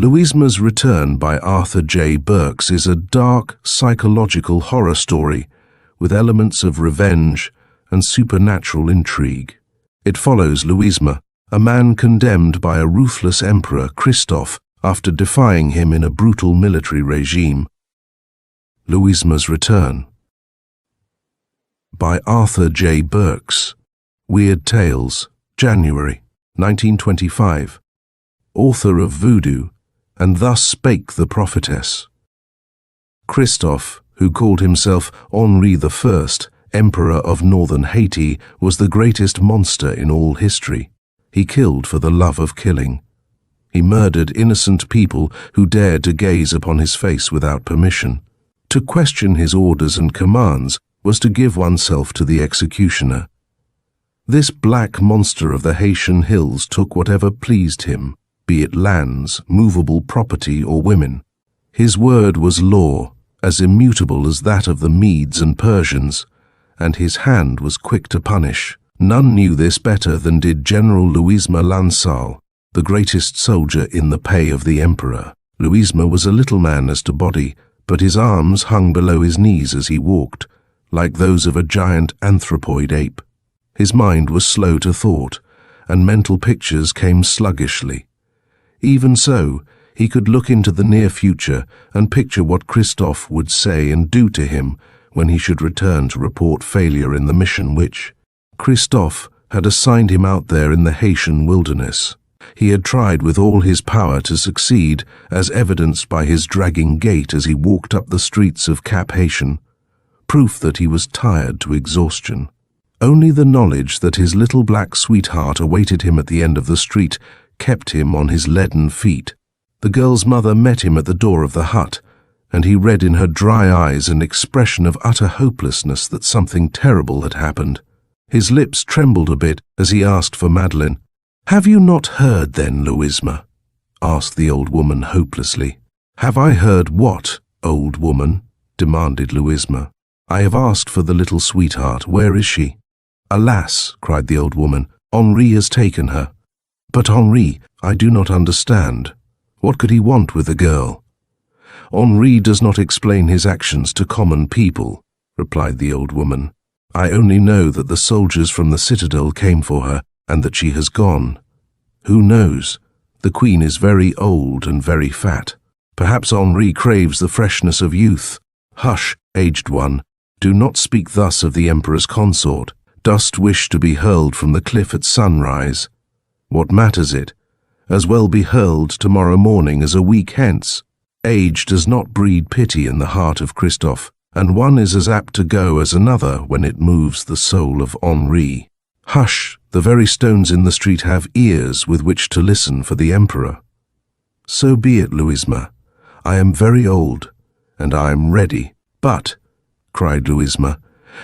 Louisa's Return by Arthur J. Burks is a dark, psychological horror story with elements of revenge and supernatural intrigue. It follows Louisa, a man condemned by a ruthless emperor, Christoph, after defying him in a brutal military regime. Louisa's Return by Arthur J. Burks. Weird Tales, January 1925. Author of Voodoo, and Thus Spake the Prophetess. Christoph, who called himself Henri I, Emperor of Northern Haiti, was the greatest monster in all history. He killed for the love of killing. He murdered innocent people who dared to gaze upon his face without permission. To question his orders and commands was to give oneself to the executioner. This black monster of the Haitian hills took whatever pleased him, be it lands, movable property, or women. His word was law, as immutable as that of the Medes and Persians, and his hand was quick to punish. None knew this better than did General Louis Lansal, the greatest soldier in the pay of the emperor. Louis was a little man as to body, but his arms hung below his knees as he walked, like those of a giant anthropoid ape. His mind was slow to thought, and mental pictures came sluggishly. Even so, he could look into the near future and picture what Christoph would say and do to him when he should return to report failure in the mission which Christoph had assigned him out there in the Haitian wilderness. He had tried with all his power to succeed, as evidenced by his dragging gait as he walked up the streets of Cap Haitian, proof that he was tired to exhaustion. Only the knowledge that his little black sweetheart awaited him at the end of the street kept him on his leaden feet. The girl's mother met him at the door of the hut, and he read in her dry eyes an expression of utter hopelessness that something terrible had happened. His lips trembled a bit as he asked for Madeleine. "Have you not heard then, Louisa?" asked the old woman hopelessly. "Have I heard what, old woman?" demanded Louisa. "I have asked for the little sweetheart. Where is she?" "Alas," cried the old woman, "Henri has taken her." "But Henri, I do not understand. What could he want with the girl?" "Henri does not explain his actions to common people," replied the old woman. "I only know that the soldiers from the citadel came for her, and that she has gone. Who knows? The queen is very old and very fat. Perhaps Henri craves the freshness of youth. Hush, aged one, do not speak thus of the emperor's consort. Dost wish to be hurled from the cliff at sunrise? What matters it? As well be hurled tomorrow morning as a week hence. Age does not breed pity in the heart of Christoph, and one is as apt to go as another when it moves the soul of Henri. Hush, the very stones in the street have ears with which to listen for the emperor." "So be it, Louisa. I am very old, and I am ready." "But," cried Louisa,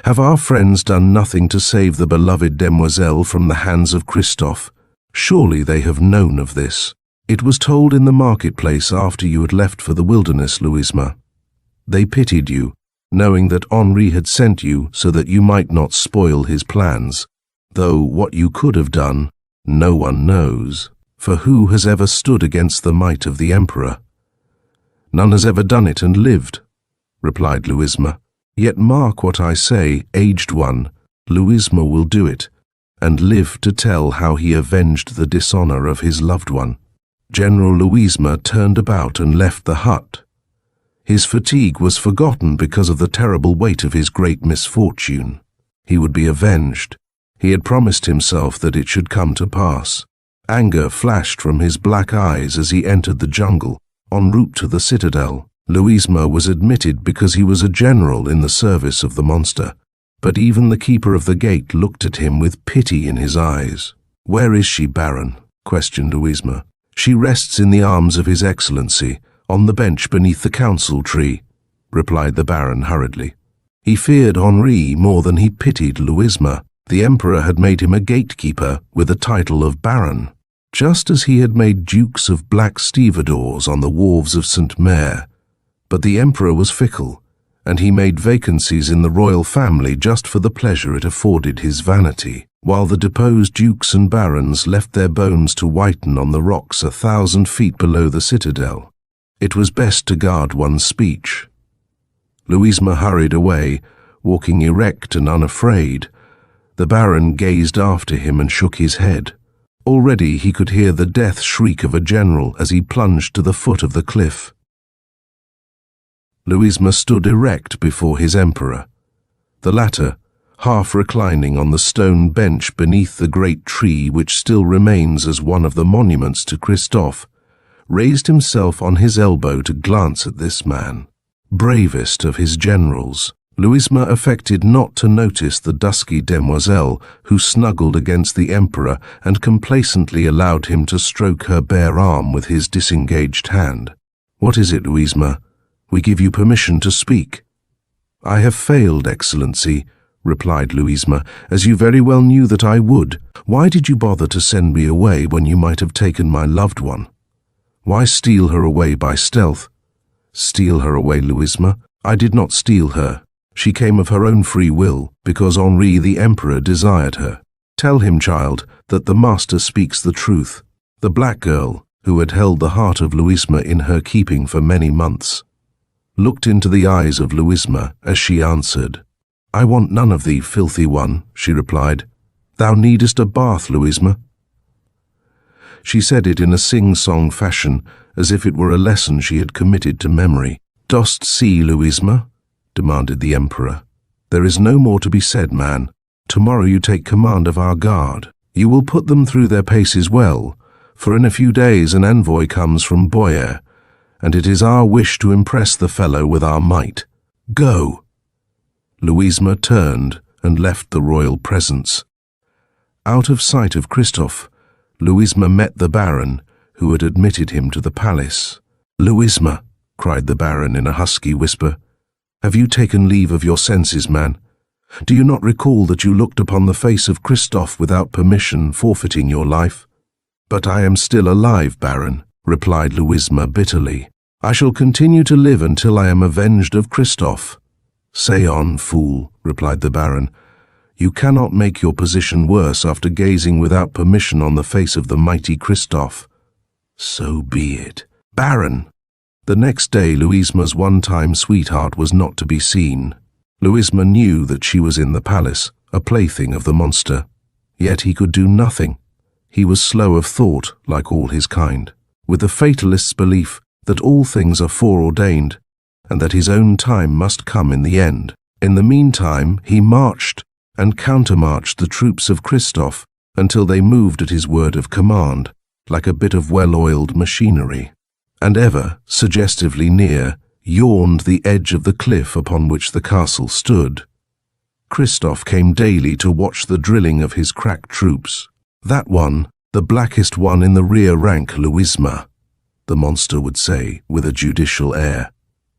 "have our friends done nothing to save the beloved demoiselle from the hands of Christoph? Surely they have known of this. It was told in the marketplace after you had left for the wilderness, Louisa. They pitied you, knowing that Henri had sent you so that you might not spoil his plans, though what you could have done, no one knows. For who has ever stood against the might of the emperor?" "None has ever done it and lived," replied Louisa. "Yet mark what I say, aged one, Louisa will do it, and live to tell how he avenged the dishonor of his loved one." General Louisa turned about and left the hut. His fatigue was forgotten because of the terrible weight of his great misfortune. He would be avenged. He had promised himself that it should come to pass. Anger flashed from his black eyes as he entered the jungle, en route to the citadel. Louisa was admitted because he was a general in the service of the monster, but even the keeper of the gate looked at him with pity in his eyes. "Where is she, Baron?" questioned Louisa. "She rests in the arms of His Excellency, on the bench beneath the council tree," replied the Baron hurriedly. He feared Henri more than he pitied Louisa. The emperor had made him a gatekeeper with the title of Baron, just as he had made dukes of black stevedores on the wharves of St. Mare. But the emperor was fickle, and he made vacancies in the royal family just for the pleasure it afforded his vanity. while the deposed dukes and barons left their bones to whiten on the rocks 1,000 feet below the citadel. It was best to guard one's speech. Louisma hurried away, walking erect and unafraid. The baron gazed after him and shook his head. Already he could hear the death shriek of a general as he plunged to the foot of the cliff. Louisma stood erect before his emperor. The latter, half reclining on the stone bench beneath the great tree which still remains as one of the monuments to Christophe, raised himself on his elbow to glance at this man. Bravest of his generals, Louisma affected not to notice the dusky demoiselle who snuggled against the emperor and complacently allowed him to stroke her bare arm with his disengaged hand. "What is it, Louisma? We give you permission to speak." "I have failed, Excellency," replied Louisma, "as you very well knew that I would. Why did you bother to send me away when you might have taken my loved one? Why steal her away by stealth?" "Steal her away, Louisma? I did not steal her. She came of her own free will, because Henri the Emperor desired her. Tell him, child, that the master speaks the truth." The black girl, who had held the heart of Louisma in her keeping for many months, looked into the eyes of Louisma as she answered. "I want none of thee, filthy one," she replied. "Thou needest a bath, Louisma." She said it in a sing-song fashion, as if it were a lesson she had committed to memory. "Dost see, Louisma?" demanded the emperor. "There is no more to be said, man. Tomorrow you take command of our guard. You will put them through their paces well, for in a few days an envoy comes from Boyer, and it is our wish to impress the fellow with our might. Go!" Louisma turned and left the royal presence. Out of sight of Christophe, Louisma met the baron, who had admitted him to the palace. "Louisma," cried the baron in a husky whisper, "have you taken leave of your senses, man? Do you not recall that you looked upon the face of Christophe without permission, forfeiting your life?" "But I am still alive, baron," replied Louisma bitterly. "I shall continue to live until I am avenged of Christophe." "Say on, fool," replied the baron. "You cannot make your position worse after gazing without permission on the face of the mighty Christophe." "So be it." "Baron!" The next day Louisma's one-time sweetheart was not to be seen. Louisma knew that she was in the palace, a plaything of the monster. Yet he could do nothing. He was slow of thought, like all his kind, with the fatalist's belief that all things are foreordained, and that his own time must come in the end. In the meantime, he marched and countermarched the troops of Christophe until they moved at his word of command, like a bit of well-oiled machinery. And ever, suggestively near, yawned the edge of the cliff upon which the castle stood. Christophe came daily to watch the drilling of his crack troops. "That one, the blackest one in the rear rank, Louisma," the monster would say with a judicial air.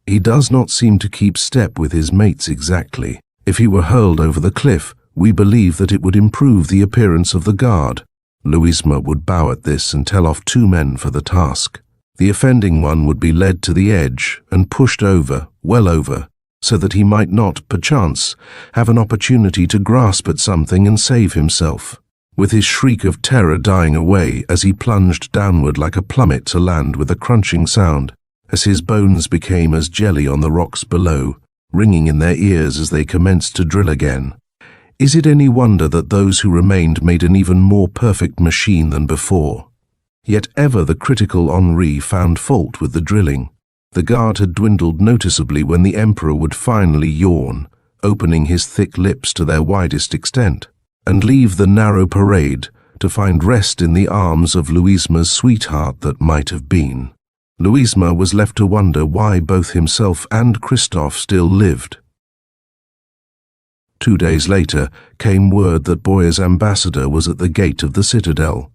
"He does not seem to keep step with his mates exactly. If he were hurled over the cliff, we believe that it would improve the appearance of the guard." Louisma would bow at this and tell off 2 men for the task. The offending one would be led to the edge and pushed over, well over, so that he might not, perchance, have an opportunity to grasp at something and save himself. With his shriek of terror dying away as he plunged downward like a plummet to land with a crunching sound, as his bones became as jelly on the rocks below, ringing in their ears as they commenced to drill again. Is it any wonder that those who remained made an even more perfect machine than before? Yet ever the critical Henri found fault with the drilling. The guard had dwindled noticeably when the emperor would finally yawn, opening his thick lips to their widest extent, and leave the narrow parade to find rest in the arms of Louisma's sweetheart that might have been. Louisma was left to wonder why both himself and Christophe still lived. 2 days later came word that Boyer's ambassador was at the gate of the citadel.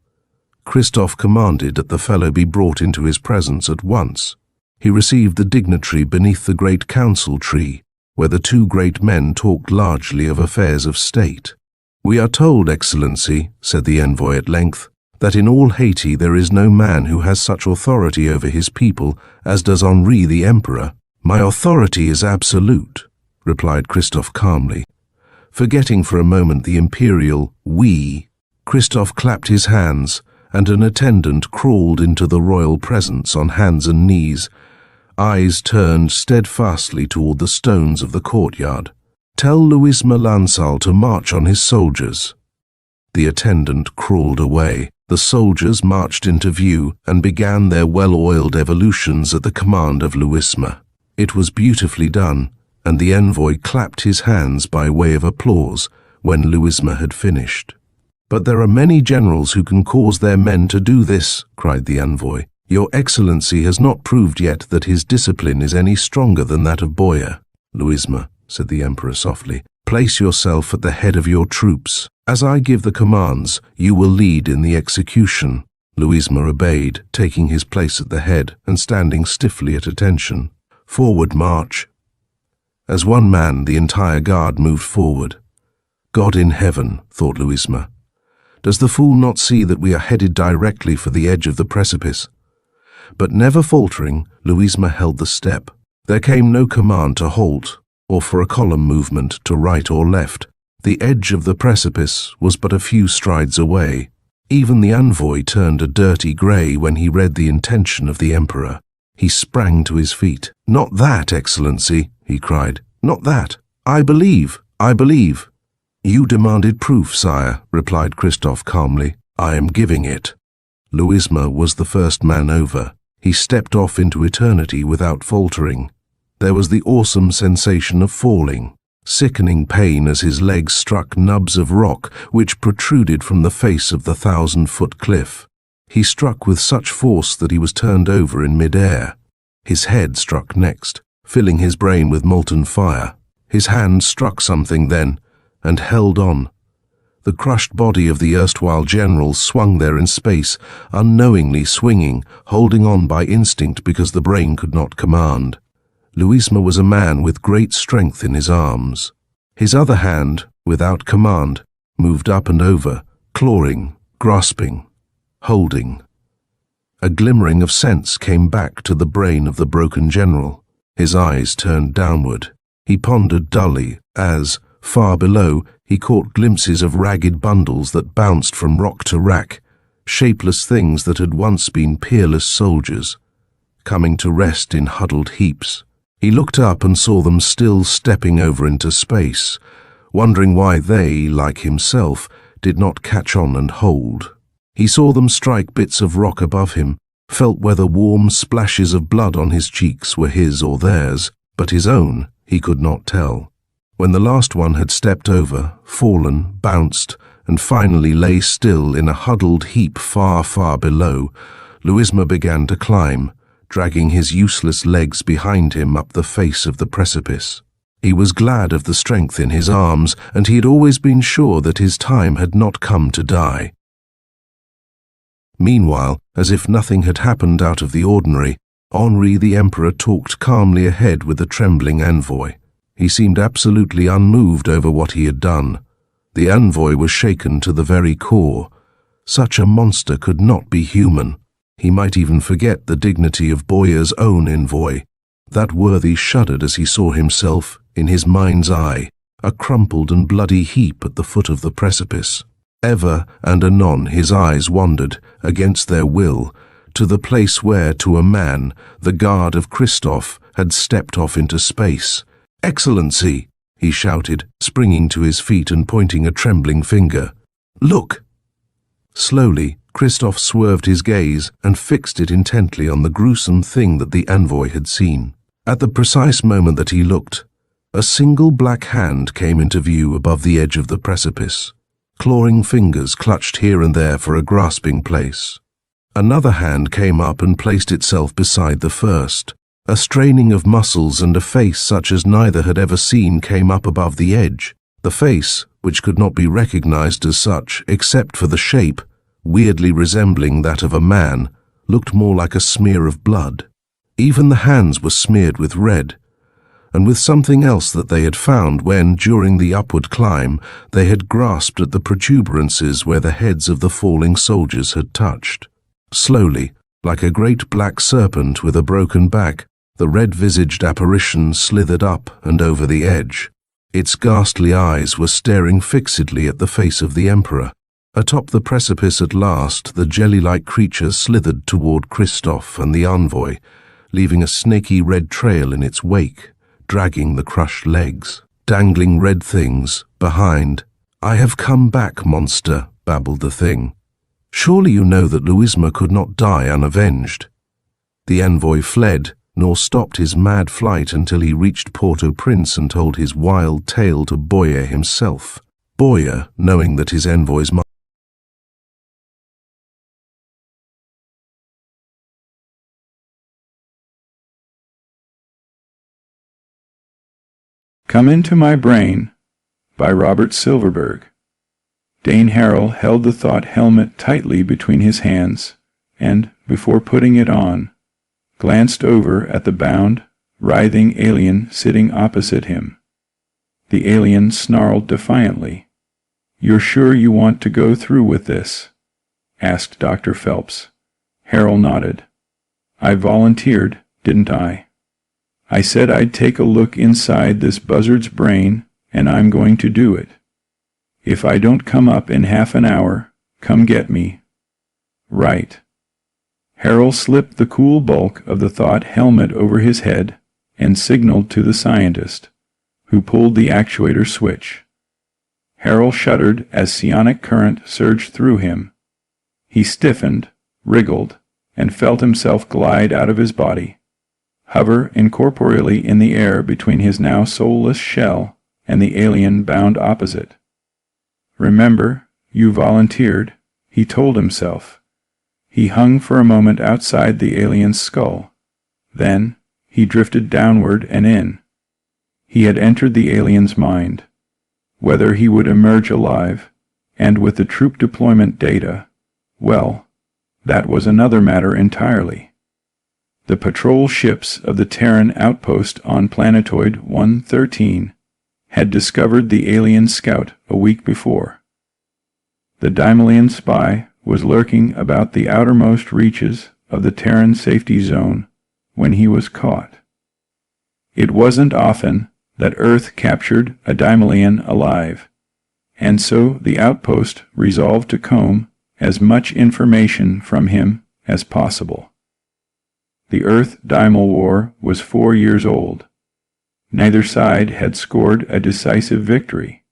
Christophe commanded that the fellow be brought into his presence at once. He received the dignitary beneath the great council tree, where the 2 great men talked largely of affairs of state. "We are told, Excellency," said the envoy at length, "that in all Haiti there is no man who has such authority over his people as does Henri the Emperor." "My authority is absolute," replied Christophe calmly. Forgetting for a moment the imperial "we," Christoph clapped his hands, and an attendant crawled into the royal presence on hands and knees, eyes turned steadfastly toward the stones of the courtyard. "Tell Louisma Lansal to march on his soldiers." The attendant crawled away. The soldiers marched into view and began their well-oiled evolutions at the command of Louisma. It was beautifully done, and the envoy clapped his hands by way of applause when Louisma had finished. "But there are many generals who can cause their men to do this," cried the envoy. "Your Excellency has not proved yet that his discipline is any stronger than that of Boya." "Louisma," said the emperor softly, "place yourself at the head of your troops. As I give the commands, you will lead in the execution." Louisma obeyed, taking his place at the head and standing stiffly at attention. "Forward march." As one man, the entire guard moved forward. "God in heaven," thought Louisma, "does the fool not see that we are headed directly for the edge of the precipice?" But never faltering, Louisma held the step. There came no command to halt, or for a column movement to right or left. The edge of the precipice was but a few strides away. Even the envoy turned a dirty grey when he read the intention of the emperor. He sprang to his feet. "Not that, Excellency," he cried. "Not that. I believe. I believe." "You demanded proof, sire," replied Christoph calmly. "I am giving it." Louisma was the first man over. He stepped off into eternity without faltering. There was the awesome sensation of falling, sickening pain as his legs struck nubs of rock which protruded from the face of the 1,000-foot cliff. He struck with such force that he was turned over in mid-air. His head struck next, filling his brain with molten fire. His hand struck something then, and held on. The crushed body of the erstwhile general swung there in space, unknowingly swinging, holding on by instinct because the brain could not command. Louisma was a man with great strength in his arms. His other hand, without command, moved up and over, clawing, grasping, holding. A glimmering of sense came back to the brain of the broken general. His eyes turned downward. He pondered dully as, far below, he caught glimpses of ragged bundles that bounced from rock to rack, shapeless things that had once been peerless soldiers, coming to rest in huddled heaps. He looked up and saw them still stepping over into space, wondering why they, like himself, did not catch on and hold. He saw them strike bits of rock above him, felt whether warm splashes of blood on his cheeks were his or theirs, but his own he could not tell. When the last one had stepped over, fallen, bounced, and finally lay still in a huddled heap far, far below, Louisma began to climb, dragging his useless legs behind him up the face of the precipice. He was glad of the strength in his arms, and he had always been sure that his time had not come to die. Meanwhile, as if nothing had happened out of the ordinary, Henri the Emperor talked calmly ahead with the trembling envoy. He seemed absolutely unmoved over what he had done. The envoy was shaken to the very core. Such a monster could not be human. He might even forget the dignity of Boya's own envoy. That worthy shuddered as he saw himself, in his mind's eye, a crumpled and bloody heap at the foot of the precipice. Ever and anon his eyes wandered, against their will, to the place where, to a man, the guard of Christoph had stepped off into space. "Excellency!" he shouted, springing to his feet and pointing a trembling finger. "Look!" Slowly, Christoph swerved his gaze and fixed it intently on the gruesome thing that the envoy had seen. At the precise moment that he looked, a single black hand came into view above the edge of the precipice. Clawing fingers clutched here and there for a grasping place. Another hand came up and placed itself beside the first. A straining of muscles and a face such as neither had ever seen came up above the edge. The face, which could not be recognized as such except for the shape, weirdly resembling that of a man, looked more like a smear of blood. Even the hands were smeared with red, and with something else that they had found when, during the upward climb, they had grasped at the protuberances where the heads of the falling soldiers had touched. Slowly, like a great black serpent with a broken back, the red-visaged apparition slithered up and over the edge. Its ghastly eyes were staring fixedly at the face of the Emperor. Atop the precipice at last, the jelly-like creature slithered toward Christoph and the envoy, leaving a snaky red trail in its wake, dragging the crushed legs. Dangling red things, behind. "I have come back, monster," babbled the thing. "Surely you know that Louisma could not die unavenged." The envoy fled, nor stopped his mad flight until he reached Port-au-Prince and told his wild tale to Boyer himself. Boyer, knowing that his envoy's Come Into My Brain by Robert Silverberg. Dane Harrell held the thought helmet tightly between his hands and, before putting it on, glanced over at the bound, writhing alien sitting opposite him. The alien snarled defiantly. "You're sure you want to go through with this?" asked Dr. Phelps. Harrell nodded. "I volunteered, didn't I? I said I'd take a look inside this buzzard's brain, and I'm going to do it. If I don't come up in half an hour, come get me." "Right." Harrell slipped the cool bulk of the thought helmet over his head and signaled to the scientist, who pulled the actuator switch. Harrell shuddered as psionic current surged through him. He stiffened, wriggled, and felt himself glide out of his body, hover incorporeally in the air between his now soulless shell and the alien bound opposite. "Remember, you volunteered," he told himself. He hung for a moment outside the alien's skull. Then, he drifted downward and in. He had entered the alien's mind. Whether he would emerge alive, and with the troop deployment data, well, that was another matter entirely. The patrol ships of the Terran outpost on planetoid 113 had discovered the alien scout a week before. The Daimalian spy was lurking about the outermost reaches of the Terran safety zone when he was caught. It wasn't often that Earth captured a Daimalian alive, and so the outpost resolved to comb as much information from him as possible. The Earth-Daimal War was 4 years old. Neither side had scored a decisive victory.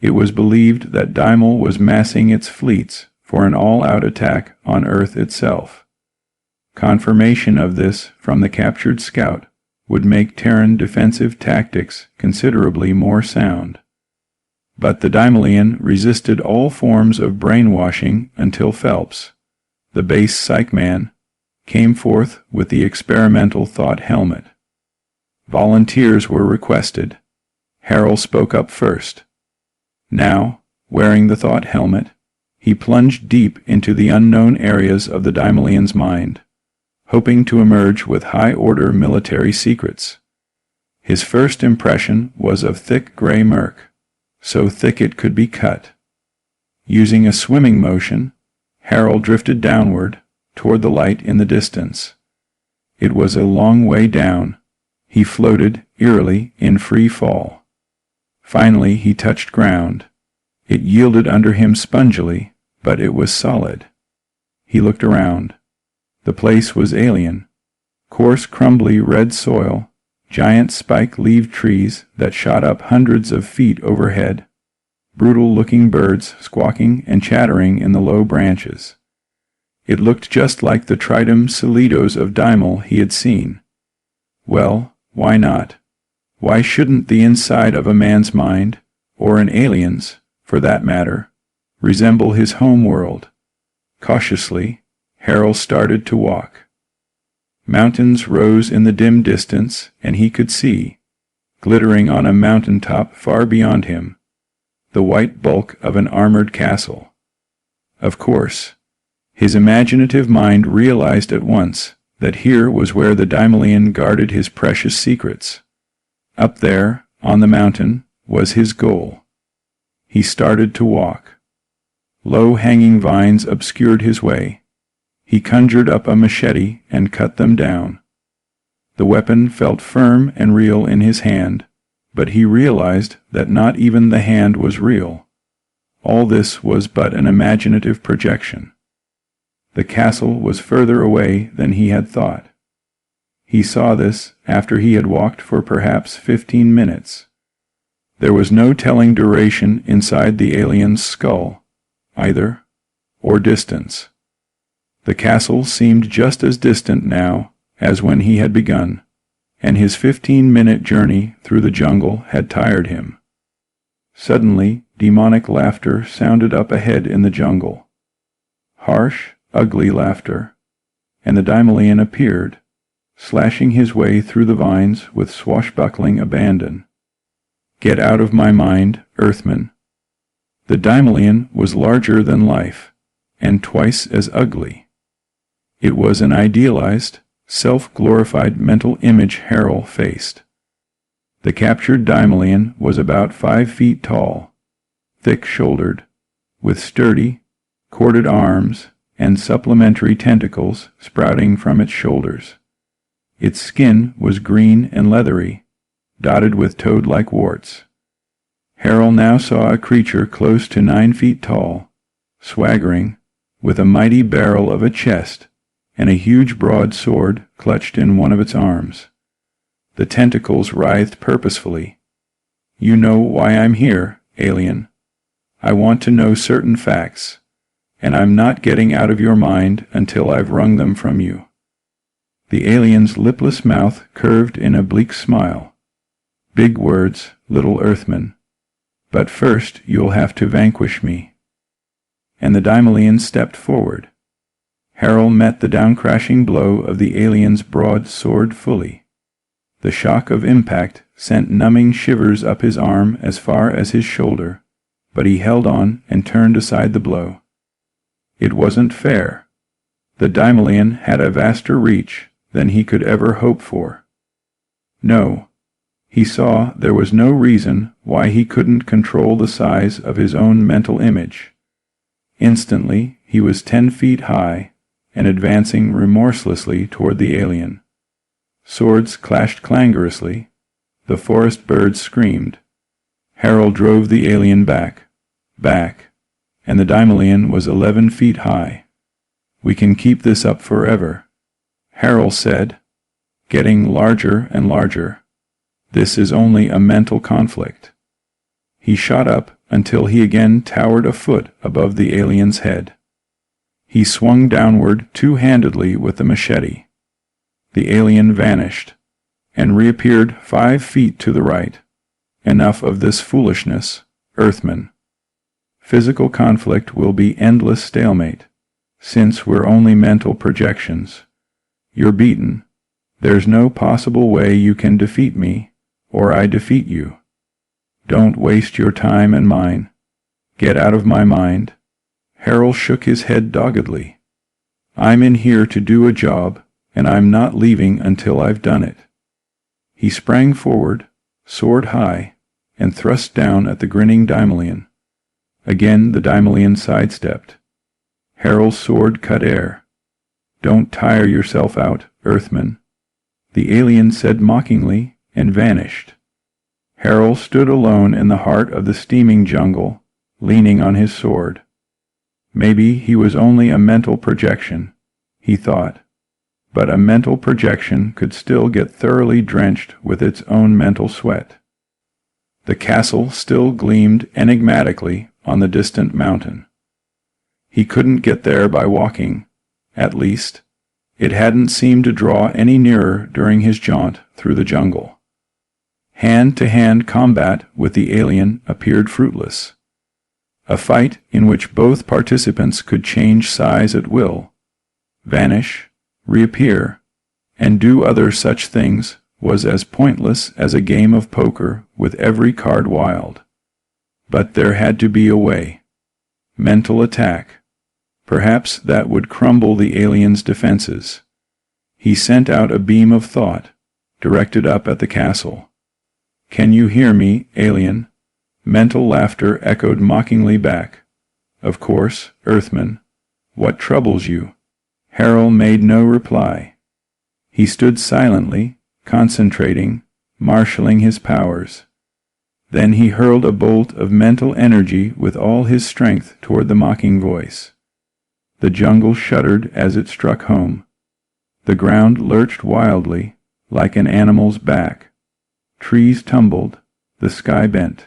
It was believed that Daimal was massing its fleets for an all-out attack on Earth itself. Confirmation of this from the captured scout would make Terran defensive tactics considerably more sound. But the Daimalian resisted all forms of brainwashing until Phelps, the base psych man, came forth with the experimental thought helmet. Volunteers were requested. Harrell spoke up first. Now, wearing the thought helmet, he plunged deep into the unknown areas of the Daimalian's mind, hoping to emerge with high-order military secrets. His first impression was of thick gray murk, so thick it could be cut. Using a swimming motion, Harrell drifted downward toward the light in the distance. It was a long way down. He floated eerily in free fall. Finally he touched ground. It yielded under him spongily, but it was solid. He looked around. The place was alien. Coarse, crumbly red soil, giant spike-leaved trees that shot up hundreds of feet overhead, brutal-looking birds squawking and chattering in the low branches. It looked just like the Tridum Solidos of Daimal he had seen. Well, why not? Why shouldn't the inside of a man's mind, or an alien's, for that matter, resemble his home world? Cautiously, Harrell started to walk. Mountains rose in the dim distance, and he could see, glittering on a mountaintop far beyond him, the white bulk of an armored castle. Of course, his imaginative mind realized at once that here was where the Daimalian guarded his precious secrets. Up there, on the mountain, was his goal. He started to walk. Low-hanging vines obscured his way. He conjured up a machete and cut them down. The weapon felt firm and real in his hand, but he realized that not even the hand was real. All this was but an imaginative projection. The castle was further away than he had thought. He saw this after he had walked for perhaps 15 minutes. There was no telling duration inside the alien's skull, either, or distance. The castle seemed just as distant now as when he had begun, and his 15-minute journey through the jungle had tired him. Suddenly, demonic laughter sounded up ahead in the jungle. Harsh, ugly laughter, and the daimalian appeared, slashing his way through the vines with swashbuckling abandon. "Get out of my mind, Earthman." The daimalian was larger than life, and twice as ugly. It was an idealized, self-glorified mental image Harrell faced. The captured daimalian was about 5 feet tall, thick-shouldered, with sturdy, corded arms and supplementary tentacles sprouting from its shoulders. Its skin was green and leathery, dotted with toad-like warts. Harrell now saw a creature close to 9 feet tall, swaggering, with a mighty barrel of a chest and a huge broadsword clutched in one of its arms. The tentacles writhed purposefully. "You know why I'm here, alien. I want to know certain facts, and I'm not getting out of your mind until I've wrung them from you." The alien's lipless mouth curved in a bleak smile. "Big words, little Earthman. But first you'll have to vanquish me." And the daimalian stepped forward. Harrell met the down-crashing blow of the alien's broad sword fully. The shock of impact sent numbing shivers up his arm as far as his shoulder, but he held on and turned aside the blow. It wasn't fair. The daimalian had a vaster reach than he could ever hope for. No, he saw there was no reason why he couldn't control the size of his own mental image. Instantly, he was 10 feet high and advancing remorselessly toward the alien. Swords clashed clangorously. The forest birds screamed. Harrell drove the alien back, and the daimalian was 11 feet high. "We can keep this up forever," Harrell said, getting larger and larger. "This is only a mental conflict." He shot up until he again towered a foot above the alien's head. He swung downward two-handedly with the machete. The alien vanished, and reappeared 5 feet to the right. "Enough of this foolishness, Earthman. Physical conflict will be endless stalemate, since we're only mental projections. You're beaten. There's no possible way you can defeat me, or I defeat you. Don't waste your time and mine. Get out of my mind." Harrell shook his head doggedly. "I'm in here to do a job, and I'm not leaving until I've done it." He sprang forward, sword high, and thrust down at the grinning daimalian. Again the daimalian sidestepped. Harrell's sword cut air. "Don't tire yourself out, Earthman," the alien said mockingly, and vanished. Harrell stood alone in the heart of the steaming jungle, leaning on his sword. Maybe he was only a mental projection, he thought, but a mental projection could still get thoroughly drenched with its own mental sweat. The castle still gleamed enigmatically on the distant mountain. He couldn't get there by walking, at least. It hadn't seemed to draw any nearer during his jaunt through the jungle. Hand-to-hand combat with the alien appeared fruitless. A fight in which both participants could change size at will, vanish, reappear, and do other such things was as pointless as a game of poker with every card wild. But there had to be a way. Mental attack. Perhaps that would crumble the alien's defenses. He sent out a beam of thought, directed up at the castle. "Can you hear me, alien?" Mental laughter echoed mockingly back. "Of course, Earthman. What troubles you?" Harrell made no reply. He stood silently, concentrating, marshalling his powers. Then he hurled a bolt of mental energy with all his strength toward the mocking voice. The jungle shuddered as it struck home. The ground lurched wildly, like an animal's back. Trees tumbled, the sky bent.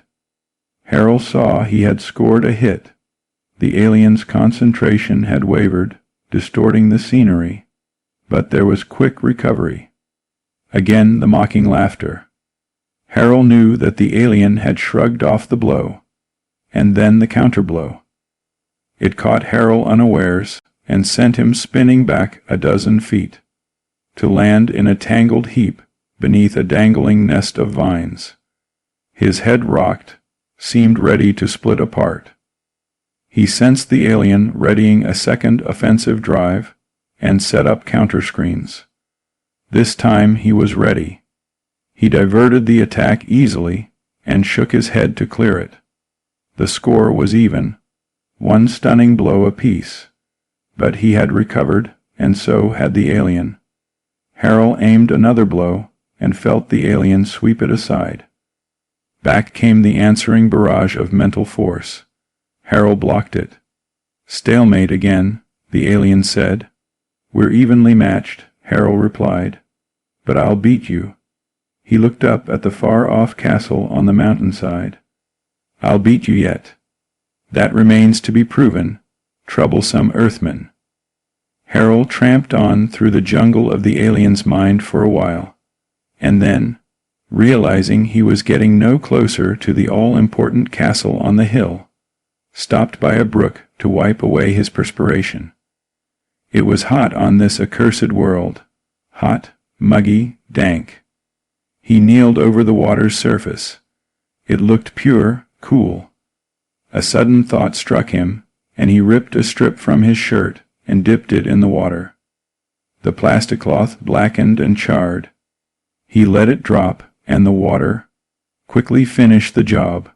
Harold saw he had scored a hit. The alien's concentration had wavered, distorting the scenery, but there was quick recovery. Again the mocking laughter. Harold knew that the alien had shrugged off the blow, and then the counterblow. It caught Harold unawares and sent him spinning back a dozen feet, to land in a tangled heap beneath a dangling nest of vines. His head rocked, seemed ready to split apart. He sensed the alien readying a second offensive drive and set up counterscreens. This time he was ready. He diverted the attack easily and shook his head to clear it. The score was even, one stunning blow apiece, but he had recovered, and so had the alien. Harold aimed another blow and felt the alien sweep it aside. Back came the answering barrage of mental force. Harold blocked it. Stalemate again, the alien said. We're evenly matched, Harold replied. But I'll beat you. He looked up at the far-off castle on the mountainside. I'll beat you yet. That remains to be proven, troublesome earthman. Harold tramped on through the jungle of the alien's mind for a while, and then, realizing he was getting no closer to the all-important castle on the hill, stopped by a brook to wipe away his perspiration. It was hot on this accursed world, hot, muggy, dank. He kneeled over the water's surface. It looked pure, cool. A sudden thought struck him, and he ripped a strip from his shirt and dipped it in the water. The plastic cloth blackened and charred. He let it drop, and the water quickly finished the job.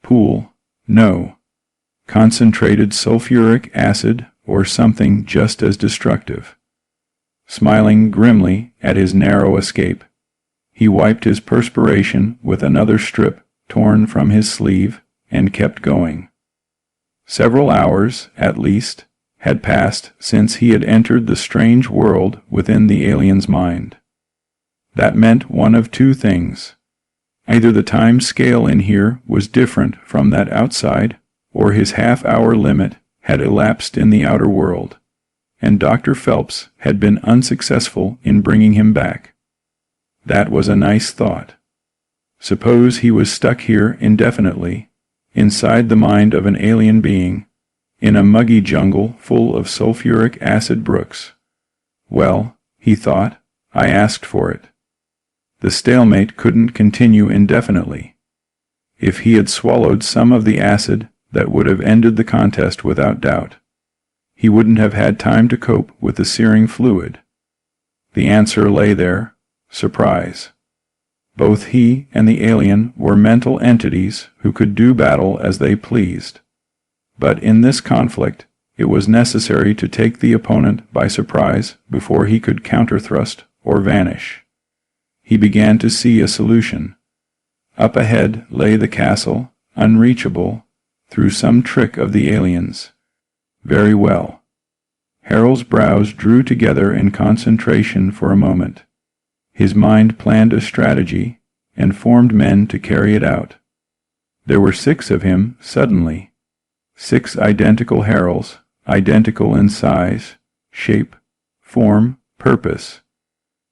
Pool, no. Concentrated sulfuric acid or something just as destructive. Smiling grimly at his narrow escape, he wiped his perspiration with another strip torn from his sleeve and kept going. Several hours, at least, had passed since he had entered the strange world within the alien's mind. That meant one of two things. Either the time scale in here was different from that outside, or his half-hour limit had elapsed in the outer world, and Dr. Phelps had been unsuccessful in bringing him back. That was a nice thought. Suppose he was stuck here indefinitely, inside the mind of an alien being, in a muggy jungle full of sulfuric acid brooks. Well, he thought, I asked for it. The stalemate couldn't continue indefinitely. If he had swallowed some of the acid, that would have ended the contest without doubt. He wouldn't have had time to cope with the searing fluid. The answer lay there, surprise. Both he and the alien were mental entities who could do battle as they pleased. But in this conflict, it was necessary to take the opponent by surprise before he could counterthrust or vanish. He began to see a solution. Up ahead lay the castle, unreachable, through some trick of the aliens. Very well. Harold's brows drew together in concentration for a moment. His mind planned a strategy and formed men to carry it out. There were 6 of him, suddenly. 6 identical Harolds, identical in size, shape, form, purpose.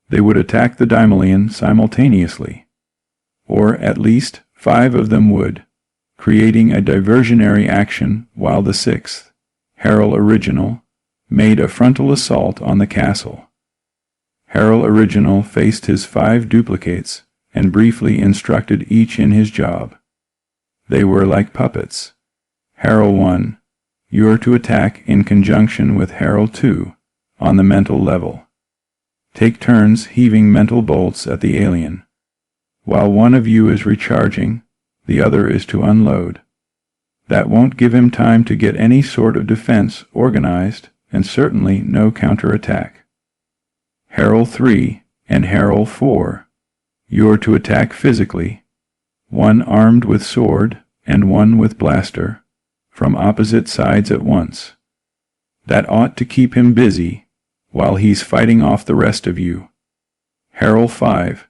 They would attack the Daimalian simultaneously. Or at least 5 of them would, creating a diversionary action while the 6th, Harold Original, made a frontal assault on the castle. Harold Original faced his 5 duplicates and briefly instructed each in his job. They were like puppets. Harold 1, you are to attack in conjunction with Harold 2, on the mental level. Take turns heaving mental bolts at the alien. While one of you is recharging, the other is to unload. That won't give him time to get any sort of defense organized, and certainly no counterattack. Harold 3 and Harold 4, you're to attack physically. one armed with sword and one with blaster, from opposite sides at once. That ought to keep him busy while he's fighting off the rest of you. Harold 5,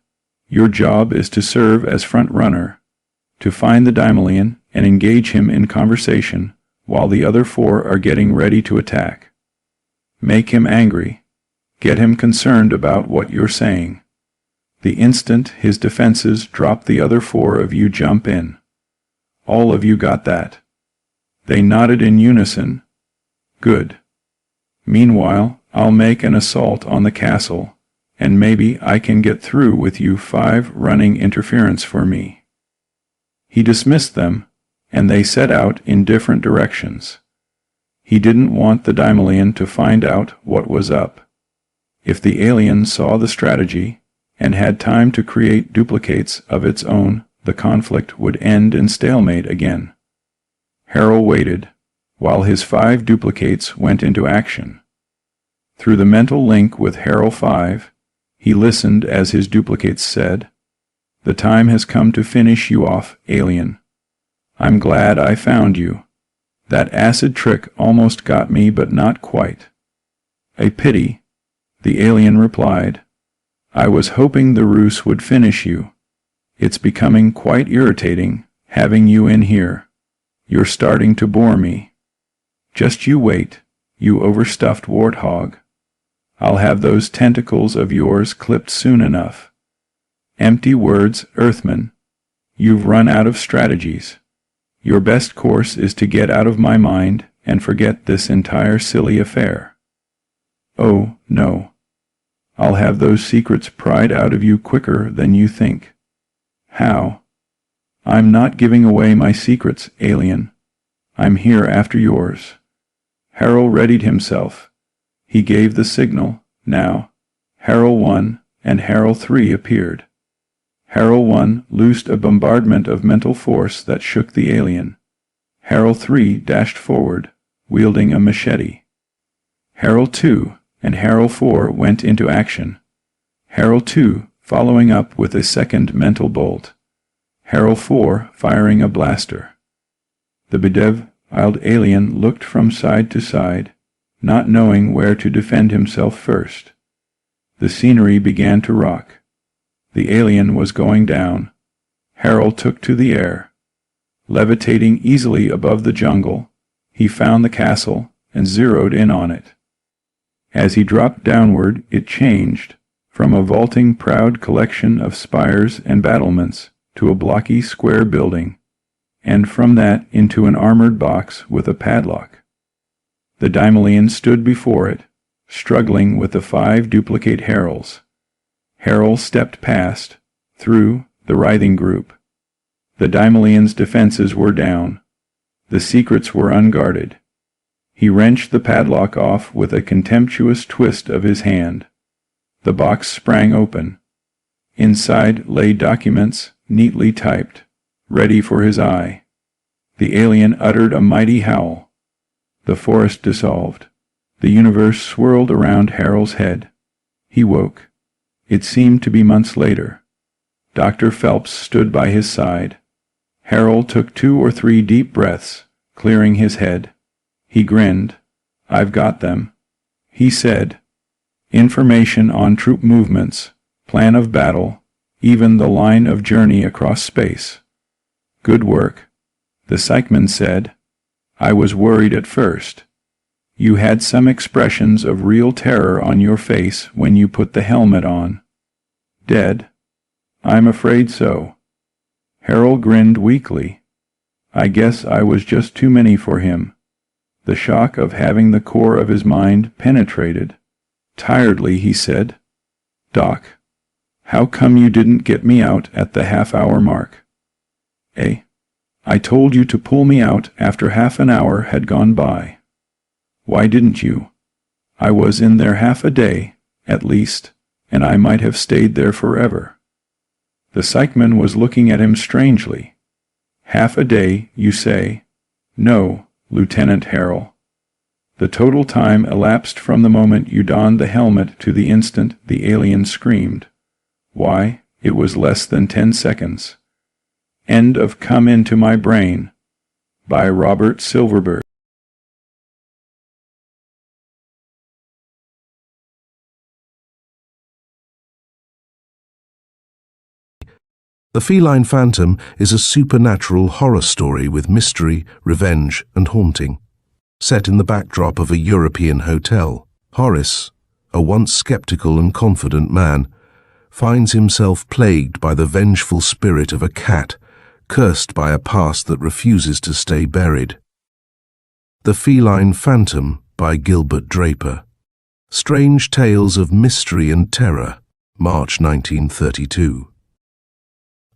your job is to serve as front runner, to find the Daimalian and engage him in conversation while the other 4 are getting ready to attack. Make him angry. Get him concerned about what you're saying. The instant his defenses drop, the other 4 of you jump in. All of you got that?" They nodded in unison. "Good. Meanwhile, I'll make an assault on the castle, and maybe I can get through with you 5 running interference for me." He dismissed them, and they set out in different directions. He didn't want the Daimalian to find out what was up. If the alien saw the strategy and had time to create duplicates of its own, the conflict would end in stalemate again. Harold waited, while his 5 duplicates went into action. Through the mental link with Harold 5, he listened as his duplicates said, "The time has come to finish you off, alien. I'm glad I found you. That acid trick almost got me, but not quite." "A pity," the alien replied. "I was hoping the ruse would finish you. It's becoming quite irritating, having you in here. You're starting to bore me. Just you wait, you overstuffed warthog. I'll have those tentacles of yours clipped soon enough." "Empty words, Earthman. You've run out of strategies. Your best course is to get out of my mind and forget this entire silly affair." "Oh, no. I'll have those secrets pried out of you quicker than you think." "How?" "I'm not giving away my secrets, alien. I'm here after yours." Harold readied himself. He gave the signal. Now, Harold 1 and Harold 3 appeared. Harold 1 loosed a bombardment of mental force that shook the alien. Harold 3 dashed forward, wielding a machete. Harold 2 and Harold 4 went into action. Harold 2 following up with a second mental bolt. Harold 4 firing a blaster. The bedeviled alien looked from side to side, not knowing where to defend himself first. The scenery began to rock. The alien was going down. Harold took to the air. Levitating easily above the jungle, he found the castle and zeroed in on it. As he dropped downward, it changed from a vaulting, proud collection of spires and battlements to a blocky square building, and from that into an armored box with a padlock. The Daimalian stood before it, struggling with the 5 duplicate Heralds. Harold stepped past, through, the writhing group. The Daimalian's defenses were down. The secrets were unguarded. He wrenched the padlock off with a contemptuous twist of his hand. The box sprang open. Inside lay documents, neatly typed, ready for his eye. The alien uttered a mighty howl. The forest dissolved. The universe swirled around Harold's head. He woke. It seemed to be months later. Dr. Phelps stood by his side. Harold took 2 or 3 deep breaths, clearing his head. He grinned. "I've got them," he said. "Information on troop movements, plan of battle, even the line of journey across space. Good work," the psychman said. "I was worried at first. You had some expressions of real terror on your face when you put the helmet on." "Dead?" "I'm afraid so." Harold grinned weakly. "I guess I was just too many for him." The shock of having the core of his mind penetrated. Tiredly he said, "Doc, how come you didn't get me out at the half-hour mark?" "Eh? I told you to pull me out after half an hour had gone by. Why didn't you? I was in there half a day, at least, and I might have stayed there forever." The psychman was looking at him strangely. "Half a day, you say?" "No, Lieutenant Harold. The total time elapsed from the moment you donned the helmet to the instant the alien screamed. Why, it was less than 10 seconds. End of Come Into My Brain by Robert Silverberg. The Feline Phantom is a supernatural horror story with mystery, revenge, and haunting. Set in the backdrop of a European hotel, Horace, a once skeptical and confident man, finds himself plagued by the vengeful spirit of a cat, cursed by a past that refuses to stay buried. The Feline Phantom by Gilbert Draper. Strange Tales of Mystery and Terror, March 1932.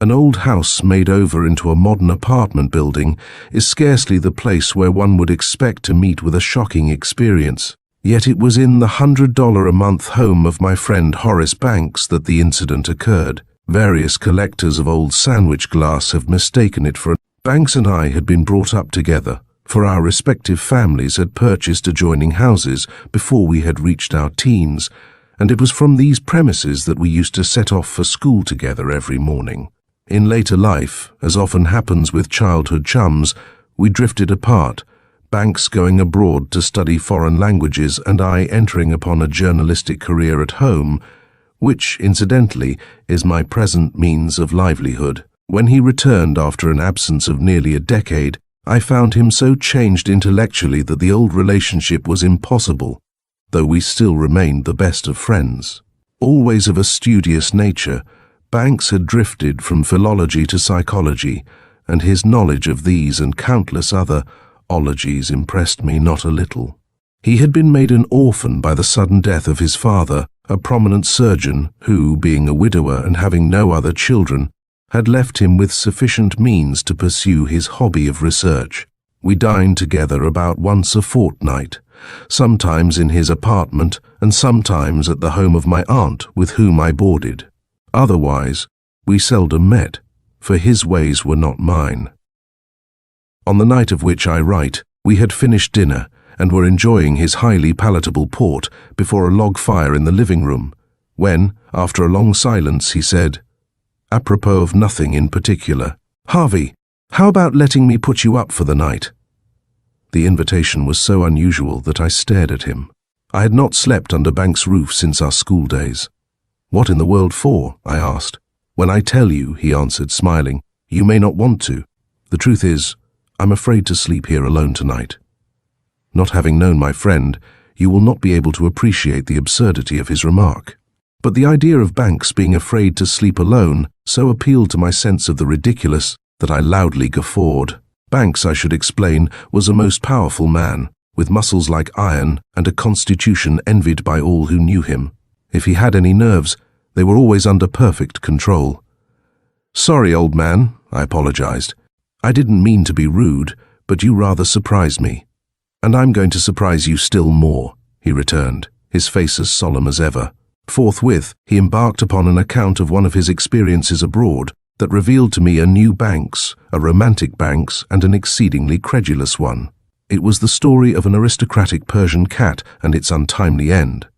An old house made over into a modern apartment building is scarcely the place where one would expect to meet with a shocking experience. Yet it was in the $100-a-month home of my friend Horace Banks that the incident occurred. Various collectors of old sandwich glass have mistaken it for Banks and I had been brought up together, for our respective families had purchased adjoining houses before we had reached our teens, and it was from these premises that we used to set off for school together every morning. In later life, as often happens with childhood chums, we drifted apart, Banks going abroad to study foreign languages and I entering upon a journalistic career at home, which, incidentally, is my present means of livelihood. When he returned after an absence of nearly a decade, I found him so changed intellectually that the old relationship was impossible, though we still remained the best of friends. Always of a studious nature, Banks had drifted from philology to psychology, and his knowledge of these and countless other ologies impressed me not a little. He had been made an orphan by the sudden death of his father, a prominent surgeon who, being a widower and having no other children, had left him with sufficient means to pursue his hobby of research. We dined together about once a fortnight, sometimes in his apartment and sometimes at the home of my aunt with whom I boarded. Otherwise, we seldom met, for his ways were not mine. On the night of which I write, we had finished dinner and were enjoying his highly palatable port before a log fire in the living room, when, after a long silence, he said, apropos of nothing in particular, "Harvey, how about letting me put you up for the night?" The invitation was so unusual that I stared at him. I had not slept under Banks' roof since our school days. "What in the world for?" I asked. "When I tell you," he answered, smiling, "you may not want to. The truth is, I'm afraid to sleep here alone tonight." Not having known my friend, you will not be able to appreciate the absurdity of his remark. But the idea of Banks being afraid to sleep alone so appealed to my sense of the ridiculous that I loudly guffawed. Banks, I should explain, was a most powerful man, with muscles like iron and a constitution envied by all who knew him. If he had any nerves, they were always under perfect control. "Sorry, old man," I apologized. "I didn't mean to be rude, but you rather surprised me." "And I'm going to surprise you still more," he returned, his face as solemn as ever. Forthwith, he embarked upon an account of one of his experiences abroad that revealed to me a new Banks, a romantic Banks, and an exceedingly credulous one. It was the story of an aristocratic Persian cat and its untimely end.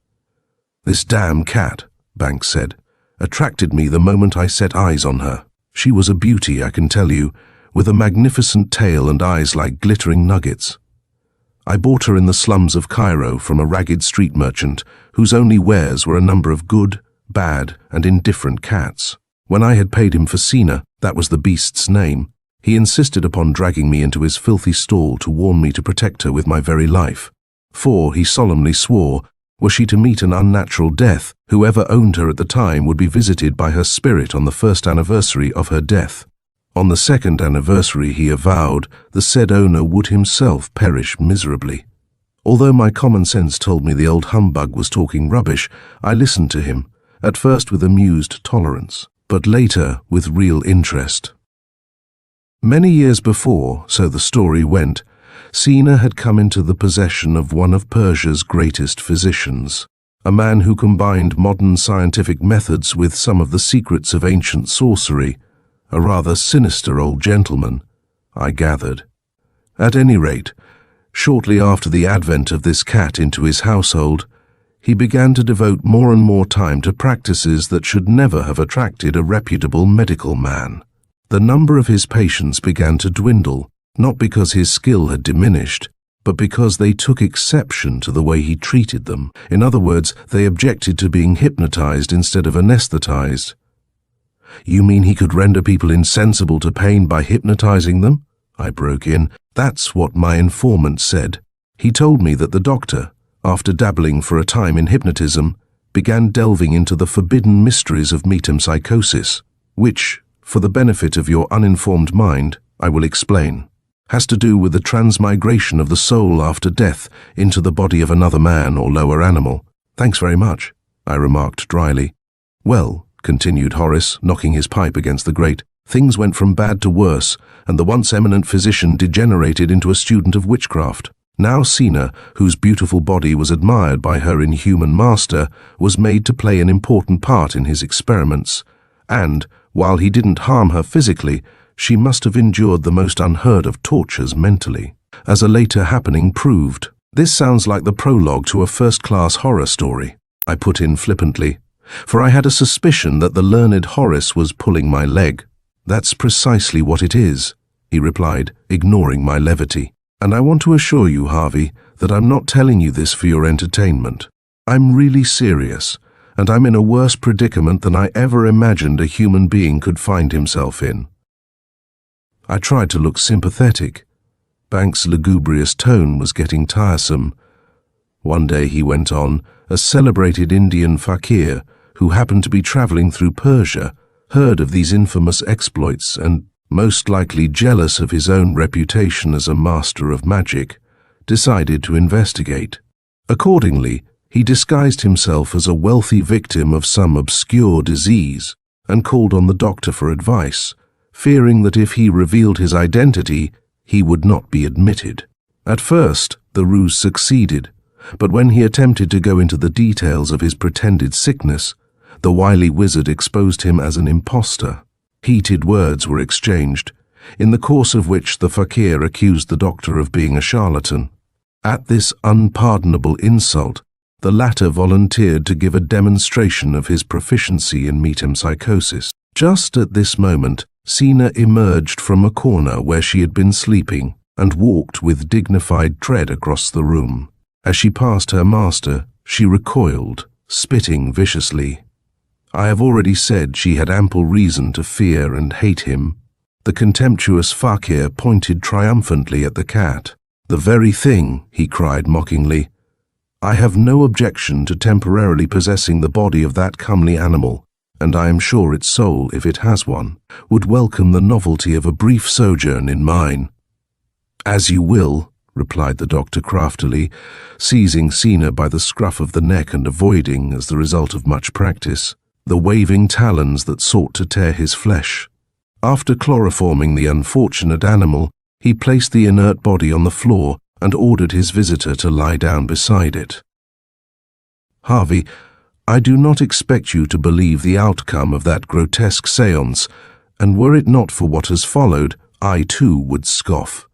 "This damn cat," Banks said, "attracted me the moment I set eyes on her. She was a beauty, I can tell you, with a magnificent tail and eyes like glittering nuggets. I bought her in the slums of Cairo from a ragged street merchant whose only wares were a number of good, bad, and indifferent cats. When I had paid him for Sina, that was the beast's name, he insisted upon dragging me into his filthy stall to warn me to protect her with my very life. For, he solemnly swore, were she to meet an unnatural death, whoever owned her at the time would be visited by her spirit on the first anniversary of her death. On the second anniversary, he avowed, the said owner would himself perish miserably. Although my common sense told me the old humbug was talking rubbish, I listened to him, at first with amused tolerance, but later with real interest. Many years before, so the story went, Sina had come into the possession of one of Persia's greatest physicians, a man who combined modern scientific methods with some of the secrets of ancient sorcery, a rather sinister old gentleman, I gathered. At any rate, shortly after the advent of this cat into his household, he began to devote more and more time to practices that should never have attracted a reputable medical man. The number of his patients began to dwindle, not because his skill had diminished, but because they took exception to the way he treated them. In other words, they objected to being hypnotized instead of anesthetized. "You mean he could render people insensible to pain by hypnotizing them?" I broke in. "That's what my informant said. He told me that the doctor, after dabbling for a time in hypnotism, began delving into the forbidden mysteries of metempsychosis, which, for the benefit of your uninformed mind, I will explain, has to do with the transmigration of the soul after death into the body of another man or lower animal." "Thanks very much," I remarked dryly. "Well," continued Horace, knocking his pipe against the grate, "things went from bad to worse, and the once eminent physician degenerated into a student of witchcraft. Now Sina, whose beautiful body was admired by her inhuman master, was made to play an important part in his experiments, and, while he didn't harm her physically, she must have endured the most unheard-of tortures mentally, as a later happening proved." "This sounds like the prologue to a first-class horror story," I put in flippantly, for I had a suspicion that the learned Horace was pulling my leg. "That's precisely what it is," he replied, ignoring my levity. "And I want to assure you, Harvey, that I'm not telling you this for your entertainment. I'm really serious, and I'm in a worse predicament than I ever imagined a human being could find himself in." I tried to look sympathetic. Banks' lugubrious tone was getting tiresome. "One day," he went on, "a celebrated Indian fakir, who happened to be traveling through Persia, heard of these infamous exploits and, most likely jealous of his own reputation as a master of magic, decided to investigate. Accordingly, he disguised himself as a wealthy victim of some obscure disease and called on the doctor for advice, fearing that if he revealed his identity, he would not be admitted. At first, the ruse succeeded, but when he attempted to go into the details of his pretended sickness, the wily wizard exposed him as an impostor. Heated words were exchanged, in the course of which the fakir accused the doctor of being a charlatan. At this unpardonable insult, the latter volunteered to give a demonstration of his proficiency in metempsychosis. Just at this moment, Sina emerged from a corner where she had been sleeping and walked with dignified tread across the room. As she passed her master, she recoiled, spitting viciously. I have already said she had ample reason to fear and hate him. The contemptuous fakir pointed triumphantly at the cat. "The very thing," he cried mockingly. "I have no objection to temporarily possessing the body of that comely animal, and I am sure its soul, if it has one, would welcome the novelty of a brief sojourn in mine." "As you will," replied the doctor craftily, seizing Sina by the scruff of the neck and avoiding, as the result of much practice, the waving talons that sought to tear his flesh. After chloroforming the unfortunate animal, he placed the inert body on the floor and ordered his visitor to lie down beside it. "Harvey, I do not expect you to believe the outcome of that grotesque séance, and were it not for what has followed, I too would scoff.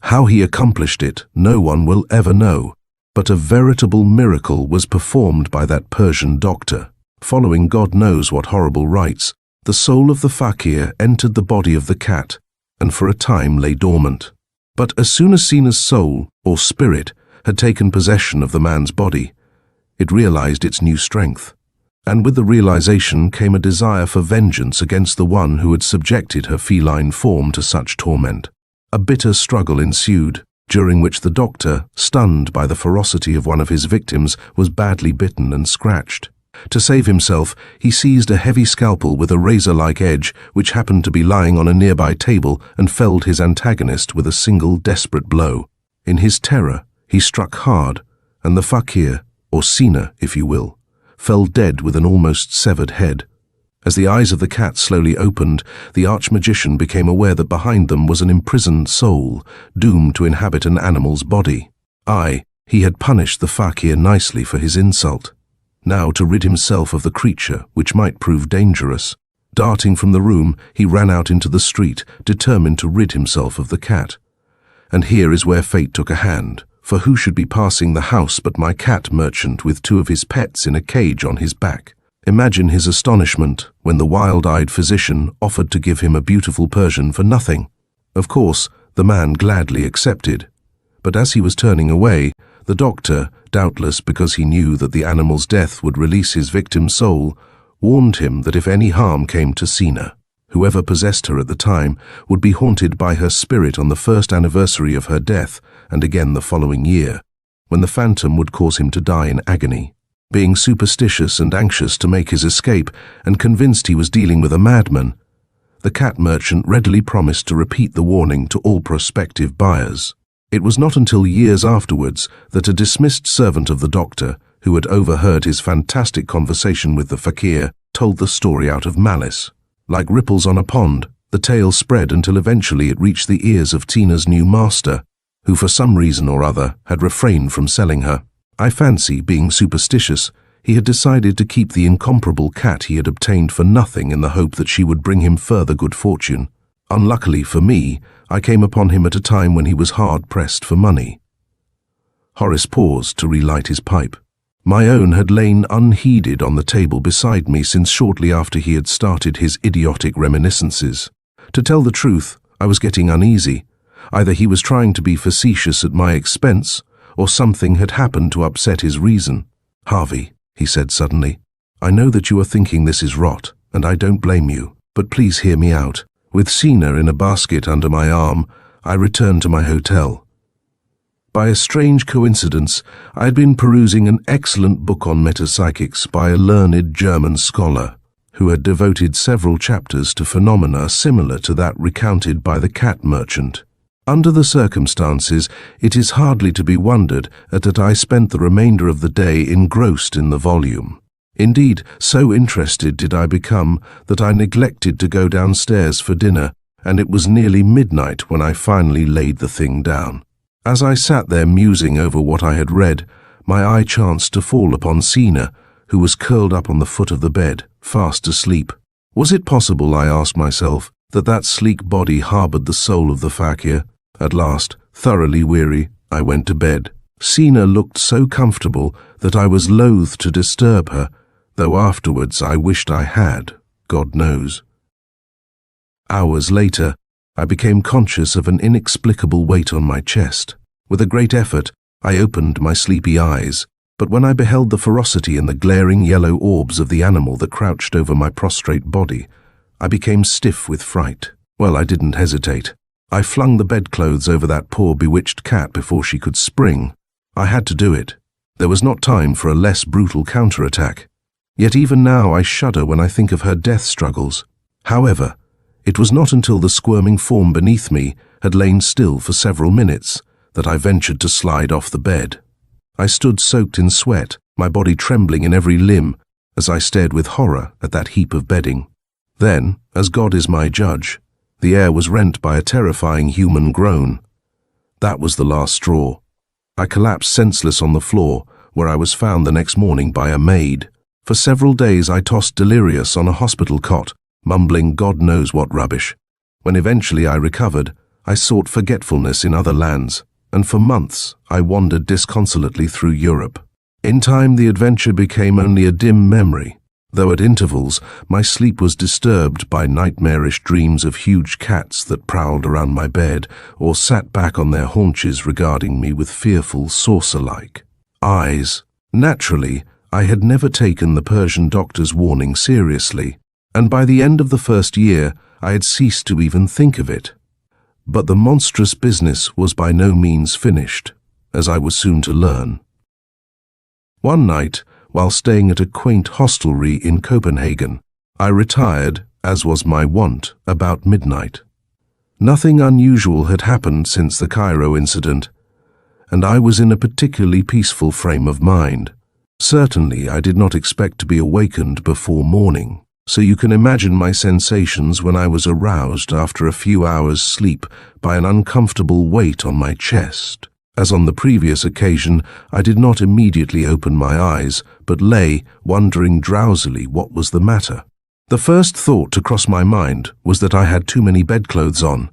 How he accomplished it, no one will ever know, but a veritable miracle was performed by that Persian doctor. Following God knows what horrible rites, the soul of the fakir entered the body of the cat, and for a time lay dormant. But as soon as Sina's soul, or spirit, had taken possession of the man's body, it realized its new strength. And with the realization came a desire for vengeance against the one who had subjected her feline form to such torment. A bitter struggle ensued, during which the doctor, stunned by the ferocity of one of his victims, was badly bitten and scratched. To save himself, he seized a heavy scalpel with a razor-like edge which happened to be lying on a nearby table and felled his antagonist with a single desperate blow. In his terror, he struck hard, and the fakir, or Sina, if you will, fell dead with an almost severed head. As the eyes of the cat slowly opened, the archmagician became aware that behind them was an imprisoned soul, doomed to inhabit an animal's body. He had punished the fakir nicely for his insult. Now, to rid himself of the creature, which might prove dangerous, darting from the room, he ran out into the street, determined to rid himself of the cat. And here is where fate took a hand, for who should be passing the house but my cat merchant with two of his pets in a cage on his back? Imagine his astonishment when the wild-eyed physician offered to give him a beautiful Persian for nothing. Of course, the man gladly accepted. But as he was turning away, the doctor, doubtless because he knew that the animal's death would release his victim's soul, warned him that if any harm came to Sina, whoever possessed her at the time would be haunted by her spirit on the first anniversary of her death and again the following year, when the phantom would cause him to die in agony. Being superstitious and anxious to make his escape and convinced he was dealing with a madman, the cat merchant readily promised to repeat the warning to all prospective buyers. It was not until years afterwards that a dismissed servant of the doctor, who had overheard his fantastic conversation with the fakir, told the story out of malice. Like ripples on a pond, the tale spread until eventually it reached the ears of Tina's new master, who for some reason or other had refrained from selling her. I fancy, being superstitious, he had decided to keep the incomparable cat he had obtained for nothing in the hope that she would bring him further good fortune. Unluckily for me, I came upon him at a time when he was hard-pressed for money. Horace paused to relight his pipe. My own had lain unheeded on the table beside me since shortly after he had started his idiotic reminiscences. To tell the truth, I was getting uneasy. Either he was trying to be facetious at my expense, or something had happened to upset his reason. "Harvey," he said suddenly, "I know that you are thinking this is rot, and I don't blame you, but please hear me out." With Sina in a basket under my arm, I returned to my hotel. By a strange coincidence, I had been perusing an excellent book on metapsychics by a learned German scholar, who had devoted several chapters to phenomena similar to that recounted by the cat merchant. Under the circumstances, it is hardly to be wondered at that I spent the remainder of the day engrossed in the volume. Indeed, so interested did I become that I neglected to go downstairs for dinner, and it was nearly midnight when I finally laid the thing down. As I sat there musing over what I had read, my eye chanced to fall upon Sina, who was curled up on the foot of the bed, fast asleep. Was it possible, I asked myself, that that sleek body harbored the soul of the fakir? At last, thoroughly weary, I went to bed. Sina looked so comfortable that I was loath to disturb her, though afterwards I wished I had, God knows. Hours later, I became conscious of an inexplicable weight on my chest. With a great effort, I opened my sleepy eyes, but when I beheld the ferocity in the glaring yellow orbs of the animal that crouched over my prostrate body, I became stiff with fright. Well, I didn't hesitate. I flung the bedclothes over that poor bewitched cat before she could spring. I had to do it. There was not time for a less brutal counterattack. Yet even now I shudder when I think of her death struggles. However, it was not until the squirming form beneath me had lain still for several minutes that I ventured to slide off the bed. I stood soaked in sweat, my body trembling in every limb, as I stared with horror at that heap of bedding. Then, as God is my judge, the air was rent by a terrifying human groan. That was the last straw. I collapsed senseless on the floor, where I was found the next morning by a maid. For several days I tossed delirious on a hospital cot, mumbling God knows what rubbish. When eventually I recovered, I sought forgetfulness in other lands, and for months I wandered disconsolately through Europe. In time the adventure became only a dim memory, though at intervals my sleep was disturbed by nightmarish dreams of huge cats that prowled around my bed or sat back on their haunches regarding me with fearful saucer-like eyes. Naturally, I had never taken the Persian doctor's warning seriously, and by the end of the first year I had ceased to even think of it. But the monstrous business was by no means finished, as I was soon to learn. One night, while staying at a quaint hostelry in Copenhagen, I retired, as was my wont, about midnight. Nothing unusual had happened since the Cairo incident, and I was in a particularly peaceful frame of mind. Certainly, I did not expect to be awakened before morning, so you can imagine my sensations when I was aroused after a few hours' sleep by an uncomfortable weight on my chest. As on the previous occasion, I did not immediately open my eyes, but lay, wondering drowsily what was the matter. The first thought to cross my mind was that I had too many bedclothes on,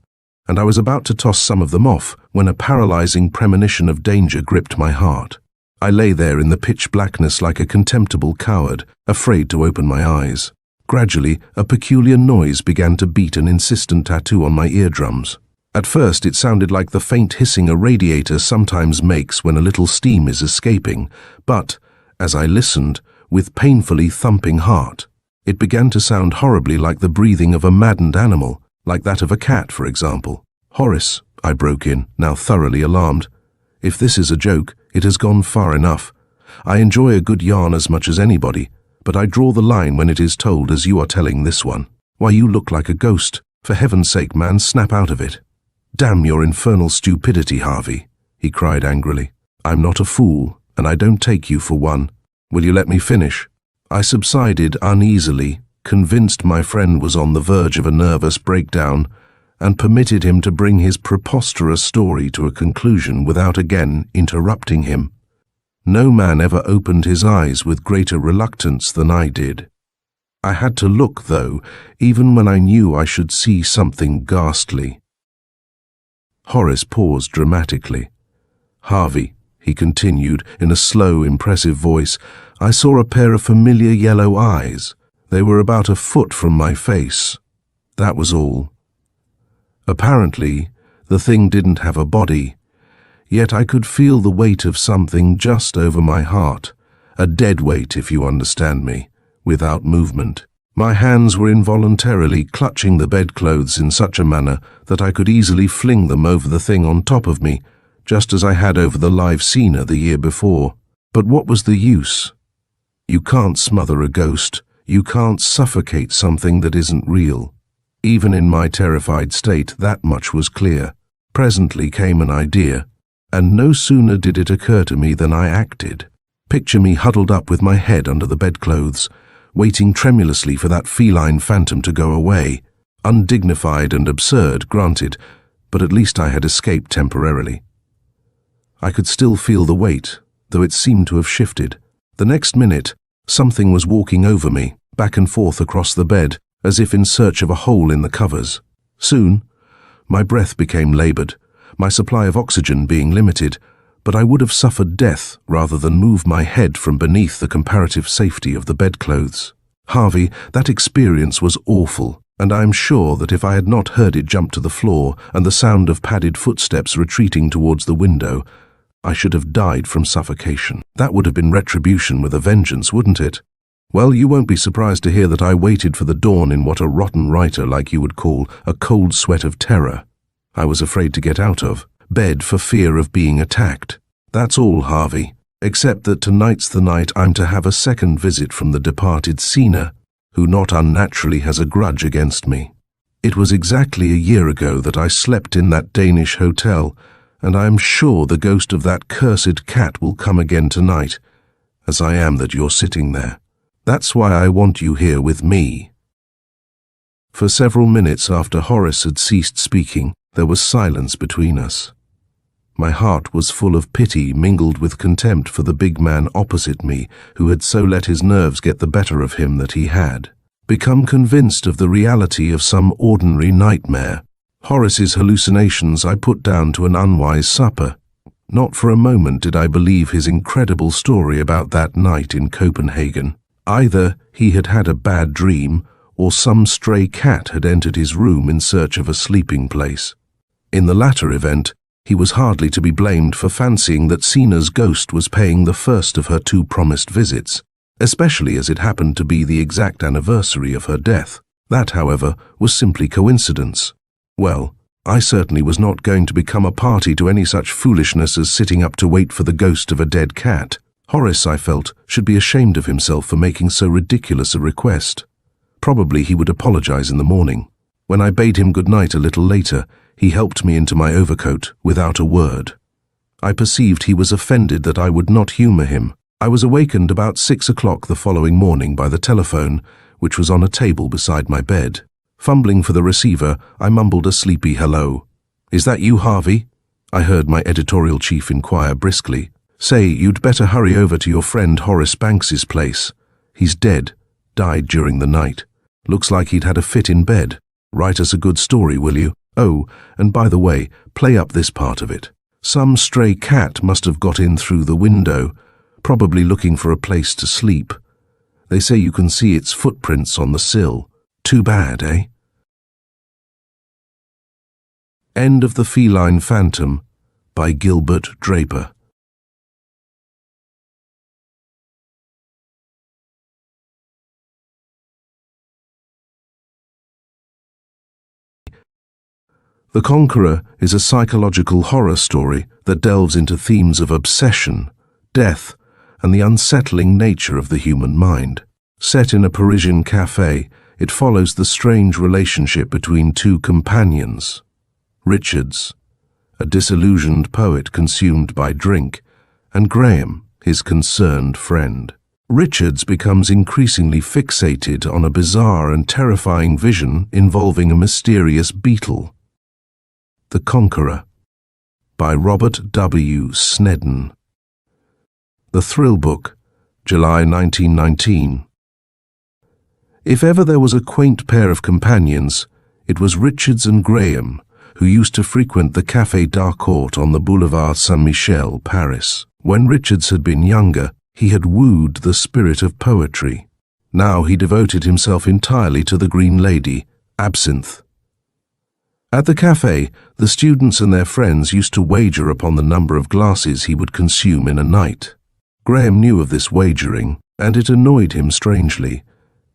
and I was about to toss some of them off when a paralyzing premonition of danger gripped my heart. I lay there in the pitch blackness like a contemptible coward, afraid to open my eyes. Gradually, a peculiar noise began to beat an insistent tattoo on my eardrums. At first, it sounded like the faint hissing a radiator sometimes makes when a little steam is escaping, but, as I listened, with painfully thumping heart, it began to sound horribly like the breathing of a maddened animal, like that of a cat, for example. "Horace," I broke in, now thoroughly alarmed. "If this is a joke, it has gone far enough. I enjoy a good yarn as much as anybody, but I draw the line when it is told as you are telling this one. Why, you look like a ghost. For heaven's sake, man, snap out of it." "Damn your infernal stupidity, Harvey," he cried angrily. "I'm not a fool, and I don't take you for one. Will you let me finish?" I subsided uneasily, convinced my friend was on the verge of a nervous breakdown, and permitted him to bring his preposterous story to a conclusion without again interrupting him. No man ever opened his eyes with greater reluctance than I did. I had to look, though, even when I knew I should see something ghastly. Horace paused dramatically. "Harvey," he continued in a slow, impressive voice, "I saw a pair of familiar yellow eyes. They were about a foot from my face. That was all. Apparently, the thing didn't have a body, yet I could feel the weight of something just over my heart, a dead weight, if you understand me, without movement. My hands were involuntarily clutching the bedclothes in such a manner that I could easily fling them over the thing on top of me, just as I had over the live Cena the year before. But what was the use? You can't smother a ghost. You can't suffocate something that isn't real. Even in my terrified state, that much was clear. Presently came an idea, and no sooner did it occur to me than I acted. Picture me huddled up with my head under the bedclothes, waiting tremulously for that feline phantom to go away. Undignified and absurd, granted, but at least I had escaped temporarily. I could still feel the weight, though it seemed to have shifted. The next minute, something was walking over me, back and forth across the bed, as if in search of a hole in the covers. Soon, my breath became labored, my supply of oxygen being limited, but I would have suffered death rather than move my head from beneath the comparative safety of the bedclothes. Harvey, that experience was awful, and I am sure that if I had not heard it jump to the floor and the sound of padded footsteps retreating towards the window, I should have died from suffocation. That would have been retribution with a vengeance, wouldn't it? Well, you won't be surprised to hear that I waited for the dawn in what a rotten writer like you would call a cold sweat of terror. I was afraid to get out of bed for fear of being attacked. That's all, Harvey, except that tonight's the night I'm to have a second visit from the departed Cena, who not unnaturally has a grudge against me. It was exactly a year ago that I slept in that Danish hotel, and I am sure the ghost of that cursed cat will come again tonight, as I am that you're sitting there. That's why I want you here with me." For several minutes after Horace had ceased speaking, there was silence between us. My heart was full of pity mingled with contempt for the big man opposite me who had so let his nerves get the better of him that he had become convinced of the reality of some ordinary nightmare. Horace's hallucinations I put down to an unwise supper. Not for a moment did I believe his incredible story about that night in Copenhagen. Either he had had a bad dream, or some stray cat had entered his room in search of a sleeping place. In the latter event, he was hardly to be blamed for fancying that Cena's ghost was paying the first of her 2 promised visits, especially as it happened to be the exact anniversary of her death. That, however, was simply coincidence. Well, I certainly was not going to become a party to any such foolishness as sitting up to wait for the ghost of a dead cat. Horace, I felt, should be ashamed of himself for making so ridiculous a request. Probably he would apologize in the morning. When I bade him good night a little later, he helped me into my overcoat without a word. I perceived he was offended that I would not humor him. I was awakened about 6 o'clock the following morning by the telephone, which was on a table beside my bed. Fumbling for the receiver, I mumbled a sleepy hello. "Is that you, Harvey?" I heard my editorial chief inquire briskly. "Say, you'd better hurry over to your friend Horace Banks's place. He's dead, died during the night. Looks like he'd had a fit in bed. Write us a good story, will you? Oh, and by the way, play up this part of it. Some stray cat must have got in through the window, probably looking for a place to sleep. They say you can see its footprints on the sill. Too bad, eh? End of The Feline Phantom by Gilbert Draper. The Conqueror is a psychological horror story that delves into themes of obsession, death, and the unsettling nature of the human mind. Set in a Parisian cafe, it follows the strange relationship between two companions. Richards, a disillusioned poet consumed by drink, and Graham, his concerned friend. Richards becomes increasingly fixated on a bizarre and terrifying vision involving a mysterious beetle. The Conqueror by Robert W. Snedden. The Thrill Book, July 1919. If ever there was a quaint pair of companions, it was Richards and Graham, who used to frequent the Café d'Harcourt on the Boulevard Saint-Michel, Paris. When Richards had been younger, he had wooed the spirit of poetry. Now he devoted himself entirely to the Green Lady, Absinthe. At the café, the students and their friends used to wager upon the number of glasses he would consume in a night. Graham knew of this wagering, and it annoyed him strangely,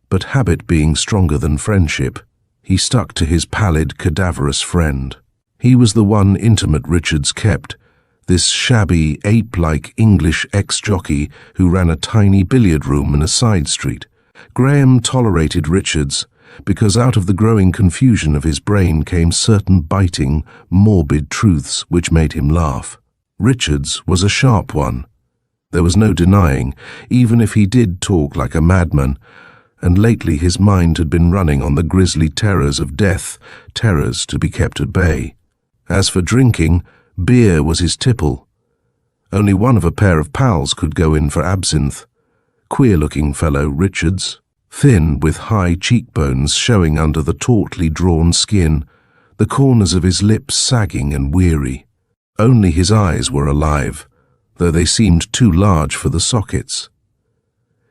but habit being stronger than friendship, he stuck to his pallid, cadaverous friend. He was the one intimate Richards kept, this shabby, ape-like English ex-jockey who ran a tiny billiard room in a side street. Graham tolerated Richards, because out of the growing confusion of his brain came certain biting, morbid truths which made him laugh. Richards was a sharp one. There was no denying, even if he did talk like a madman, and lately his mind had been running on the grisly terrors of death, terrors to be kept at bay. As for drinking, beer was his tipple. Only one of a pair of pals could go in for absinthe. Queer-looking fellow, Richards. Thin, with high cheekbones showing under the tautly drawn skin, the corners of his lips sagging and weary. Only his eyes were alive, though they seemed too large for the sockets.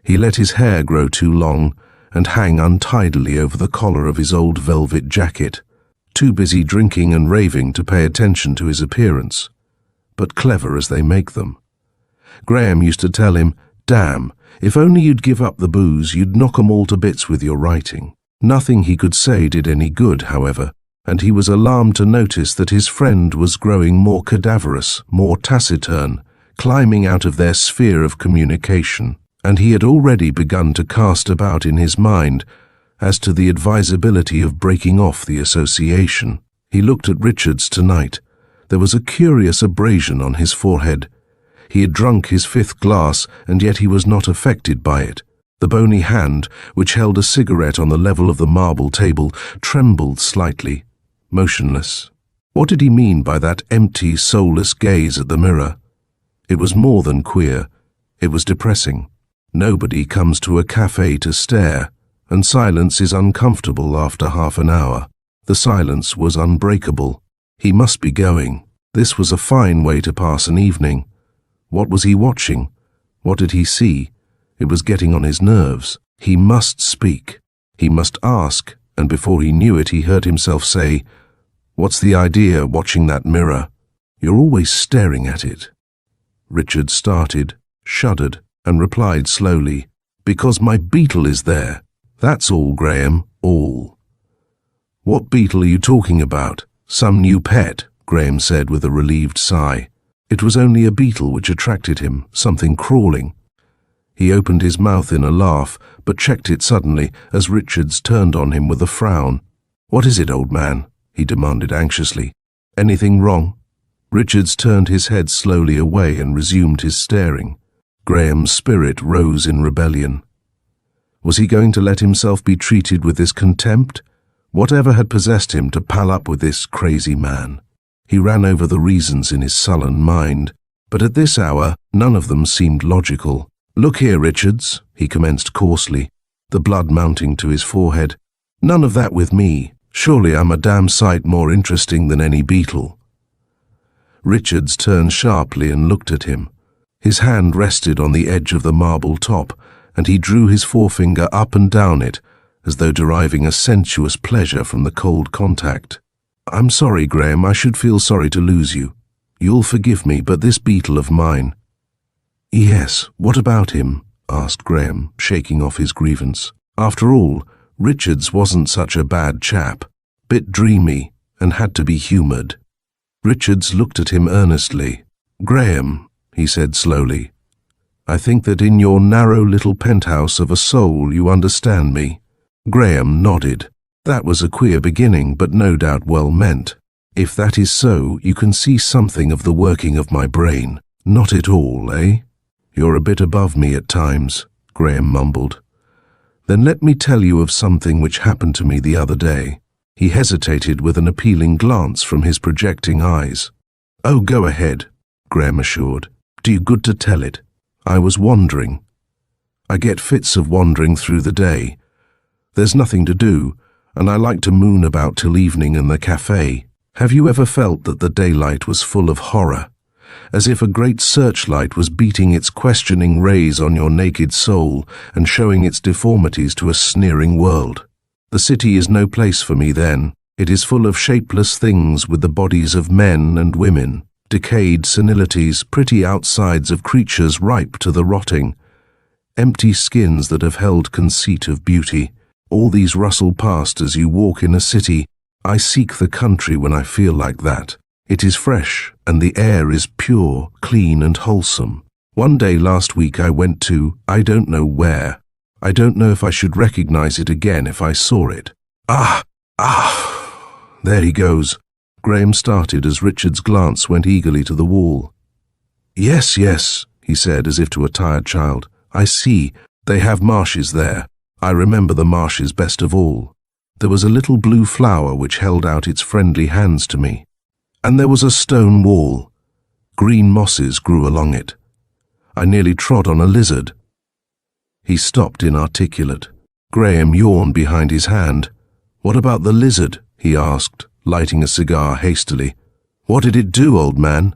He let his hair grow too long and hang untidily over the collar of his old velvet jacket, too busy drinking and raving to pay attention to his appearance, but clever as they make them. Graham used to tell him, "Damn, if only you'd give up the booze, you'd knock 'em all to bits with your writing." Nothing he could say did any good, however, and he was alarmed to notice that his friend was growing more cadaverous, more taciturn, climbing out of their sphere of communication, and he had already begun to cast about in his mind as to the advisability of breaking off the association. He looked at Richards tonight. There was a curious abrasion on his forehead. He had drunk his 5th glass, and yet he was not affected by it. The bony hand, which held a cigarette on the level of the marble table, trembled slightly, motionless. What did he mean by that empty, soulless gaze at the mirror? It was more than queer. It was depressing. Nobody comes to a cafe to stare, and silence is uncomfortable after half an hour. The silence was unbreakable. He must be going. This was a fine way to pass an evening. What was he watching? What did he see? It was getting on his nerves. He must speak. He must ask, and before he knew it, he heard himself say, "What's the idea watching that mirror? You're always staring at it." Richard started, shuddered, and replied slowly, "Because my beetle is there. That's all, Graham, all." "What beetle are you talking about? Some new pet?" Graham said with a relieved sigh. It was only a beetle which attracted him, something crawling. He opened his mouth in a laugh, but checked it suddenly as Richards turned on him with a frown. "What is it, old man?" he demanded anxiously. "Anything wrong?" Richards turned his head slowly away and resumed his staring. Graham's spirit rose in rebellion. Was he going to let himself be treated with this contempt? Whatever had possessed him to pal up with this crazy man? He ran over the reasons in his sullen mind, but at this hour none of them seemed logical. "Look here, Richards," he commenced coarsely, the blood mounting to his forehead. "None of that with me. Surely I'm a damn sight more interesting than any beetle." Richards turned sharply and looked at him. His hand rested on the edge of the marble top, and he drew his forefinger up and down it, as though deriving a sensuous pleasure from the cold contact. "I'm sorry, Graham, I should feel sorry to lose you. You'll forgive me, but this beetle of mine—" "Yes, what about him?" asked Graham, shaking off his grievance. After all, Richards wasn't such a bad chap, bit dreamy, and had to be humoured. Richards looked at him earnestly. "Graham," he said slowly, "I think that in your narrow little penthouse of a soul you understand me." Graham nodded. "That was a queer beginning, but no doubt well meant. If that is so, you can see something of the working of my brain. Not at all, eh?" "You're a bit above me at times," Graham mumbled. "Then let me tell you of something which happened to me the other day." He hesitated with an appealing glance from his projecting eyes. "Oh, go ahead," Graham assured. "Do you good to tell it. I was wandering. I get fits of wandering through the day. There's nothing to do, and I like to moon about till evening in the cafe. Have you ever felt that the daylight was full of horror, as if a great searchlight was beating its questioning rays on your naked soul and showing its deformities to a sneering world? The city is no place for me then. It is full of shapeless things with the bodies of men and women, decayed senilities, pretty outsides of creatures ripe to the rotting, empty skins that have held conceit of beauty. All these rustle past as you walk in a city. I seek the country when I feel like that. It is fresh, and the air is pure, clean and wholesome. One day last week I went to, I don't know where. I don't know if I should recognize it again if I saw it. Ah! There he goes." Graham started as Richard's glance went eagerly to the wall. Yes, he said as if to a tired child. "I see. They have marshes there. I remember the marshes best of all. There was a little blue flower which held out its friendly hands to me. And there was a stone wall. Green mosses grew along it. I nearly trod on a lizard." He stopped inarticulate. Graham yawned behind his hand. "What about the lizard?" he asked, lighting a cigar hastily. "What did it do, old man?"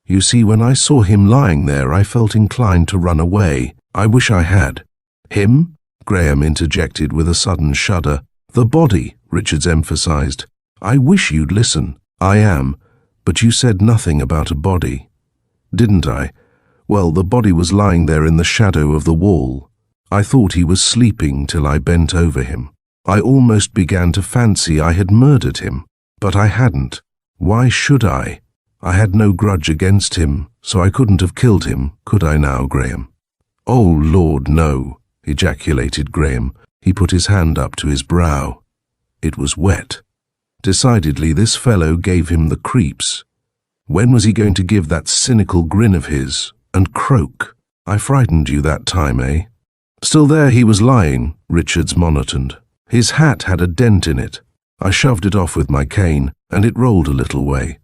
"You see, when I saw him lying there, I felt inclined to run away. I wish I had." "Him?" Graham interjected with a sudden shudder. "The body," Richards emphasized. "I wish you'd listen. I am, but you said nothing about a body." "Didn't I? Well, the body was lying there in the shadow of the wall. I thought he was sleeping till I bent over him. I almost began to fancy I had murdered him, but I hadn't. Why should I? I had no grudge against him, so I couldn't have killed him, could I now, Graham?" "Oh, Lord, no," ejaculated Graham. He put his hand up to his brow. It was wet. Decidedly, this fellow gave him the creeps. When was he going to give that cynical grin of his and croak? "I frightened you that time, eh?" "Still there he was lying," Richards monotoned. "His hat had a dent in it. I shoved it off with my cane, and it rolled a little way.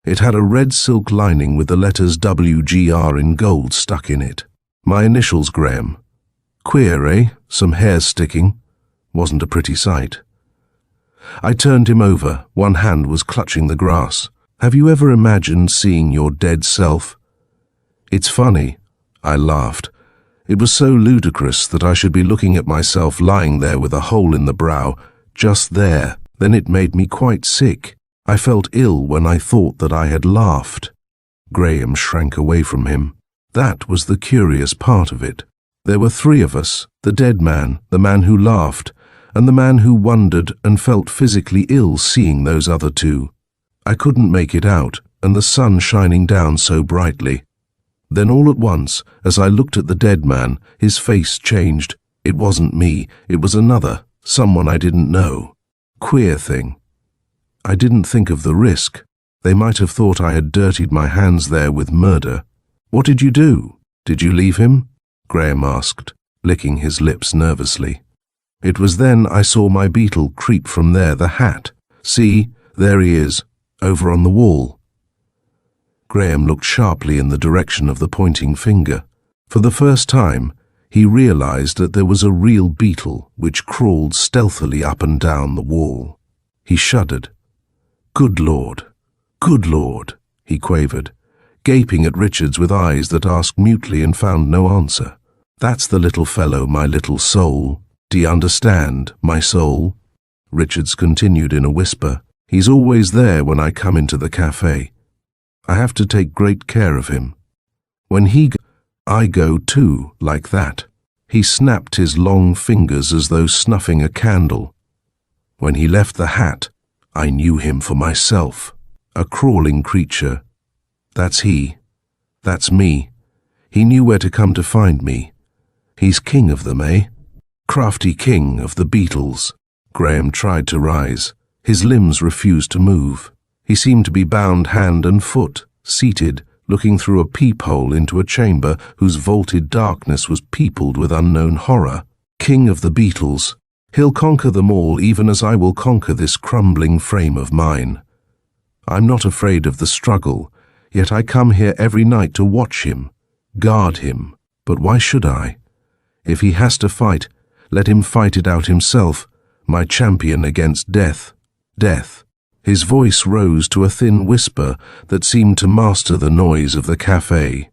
It had a red silk lining with the letters WGR in gold stuck in it. My initials, Graham. Queer, eh? Some hairs sticking. Wasn't a pretty sight." I turned him over. One hand was clutching the grass. "Have you ever imagined seeing your dead self?" "It's funny." I laughed. It was so ludicrous that I should be looking at myself lying there with a hole in the brow, just there. Then it made me quite sick. I felt ill when I thought that I had laughed. Graham shrank away from him. That was the curious part of it. There were three of us, the dead man, the man who laughed, and the man who wondered and felt physically ill seeing those other two. I couldn't make it out, and the sun shining down so brightly. Then all at once, as I looked at the dead man, his face changed. It wasn't me, it was another, someone I didn't know. Queer thing. I didn't think of the risk. They might have thought I had dirtied my hands there with murder. "What did you do? Did you leave him?" Graham asked, licking his lips nervously. "It was then I saw my beetle creep from there, the hat. See, there he is, over on the wall." Graham looked sharply in the direction of the pointing finger. For the first time, he realized that there was a real beetle which crawled stealthily up and down the wall. He shuddered. Good Lord, he quavered. gaping at Richards with eyes that asked mutely and found no answer. "That's the little fellow, my little soul. Do you understand, my soul?" Richards continued in a whisper. "He's always there when I come into the cafe. I have to take great care of him. When he goes, I go too, like that." He snapped his long fingers as though snuffing a candle. "When he left the hat, I knew him for myself. A crawling creature. That's he. That's me. He knew where to come to find me. He's king of them, eh? Crafty king of the Beatles." Graham tried to rise. His limbs refused to move. He seemed to be bound hand and foot, seated, looking through a peephole into a chamber whose vaulted darkness was peopled with unknown horror. King of the Beatles. He'll conquer them all, even as I will conquer this crumbling frame of mine. I'm not afraid of the struggle, yet I come here every night to watch him, guard him. But why should I? If he has to fight, let him fight it out himself, my champion against death. Death. His voice rose to a thin whisper that seemed to master the noise of the cafe.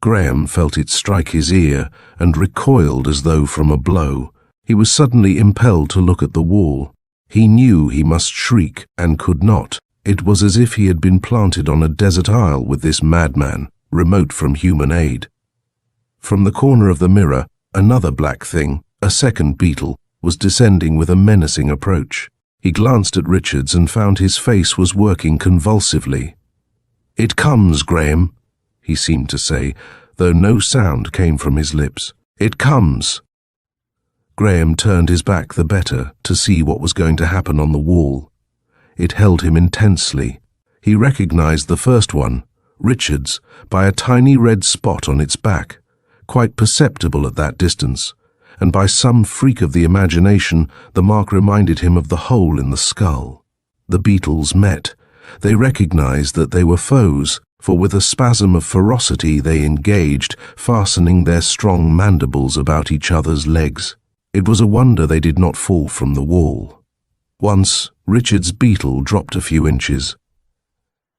Graham felt it strike his ear and recoiled as though from a blow. He was suddenly impelled to look at the wall. He knew he must shriek and could not. It was as if he had been planted on a desert isle with this madman, remote from human aid. From the corner of the mirror, another black thing, a second beetle, was descending with a menacing approach. He glanced at Richards and found his face was working convulsively. "It comes, Graham," he seemed to say, though no sound came from his lips. "It comes." Graham turned his back the better to see what was going to happen on the wall. It held him intensely. He recognized the first one, Richards, by a tiny red spot on its back, quite perceptible at that distance, and by some freak of the imagination the mark reminded him of the hole in the skull. The Beatles met. They recognized that they were foes, for with a spasm of ferocity they engaged, fastening their strong mandibles about each other's legs. It was a wonder they did not fall from the wall. Once, Richard's beetle dropped a few inches.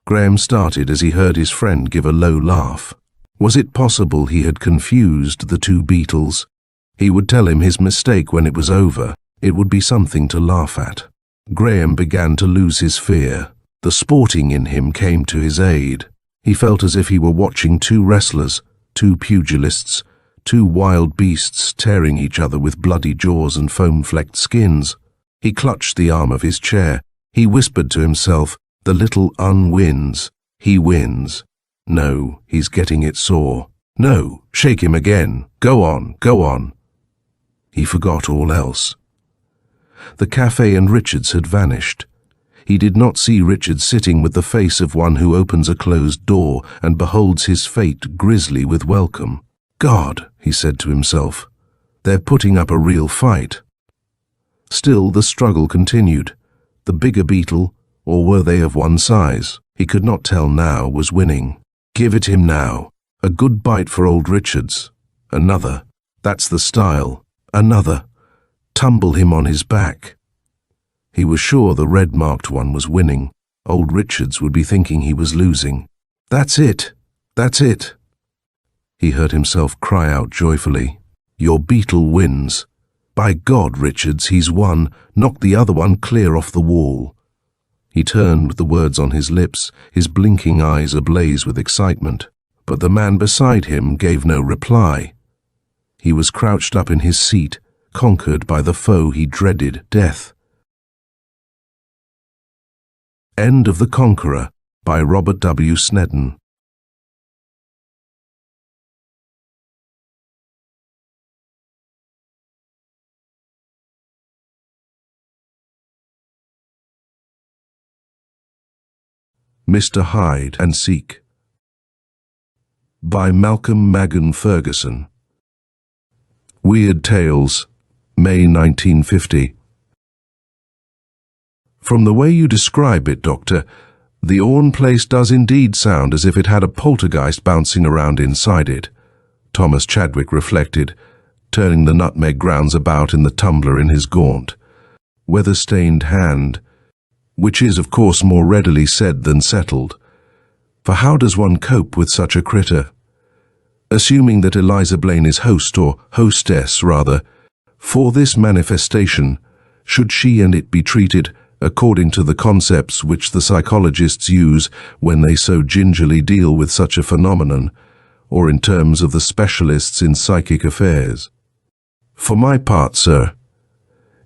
Graham started as he heard his friend give a low laugh. Was it possible he had confused the two beetles? He would tell him his mistake when it was over. It would be something to laugh at. Graham began to lose his fear. The sporting in him came to his aid. He felt as if he were watching two wrestlers, two pugilists, two wild beasts tearing each other with bloody jaws and foam-flecked skins. He clutched the arm of his chair. He whispered to himself, "The little Un wins. He wins. No, he's getting it sore. No, shake him again. Go on, go on." He forgot all else. The cafe and Richards had vanished. He did not see Richards sitting with the face of one who opens a closed door and beholds his fate grisly with welcome. "God," he said to himself, "they're putting up a real fight." Still, the struggle continued. The bigger beetle, or were they of one size? He could not tell now, was winning. Give it him now. A good bite for old Richards. Another. That's the style. Another. Tumble him on his back. He was sure the red-marked one was winning. Old Richards would be thinking he was losing. "That's it. That's it." He heard himself cry out joyfully. "Your beetle wins. By God, Richards, he's won. Knock the other one clear off the wall." He turned with the words on his lips, his blinking eyes ablaze with excitement. But the man beside him gave no reply. He was crouched up in his seat, conquered by the foe he dreaded, death. End of The Conqueror by Robert W. Snedden. Mr. Hyde and Seek by Malcolm Magan Ferguson. Weird Tales, May 1950. From the way you describe it, Doctor, the Orne place does indeed sound as if it had a poltergeist bouncing around inside it, Thomas Chadwick reflected, turning the nutmeg grounds about in the tumbler in his gaunt, weather-stained hand, which is, of course, more readily said than settled. For how does one cope with such a critter? Assuming that Eliza Blaine is host, or hostess rather, for this manifestation, should she and it be treated according to the concepts which the psychologists use when they so gingerly deal with such a phenomenon, or in terms of the specialists in psychic affairs? For my part, sir,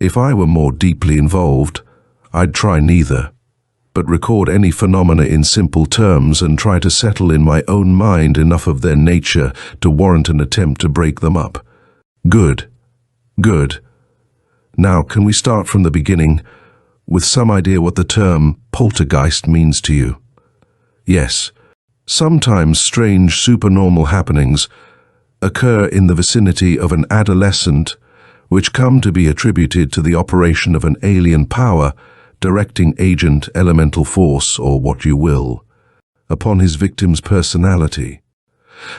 if I were more deeply involved, I'd try neither, but record any phenomena in simple terms and try to settle in my own mind enough of their nature to warrant an attempt to break them up. Good. Good. Now, can we start from the beginning, with some idea what the term poltergeist means to you? Yes, sometimes strange supernormal happenings occur in the vicinity of an adolescent, which come to be attributed to the operation of an alien power, directing agent, elemental force, or what you will, upon his victim's personality.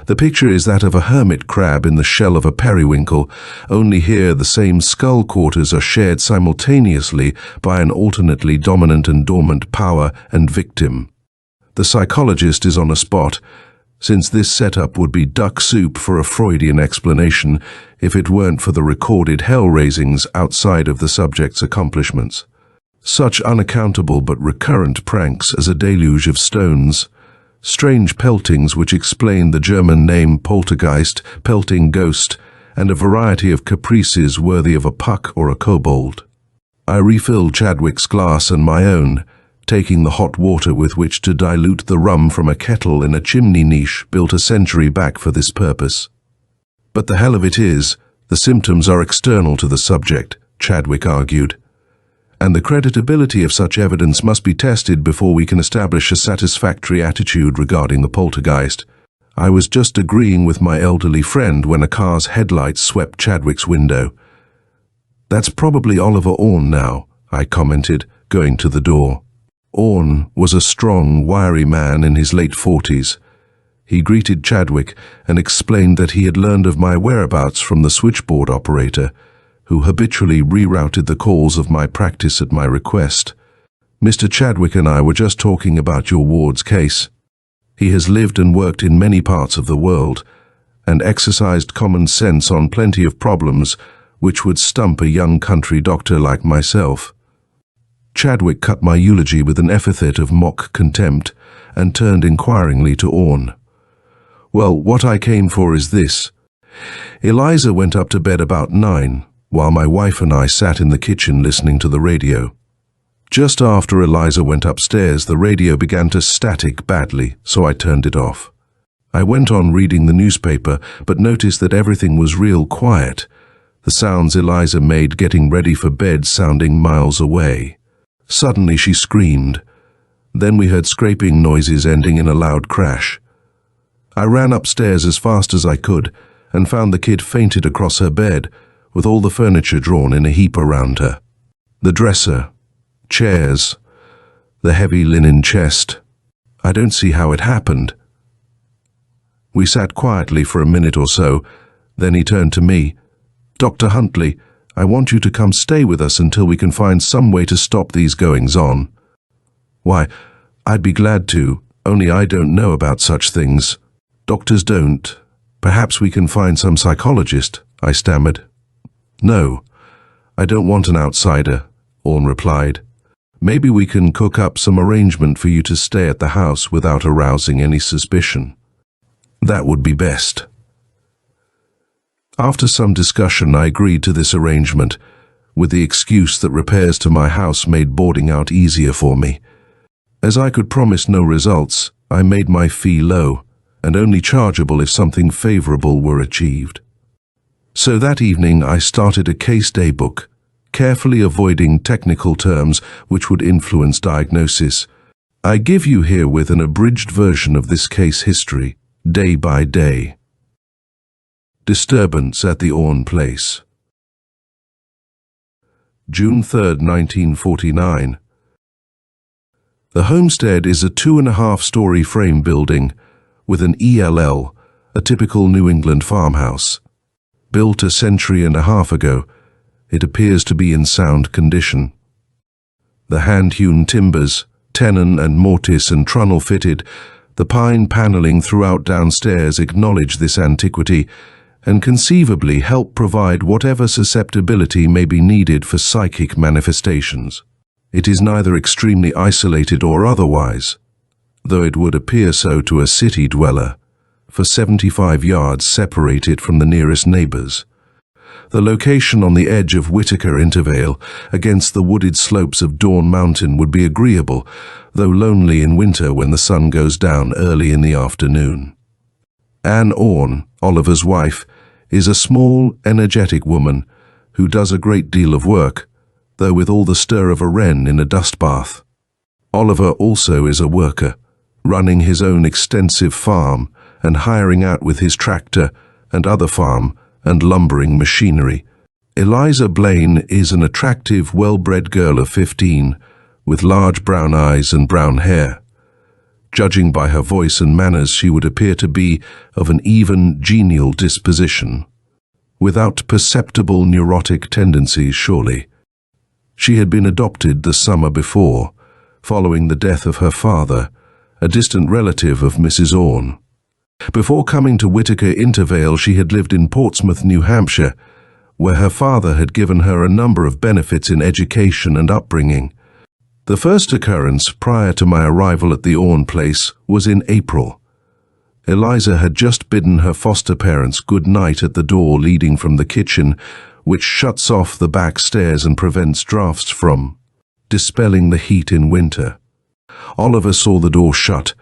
The picture is that of a hermit crab in the shell of a periwinkle, only here the same skull quarters are shared simultaneously by an alternately dominant and dormant power and victim. The psychologist is on a spot, since this setup would be duck soup for a Freudian explanation if it weren't for the recorded hell-raisings outside of the subject's accomplishments. Such unaccountable but recurrent pranks as a deluge of stones, strange peltings which explain the German name poltergeist, pelting ghost, and a variety of caprices worthy of a Puck or a kobold. I refilled Chadwick's glass and my own, taking the hot water with which to dilute the rum from a kettle in a chimney niche built a century back for this purpose. But the hell of it is, the symptoms are external to the subject, Chadwick argued, and the creditability of such evidence must be tested before we can establish a satisfactory attitude regarding the poltergeist. I was just agreeing with my elderly friend when a car's headlights swept Chadwick's window. "That's probably Oliver Orne now," I commented, going to the door. Orne was a strong, wiry man in his late 40s. He greeted Chadwick and explained that he had learned of my whereabouts from the switchboard operator, who habitually rerouted the calls of my practice at my request. "Mr. Chadwick and I were just talking about your ward's case. He has lived and worked in many parts of the world, and exercised common sense on plenty of problems which would stump a young country doctor like myself." Chadwick cut my eulogy with an epithet of mock contempt and turned inquiringly to Orne. "Well, what I came for is this. Eliza went up to bed about 9, while my wife and I sat in the kitchen listening to the radio. Just after Eliza went upstairs, the radio began to static badly, so I turned it off. I went on reading the newspaper, but noticed that everything was real quiet, the sounds Eliza made getting ready for bed sounding miles away. Suddenly she screamed. Then we heard scraping noises ending in a loud crash. I ran upstairs as fast as I could and found the kid fainted across her bed, with all the furniture drawn in a heap around her. The dresser, chairs, the heavy linen chest. I don't see how it happened." We sat quietly for a minute or so, then he turned to me. "Dr. Huntley, I want you to come stay with us until we can find some way to stop these goings-on." "Why, I'd be glad to, only I don't know about such things. Doctors don't. Perhaps we can find some psychologist," I stammered. "No, I don't want an outsider," Orne replied. "Maybe we can cook up some arrangement for you to stay at the house without arousing any suspicion." "That would be best." After some discussion, I agreed to this arrangement, with the excuse that repairs to my house made boarding out easier for me. As I could promise no results, I made my fee low, and only chargeable if something favorable were achieved. So that evening I started a case day book, carefully avoiding technical terms which would influence diagnosis. I give you herewith an abridged version of this case history, day by day. Disturbance at the Orne Place. June 3, 1949. The homestead is a 2.5-story frame building with an ELL, a typical New England farmhouse. Built a century and a half ago, it appears to be in sound condition. The hand-hewn timbers, tenon and mortise and trunnel fitted, The pine paneling throughout downstairs acknowledge this antiquity and conceivably help provide whatever susceptibility may be needed for psychic manifestations. It is neither extremely isolated or otherwise, though it would appear so to a city dweller, for 75 yards separate it from the nearest neighbors. The location on the edge of Whitaker Intervale against the wooded slopes of Dawn Mountain would be agreeable, though lonely in winter when the sun goes down early in the afternoon. Anne Orne, Oliver's wife, is a small, energetic woman who does a great deal of work, though with all the stir of a wren in a dust bath. Oliver also is a worker, running his own extensive farm and hiring out with his tractor and other farm and lumbering machinery. Eliza Blaine is an attractive, well-bred girl of 15, with large brown eyes and brown hair. Judging by her voice and manners, she would appear to be of an even, genial disposition, without perceptible neurotic tendencies, surely. She had been adopted the summer before, following the death of her father, a distant relative of Mrs. Orne. Before coming to Whitaker Intervale, she had lived in Portsmouth, New Hampshire, where her father had given her a number of benefits in education and upbringing. The first occurrence prior to my arrival at the Orne place was in April. Eliza had just bidden her foster parents good night at the door leading from the kitchen, which shuts off the back stairs and prevents drafts from dispelling the heat in winter. Oliver saw the door shut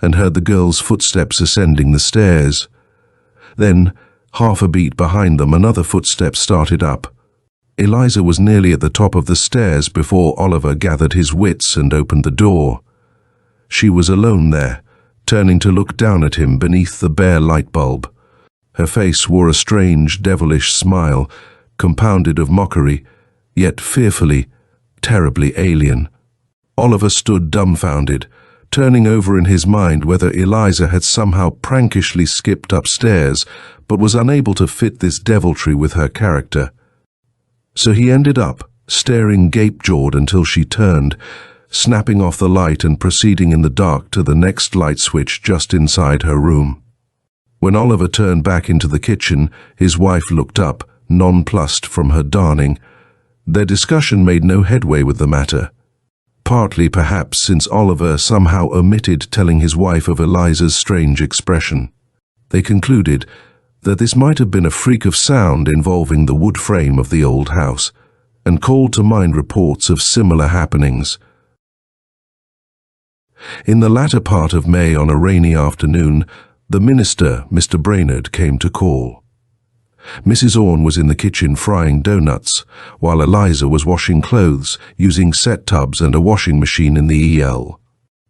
and heard the girls' footsteps ascending the stairs. Then, half a beat behind them, another footstep started up. Eliza was nearly at the top of the stairs before Oliver gathered his wits and opened the door. She was alone there, turning to look down at him beneath the bare light bulb. Her face wore a strange, devilish smile, compounded of mockery, yet fearfully, terribly alien. Oliver stood dumbfounded, turning over in his mind whether Eliza had somehow prankishly skipped upstairs, but was unable to fit this deviltry with her character. So he ended up staring gape-jawed until she turned, snapping off the light and proceeding in the dark to the next light switch just inside her room. When Oliver turned back into the kitchen, his wife looked up, nonplussed from her darning. Their discussion made no headway with the matter. Partly perhaps since Oliver somehow omitted telling his wife of Eliza's strange expression. They concluded that this might have been a freak of sound involving the wood frame of the old house, and called to mind reports of similar happenings. In the latter part of May, on a rainy afternoon, the minister, Mr. Brainerd, came to call. Mrs. Orne was in the kitchen frying doughnuts, while Eliza was washing clothes using set tubs and a washing machine in the EL,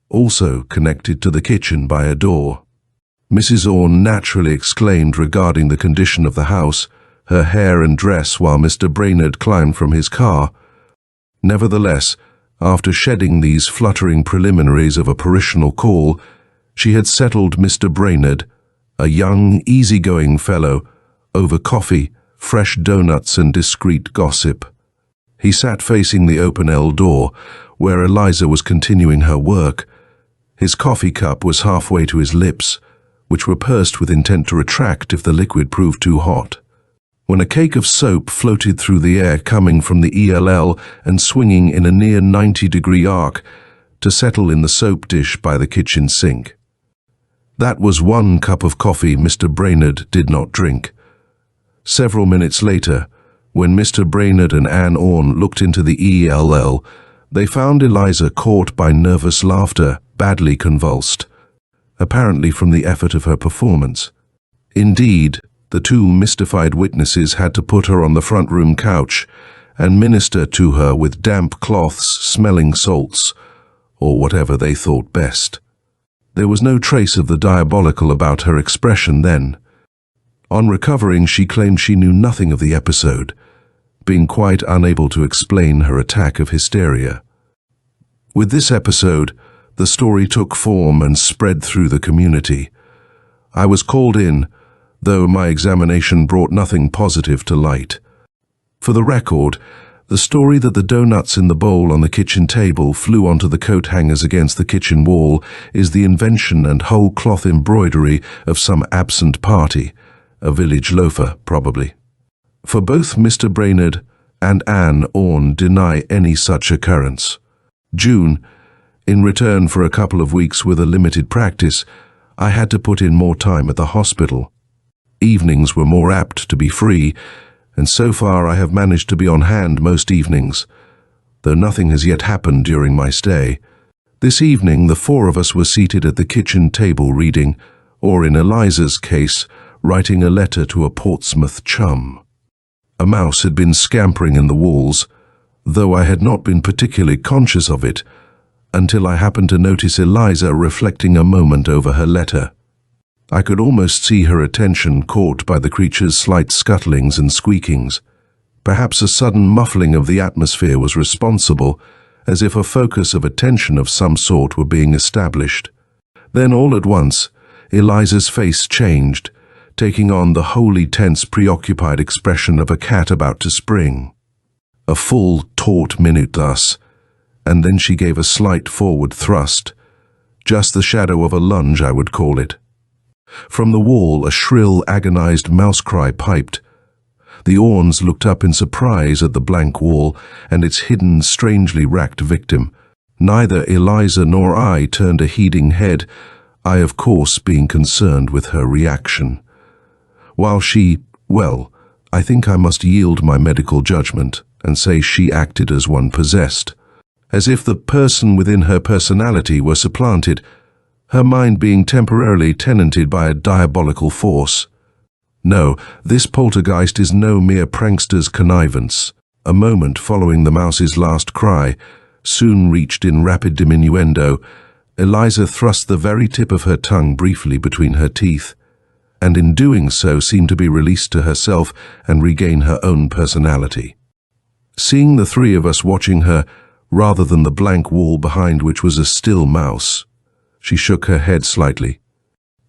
also connected to the kitchen by a door. Mrs. Orne naturally exclaimed regarding the condition of the house, her hair and dress, while Mr. Brainerd climbed from his car. Nevertheless, after shedding these fluttering preliminaries of a parishional call, she had settled Mr. Brainerd, a young, easygoing fellow, over coffee, fresh doughnuts and discreet gossip. He sat facing the open L door, where Eliza was continuing her work. His coffee cup was halfway to his lips, which were pursed with intent to retract if the liquid proved too hot, when a cake of soap floated through the air coming from the ELL and swinging in a near 90-degree arc to settle in the soap dish by the kitchen sink. That was one cup of coffee Mr. Brainerd did not drink. Several minutes later, when Mr. Brainerd and Anne Orne looked into the ELL, they found Eliza caught by nervous laughter, badly convulsed, apparently from the effort of her performance. Indeed, the two mystified witnesses had to put her on the front room couch and minister to her with damp cloths smelling salts, or whatever they thought best. There was no trace of the diabolical about her expression then. On recovering, she claimed she knew nothing of the episode, being quite unable to explain her attack of hysteria. With this episode, the story took form and spread through the community. I was called in, though my examination brought nothing positive to light. For the record, The story that the donuts in the bowl on the kitchen table flew onto the coat hangers against the kitchen wall is the invention and whole cloth embroidery of some absent party, a village loafer, probably. For both Mr. Brainerd and Anne Orne deny any such occurrence. June, in return for a couple of weeks with a limited practice, I had to put in more time at the hospital. Evenings were more apt to be free, and so far I have managed to be on hand most evenings, though nothing has yet happened during my stay. This evening the four of us were seated at the kitchen table reading, or in Eliza's case, writing a letter to a Portsmouth chum. A mouse had been scampering in the walls, though I had not been particularly conscious of it, until I happened to notice Eliza reflecting a moment over her letter. I could almost see her attention caught by the creature's slight scuttlings and squeakings. Perhaps a sudden muffling of the atmosphere was responsible, as if a focus of attention of some sort were being established. Then all at once, Eliza's face changed, taking on the wholly tense, preoccupied expression of a cat about to spring. A full, taut minute thus, and then she gave a slight forward thrust, just the shadow of a lunge, I would call it. From the wall a shrill, agonized mouse cry piped. The Ornes looked up in surprise at the blank wall and its hidden, strangely racked victim. Neither Eliza nor I turned a heeding head, I of course being concerned with her reaction. While she, well, I think I must yield my medical judgment and say she acted as one possessed, as if the person within her personality were supplanted, her mind being temporarily tenanted by a diabolical force. No, this poltergeist is no mere prankster's connivance. A moment following the mouse's last cry, soon reached in rapid diminuendo, Eliza thrust the very tip of her tongue briefly between her teeth, and in doing so seemed to be released to herself and regain her own personality. Seeing the three of us watching her, rather than the blank wall behind which was a still mouse, she shook her head slightly.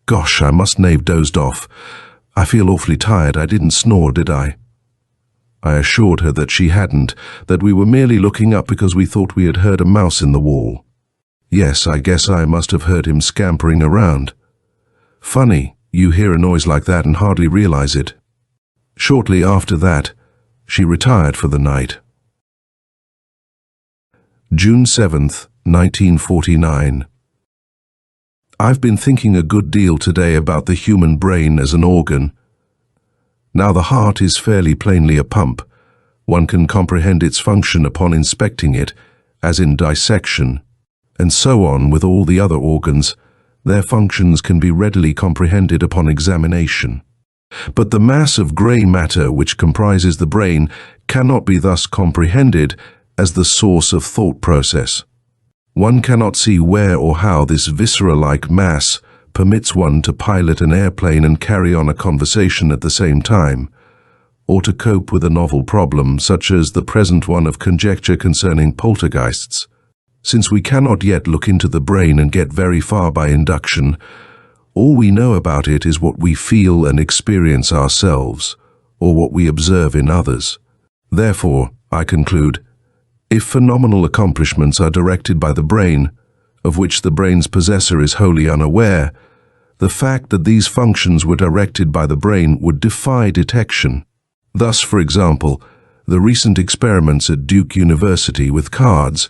Gosh, I must have dozed off. I feel awfully tired. I didn't snore, did I? I assured her that she hadn't, that we were merely looking up because we thought we had heard a mouse in the wall. Yes, I guess I must have heard him scampering around. Funny, you hear a noise like that and hardly realize it. Shortly after that, she retired for the night. June 7th, 1949. I've been thinking a good deal today about the human brain as an organ. Now the heart is fairly plainly a pump. One can comprehend its function upon inspecting it, as in dissection, and so on with all the other organs. Their functions can be readily comprehended upon examination. But the mass of grey matter which comprises the brain cannot be thus comprehended as the source of thought process. One cannot see where or how this viscera-like mass permits one to pilot an airplane and carry on a conversation at the same time, or to cope with a novel problem such as the present one of conjecture concerning poltergeists. Since we cannot yet look into the brain and get very far by induction, all we know about it is what we feel and experience ourselves, or what we observe in others. Therefore, I conclude, if phenomenal accomplishments are directed by the brain, of which the brain's possessor is wholly unaware, the fact that these functions were directed by the brain would defy detection. Thus, for example, the recent experiments at Duke University with cards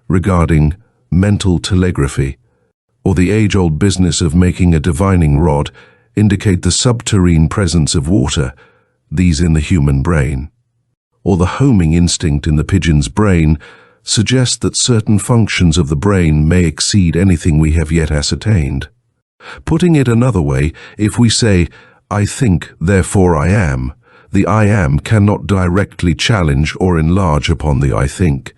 regarding mental telegraphy, or the age-old business of making a divining rod, indicate the subterrene presence of water, these in the human brain. Or the homing instinct in the pigeon's brain suggests that certain functions of the brain may exceed anything we have yet ascertained. Putting it another way, if we say, I think, therefore I am, the I am cannot directly challenge or enlarge upon the I think.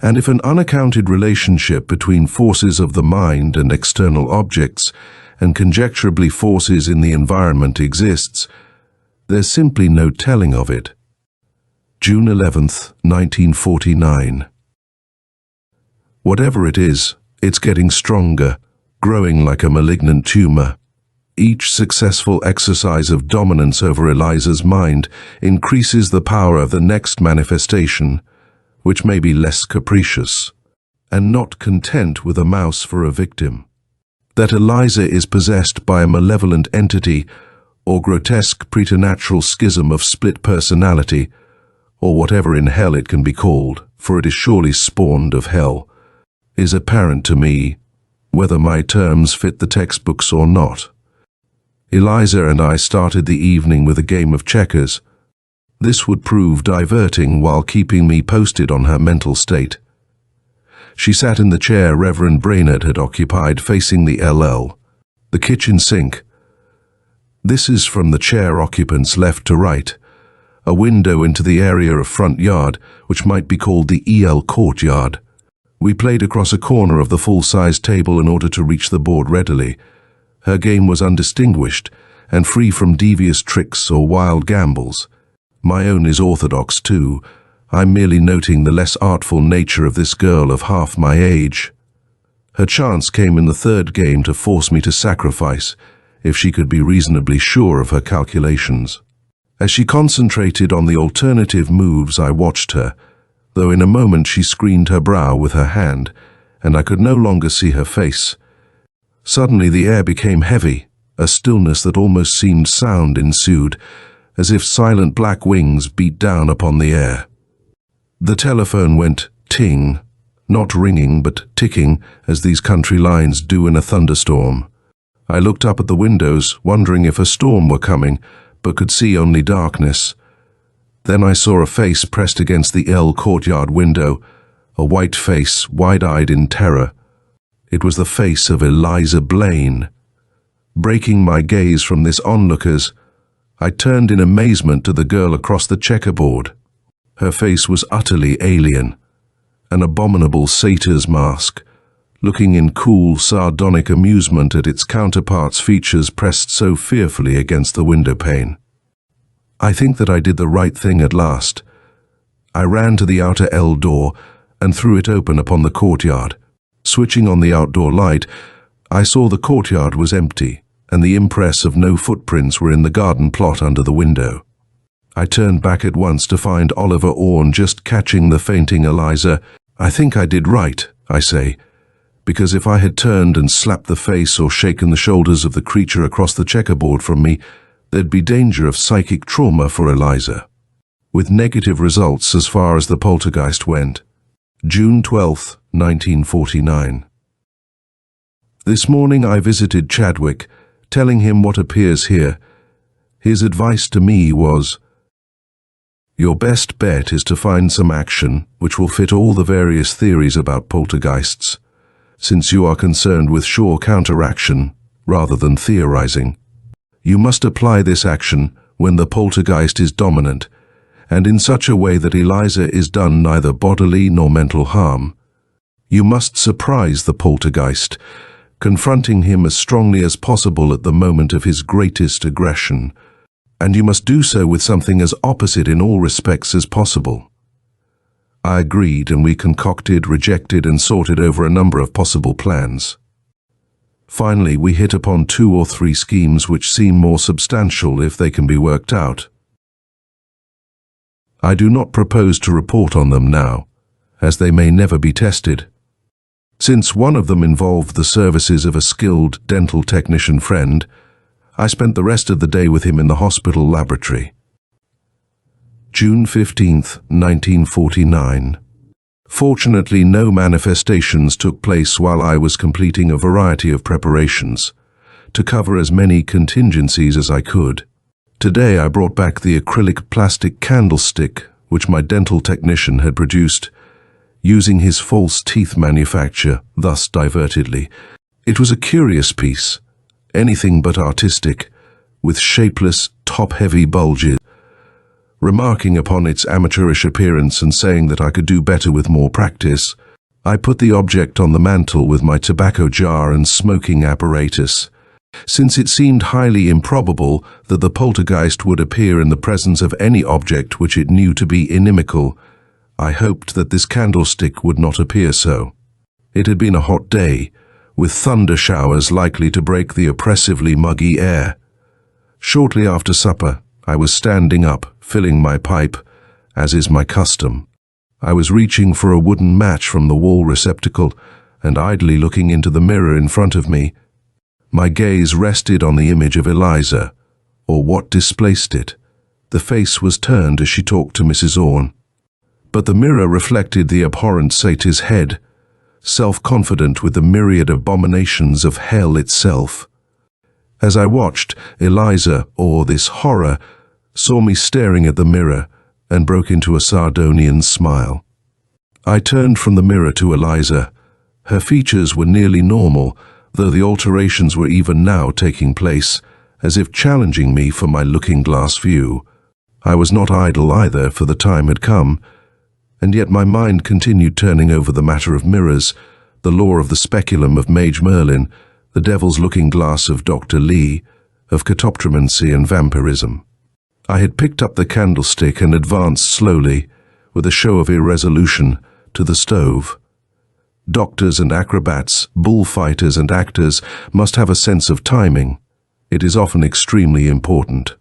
And if an unaccounted relationship between forces of the mind and external objects, and conjecturably forces in the environment exists, there's simply no telling of it. June 11th, 1949. Whatever it is, it's getting stronger, growing like a malignant tumor. Each successful exercise of dominance over Eliza's mind increases the power of the next manifestation, which may be less capricious, and not content with a mouse for a victim. That Eliza is possessed by a malevolent entity or grotesque preternatural schism of split personality, or whatever in hell it can be called, for it is surely spawned of hell, is apparent to me, whether my terms fit the textbooks or not. Eliza and I started the evening with a game of checkers. This would prove diverting while keeping me posted on her mental state. She sat in the chair Reverend Brainerd had occupied facing the LL, the kitchen sink. This is from the chair occupant's left to right, a window into the area of front yard, which might be called the EL courtyard. We played across a corner of the full-size table in order to reach the board readily. Her game was undistinguished and free from devious tricks or wild gambles. My own is orthodox too. I'm merely noting the less artful nature of this girl of half my age. Her chance came in the third game to force me to sacrifice, if she could be reasonably sure of her calculations. As she concentrated on the alternative moves, I watched her, though in a moment she screened her brow with her hand, and I could no longer see her face. Suddenly the air became heavy, a stillness that almost seemed sound ensued, as if silent black wings beat down upon the air. The telephone went ting, not ringing but ticking, as these country lines do in a thunderstorm. I looked up at the windows, wondering if a storm were coming, but could see only darkness. Then I saw a face pressed against the L courtyard window, a white face, wide-eyed in terror. It was the face of Eliza Blaine. Breaking my gaze from this onlookers, I turned in amazement to the girl across the checkerboard. Her face was utterly alien, an abominable satyr's mask, looking in cool, sardonic amusement at its counterpart's features pressed so fearfully against the window pane. I think that I did the right thing at last. I ran to the outer L door and threw it open upon the courtyard. Switching on the outdoor light, I saw the courtyard was empty, and the impress of no footprints were in the garden plot under the window. I turned back at once to find Oliver Orne just catching the fainting Eliza. I think I did right, I say, because if I had turned and slapped the face or shaken the shoulders of the creature across the checkerboard from me, there'd be danger of psychic trauma for Eliza, with negative results as far as the poltergeist went. June 12, 1949. This morning I visited Chadwick, telling him what appears here. His advice to me was, "Your best bet is to find some action which will fit all the various theories about poltergeists, since you are concerned with sure counteraction rather than theorizing. You must apply this action when the poltergeist is dominant, and in such a way that Eliza is done neither bodily nor mental harm. You must surprise the poltergeist, confronting him as strongly as possible at the moment of his greatest aggression, and you must do so with something as opposite in all respects as possible." I agreed, and we concocted, rejected, and sorted over a number of possible plans. Finally, we hit upon 2 or 3 schemes which seem more substantial if they can be worked out. I do not propose to report on them now, as they may never be tested. Since one of them involved the services of a skilled dental technician friend, I spent the rest of the day with him in the hospital laboratory. June 15, 1949. Fortunately, no manifestations took place while I was completing a variety of preparations to cover as many contingencies as I could. Today I brought back the acrylic plastic candlestick which my dental technician had produced, using his false teeth manufacture, thus divertedly. It was a curious piece, anything but artistic, with shapeless, top-heavy bulges. Remarking upon its amateurish appearance and saying that I could do better with more practice, I put the object on the mantel with my tobacco jar and smoking apparatus. Since it seemed highly improbable that the poltergeist would appear in the presence of any object which it knew to be inimical, I hoped that this candlestick would not appear so. It had been a hot day, with thunder showers likely to break the oppressively muggy air. Shortly after supper, I was standing up, filling my pipe, as is my custom. I was reaching for a wooden match from the wall receptacle and idly looking into the mirror in front of me. My gaze rested on the image of Eliza, or what displaced it. The face was turned as she talked to Mrs. Orne. But the mirror reflected the abhorrent satyr's head, self-confident with the myriad abominations of hell itself. As I watched, Eliza, or this horror, saw me staring at the mirror and broke into a sardonian smile. I turned from the mirror to Eliza. Her features were nearly normal, though the alterations were even now taking place, as if challenging me for my looking-glass view. I was not idle either, for the time had come, and yet my mind continued turning over the matter of mirrors, the lore of the speculum of Mage Merlin, the devil's looking-glass of Dr. Lee, of catoptromancy and vampirism. I had picked up the candlestick and advanced slowly, with a show of irresolution, to the stove. Doctors and acrobats, bullfighters and actors must have a sense of timing. It is often extremely important.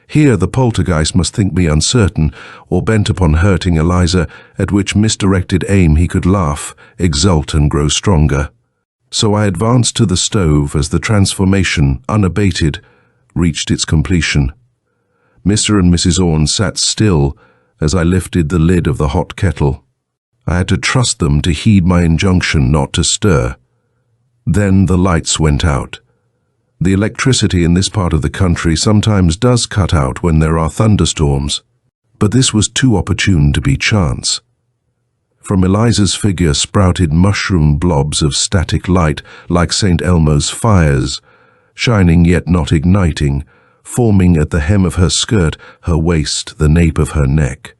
Here the poltergeist must think me uncertain or bent upon hurting Eliza, at which misdirected aim he could laugh, exult and grow stronger. So I advanced to the stove as the transformation, unabated, reached its completion. Mr. and Mrs. Orne sat still as I lifted the lid of the hot kettle. I had to trust them to heed my injunction not to stir. Then the lights went out. The electricity in this part of the country sometimes does cut out when there are thunderstorms, but this was too opportune to be chance. From Eliza's figure sprouted mushroom blobs of static light like St. Elmo's fires, shining yet not igniting, forming at the hem of her skirt, her waist, the nape of her neck.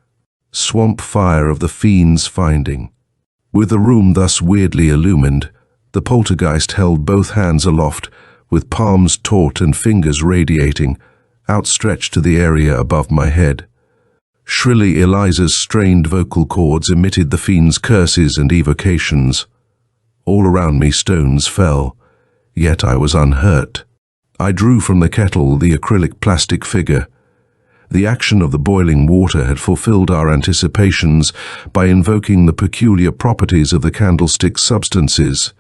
Swamp fire of the fiend's finding. With the room thus weirdly illumined, the poltergeist held both hands aloft, with palms taut and fingers radiating, outstretched to the area above my head. Shrilly Eliza's strained vocal cords emitted the fiend's curses and evocations. All around me stones fell, yet I was unhurt. I drew from the kettle the acrylic plastic figure. The action of the boiling water had fulfilled our anticipations by invoking the peculiar properties of the candlestick's substances,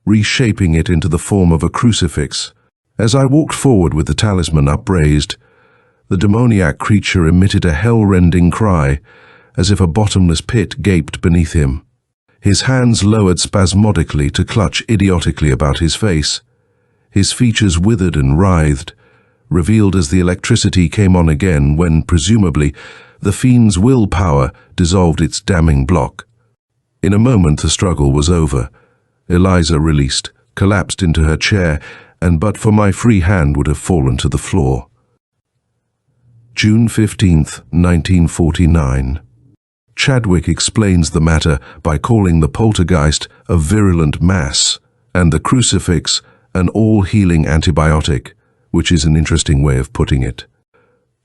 reshaping it into the form of a crucifix. As I walked forward with the talisman upraised, the demoniac creature emitted a hell-rending cry, as if a bottomless pit gaped beneath him. His hands lowered spasmodically to clutch idiotically about his face. His features withered and writhed, revealed as the electricity came on again when, presumably, the fiend's willpower dissolved its damning block. In a moment the struggle was over. Eliza released, collapsed into her chair, and but for my free hand would have fallen to the floor. June 15th, 1949. Chadwick explains the matter by calling the poltergeist a virulent mass, and the crucifix an all-healing antibiotic, which is an interesting way of putting it.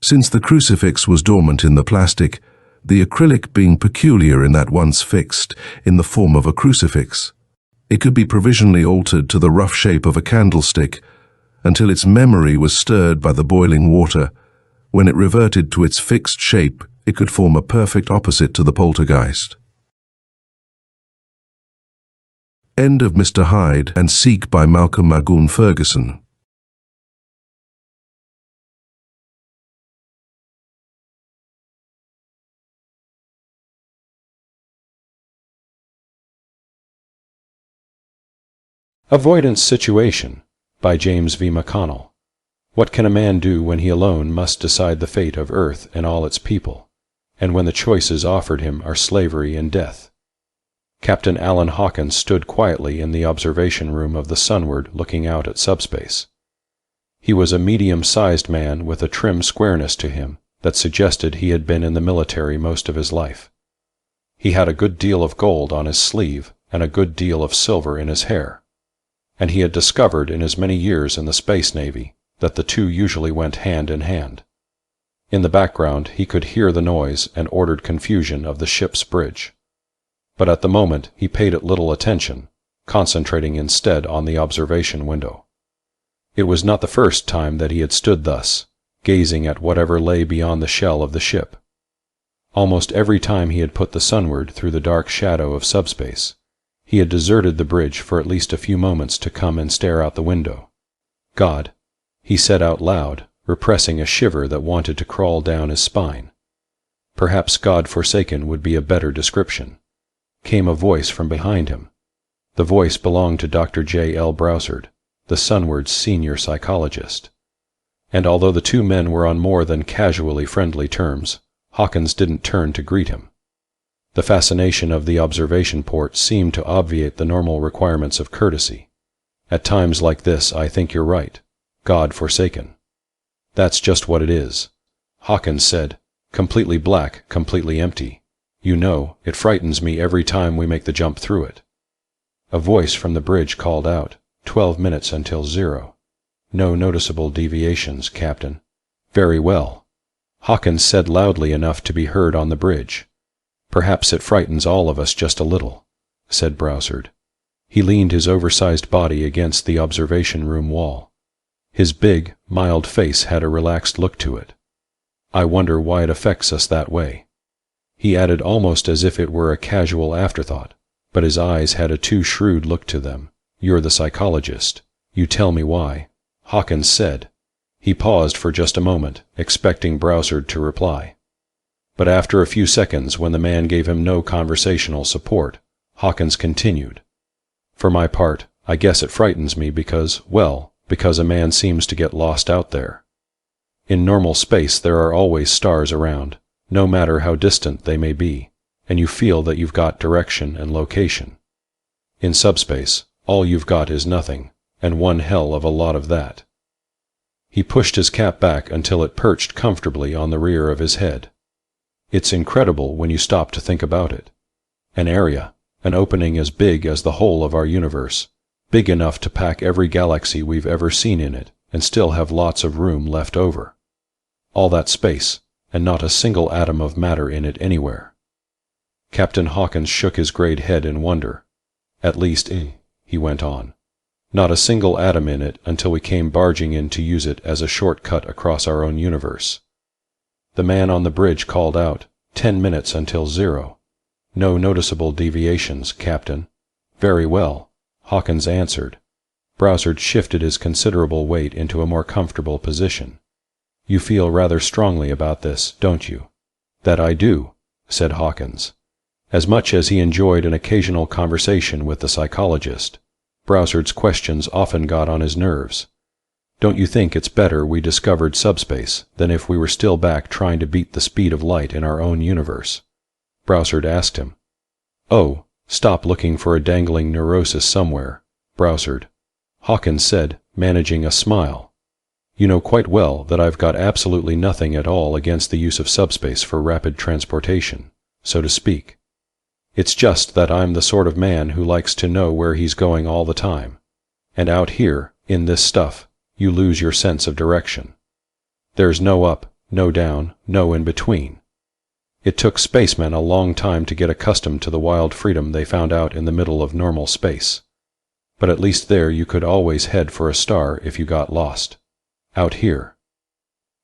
Since the crucifix was dormant in the plastic, the acrylic being peculiar in that once fixed in the form of a crucifix, it could be provisionally altered to the rough shape of a candlestick until its memory was stirred by the boiling water. When it reverted to its fixed shape, it could form a perfect opposite to the poltergeist. End of Mr. Hyde and Seek by Malcolm Magoon Ferguson. Avoidance Situation by James V. McConnell. What can a man do when he alone must decide the fate of earth and all its people, and when the choices offered him are slavery and death? Captain Alan Hawkins stood quietly in the observation room of the Sunward looking out at subspace. He was a medium-sized man with a trim squareness to him that suggested he had been in the military most of his life. He had a good deal of gold on his sleeve and a good deal of silver in his hair, and he had discovered in his many years in the Space Navy that the two usually went hand in hand. In the background he could hear the noise and ordered confusion of the ship's bridge. But at the moment he paid it little attention, concentrating instead on the observation window. It was not the first time that he had stood thus, gazing at whatever lay beyond the shell of the ship. Almost every time he had put the sunward through the dark shadow of subspace, he had deserted the bridge for at least a few moments to come and stare out the window. God, he said out loud, repressing a shiver that wanted to crawl down his spine. Perhaps God-forsaken would be a better description. Came a voice from behind him. The voice belonged to Dr. J. L. Browsard, the Sunward's senior psychologist. And although the two men were on more than casually friendly terms, Hawkins didn't turn to greet him. The fascination of the observation port seemed to obviate the normal requirements of courtesy. At times like this, I think you're right. God-forsaken. That's just what it is, Hawkins said, completely black, completely empty. You know, it frightens me every time we make the jump through it. A voice from the bridge called out, 12 minutes until 0. No noticeable deviations, Captain. Very well, Hawkins said loudly enough to be heard on the bridge. Perhaps it frightens all of us just a little, said Browsard. He leaned his oversized body against the observation room wall. His big, mild face had a relaxed look to it. I wonder why it affects us that way. He added almost as if it were a casual afterthought, but his eyes had a too shrewd look to them. You're the psychologist. You tell me why, Hawkins said. He paused for just a moment, expecting Browsard to reply. But after a few seconds, when the man gave him no conversational support, Hawkins continued. For my part, I guess it frightens me because a man seems to get lost out there. In normal space there are always stars around, no matter how distant they may be, and you feel that you've got direction and location. In subspace, all you've got is nothing, and one hell of a lot of that. He pushed his cap back until it perched comfortably on the rear of his head. It's incredible when you stop to think about it. An area, an opening as big as the whole of our universe, big enough to pack every galaxy we've ever seen in it, and still have lots of room left over. All that space, and not a single atom of matter in it anywhere. Captain Hawkins shook his great head in wonder. At least, he went on. Not a single atom in it until we came barging in to use it as a shortcut across our own universe. The man on the bridge called out, 10 minutes until 0. No noticeable deviations, Captain. Very well, Hawkins answered. Browsard shifted his considerable weight into a more comfortable position. You feel rather strongly about this, don't you? That I do, said Hawkins. As much as he enjoyed an occasional conversation with the psychologist, Browsard's questions often got on his nerves. Don't you think it's better we discovered subspace than if we were still back trying to beat the speed of light in our own universe? Browsard asked him. Oh, stop looking for a dangling neurosis somewhere, Browsard, Hawkins said, managing a smile. You know quite well that I've got absolutely nothing at all against the use of subspace for rapid transportation, so to speak. It's just that I'm the sort of man who likes to know where he's going all the time. And out here, in this stuff, you lose your sense of direction. There's no up, no down, no in between. It took spacemen a long time to get accustomed to the wild freedom they found out in the middle of normal space. But at least there you could always head for a star if you got lost. Out here.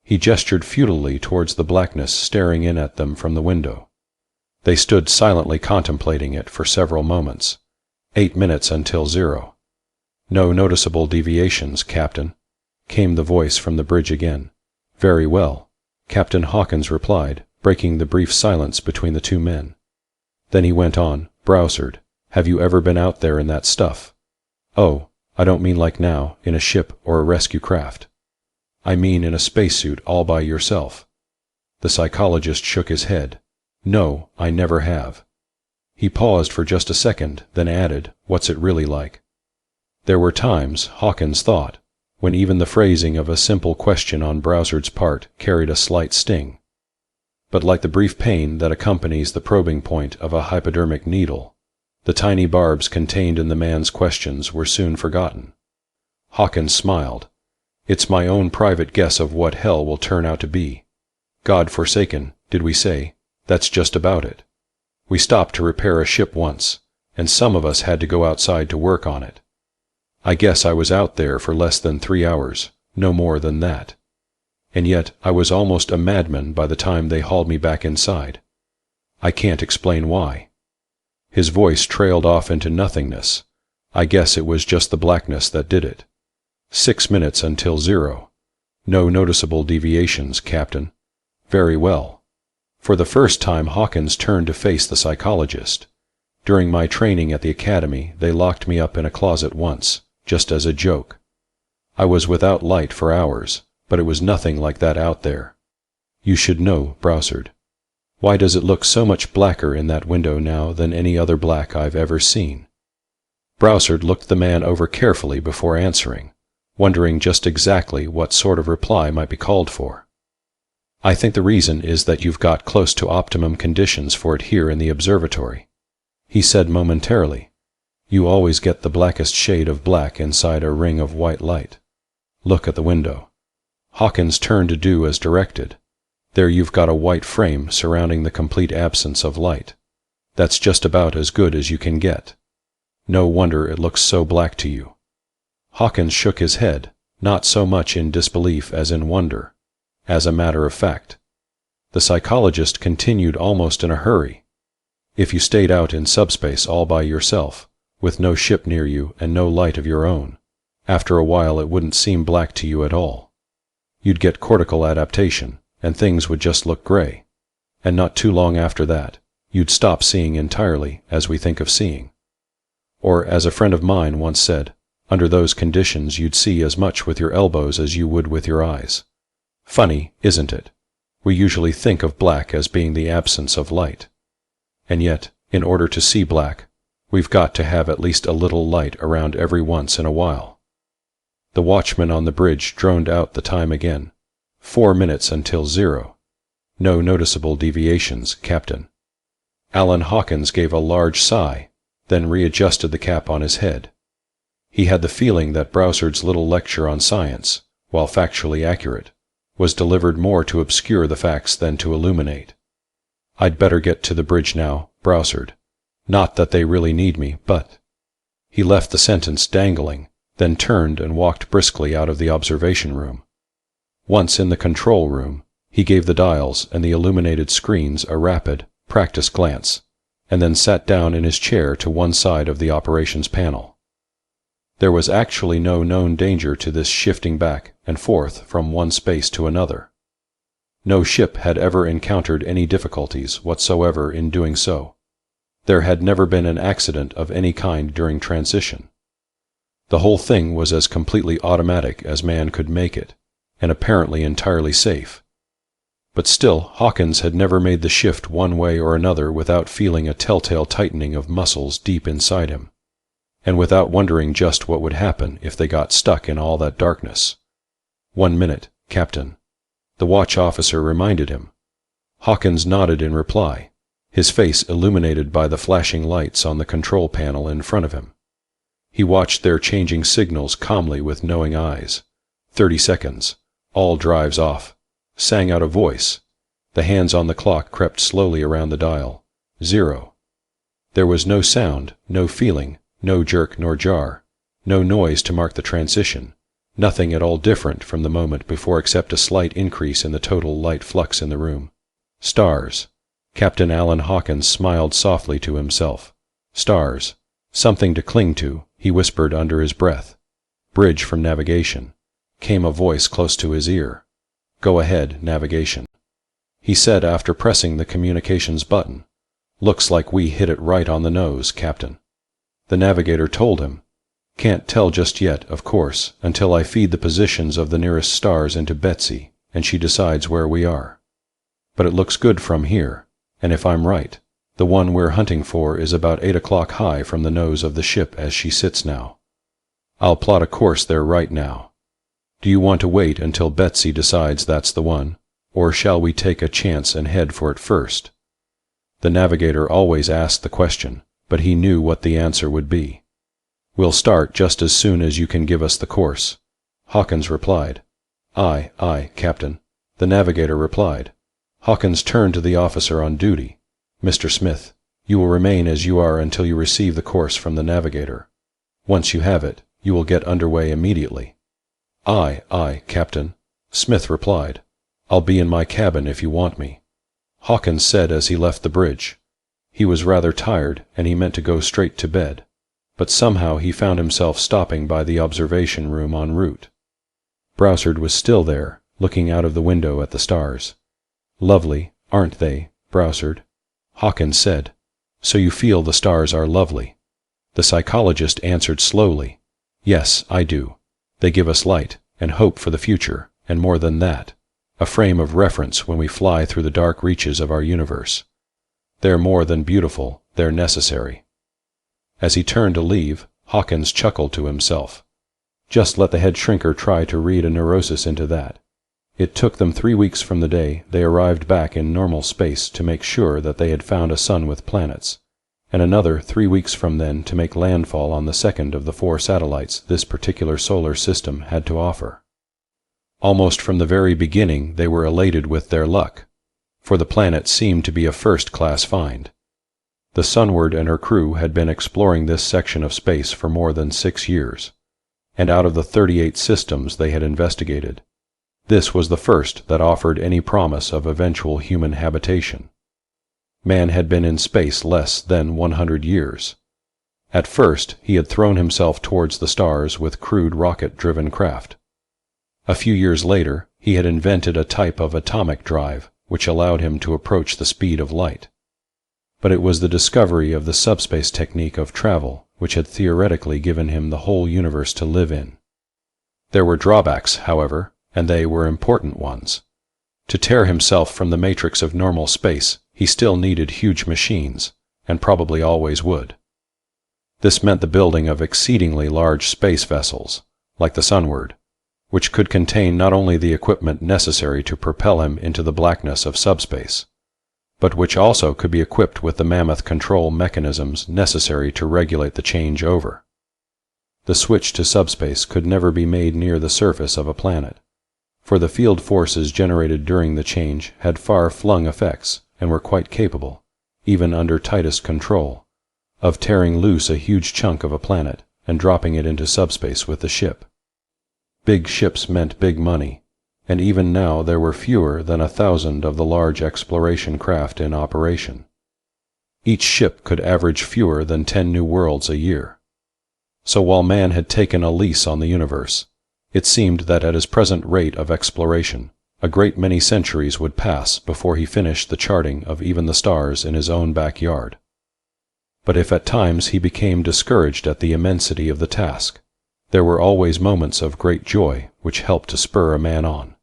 He gestured futilely towards the blackness staring in at them from the window. They stood silently contemplating it for several moments. 8 minutes until 0. No noticeable deviations, Captain, came the voice from the bridge again. Very well, Captain Hawkins replied, breaking the brief silence between the two men. Then he went on, Browsard, have you ever been out there in that stuff? Oh, I don't mean like now, in a ship or a rescue craft. I mean in a spacesuit all by yourself. The psychologist shook his head. No, I never have. He paused for just a second, then added, what's it really like? There were times, Hawkins thought, when even the phrasing of a simple question on Browsard's part carried a slight sting. But like the brief pain that accompanies the probing point of a hypodermic needle, the tiny barbs contained in the man's questions were soon forgotten. Hawkins smiled. It's my own private guess of what hell will turn out to be. God-forsaken, did we say? That's just about it. We stopped to repair a ship once, and some of us had to go outside to work on it. I guess I was out there for less than 3 hours, no more than that. And yet I was almost a madman by the time they hauled me back inside. I can't explain why." His voice trailed off into nothingness. I guess it was just the blackness that did it. 6 minutes until 0. No noticeable deviations, Captain. Very well. For the first time Hawkins turned to face the psychologist. During my training at the academy, they locked me up in a closet once, just as a joke. I was without light for hours, but it was nothing like that out there. You should know, Browsard. Why does it look so much blacker in that window now than any other black I've ever seen?" Browsard looked the man over carefully before answering, wondering just exactly what sort of reply might be called for. "I think the reason is that you've got close to optimum conditions for it here in the observatory," he said momentarily. "You always get the blackest shade of black inside a ring of white light. Look at the window." Hawkins turned to do as directed. "There you've got a white frame surrounding the complete absence of light. That's just about as good as you can get. No wonder it looks so black to you." Hawkins shook his head, not so much in disbelief as in wonder. As a matter of fact. The psychologist continued almost in a hurry. "If you stayed out in subspace all by yourself, with no ship near you and no light of your own, after a while it wouldn't seem black to you at all. You'd get cortical adaptation, and things would just look gray. And not too long after that, you'd stop seeing entirely as we think of seeing. Or, as a friend of mine once said, under those conditions you'd see as much with your elbows as you would with your eyes. Funny, isn't it? We usually think of black as being the absence of light. And yet, in order to see black, we've got to have at least a little light around every once in a while." The watchman on the bridge droned out the time again. 4 minutes until 0. No noticeable deviations, Captain. Alan Hawkins gave a large sigh, then readjusted the cap on his head. He had the feeling that Browsard's little lecture on science, while factually accurate, was delivered more to obscure the facts than to illuminate. "I'd better get to the bridge now, Browsard. Not that they really need me, but—" He left the sentence dangling, then turned and walked briskly out of the observation room. Once in the control room, he gave the dials and the illuminated screens a rapid, practiced glance, and then sat down in his chair to one side of the operations panel. There was actually no known danger to this shifting back and forth from one space to another. No ship had ever encountered any difficulties whatsoever in doing so. There had never been an accident of any kind during transition. The whole thing was as completely automatic as man could make it, and apparently entirely safe. But still, Hawkins had never made the shift one way or another without feeling a telltale tightening of muscles deep inside him, and without wondering just what would happen if they got stuck in all that darkness. 1 minute, Captain. The watch officer reminded him. Hawkins nodded in reply, his face illuminated by the flashing lights on the control panel in front of him. He watched their changing signals calmly with knowing eyes. 30 seconds. All drives off. Sang out a voice. The hands on the clock crept slowly around the dial. 0. There was no sound, no feeling, no jerk nor jar, no noise to mark the transition, nothing at all different from the moment before except a slight increase in the total light flux in the room. Stars. Captain Alan Hawkins smiled softly to himself. Stars. Something to cling to, he whispered under his breath. Bridge from navigation. Came a voice close to his ear. Go ahead, navigation. He said after pressing the communications button. Looks like we hit it right on the nose, Captain. The navigator told him. Can't tell just yet, of course, until I feed the positions of the nearest stars into Betsy, and she decides where we are. But it looks good from here, and if I'm right, the one we're hunting for is about 8 o'clock high from the nose of the ship as she sits now. I'll plot a course there right now. Do you want to wait until Betsy decides that's the one, or shall we take a chance and head for it first? The navigator always asked the question, but he knew what the answer would be. We'll start just as soon as you can give us the course. Hawkins replied. Aye, Captain. The navigator replied. Hawkins turned to the officer on duty. Mr. Smith, You will remain as you are until you receive the course from the navigator. Once you have it, you will get underway immediately." Aye, Captain," Smith replied. "I'll be in my cabin if you want me," Hawkins said as he left the bridge. He was rather tired, and he meant to go straight to bed, but somehow he found himself stopping by the observation room en route. Browsard was still there, looking out of the window at the stars. "Lovely, aren't they, Browsard?" Hawkins said. "So you feel the stars are lovely?" The psychologist answered slowly. "Yes, I do. They give us light, and hope for the future, and more than that, a frame of reference when we fly through the dark reaches of our universe. They're more than beautiful, they're necessary." As he turned to leave, Hawkins chuckled to himself. Just let the head shrinker try to read a neurosis into that. It took them 3 weeks from the day they arrived back in normal space to make sure that they had found a sun with planets, and another 3 weeks from then to make landfall on the second of the 4 satellites this particular solar system had to offer. Almost from the very beginning they were elated with their luck, for the planet seemed to be a first-class find. The Sunward and her crew had been exploring this section of space for more than 6 years, and out of the 38 systems they had investigated, this was the first that offered any promise of eventual human habitation. Man had been in space less than 100 years. At first, he had thrown himself towards the stars with crude rocket-driven craft. A few years later, he had invented a type of atomic drive which allowed him to approach the speed of light. But it was the discovery of the subspace technique of travel which had theoretically given him the whole universe to live in. There were drawbacks, however, and they were important ones. To tear himself from the matrix of normal space, he still needed huge machines, and probably always would. This meant the building of exceedingly large space vessels, like the Sunward, which could contain not only the equipment necessary to propel him into the blackness of subspace, but which also could be equipped with the mammoth control mechanisms necessary to regulate the changeover. The switch to subspace could never be made near the surface of a planet, for the field forces generated during the change had far-flung effects and were quite capable, even under tightest control, of tearing loose a huge chunk of a planet and dropping it into subspace with the ship. Big ships meant big money, and even now there were fewer than 1,000 of the large exploration craft in operation. Each ship could average fewer than 10 new worlds a year. So while man had taken a lease on the universe, it seemed that at his present rate of exploration, a great many centuries would pass before he finished the charting of even the stars in his own backyard. But if at times he became discouraged at the immensity of the task, there were always moments of great joy which helped to spur a man on.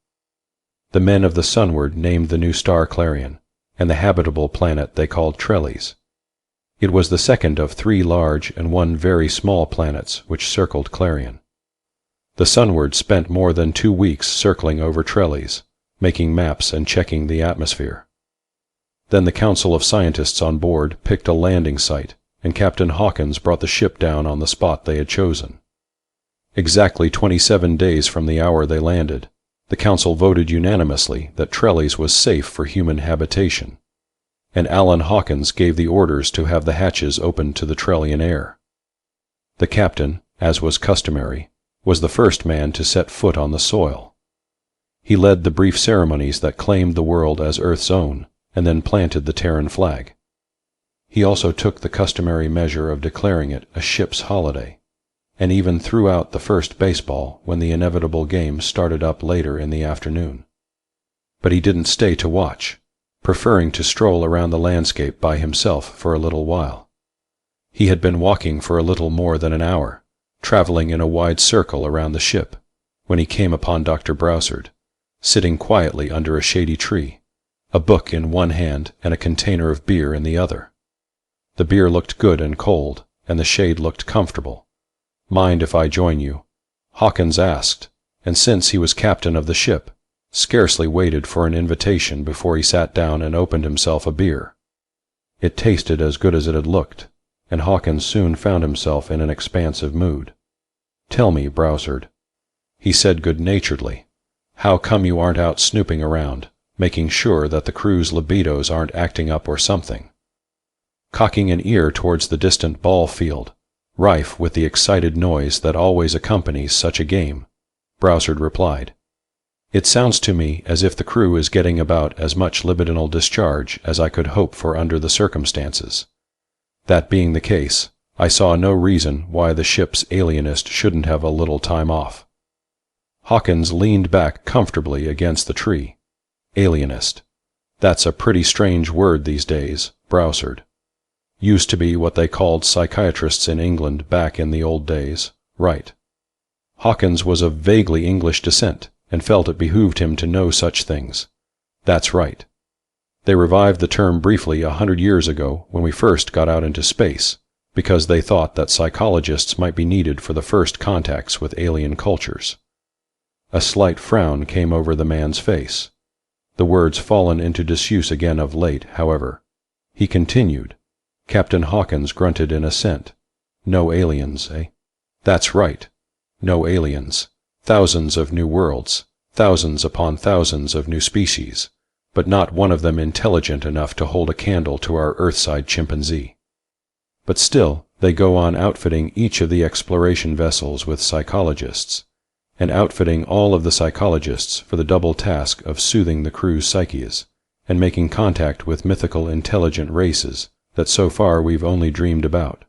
The men of the Sunward named the new star Clarion, and the habitable planet they called Trellis. It was the second of 3 large and 1 very small planets which circled Clarion. The Sunward spent more than 2 weeks circling over Trellis, making maps and checking the atmosphere. Then the council of scientists on board picked a landing site, and Captain Hawkins brought the ship down on the spot they had chosen. Exactly 27 days from the hour they landed, the council voted unanimously that Trellis was safe for human habitation, and Alan Hawkins gave the orders to have the hatches opened to the Trellian air. The captain, as was customary, was the first man to set foot on the soil. He led the brief ceremonies that claimed the world as Earth's own, and then planted the Terran flag. He also took the customary measure of declaring it a ship's holiday, and even threw out the first baseball when the inevitable game started up later in the afternoon. But he didn't stay to watch, preferring to stroll around the landscape by himself for a little while. He had been walking for a little more than an hour, traveling in a wide circle around the ship, when he came upon Dr. Browsard, sitting quietly under a shady tree, a book in one hand and a container of beer in the other. The beer looked good and cold, and the shade looked comfortable. "Mind if I join you?" Hawkins asked, and since he was captain of the ship, scarcely waited for an invitation before he sat down and opened himself a beer. It tasted as good as it had looked, and Hawkins soon found himself in an expansive mood. "Tell me, Browsard," he said good-naturedly, "how come you aren't out snooping around, making sure that the crew's libidos aren't acting up or something?" cocking an ear towards the distant ball field, rife with the excited noise that always accompanies such a game, Browsard replied. It sounds to me as if the crew is getting about as much libidinal discharge as I could hope for under the circumstances. That being the case, I saw no reason why the ship's alienist shouldn't have a little time off. Hawkins leaned back comfortably against the tree. Alienist. That's a pretty strange word these days, Browsard. Used to be what they called psychiatrists in England back in the old days, right? Hawkins was of vaguely English descent and felt it behooved him to know such things. That's right. They revived the term briefly 100 years ago when we first got out into space, because they thought that psychologists might be needed for the first contacts with alien cultures. A slight frown came over the man's face. The words fallen into disuse again of late, however. He continued. Captain Hawkins grunted in assent. No aliens, eh? That's right. No aliens. Thousands of new worlds, thousands upon thousands of new species, but not one of them intelligent enough to hold a candle to our Earthside chimpanzee. But still, they go on outfitting each of the exploration vessels with psychologists, and outfitting all of the psychologists for the double task of soothing the crew's psyches, and making contact with mythical intelligent races that so far we've only dreamed about.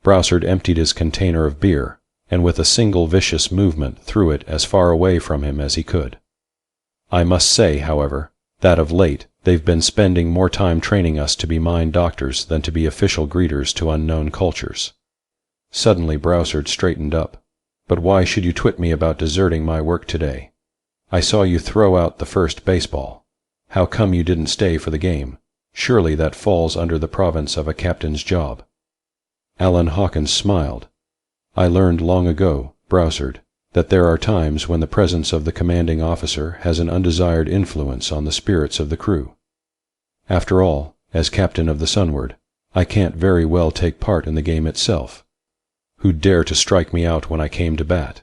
Browsard emptied his container of beer, and with a single vicious movement threw it as far away from him as he could. I must say, however, that of late they've been spending more time training us to be mind doctors than to be official greeters to unknown cultures. Suddenly Browsard straightened up. But why should you twit me about deserting my work today? I saw you throw out the first baseball. How come you didn't stay for the game? Surely that falls under the province of a captain's job. Alan Hawkins smiled. I learned long ago, Browsard, that there are times when the presence of the commanding officer has an undesired influence on the spirits of the crew. After all, as captain of the Sunward, I can't very well take part in the game itself. Who'd dare to strike me out when I came to bat?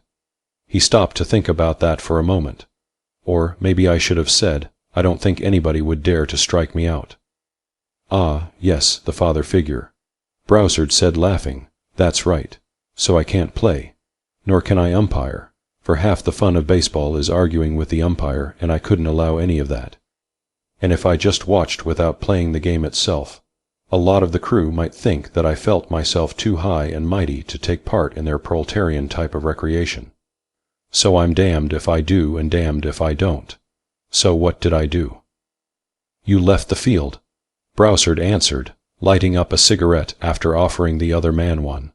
He stopped to think about that for a moment. Or maybe I should have said, I don't think anybody would dare to strike me out. Ah, yes, the father figure. Browsard said, laughing. That's right. So I can't play. Nor can I umpire, for half the fun of baseball is arguing with the umpire, and I couldn't allow any of that. And if I just watched without playing the game itself, a lot of the crew might think that I felt myself too high and mighty to take part in their proletarian type of recreation. So I'm damned if I do and damned if I don't. So what did I do? You left the field, Browsard answered, lighting up a cigarette after offering the other man one.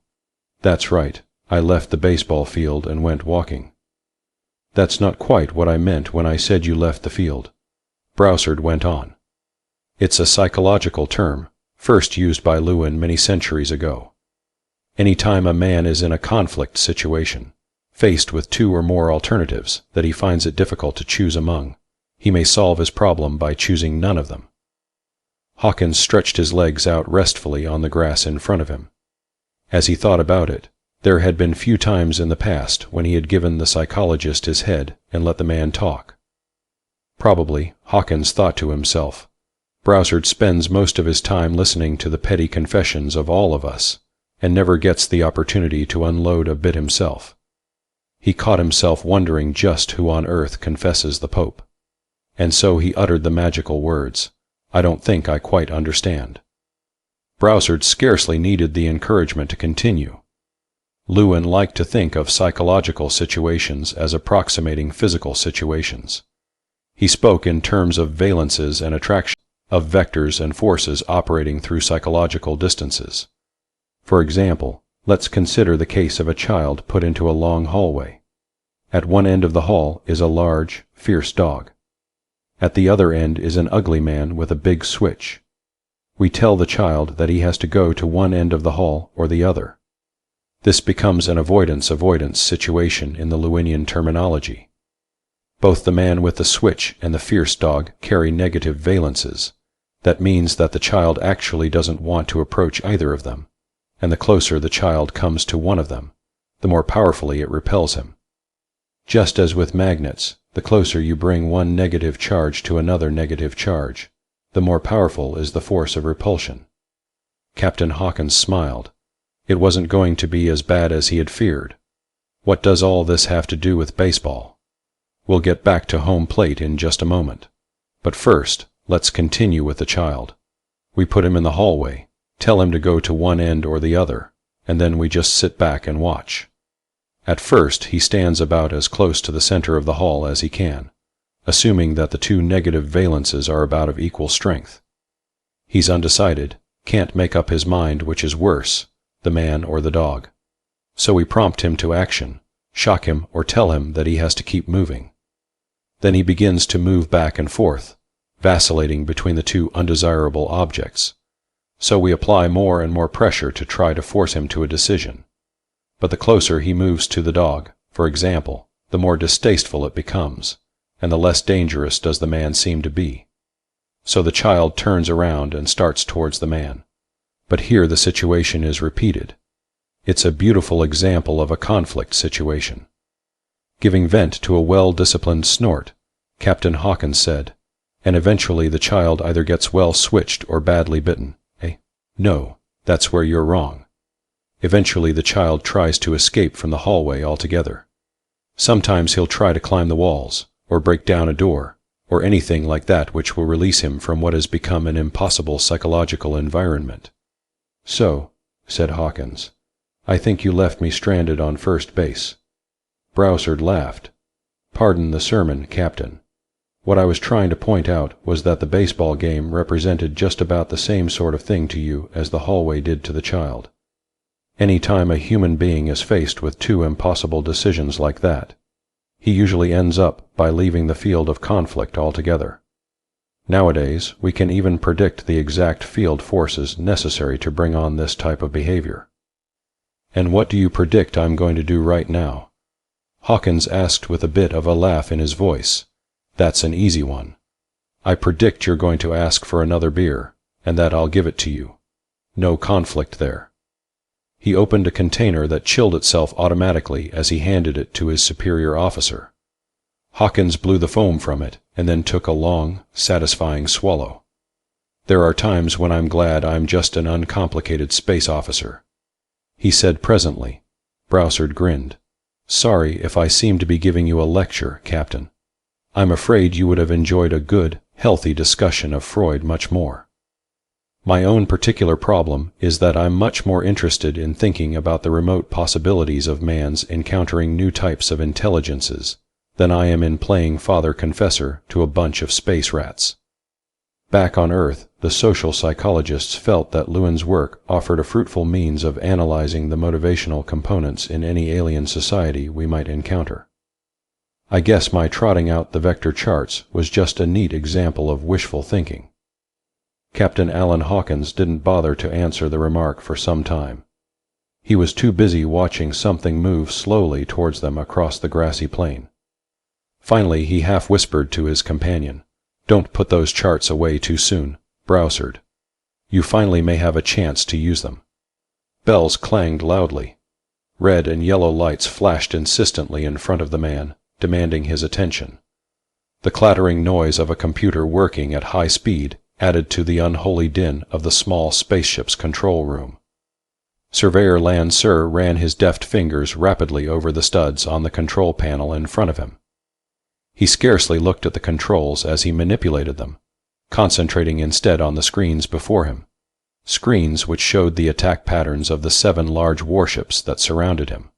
That's right, I left the baseball field and went walking. That's not quite what I meant when I said you left the field. Browsard went on. It's a psychological term, first used by Lewin many centuries ago. Any time a man is in a conflict situation, faced with two or more alternatives that he finds it difficult to choose among, he may solve his problem by choosing none of them. Hawkins stretched his legs out restfully on the grass in front of him. As he thought about it, there had been few times in the past when he had given the psychologist his head and let the man talk. Probably, Hawkins thought to himself, Browsard spends most of his time listening to the petty confessions of all of us, and never gets the opportunity to unload a bit himself. He caught himself wondering just who on earth confesses the Pope. And so he uttered the magical words, I don't think I quite understand. Browsard scarcely needed the encouragement to continue. Lewin liked to think of psychological situations as approximating physical situations. He spoke in terms of valences and attraction, of vectors and forces operating through psychological distances. For example, let's consider the case of a child put into a long hallway. At one end of the hall is a large, fierce dog. At the other end is an ugly man with a big switch. We tell the child that he has to go to one end of the hall or the other. This becomes an avoidance situation in the Lewinian terminology. Both the man with the switch and the fierce dog carry negative valences. That means that the child actually doesn't want to approach either of them, and the closer the child comes to one of them, the more powerfully it repels him. Just as with magnets, the closer you bring one negative charge to another negative charge, the more powerful is the force of repulsion. Captain Hawkins smiled. It wasn't going to be as bad as he had feared. What does all this have to do with baseball? We'll get back to home plate in just a moment. But first, let's continue with the child. We put him in the hallway, tell him to go to one end or the other, and then we just sit back and watch. At first, he stands about as close to the center of the hall as he can, assuming that the two negative valences are about of equal strength. He's undecided, can't make up his mind which is worse, the man or the dog. So we prompt him to action, shock him or tell him that he has to keep moving. Then he begins to move back and forth, vacillating between the two undesirable objects. So we apply more and more pressure to try to force him to a decision. But the closer he moves to the dog, for example, the more distasteful it becomes, and the less dangerous does the man seem to be. So the child turns around and starts towards the man. But here the situation is repeated. It's a beautiful example of a conflict situation. Giving vent to a well-disciplined snort, Captain Hawkins said, and eventually the child either gets well switched or badly bitten. No, that's where you're wrong. Eventually the child tries to escape from the hallway altogether. Sometimes he'll try to climb the walls, or break down a door, or anything like that which will release him from what has become an impossible psychological environment. So, said Hawkins, I think you left me stranded on first base. Browsard laughed. Pardon the sermon, Captain. What I was trying to point out was that the baseball game represented just about the same sort of thing to you as the hallway did to the child. Any time a human being is faced with two impossible decisions like that, he usually ends up by leaving the field of conflict altogether. Nowadays, we can even predict the exact field forces necessary to bring on this type of behavior. And what do you predict I'm going to do right now? Hawkins asked with a bit of a laugh in his voice. That's an easy one. I predict you're going to ask for another beer, and that I'll give it to you. No conflict there. He opened a container that chilled itself automatically as he handed it to his superior officer. Hawkins blew the foam from it and then took a long, satisfying swallow. There are times when I'm glad I'm just an uncomplicated space officer, he said presently. Browsard grinned. Sorry if I seem to be giving you a lecture, Captain. I'm afraid you would have enjoyed a good, healthy discussion of Freud much more. My own particular problem is that I'm much more interested in thinking about the remote possibilities of man's encountering new types of intelligences than I am in playing father confessor to a bunch of space rats. Back on Earth, the social psychologists felt that Lewin's work offered a fruitful means of analyzing the motivational components in any alien society we might encounter. I guess my trotting out the vector charts was just a neat example of wishful thinking. Captain Alan Hawkins didn't bother to answer the remark for some time. He was too busy watching something move slowly towards them across the grassy plain. Finally he half-whispered to his companion, Don't put those charts away too soon, Browsard. You finally may have a chance to use them. Bells clanged loudly. Red and yellow lights flashed insistently in front of the man, demanding his attention. The clattering noise of a computer working at high speed added to the unholy din of the small spaceship's control room. Surveyor Lansir ran his deft fingers rapidly over the studs on the control panel in front of him. He scarcely looked at the controls as he manipulated them, concentrating instead on the screens before him, screens which showed the attack patterns of the 7 large warships that surrounded him.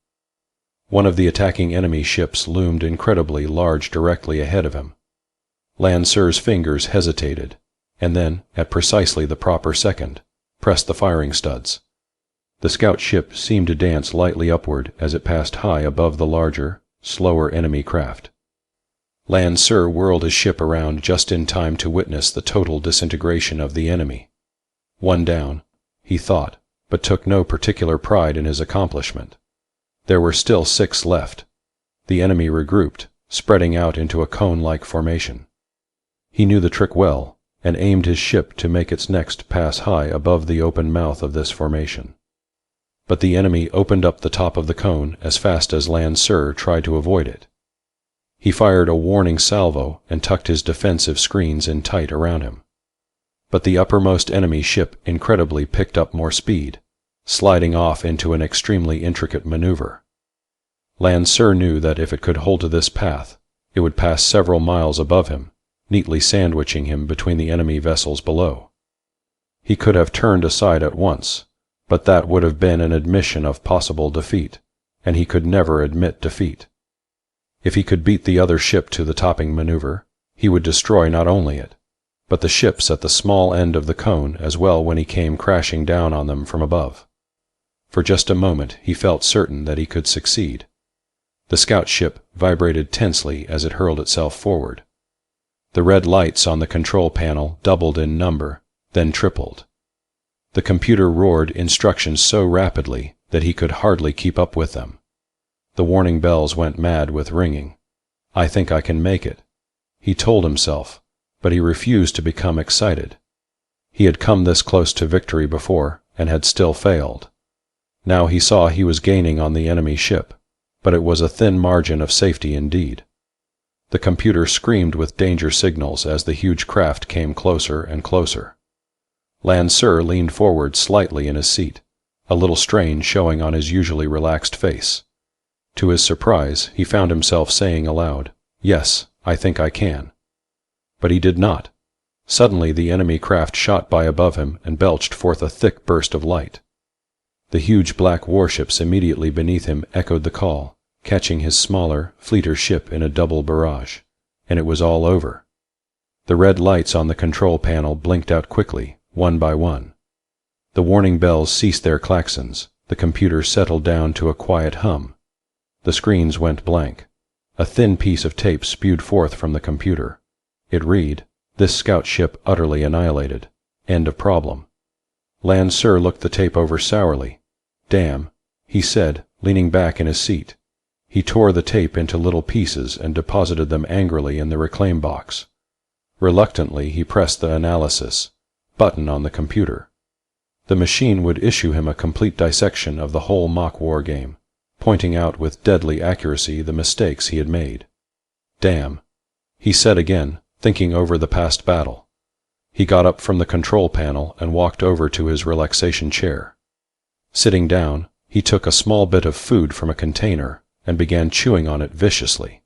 One of the attacking enemy ships loomed incredibly large directly ahead of him. Lansir's fingers hesitated, and then, at precisely the proper second, pressed the firing studs. The scout ship seemed to dance lightly upward as it passed high above the larger, slower enemy craft. Lansir whirled his ship around just in time to witness the total disintegration of the enemy. One down, he thought, but took no particular pride in his accomplishment. There were still 6 left. The enemy regrouped, spreading out into a cone-like formation. He knew the trick well, and aimed his ship to make its next pass high above the open mouth of this formation. But the enemy opened up the top of the cone as fast as Lansir tried to avoid it. He fired a warning salvo and tucked his defensive screens in tight around him. but the uppermost enemy ship incredibly picked up more speed, sliding off into an extremely intricate maneuver. Lansir knew that if it could hold to this path, it would pass several miles above him, neatly sandwiching him between the enemy vessels below. He could have turned aside at once, but that would have been an admission of possible defeat, and he could never admit defeat. If he could beat the other ship to the topping maneuver, he would destroy not only it, but the ships at the small end of the cone as well when he came crashing down on them from above. For just a moment he felt certain that he could succeed. The scout ship vibrated tensely as it hurled itself forward. The red lights on the control panel doubled in number, then tripled. The computer roared instructions so rapidly that he could hardly keep up with them. The warning bells went mad with ringing. "I think I can make it," he told himself, but he refused to become excited. He had come this close to victory before and had still failed. Now he saw he was gaining on the enemy ship, but it was a thin margin of safety indeed. The computer screamed with danger signals as the huge craft came closer and closer. Lansir leaned forward slightly in his seat, a little strain showing on his usually relaxed face. To his surprise, he found himself saying aloud, "Yes, I think I can." But he did not. Suddenly the enemy craft shot by above him and belched forth a thick burst of light. The huge black warships immediately beneath him echoed the call, catching his smaller, fleeter ship in a double barrage, and it was all over. The red lights on the control panel blinked out quickly, one by one. The warning bells ceased their klaxons, the computer settled down to a quiet hum. The screens went blank. A thin piece of tape spewed forth from the computer. It read, "This scout ship utterly annihilated. End of problem." Lansir looked the tape over sourly. "Damn," he said, leaning back in his seat. He tore the tape into little pieces and deposited them angrily in the reclaim box. Reluctantly he pressed the analysis button on the computer. The machine would issue him a complete dissection of the whole mock war game, pointing out with deadly accuracy the mistakes he had made. "Damn," he said again, thinking over the past battle. He got up from the control panel and walked over to his relaxation chair. Sitting down, he took a small bit of food from a container and began chewing on it viciously.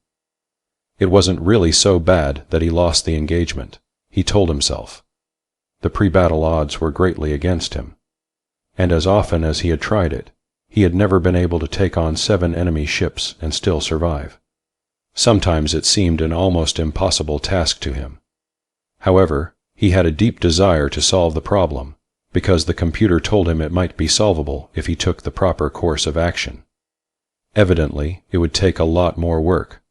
It wasn't really so bad that he lost the engagement, he told himself. The pre-battle odds were greatly against him, and as often as he had tried it, he had never been able to take on 7 enemy ships and still survive. Sometimes it seemed an almost impossible task to him. However, he had a deep desire to solve the problem, because the computer told him it might be solvable if he took the proper course of action. Evidently, it would take a lot more work,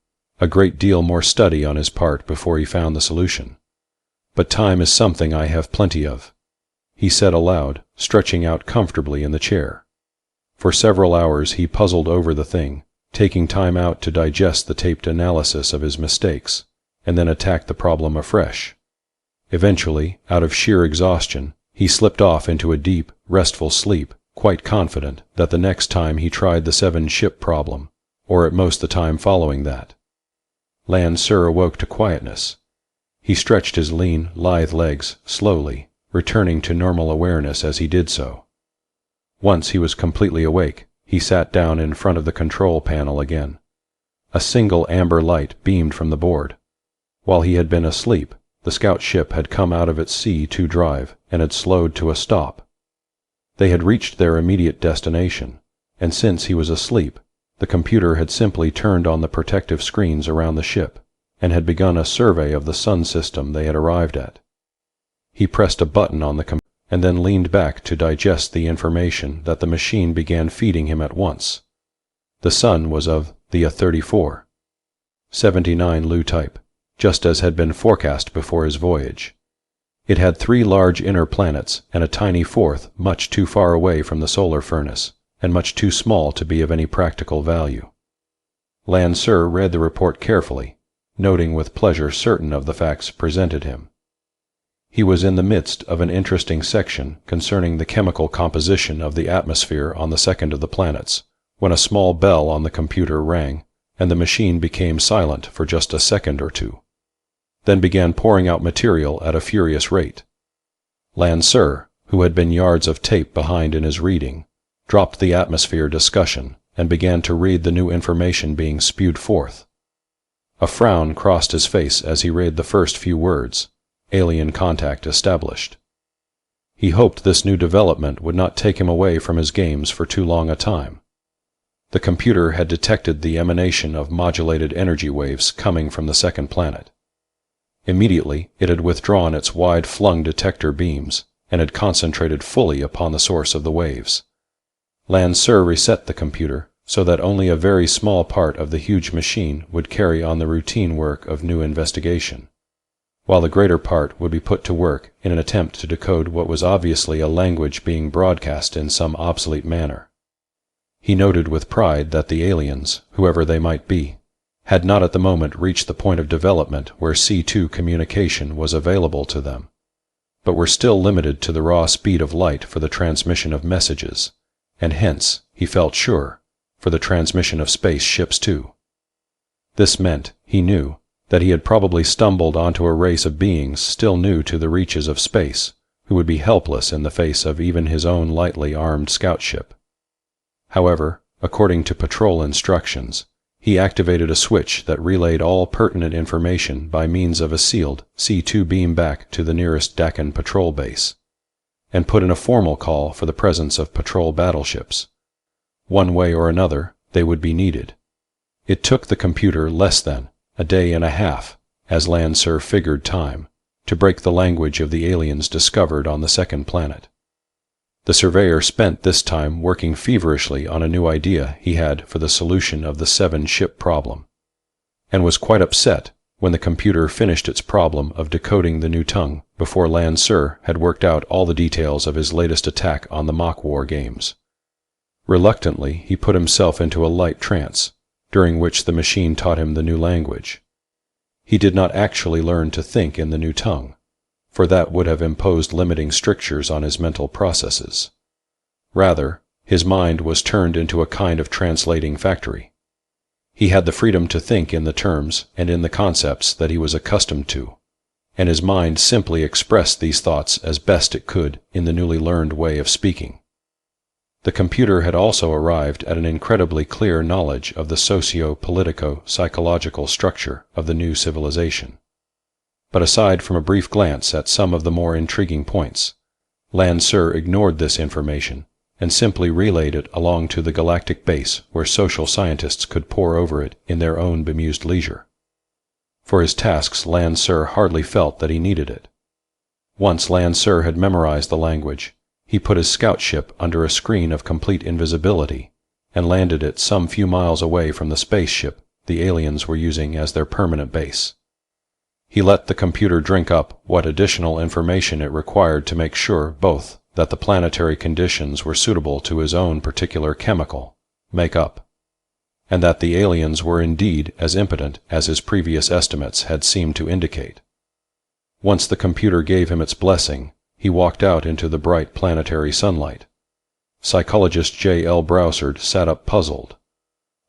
a great deal more study on his part before he found the solution. But time is something I have plenty of, he said aloud, stretching out comfortably in the chair. For several hours he puzzled over the thing, taking time out to digest the taped analysis of his mistakes, and then attack the problem afresh. Eventually, out of sheer exhaustion, he slipped off into a deep, restful sleep, quite confident that the next time he tried the 7-ship problem, or at most the time following that. Lansir awoke to quietness. He stretched his lean, lithe legs slowly, returning to normal awareness as he did so. Once he was completely awake, he sat down in front of the control panel again. A single amber light beamed from the board. While he had been asleep, the scout ship had come out of its C2 drive and had slowed to a stop. They had reached their immediate destination, and since he was asleep, the computer had simply turned on the protective screens around the ship and had begun a survey of the sun system they had arrived at. He pressed a button on the computer and then leaned back to digest the information that the machine began feeding him at once. The sun was of the A34, 79 Lu type, just as had been forecast before his voyage. It had 3 large inner planets and a tiny 4th much too far away from the solar furnace and much too small to be of any practical value. Lansir read the report carefully, noting with pleasure certain of the facts presented him. He was in the midst of an interesting section concerning the chemical composition of the atmosphere on the second of the planets, when a small bell on the computer rang, and the machine became silent for just a second or two, then began pouring out material at a furious rate. Lansir, who had been yards of tape behind in his reading, dropped the atmosphere discussion and began to read the new information being spewed forth. A frown crossed his face as he read the first few words, "Alien contact established." He hoped this new development would not take him away from his games for too long a time. The computer had detected the emanation of modulated energy waves coming from the second planet. Immediately, it had withdrawn its wide-flung detector beams and had concentrated fully upon the source of the waves. Lansir reset the computer so that only a very small part of the huge machine would carry on the routine work of new investigation, while the greater part would be put to work in an attempt to decode what was obviously a language being broadcast in some obsolete manner. He noted with pride that the aliens, whoever they might be, had not at the moment reached the point of development where C2 communication was available to them, but were still limited to the raw speed of light for the transmission of messages, and hence, he felt sure, for the transmission of space ships too. This meant, he knew, that he had probably stumbled onto a race of beings still new to the reaches of space, who would be helpless in the face of even his own lightly armed scout ship. However, according to patrol instructions, he activated a switch that relayed all pertinent information by means of a sealed C2 beam back to the nearest Dakin patrol base, and put in a formal call for the presence of patrol battleships. One way or another, they would be needed. It took the computer less than a day and a half, as Lansir figured time, to break the language of the aliens discovered on the second planet. The surveyor spent this time working feverishly on a new idea he had for the solution of the 7-ship problem, and was quite upset when the computer finished its problem of decoding the new tongue before Lansir had worked out all the details of his latest attack on the mock war games. Reluctantly, he put himself into a light trance, during which the machine taught him the new language. He did not actually learn to think in the new tongue, for that would have imposed limiting strictures on his mental processes. Rather, his mind was turned into a kind of translating factory. He had the freedom to think in the terms and in the concepts that he was accustomed to, and his mind simply expressed these thoughts as best it could in the newly learned way of speaking. The computer had also arrived at an incredibly clear knowledge of the socio-politico-psychological structure of the new civilization. But aside from a brief glance at some of the more intriguing points, Lansir ignored this information and simply relayed it along to the galactic base where social scientists could pore over it in their own bemused leisure. For his tasks, Lansir hardly felt that he needed it. Once Lansir had memorized the language, he put his scout ship under a screen of complete invisibility and landed it some few miles away from the spaceship the aliens were using as their permanent base. He let the computer drink up what additional information it required to make sure both that the planetary conditions were suitable to his own particular chemical make-up, and that the aliens were indeed as impotent as his previous estimates had seemed to indicate. Once the computer gave him its blessing, he walked out into the bright planetary sunlight. Psychologist J. L. Browsard sat up puzzled.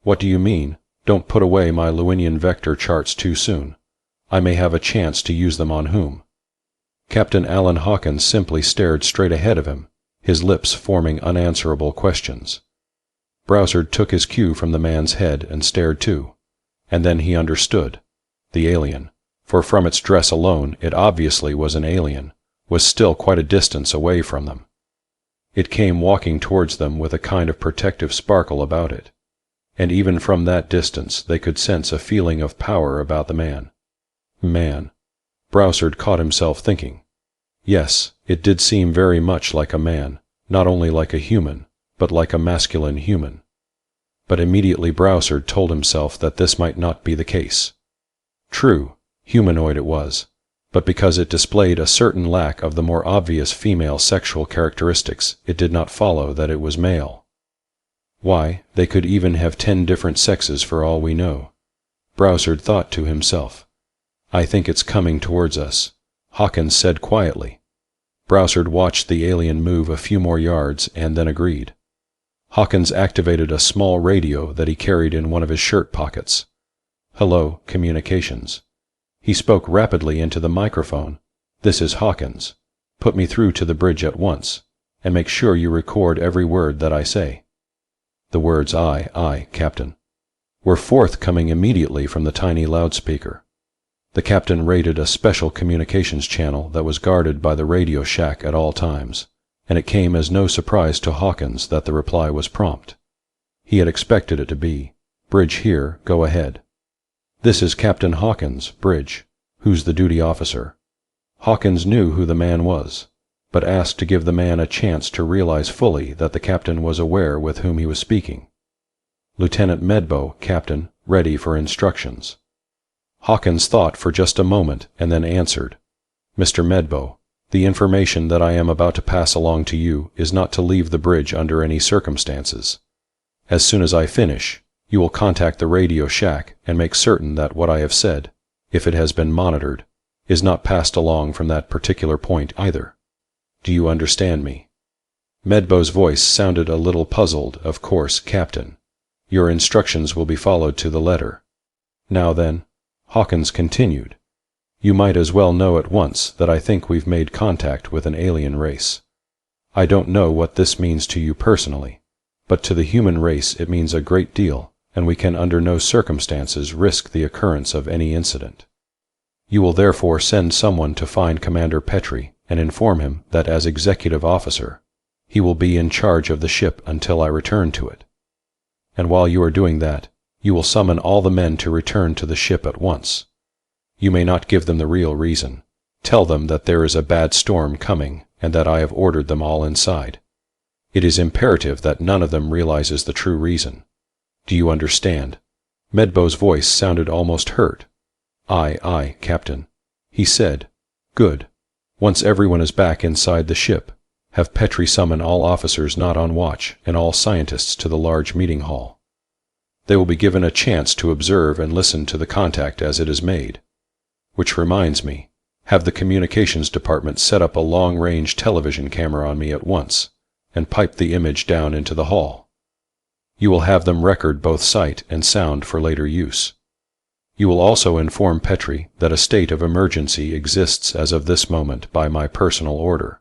"What do you mean? Don't put away my Lewinian vector charts too soon. I may have a chance to use them on whom?" Captain Alan Hawkins simply stared straight ahead of him, his lips forming unanswerable questions. Browsard took his cue from the man's head and stared too, and then he understood. The alien, for from its dress alone it obviously was an alien, was still quite a distance away from them. It came walking towards them with a kind of protective sparkle about it, and even from that distance they could sense a feeling of power about the man. Man. Browsard caught himself thinking. Yes, it did seem very much like a man, not only like a human, but like a masculine human. But immediately Browsard told himself that this might not be the case. True, humanoid it was, but because it displayed a certain lack of the more obvious female sexual characteristics, it did not follow that it was male. Why, they could even have 10 different sexes for all we know. Browsard thought to himself. "I think it's coming towards us," Hawkins said quietly. Browsard watched the alien move a few more yards and then agreed. Hawkins activated a small radio that he carried in one of his shirt pockets. "Hello, communications." He spoke rapidly into the microphone. "This is Hawkins. Put me through to the bridge at once, and make sure you record every word that I say." The words "Aye, Captain," were forthcoming immediately from the tiny loudspeaker. The captain rated a special communications channel that was guarded by the radio shack at all times, and it came as no surprise to Hawkins that the reply was prompt. He had expected it to be, "Bridge here, go ahead." "This is Captain Hawkins, bridge. Who's the duty officer?" Hawkins knew who the man was, but asked to give the man a chance to realize fully that the captain was aware with whom he was speaking. "Lieutenant Medbo, Captain, ready for instructions." Hawkins thought for just a moment and then answered, "Mr. Medbo, the information that I am about to pass along to you is not to leave the bridge under any circumstances. As soon as I finish, you will contact the radio shack and make certain that what I have said, if it has been monitored, is not passed along from that particular point either. Do you understand me?" Medbo's voice sounded a little puzzled. "Of course, Captain. Your instructions will be followed to the letter. Now then," Hawkins continued, "you might as well know at once that I think we've made contact with an alien race. I don't know what this means to you personally, but to the human race it means a great deal, and we can under no circumstances risk the occurrence of any incident. You will therefore send someone to find Commander Petrie and inform him that as executive officer, he will be in charge of the ship until I return to it. And while you are doing that, you will summon all the men to return to the ship at once. You may not give them the real reason. Tell them that there is a bad storm coming and that I have ordered them all inside. It is imperative that none of them realizes the true reason. Do you understand?" Medbo's voice sounded almost hurt. Aye, Captain," he said. "Good. Once everyone is back inside the ship, have Petrie summon all officers not on watch and all scientists to the large meeting hall. They will be given a chance to observe and listen to the contact as it is made. Which reminds me, have the communications department set up a long-range television camera on me at once, and pipe the image down into the hall. You will have them record both sight and sound for later use. You will also inform Petrie that a state of emergency exists as of this moment by my personal order,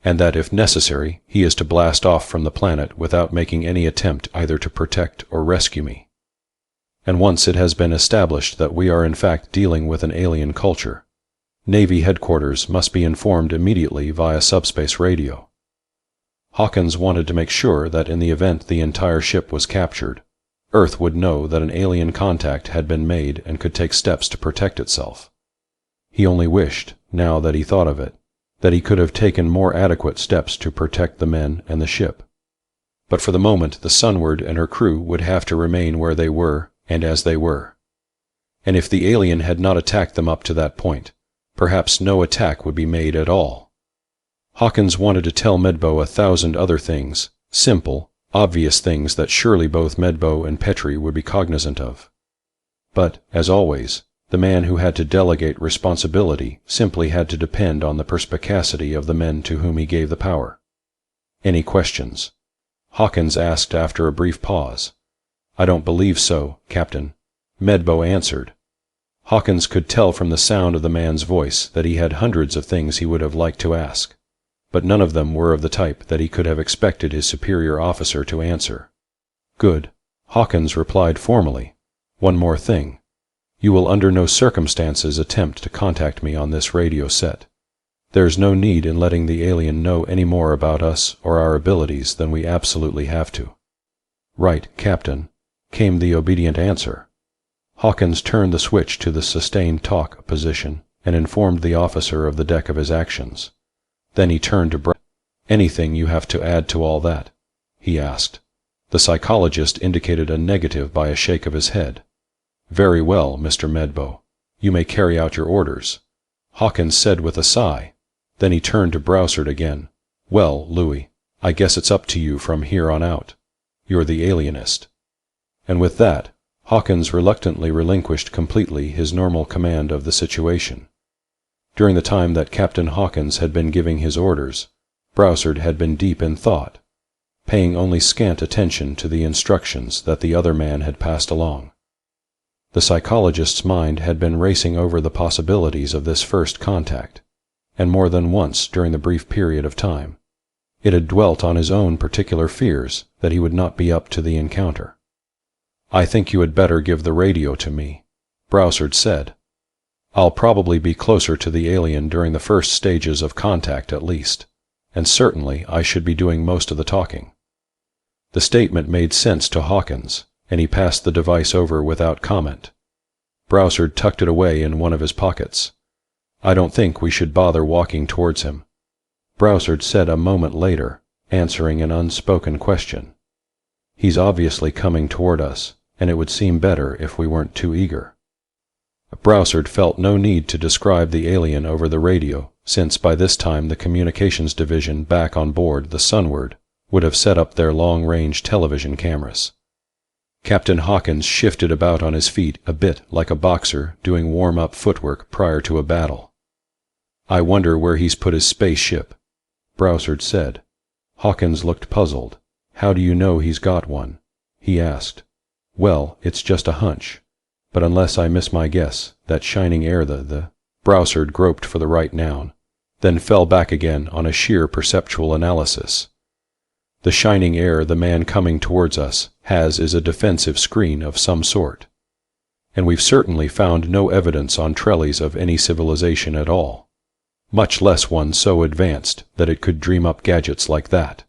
and that if necessary he is to blast off from the planet without making any attempt either to protect or rescue me. And once it has been established that we are in fact dealing with an alien culture, Navy headquarters must be informed immediately via subspace radio." Hawkins wanted to make sure that in the event the entire ship was captured, Earth would know that an alien contact had been made and could take steps to protect itself. He only wished, now that he thought of it, that he could have taken more adequate steps to protect the men and the ship. But for the moment the Sunward and her crew would have to remain where they were and as they were. And if the alien had not attacked them up to that point, perhaps no attack would be made at all. Hawkins wanted to tell Medbo 1,000 other things, simple, obvious things that surely both Medbo and Petrie would be cognizant of. But, as always, the man who had to delegate responsibility simply had to depend on the perspicacity of the men to whom he gave the power. "Any questions?" Hawkins asked after a brief pause. "I don't believe so, Captain," Medbo answered. Hawkins could tell from the sound of the man's voice that he had hundreds of things he would have liked to ask, but none of them were of the type that he could have expected his superior officer to answer. "Good," Hawkins replied formally. "One more thing. You will under no circumstances attempt to contact me on this radio set. There's no need in letting the alien know any more about us or our abilities than we absolutely have to." "Right, Captain," came the obedient answer. Hawkins turned the switch to the sustained talk position and informed the officer of the deck of his actions. Then he turned to Brown. "Anything you have to add to all that?" he asked. The psychologist indicated a negative by a shake of his head. "Very well, Mr. Medbo. You may carry out your orders," Hawkins said with a sigh. Then he turned to Browsard again. "Well, Louis, I guess it's up to you from here on out. You're the alienist." And with that, Hawkins reluctantly relinquished completely his normal command of the situation. During the time that Captain Hawkins had been giving his orders, Browsard had been deep in thought, paying only scant attention to the instructions that the other man had passed along. The psychologist's mind had been racing over the possibilities of this first contact. and more than once during the brief period of time. It had dwelt on his own particular fears that he would not be up to the encounter. "I think you had better give the radio to me," Browsard said. "I'll probably be closer to the alien during the first stages of contact at least, and certainly I should be doing most of the talking." The statement made sense to Hawkins, and he passed the device over without comment. Browsard tucked it away in one of his pockets. "I don't think we should bother walking towards him," Browsard said a moment later, answering an unspoken question. "He's obviously coming toward us, and it would seem better if we weren't too eager." Browsard felt no need to describe the alien over the radio, since by this time the communications division back on board the Sunward would have set up their long-range television cameras. Captain Hawkins shifted about on his feet a bit like a boxer doing warm-up footwork prior to a battle. "I wonder where he's put his spaceship," Browsard said. Hawkins looked puzzled. "How do you know he's got one?" he asked. "Well, it's just a hunch. But unless I miss my guess, that shining air the Browsard groped for the right noun, then fell back again on a sheer perceptual analysis. "The shining air the man coming towards us is a defensive screen of some sort. And we've certainly found no evidence on Trellis of any civilization at all, much less one so advanced that it could dream up gadgets like that.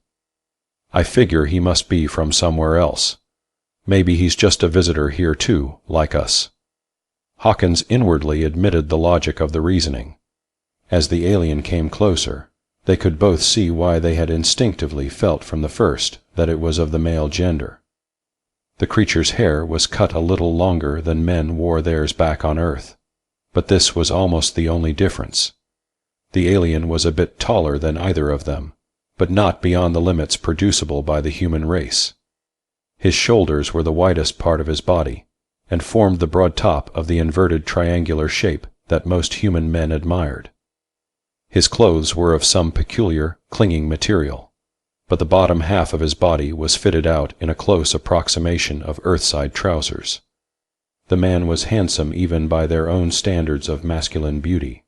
I figure he must be from somewhere else. Maybe he's just a visitor here too, like us." Hawkins inwardly admitted the logic of the reasoning. As the alien came closer, they could both see why they had instinctively felt from the first that it was of the male gender. The creature's hair was cut a little longer than men wore theirs back on Earth, but this was almost the only difference. The alien was a bit taller than either of them, but not beyond the limits producible by the human race. His shoulders were the widest part of his body, and formed the broad top of the inverted triangular shape that most human men admired. His clothes were of some peculiar, clinging material, but the bottom half of his body was fitted out in a close approximation of earthside trousers. The man was handsome even by their own standards of masculine beauty.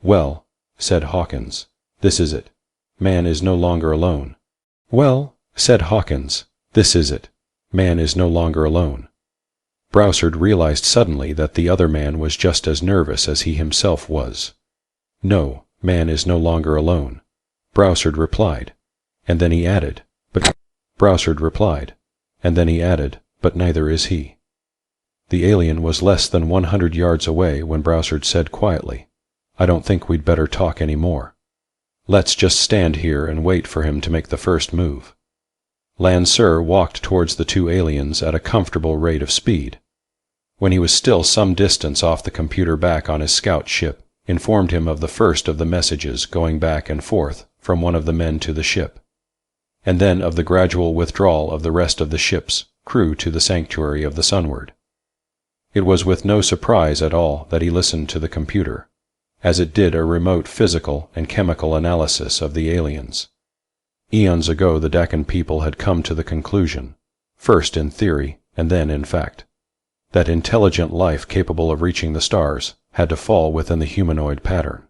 "Well," said Hawkins, "this is it. Man is no longer alone." "Well," said Hawkins, "this is it. Man is no longer alone." Browsard realized suddenly that the other man was just as nervous as he himself was. "No, man is no longer alone," Browsard replied, and then he added, "But neither is he." The alien was less than 100 yards away when Browsard said quietly, "I don't think we'd better talk any more. Let's just stand here and wait for him to make the first move." Lansir walked towards the two aliens at a comfortable rate of speed. When he was still some distance off, the computer back on his scout ship informed him of the first of the messages going back and forth from one of the men to the ship, and then of the gradual withdrawal of the rest of the ship's crew to the sanctuary of the Sunward. It was with no surprise at all that he listened to the computer, as it did a remote physical and chemical analysis of the aliens. Eons ago the Dacan people had come to the conclusion, first in theory and then in fact, that intelligent life capable of reaching the stars had to fall within the humanoid pattern.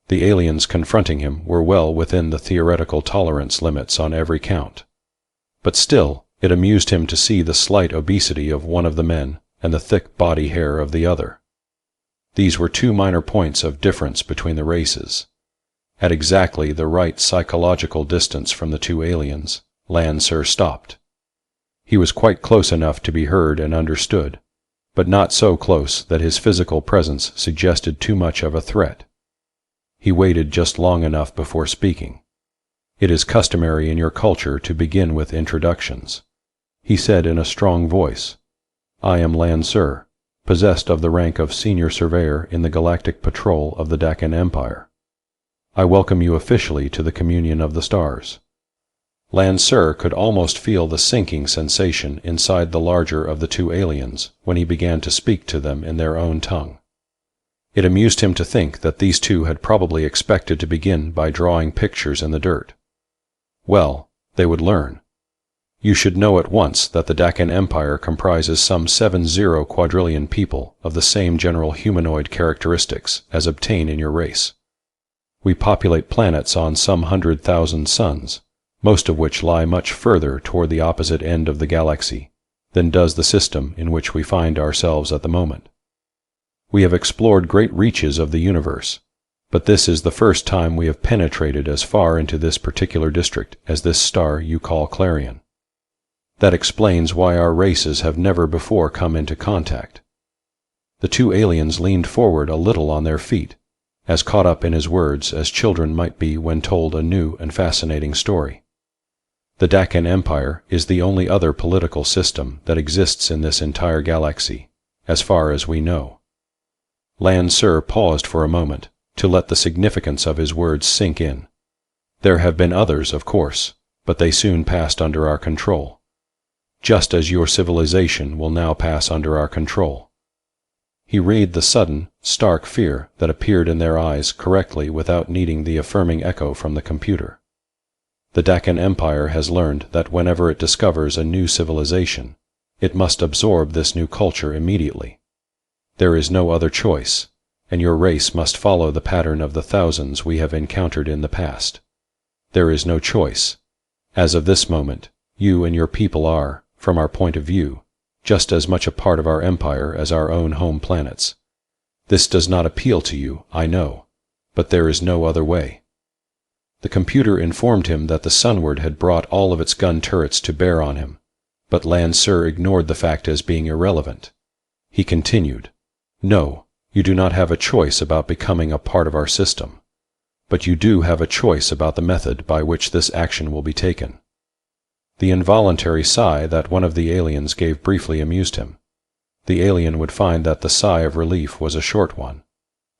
The aliens confronting him were well within the theoretical tolerance limits on every count. But still, it amused him to see the slight obesity of one of the men and the thick body hair of the other. These were two minor points of difference between the races. At exactly the right psychological distance from the two aliens, Lansir stopped. He was quite close enough to be heard and understood, but not so close that his physical presence suggested too much of a threat. He waited just long enough before speaking. "It is customary in your culture to begin with introductions," he said in a strong voice. "I am Lansir, possessed of the rank of Senior Surveyor in the Galactic Patrol of the Dacan Empire. I welcome you officially to the Communion of the Stars." Lansir could almost feel the sinking sensation inside the larger of the two aliens when he began to speak to them in their own tongue. It amused him to think that these two had probably expected to begin by drawing pictures in the dirt. Well, they would learn. You should know at once that the Dacan Empire comprises some 70 quadrillion people of the same general humanoid characteristics as obtain in your race. We populate planets on some 100,000 suns, most of which lie much further toward the opposite end of the galaxy than does the system in which we find ourselves at the moment. We have explored great reaches of the universe, but this is the first time we have penetrated as far into this particular district as this star you call Clarion. That explains why our races have never before come into contact. The two aliens leaned forward a little on their feet, as caught up in his words as children might be when told a new and fascinating story. The Dakan Empire is the only other political system that exists in this entire galaxy, as far as we know. Lan Sur paused for a moment to let the significance of his words sink in. There have been others, of course, but they soon passed under our control. Just as your civilization will now pass under our control. He read the sudden, stark fear that appeared in their eyes correctly without needing the affirming echo from the computer. The Dakan Empire has learned that whenever it discovers a new civilization, it must absorb this new culture immediately. There is no other choice, and your race must follow the pattern of the thousands we have encountered in the past. There is no choice. As of this moment, you and your people are, from our point of view, just as much a part of our empire as our own home planets. This does not appeal to you, I know, but there is no other way. The computer informed him that the Sunward had brought all of its gun turrets to bear on him, but Lan Sur ignored the fact as being irrelevant. He continued, "No, you do not have a choice about becoming a part of our system, but you do have a choice about the method by which this action will be taken." The involuntary sigh that one of the aliens gave briefly amused him. The alien would find that the sigh of relief was a short one.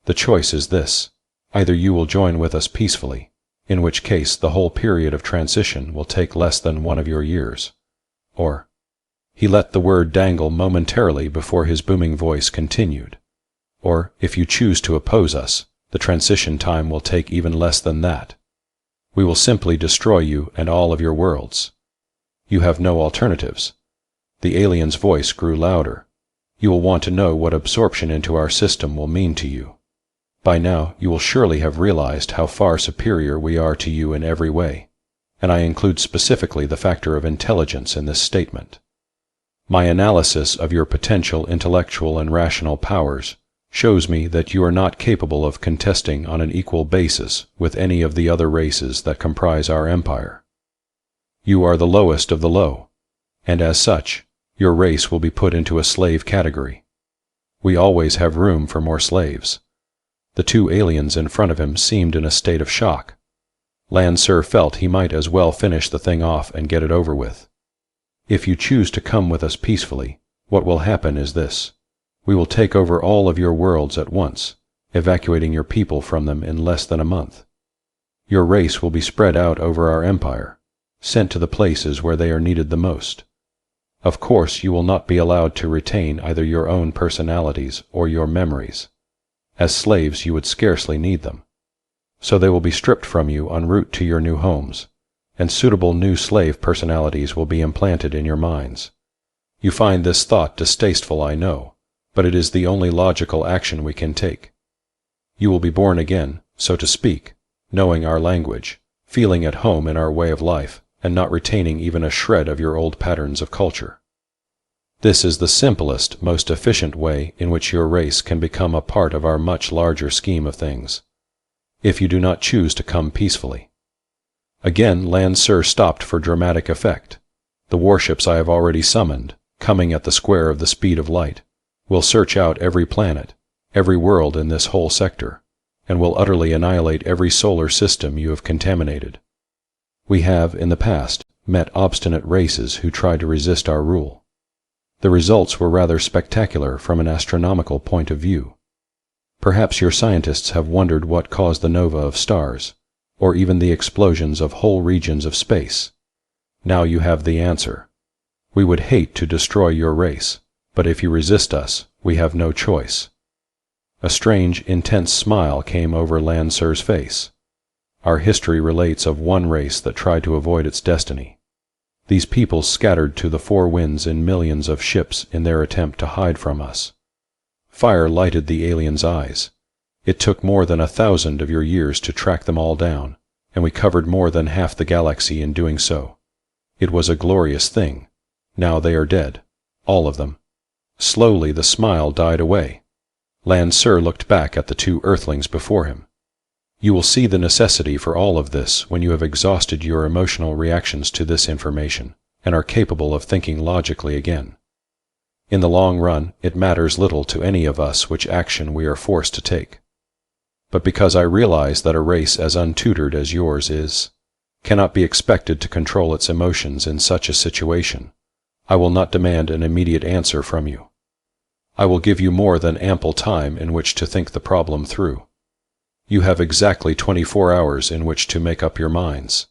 The choice is this: either you will join with us peacefully, in which case the whole period of transition will take less than one of your years, or— he let the word dangle momentarily before his booming voice continued, "or if you choose to oppose us, the transition time will take even less than that. We will simply destroy you and all of your worlds. You have no alternatives." The alien's voice grew louder. "You will want to know what absorption into our system will mean to you. By now you will surely have realized how far superior we are to you in every way, and I include specifically the factor of intelligence in this statement. My analysis of your potential intellectual and rational powers shows me that you are not capable of contesting on an equal basis with any of the other races that comprise our empire. You are the lowest of the low, and as such, your race will be put into a slave category. We always have room for more slaves." The two aliens in front of him seemed in a state of shock. Lan Sur felt he might as well finish the thing off and get it over with. "If you choose to come with us peacefully, what will happen is this. We will take over all of your worlds at once, evacuating your people from them in less than a month. Your race will be spread out over our empire, sent to the places where they are needed the most. Of course, you will not be allowed to retain either your own personalities or your memories. As slaves, you would scarcely need them. So they will be stripped from you en route to your new homes, and suitable new slave personalities will be implanted in your minds. You find this thought distasteful, I know, but it is the only logical action we can take. You will be born again, so to speak, knowing our language, feeling at home in our way of life, and not retaining even a shred of your old patterns of culture. This is the simplest, most efficient way in which your race can become a part of our much larger scheme of things, if you do not choose to come peacefully." Again Lan Sur stopped for dramatic effect. "The warships I have already summoned, coming at the square of the speed of light, will search out every planet, every world in this whole sector, and will utterly annihilate every solar system you have contaminated. We have, in the past, met obstinate races who tried to resist our rule. The results were rather spectacular from an astronomical point of view. Perhaps your scientists have wondered what caused the nova of stars, or even the explosions of whole regions of space. Now you have the answer. We would hate to destroy your race, but if you resist us, we have no choice." A strange, intense smile came over Lan Sur's face. Our history relates of one race that tried to avoid its destiny. These people scattered to the four winds in millions of ships in their attempt to hide from us. Fire lighted the alien's eyes. It took more than 1,000 of your years to track them all down, and we covered more than half the galaxy in doing so. It was a glorious thing. Now they are dead. All of them. Slowly the smile died away. Lansir looked back at the two Earthlings before him. You will see the necessity for all of this when you have exhausted your emotional reactions to this information and are capable of thinking logically again. In the long run, it matters little to any of us which action we are forced to take. But because I realize that a race as untutored as yours cannot be expected to control its emotions in such a situation, I will not demand an immediate answer from you. I will give you more than ample time in which to think the problem through. You have exactly 24 hours in which to make up your minds.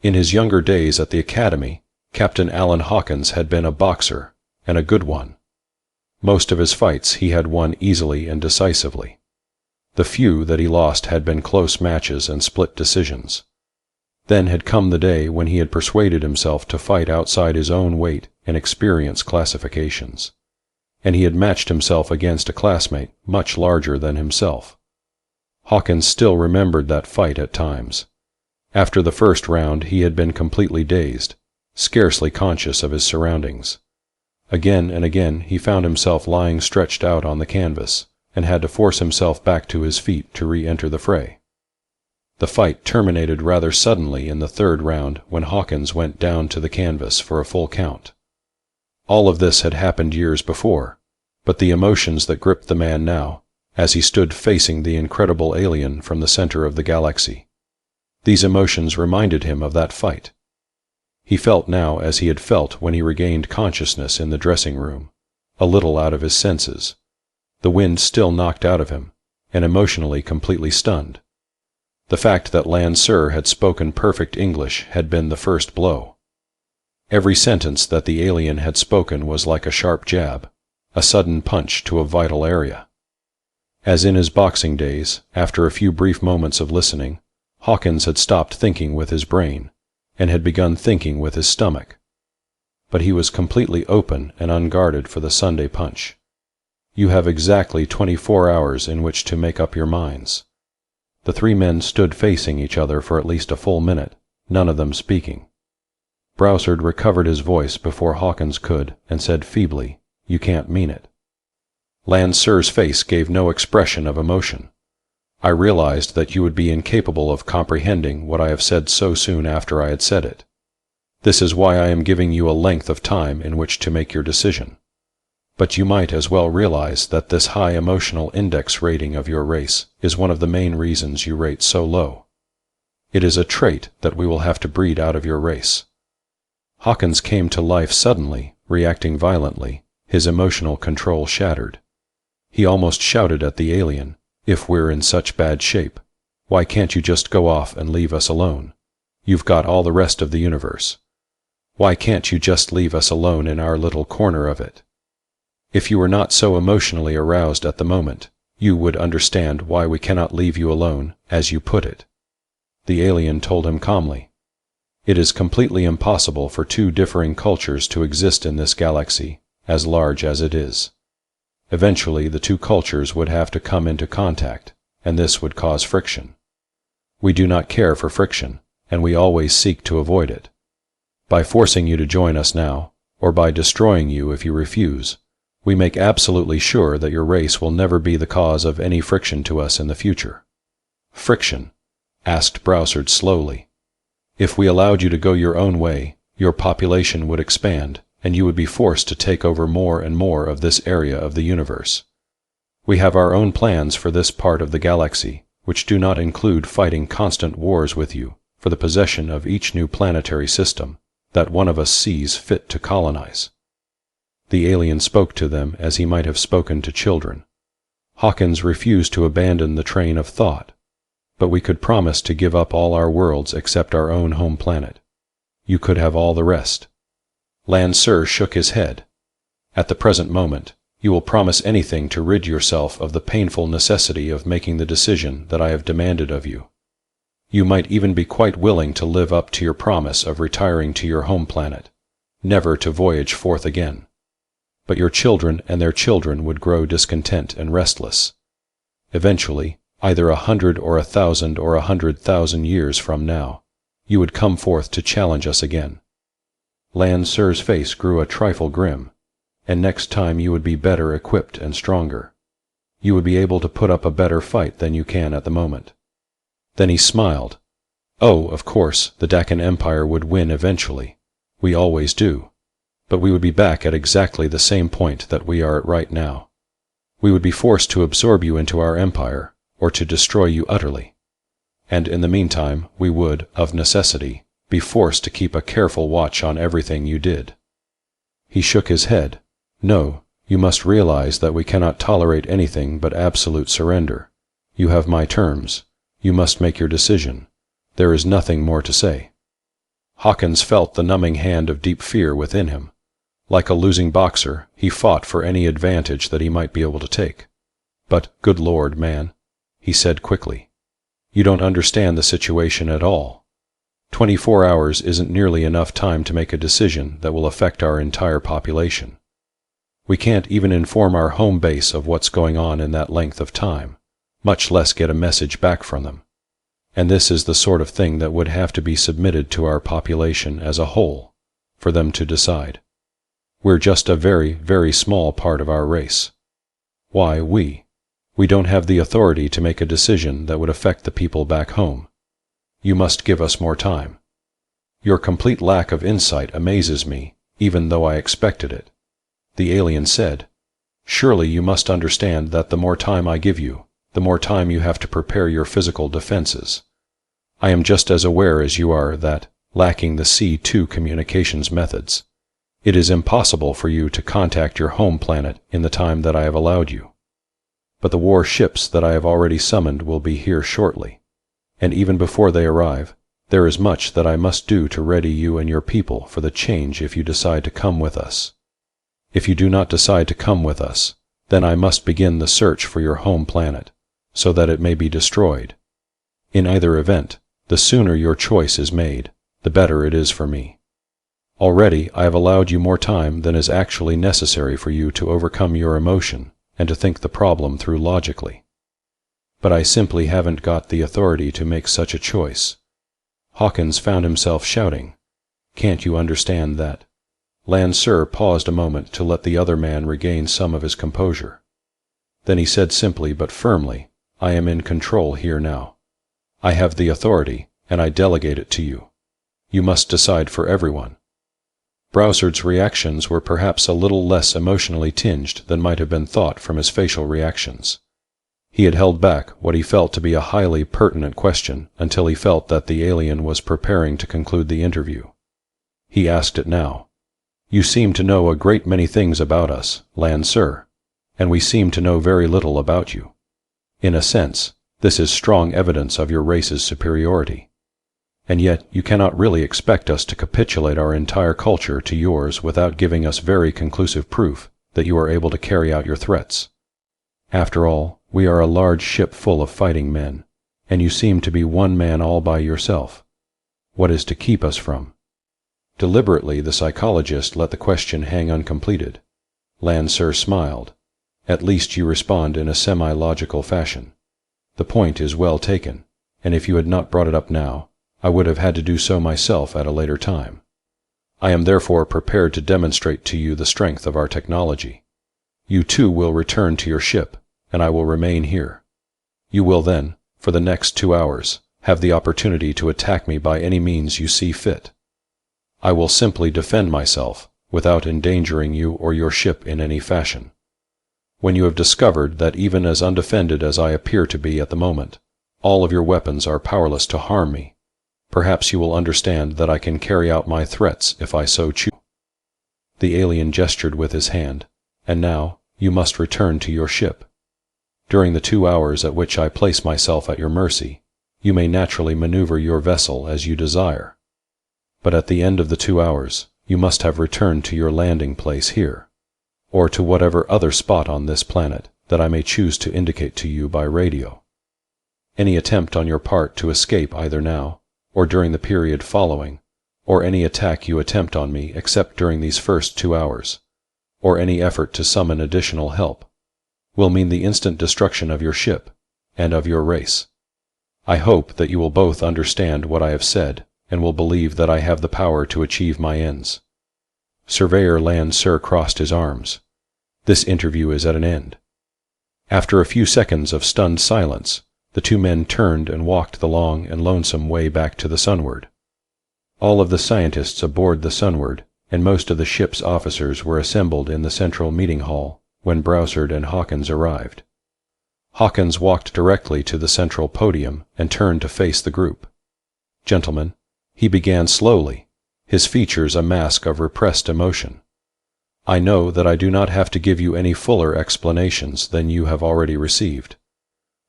In his younger days at the Academy, Captain Alan Hawkins had been a boxer, and a good one. Most of his fights he had won easily and decisively. The few that he lost had been close matches and split decisions. Then had come the day when he had persuaded himself to fight outside his own weight and experience classifications, and he had matched himself against a classmate much larger than himself. Hawkins still remembered that fight at times. After the first round he had been completely dazed, scarcely conscious of his surroundings. Again and again he found himself lying stretched out on the canvas, and had to force himself back to his feet to re-enter the fray. The fight terminated rather suddenly in the third round when Hawkins went down to the canvas for a full count. All of this had happened years before, but the emotions that gripped the man now, as he stood facing the incredible alien from the center of the galaxy, these emotions reminded him of that fight. He felt now as he had felt when he regained consciousness in the dressing room, a little out of his senses, the wind still knocked out of him, and emotionally completely stunned. The fact that Lansir had spoken perfect English had been the first blow. Every sentence that the alien had spoken was like a sharp jab, a sudden punch to a vital area. As in his boxing days, after a few brief moments of listening, Hawkins had stopped thinking with his brain, and had begun thinking with his stomach. But he was completely open and unguarded for the Sunday punch. You have exactly 24 hours in which to make up your minds. The three men stood facing each other for at least a full minute, none of them speaking. Browsard recovered his voice before Hawkins could, and said feebly, "You can't mean it." Lansir's face gave no expression of emotion. I realized that you would be incapable of comprehending what I have said so soon after I had said it. This is why I am giving you a length of time in which to make your decision. But you might as well realize that this high emotional index rating of your race is one of the main reasons you rate so low. It is a trait that we will have to breed out of your race. Hawkins came to life suddenly, reacting violently, his emotional control shattered. He almost shouted at the alien, "If we're in such bad shape, why can't you just go off and leave us alone? You've got all the rest of the universe. Why can't you just leave us alone in our little corner of it? If you were not so emotionally aroused at the moment, you would understand why we cannot leave you alone, as you put it." The alien told him calmly, "It is completely impossible for two differing cultures to exist in this galaxy, as large as it is. Eventually the two cultures would have to come into contact, and this would cause friction. We do not care for friction, and we always seek to avoid it. By forcing you to join us now, or by destroying you if you refuse, we make absolutely sure that your race will never be the cause of any friction to us in the future." "Friction?" asked Browsard slowly. "If we allowed you to go your own way, your population would expand, and you would be forced to take over more and more of this area of the universe. We have our own plans for this part of the galaxy, which do not include fighting constant wars with you for the possession of each new planetary system that one of us sees fit to colonize." The alien spoke to them as he might have spoken to children. Hawkins refused to abandon the train of thought, but we could promise to give up all our worlds except our own home planet. You could have all the rest. Lansir shook his head. "At the present moment, you will promise anything to rid yourself of the painful necessity of making the decision that I have demanded of you. You might even be quite willing to live up to your promise of retiring to your home planet, never to voyage forth again. But your children and their children would grow discontent and restless. Eventually, either 100 or 1,000 or 100,000 years from now, you would come forth to challenge us again. Lan Sir's face grew a trifle grim, and next time you would be better equipped and stronger. You would be able to put up a better fight than you can at the moment. Then he smiled. Oh, of course, the Dakin Empire would win eventually. We always do. But we would be back at exactly the same point that we are at right now. We would be forced to absorb you into our empire, or to destroy you utterly. And in the meantime, we would, of necessity, be forced to keep a careful watch on everything you did. He shook his head. No, you must realize that we cannot tolerate anything but absolute surrender. You have my terms. You must make your decision. There is nothing more to say. Hawkins felt the numbing hand of deep fear within him. Like a losing boxer, he fought for any advantage that he might be able to take. But, good Lord, man, he said quickly, you don't understand the situation at all. 24 hours isn't nearly enough time to make a decision that will affect our entire population. We can't even inform our home base of what's going on in that length of time, much less get a message back from them. And this is the sort of thing that would have to be submitted to our population as a whole, for them to decide. We're just a very, very small part of our race. Why we? We don't have the authority to make a decision that would affect the people back home. You must give us more time. Your complete lack of insight amazes me, even though I expected it. The alien said, surely you must understand that the more time I give you, the more time you have to prepare your physical defenses. I am just as aware as you are that, lacking the C2 communications methods, it is impossible for you to contact your home planet in the time that I have allowed you. But the war ships that I have already summoned will be here shortly, and even before they arrive, there is much that I must do to ready you and your people for the change if you decide to come with us. If you do not decide to come with us, then I must begin the search for your home planet, so that it may be destroyed. In either event, the sooner your choice is made, the better it is for me. Already I have allowed you more time than is actually necessary for you to overcome your emotion and to think the problem through logically. But I simply haven't got the authority to make such a choice. Hawkins found himself shouting, "Can't you understand that?" Lan Sir paused a moment to let the other man regain some of his composure. Then he said simply but firmly, "I am in control here now. I have the authority, and I delegate it to you. You must decide for everyone." Browsard's reactions were perhaps a little less emotionally tinged than might have been thought from his facial reactions. He had held back what he felt to be a highly pertinent question until he felt that the alien was preparing to conclude the interview. He asked it now. "You seem to know a great many things about us, Lan Sir, and we seem to know very little about you. In a sense, this is strong evidence of your race's superiority. And yet you cannot really expect us to capitulate our entire culture to yours without giving us very conclusive proof that you are able to carry out your threats. After all, we are a large ship full of fighting men, and you seem to be one man all by yourself. What is to keep us from?" Deliberately the psychologist let the question hang uncompleted. Lan Sir smiled. "At least you respond in a semi-logical fashion. The point is well taken, and if you had not brought it up now, I would have had to do so myself at a later time. I am therefore prepared to demonstrate to you the strength of our technology. You too will return to your ship, and I will remain here. You will then, for the next 2 hours, have the opportunity to attack me by any means you see fit. I will simply defend myself, without endangering you or your ship in any fashion. When you have discovered that even as undefended as I appear to be at the moment, all of your weapons are powerless to harm me, perhaps you will understand that I can carry out my threats if I so choose." The alien gestured with his hand, "And now, you must return to your ship. During the 2 hours at which I place myself at your mercy, you may naturally maneuver your vessel as you desire. But at the end of the 2 hours, you must have returned to your landing place here, or to whatever other spot on this planet that I may choose to indicate to you by radio. Any attempt on your part to escape either now, or during the period following, or any attack you attempt on me except during these first 2 hours, or any effort to summon additional help, will mean the instant destruction of your ship and of your race. I hope that you will both understand what I have said, and will believe that I have the power to achieve my ends." Surveyor Land Sir crossed his arms. "This interview is at an end." After a few seconds of stunned silence, the two men turned and walked the long and lonesome way back to the Sunward. All of the scientists aboard the Sunward and most of the ship's officers were assembled in the central meeting hall when Browsard and Hawkins arrived. Hawkins walked directly to the central podium and turned to face the group. "Gentlemen," he began slowly, his features a mask of repressed emotion, "I know that I do not have to give you any fuller explanations than you have already received.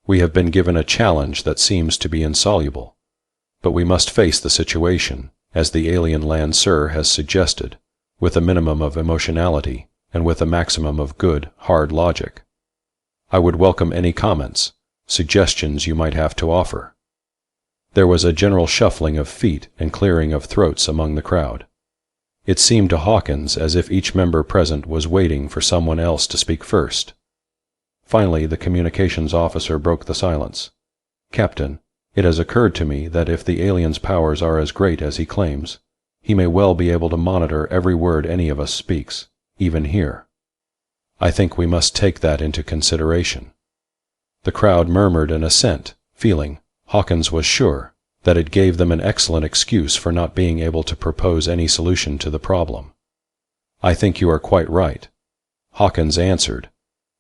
We have been given a challenge that seems to be insoluble, but we must face the situation, as the alien Land Sir has suggested, with a minimum of emotionality and with a maximum of good, hard logic. I would welcome any comments, suggestions you might have to offer." There was a general shuffling of feet and clearing of throats among the crowd. It seemed to Hawkins as if each member present was waiting for someone else to speak first. Finally, the communications officer broke the silence. "Captain, it has occurred to me that if the alien's powers are as great as he claims, he may well be able to monitor every word any of us speaks, even here. I think we must take that into consideration." The crowd murmured an assent, feeling, Hawkins was sure, that it gave them an excellent excuse for not being able to propose any solution to the problem. "I think you are quite right," Hawkins answered.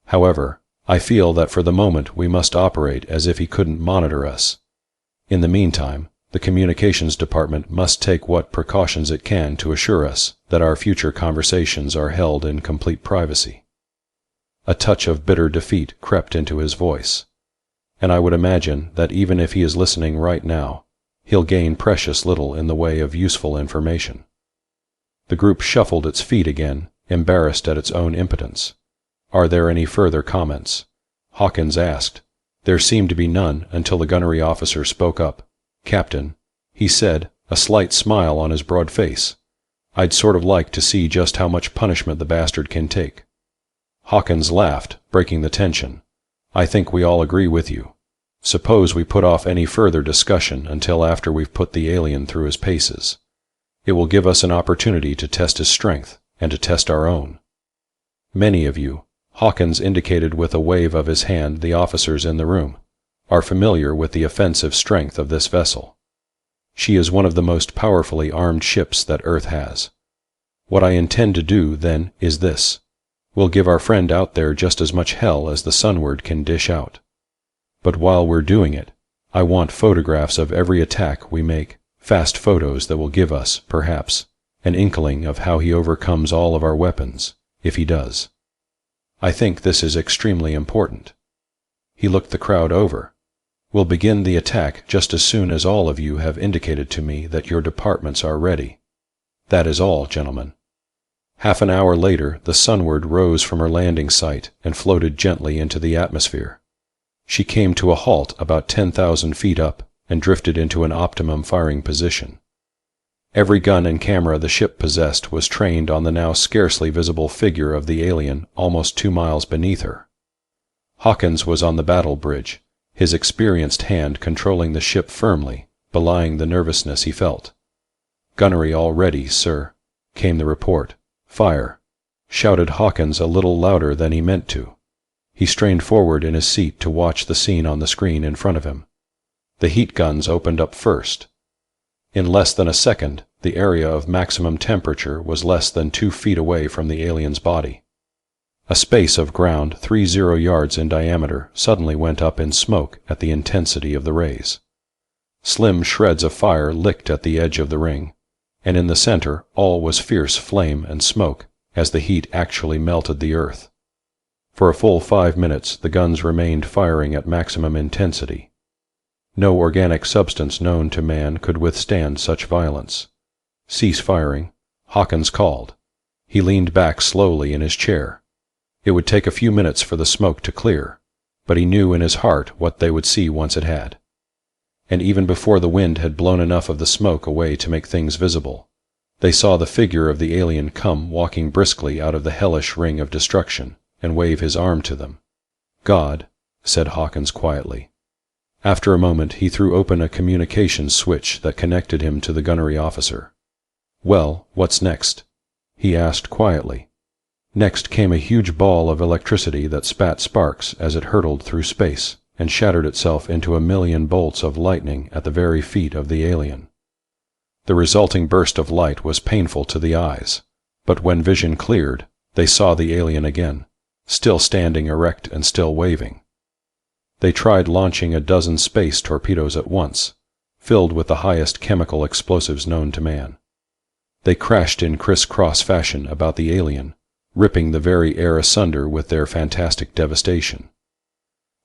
"However, I feel that for the moment we must operate as if he couldn't monitor us. In the meantime, the communications department must take what precautions it can to assure us that our future conversations are held in complete privacy." A touch of bitter defeat crept into his voice. "And I would imagine that even if he is listening right now, he'll gain precious little in the way of useful information." The group shuffled its feet again, embarrassed at its own impotence. "Are there any further comments?" Hawkins asked. There seemed to be none until the gunnery officer spoke up. "Captain," he said, a slight smile on his broad face, "I'd sort of like to see just how much punishment the bastard can take." Hawkins laughed, breaking the tension. "I think we all agree with you. Suppose we put off any further discussion until after we've put the alien through his paces. It will give us an opportunity to test his strength and to test our own. Many of you," Hawkins indicated with a wave of his hand the officers in the room, "are familiar with the offensive strength of this vessel. She is one of the most powerfully armed ships that Earth has. What I intend to do, then, is this. We'll give our friend out there just as much hell as the Sunward can dish out. But while we're doing it, I want photographs of every attack we make, fast photos that will give us, perhaps, an inkling of how he overcomes all of our weapons, if he does. I think this is extremely important." He looked the crowd over. "We'll begin the attack just as soon as all of you have indicated to me that your departments are ready. That is all, gentlemen." Half an hour later, the Sunward rose from her landing site and floated gently into the atmosphere. She came to a halt about 10,000 feet up and drifted into an optimum firing position. Every gun and camera the ship possessed was trained on the now scarcely visible figure of the alien almost 2 miles beneath her. Hawkins was on the battle bridge, his experienced hand controlling the ship firmly, belying the nervousness he felt. "Gunnery all ready, sir," came the report. "Fire," shouted Hawkins a little louder than he meant to. He strained forward in his seat to watch the scene on the screen in front of him. The heat guns opened up first. In less than a second, the area of maximum temperature was less than 2 feet away from the alien's body. A space of ground 30 yards in diameter suddenly went up in smoke at the intensity of the rays. Slim shreds of fire licked at the edge of the ring, and in the center all was fierce flame and smoke as the heat actually melted the earth. For a full 5 minutes the guns remained firing at maximum intensity. No organic substance known to man could withstand such violence. "Cease firing," Hawkins called. He leaned back slowly in his chair. It would take a few minutes for the smoke to clear, but he knew in his heart what they would see once it had. And even before the wind had blown enough of the smoke away to make things visible, they saw the figure of the alien come walking briskly out of the hellish ring of destruction and wave his arm to them. "God," said Hawkins quietly, After a moment, he threw open a communications switch that connected him to the gunnery officer. "Well, what's next?" he asked quietly. Next came a huge ball of electricity that spat sparks as it hurtled through space and shattered itself into a million bolts of lightning at the very feet of the alien. The resulting burst of light was painful to the eyes, but when vision cleared, they saw the alien again, still standing erect and still waving. They tried launching a dozen space torpedoes at once, filled with the highest chemical explosives known to man. They crashed in criss-cross fashion about the alien, ripping the very air asunder with their fantastic devastation.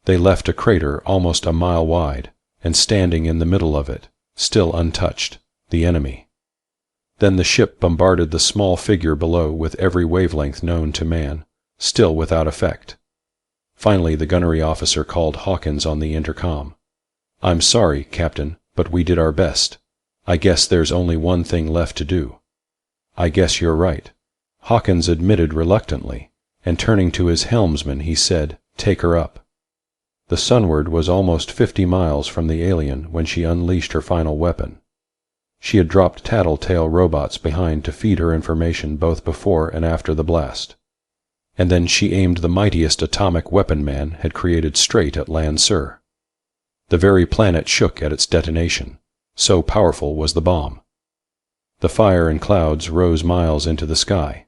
They left a crater almost a mile wide, and standing in the middle of it, still untouched, the enemy. Then the ship bombarded the small figure below with every wavelength known to man, still without effect. Finally, the gunnery officer called Hawkins on the intercom. "I'm sorry, Captain, but we did our best. I guess there's only one thing left to do." "I guess you're right," Hawkins admitted reluctantly, and turning to his helmsman he said, "Take her up." The Sunward was almost 50 miles from the alien when she unleashed her final weapon. She had dropped tattletale robots behind to feed her information both before and after the blast. And then she aimed the mightiest atomic weapon man had created straight at Lancer. The very planet shook at its detonation, so powerful was the bomb. The fire and clouds rose miles into the sky,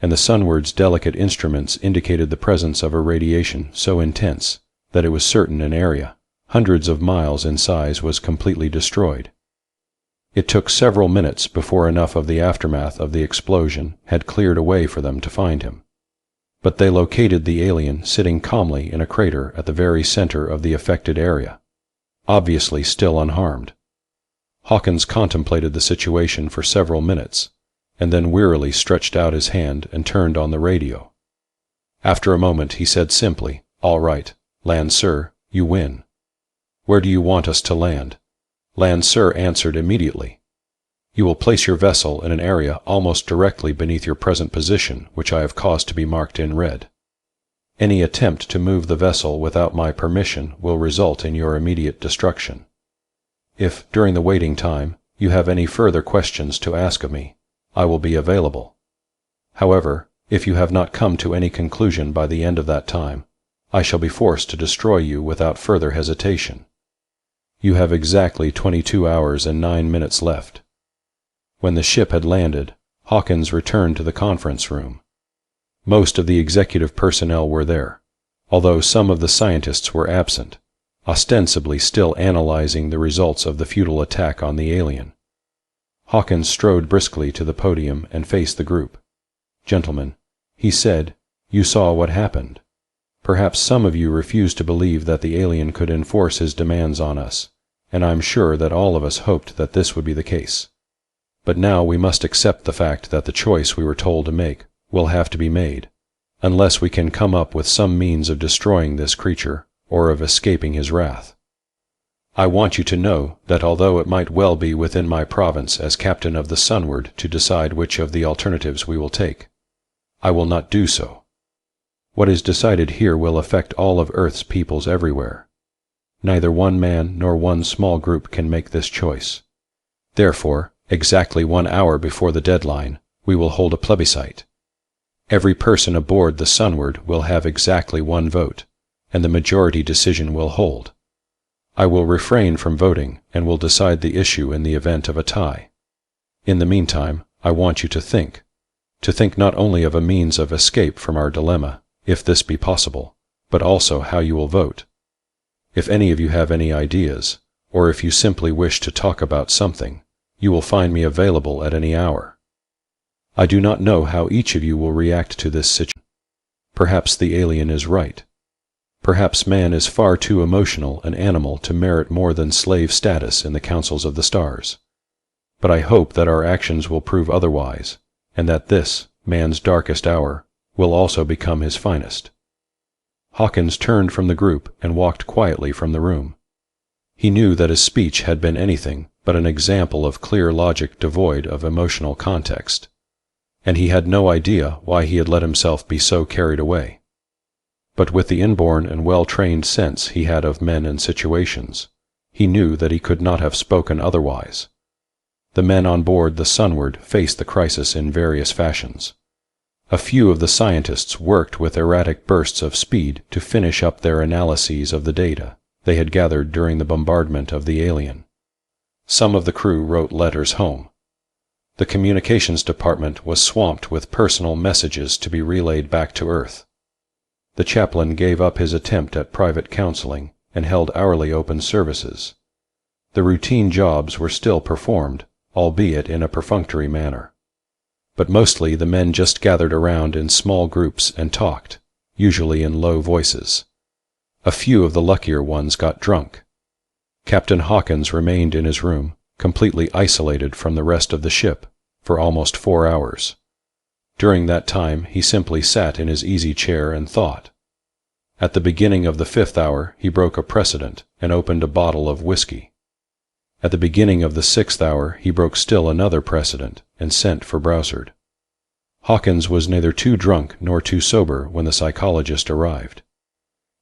and the Sunward's delicate instruments indicated the presence of a radiation so intense that it was certain an area, hundreds of miles in size, was completely destroyed. It took several minutes before enough of the aftermath of the explosion had cleared away for them to find him. But they located the alien sitting calmly in a crater at the very center of the affected area, obviously still unharmed. Hawkins contemplated the situation for several minutes, and then wearily stretched out his hand and turned on the radio. After a moment he said simply, "All right, Lancer, you win. Where do you want us to land?" Lancer answered immediately. "You will place your vessel in an area almost directly beneath your present position, which I have caused to be marked in red. Any attempt to move the vessel without my permission will result in your immediate destruction. If, during the waiting time, you have any further questions to ask of me, I will be available. However, if you have not come to any conclusion by the end of that time, I shall be forced to destroy you without further hesitation. You have exactly 22 hours and 9 minutes left." When the ship had landed, Hawkins returned to the conference room. Most of the executive personnel were there, although some of the scientists were absent, ostensibly still analyzing the results of the futile attack on the alien. Hawkins strode briskly to the podium and faced the group. "Gentlemen," he said, "you saw what happened. Perhaps some of you refused to believe that the alien could enforce his demands on us, and I'm sure that all of us hoped that this would be the case. But now we must accept the fact that the choice we were told to make will have to be made, unless we can come up with some means of destroying this creature or of escaping his wrath. I want you to know that although it might well be within my province as captain of the Sunward to decide which of the alternatives we will take, I will not do so. What is decided here will affect all of Earth's peoples everywhere. Neither one man nor one small group can make this choice. Therefore, exactly 1 hour before the deadline, we will hold a plebiscite. Every person aboard the Sunward will have exactly 1 vote, and the majority decision will hold. I will refrain from voting and will decide the issue in the event of a tie. In the meantime, I want you to think not only of a means of escape from our dilemma, if this be possible, but also how you will vote. If any of you have any ideas, or if you simply wish to talk about something, you will find me available at any hour. I do not know how each of you will react to this situation. Perhaps the alien is right. Perhaps man is far too emotional an animal to merit more than slave status in the councils of the stars. But I hope that our actions will prove otherwise, and that this, man's darkest hour, will also become his finest. Hawkins turned from the group and walked quietly from the room. He knew that his speech had been anything but an example of clear logic devoid of emotional context, and he had no idea why he had let himself be so carried away. But with the inborn and well-trained sense he had of men and situations, he knew that he could not have spoken otherwise. The men on board the Sunward faced the crisis in various fashions. A few of the scientists worked with erratic bursts of speed to finish up their analyses of the data they had gathered during the bombardment of the alien. Some of the crew wrote letters home. The communications department was swamped with personal messages to be relayed back to Earth. The chaplain gave up his attempt at private counseling and held hourly open services. The routine jobs were still performed, albeit in a perfunctory manner. But mostly the men just gathered around in small groups and talked, usually in low voices. A few of the luckier ones got drunk. Captain Hawkins remained in his room, completely isolated from the rest of the ship, for almost 4 hours. During that time he simply sat in his easy chair and thought. At the beginning of the 5th hour he broke a precedent and opened a bottle of whiskey. At the beginning of the 6th hour he broke still another precedent and sent for Browsard. Hawkins was neither too drunk nor too sober when the psychologist arrived.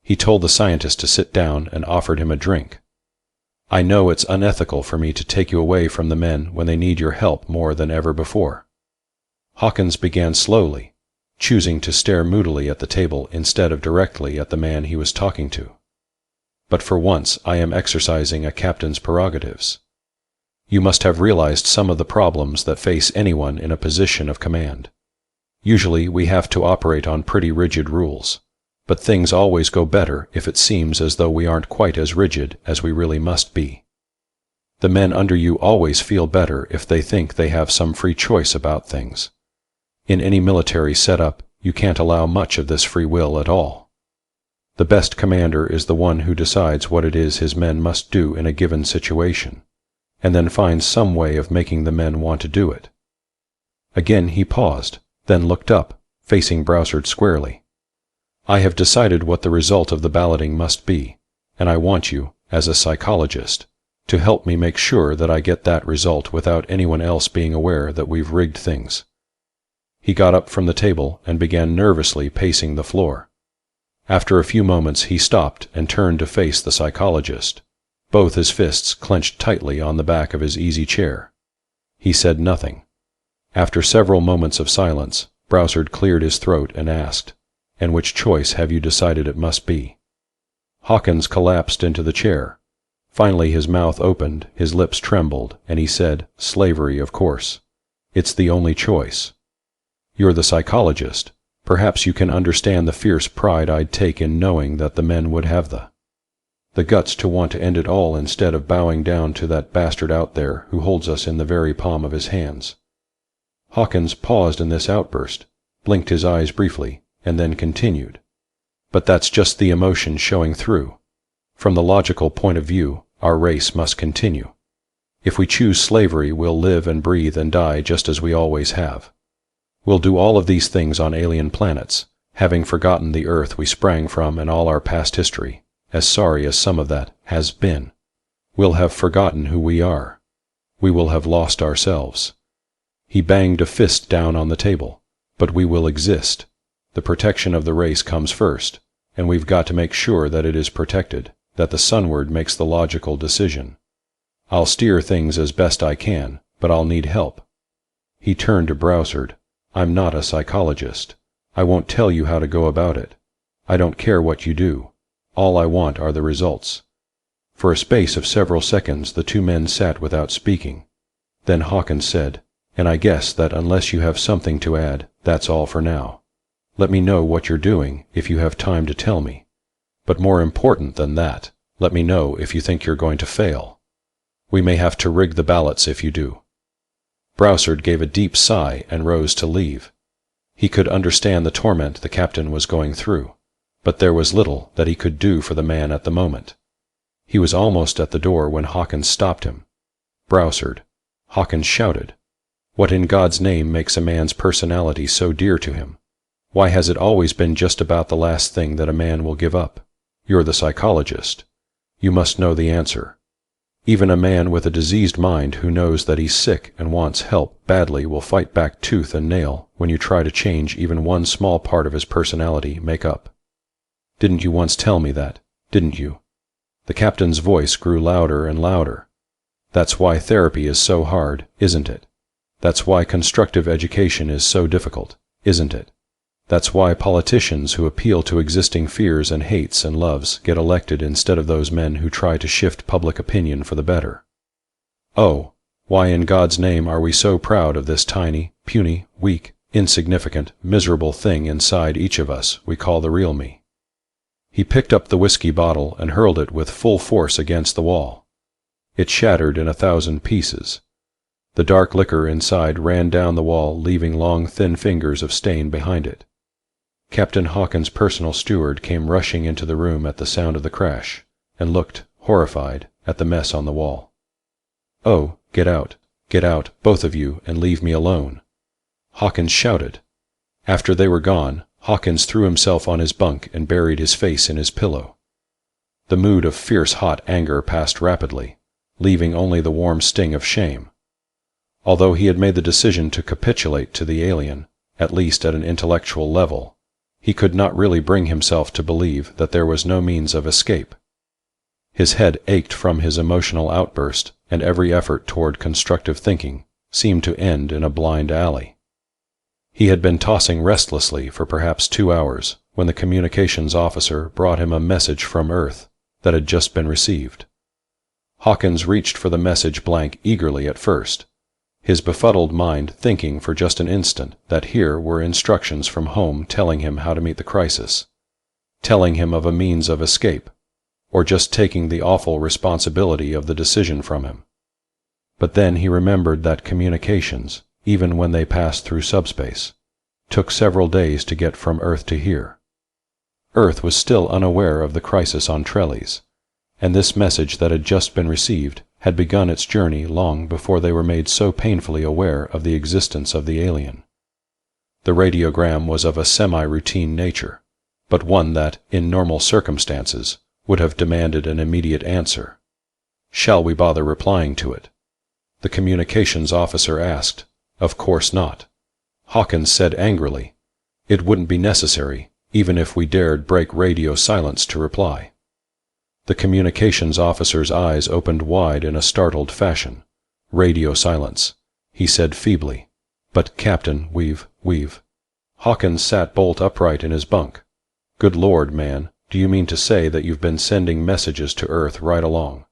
He told the scientist to sit down and offered him a drink. "I know it's unethical for me to take you away from the men when they need your help more than ever before." Hawkins began slowly, choosing to stare moodily at the table instead of directly at the man he was talking to. "But for once I am exercising a captain's prerogatives. You must have realized some of the problems that face anyone in a position of command. Usually we have to operate on pretty rigid rules, but things always go better if it seems as though we aren't quite as rigid as we really must be. The men under you always feel better if they think they have some free choice about things. In any military setup, you can't allow much of this free will at all. The best commander is the one who decides what it is his men must do in a given situation, and then finds some way of making the men want to do it." Again he paused, then looked up, facing Browsard squarely. "I have decided what the result of the balloting must be, and I want you, as a psychologist, to help me make sure that I get that result without anyone else being aware that we've rigged things." He got up from the table and began nervously pacing the floor. After a few moments he stopped and turned to face the psychologist, both his fists clenched tightly on the back of his easy chair. He said nothing. After several moments of silence, Browsard cleared his throat and asked, "And which choice have you decided it must be?" Hawkins collapsed into the chair. Finally his mouth opened, his lips trembled, and he said, "Slavery, of course. It's the only choice. You're the psychologist. Perhaps you can understand the fierce pride I'd take in knowing that the men would have the guts to want to end it all instead of bowing down to that bastard out there who holds us in the very palm of his hands." Hawkins paused in this outburst, blinked his eyes briefly, and then continued. "But that's just the emotion showing through. From the logical point of view, our race must continue. If we choose slavery, we'll live and breathe and die just as we always have. We'll do all of these things on alien planets, having forgotten the Earth we sprang from and all our past history, as sorry as some of that has been. We'll have forgotten who we are. We will have lost ourselves." He banged a fist down on the table. "But we will exist. The protection of the race comes first, and we've got to make sure that it is protected, that the Sunward makes the logical decision. I'll steer things as best I can, but I'll need help." He turned to Browsard. "I'm not a psychologist. I won't tell you how to go about it. I don't care what you do. All I want are the results." For a space of several seconds the two men sat without speaking. Then Hawkins said, "And I guess that unless you have something to add, that's all for now. Let me know what you're doing if you have time to tell me. But more important than that, let me know if you think you're going to fail. We may have to rig the ballots if you do." Browsard gave a deep sigh and rose to leave. He could understand the torment the captain was going through, but there was little that he could do for the man at the moment. He was almost at the door when Hawkins stopped him. "Browsard," Hawkins shouted. "What in God's name makes a man's personality so dear to him? Why has it always been just about the last thing that a man will give up? You're the psychologist. You must know the answer. Even a man with a diseased mind who knows that he's sick and wants help badly will fight back tooth and nail when you try to change even one small part of his personality make-up." Didn't you once tell me that, didn't you? The captain's voice grew louder and louder. That's why therapy is so hard, isn't it? That's why constructive education is so difficult, isn't it? That's why politicians who appeal to existing fears and hates and loves get elected instead of those men who try to shift public opinion for the better. Oh, why in God's name are we so proud of this tiny, puny, weak, insignificant, miserable thing inside each of us we call the real me? He picked up the whiskey bottle and hurled it with full force against the wall. It shattered in 1,000 pieces. The dark liquor inside ran down the wall, leaving long, thin fingers of stain behind it. Captain Hawkins' personal steward came rushing into the room at the sound of the crash, and looked, horrified, at the mess on the wall. "Oh, get out, both of you, and leave me alone!" Hawkins shouted. After they were gone, Hawkins threw himself on his bunk and buried his face in his pillow. The mood of fierce hot anger passed rapidly, leaving only the warm sting of shame. Although he had made the decision to capitulate to the alien, at least at an intellectual level, he could not really bring himself to believe that there was no means of escape. His head ached from his emotional outburst, and every effort toward constructive thinking seemed to end in a blind alley. He had been tossing restlessly for perhaps 2 hours when the communications officer brought him a message from Earth that had just been received. Hawkins reached for the message blank eagerly at first, his befuddled mind thinking for just an instant that here were instructions from home telling him how to meet the crisis, telling him of a means of escape, or just taking the awful responsibility of the decision from him. But then he remembered that communications, even when they passed through subspace, took several days to get from Earth to here. Earth was still unaware of the crisis on Trellis, and this message that had just been received had begun its journey long before they were made so painfully aware of the existence of the alien. The radiogram was of a semi-routine nature, but one that, in normal circumstances, would have demanded an immediate answer. "Shall we bother replying to it?" the communications officer asked. "Of course not." Hawkins said angrily. "It wouldn't be necessary, even if we dared break radio silence to reply." The communications officer's eyes opened wide in a startled fashion. "Radio silence," he said feebly. "But, Captain, we've... Hawkins sat bolt upright in his bunk. "Good Lord, man, do you mean to say that you've been sending messages to Earth right along?"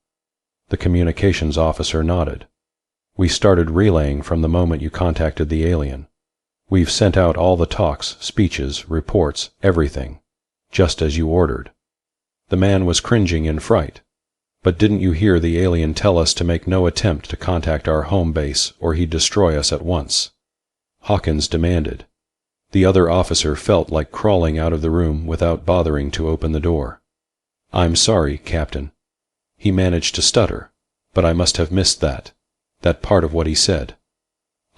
The communications officer nodded. "We started relaying from the moment you contacted the alien. We've sent out all the talks, speeches, reports, everything, just as you ordered." The man was cringing in fright. "But didn't you hear the alien tell us to make no attempt to contact our home base or he'd destroy us at once?" Hawkins demanded. The other officer felt like crawling out of the room without bothering to open the door. "I'm sorry, Captain." He managed to stutter, "but I must have missed that part of what he said.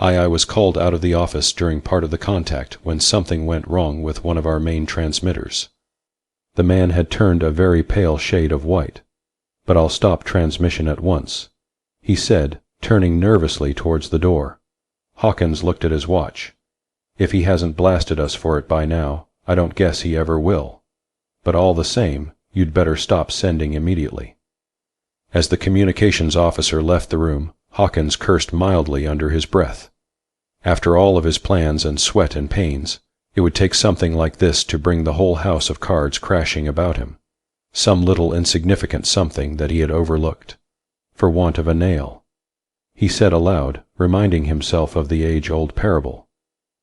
I was called out of the office during part of the contact when something went wrong with one of our main transmitters." The man had turned a very pale shade of white. "But I'll stop transmission at once," he said, turning nervously towards the door. Hawkins looked at his watch. "If he hasn't blasted us for it by now, I don't guess he ever will. But all the same, you'd better stop sending immediately." As the communications officer left the room, Hawkins cursed mildly under his breath. After all of his plans and sweat and pains, it would take something like this to bring the whole house of cards crashing about him, some little insignificant something that he had overlooked, for want of a nail. He said aloud, reminding himself of the age-old parable.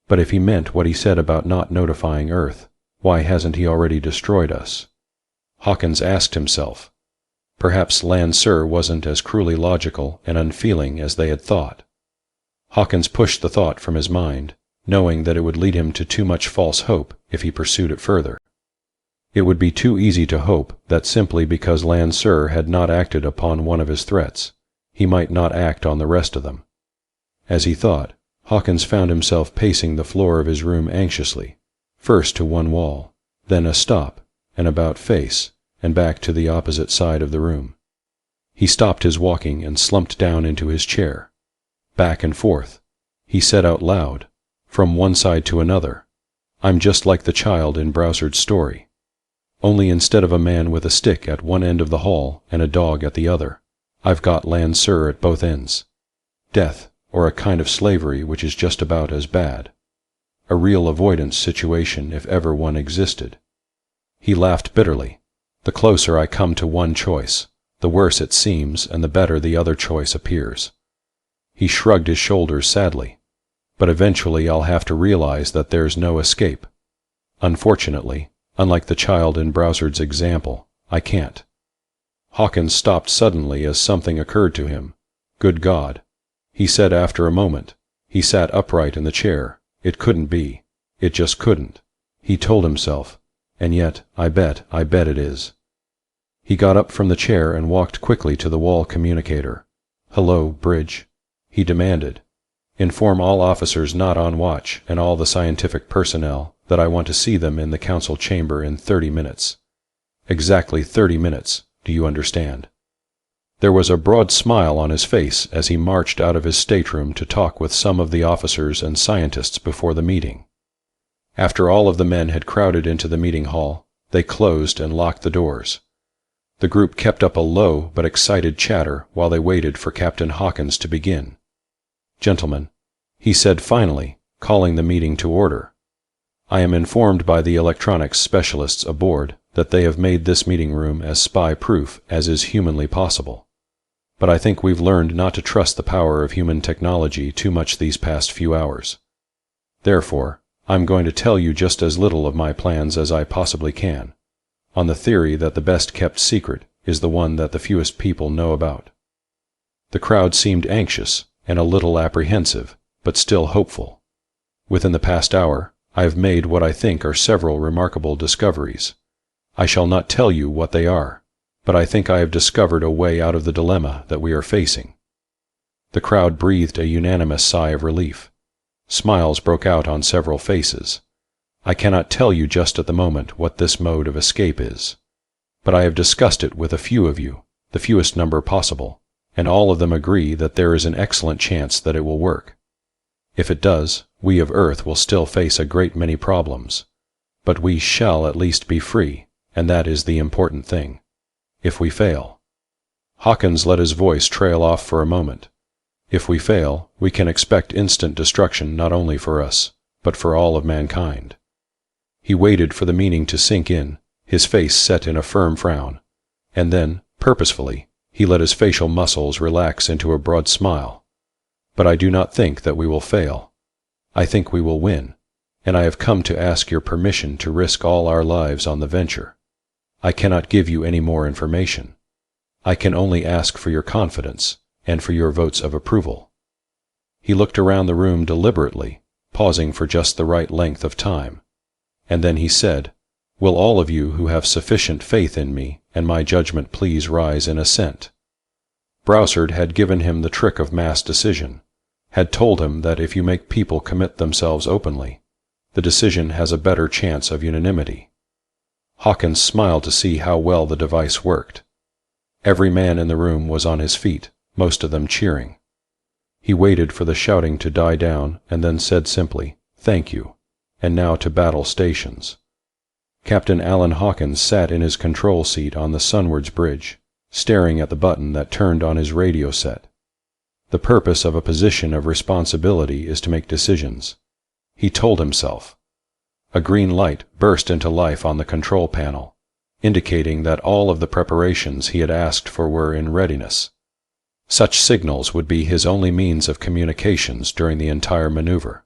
But if he meant what he said about not notifying Earth, why hasn't he already destroyed us? Hawkins asked himself. Perhaps Lansir wasn't as cruelly logical and unfeeling as they had thought. Hawkins pushed the thought from his mind, knowing that it would lead him to too much false hope if he pursued it further. It would be too easy to hope that simply because Lansir had not acted upon one of his threats, he might not act on the rest of them. As he thought, Hawkins found himself pacing the floor of his room anxiously, first to one wall, then a stop, an about-face, and back to the opposite side of the room. He stopped his walking and slumped down into his chair. Back and forth. He said out loud, from one side to another, "I'm just like the child in Browser's story. Only instead of a man with a stick at one end of the hall and a dog at the other, I've got Lanceur at both ends. Death, or a kind of slavery which is just about as bad. A real avoidance situation if ever one existed." He laughed bitterly. "The closer I come to one choice, the worse it seems and the better the other choice appears." He shrugged his shoulders sadly. "But eventually I'll have to realize that there's no escape. Unfortunately, unlike the child in Browsard's example, I can't." Hawkins stopped suddenly as something occurred to him. "Good God," he said after a moment. He sat upright in the chair. It couldn't be. It just couldn't, he told himself. And yet, I bet it is. He got up from the chair and walked quickly to the wall communicator. "Hello, Bridge," he demanded. "Inform all officers not on watch and all the scientific personnel that I want to see them in the council chamber in 30 minutes. Exactly 30 minutes, do you understand?" There was a broad smile on his face as he marched out of his stateroom to talk with some of the officers and scientists before the meeting. After all of the men had crowded into the meeting hall, they closed and locked the doors. The group kept up a low but excited chatter while they waited for Captain Hawkins to begin. "Gentlemen," he said finally, calling the meeting to order, "I am informed by the electronics specialists aboard that they have made this meeting room as spy-proof as is humanly possible. But I think we've learned not to trust the power of human technology too much these past few hours. Therefore, I'm going to tell you just as little of my plans as I possibly can, on the theory that the best-kept secret is the one that the fewest people know about." The crowd seemed anxious and a little apprehensive, but still hopeful. "Within the past hour, I have made what I think are several remarkable discoveries. I shall not tell you what they are, but I think I have discovered a way out of the dilemma that we are facing." The crowd breathed a unanimous sigh of relief. Smiles broke out on several faces. "I cannot tell you just at the moment what this mode of escape is, but I have discussed it with a few of you, the fewest number possible, and all of them agree that there is an excellent chance that it will work. If it does, we of Earth will still face a great many problems, but we shall at least be free, and that is the important thing. If we fail—" Hawkins let his voice trail off for a moment. "If we fail, we can expect instant destruction not only for us, but for all of mankind." He waited for the meaning to sink in, his face set in a firm frown, and then, purposefully, he let his facial muscles relax into a broad smile. "But I do not think that we will fail. I think we will win, and I have come to ask your permission to risk all our lives on the venture. I cannot give you any more information. I can only ask for your confidence and for your votes of approval." He looked around the room deliberately, pausing for just the right length of time, and then he said, "Will all of you who have sufficient faith in me and my judgment please rise in assent?" Browsard had given him the trick of mass decision, had told him that if you make people commit themselves openly, the decision has a better chance of unanimity. Hawkins smiled to see how well the device worked. Every man in the room was on his feet, most of them cheering. He waited for the shouting to die down and then said simply, "Thank you, and now to battle stations." Captain Alan Hawkins sat in his control seat on the Sunwards Bridge, staring at the button that turned on his radio set. The purpose of a position of responsibility is to make decisions, he told himself. A green light burst into life on the control panel, indicating that all of the preparations he had asked for were in readiness. Such signals would be his only means of communications during the entire maneuver,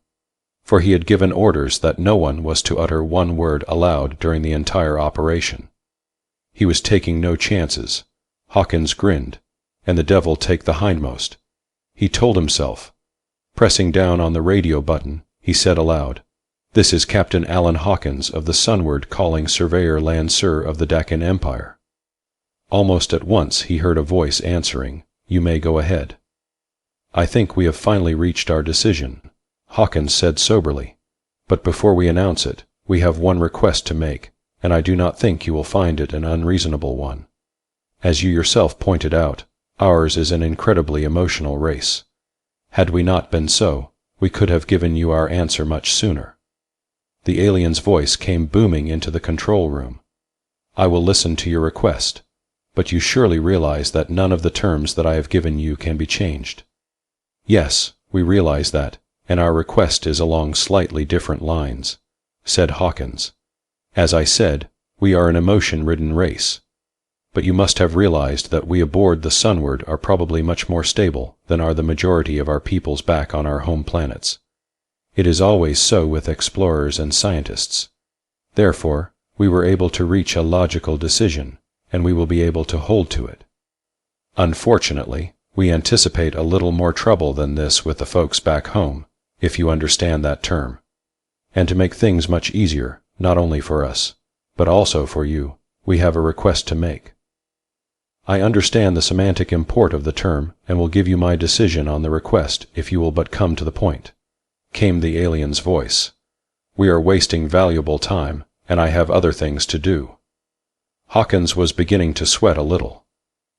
for he had given orders that no one was to utter one word aloud during the entire operation. He was taking no chances. Hawkins grinned, and the devil take the hindmost, he told himself. Pressing down on the radio button, he said aloud, "This is Captain Alan Hawkins of the Sunward calling Surveyor Lanceur of the Dakin Empire." Almost at once he heard a voice answering, "You may go ahead." "I think we have finally reached our decision," Hawkins said soberly. "But before we announce it, we have one request to make, and I do not think you will find it an unreasonable one. As you yourself pointed out, ours is an incredibly emotional race. Had we not been so, we could have given you our answer much sooner." The alien's voice came booming into the control room. I will listen to your request, but you surely realize that none of the terms that I have given you can be changed. Yes, we realize that, and our request is along slightly different lines, said Hawkins. As I said, we are an emotion-ridden race. But you must have realized that we aboard the Sunward are probably much more stable than are the majority of our peoples back on our home planets. It is always so with explorers and scientists. Therefore, we were able to reach a logical decision, and we will be able to hold to it. Unfortunately, we anticipate a little more trouble than this with the folks back home, if you understand that term. And to make things much easier, not only for us, but also for you, we have a request to make. I understand the semantic import of the term and will give you my decision on the request if you will but come to the point, came the alien's voice. We are wasting valuable time, and I have other things to do. Hawkins was beginning to sweat a little.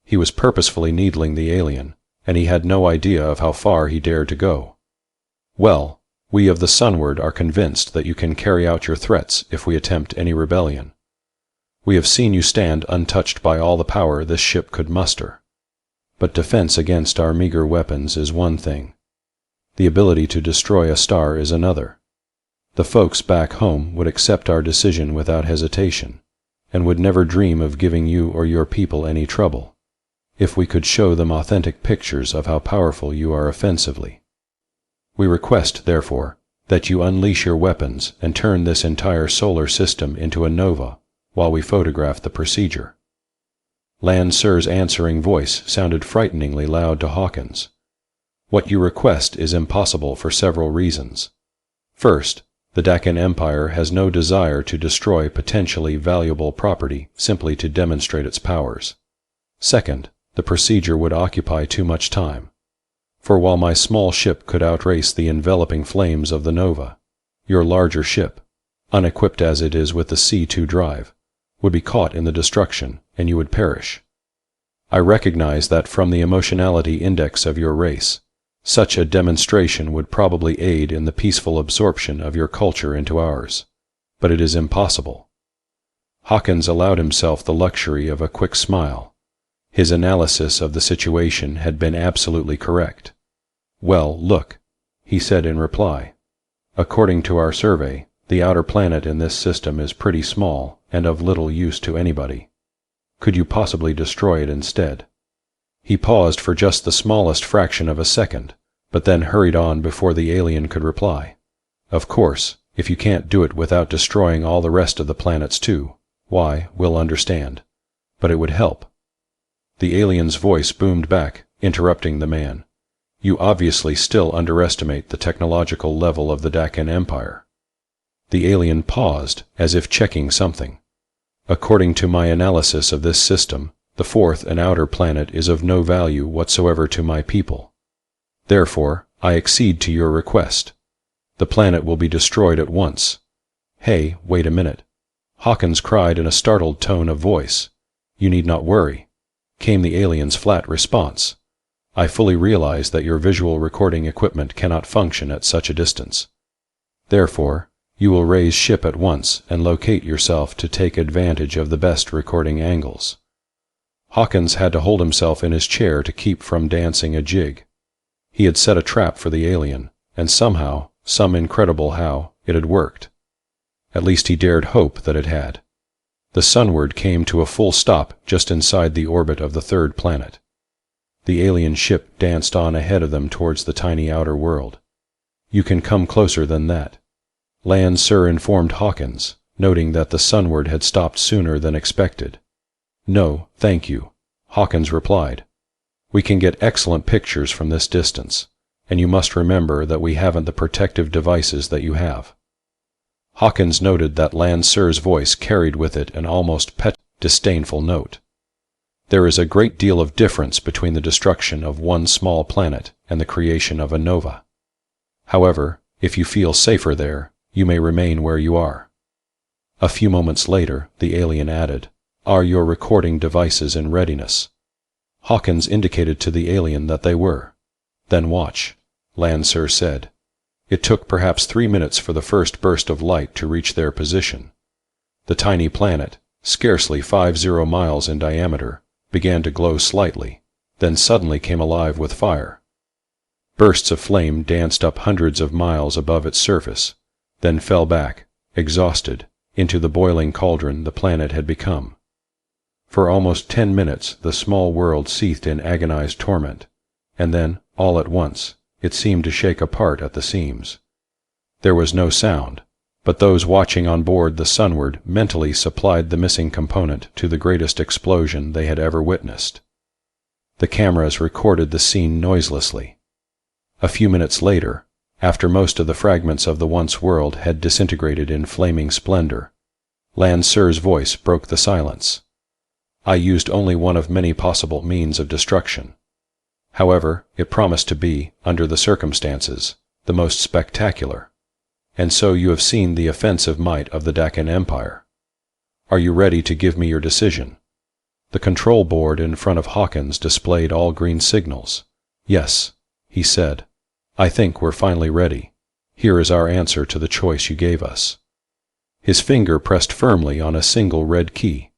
He was purposefully needling the alien, and he had no idea of how far he dared to go. Well, we of the Sunward are convinced that you can carry out your threats if we attempt any rebellion. We have seen you stand untouched by all the power this ship could muster. But defense against our meager weapons is one thing. The ability to destroy a star is another. The folks back home would accept our decision without hesitation, and would never dream of giving you or your people any trouble, if we could show them authentic pictures of how powerful you are offensively. We request, therefore, that you unleash your weapons and turn this entire solar system into a nova while we photograph the procedure. Lancer's answering voice sounded frighteningly loud to Hawkins. What you request is impossible for several reasons. First, the Dakan Empire has no desire to destroy potentially valuable property simply to demonstrate its powers. Second, the procedure would occupy too much time. For while my small ship could outrace the enveloping flames of the nova, your larger ship, unequipped as it is with the C2 drive, would be caught in the destruction, and you would perish. I recognize that from the emotionality index of your race, such a demonstration would probably aid in the peaceful absorption of your culture into ours, but it is impossible. Hawkins allowed himself the luxury of a quick smile. His analysis of the situation had been absolutely correct. Well, look, he said in reply. According to our survey, the outer planet in this system is pretty small and of little use to anybody. Could you possibly destroy it instead? He paused for just the smallest fraction of a second, but then hurried on before the alien could reply. Of course, if you can't do it without destroying all the rest of the planets too, why, we'll understand. But it would help. The alien's voice boomed back, interrupting the man. You obviously still underestimate the technological level of the Dakan Empire. The alien paused, as if checking something. According to my analysis of this system, the fourth and outer planet is of no value whatsoever to my people. Therefore, I accede to your request. The planet will be destroyed at once. Hey, wait a minute. Hawkins cried in a startled tone of voice. You need not worry, came the alien's flat response. I fully realize that your visual recording equipment cannot function at such a distance. Therefore, you will raise ship at once and locate yourself to take advantage of the best recording angles. Hawkins had to hold himself in his chair to keep from dancing a jig. He had set a trap for the alien, and somehow, some incredible how, it had worked. At least he dared hope that it had. The Sunward came to a full stop just inside the orbit of the third planet. The alien ship danced on ahead of them towards the tiny outer world. You can come closer than that. Lancer informed Hawkins, noting that the Sunward had stopped sooner than expected. No, thank you, Hawkins replied. We can get excellent pictures from this distance, and you must remember that we haven't the protective devices that you have. Hawkins noted that Lancer's voice carried with it an almost disdainful note. There is a great deal of difference between the destruction of one small planet and the creation of a nova. However, if you feel safer there, you may remain where you are. A few moments later, the alien added, Are your recording devices in readiness? Hawkins indicated to the alien that they were. Then watch, Lancer said. It took perhaps 3 minutes for the first burst of light to reach their position. The tiny planet, scarcely 50 miles in diameter, began to glow slightly, then suddenly came alive with fire. Bursts of flame danced up hundreds of miles above its surface, then fell back, exhausted, into the boiling cauldron the planet had become. For almost 10 minutes the small world seethed in agonized torment, and then, all at once, it seemed to shake apart at the seams. There was no sound, but those watching on board the Sunward mentally supplied the missing component to the greatest explosion they had ever witnessed. The cameras recorded the scene noiselessly. A few minutes later, after most of the fragments of the once world had disintegrated in flaming splendor, Lancer's voice broke the silence. I used only one of many possible means of destruction. However, it promised to be, under the circumstances, the most spectacular. And so you have seen the offensive might of the Deccan Empire. Are you ready to give me your decision? The control board in front of Hawkins displayed all green signals. Yes, he said. I think we're finally ready. Here is our answer to the choice you gave us. His finger pressed firmly on a single red key.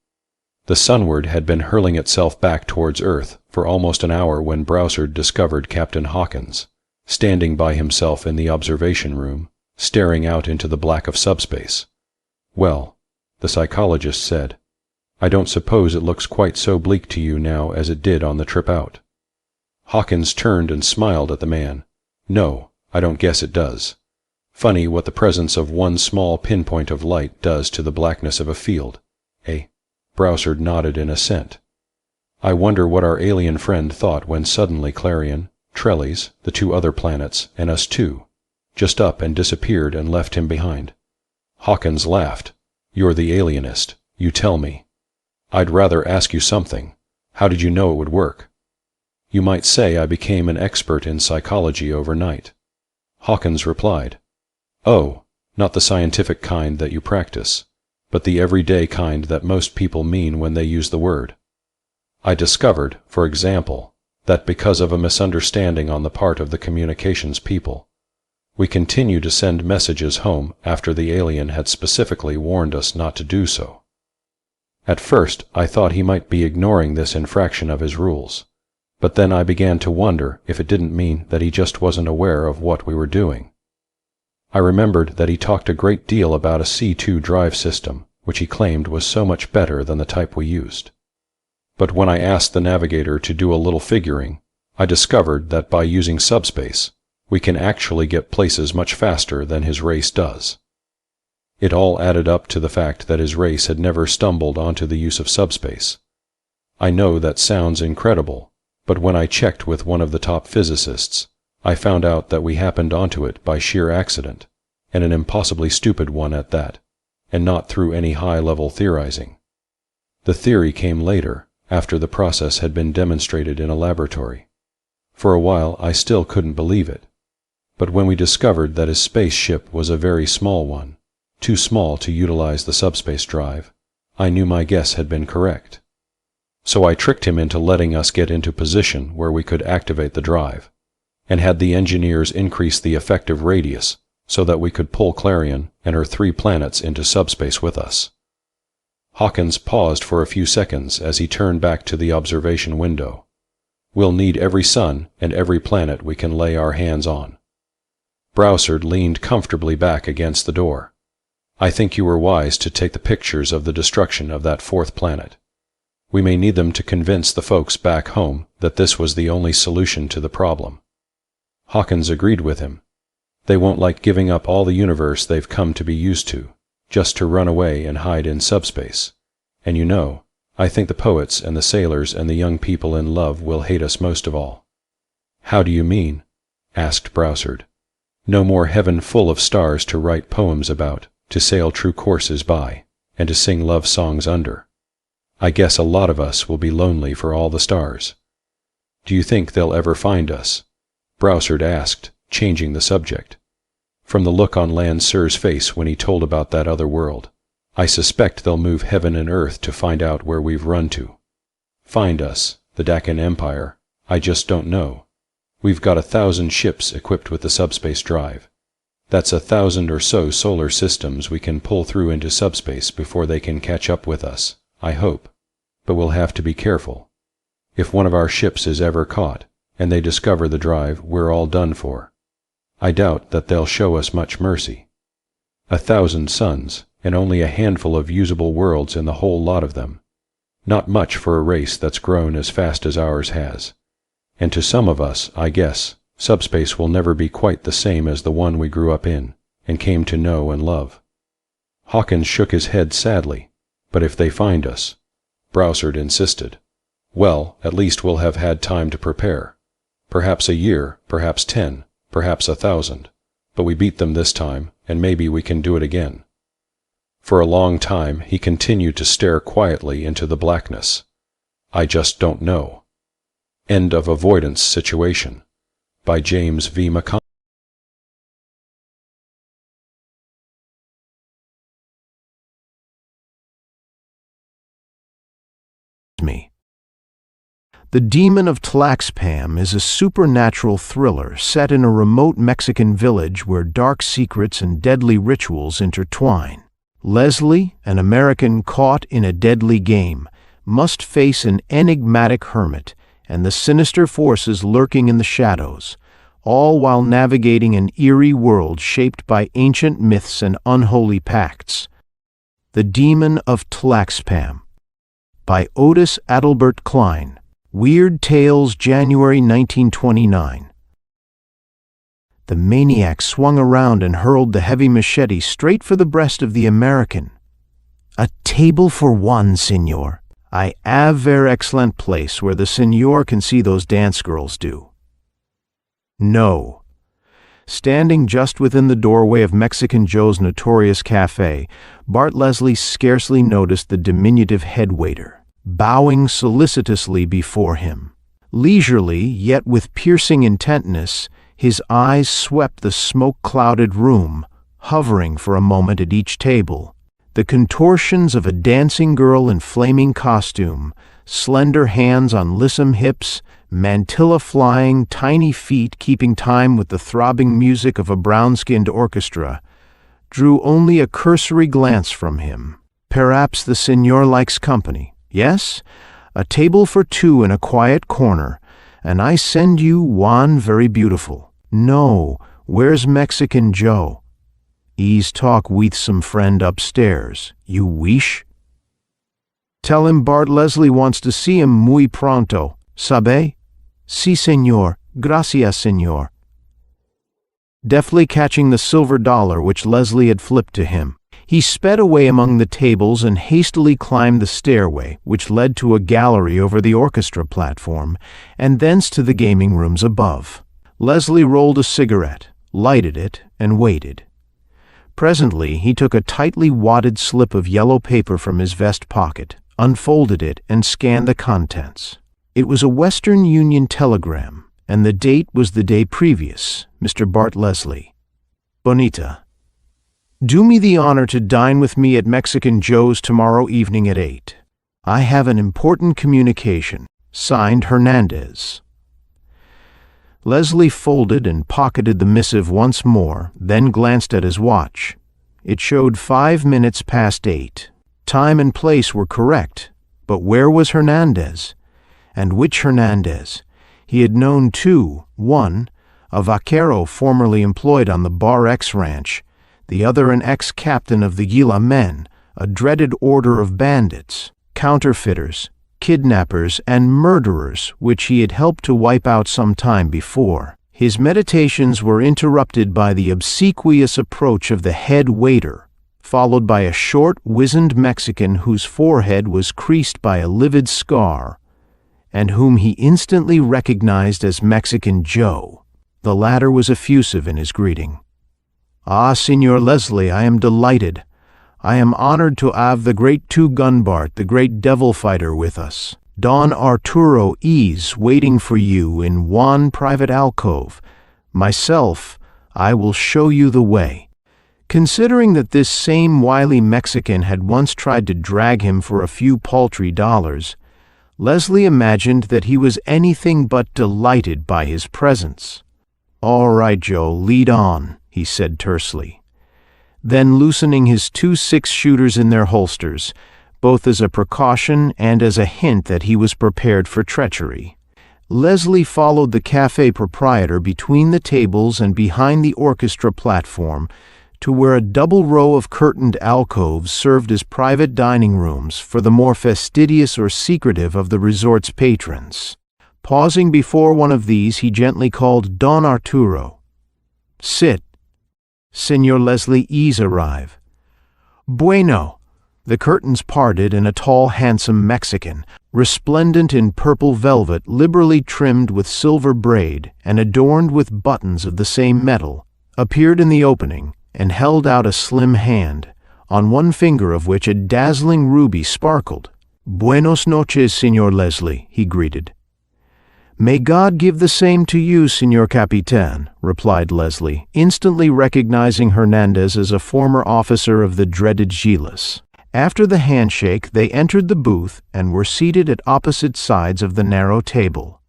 The Sunward had been hurling itself back towards Earth for almost an hour when Browsard discovered Captain Hawkins, standing by himself in the observation room, staring out into the black of subspace. Well, the psychologist said, I don't suppose it looks quite so bleak to you now as it did on the trip out. Hawkins turned and smiled at the man. No, I don't guess it does. Funny what the presence of one small pinpoint of light does to the blackness of a field, eh? Browsard nodded in assent. I wonder what our alien friend thought when suddenly Clarion, Trellis, the 2 other planets, and us too, just up and disappeared and left him behind. Hawkins laughed. You're the alienist. You tell me. I'd rather ask you something. How did you know it would work? You might say I became an expert in psychology overnight. Hawkins replied, Oh, not the scientific kind that you practice, but the everyday kind that most people mean when they use the word. I discovered, for example, that because of a misunderstanding on the part of the communications people, we continue to send messages home after the alien had specifically warned us not to do so. At first, I thought he might be ignoring this infraction of his rules, but then I began to wonder if it didn't mean that he just wasn't aware of what we were doing. I remembered that he talked a great deal about a C2 drive system, which he claimed was so much better than the type we used. But when I asked the navigator to do a little figuring, I discovered that by using subspace, we can actually get places much faster than his race does. It all added up to the fact that his race had never stumbled onto the use of subspace. I know that sounds incredible, but when I checked with one of the top physicists, I found out that we happened onto it by sheer accident, and an impossibly stupid one at that, and not through any high-level theorizing. The theory came later, after the process had been demonstrated in a laboratory. For a while I still couldn't believe it. But when we discovered that his spaceship was a very small one, too small to utilize the subspace drive, I knew my guess had been correct. So I tricked him into letting us get into position where we could activate the drive, and had the engineers increase the effective radius so that we could pull Clarion and her 3 planets into subspace with us. Hawkins paused for a few seconds as he turned back to the observation window. We'll need every sun and every planet we can lay our hands on. Browsard leaned comfortably back against the door. I think you were wise to take the pictures of the destruction of that 4th planet. We may need them to convince the folks back home that this was the only solution to the problem. Hawkins agreed with him. They won't like giving up all the universe they've come to be used to, just to run away and hide in subspace. And you know, I think the poets and the sailors and the young people in love will hate us most of all. How do you mean? Asked Browsard. No more heaven full of stars to write poems about, to sail true courses by, and to sing love songs under. I guess a lot of us will be lonely for all the stars. Do you think they'll ever find us? Browsard asked, changing the subject. From the look on Lancer's face when he told about that other world, I suspect they'll move heaven and earth to find out where we've run to. Find us, the Deccan Empire, I just don't know. We've got 1,000 ships equipped with the subspace drive. That's 1,000 or so solar systems we can pull through into subspace before they can catch up with us, I hope. But we'll have to be careful. If one of our ships is ever caught, and they discover the drive, we're all done for. I doubt that they'll show us much mercy. 1,000 suns, and only a handful of usable worlds in the whole lot of them. Not much for a race that's grown as fast as ours has. And to some of us, I guess, subspace will never be quite the same as the one we grew up in, and came to know and love. Hawkins shook his head sadly. But if they find us, Browsard insisted. Well, at least we'll have had time to prepare. Perhaps a year, perhaps 10, perhaps 1,000. But we beat them this time, and maybe we can do it again. For a long time he continued to stare quietly into the blackness. I just don't know. End of Avoidance Situation by James V. McConnell. The Demon of Tlaxpam is a supernatural thriller set in a remote Mexican village where dark secrets and deadly rituals intertwine. Leslie, an American caught in a deadly game, must face an enigmatic hermit and the sinister forces lurking in the shadows, all while navigating an eerie world shaped by ancient myths and unholy pacts. The Demon of Tlaxpam by Otis Adelbert Klein. Weird Tales, January 1929. The maniac swung around and hurled the heavy machete straight for the breast of the American. "A table for one, senor. I have very excellent place where the senor can see those dance girls do." No. Standing just within the doorway of Mexican Joe's notorious cafe, Bart Leslie scarcely noticed the diminutive head waiter, bowing solicitously before him. Leisurely, yet with piercing intentness, his eyes swept the smoke-clouded room, hovering for a moment at each table. The contortions of a dancing girl in flaming costume, slender hands on lissom hips, mantilla flying, tiny feet keeping time with the throbbing music of a brown-skinned orchestra, drew only a cursory glance from him. Perhaps the senor likes company. Yes, a table for two in a quiet corner, and I send you one very beautiful. No, where's Mexican Joe? He's talk with some friend upstairs. You wish? Tell him Bart Leslie wants to see him muy pronto. Sabe? Si, senor. Gracias, senor. Deftly catching the silver dollar which Leslie had flipped to him, he sped away among the tables and hastily climbed the stairway, which led to a gallery over the orchestra platform, and thence to the gaming rooms above. Leslie rolled a cigarette, lighted it, and waited. Presently he took a tightly wadded slip of yellow paper from his vest pocket, unfolded it, and scanned the contents. It was a Western Union telegram, and the date was the day previous. Mr. Bart Leslie. Bonita. Do me the honor to dine with me at Mexican Joe's tomorrow evening at 8. I have an important communication. Signed, Hernandez. Leslie folded and pocketed the missive once more, then glanced at his watch. It showed 5 minutes past 8. Time and place were correct, but where was Hernandez? And which Hernandez? He had known two: one, a vaquero formerly employed on the Bar X ranch, the other an ex-captain of the Gila Men, a dreaded order of bandits, counterfeiters, kidnappers, and murderers which he had helped to wipe out some time before. His meditations were interrupted by the obsequious approach of the head waiter, followed by a short, wizened Mexican whose forehead was creased by a livid scar, and whom he instantly recognized as Mexican Joe. The latter was effusive in his greeting. "Ah, Senor Leslie, I am delighted. I am honored to have the great two-gun Bart, the great devil fighter, with us. Don Arturo is waiting for you in one private alcove. Myself, I will show you the way." Considering that this same wily Mexican had once tried to drag him for a few paltry dollars, Leslie imagined that he was anything but delighted by his presence. "All right, Joe, lead on," he said tersely. Then, loosening his 2 6-shooters in their holsters, both as a precaution and as a hint that he was prepared for treachery, Leslie followed the cafe proprietor between the tables and behind the orchestra platform to where a double row of curtained alcoves served as private dining rooms for the more fastidious or secretive of the resort's patrons. Pausing before one of these, he gently called Don Arturo. "Sit. Senor Leslie E's arrive." "Bueno." The curtains parted and a tall, handsome Mexican, resplendent in purple velvet liberally trimmed with silver braid and adorned with buttons of the same metal, appeared in the opening and held out a slim hand, on one finger of which a dazzling ruby sparkled. "Buenos noches, Senor Leslie," he greeted. "May God give the same to you, Senor Capitan," replied Leslie, instantly recognizing Hernandez as a former officer of the dreaded Gilas. After the handshake, they entered the booth and were seated at opposite sides of the narrow table.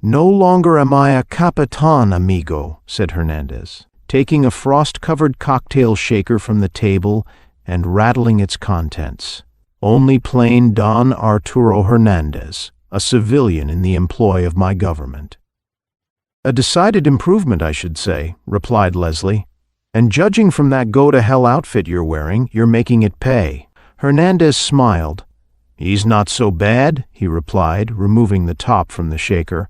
"No longer am I a Capitan, amigo," said Hernandez, taking a frost-covered cocktail shaker from the table and rattling its contents. "Only plain Don Arturo Hernandez, a civilian in the employ of my government." "A decided improvement, I should say," replied Leslie. "And judging from that go-to-hell outfit you're wearing, you're making it pay." Hernandez smiled. "He's not so bad," he replied, removing the top from the shaker.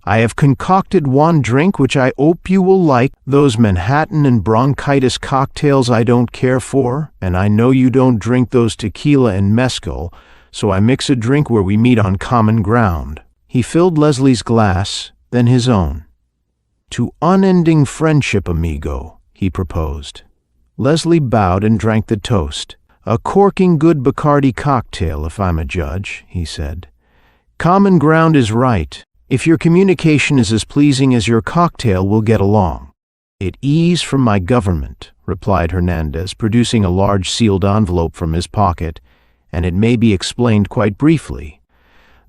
"I have concocted one drink which I hope you will like. Those Manhattan and bronchitis cocktails I don't care for, and I know you don't drink those tequila and mezcal, so I mix a drink where we meet on common ground." He filled Leslie's glass, then his own. "To unending friendship, amigo," he proposed. Leslie bowed and drank the toast. "A corking good Bacardi cocktail, if I'm a judge," he said. "Common ground is right. If your communication is as pleasing as your cocktail, we'll get along." "It is from my government," replied Hernandez, producing a large sealed envelope from his pocket, "and it may be explained quite briefly.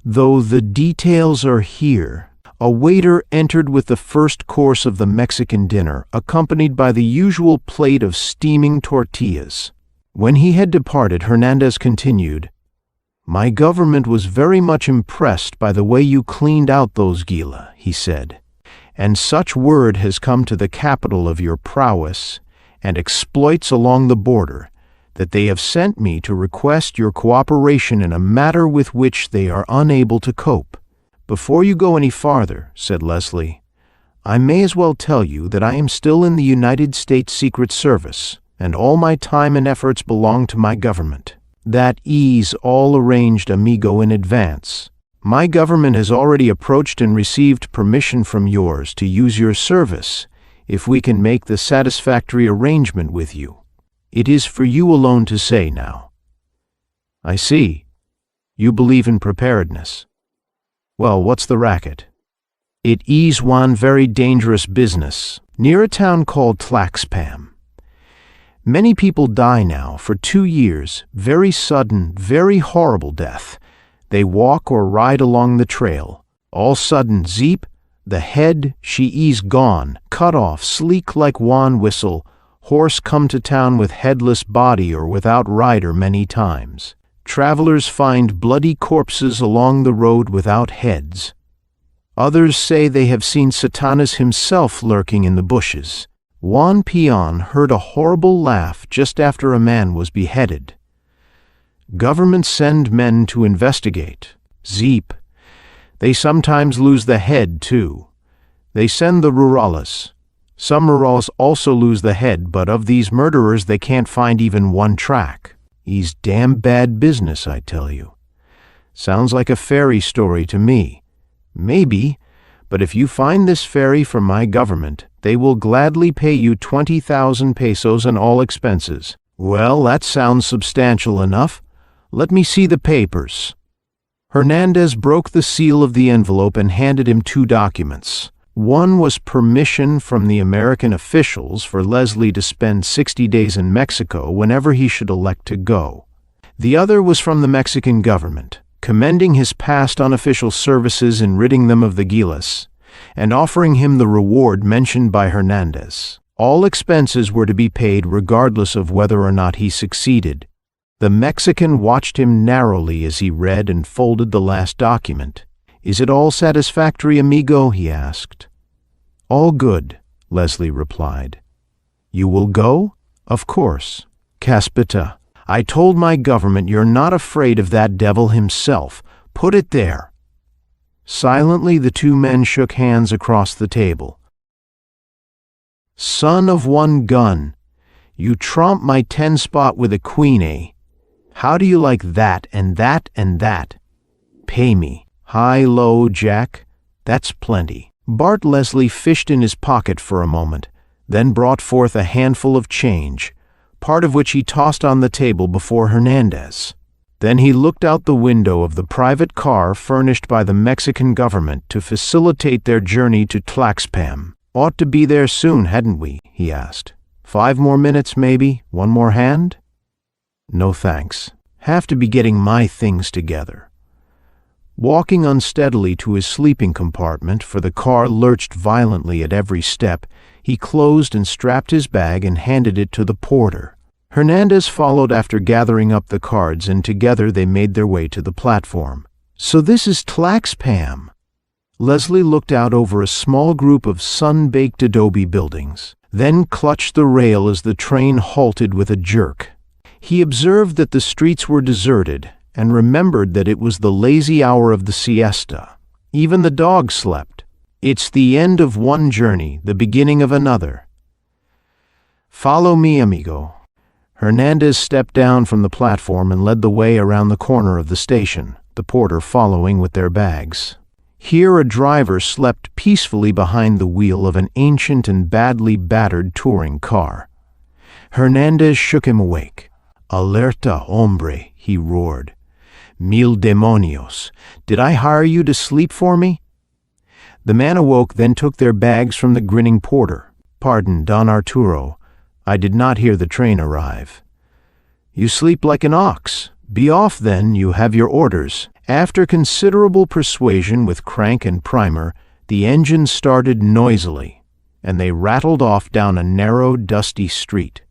Though the details are here." A waiter entered with the first course of the Mexican dinner, accompanied by the usual plate of steaming tortillas. When he had departed, Hernandez continued, "My government was very much impressed by the way you cleaned out those Gila," he said, "and such word has come to the capital of your prowess and exploits along the border that they have sent me to request your cooperation in a matter with which they are unable to cope." "Before you go any farther," said Leslie, "I may as well tell you that I am still in the United States Secret Service, and all my time and efforts belong to my government. That is all arranged, amigo, in advance. My government has already approached and received permission from yours to use your service if we can make the satisfactory arrangement with you. It is for you alone to say now." "I see. You believe in preparedness. Well, what's the racket?" "It is one very dangerous business, near a town called Tlaxpam. Many people die now for 2 years, very sudden, very horrible death. They walk or ride along the trail. All sudden, zeep, the head, she is gone, cut off, sleek like wan whistle, horse come to town with headless body or without rider many times. Travelers find bloody corpses along the road without heads. Others say they have seen Satanas himself lurking in the bushes. One peon heard a horrible laugh just after a man was beheaded. Governments send men to investigate. Zeep. They sometimes lose the head, too. They send the rurales. Some rurales also lose the head, but of these murderers they can't find even one track. He's damn bad business, I tell you. Sounds like a fairy story to me. Maybe, but if you find this fairy from my government, they will gladly pay you 20,000 pesos and all expenses." "Well, that sounds substantial enough. Let me see the papers." Hernandez broke the seal of the envelope and handed him 2 documents. One was permission from the American officials for Leslie to spend 60 days in Mexico whenever he should elect to go. The other was from the Mexican government, commending his past unofficial services in ridding them of the Gilas, and offering him the reward mentioned by Hernandez. All expenses were to be paid regardless of whether or not he succeeded. The Mexican watched him narrowly as he read and folded the last document. "Is it all satisfactory, amigo?" he asked. "All good," Leslie replied. "You will go?" "Of course." "Caspita, I told my government you're not afraid of that devil himself. Put it there." Silently, the two men shook hands across the table. "Son of one gun, you tromp my 10 spot with a queen, eh? How do you like that and that and that? Pay me. High, low, Jack. That's plenty." Bart Leslie fished in his pocket for a moment, then brought forth a handful of change, part of which he tossed on the table before Hernandez. Then he looked out the window of the private car furnished by the Mexican government to facilitate their journey to Tlaxpam. "Ought to be there soon, hadn't we?" he asked. 5 more minutes, maybe? One more hand?" "No thanks. Have to be getting my things together." Walking unsteadily to his sleeping compartment, for the car lurched violently at every step, he closed and strapped his bag and handed it to the porter. Hernandez followed after gathering up the cards, and together they made their way to the platform. "So this is Tlaxpam." Leslie looked out over a small group of sun-baked adobe buildings, then clutched the rail as the train halted with a jerk. He observed that the streets were deserted and remembered that it was the lazy hour of the siesta. Even the dogs slept. It's the end of one journey, the beginning of another. "Follow me, amigo." Hernandez stepped down from the platform and led the way around the corner of the station, the porter following with their bags. Here a driver slept peacefully behind the wheel of an ancient and badly battered touring car. Hernandez shook him awake. "Alerta, hombre," he roared. "Mil demonios. Did I hire you to sleep for me?" The man awoke, then took their bags from the grinning porter. "Pardon, Don Arturo. I did not hear the train arrive." "You sleep like an ox. Be off then, you have your orders." After considerable persuasion with crank and primer, the engine started noisily, and they rattled off down a narrow, dusty street.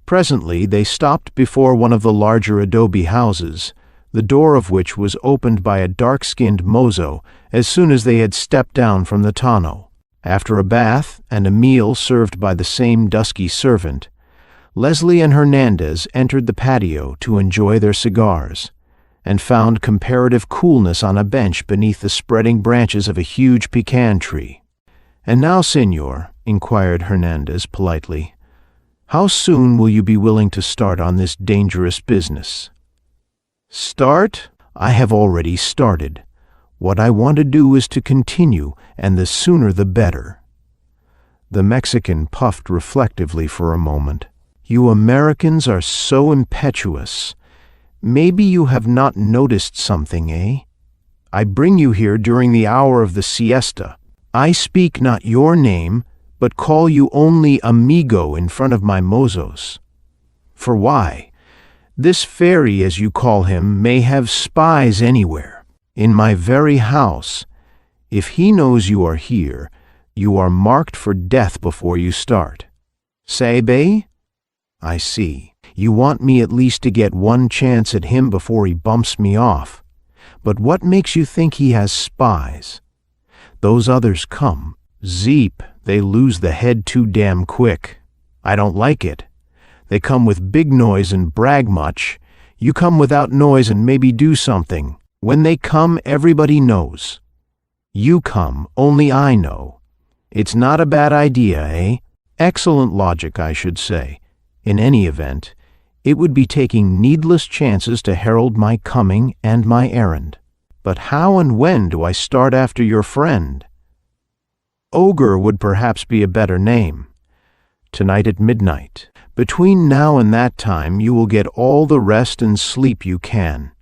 Presently they stopped before one of the larger adobe houses, the door of which was opened by a dark-skinned mozo as soon as they had stepped down from the tonneau. After a bath and a meal served by the same dusky servant, Leslie and Hernandez entered the patio to enjoy their cigars, and found comparative coolness on a bench beneath the spreading branches of a huge pecan tree. "And now, senor," inquired Hernandez politely, "how soon will you be willing to start on this dangerous business?" "Start? I have already started. What I want to do is to continue, and the sooner the better." The Mexican puffed reflectively for a moment. "You Americans are so impetuous. Maybe you have not noticed something, eh? I bring you here during the hour of the siesta. I speak not your name, but call you only amigo in front of my mozos. For why? This fairy, as you call him, may have spies anywhere, in my very house. If he knows you are here, you are marked for death before you start. Sabe? I see. You want me at least to get one chance at him before he bumps me off. But what makes you think he has spies? Those others come. Zeep, they lose the head too damn quick. I don't like it. They come with big noise and brag much. You come without noise and maybe do something. When they come, everybody knows. You come, only I know. It's not a bad idea, eh? Excellent logic, I should say. In any event, it would be taking needless chances to herald my coming and my errand. But how and when do I start after your friend? Ogre would perhaps be a better name. Tonight at midnight. Between now and that time you will get all the rest and sleep you can.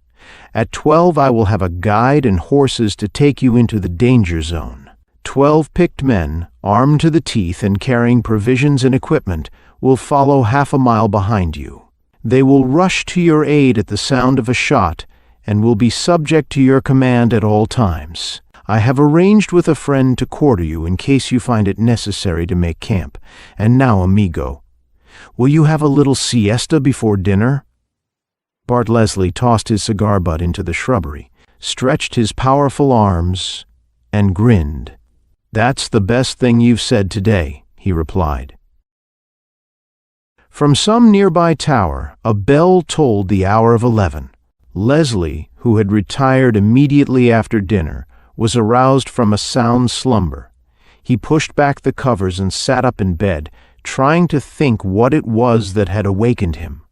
At 12 I will have a guide and horses to take you into the danger zone. 12 picked men, armed to the teeth and carrying provisions and equipment, will follow half a mile behind you. They will rush to your aid at the sound of a shot and will be subject to your command at all times. I have arranged with a friend to quarter you in case you find it necessary to make camp. And now, amigo, will you have a little siesta before dinner?" Bart Leslie tossed his cigar butt into the shrubbery, stretched his powerful arms, and grinned. "That's the best thing you've said today," he replied. From some nearby tower, a bell tolled the hour of 11. Leslie, who had retired immediately after dinner, was aroused from a sound slumber. He pushed back the covers and sat up in bed, trying to think what it was that had awakened him.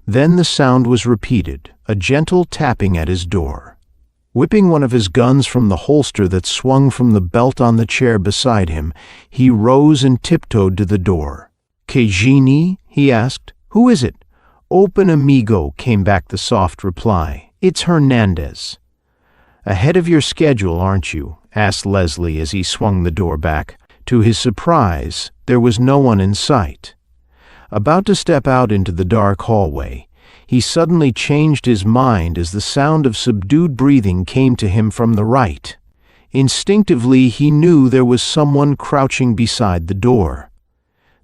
Then the sound was repeated, a gentle tapping at his door. Whipping one of his guns from the holster that swung from the belt on the chair beside him, he rose and tiptoed to the door. "Que genie?" he asked. "Who is it?" "Open, amigo," came back the soft reply. "It's Hernandez." "Ahead of your schedule, aren't you?" asked Leslie as he swung the door back. To his surprise, there was no one in sight. About to step out into the dark hallway, he suddenly changed his mind as the sound of subdued breathing came to him from the right. Instinctively, he knew there was someone crouching beside the door.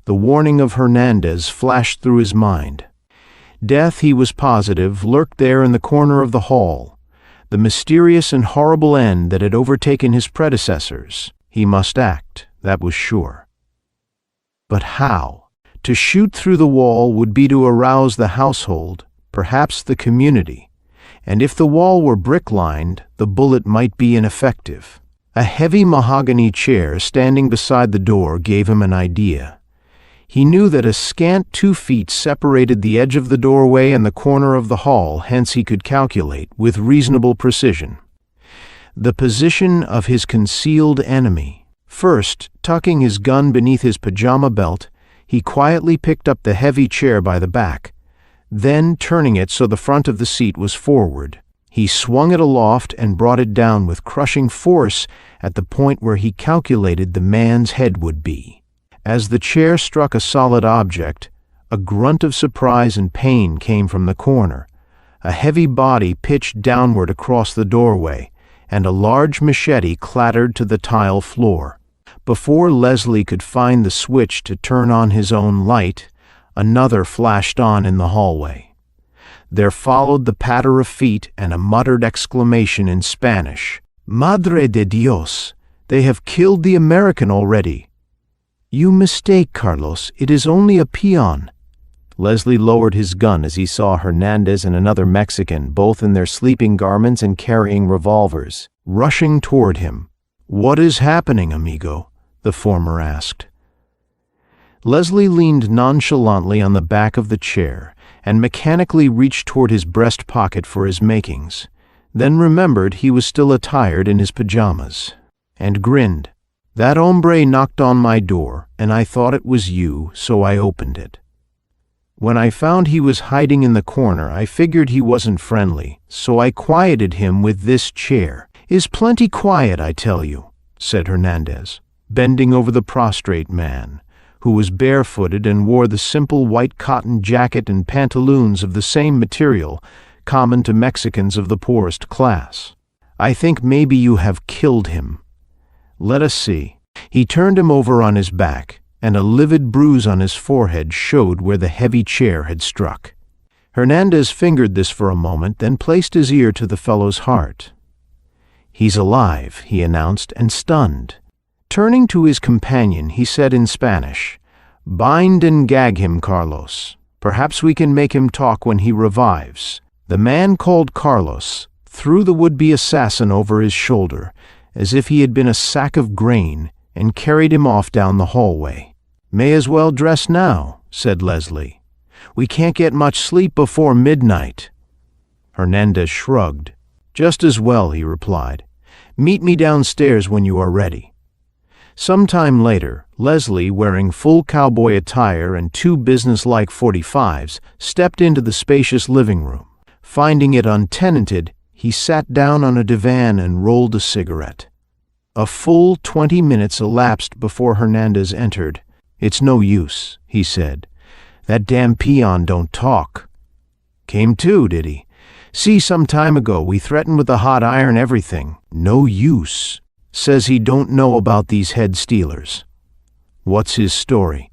The warning of Hernandez flashed through his mind. Death, he was positive, lurked there in the corner of the hall. The mysterious and horrible end that had overtaken his predecessors. He must act, that was sure. But how? To shoot through the wall would be to arouse the household, perhaps the community. And if the wall were brick-lined, the bullet might be ineffective. A heavy mahogany chair standing beside the door gave him an idea. He knew that a scant 2 feet separated the edge of the doorway and the corner of the hall, hence he could calculate, with reasonable precision, the position of his concealed enemy. First, tucking his gun beneath his pajama belt, he quietly picked up the heavy chair by the back. Then, turning it so the front of the seat was forward, he swung it aloft and brought it down with crushing force at the point where he calculated the man's head would be. As the chair struck a solid object, a grunt of surprise and pain came from the corner. A heavy body pitched downward across the doorway, and a large machete clattered to the tile floor. Before Leslie could find the switch to turn on his own light, another flashed on in the hallway. There followed the patter of feet and a muttered exclamation in Spanish. "Madre de Dios! They have killed the American already!" "You mistake, Carlos. It is only a peon." Leslie lowered his gun as he saw Hernandez and another Mexican, both in their sleeping garments and carrying revolvers, rushing toward him. "What is happening, amigo?" the former asked. Leslie leaned nonchalantly on the back of the chair and mechanically reached toward his breast pocket for his makings, then remembered he was still attired in his pajamas, and grinned. "That hombre knocked on my door, and I thought it was you, so I opened it. When I found he was hiding in the corner, I figured he wasn't friendly, so I quieted him with this chair. Is plenty quiet, I tell you," said Hernandez, bending over the prostrate man, who was barefooted and wore the simple white cotton jacket and pantaloons of the same material common to Mexicans of the poorest class. "I think maybe you have killed him. Let us see." He turned him over on his back, and a livid bruise on his forehead showed where the heavy chair had struck. Hernandez fingered this for a moment, then placed his ear to the fellow's heart. "He's alive," he announced, and stunned. Turning to his companion, he said in Spanish, "Bind and gag him, Carlos. Perhaps we can make him talk when he revives." The man called Carlos threw the would-be assassin over his shoulder, as if he had been a sack of grain, and carried him off down the hallway. "May as well dress now," said Leslie. "We can't get much sleep before midnight." Hernandez shrugged. "Just as well," he replied. "Meet me downstairs when you are ready." Some time later, Leslie, wearing full cowboy attire and 2 business-like .45s, stepped into the spacious living room. Finding it untenanted, he sat down on a divan and rolled a cigarette. A full 20 minutes elapsed before Hernandez entered. "It's no use," he said. "That damn peon don't talk." "Came to, did he?" See, some time ago we threatened with the hot iron everything. No use. Says he don't know about these head stealers. What's his story?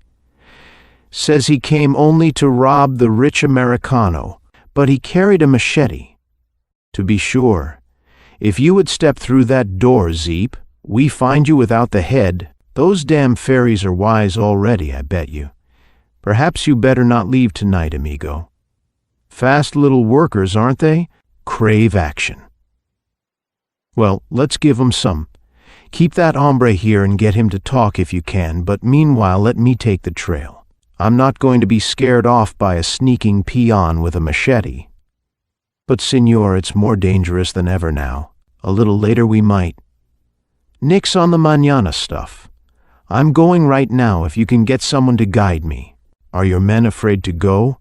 Says he came only to rob the rich Americano, but he carried a machete. To be sure, if you would step through that door, Zeep, we find you without the head. Those damn fairies are wise already, I bet you. Perhaps you better not leave tonight, amigo. Fast little workers, aren't they? Crave action. Well, let's give 'em some. Keep that hombre here and get him to talk if you can, but meanwhile let me take the trail. I'm not going to be scared off by a sneaking peon with a machete. But, senor, it's more dangerous than ever now. A little later we might. Nix on the mañana stuff. I'm going right now if you can get someone to guide me. Are your men afraid to go?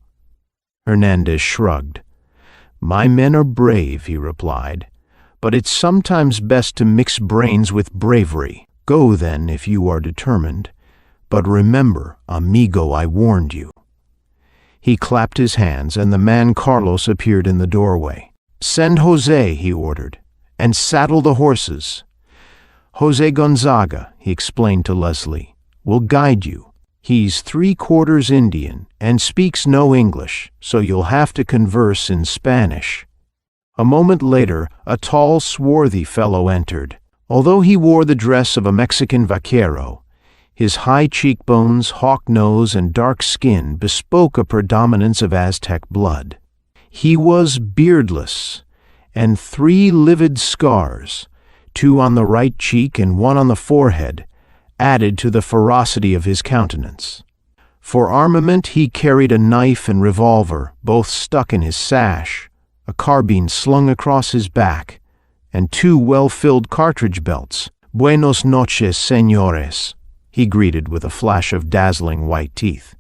Hernandez shrugged. My men are brave, he replied, but it's sometimes best to mix brains with bravery. Go then if you are determined. But remember, amigo, I warned you. He clapped his hands, and the man Carlos appeared in the doorway. Send Jose, he ordered, and saddle the horses. Jose Gonzaga, he explained to Leslie, will guide you. He's 3/4 Indian and speaks no English, so you'll have to converse in Spanish. A moment later, a tall, swarthy fellow entered. Although he wore the dress of a Mexican vaquero, his high cheekbones, hawk nose, and dark skin bespoke a predominance of Aztec blood. He was beardless, and 3 livid scars, 2 on the right cheek and 1 on the forehead, added to the ferocity of his countenance. For armament he carried a knife and revolver, both stuck in his sash, a carbine slung across his back, and 2 well-filled cartridge belts. Buenos noches, señores, he greeted with a flash of dazzling white teeth.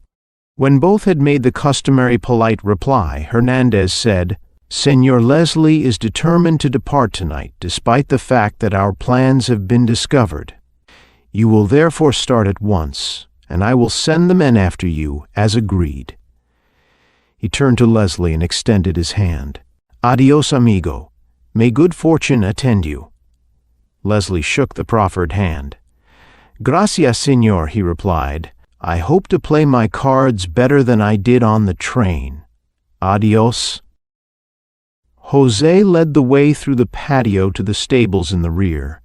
When both had made the customary polite reply, Hernandez said, Señor Leslie is determined to depart tonight, despite the fact that our plans have been discovered. You will therefore start at once, and I will send the men after you, as agreed. He turned to Leslie and extended his hand. Adios, amigo. May good fortune attend you. Leslie shook the proffered hand. Gracias, señor, he replied. I hope to play my cards better than I did on the train. Adios. Jose led the way through the patio to the stables in the rear.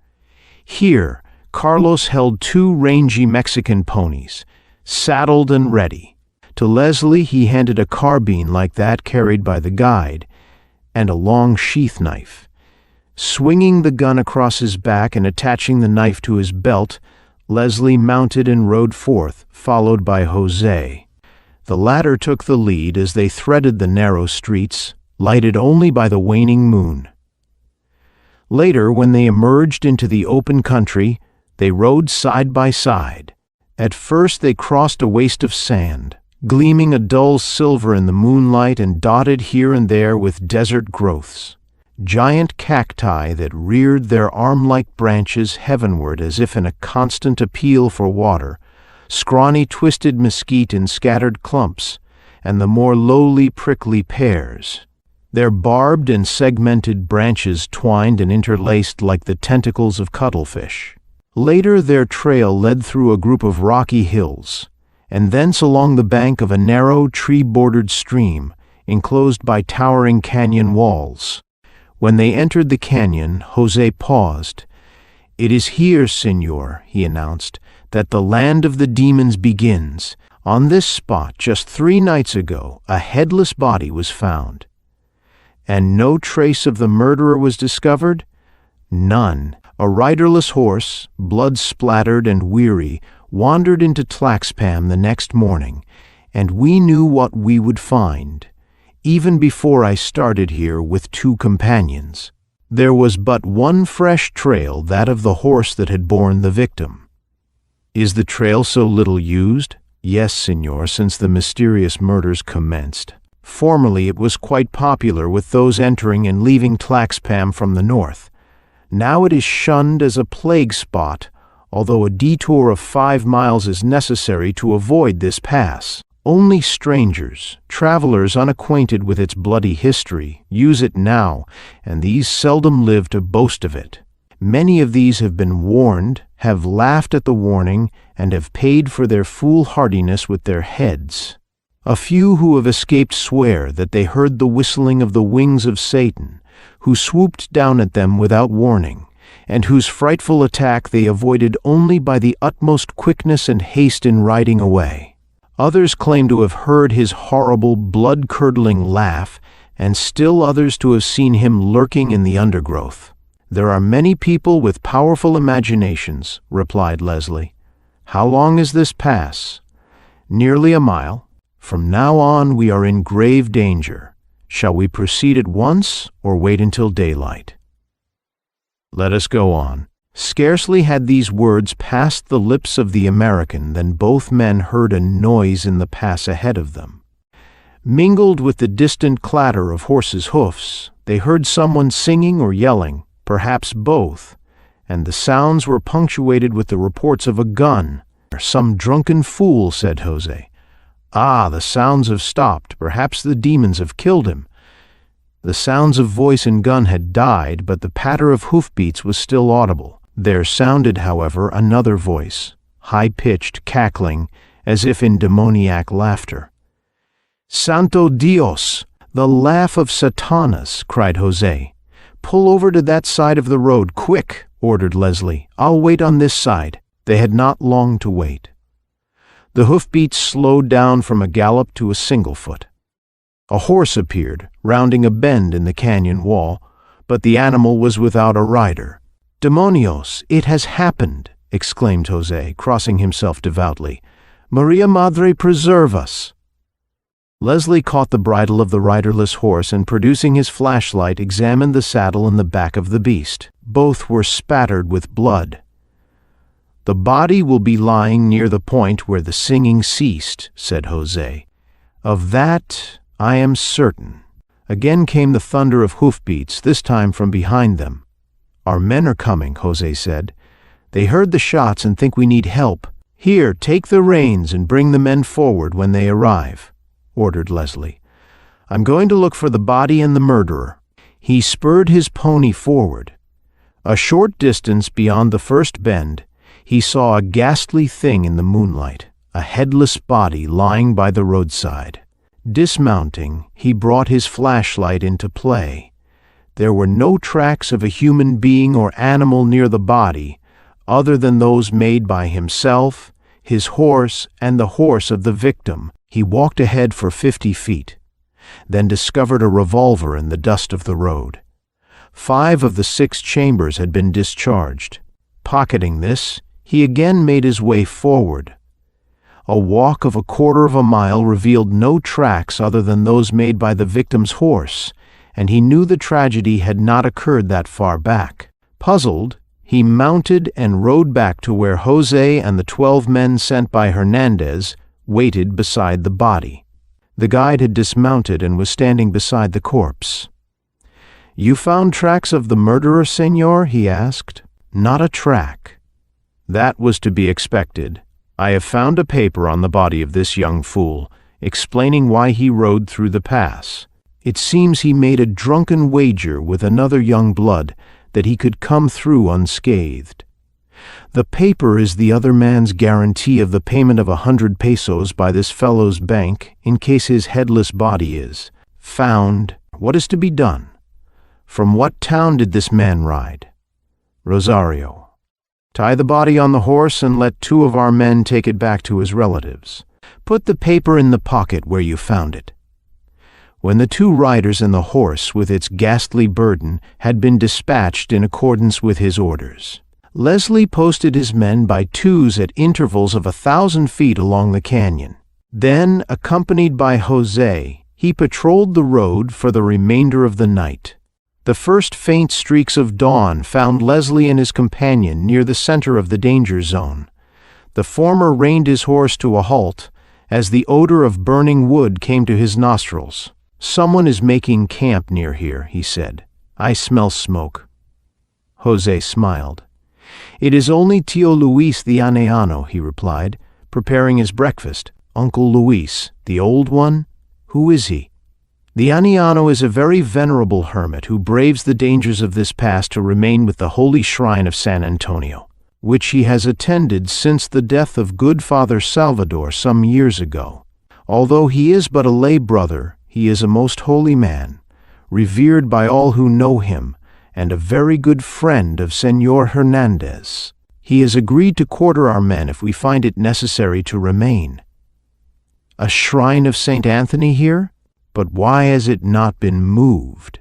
Here, Carlos held 2 rangy Mexican ponies, saddled and ready. To Leslie he handed a carbine like that carried by the guide, and a long sheath knife. Swinging the gun across his back and attaching the knife to his belt, Leslie mounted and rode forth, followed by Jose. The latter took the lead as they threaded the narrow streets, lighted only by the waning moon. Later, when they emerged into the open country, they rode side by side. At first they crossed a waste of sand, gleaming a dull silver in the moonlight and dotted here and there with desert growths. Giant cacti that reared their arm-like branches heavenward as if in a constant appeal for water, scrawny twisted mesquite in scattered clumps, and the more lowly prickly pears. Their barbed and segmented branches twined and interlaced like the tentacles of cuttlefish. Later their trail led through a group of rocky hills, and thence along the bank of a narrow, tree-bordered stream, enclosed by towering canyon walls. When they entered the canyon, Jose paused. It is here, senor, he announced, that the land of the demons begins. On this spot, just 3 nights ago, a headless body was found. And no trace of the murderer was discovered? None. A riderless horse, blood-splattered and weary, wandered into Tlaxpam the next morning, and we knew what we would find. Even before I started here with 2 companions. There was but one fresh trail, that of the horse that had borne the victim. Is the trail so little used? Yes, senor, since the mysterious murders commenced. Formerly it was quite popular with those entering and leaving Tlaxpam from the north. Now it is shunned as a plague spot, although a detour of 5 miles is necessary to avoid this pass. Only strangers, travelers unacquainted with its bloody history, use it now, and these seldom live to boast of it. Many of these have been warned, have laughed at the warning, and have paid for their foolhardiness with their heads. A few who have escaped swear that they heard the whistling of the wings of Satan, who swooped down at them without warning, and whose frightful attack they avoided only by the utmost quickness and haste in riding away. Others claim to have heard his horrible, blood-curdling laugh, and still others to have seen him lurking in the undergrowth. "There are many people with powerful imaginations," replied Leslie. "How long is this pass?" "Nearly a mile. From now on we are in grave danger. Shall we proceed at once, or wait until daylight?" "Let us go on." Scarcely had these words passed the lips of the American than both men heard a noise in the pass ahead of them. Mingled with the distant clatter of horses' hoofs, they heard someone singing or yelling, perhaps both, and the sounds were punctuated with the reports of a gun. "Some drunken fool," said José. "Ah, the sounds have stopped. Perhaps the demons have killed him." The sounds of voice and gun had died, but the patter of hoofbeats was still audible. There sounded, however, another voice, high-pitched, cackling, as if in demoniac laughter. "Santo Dios! The laugh of Satanas!" cried José. "Pull over to that side of the road, quick!" ordered Leslie. "I'll wait on this side." They had not long to wait. The hoofbeats slowed down from a gallop to a single foot. A horse appeared, rounding a bend in the canyon wall, but the animal was without a rider. "Demonios, it has happened!" exclaimed José, crossing himself devoutly. "Maria Madre, preserve us!" Leslie caught the bridle of the riderless horse and, producing his flashlight, examined the saddle and the back of the beast. Both were spattered with blood. "The body will be lying near the point where the singing ceased," said José. "Of that I am certain." Again came the thunder of hoofbeats, this time from behind them. "Our men are coming," José said. "They heard the shots and think we need help. Here, take the reins and bring the men forward when they arrive," ordered Leslie. "I'm going to look for the body and the murderer." He spurred his pony forward. A short distance beyond the first bend, he saw a ghastly thing in the moonlight, a headless body lying by the roadside. Dismounting, he brought his flashlight into play. There were no tracks of a human being or animal near the body, other than those made by himself, his horse, and the horse of the victim. He walked ahead for 50 feet, then discovered a revolver in the dust of the road. 5 of the 6 chambers had been discharged. Pocketing this, he again made his way forward. A walk of a quarter of a mile revealed no tracks other than those made by the victim's horse, and he knew the tragedy had not occurred that far back. Puzzled, he mounted and rode back to where José and the 12 men sent by Hernandez waited beside the body. The guide had dismounted and was standing beside the corpse. "You found tracks of the murderer, señor?" he asked. "Not a track." "That was to be expected. I have found a paper on the body of this young fool, explaining why he rode through the pass. It seems he made a drunken wager with another young blood that he could come through unscathed. The paper is the other man's guarantee of the payment of 100 pesos by this fellow's bank in case his headless body is found. What is to be done? From what town did this man ride?" "Rosario." "Tie the body on the horse and let 2 of our men take it back to his relatives. Put the paper in the pocket where you found it." When the 2 riders and the horse with its ghastly burden had been dispatched in accordance with his orders, Leslie posted his men by twos at intervals of 1,000 feet along the canyon. Then, accompanied by José, he patrolled the road for the remainder of the night. The first faint streaks of dawn found Leslie and his companion near the center of the danger zone. The former reined his horse to a halt as the odor of burning wood came to his nostrils. "Someone is making camp near here," he said. "I smell smoke." José smiled. "It is only Tío Luis the Aneano," he replied, "preparing his breakfast. Uncle Luis, the old one? Who is he?" "The Aniano is a very venerable hermit who braves the dangers of this past to remain with the holy shrine of San Antonio, which he has attended since the death of good Father Salvador some years ago. Although he is but a lay brother, he is a most holy man, revered by all who know him, and a very good friend of Señor Hernandez. He has agreed to quarter our men if we find it necessary to remain." "A shrine of St. Anthony here? But why has it not been moved?"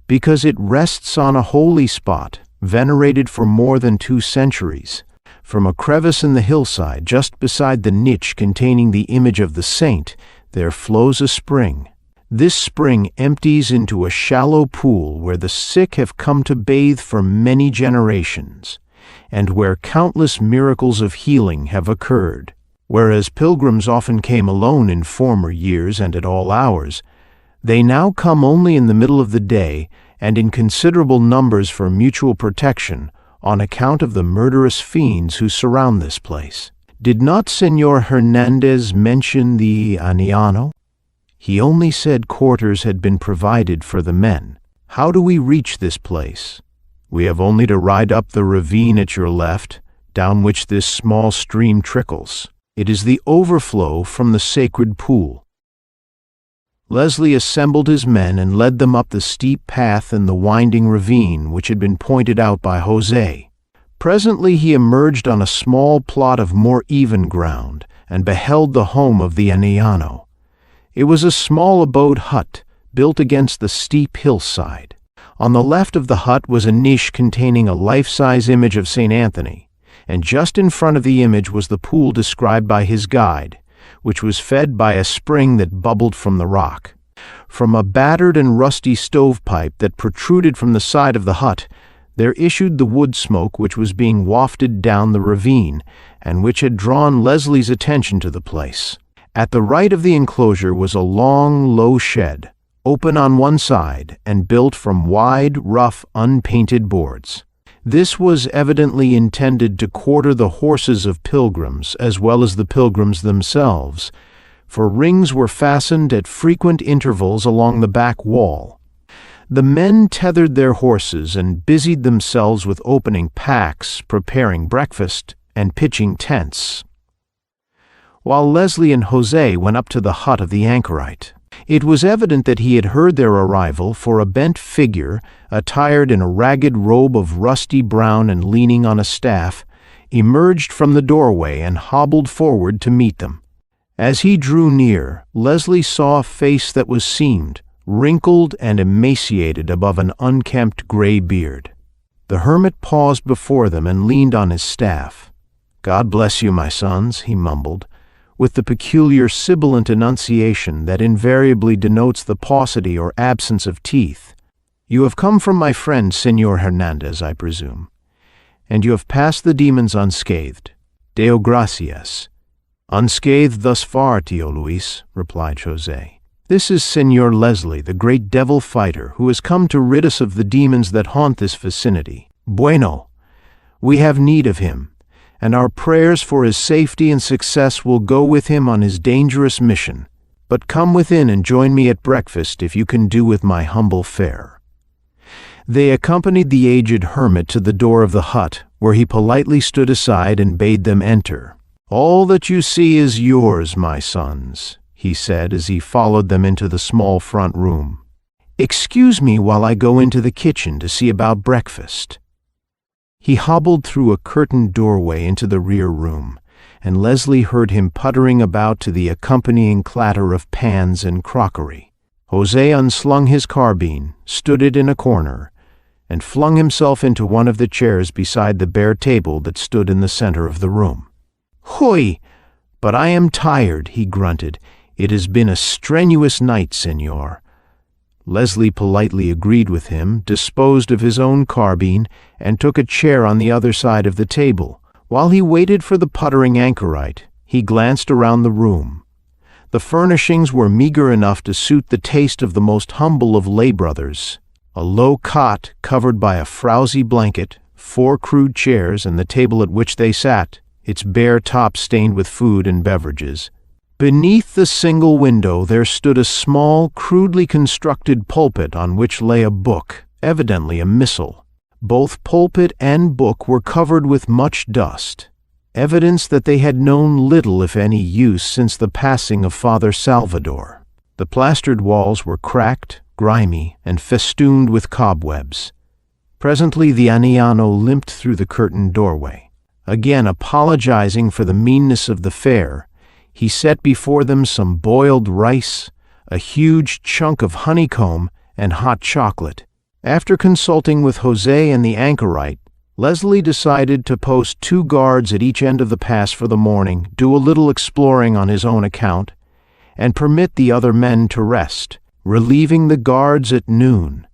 "Because it rests on a holy spot, venerated for more than 2 centuries. From a crevice in the hillside, just beside the niche containing the image of the saint, there flows a spring. This spring empties into a shallow pool where the sick have come to bathe for many generations, and where countless miracles of healing have occurred. Whereas pilgrims often came alone in former years and at all hours, they now come only in the middle of the day and in considerable numbers for mutual protection on account of the murderous fiends who surround this place. Did not Señor Hernandez mention the Aniano?" "He only said quarters had been provided for the men. How do we reach this place?" "We have only to ride up the ravine at your left, down which this small stream trickles. It is the overflow from the sacred pool." Leslie assembled his men and led them up the steep path in the winding ravine which had been pointed out by José. Presently he emerged on a small plot of more even ground and beheld the home of the Aniano. It was a small abode hut built against the steep hillside. On the left of the hut was a niche containing a life-size image of St. Anthony, and just in front of the image was the pool described by his guide, which was fed by a spring that bubbled from the rock. From a battered and rusty stovepipe that protruded from the side of the hut, there issued the wood smoke which was being wafted down the ravine, and which had drawn Leslie's attention to the place. At the right of the enclosure was a long, low shed, open on one side and built from wide, rough, unpainted boards. This was evidently intended to quarter the horses of pilgrims as well as the pilgrims themselves, for rings were fastened at frequent intervals along the back wall. The men tethered their horses and busied themselves with opening packs, preparing breakfast, and pitching tents, while Leslie and José went up to the hut of the anchorite. It was evident that he had heard their arrival, for a bent figure, attired in a ragged robe of rusty brown and leaning on a staff, emerged from the doorway and hobbled forward to meet them. As he drew near, Leslie saw a face that was seamed, wrinkled and emaciated above an unkempt gray beard. The hermit paused before them and leaned on his staff. "God bless you, my sons," he mumbled, with the peculiar sibilant enunciation that invariably denotes the paucity or absence of teeth. "You have come from my friend Señor Hernandez, I presume, and you have passed the demons unscathed. Deo gracias." "Unscathed thus far, Tío Luis," replied José. "This is Señor Leslie, the great devil fighter, who has come to rid us of the demons that haunt this vicinity. Bueno, we have need of him, and our prayers for his safety and success will go with him on his dangerous mission. But come within and join me at breakfast if you can do with my humble fare." They accompanied the aged hermit to the door of the hut, where he politely stood aside and bade them enter. "All that you see is yours, my sons," he said as he followed them into the small front room. "Excuse me while I go into the kitchen to see about breakfast." He hobbled through a curtained doorway into the rear room, and Leslie heard him puttering about to the accompanying clatter of pans and crockery. José unslung his carbine, stood it in a corner, and flung himself into one of the chairs beside the bare table that stood in the center of the room. "Hoy! But I am tired," he grunted. "It has been a strenuous night, Señor." Leslie politely agreed with him, disposed of his own carbine, and took a chair on the other side of the table. While he waited for the puttering anchorite, he glanced around the room. The furnishings were meager enough to suit the taste of the most humble of lay brothers. A low cot covered by a frowsy blanket, 4 crude chairs, and the table at which they sat, its bare top stained with food and beverages. Beneath the single window there stood a small, crudely constructed pulpit on which lay a book, evidently a missal. Both pulpit and book were covered with much dust, evidence that they had known little if any use since the passing of Father Salvador. The plastered walls were cracked, grimy, and festooned with cobwebs. Presently the anciano limped through the curtained doorway. Again apologizing for the meanness of the fare, he set before them some boiled rice, a huge chunk of honeycomb, and hot chocolate. After consulting with Jose and the anchorite, Leslie decided to post 2 guards at each end of the pass for the morning, do a little exploring on his own account, and permit the other men to rest, relieving the guards at noon.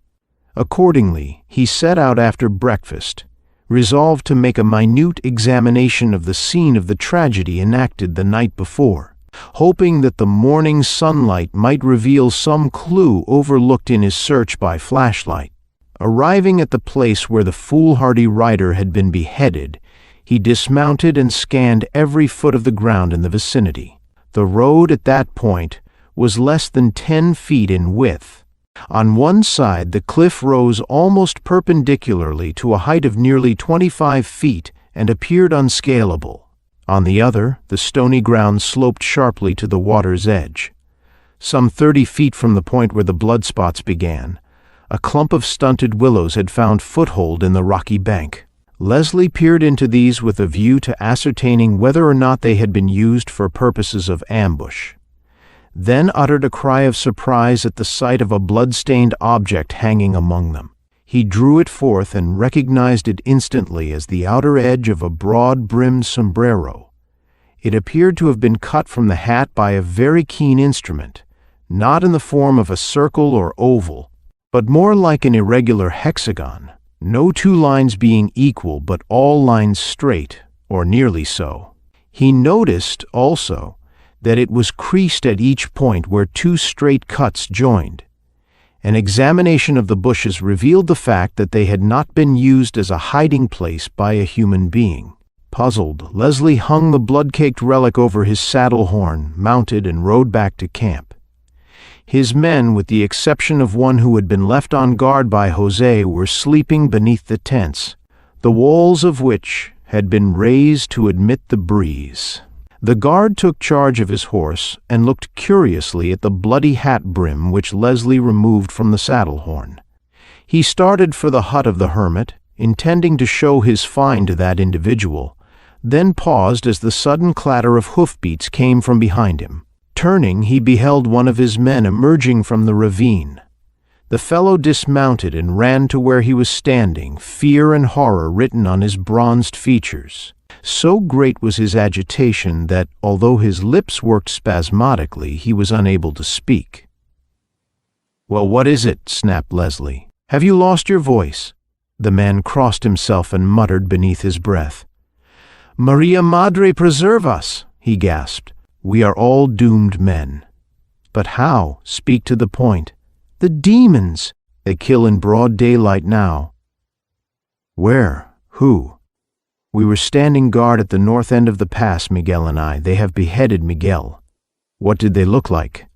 Accordingly, he set out after breakfast, resolved to make a minute examination of the scene of the tragedy enacted the night before, hoping that the morning sunlight might reveal some clue overlooked in his search by flashlight. Arriving at the place where the foolhardy rider had been beheaded, he dismounted and scanned every foot of the ground in the vicinity. The road at that point was less than 10 feet in width. On one side, the cliff rose almost perpendicularly to a height of nearly 25 feet and appeared unscalable. On the other, the stony ground sloped sharply to the water's edge. Some 30 feet from the point where the blood spots began, a clump of stunted willows had found foothold in the rocky bank. Leslie peered into these with a view to ascertaining whether or not they had been used for purposes of ambush, then uttered a cry of surprise at the sight of a blood-stained object hanging among them. He drew it forth and recognized it instantly as the outer edge of a broad-brimmed sombrero. It appeared to have been cut from the hat by a very keen instrument, not in the form of a circle or oval, but more like an irregular hexagon, no 2 lines being equal but all lines straight, or nearly so. He noticed, also, that it was creased at each point where 2 straight cuts joined. An examination of the bushes revealed the fact that they had not been used as a hiding place by a human being. Puzzled, Leslie hung the blood-caked relic over his saddle horn, mounted, and rode back to camp. His men, with the exception of one who had been left on guard by Jose, were sleeping beneath the tents, the walls of which had been raised to admit the breeze. The guard took charge of his horse and looked curiously at the bloody hat brim which Leslie removed from the saddle horn. He started for the hut of the hermit, intending to show his find to that individual, then paused as the sudden clatter of hoofbeats came from behind him. Turning, he beheld one of his men emerging from the ravine. The fellow dismounted and ran to where he was standing, fear and horror written on his bronzed features. So great was his agitation that, although his lips worked spasmodically, he was unable to speak. "Well, what is it?" snapped Leslie. "Have you lost your voice?" The man crossed himself and muttered beneath his breath. "Maria Madre preserve us!" he gasped. "We are all doomed men." "But how? Speak to the point." "The demons! They kill in broad daylight now." "Where? Who?" "We were standing guard at the north end of the pass, Miguel and I. They have beheaded Miguel." "What did they look like?"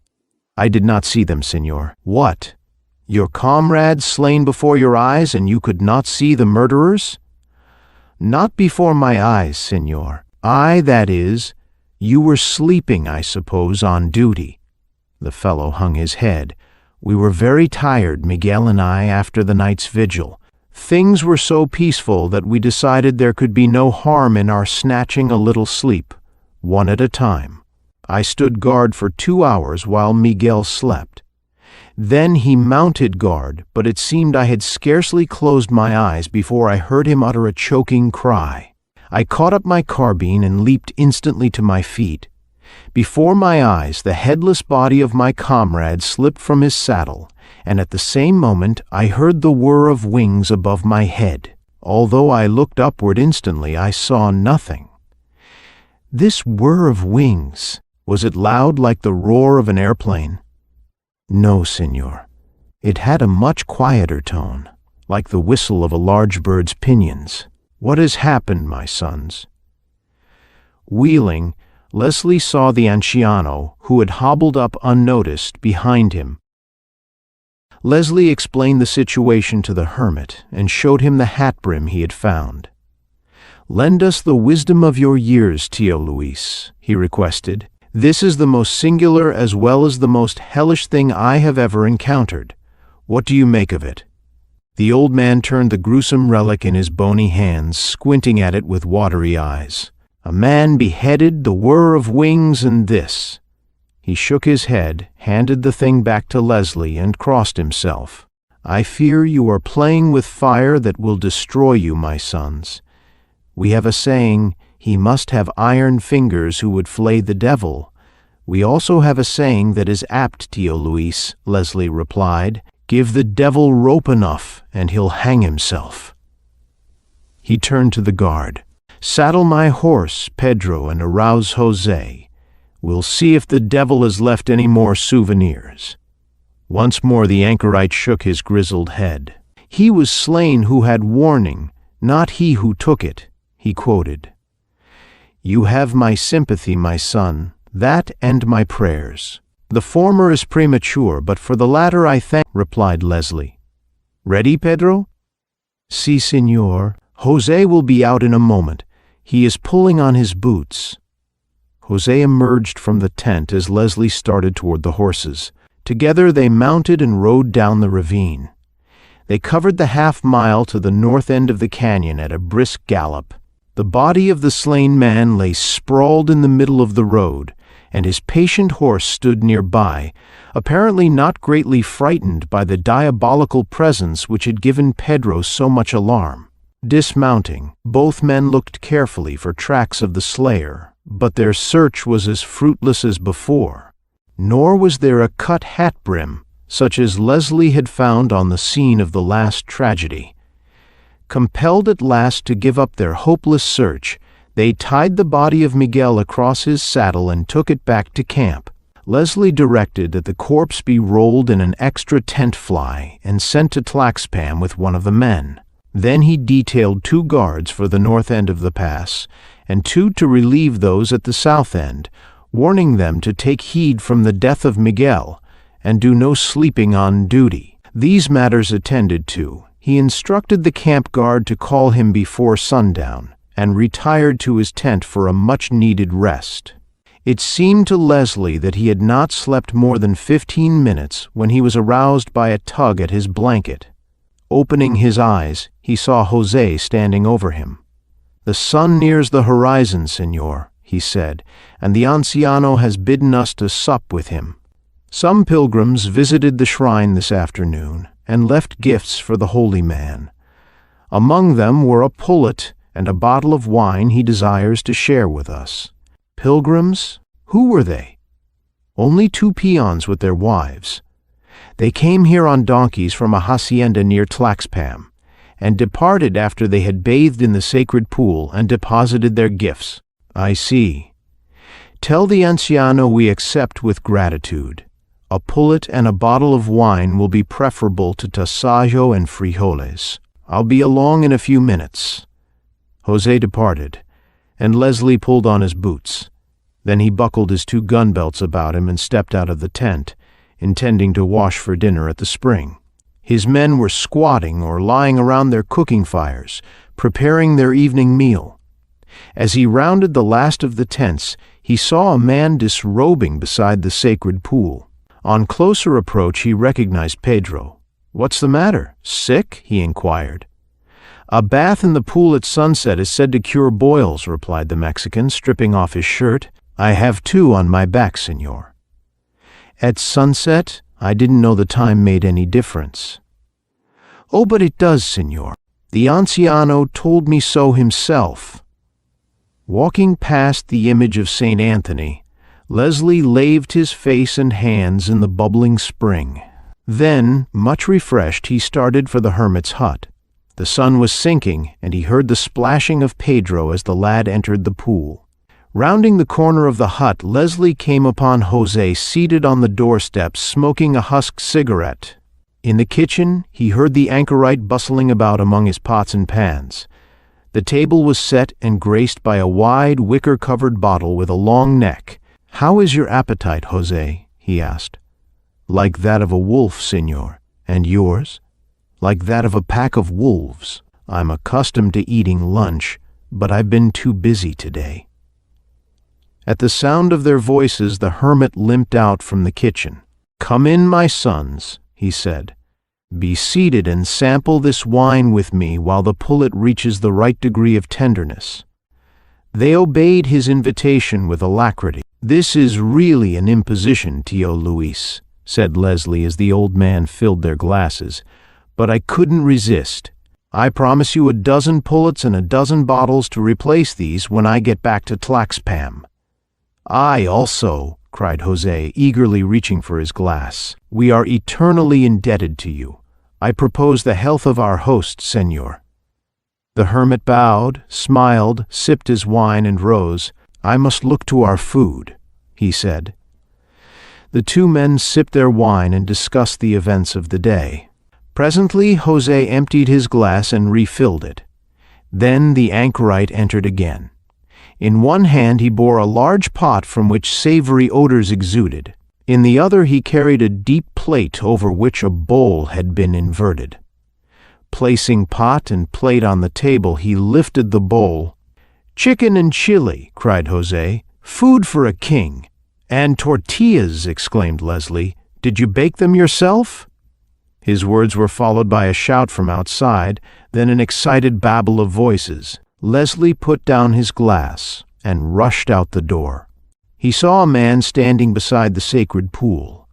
"I did not see them, senor." "What? Your comrades slain before your eyes, and you could not see the murderers?" "Not before my eyes, senor. That is, you were sleeping, I suppose, on duty." The fellow hung his head. "We were very tired, Miguel and I, after the night's vigil. Things were so peaceful that we decided there could be no harm in our snatching a little sleep, one at a time. I stood guard for 2 hours while Miguel slept. Then he mounted guard, but it seemed I had scarcely closed my eyes before I heard him utter a choking cry. I caught up my carbine and leaped instantly to my feet. Before my eyes, the headless body of my comrade slipped from his saddle, and at the same moment I heard the whir of wings above my head. Although I looked upward instantly, I saw nothing. This whir of wings, was it loud like the roar of an airplane? No, senor. It had a much quieter tone, like the whistle of a large bird's pinions. What has happened, my sons? Wheeling, Leslie saw the anciano, who had hobbled up unnoticed behind him. Leslie explained the situation to the hermit and showed him the hat brim he had found. "Lend us the wisdom of your years, Tio Luis," he requested. "This is the most singular as well as the most hellish thing I have ever encountered. What do you make of it?" The old man turned the gruesome relic in his bony hands, squinting at it with watery eyes. "A man beheaded, the whir of wings, and this." He shook his head, handed the thing back to Leslie, and crossed himself. "I fear you are playing with fire that will destroy you, my sons. We have a saying, 'He must have iron fingers who would flay the devil.' We also have a saying that is apt, Tio Luis," Leslie replied. "Give the devil rope enough, and he'll hang himself." He turned to the guard. "Saddle my horse, Pedro, and arouse Jose. We'll see if the devil has left any more souvenirs." Once more the anchorite shook his grizzled head. "He was slain who had warning, not he who took it," he quoted. "You have my sympathy, my son, that and my prayers. The former is premature, but for the latter I thank," replied Leslie. "Ready, Pedro?" "Si, senor. Jose will be out in a moment. He is pulling on his boots." Jose emerged from the tent as Leslie started toward the horses. Together they mounted and rode down the ravine. They covered the half-mile to the north end of the canyon at a brisk gallop. The body of the slain man lay sprawled in the middle of the road, and his patient horse stood nearby, apparently not greatly frightened by the diabolical presence which had given Pedro so much alarm. Dismounting, both men looked carefully for tracks of the slayer, but their search was as fruitless as before. Nor was there a cut hat brim, such as Leslie had found on the scene of the last tragedy. Compelled at last to give up their hopeless search, they tied the body of Miguel across his saddle and took it back to camp. Leslie directed that the corpse be rolled in an extra tent fly and sent to Tlaxpam with one of the men. Then he detailed 2 guards for the north end of the pass, and 2 to relieve those at the south end, warning them to take heed from the death of Miguel, and do no sleeping on duty. These matters attended to, he instructed the camp guard to call him before sundown, and retired to his tent for a much-needed rest. It seemed to Leslie that he had not slept more than 15 minutes when he was aroused by a tug at his blanket. Opening his eyes, he saw Jose standing over him. "The sun nears the horizon, senor," he said, "and the anciano has bidden us to sup with him. Some pilgrims visited the shrine this afternoon and left gifts for the holy man. Among them were a pullet and a bottle of wine he desires to share with us." Pilgrims? Who were they? "Only 2 peons with their wives. They came here on donkeys from a hacienda near Tlaxpam, and departed after they had bathed in the sacred pool and deposited their gifts." "I see. Tell the anciano we accept with gratitude. A pullet and a bottle of wine will be preferable to tasajo and frijoles. I'll be along in a few minutes." Jose departed, and Leslie pulled on his boots. Then he buckled his 2 gun belts about him and stepped out of the tent, intending to wash for dinner at the spring. His men were squatting or lying around their cooking fires, preparing their evening meal. As he rounded the last of the tents, he saw a man disrobing beside the sacred pool. On closer approach, he recognized Pedro. "What's the matter? Sick?" he inquired. "A bath in the pool at sunset is said to cure boils," replied the Mexican, stripping off his shirt. "I have 2 on my back, senor." "At sunset? I didn't know the time made any difference." "Oh, but it does, senor. The anciano told me so himself." Walking past the image of St. Anthony, Leslie laved his face and hands in the bubbling spring. Then, much refreshed, he started for the hermit's hut. The sun was sinking, and he heard the splashing of Pedro as the lad entered the pool. Rounding the corner of the hut, Leslie came upon Jose seated on the doorstep smoking a husk cigarette. In the kitchen, he heard the anchorite bustling about among his pots and pans. The table was set and graced by a wide, wicker-covered bottle with a long neck. "How is your appetite, José?" he asked. "Like that of a wolf, señor. And yours?" "Like that of a pack of wolves. I'm accustomed to eating lunch, but I've been too busy today." At the sound of their voices, the hermit limped out from the kitchen. "Come in, my sons," he said. "Be seated and sample this wine with me while the pullet reaches the right degree of tenderness." They obeyed his invitation with alacrity. "This is really an imposition, Tio Luis," said Leslie as the old man filled their glasses, "but I couldn't resist. I promise you a dozen pullets and a dozen bottles to replace these when I get back to Tlaxpam." "I also," cried José, eagerly reaching for his glass. "We are eternally indebted to you. I propose the health of our host, señor." The hermit bowed, smiled, sipped his wine, and rose. "I must look to our food," he said. The two men sipped their wine and discussed the events of the day. Presently José emptied his glass and refilled it. Then the anchorite entered again. In one hand he bore a large pot from which savory odors exuded. In the other he carried a deep plate over which a bowl had been inverted. Placing pot and plate on the table, he lifted the bowl. "Chicken and chili," cried José. "Food for a king." "And tortillas," exclaimed Leslie. "Did you bake them yourself?" His words were followed by a shout from outside, then an excited babble of voices. Leslie put down his glass and rushed out the door. He saw a man standing beside the sacred pool.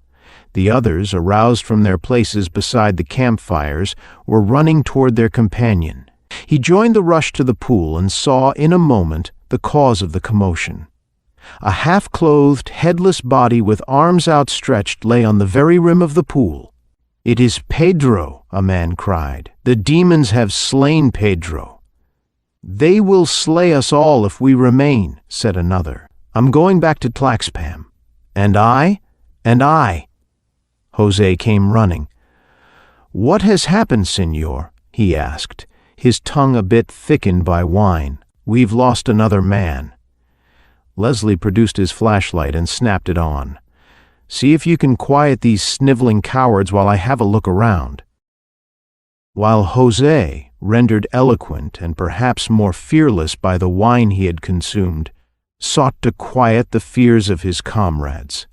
The others, aroused from their places beside the campfires, were running toward their companion. He joined the rush to the pool and saw in a moment the cause of the commotion. A half-clothed, headless body with arms outstretched lay on the very rim of the pool. "It is Pedro," a man cried. "The demons have slain Pedro." "They will slay us all if we remain," said another. "I'm going back to Tlaxpam." "And I?" "And I." José came running. "What has happened, señor?" he asked, his tongue a bit thickened by wine. "We've lost another man." Leslie produced his flashlight and snapped it on. "See if you can quiet these sniveling cowards while I have a look around." While José, rendered eloquent and perhaps more fearless by the wine he had consumed, sought to quiet the fears of his comrades,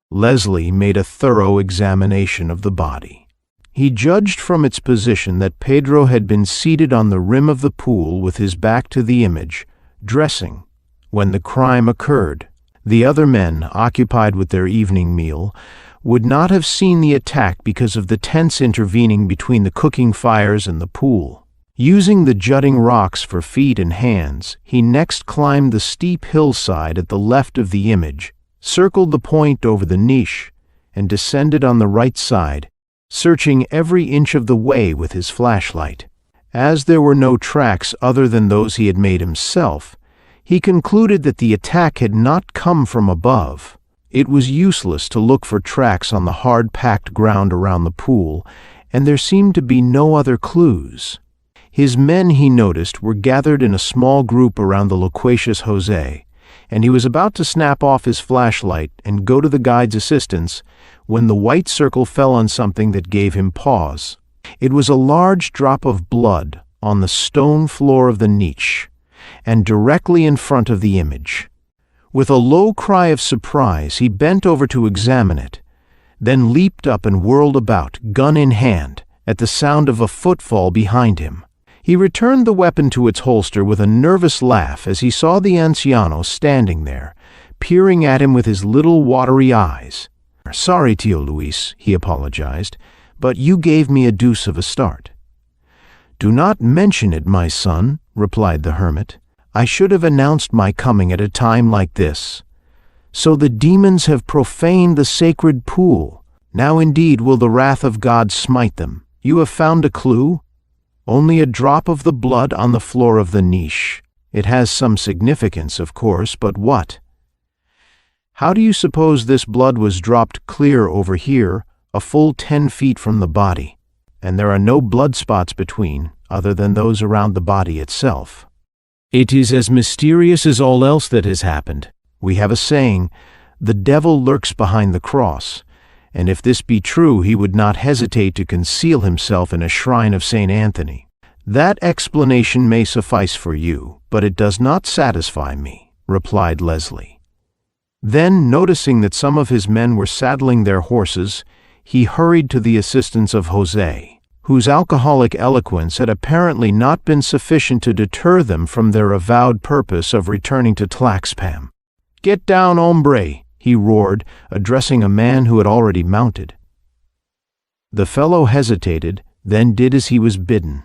Leslie made a thorough examination of the body. He judged from its position that Pedro had been seated on the rim of the pool with his back to the image, dressing, when the crime occurred. The other men, occupied with their evening meal, would not have seen the attack because of the tents intervening between the cooking fires and the pool. Using the jutting rocks for feet and hands, he next climbed the steep hillside at the left of the image, circled the point over the niche, and descended on the right side, searching every inch of the way with his flashlight. As there were no tracks other than those he had made himself, he concluded that the attack had not come from above. It was useless to look for tracks on the hard-packed ground around the pool, and there seemed to be no other clues. His men, he noticed, were gathered in a small group around the loquacious José, and he was about to snap off his flashlight and go to the guide's assistance when the white circle fell on something that gave him pause. It was a large drop of blood on the stone floor of the niche, and directly in front of the image. With a low cry of surprise, he bent over to examine it, then leaped up and whirled about, gun in hand, at the sound of a footfall behind him. He returned the weapon to its holster with a nervous laugh as he saw the anciano standing there, peering at him with his little watery eyes. "Sorry, Tio Luis," he apologized, "but you gave me a deuce of a start." "Do not mention it, my son," replied the hermit. "I should have announced my coming at a time like this. So the demons have profaned the sacred pool. Now indeed will the wrath of God smite them. You have found a clue? Only a drop of the blood on the floor of the niche. It has some significance, of course, but what? How do you suppose this blood was dropped clear over here, a full 10 feet from the body? And there are no blood spots between, other than those around the body itself. It is as mysterious as all else that has happened. We have a saying, "The devil lurks behind the cross," and if this be true, he would not hesitate to conceal himself in a shrine of St. Anthony. That explanation may suffice for you, but it does not satisfy me, replied Leslie. Then, noticing that some of his men were saddling their horses, he hurried to the assistance of Jose, whose alcoholic eloquence had apparently not been sufficient to deter them from their avowed purpose of returning to Tlaxpam. "Get down, hombre," he roared, addressing a man who had already mounted. The fellow hesitated, then did as he was bidden.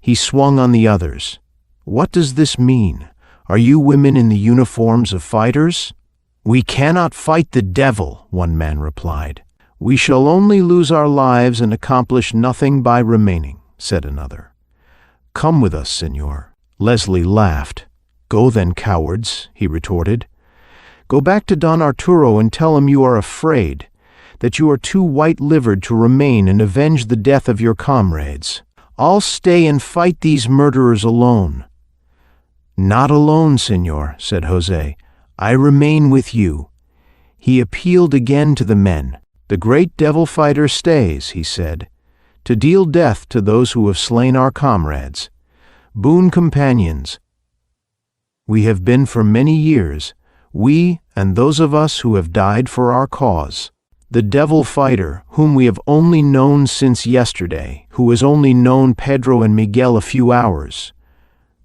He swung on the others. "What does this mean? Are you women in the uniforms of fighters?" "We cannot fight the devil," one man replied. "We shall only lose our lives and accomplish nothing by remaining," said another. "Come with us, senor." Leslie laughed. "Go then, cowards," he retorted. "Go back to Don Arturo and tell him you are afraid, that you are too white-livered to remain and avenge the death of your comrades. I'll stay and fight these murderers alone." "Not alone, senor," said Jose. "I remain with you." He appealed again to the men. "The great devil fighter stays," he said, "to deal death to those who have slain our comrades. Boon companions, we have been for many years, we and those of us who have died for our cause. The devil fighter, whom we have only known since yesterday, who has only known Pedro and Miguel a few hours,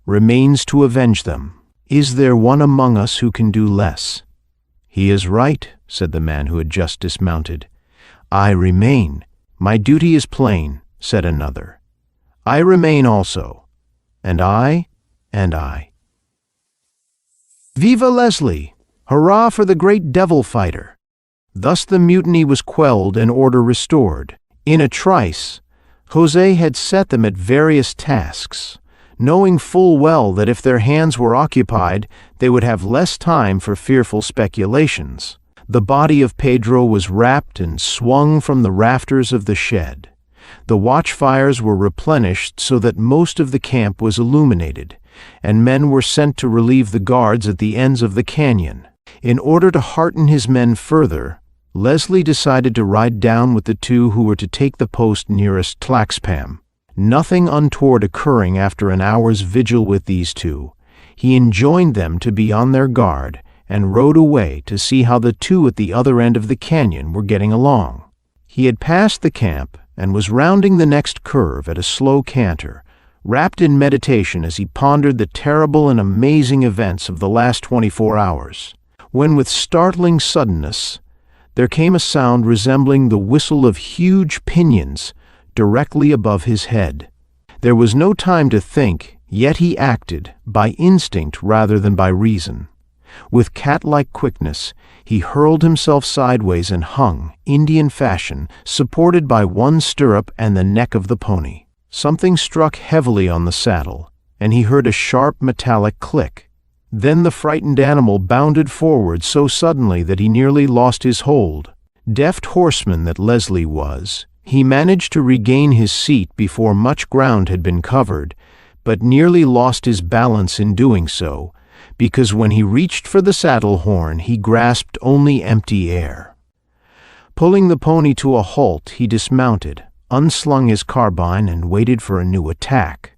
remains to avenge them. Is there one among us who can do less?" "He is right," said the man who had just dismounted. "I remain. My duty is plain," said another. "I remain also. And I, and I." Viva Leslie! Hurrah for the great devil fighter! Thus the mutiny was quelled and order restored. In a trice, Jose had set them at various tasks, knowing full well that if their hands were occupied, they would have less time for fearful speculations. The body of Pedro was wrapped and swung from the rafters of the shed. The watchfires were replenished so that most of the camp was illuminated, and men were sent to relieve the guards at the ends of the canyon. In order to hearten his men further, Leslie decided to ride down with the two who were to take the post nearest Tlaxpam. Nothing untoward occurring after an hour's vigil with these two, he enjoined them to be on their guard and rode away to see how the two at the other end of the canyon were getting along. He had passed the camp and was rounding the next curve at a slow canter, wrapped in meditation as he pondered the terrible and amazing events of the last 24 hours, when with startling suddenness there came a sound resembling the whistle of huge pinions directly above his head. There was no time to think, yet he acted, by instinct rather than by reason. With cat-like quickness, he hurled himself sideways and hung, Indian fashion, supported by one stirrup and the neck of the pony. Something struck heavily on the saddle, and he heard a sharp metallic click. Then the frightened animal bounded forward so suddenly that he nearly lost his hold. Deft horseman that Leslie was, he managed to regain his seat before much ground had been covered, but nearly lost his balance in doing so, because when he reached for the saddle horn, he grasped only empty air. Pulling the pony to a halt, he dismounted, unslung his carbine, and waited for a new attack.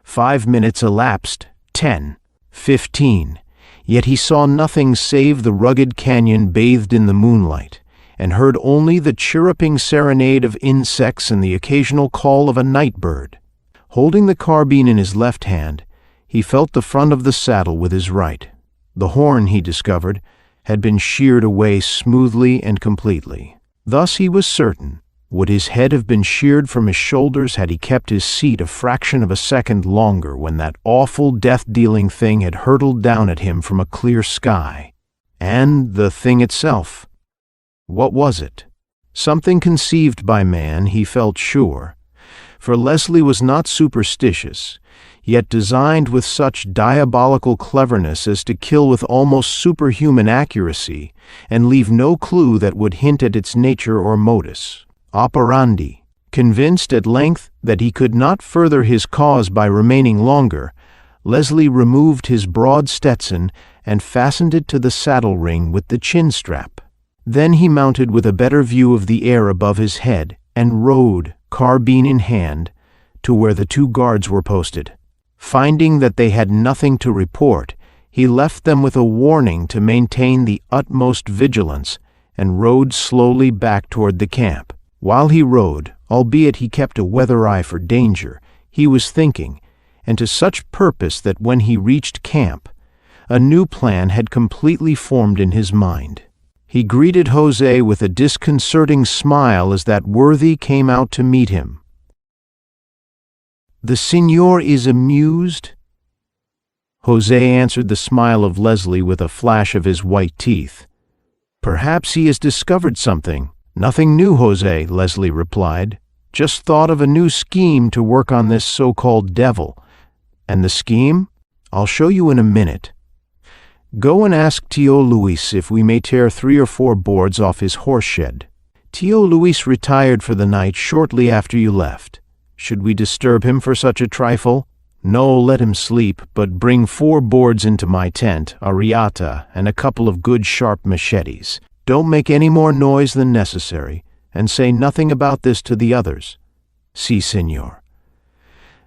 5 minutes elapsed, 10, 15, yet he saw nothing save the rugged canyon bathed in the moonlight, and heard only the chirruping serenade of insects and the occasional call of a night bird. Holding the carbine in his left hand, he felt the front of the saddle with his right. The horn, he discovered, had been sheared away smoothly and completely. Thus he was certain. Would his head have been sheared from his shoulders had he kept his seat a fraction of a second longer when that awful death-dealing thing had hurtled down at him from a clear sky? And the thing itself. What was it? Something conceived by man, he felt sure, for Leslie was not superstitious, yet designed with such diabolical cleverness as to kill with almost superhuman accuracy and leave no clue that would hint at its nature or modus operandi. Convinced at length that he could not further his cause by remaining longer, Leslie removed his broad Stetson and fastened it to the saddle ring with the chin strap. Then he mounted with a better view of the air above his head and rode, carbine in hand, to where the 2 guards were posted. Finding that they had nothing to report, he left them with a warning to maintain the utmost vigilance and rode slowly back toward the camp. While he rode, albeit he kept a weather eye for danger, he was thinking, and to such purpose that when he reached camp, a new plan had completely formed in his mind. He greeted Jose with a disconcerting smile as that worthy came out to meet him. "The Señor is amused?" Jose answered the smile of Leslie with a flash of his white teeth. "Perhaps he has discovered something." "Nothing new, Jose," Leslie replied. "Just thought of a new scheme to work on this so-called devil. And the scheme? I'll show you in a minute. Go and ask Tío Luis if we may tear 3 or 4 boards off his horse shed. Tío Luis retired for the night shortly after you left. Should we disturb him for such a trifle? No, let him sleep, but bring 4 boards into my tent, a riata, and a couple of good sharp machetes. Don't make any more noise than necessary, and say nothing about this to the others." "Si, Señor."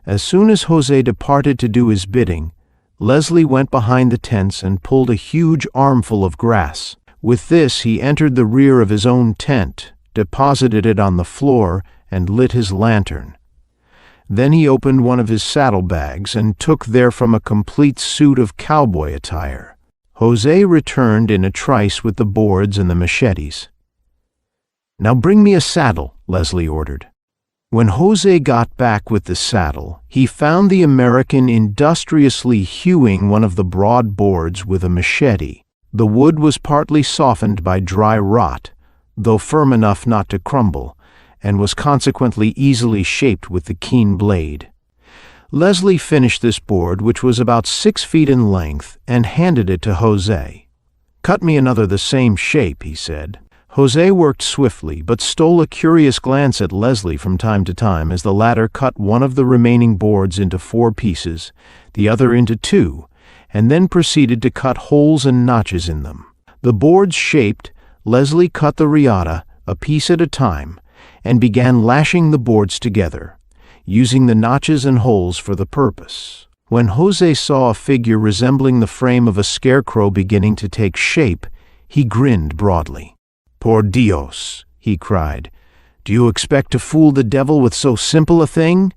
As soon as Jose departed to do his bidding, Leslie went behind the tents and pulled a huge armful of grass. With this he entered the rear of his own tent, deposited it on the floor, and lit his lantern. Then he opened one of his saddlebags and took therefrom a complete suit of cowboy attire. Jose returned in a trice with the boards and the machetes. "Now bring me a saddle," Leslie ordered. When Jose got back with the saddle, he found the American industriously hewing one of the broad boards with a machete. The wood was partly softened by dry rot, though firm enough not to crumble, and was consequently easily shaped with the keen blade. Leslie finished this board, which was about 6 feet in length, and handed it to Jose. "Cut me another the same shape," he said. Jose worked swiftly, but stole a curious glance at Leslie from time to time as the latter cut one of the remaining boards into 4 pieces, the other into 2, and then proceeded to cut holes and notches in them. The boards shaped, Leslie cut the riata, a piece at a time, and began lashing the boards together, using the notches and holes for the purpose. When Jose saw a figure resembling the frame of a scarecrow beginning to take shape, he grinned broadly. "Por Dios," he cried. "Do you expect to fool the devil with so simple a thing?"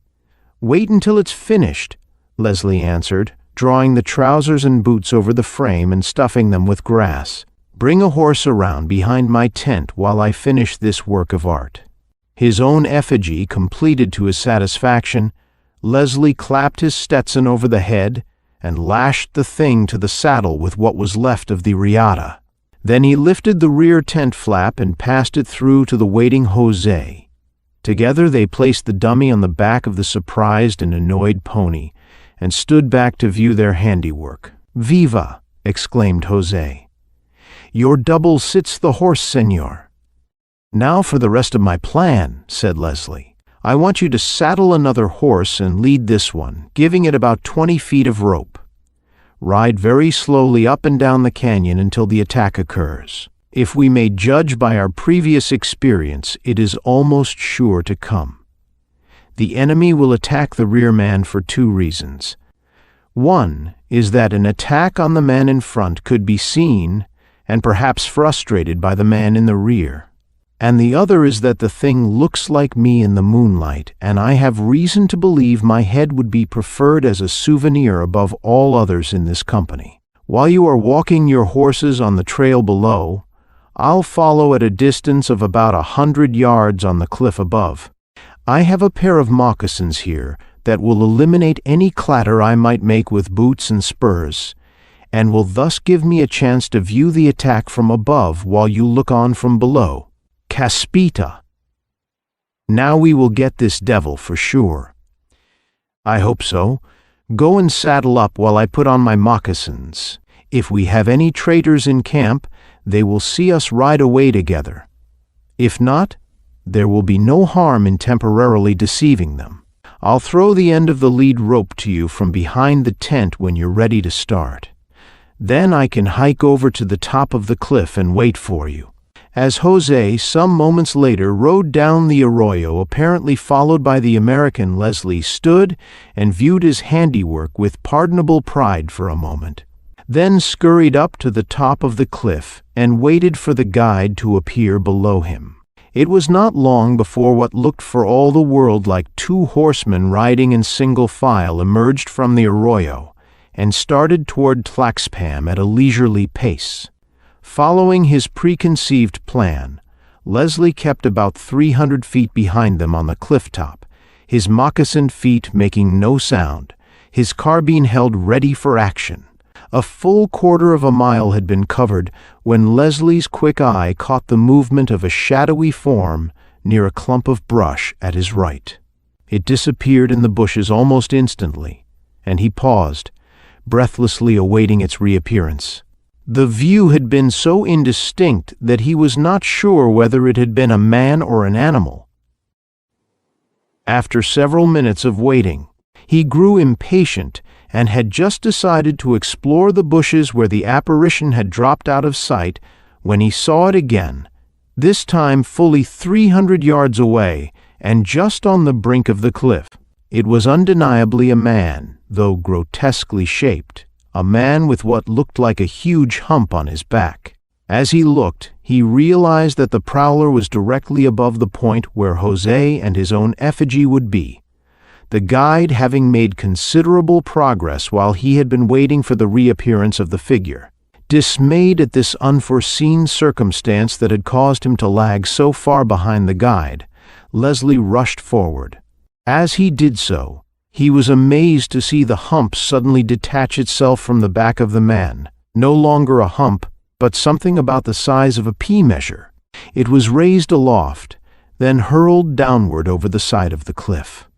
"Wait until it's finished," Leslie answered, drawing the trousers and boots over the frame and stuffing them with grass. "Bring a horse around behind my tent while I finish this work of art." His own effigy completed to his satisfaction, Leslie clapped his Stetson over the head and lashed the thing to the saddle with what was left of the riata. Then he lifted the rear tent flap and passed it through to the waiting Jose. Together they placed the dummy on the back of the surprised and annoyed pony and stood back to view their handiwork. "Viva!" exclaimed Jose. "Your double sits the horse, Señor." "Now for the rest of my plan," said Leslie. "I want you to saddle another horse and lead this one, giving it about 20 feet of rope. Ride very slowly up and down the canyon until the attack occurs. If we may judge by our previous experience, it is almost sure to come. The enemy will attack the rear man for 2 reasons. One is that an attack on the man in front could be seen and perhaps frustrated by the man in the rear. And the other is that the thing looks like me in the moonlight, and I have reason to believe my head would be preferred as a souvenir above all others in this company. While you are walking your horses on the trail below, I'll follow at a distance of about 100 yards on the cliff above. I have a pair of moccasins here that will eliminate any clatter I might make with boots and spurs, and will thus give me a chance to view the attack from above while you look on from below. Caspita! Now we will get this devil for sure." "I hope so. Go and saddle up while I put on my moccasins. If we have any traitors in camp, they will see us ride away together. If not, There will be no harm in temporarily deceiving them. I'll throw the end of the lead rope to you from behind the tent when you're ready to start. Then I can hike over to the top of the cliff and wait for you." As Jose, some moments later, rode down the arroyo, apparently followed by the American, Leslie stood and viewed his handiwork with pardonable pride for a moment, then scurried up to the top of the cliff and waited for the guide to appear below him. It was not long before what looked for all the world like two horsemen riding in single file emerged from the arroyo and started toward Tlaxpam at a leisurely pace. Following his preconceived plan, Leslie kept about 300 feet behind them on the cliff top, his moccasined feet making no sound, his carbine held ready for action. A full quarter of a mile had been covered when Leslie's quick eye caught the movement of a shadowy form near a clump of brush at his right. It disappeared in the bushes almost instantly, and he paused, breathlessly awaiting its reappearance. The view had been so indistinct that he was not sure whether it had been a man or an animal. After several minutes of waiting, he grew impatient and had just decided to explore the bushes where the apparition had dropped out of sight when he saw it again, this time fully 300 yards away and just on the brink of the cliff. It was undeniably a man, though grotesquely shaped. A man with what looked like a huge hump on his back. As he looked, he realized that the prowler was directly above the point where Jose and his own effigy would be, the guide having made considerable progress while he had been waiting for the reappearance of the figure. Dismayed at this unforeseen circumstance that had caused him to lag so far behind the guide, Leslie rushed forward. As he did so, he was amazed to see the hump suddenly detach itself from the back of the man. No longer a hump, but something about the size of a pea measure. It was raised aloft, then hurled downward over the side of the cliff.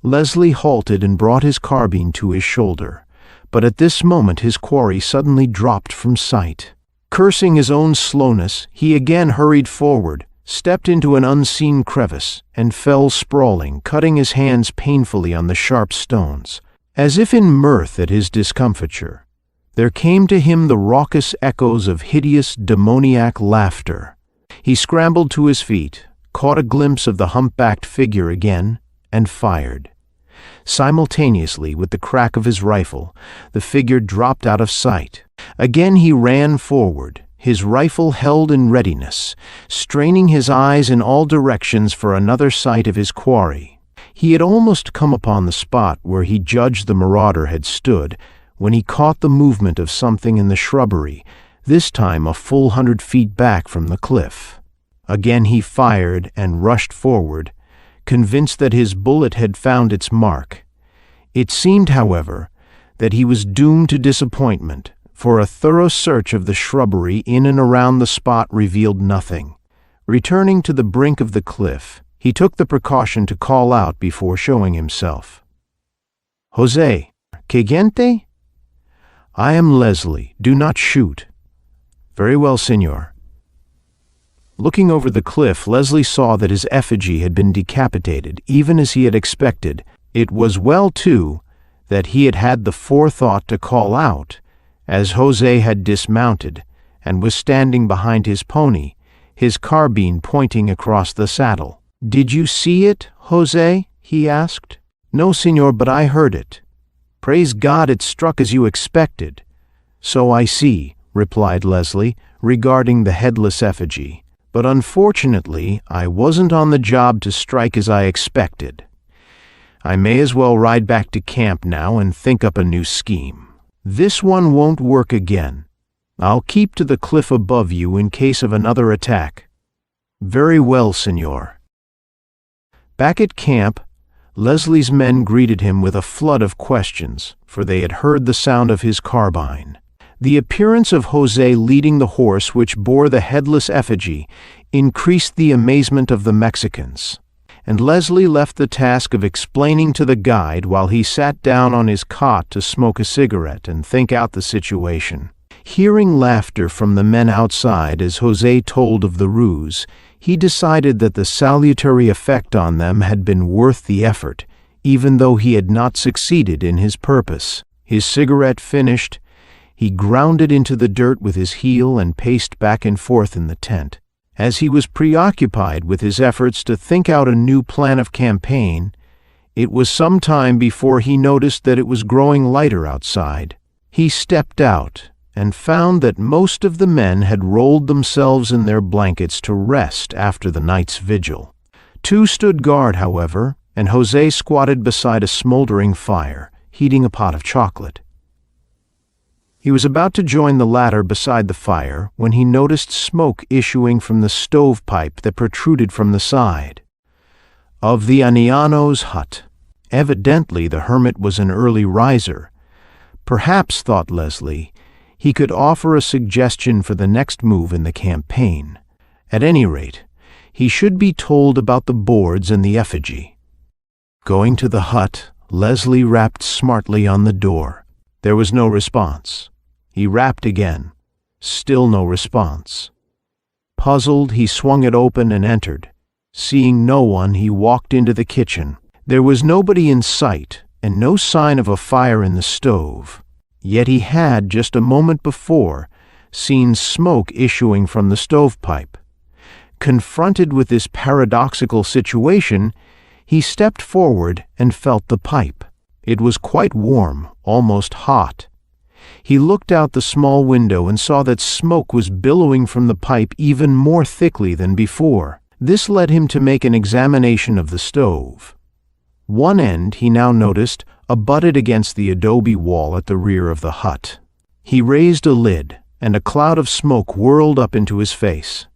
Leslie halted and brought his carbine to his shoulder, but at this moment his quarry suddenly dropped from sight. Cursing his own slowness, he again hurried forward, stepped into an unseen crevice, and fell sprawling, cutting his hands painfully on the sharp stones. As if in mirth at his discomfiture, there came to him the raucous echoes of hideous, demoniac laughter. He scrambled to his feet, caught a glimpse of the humpbacked figure again, and fired. Simultaneously with the crack of his rifle, the figure dropped out of sight. Again he ran forward, his rifle held in readiness, straining his eyes in all directions for another sight of his quarry. He had almost come upon the spot where he judged the marauder had stood when he caught the movement of something in the shrubbery, this time a full 100 feet back from the cliff. Again he fired and rushed forward, convinced that his bullet had found its mark. It seemed, however, that he was doomed to disappointment, for a thorough search of the shrubbery in and around the spot revealed nothing. Returning to the brink of the cliff, he took the precaution to call out before showing himself. "Jose, que gente?" "I am Leslie. Do not shoot." "Very well, senor." Looking over the cliff, Leslie saw that his effigy had been decapitated, even as he had expected. It was well, too, that he had had the forethought to call out, as Jose had dismounted and was standing behind his pony, his carbine pointing across the saddle. "Did you see it, Jose?" he asked. "No, senor, but I heard it." "Praise God, it struck as you expected." "So I see," replied Leslie, regarding the headless effigy. "But unfortunately, I wasn't on the job to strike as I expected. I may as well ride back to camp now and think up a new scheme. This one won't work again. I'll keep to the cliff above you in case of another attack." "Very well, senor." Back at camp, Leslie's men greeted him with a flood of questions, for they had heard the sound of his carbine. The appearance of Jose leading the horse which bore the headless effigy increased the amazement of the Mexicans, and Leslie left the task of explaining to the guide while he sat down on his cot to smoke a cigarette and think out the situation. Hearing laughter from the men outside as José told of the ruse, he decided that the salutary effect on them had been worth the effort, even though he had not succeeded in his purpose. His cigarette finished, he ground it into the dirt with his heel and paced back and forth in the tent. As he was preoccupied with his efforts to think out a new plan of campaign, it was some time before he noticed that it was growing lighter outside. He stepped out and found that most of the men had rolled themselves in their blankets to rest after the night's vigil. Two stood guard, however, and José squatted beside a smoldering fire, heating a pot of chocolate. He was about to join the latter beside the fire when he noticed smoke issuing from the stovepipe that protruded from the side of the Aniano's hut. Evidently the hermit was an early riser. Perhaps, thought Leslie, he could offer a suggestion for the next move in the campaign. At any rate, he should be told about the boards and the effigy. Going to the hut, Leslie rapped smartly on the door. There was no response. He rapped again. Still no response. Puzzled, he swung it open and entered. Seeing no one, he walked into the kitchen. There was nobody in sight, and no sign of a fire in the stove. Yet he had, just a moment before, seen smoke issuing from the stovepipe. Confronted with this paradoxical situation, he stepped forward and felt the pipe. It was quite warm, almost hot. He looked out the small window and saw that smoke was billowing from the pipe even more thickly than before. This led him to make an examination of the stove. One end, he now noticed, abutted against the adobe wall at the rear of the hut. He raised a lid, and a cloud of smoke whirled up into his face.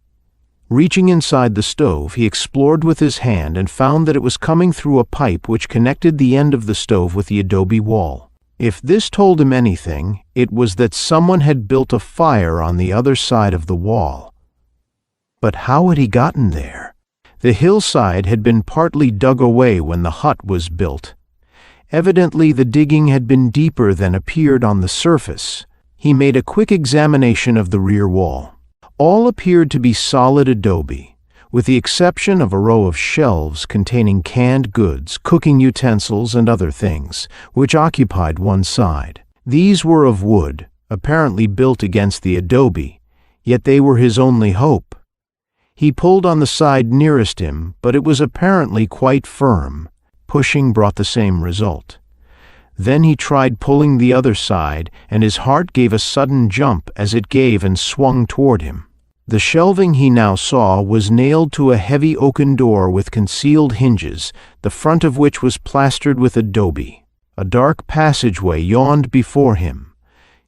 Reaching inside the stove, he explored with his hand and found that it was coming through a pipe which connected the end of the stove with the adobe wall. If this told him anything, it was that someone had built a fire on the other side of the wall. But how had he gotten there? The hillside had been partly dug away when the hut was built. Evidently the digging had been deeper than appeared on the surface. He made a quick examination of the rear wall. All appeared to be solid adobe, with the exception of a row of shelves containing canned goods, cooking utensils, and other things, which occupied one side. These were of wood, apparently built against the adobe, yet they were his only hope. He pulled on the side nearest him, but it was apparently quite firm. Pushing brought the same result. Then he tried pulling the other side, and his heart gave a sudden jump as it gave and swung toward him. The shelving he now saw was nailed to a heavy oaken door with concealed hinges, the front of which was plastered with adobe. A dark passageway yawned before him.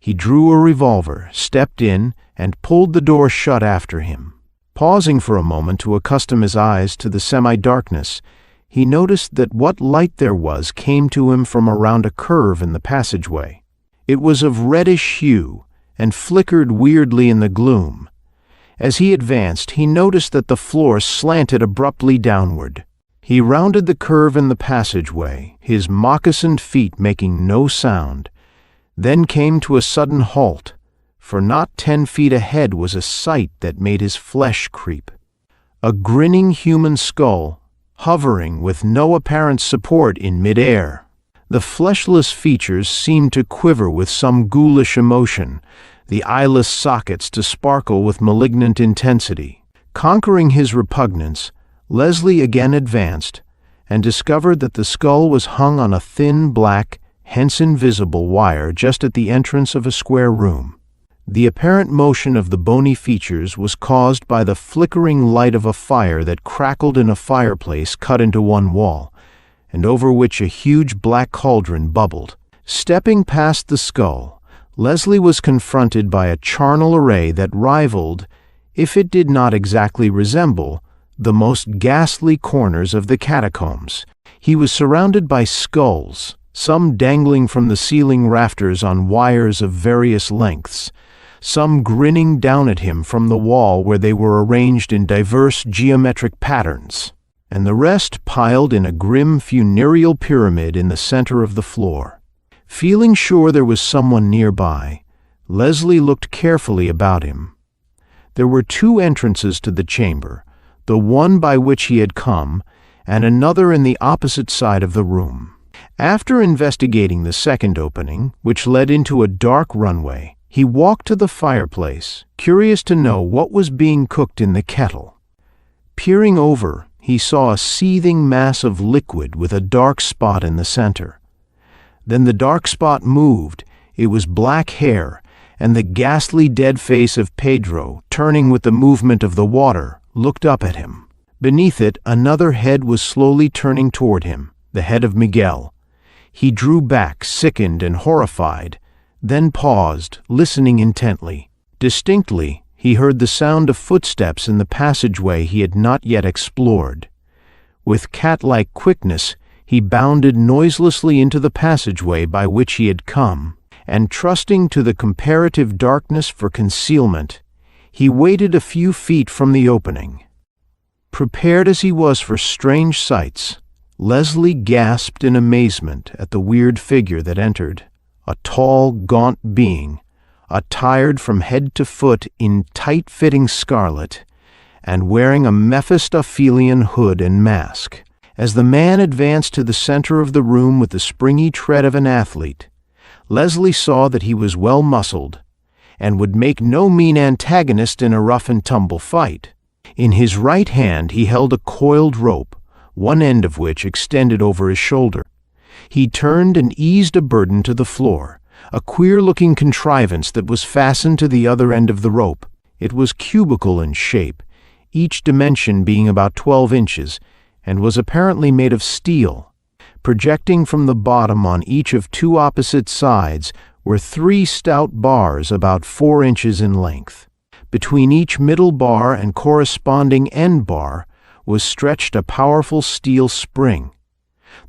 He drew a revolver, stepped in, and pulled the door shut after him. Pausing for a moment to accustom his eyes to the semi-darkness, he noticed that what light there was came to him from around a curve in the passageway. It was of reddish hue and flickered weirdly in the gloom. As he advanced, he noticed that the floor slanted abruptly downward. He rounded the curve in the passageway, his moccasined feet making no sound, then came to a sudden halt, for not 10 feet ahead was a sight that made his flesh creep. A grinning human skull, hovering with no apparent support in midair. The fleshless features seemed to quiver with some ghoulish emotion, the eyeless sockets to sparkle with malignant intensity. Conquering his repugnance, Leslie again advanced and discovered that the skull was hung on a thin black, hence invisible wire just at the entrance of a square room. The apparent motion of the bony features was caused by the flickering light of a fire that crackled in a fireplace cut into one wall, and over which a huge black cauldron bubbled. Stepping past the skull, Leslie was confronted by a charnel array that rivaled, if it did not exactly resemble, the most ghastly corners of the catacombs. He was surrounded by skulls, some dangling from the ceiling rafters on wires of various lengths, some grinning down at him from the wall where they were arranged in diverse geometric patterns, and the rest piled in a grim funereal pyramid in the center of the floor. Feeling sure there was someone nearby, Leslie looked carefully about him. There were two entrances to the chamber, the one by which he had come, and another in the opposite side of the room. After investigating the second opening, which led into a dark runway, he walked to the fireplace, curious to know what was being cooked in the kettle. Peering over, he saw a seething mass of liquid with a dark spot in the center. Then the dark spot moved. It was black hair, and the ghastly dead face of Pedro, turning with the movement of the water, looked up at him. Beneath it, another head was slowly turning toward him, the head of Miguel. He drew back, sickened and horrified, then paused, listening intently. Distinctly, he heard the sound of footsteps in the passageway he had not yet explored. With cat-like quickness, he bounded noiselessly into the passageway by which he had come, and trusting to the comparative darkness for concealment, he waited a few feet from the opening. Prepared as he was for strange sights, Leslie gasped in amazement at the weird figure that entered, a tall, gaunt being, attired from head to foot in tight-fitting scarlet, and wearing a Mephistophelian hood and mask. As the man advanced to the center of the room with the springy tread of an athlete, Leslie saw that he was well-muscled, and would make no mean antagonist in a rough-and-tumble fight. In his right hand he held a coiled rope, one end of which extended over his shoulder. He turned and eased a burden to the floor, a queer-looking contrivance that was fastened to the other end of the rope. It was cubical in shape, each dimension being about 12 inches, and was apparently made of steel. Projecting from the bottom on each of two opposite sides were 3 stout bars about 4 inches in length. Between each middle bar and corresponding end bar was stretched a powerful steel spring.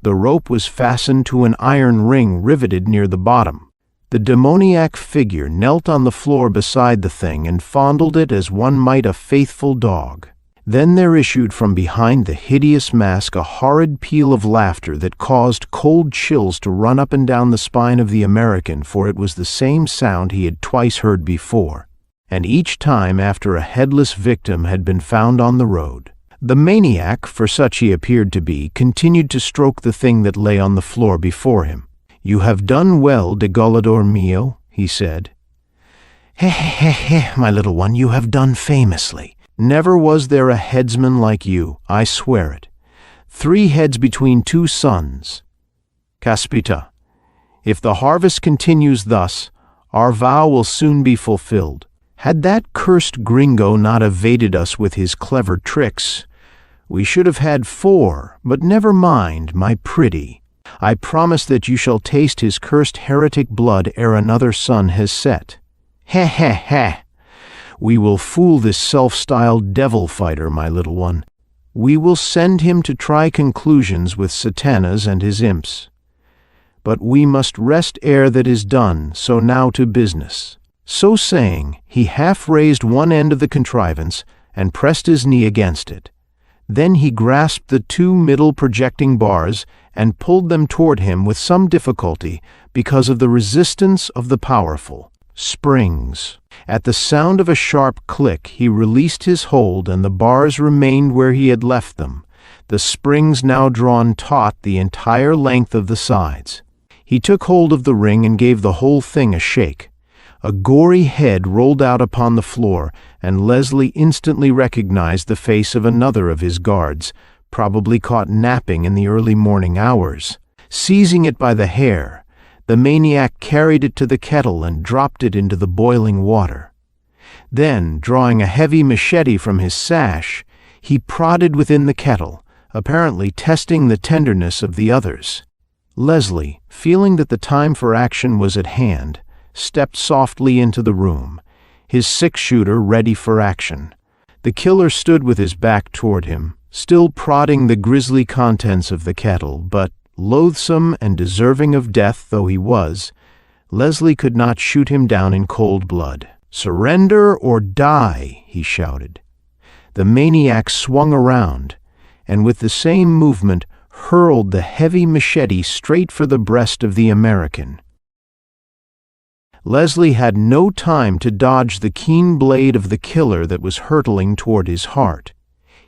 The rope was fastened to an iron ring riveted near the bottom. The demoniac figure knelt on the floor beside the thing and fondled it as one might a faithful dog. Then there issued from behind the hideous mask a horrid peal of laughter that caused cold chills to run up and down the spine of the American, for it was the same sound he had twice heard before, and each time after a headless victim had been found on the road. The maniac, for such he appeared to be, continued to stroke the thing that lay on the floor before him. "You have done well, degolador mio," he said. "Heh, heh, heh, my little one, you have done famously. Never was there a headsman like you, I swear it. 3 heads between 2 sons. Caspita, if the harvest continues thus, our vow will soon be fulfilled. Had that cursed gringo not evaded us with his clever tricks, we should have had 4, but never mind, my pretty. I promise that you shall taste his cursed heretic blood ere another sun has set. Heh, heh, heh. We will fool this self-styled devil-fighter, my little one. We will send him to try conclusions with Satanas and his imps. But we must rest ere that is done, so now to business." So saying, he half raised one end of the contrivance and pressed his knee against it. Then he grasped the 2 middle projecting bars and pulled them toward him with some difficulty because of the resistance of the powerful springs. At the sound of a sharp click, he released his hold, and the bars remained where he had left them, the springs now drawn taut the entire length of the sides. He took hold of the ring and gave the whole thing a shake. A gory head rolled out upon the floor, and Leslie instantly recognized the face of another of his guards, probably caught napping in the early morning hours. Seizing it by the hair, the maniac carried it to the kettle and dropped it into the boiling water. Then, drawing a heavy machete from his sash, he prodded within the kettle, apparently testing the tenderness of the others. Leslie, feeling that the time for action was at hand, stepped softly into the room, his 6-shooter ready for action. The killer stood with his back toward him, still prodding the grisly contents of the kettle, but, loathsome and deserving of death though he was, Leslie could not shoot him down in cold blood. "Surrender or die," he shouted. The maniac swung around, and with the same movement hurled the heavy machete straight for the breast of the American. Leslie had no time to dodge the keen blade of the killer that was hurtling toward his heart.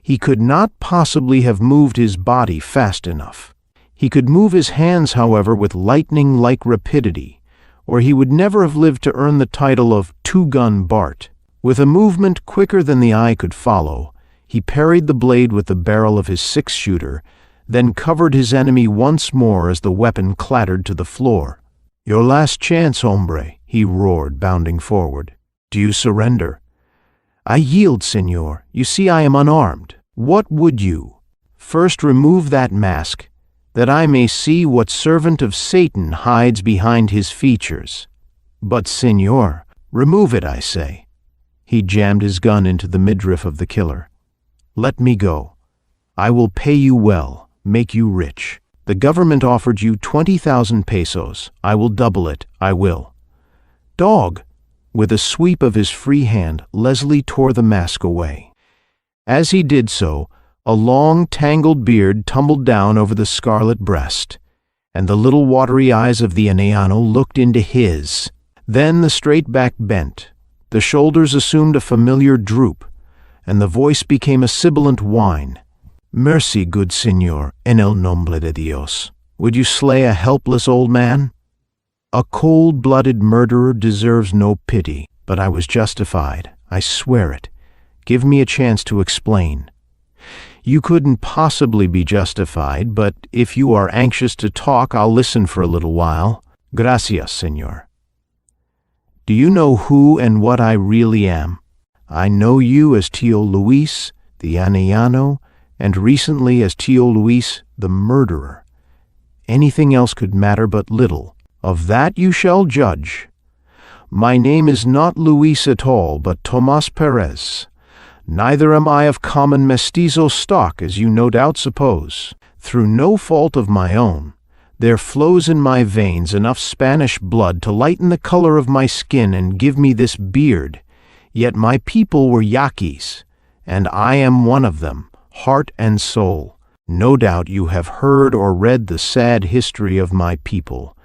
He could not possibly have moved his body fast enough. He could move his hands, however, with lightning-like rapidity, or he would never have lived to earn the title of Two-Gun Bart. With a movement quicker than the eye could follow, he parried the blade with the barrel of his six-shooter, then covered his enemy once more as the weapon clattered to the floor. "Your last chance, hombre," he roared, bounding forward. "Do you surrender?" "I yield, senor. You see I am unarmed." "What would you?" "First remove that mask, that I may see what servant of Satan hides behind his features." "But, senor, remove it, I say." He jammed his gun into the midriff of the killer. "Let me go. I will pay you well, make you rich. The government offered you 20,000 pesos. I will double it, I will." "Dog!" With a sweep of his free hand, Leslie tore the mask away. As he did so, a long, tangled beard tumbled down over the scarlet breast, and the little watery eyes of the Aneano looked into his. Then the straight back bent, the shoulders assumed a familiar droop, and the voice became a sibilant whine. "Mercy, good senor, en el nombre de Dios. Would you slay a helpless old man?" "A cold-blooded murderer deserves no pity, but I was justified. I swear it. Give me a chance to explain." "You couldn't possibly be justified, but if you are anxious to talk, I'll listen for a little while." "Gracias, senor." "Do you know who and what I really am? I know you as Tio Luis, the Anellano, and recently as Tio Luis, the murderer. Anything else could matter but little. Of that you shall judge. My name is not Luis at all, but Tomas Perez. Neither am I of common mestizo stock, as you no doubt suppose. Through no fault of my own, there flows in my veins enough Spanish blood to lighten the color of my skin and give me this beard. Yet my people were Yaquis, and I am one of them, heart and soul. No doubt you have heard or read the sad history of my people.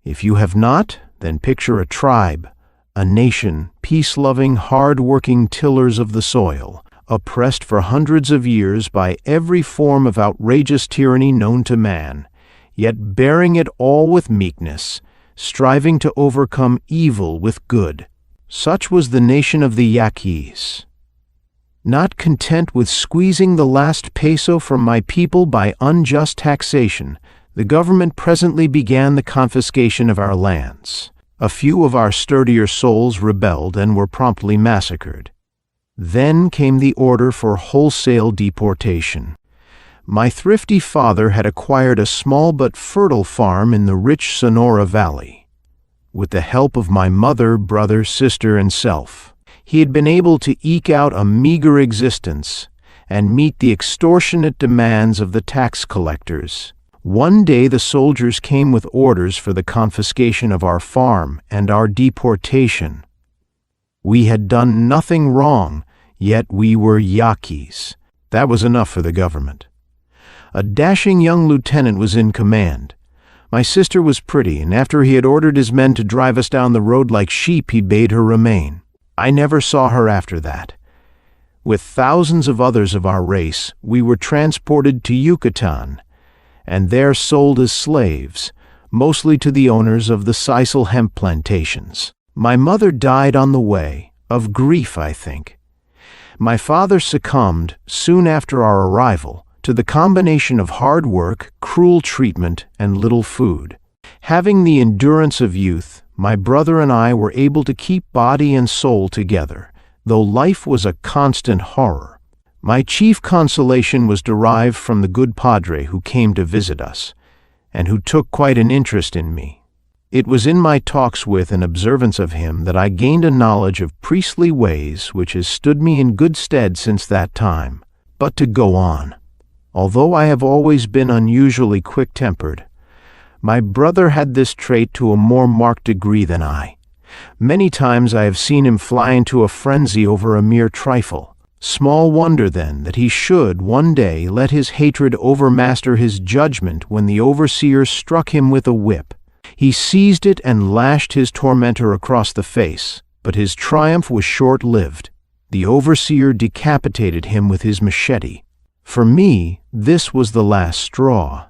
If you have not, then picture a tribe, a nation, peace-loving, hard-working tillers of the soil, oppressed for hundreds of years by every form of outrageous tyranny known to man, yet bearing it all with meekness, striving to overcome evil with good. Such was the nation of the Yaquis. Not content with squeezing the last peso from my people by unjust taxation, the government presently began the confiscation of our lands. A few of our sturdier souls rebelled and were promptly massacred. Then came the order for wholesale deportation. My thrifty father had acquired a small but fertile farm in the rich Sonora Valley. With the help of my mother, brother, sister, and self, he had been able to eke out a meager existence and meet the extortionate demands of the tax collectors. One day the soldiers came with orders for the confiscation of our farm and our deportation. We had done nothing wrong, yet we were Yaquis. That was enough for the government. A dashing young lieutenant was in command. My sister was pretty, and after he had ordered his men to drive us down the road like sheep, he bade her remain. I never saw her after that. With thousands of others of our race, we were transported to Yucatan, and there sold as slaves, mostly to the owners of the sisal hemp plantations. My mother died on the way, of grief, I think. My father succumbed, soon after our arrival, to the combination of hard work, cruel treatment, and little food. Having the endurance of youth, my brother and I were able to keep body and soul together, though life was a constant horror. My chief consolation was derived from the good padre who came to visit us, and who took quite an interest in me. It was in my talks with and observance of him that I gained a knowledge of priestly ways which has stood me in good stead since that time. But to go on. Although I have always been unusually quick-tempered, my brother had this trait to a more marked degree than I. Many times I have seen him fly into a frenzy over a mere trifle. Small wonder, then, that he should, one day, let his hatred overmaster his judgment when the overseer struck him with a whip. He seized it and lashed his tormentor across the face, but his triumph was short-lived. The overseer decapitated him with his machete. For me, this was the last straw.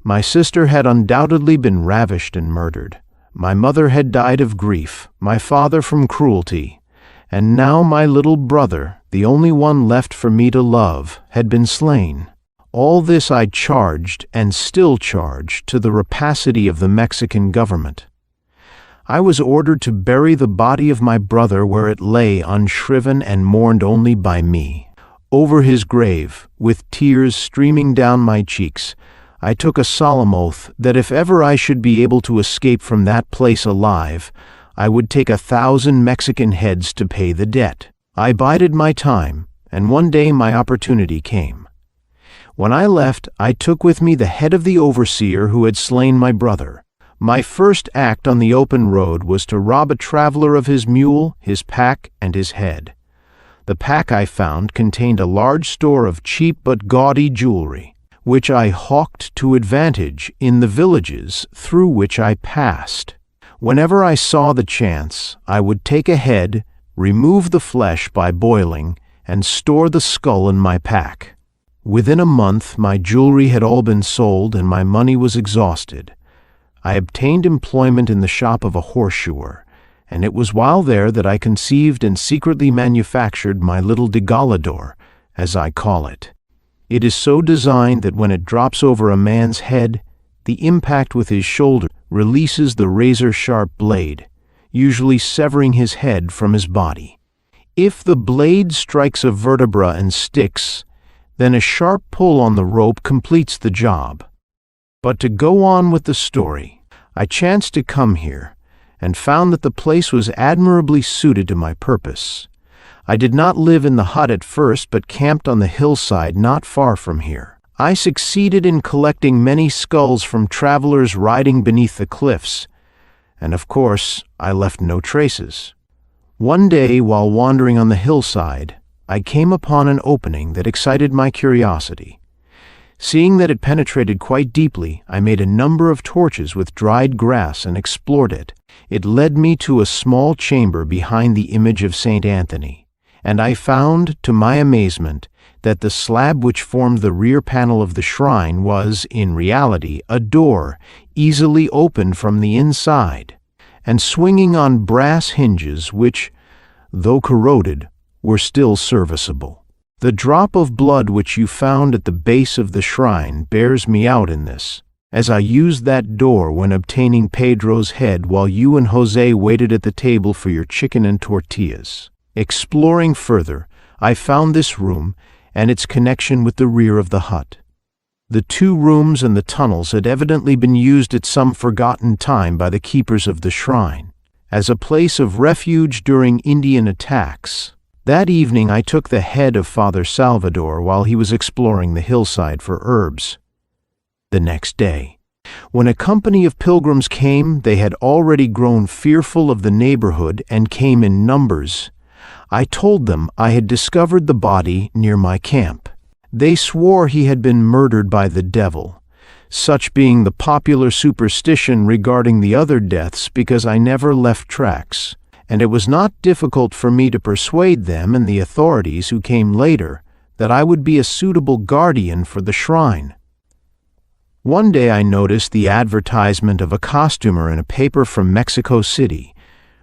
My sister had undoubtedly been ravished and murdered. My mother had died of grief, my father from cruelty, and now my little brother, the only one left for me to love, had been slain. All this I charged, and still charge, to the rapacity of the Mexican government. I was ordered to bury the body of my brother where it lay unshriven and mourned only by me. Over his grave, with tears streaming down my cheeks, I took a solemn oath that if ever I should be able to escape from that place alive, I would take 1,000 Mexican heads to pay the debt. I bided my time, and one day my opportunity came. When I left, I took with me the head of the overseer who had slain my brother. My first act on the open road was to rob a traveler of his mule, his pack, and his head. The pack I found contained a large store of cheap but gaudy jewelry, which I hawked to advantage in the villages through which I passed. Whenever I saw the chance, I would take a head, remove the flesh by boiling, and store the skull in my pack. Within a month, my jewelry had all been sold and my money was exhausted. I obtained employment in the shop of a horseshoer, and it was while there that I conceived and secretly manufactured my little degolador, as I call it. It is so designed that when it drops over a man's head, the impact with his shoulder releases the razor-sharp blade, usually severing his head from his body. If the blade strikes a vertebra and sticks, then a sharp pull on the rope completes the job. But to go on with the story, I chanced to come here, and found that the place was admirably suited to my purpose. I did not live in the hut at first, but camped on the hillside not far from here. I succeeded in collecting many skulls from travelers riding beneath the cliffs, and of course, I left no traces. One day, while wandering on the hillside, I came upon an opening that excited my curiosity. Seeing that it penetrated quite deeply, I made a number of torches with dried grass and explored it. It led me to a small chamber behind the image of St. Anthony, and I found, to my amazement, that the slab which formed the rear panel of the shrine was, in reality, a door, easily opened from the inside, and swinging on brass hinges which, though corroded, were still serviceable. The drop of blood which you found at the base of the shrine bears me out in this, as I used that door when obtaining Pedro's head while you and Jose waited at the table for your chicken and tortillas. Exploring further, I found this room and its connection with the rear of the hut. The two rooms and the tunnels had evidently been used at some forgotten time by the keepers of the shrine, as a place of refuge during Indian attacks. That evening I took the head of Father Salvador while he was exploring the hillside for herbs. The next day, when a company of pilgrims came, they had already grown fearful of the neighborhood and came in numbers. I told them I had discovered the body near my camp. They swore he had been murdered by the devil, such being the popular superstition regarding the other deaths, because I never left tracks, and it was not difficult for me to persuade them and the authorities who came later that I would be a suitable guardian for the shrine. One day I noticed the advertisement of a costumer in a paper from Mexico City,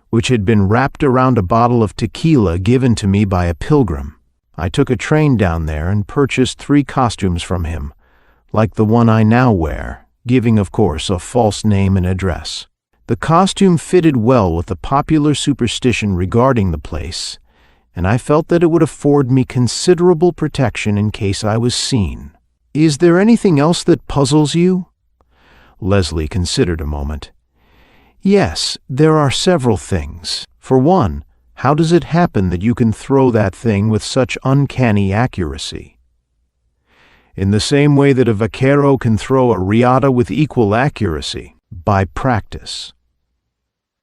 which had been wrapped around a bottle of tequila given to me by a pilgrim. I took a train down there and purchased 3 costumes from him, like the one I now wear, giving, of course, a false name and address. The costume fitted well with the popular superstition regarding the place, and I felt that it would afford me considerable protection in case I was seen. Is there anything else that puzzles you? Leslie considered a moment. Yes, there are several things. For one, how does it happen that you can throw that thing with such uncanny accuracy? In the same way that a vaquero can throw a riata with equal accuracy, by practice.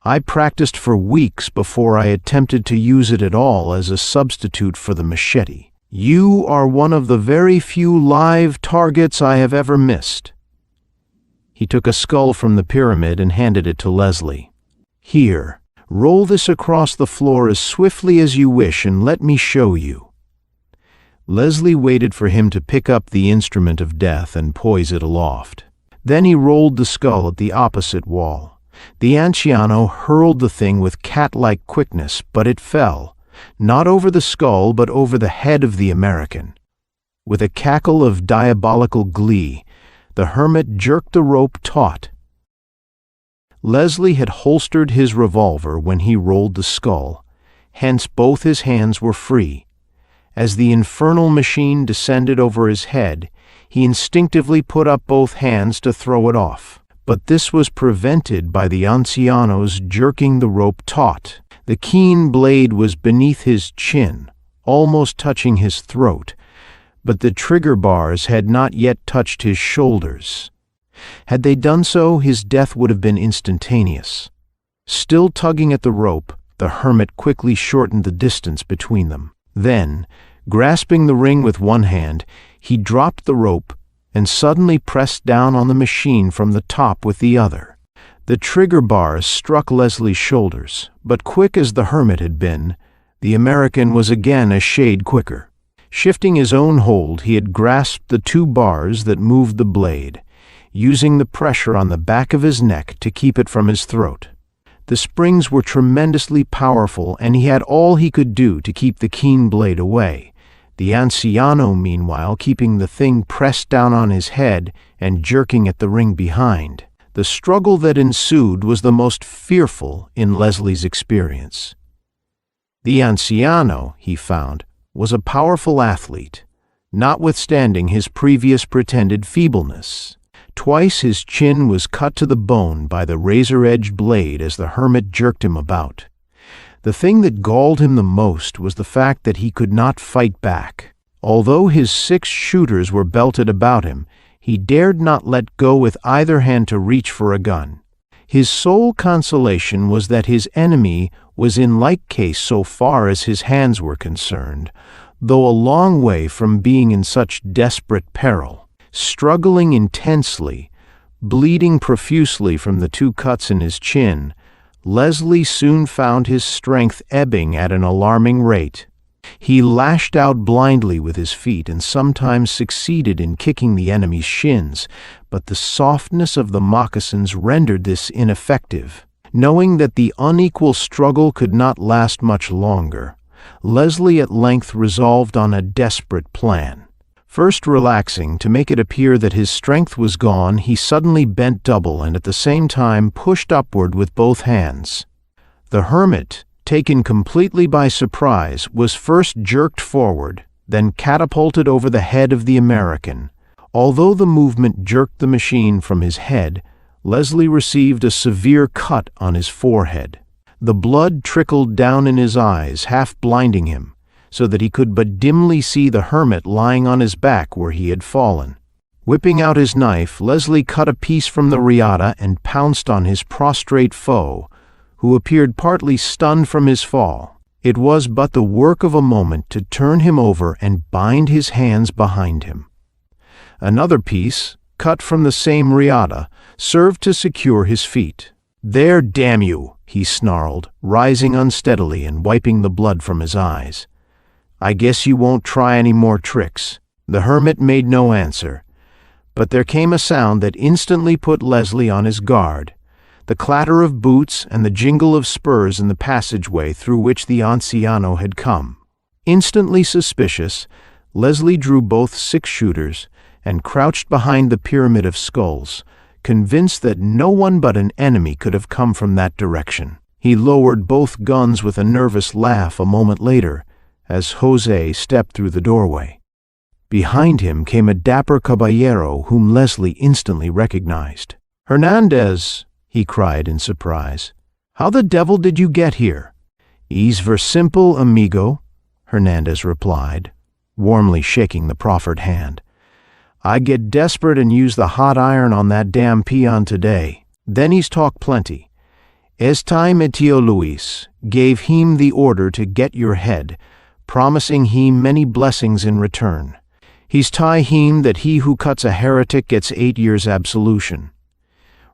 I practiced for weeks before I attempted to use it at all as a substitute for the machete. You are one of the very few live targets I have ever missed. He took a skull from the pyramid and handed it to Leslie. "Here, roll this across the floor as swiftly as you wish and let me show you." Leslie waited for him to pick up the instrument of death and poise it aloft. Then he rolled the skull at the opposite wall. The anciano hurled the thing with cat-like quickness, but it fell, not over the skull but over the head of the American. With a cackle of diabolical glee, the hermit jerked the rope taut. Leslie had holstered his revolver when he rolled the skull, hence both his hands were free. As the infernal machine descended over his head, he instinctively put up both hands to throw it off. But this was prevented by the anciano's jerking the rope taut. The keen blade was beneath his chin, almost touching his throat, but the trigger bars had not yet touched his shoulders. Had they done so, his death would have been instantaneous. Still tugging at the rope, the hermit quickly shortened the distance between them. Then, grasping the ring with one hand, he dropped the rope and suddenly pressed down on the machine from the top with the other. The trigger bars struck Leslie's shoulders, but quick as the hermit had been, the American was again a shade quicker. Shifting his own hold, he had grasped the two bars that moved the blade, using the pressure on the back of his neck to keep it from his throat. The springs were tremendously powerful, and he had all he could do to keep the keen blade away. The anciano, meanwhile, keeping the thing pressed down on his head and jerking at the ring behind. The struggle that ensued was the most fearful in Leslie's experience. The anciano, he found, was a powerful athlete, notwithstanding his previous pretended feebleness. Twice his chin was cut to the bone by the razor-edged blade as the hermit jerked him about. The thing that galled him the most was the fact that he could not fight back. Although his 6 shooters were belted about him, he dared not let go with either hand to reach for a gun. His sole consolation was that his enemy was in like case so far as his hands were concerned, though a long way from being in such desperate peril. Struggling intensely, bleeding profusely from the 2 cuts in his chin, Leslie soon found his strength ebbing at an alarming rate. He lashed out blindly with his feet and sometimes succeeded in kicking the enemy's shins, but the softness of the moccasins rendered this ineffective. Knowing that the unequal struggle could not last much longer, Leslie at length resolved on a desperate plan. First relaxing to make it appear that his strength was gone, he suddenly bent double and at the same time pushed upward with both hands. The hermit, taken completely by surprise, was first jerked forward, then catapulted over the head of the American. Although the movement jerked the machine from his head, Leslie received a severe cut on his forehead. The blood trickled down in his eyes, half blinding him, so that he could but dimly see the hermit lying on his back where he had fallen. Whipping out his knife, Leslie cut a piece from the riata and pounced on his prostrate foe, who appeared partly stunned from his fall. It was but the work of a moment to turn him over and bind his hands behind him. Another piece, cut from the same riata, served to secure his feet. "There, damn you!" he snarled, rising unsteadily and wiping the blood from his eyes. "I guess you won't try any more tricks." The hermit made no answer, but there came a sound that instantly put Leslie on his guard, the clatter of boots and the jingle of spurs in the passageway through which the anciano had come. Instantly suspicious, Leslie drew both 6 shooters and crouched behind the pyramid of skulls, convinced that no one but an enemy could have come from that direction. He lowered both guns with a nervous laugh a moment later, as Jose stepped through the doorway. Behind him came a dapper caballero whom Leslie instantly recognized. "Hernandez!" he cried in surprise. "How the devil did you get here?" "Es ver simple, amigo," Hernandez replied, warmly shaking the proffered hand. "I get desperate and use the hot iron on that damn peon today. Then he's talk plenty. Es time Tio Luis gave him the order to get your head, promising him many blessings in return. He's tie him that he who cuts a heretic gets 8 years absolution.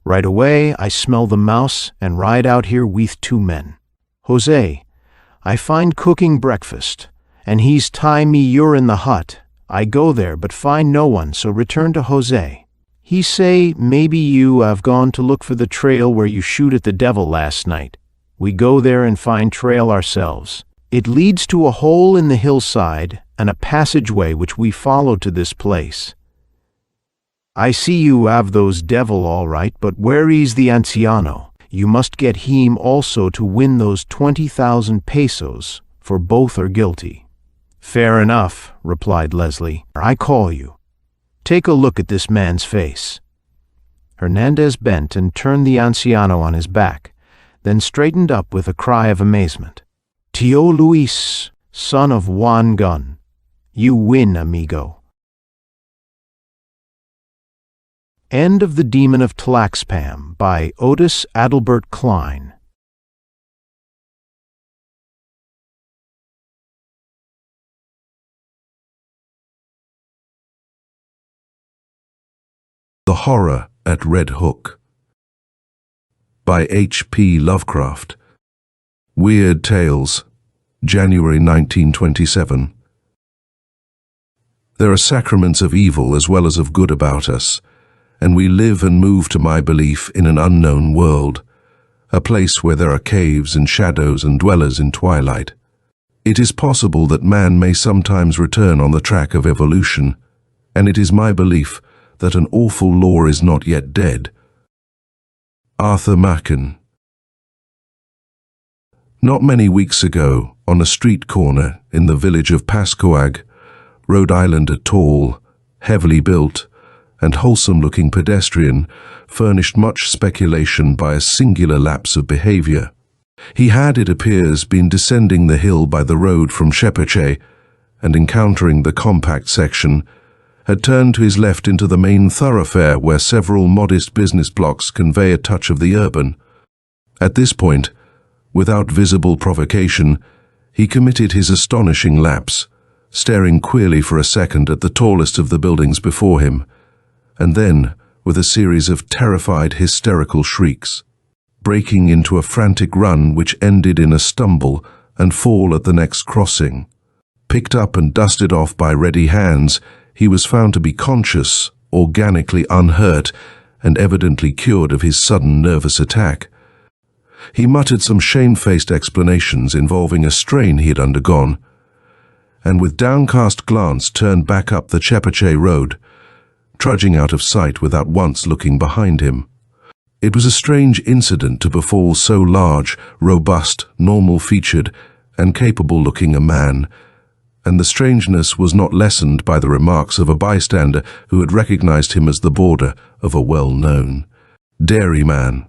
Right away I smell the mouse and ride out here with 2 men. Jose, I find cooking breakfast, and he's tie me you're in the hut. I go there but find no one, so return to Jose. He say maybe you have gone to look for the trail where you shoot at the devil last night. We go there and find trail ourselves. It leads to a hole in the hillside and a passageway which we follow to this place. I see you have those devil all right, but where is the anciano? You must get him also to win those 20,000 pesos, for both are guilty. Fair enough, replied Leslie. I call you. Take a look at this man's face. Hernandez bent and turned the anciano on his back, then straightened up with a cry of amazement. Tio Luis, son of Juan Gun, you win, amigo. End of The Demon of Tlaxpam by Otis Adelbert Klein. The Horror at Red Hook by H.P. Lovecraft. Weird Tales, January 1927. There are sacraments of evil as well as of good about us, and we live and move to my belief in an unknown world, a place where there are caves and shadows and dwellers in twilight. It is possible that man may sometimes return on the track of evolution, and it is my belief that an awful law is not yet dead. Arthur Machen. Not many weeks ago, on a street corner in the village of Pascoag, Rhode Island, a tall, heavily built, and wholesome-looking pedestrian furnished much speculation by a singular lapse of behavior. He had, it appears, been descending the hill by the road from Shepherdshire, and encountering the compact section, had turned to his left into the main thoroughfare where several modest business blocks convey a touch of the urban. At this point, without visible provocation, he committed his astonishing lapse, staring queerly for a second at the tallest of the buildings before him, and then, with a series of terrified, hysterical shrieks, breaking into a frantic run which ended in a stumble and fall at the next crossing. Picked up and dusted off by ready hands, he was found to be conscious, organically unhurt, and evidently cured of his sudden nervous attack. He muttered some shamefaced explanations involving a strain he had undergone, and with downcast glance turned back up the Shepherdshire road, trudging out of sight without once looking behind him. It was a strange incident to befall so large, robust, normal-featured, and capable-looking a man, and the strangeness was not lessened by the remarks of a bystander who had recognized him as the boarder of a well-known dairyman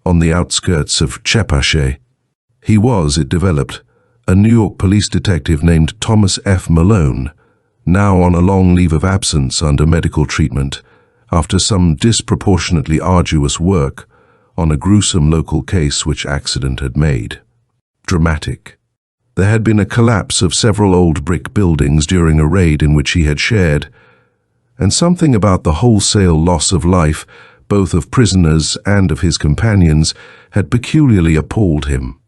on the outskirts of Shepherdshire. He was, it developed, a New York police detective named Thomas F. Malone, now on a long leave of absence under medical treatment after some disproportionately arduous work on a gruesome local case which accident had made. Dramatic. There had been a collapse of several old brick buildings during a raid in which he had shared, and something about the wholesale loss of life, both of prisoners and of his companions, had peculiarly appalled him.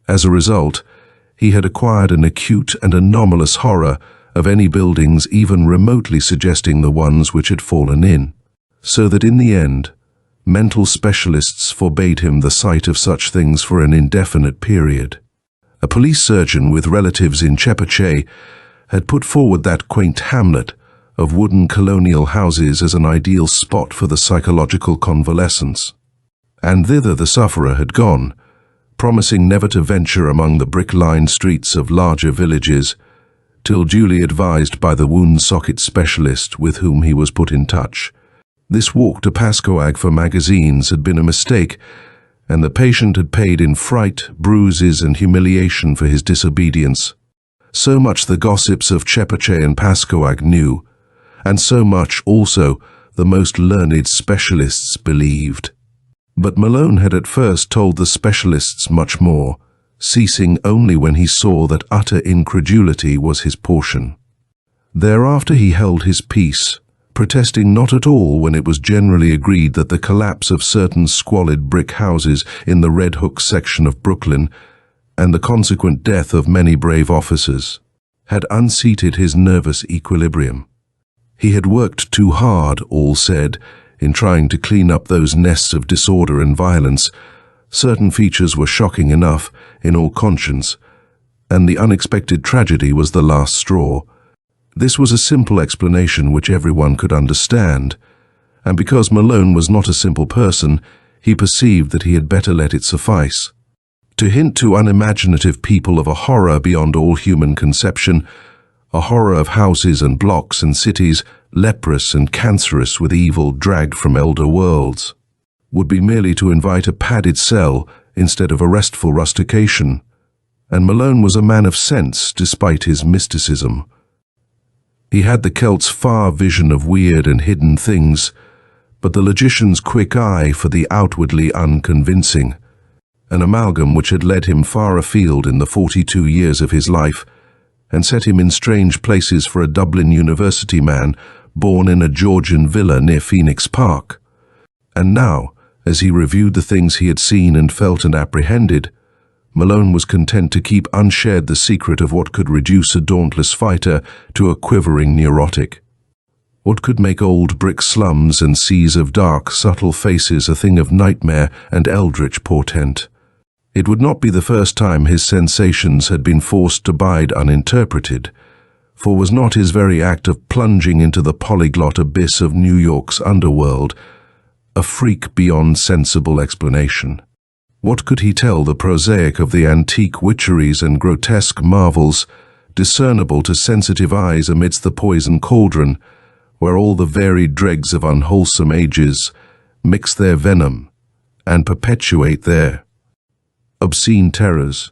As a result, he had acquired an acute and anomalous horror of any buildings even remotely suggesting the ones which had fallen in, so that in the end, mental specialists forbade him the sight of such things for an indefinite period. A police surgeon with relatives in Shepherdshire had put forward that quaint hamlet of wooden colonial houses as an ideal spot for the psychological convalescence, and thither the sufferer had gone, promising never to venture among the brick-lined streets of larger villages, till duly advised by the wound socket specialist with whom he was put in touch. This walk to Pascoag for magazines had been a mistake, and the patient had paid in fright, bruises, and humiliation for his disobedience. So much the gossips of Shepherdshire and Pascoag knew, and so much also the most learned specialists believed. But Malone had at first told the specialists much more, ceasing only when he saw that utter incredulity was his portion. Thereafter he held his peace, protesting not at all when it was generally agreed that the collapse of certain squalid brick houses in the Red Hook section of Brooklyn and the consequent death of many brave officers had unseated his nervous equilibrium. He had worked too hard, all said, in trying to clean up those nests of disorder and violence. Certain features were shocking enough, in all conscience, and the unexpected tragedy was the last straw. This was a simple explanation which everyone could understand, and because Malone was not a simple person, he perceived that he had better let it suffice. To hint to unimaginative people of a horror beyond all human conception, a horror of houses and blocks and cities, leprous and cancerous with evil dragged from elder worlds, would be merely to invite a padded cell instead of a restful rustication, and Malone was a man of sense despite his mysticism. He had the Celt's far vision of weird and hidden things, but the logician's quick eye for the outwardly unconvincing, an amalgam which had led him far afield in the 42 years of his life and set him in strange places for a Dublin University man born in a Georgian villa near Phoenix Park. And now, as he reviewed the things he had seen and felt and apprehended, Malone was content to keep unshared the secret of what could reduce a dauntless fighter to a quivering neurotic. What could make old brick slums and seas of dark, subtle faces a thing of nightmare and eldritch portent. It would not be the first time his sensations had been forced to bide uninterpreted, for was not his very act of plunging into the polyglot abyss of New York's underworld a freak beyond sensible explanation? What could he tell the prosaic of the antique witcheries and grotesque marvels, discernible to sensitive eyes amidst the poison cauldron, where all the varied dregs of unwholesome ages mix their venom and perpetuate their obscene terrors?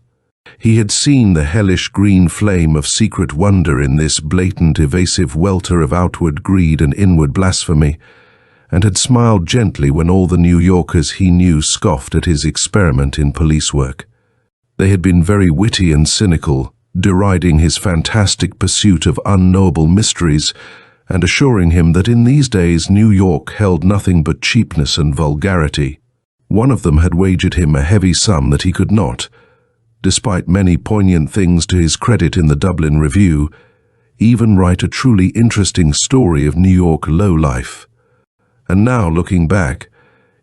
He had seen the hellish green flame of secret wonder in this blatant, evasive welter of outward greed and inward blasphemy, and had smiled gently when all the New Yorkers he knew scoffed at his experiment in police work. They had been very witty and cynical, deriding his fantastic pursuit of unknowable mysteries, and assuring him that in these days New York held nothing but cheapness and vulgarity. One of them had wagered him a heavy sum that he could not, despite many poignant things to his credit in the Dublin Review, even write a truly interesting story of New York lowlife. And now, looking back,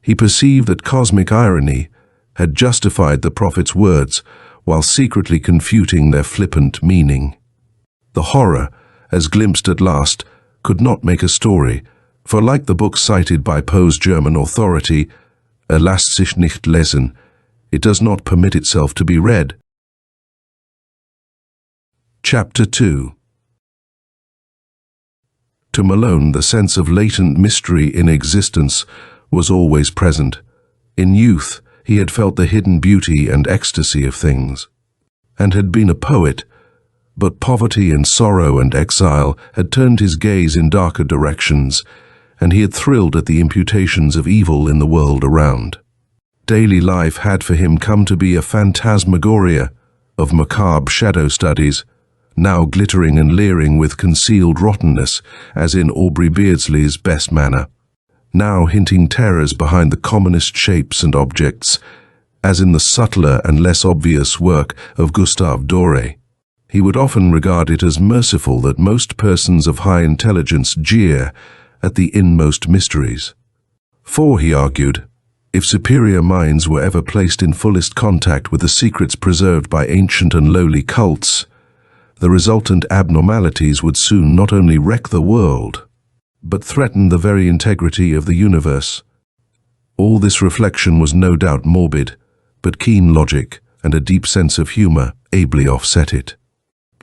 he perceived that cosmic irony had justified the prophet's words while secretly confuting their flippant meaning. The horror, as glimpsed at last, could not make a story, for like the book cited by Poe's German authority, er lässt sich nicht lesen, it does not permit itself to be read. Chapter 2. To Malone, the sense of latent mystery in existence was always present. In youth, he had felt the hidden beauty and ecstasy of things, and had been a poet, but poverty and sorrow and exile had turned his gaze in darker directions, and he had thrilled at the imputations of evil in the world around. Daily life had for him come to be a phantasmagoria of macabre shadow studies, now glittering and leering with concealed rottenness, as in Aubrey Beardsley's Best Manner, now hinting terrors behind the commonest shapes and objects, as in the subtler and less obvious work of Gustave Doré. He would often regard it as merciful that most persons of high intelligence jeer at the inmost mysteries. For, he argued, if superior minds were ever placed in fullest contact with the secrets preserved by ancient and lowly cults, the resultant abnormalities would soon not only wreck the world, but threaten the very integrity of the universe. All this reflection was no doubt morbid, but keen logic and a deep sense of humor ably offset it.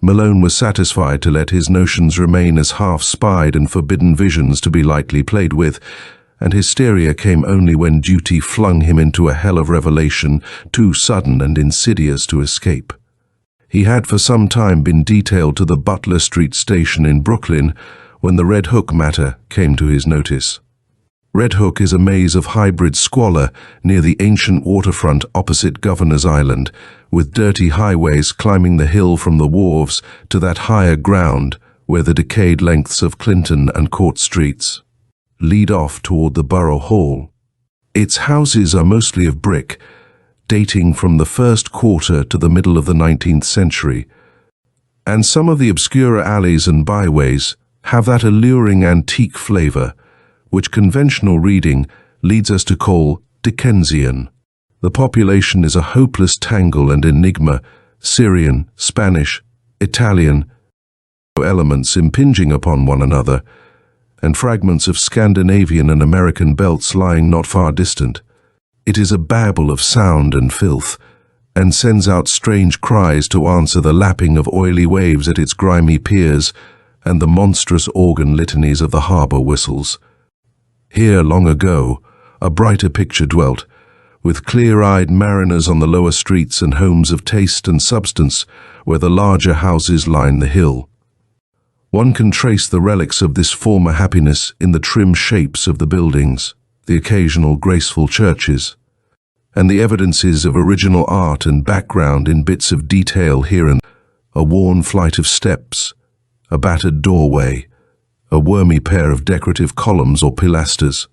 Malone was satisfied to let his notions remain as half-spied and forbidden visions to be lightly played with, and hysteria came only when duty flung him into a hell of revelation too sudden and insidious to escape. He had for some time been detailed to the Butler Street station in Brooklyn when the Red Hook matter came to his notice. Red Hook is a maze of hybrid squalor near the ancient waterfront opposite Governor's Island, with dirty highways climbing the hill from the wharves to that higher ground where the decayed lengths of Clinton and Court Streets lead off toward the Borough Hall. Its houses are mostly of brick, dating from the first quarter to the middle of the 19th century, and some of the obscurer alleys and byways have that alluring antique flavor which conventional reading leads us to call Dickensian. The population is a hopeless tangle and enigma, Syrian, Spanish, Italian, elements impinging upon one another, and fragments of Scandinavian and American belts lying not far distant. It is a babel of sound and filth, and sends out strange cries to answer the lapping of oily waves at its grimy piers and the monstrous organ litanies of the harbour whistles. Here, long ago, a brighter picture dwelt, with clear-eyed mariners on the lower streets and homes of taste and substance where the larger houses line the hill. One can trace the relics of this former happiness in the trim shapes of the buildings, the occasional graceful churches, and the evidences of original art and background in bits of detail here and there. A worn flight of steps, a battered doorway, a wormy pair of decorative columns or pilasters,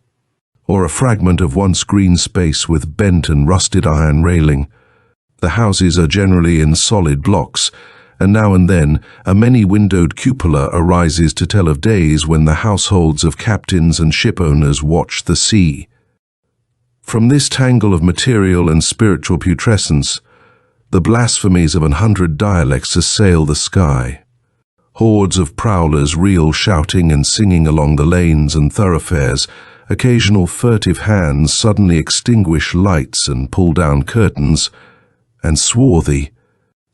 or a fragment of once green space with bent and rusted iron railing. The houses are generally in solid blocks, and now and then a many-windowed cupola arises to tell of days when the households of captains and shipowners watched the sea. From this tangle of material and spiritual putrescence, the blasphemies of 100 dialects assail the sky. Hordes of prowlers reel shouting and singing along the lanes and thoroughfares. Occasional furtive hands suddenly extinguish lights and pull down curtains, and swarthy,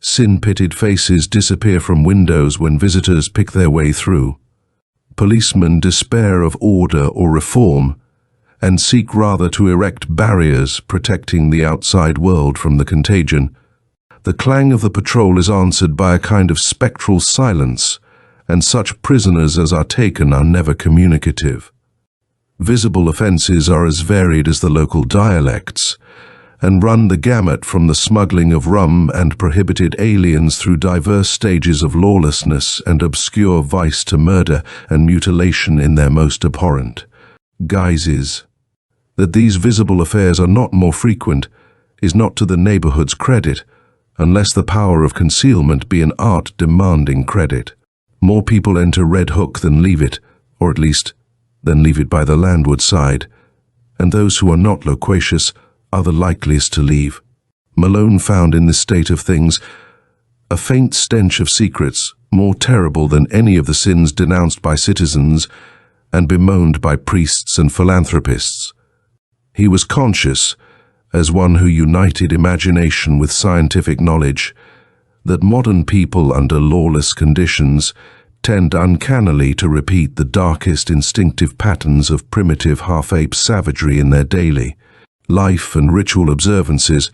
sin-pitted faces disappear from windows when visitors pick their way through. Policemen despair of order or reform, and seek rather to erect barriers protecting the outside world from the contagion. The clang of the patrol is answered by a kind of spectral silence, and such prisoners as are taken are never communicative. Visible offences are as varied as the local dialects, and run the gamut from the smuggling of rum and prohibited aliens through diverse stages of lawlessness and obscure vice to murder and mutilation in their most abhorrent guises. That these visible affairs are not more frequent is not to the neighbourhood's credit, unless the power of concealment be an art demanding credit. More people enter Red Hook than leave it, or at least than leave it by the landward side, and those who are not loquacious are the likeliest to leave. Malone found in this state of things a faint stench of secrets more terrible than any of the sins denounced by citizens and bemoaned by priests and philanthropists. He was conscious, as one who united imagination with scientific knowledge, that modern people under lawless conditions tend uncannily to repeat the darkest instinctive patterns of primitive half-ape savagery in their daily life and ritual observances,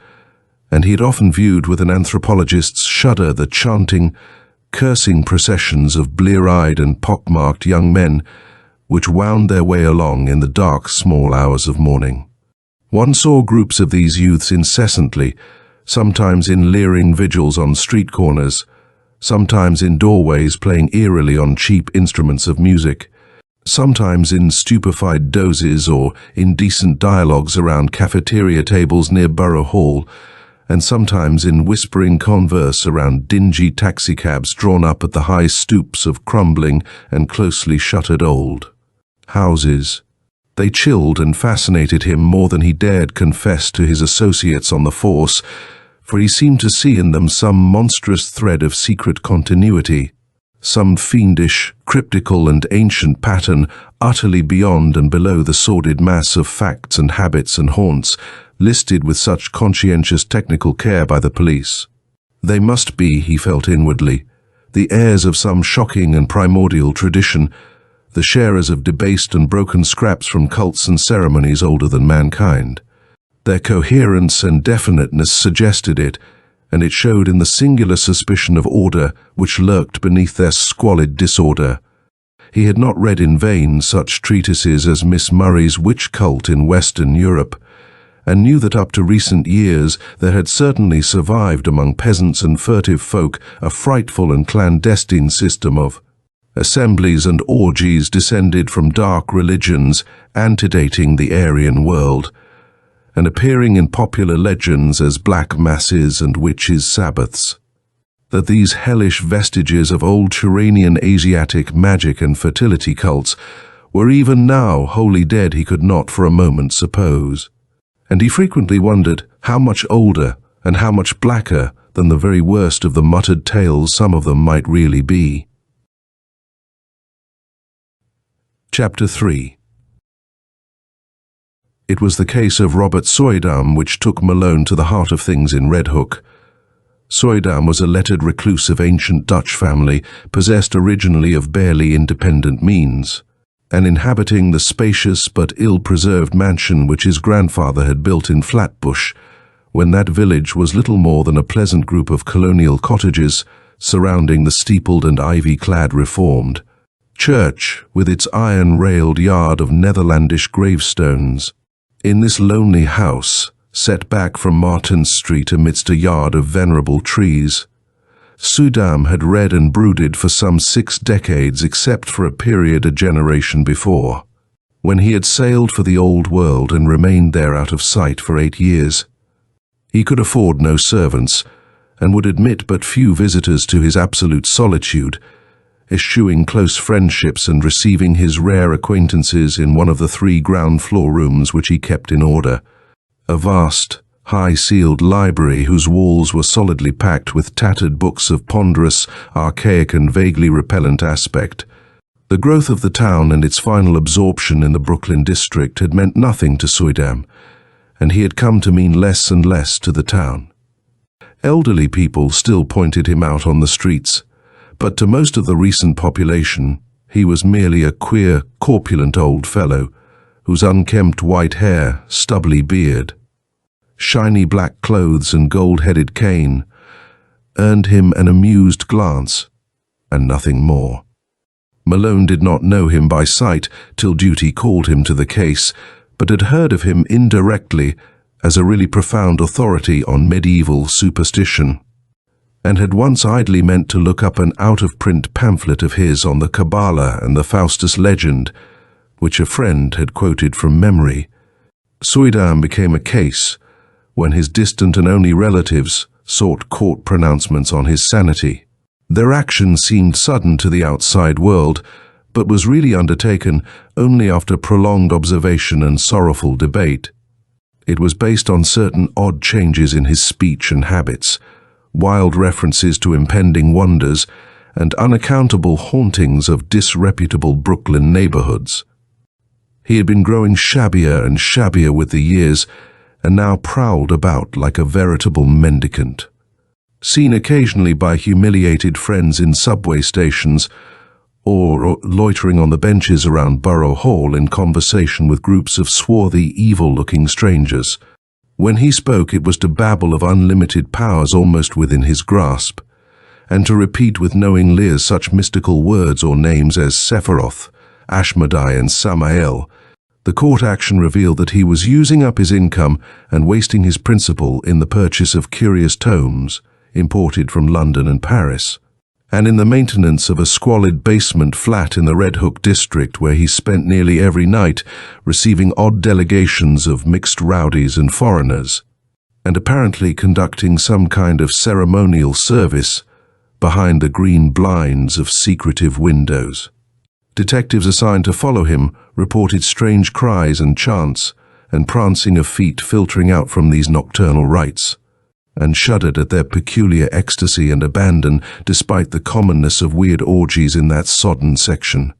and he had often viewed with an anthropologist's shudder the chanting, cursing processions of blear-eyed and pock-marked young men which wound their way along in the dark, small hours of morning. One saw groups of these youths incessantly, sometimes in leering vigils on street corners, sometimes in doorways playing eerily on cheap instruments of music, sometimes in stupefied dozes or indecent dialogues around cafeteria tables near Borough Hall, and sometimes in whispering converse around dingy taxicabs drawn up at the high stoops of crumbling and closely shuttered old houses. They chilled and fascinated him more than he dared confess to his associates on the force, for he seemed to see in them some monstrous thread of secret continuity, some fiendish, cryptical and ancient pattern utterly beyond and below the sordid mass of facts and habits and haunts listed with such conscientious technical care by the police. They must be, he felt inwardly, the heirs of some shocking and primordial tradition, the sharers of debased and broken scraps from cults and ceremonies older than mankind. Their coherence and definiteness suggested it, and it showed in the singular suspicion of order which lurked beneath their squalid disorder. He had not read in vain such treatises as Miss Murray's Witch Cult in Western Europe, and knew that up to recent years there had certainly survived among peasants and furtive folk a frightful and clandestine system of Assemblies and orgies descended from dark religions antedating the Aryan world, and appearing in popular legends as black masses and witches' sabbaths. That these hellish vestiges of old Turanian Asiatic magic and fertility cults were even now wholly dead he could not for a moment suppose, and he frequently wondered how much older and how much blacker than the very worst of the muttered tales some of them might really be. Chapter 3. It was the case of Robert Soydam which took Malone to the heart of things in Red Hook. Soydam was a lettered recluse of ancient Dutch family, possessed originally of barely independent means, and inhabiting the spacious but ill-preserved mansion which his grandfather had built in Flatbush, when that village was little more than a pleasant group of colonial cottages surrounding the steepled and ivy-clad Reformed church with its iron-railed yard of Netherlandish gravestones. In this lonely house, set back from Martin Street amidst a yard of venerable trees, Soydam had read and brooded for some 6 decades, except for a period a generation before, when he had sailed for the old world and remained there out of sight for 8 years. He could afford no servants, and would admit but few visitors to his absolute solitude, eschewing close friendships and receiving his rare acquaintances in one of the 3 ground-floor rooms which he kept in order, a vast, high-ceiled library whose walls were solidly packed with tattered books of ponderous, archaic and vaguely repellent aspect. The growth of the town and its final absorption in the Brooklyn district had meant nothing to Soydam, and he had come to mean less and less to the town. Elderly people still pointed him out on the streets, but to most of the recent population he was merely a queer, corpulent old fellow, whose unkempt white hair, stubbly beard, shiny black clothes and gold-headed cane earned him an amused glance, and nothing more. Malone did not know him by sight till duty called him to the case, but had heard of him indirectly as a really profound authority on medieval superstition, and had once idly meant to look up an out-of-print pamphlet of his on the Kabbalah and the Faustus legend, which a friend had quoted from memory. Soydam became a case when his distant and only relatives sought court pronouncements on his sanity. Their action seemed sudden to the outside world, but was really undertaken only after prolonged observation and sorrowful debate. It was based on certain odd changes in his speech and habits, wild references to impending wonders, and unaccountable hauntings of disreputable Brooklyn neighborhoods. He had been growing shabbier and shabbier with the years, and now prowled about like a veritable mendicant. Seen occasionally by humiliated friends in subway stations, or loitering on the benches around Borough Hall in conversation with groups of swarthy, evil-looking strangers. When he spoke, it was to babble of unlimited powers almost within his grasp, and to repeat with knowing leers such mystical words or names as Sephiroth, Ashmedai and Samael. The court action revealed that he was using up his income and wasting his principal in the purchase of curious tomes imported from London and Paris, and in the maintenance of a squalid basement flat in the Red Hook district where he spent nearly every night receiving odd delegations of mixed rowdies and foreigners, and apparently conducting some kind of ceremonial service behind the green blinds of secretive windows. Detectives assigned to follow him reported strange cries and chants and prancing of feet filtering out from these nocturnal rites, and shuddered at their peculiar ecstasy and abandon despite the commonness of weird orgies in that sodden section.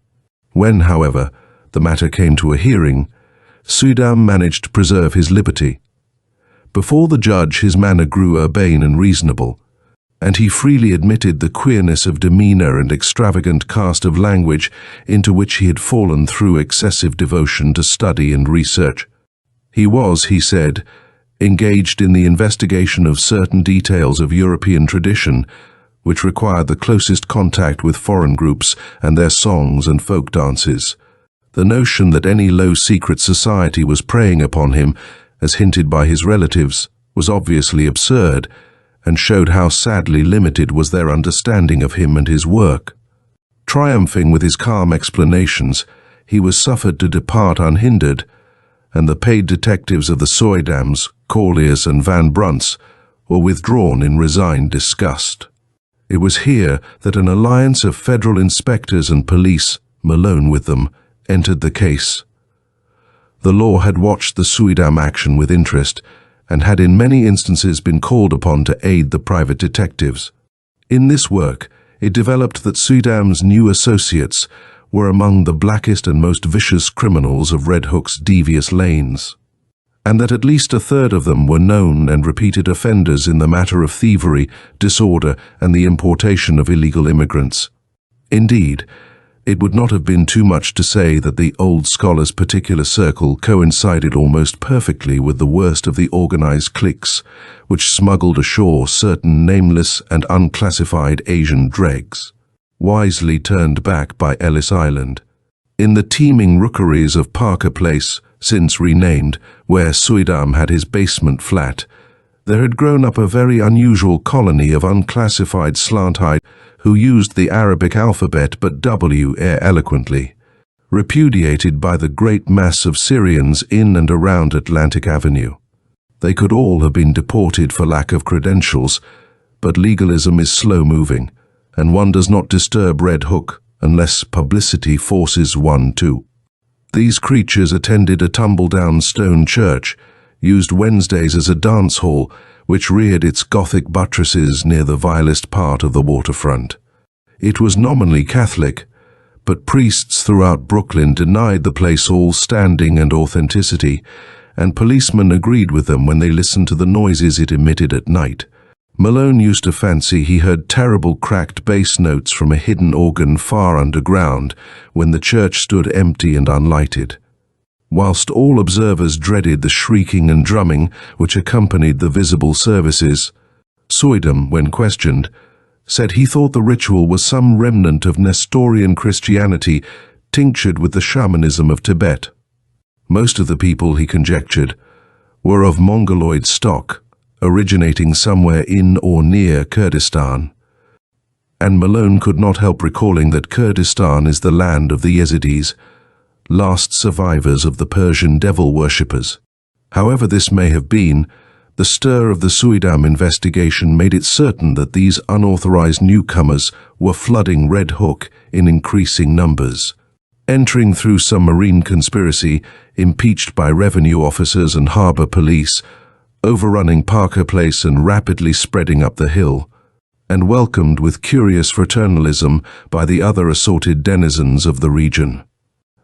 When, however, the matter came to a hearing, Soydam managed to preserve his liberty. Before the judge his manner grew urbane and reasonable, and he freely admitted the queerness of demeanor and extravagant cast of language into which he had fallen through excessive devotion to study and research. He was, he said, engaged in the investigation of certain details of European tradition, which required the closest contact with foreign groups and their songs and folk dances. The notion that any low secret society was preying upon him, as hinted by his relatives, was obviously absurd, and showed how sadly limited was their understanding of him and his work. Triumphing with his calm explanations, he was suffered to depart unhindered, and the paid detectives of the Suydams, Corliers and Van Brunts were withdrawn in resigned disgust. It was here that an alliance of federal inspectors and police, Malone with them, entered the case. The law had watched the Suydam action with interest and had in many instances been called upon to aid the private detectives. In this work, it developed that Suydam's new associates were among the blackest and most vicious criminals of Red Hook's devious lanes, and that at least a third of them were known and repeated offenders in the matter of thievery, disorder, and the importation of illegal immigrants. Indeed, it would not have been too much to say that the old scholar's particular circle coincided almost perfectly with the worst of the organized cliques, which smuggled ashore certain nameless and unclassified Asian dregs, wisely turned back by Ellis Island. In the teeming rookeries of Parker Place, since renamed, where Suydam had his basement flat, there had grown up a very unusual colony of unclassified slant-eyed who used the Arabic alphabet but W eloquently, repudiated by the great mass of Syrians in and around Atlantic Avenue. They could all have been deported for lack of credentials, but legalism is slow-moving, and one does not disturb Red Hook unless publicity forces one to. These creatures attended a tumble-down stone church, used Wednesdays as a dance hall, which reared its Gothic buttresses near the vilest part of the waterfront. It was nominally Catholic, but priests throughout Brooklyn denied the place all standing and authenticity, and policemen agreed with them when they listened to the noises it emitted at night. Malone used to fancy he heard terrible cracked bass notes from a hidden organ far underground when the church stood empty and unlighted. Whilst all observers dreaded the shrieking and drumming which accompanied the visible services, Suydam, when questioned, said he thought the ritual was some remnant of Nestorian Christianity tinctured with the shamanism of Tibet. Most of the people, he conjectured, were of Mongoloid stock, originating somewhere in or near Kurdistan. And Malone could not help recalling that Kurdistan is the land of the Yazidis, last survivors of the Persian devil worshippers. However this may have been, the stir of the Suydam investigation made it certain that these unauthorized newcomers were flooding Red Hook in increasing numbers, entering through some marine conspiracy, impeached by revenue officers and harbor police, overrunning Parker Place and rapidly spreading up the hill, and welcomed with curious fraternalism by the other assorted denizens of the region.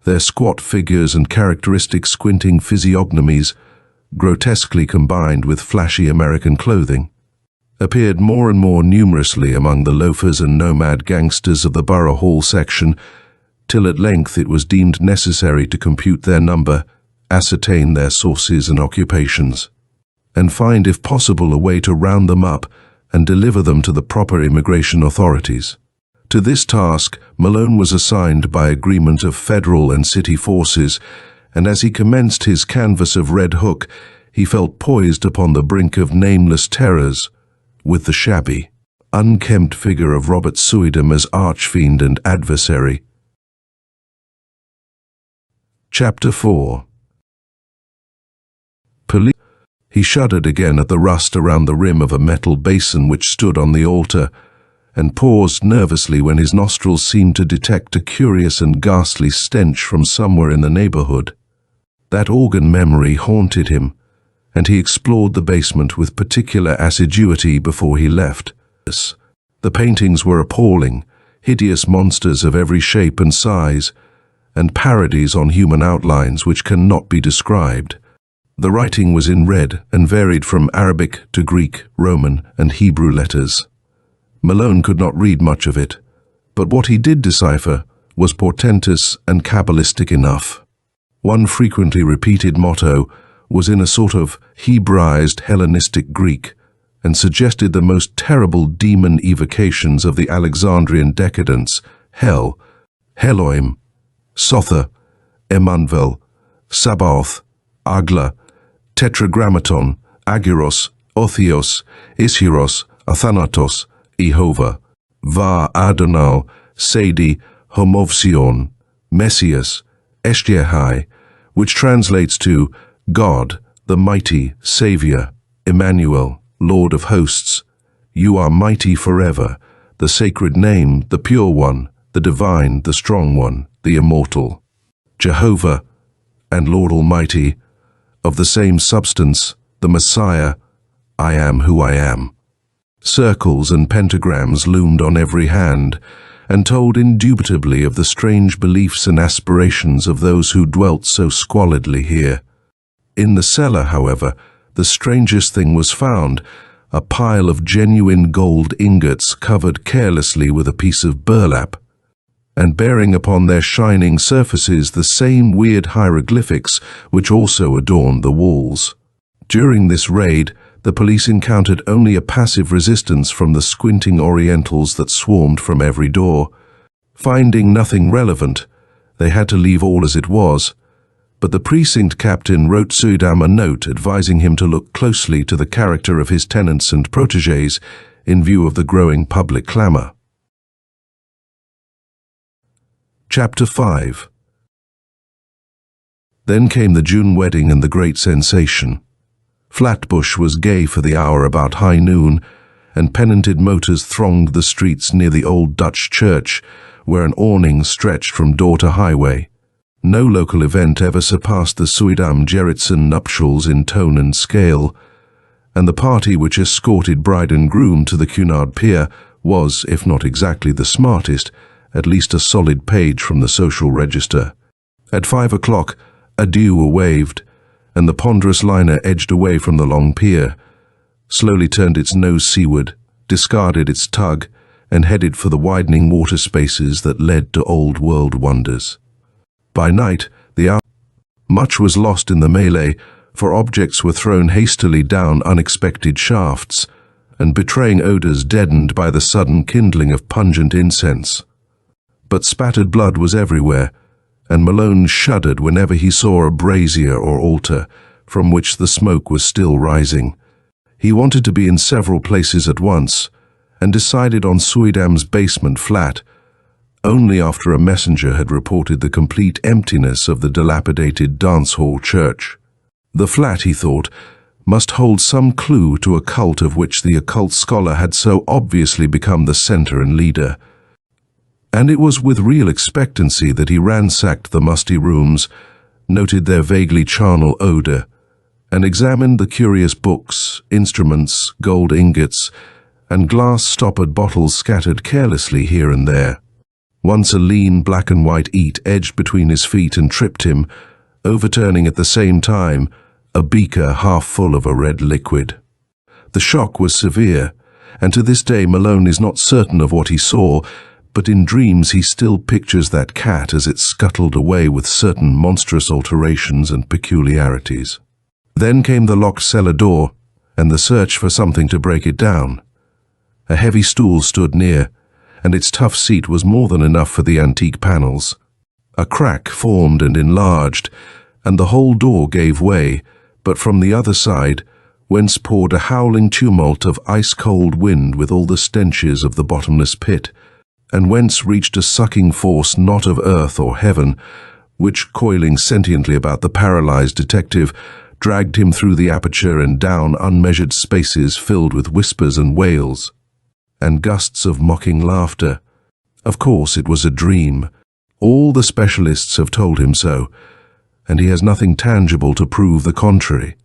Their squat figures and characteristic squinting physiognomies, grotesquely combined with flashy American clothing, appeared more and more numerously among the loafers and nomad gangsters of the Borough Hall section, till at length it was deemed necessary to compute their number, ascertain their sources and occupations, and find if possible a way to round them up and deliver them to the proper immigration authorities. To this task, Malone was assigned by agreement of federal and city forces, and as he commenced his canvass of Red Hook, he felt poised upon the brink of nameless terrors, with the shabby, unkempt figure of Robert Suydam as archfiend and adversary. Chapter 4. Police. He shuddered again at the rust around the rim of a metal basin which stood on the altar, and paused nervously when his nostrils seemed to detect a curious and ghastly stench from somewhere in the neighborhood. That organ memory haunted him, and he explored the basement with particular assiduity before he left. The paintings were appalling, hideous monsters of every shape and size, and parodies on human outlines which cannot be described. The writing was in red and varied from Arabic to Greek, Roman, and Hebrew letters. Malone could not read much of it, but what he did decipher was portentous and Kabbalistic enough. One frequently repeated motto was in a sort of Hebraized Hellenistic Greek, and suggested the most terrible demon evocations of the Alexandrian decadence: Hell, Heloim, Sotha, Emanvel, Sabaoth, Agla, Tetragrammaton, Agiros, Othios, Ishiros, Athanatos, Jehovah, Va Adonal, Sadi, homovsion, Messias, Eshtiehai, which translates to God, the mighty, Saviour, Emmanuel, Lord of hosts. You are mighty forever, the sacred name, the pure one, the divine, the strong one, the immortal. Jehovah and Lord Almighty, of the same substance, the Messiah, I am who I am. Circles and pentagrams loomed on every hand, and told indubitably of the strange beliefs and aspirations of those who dwelt so squalidly here. In the cellar, however, the strangest thing was found, a pile of genuine gold ingots covered carelessly with a piece of burlap, and bearing upon their shining surfaces the same weird hieroglyphics which also adorned the walls. During this raid, the police encountered only a passive resistance from the squinting Orientals that swarmed from every door. Finding nothing relevant, they had to leave all as it was, but the precinct captain wrote Suidam a note advising him to look closely to the character of his tenants and protégés in view of the growing public clamour. Chapter 5. Then came the June wedding and the great sensation. Flatbush was gay for the hour about high noon, and pennanted motors thronged the streets near the old Dutch church, where an awning stretched from door to highway. No local event ever surpassed the Suidam-Gerritsen nuptials in tone and scale, and the party which escorted bride and groom to the Cunard Pier was, if not exactly the smartest, at least a solid page from the social register. At 5 o'clock, adieux were waved, and the ponderous liner edged away from the long pier, slowly turned its nose seaward, discarded its tug, and headed for the widening water spaces that led to old world wonders. By night, much was lost in the melee, for objects were thrown hastily down unexpected shafts, and betraying odours deadened by the sudden kindling of pungent incense. But spattered blood was everywhere, and Malone shuddered whenever he saw a brazier or altar, from which the smoke was still rising. He wanted to be in several places at once, and decided on Suidam's basement flat, only after a messenger had reported the complete emptiness of the dilapidated dance hall church. The flat, he thought, must hold some clue to a cult of which the occult scholar had so obviously become the center and leader. And it was with real expectancy that he ransacked the musty rooms, noted their vaguely charnel odor, and examined the curious books, instruments, gold ingots, and glass-stoppered bottles scattered carelessly here and there. Once a lean black-and-white eat edged between his feet and tripped him, overturning at the same time a beaker half full of a red liquid. The shock was severe, and to this day Malone is not certain of what he saw, but in dreams he still pictures that cat as it scuttled away with certain monstrous alterations and peculiarities. Then came the locked cellar door, and the search for something to break it down. A heavy stool stood near, and its tough seat was more than enough for the antique panels. A crack formed and enlarged, and the whole door gave way, but from the other side, whence poured a howling tumult of ice-cold wind with all the stenches of the bottomless pit, and whence reached a sucking force not of earth or heaven, which, coiling sentiently about the paralyzed detective, dragged him through the aperture and down unmeasured spaces filled with whispers and wails, and gusts of mocking laughter. Of course it was a dream. All the specialists have told him so, and he has nothing tangible to prove the contrary.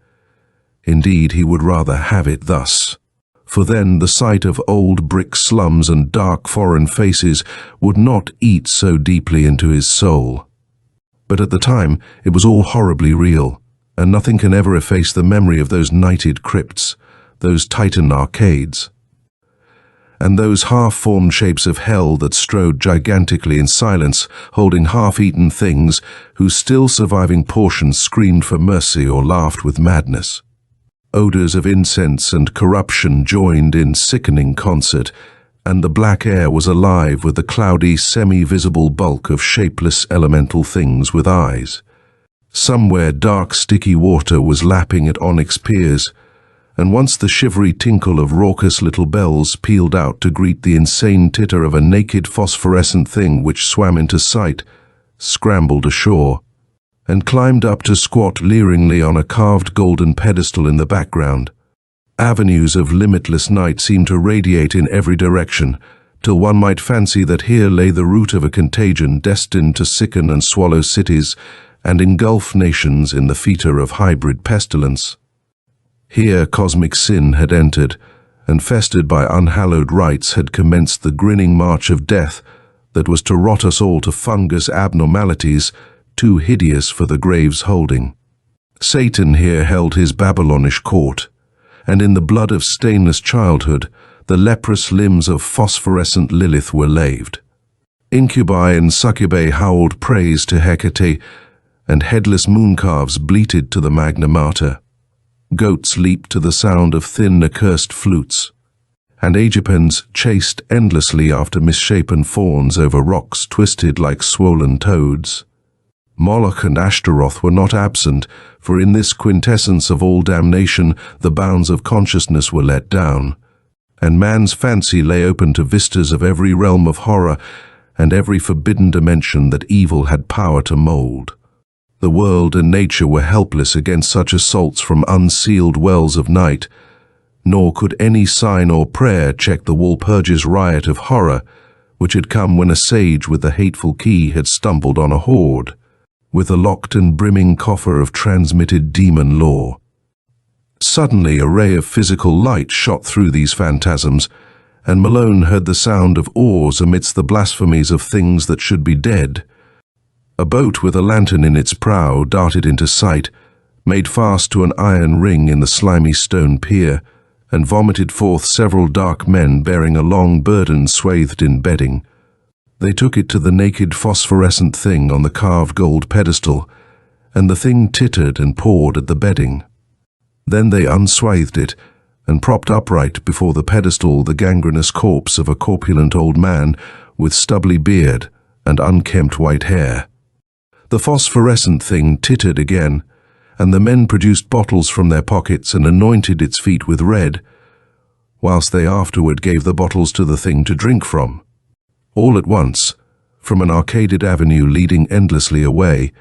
Indeed, he would rather have it thus, for then the sight of old brick slums and dark foreign faces would not eat so deeply into his soul. But at the time, it was all horribly real, and nothing can ever efface the memory of those nighted crypts, those Titan arcades, and those half-formed shapes of hell that strode gigantically in silence, holding half-eaten things whose still surviving portions screamed for mercy or laughed with madness. Odors of incense and corruption joined in sickening concert, and the black air was alive with the cloudy, semi-visible bulk of shapeless elemental things with eyes. Somewhere dark, sticky water was lapping at onyx piers, and once the shivery tinkle of raucous little bells pealed out to greet the insane titter of a naked phosphorescent thing which swam into sight, scrambled ashore, and climbed up to squat leeringly on a carved golden pedestal in the background. Avenues of limitless night seemed to radiate in every direction, till one might fancy that here lay the root of a contagion destined to sicken and swallow cities and engulf nations in the fetor of hybrid pestilence. Here cosmic sin had entered, and festered by unhallowed rites had commenced the grinning march of death that was to rot us all to fungus abnormalities too hideous for the grave's holding. Satan here held his Babylonish court, and in the blood of stainless childhood the leprous limbs of phosphorescent Lilith were laved. Incubi and succubae howled praise to Hecate, and headless mooncalves bleated to the Magna Mater. Goats leaped to the sound of thin accursed flutes, and Aegipans chased endlessly after misshapen fawns over rocks twisted like swollen toads. Moloch and Ashtaroth were not absent, for in this quintessence of all damnation the bounds of consciousness were let down, and man's fancy lay open to vistas of every realm of horror and every forbidden dimension that evil had power to mold. The world and nature were helpless against such assaults from unsealed wells of night, nor could any sign or prayer check the Walpurgis riot of horror which had come when a sage with the hateful key had stumbled on a hoard, with a locked and brimming coffer of transmitted demon lore. Suddenly a ray of physical light shot through these phantasms, and Malone heard the sound of oars amidst the blasphemies of things that should be dead. A boat with a lantern in its prow darted into sight, made fast to an iron ring in the slimy stone pier, and vomited forth several dark men bearing a long burden swathed in bedding. They took it to the naked phosphorescent thing on the carved gold pedestal, and the thing tittered and pawed at the bedding. Then they unswathed it, and propped upright before the pedestal the gangrenous corpse of a corpulent old man with stubbly beard and unkempt white hair. The phosphorescent thing tittered again, and the men produced bottles from their pockets and anointed its feet with red, whilst they afterward gave the bottles to the thing to drink from. All at once, from an arcaded avenue leading endlessly away,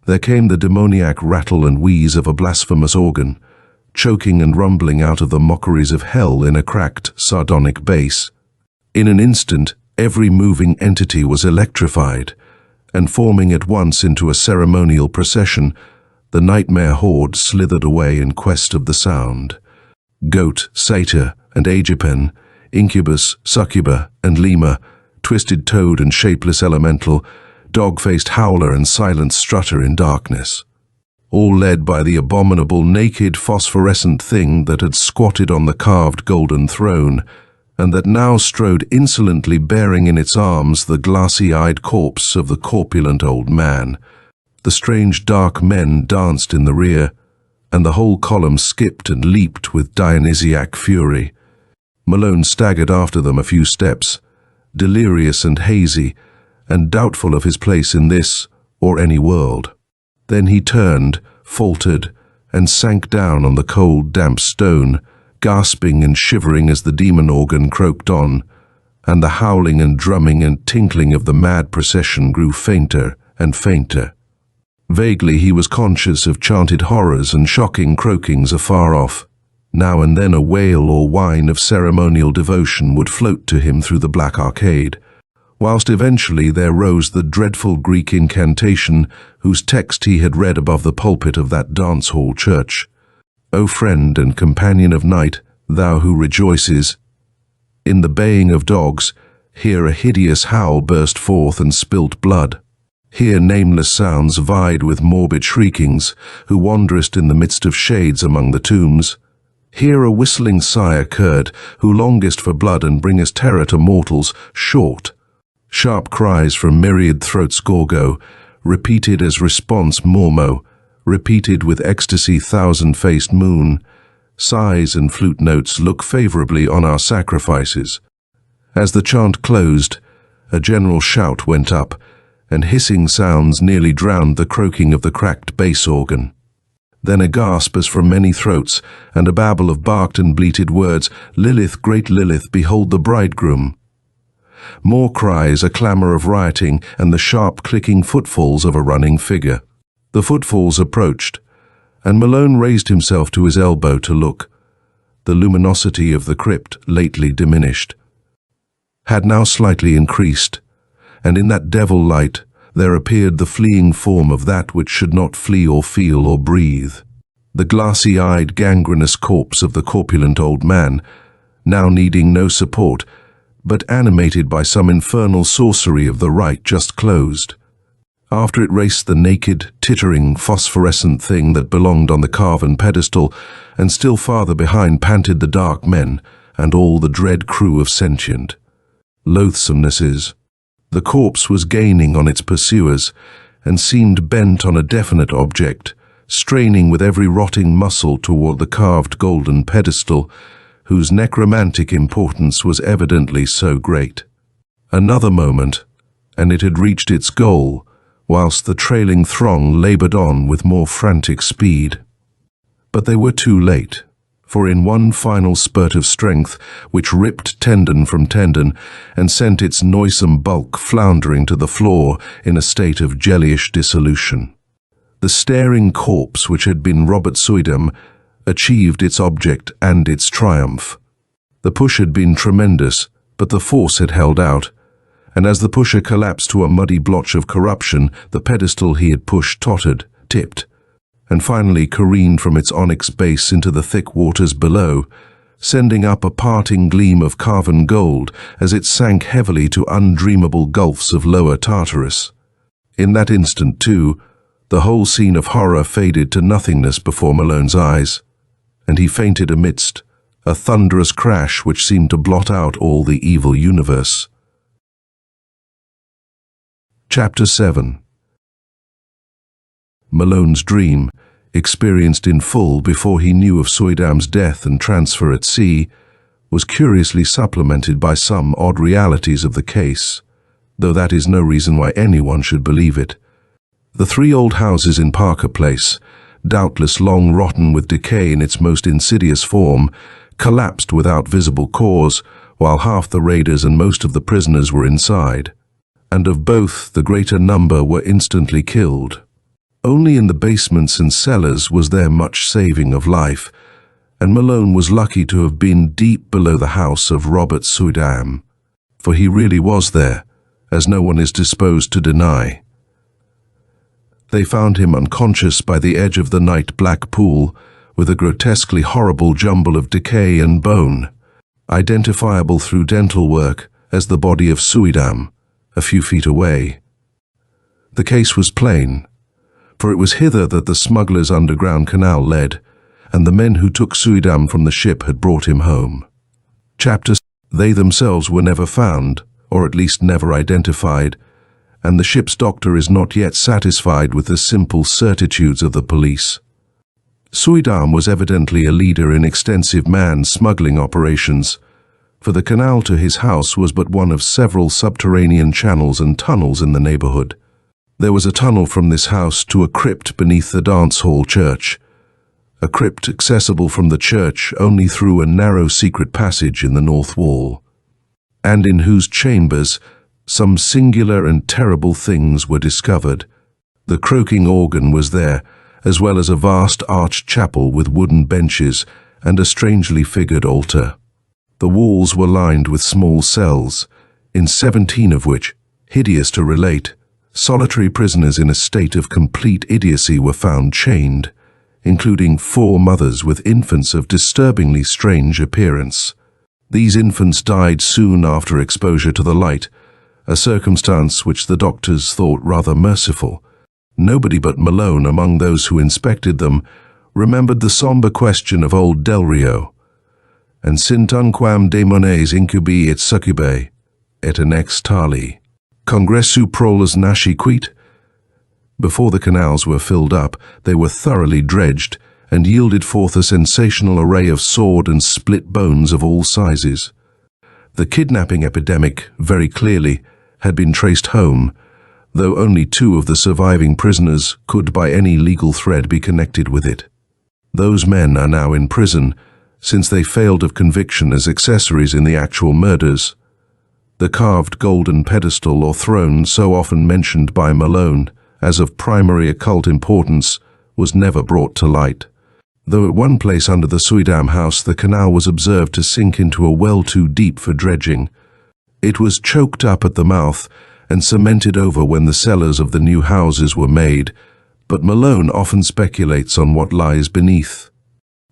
there came the demoniac rattle and wheeze of a blasphemous organ, choking and rumbling out of the mockeries of hell in a cracked, sardonic bass. In an instant, every moving entity was electrified, and forming at once into a ceremonial procession, the nightmare horde slithered away in quest of the sound. Goat, satyr, and Aegipan, incubus, succuba, and lemur, twisted toad and shapeless elemental, dog-faced howler and silent strutter in darkness, all led by the abominable naked phosphorescent thing that had squatted on the carved golden throne, and that now strode insolently bearing in its arms the glassy-eyed corpse of the corpulent old man. The strange dark men danced in the rear, and the whole column skipped and leaped with Dionysiac fury. Malone staggered after them a few steps, delirious and hazy, and doubtful of his place in this or any world. Then he turned, faltered, and sank down on the cold, damp stone, gasping and shivering as the demon organ croaked on, and the howling and drumming and tinkling of the mad procession grew fainter and fainter. Vaguely he was conscious of chanted horrors and shocking croakings afar off. Now and then a wail or whine of ceremonial devotion would float to him through the black arcade, whilst eventually there rose the dreadful Greek incantation whose text he had read above the pulpit of that dance-hall church. O friend and companion of night, thou who rejoices. In the baying of dogs, here a hideous howl burst forth and spilt blood. Here nameless sounds vied with morbid shriekings, who wanderest in the midst of shades among the tombs. Here a whistling sigh occurred, who longest for blood and bringest terror to mortals, short. Sharp cries from myriad throats Gorgo, repeated as response Mormo, repeated with ecstasy thousand-faced moon. Sighs and flute notes look favorably on our sacrifices. As the chant closed, a general shout went up, and hissing sounds nearly drowned the croaking of the cracked bass organ. Then a gasp as from many throats, and a babble of barked and bleated words, "Lilith, great Lilith, behold the bridegroom." More cries, a clamour of rioting, and the sharp clicking footfalls of a running figure. The footfalls approached, and Malone raised himself to his elbow to look. The luminosity of the crypt, lately diminished, had now slightly increased, and in that devil light there appeared the fleeing form of that which should not flee or feel or breathe. The glassy-eyed, gangrenous corpse of the corpulent old man, now needing no support, but animated by some infernal sorcery of the rite just closed. After it raced the naked, tittering, phosphorescent thing that belonged on the carven pedestal, and still farther behind panted the dark men and all the dread crew of sentient loathsomenesses. The corpse was gaining on its pursuers, and seemed bent on a definite object, straining with every rotting muscle toward the carved golden pedestal, whose necromantic importance was evidently so great. Another moment, and it had reached its goal, whilst the trailing throng laboured on with more frantic speed. But they were too late, for in one final spurt of strength, which ripped tendon from tendon and sent its noisome bulk floundering to the floor in a state of jellyish dissolution, the staring corpse which had been Robert Suydam achieved its object and its triumph. The push had been tremendous, but the force had held out, and as the pusher collapsed to a muddy blotch of corruption, the pedestal he had pushed tottered, tipped, and finally careened from its onyx base into the thick waters below, sending up a parting gleam of carven gold as it sank heavily to undreamable gulfs of lower Tartarus. In that instant, too, the whole scene of horror faded to nothingness before Malone's eyes, and he fainted amidst a thunderous crash which seemed to blot out all the evil universe. Chapter 7. Malone's dream, experienced in full before he knew of Suydam's death and transfer at sea, was curiously supplemented by some odd realities of the case, though that is no reason why anyone should believe it. The 3 old houses in Parker Place, doubtless long rotten with decay in its most insidious form, collapsed without visible cause, while half the raiders and most of the prisoners were inside, and of both the greater number were instantly killed. Only in the basements and cellars was there much saving of life, and Malone was lucky to have been deep below the house of Robert Suydam, for he really was there, as no one is disposed to deny. They found him unconscious by the edge of the night black pool, with a grotesquely horrible jumble of decay and bone, identifiable through dental work as the body of Suydam, a few feet away. The case was plain, for it was hither that the smugglers' underground canal led, and the men who took Suydam from the ship had brought him home. They themselves were never found, or at least never identified, and the ship's doctor is not yet satisfied with the simple certitudes of the police. Suydam was evidently a leader in extensive man-smuggling operations, for the canal to his house was but one of several subterranean channels and tunnels in the neighborhood. There was a tunnel from this house to a crypt beneath the dance hall church, a crypt accessible from the church only through a narrow secret passage in the north wall, and in whose chambers some singular and terrible things were discovered. The croaking organ was there, as well as a vast arched chapel with wooden benches and a strangely figured altar. The walls were lined with small cells, in 17 of which, hideous to relate, solitary prisoners in a state of complete idiocy were found chained, including 4 mothers with infants of disturbingly strange appearance. These infants died soon after exposure to the light, a circumstance which the doctors thought rather merciful. Nobody but Malone among those who inspected them remembered the sombre question of old Del Rio, and sint unquam daemones incubi et succubae, et annex tali, congressu proles nasci quit. Before the canals were filled up, they were thoroughly dredged and yielded forth a sensational array of sawed and split bones of all sizes. The kidnapping epidemic, very clearly, had been traced home, though only 2 of the surviving prisoners could by any legal thread be connected with it. Those men are now in prison, since they failed of conviction as accessories in the actual murders. The carved golden pedestal or throne so often mentioned by Malone as of primary occult importance was never brought to light, though at one place under the Suydam house the canal was observed to sink into a well too deep for dredging. It was choked up at the mouth and cemented over when the cellars of the new houses were made, but Malone often speculates on what lies beneath.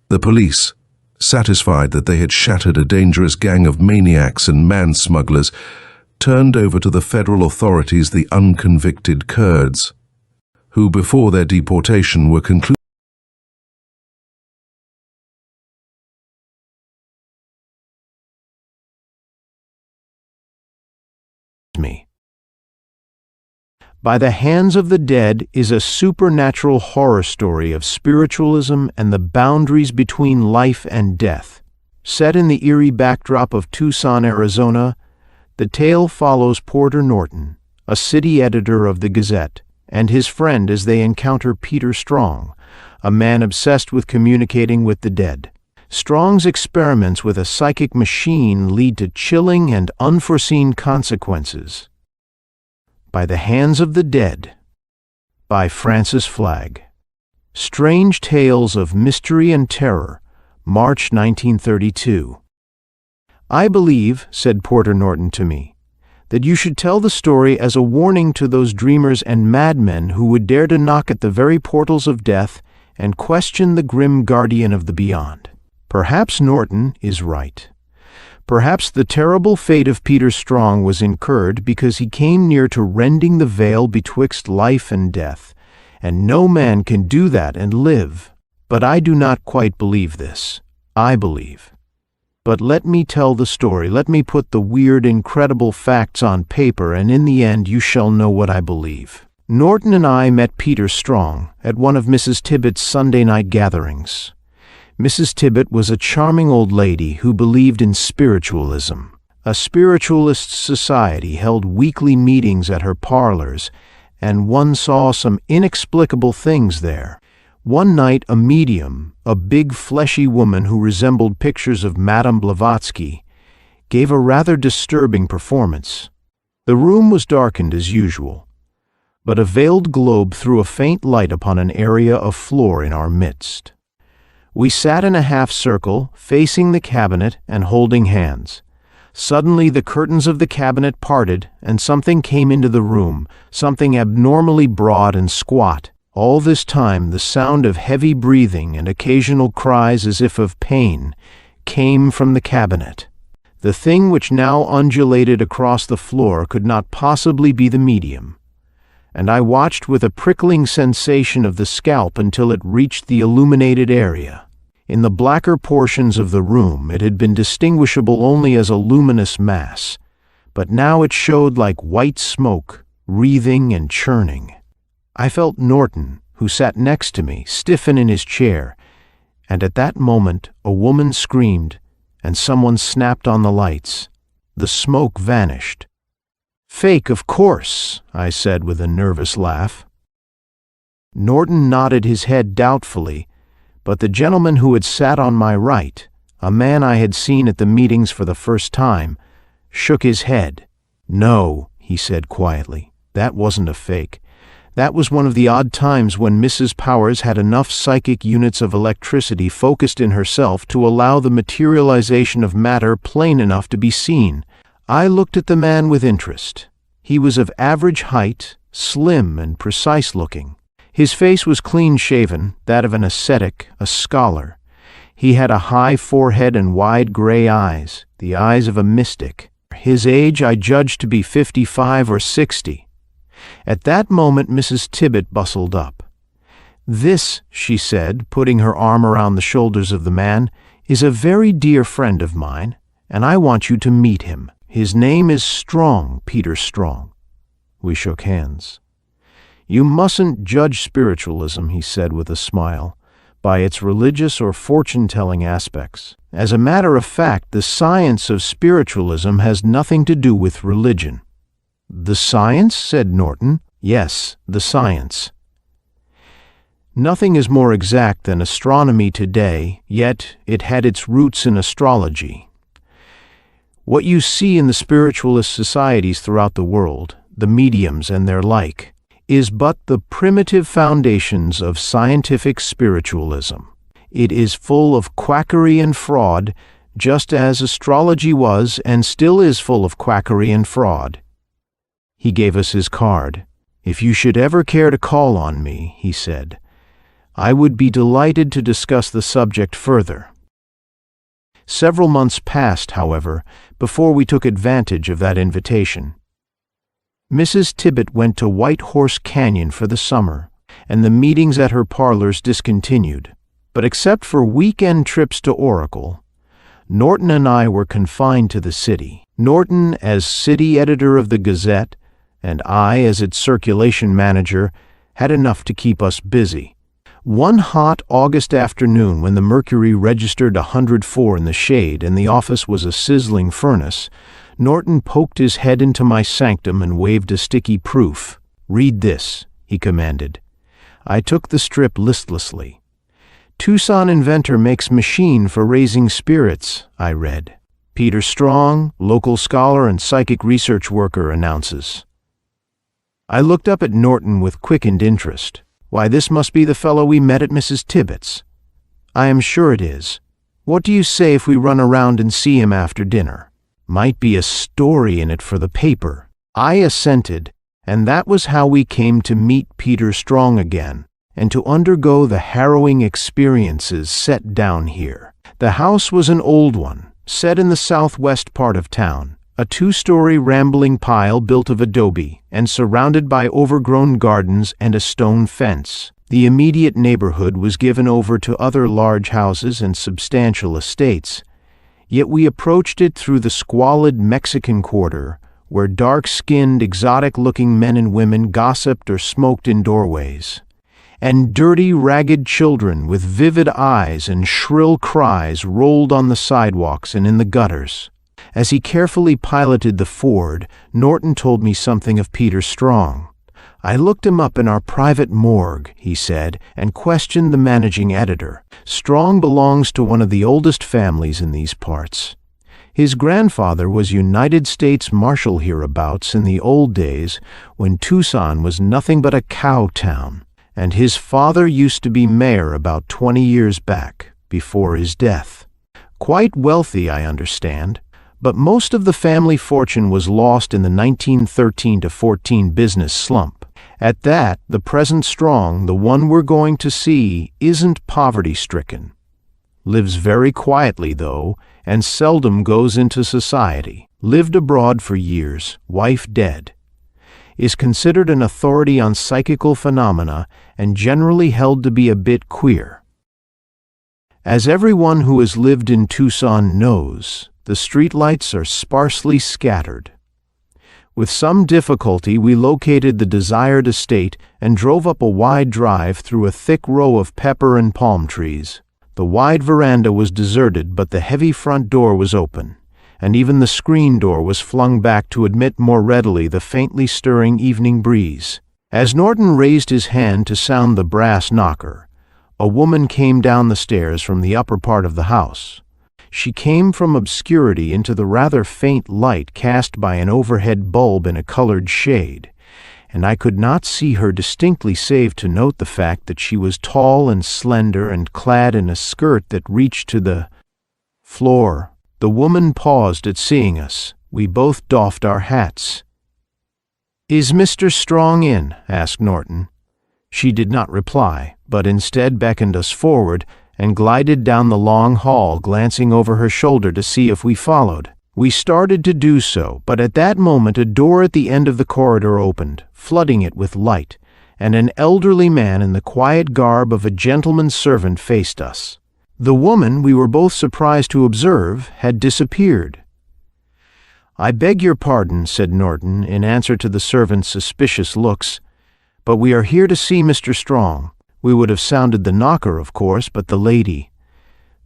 The police, satisfied that they had shattered a dangerous gang of maniacs and man-smugglers, turned over to the federal authorities the unconvicted Kurds, who before their deportation were concluded me. By the Hands of the Dead is a supernatural horror story of spiritualism and the boundaries between life and death. Set in the eerie backdrop of Tucson, Arizona, the tale follows Porter Norton, a city editor of the Gazette, and his friend as they encounter Peter Strong, a man obsessed with communicating with the dead. Strong's experiments with a psychic machine lead to chilling and unforeseen consequences. By the Hands of the Dead, by Francis Flagg. Strange Tales of Mystery and Terror, March 1932. I believe, said Porter Norton to me, that you should tell the story as a warning to those dreamers and madmen who would dare to knock at the very portals of death and question the grim guardian of the beyond. Perhaps Norton is right. Perhaps the terrible fate of Peter Strong was incurred because he came near to rending the veil betwixt life and death, and no man can do that and live. But I do not quite believe this. I believe. But let me tell the story, let me put the weird, incredible facts on paper, and in the end you shall know what I believe. Norton and I met Peter Strong at one of Mrs. Tibbet's Sunday night gatherings. Mrs. Tibbet was a charming old lady who believed in spiritualism. A spiritualist society held weekly meetings at her parlors, and one saw some inexplicable things there. One night a medium, a big fleshy woman who resembled pictures of Madame Blavatsky, gave a rather disturbing performance. The room was darkened as usual, but a veiled globe threw a faint light upon an area of floor in our midst. We sat in a half-circle, facing the cabinet and holding hands. Suddenly the curtains of the cabinet parted, and something came into the room, something abnormally broad and squat. All this time the sound of heavy breathing and occasional cries as if of pain came from the cabinet. The thing which now undulated across the floor could not possibly be the medium, and I watched with a prickling sensation of the scalp until it reached the illuminated area. In the blacker portions of the room it had been distinguishable only as a luminous mass, but now it showed like white smoke, wreathing and churning. I felt Norton, who sat next to me, stiffen in his chair, and at that moment a woman screamed, and someone snapped on the lights. The smoke vanished. "Fake, of course," I said with a nervous laugh. Norton nodded his head doubtfully, but the gentleman who had sat on my right, a man I had seen at the meetings for the first time, shook his head. "No," he said quietly, "that wasn't a fake. That was one of the odd times when Mrs. Powers had enough psychic units of electricity focused in herself to allow the materialization of matter plain enough to be seen." I looked at the man with interest. He was of average height, slim and precise-looking. His face was clean-shaven, that of an ascetic, a scholar. He had a high forehead and wide gray eyes, the eyes of a mystic. His age I judged to be 55 or 60. At that moment Mrs. Tibbet bustled up. "This," she said, putting her arm around the shoulders of the man, "is a very dear friend of mine, and I want you to meet him. His name is Strong, Peter Strong." We shook hands. "You mustn't judge spiritualism," he said with a smile, "by its religious or fortune-telling aspects. As a matter of fact, the science of spiritualism has nothing to do with religion." "The science?" said Norton. Yes, the science. Nothing is more exact than astronomy today, yet it had its roots in astrology. What you see in the spiritualist societies throughout the world, the mediums and their like, is but the primitive foundations of scientific spiritualism. It is full of quackery and fraud, just as astrology was and still is full of quackery and fraud. He gave us his card. "If you should ever care to call on me," he said, "I would be delighted to discuss the subject further." Several months passed, however, before we took advantage of that invitation. Mrs. Tibbet went to White Horse Canyon for the summer, and the meetings at her parlors discontinued. But except for weekend trips to Oracle, Norton and I were confined to the city. Norton as city editor of the Gazette, and I as its circulation manager, had enough to keep us busy. One hot August afternoon, when the mercury registered 104 in the shade and the office was a sizzling furnace, Norton poked his head into my sanctum and waved a sticky proof. "Read this," he commanded. I took the strip listlessly. "Tucson inventor makes machine for raising spirits," I read. "Peter Strong, local scholar and psychic research worker, announces." I looked up at Norton with quickened interest. "Why, this must be the fellow we met at Mrs. Tibbet's." "I am sure it is. What do you say if we run around and see him after dinner? Might be a story in it for the paper." I assented, and that was how we came to meet Peter Strong again, and to undergo the harrowing experiences set down here. The house was an old one, set in the southwest part of town, a 2-story rambling pile built of adobe and surrounded by overgrown gardens and a stone fence. The immediate neighborhood was given over to other large houses and substantial estates, yet we approached it through the squalid Mexican quarter, where dark-skinned, exotic-looking men and women gossiped or smoked in doorways, and dirty, ragged children with vivid eyes and shrill cries rolled on the sidewalks and in the gutters. As he carefully piloted the Ford, Norton told me something of Peter Strong. "I looked him up in our private morgue," he said, "and questioned the managing editor. Strong belongs to one of the oldest families in these parts. His grandfather was United States Marshal hereabouts in the old days when Tucson was nothing but a cow town, and his father used to be mayor about 20 years back, before his death. Quite wealthy, I understand, but most of the family fortune was lost in the 1913-14 business slump. At that, the present Strong, the one we're going to see, isn't poverty-stricken. Lives very quietly, though, and seldom goes into society. Lived abroad for years, wife dead. Is considered an authority on psychical phenomena and generally held to be a bit queer. As everyone who has lived in Tucson knows, the streetlights are sparsely scattered. With some difficulty, we located the desired estate and drove up a wide drive through a thick row of pepper and palm trees. The wide veranda was deserted, but the heavy front door was open, and even the screen door was flung back to admit more readily the faintly stirring evening breeze. As Norton raised his hand to sound the brass knocker, a woman came down the stairs from the upper part of the house. She came from obscurity into the rather faint light cast by an overhead bulb in a colored shade, and I could not see her distinctly save to note the fact that she was tall and slender and clad in a skirt that reached to the floor. The woman paused at seeing us. We both doffed our hats. "Is Mr. Strong in?" asked Norton. She did not reply, but instead beckoned us forward and glided down the long hall, glancing over her shoulder to see if we followed. We started to do so, but at that moment a door at the end of the corridor opened, flooding it with light, and an elderly man in the quiet garb of a gentleman's servant faced us. The woman, we were both surprised to observe, had disappeared. "I beg your pardon," said Norton, in answer to the servant's suspicious looks, "but we are here to see Mr. Strong. We would have sounded the knocker, of course, but the lady—"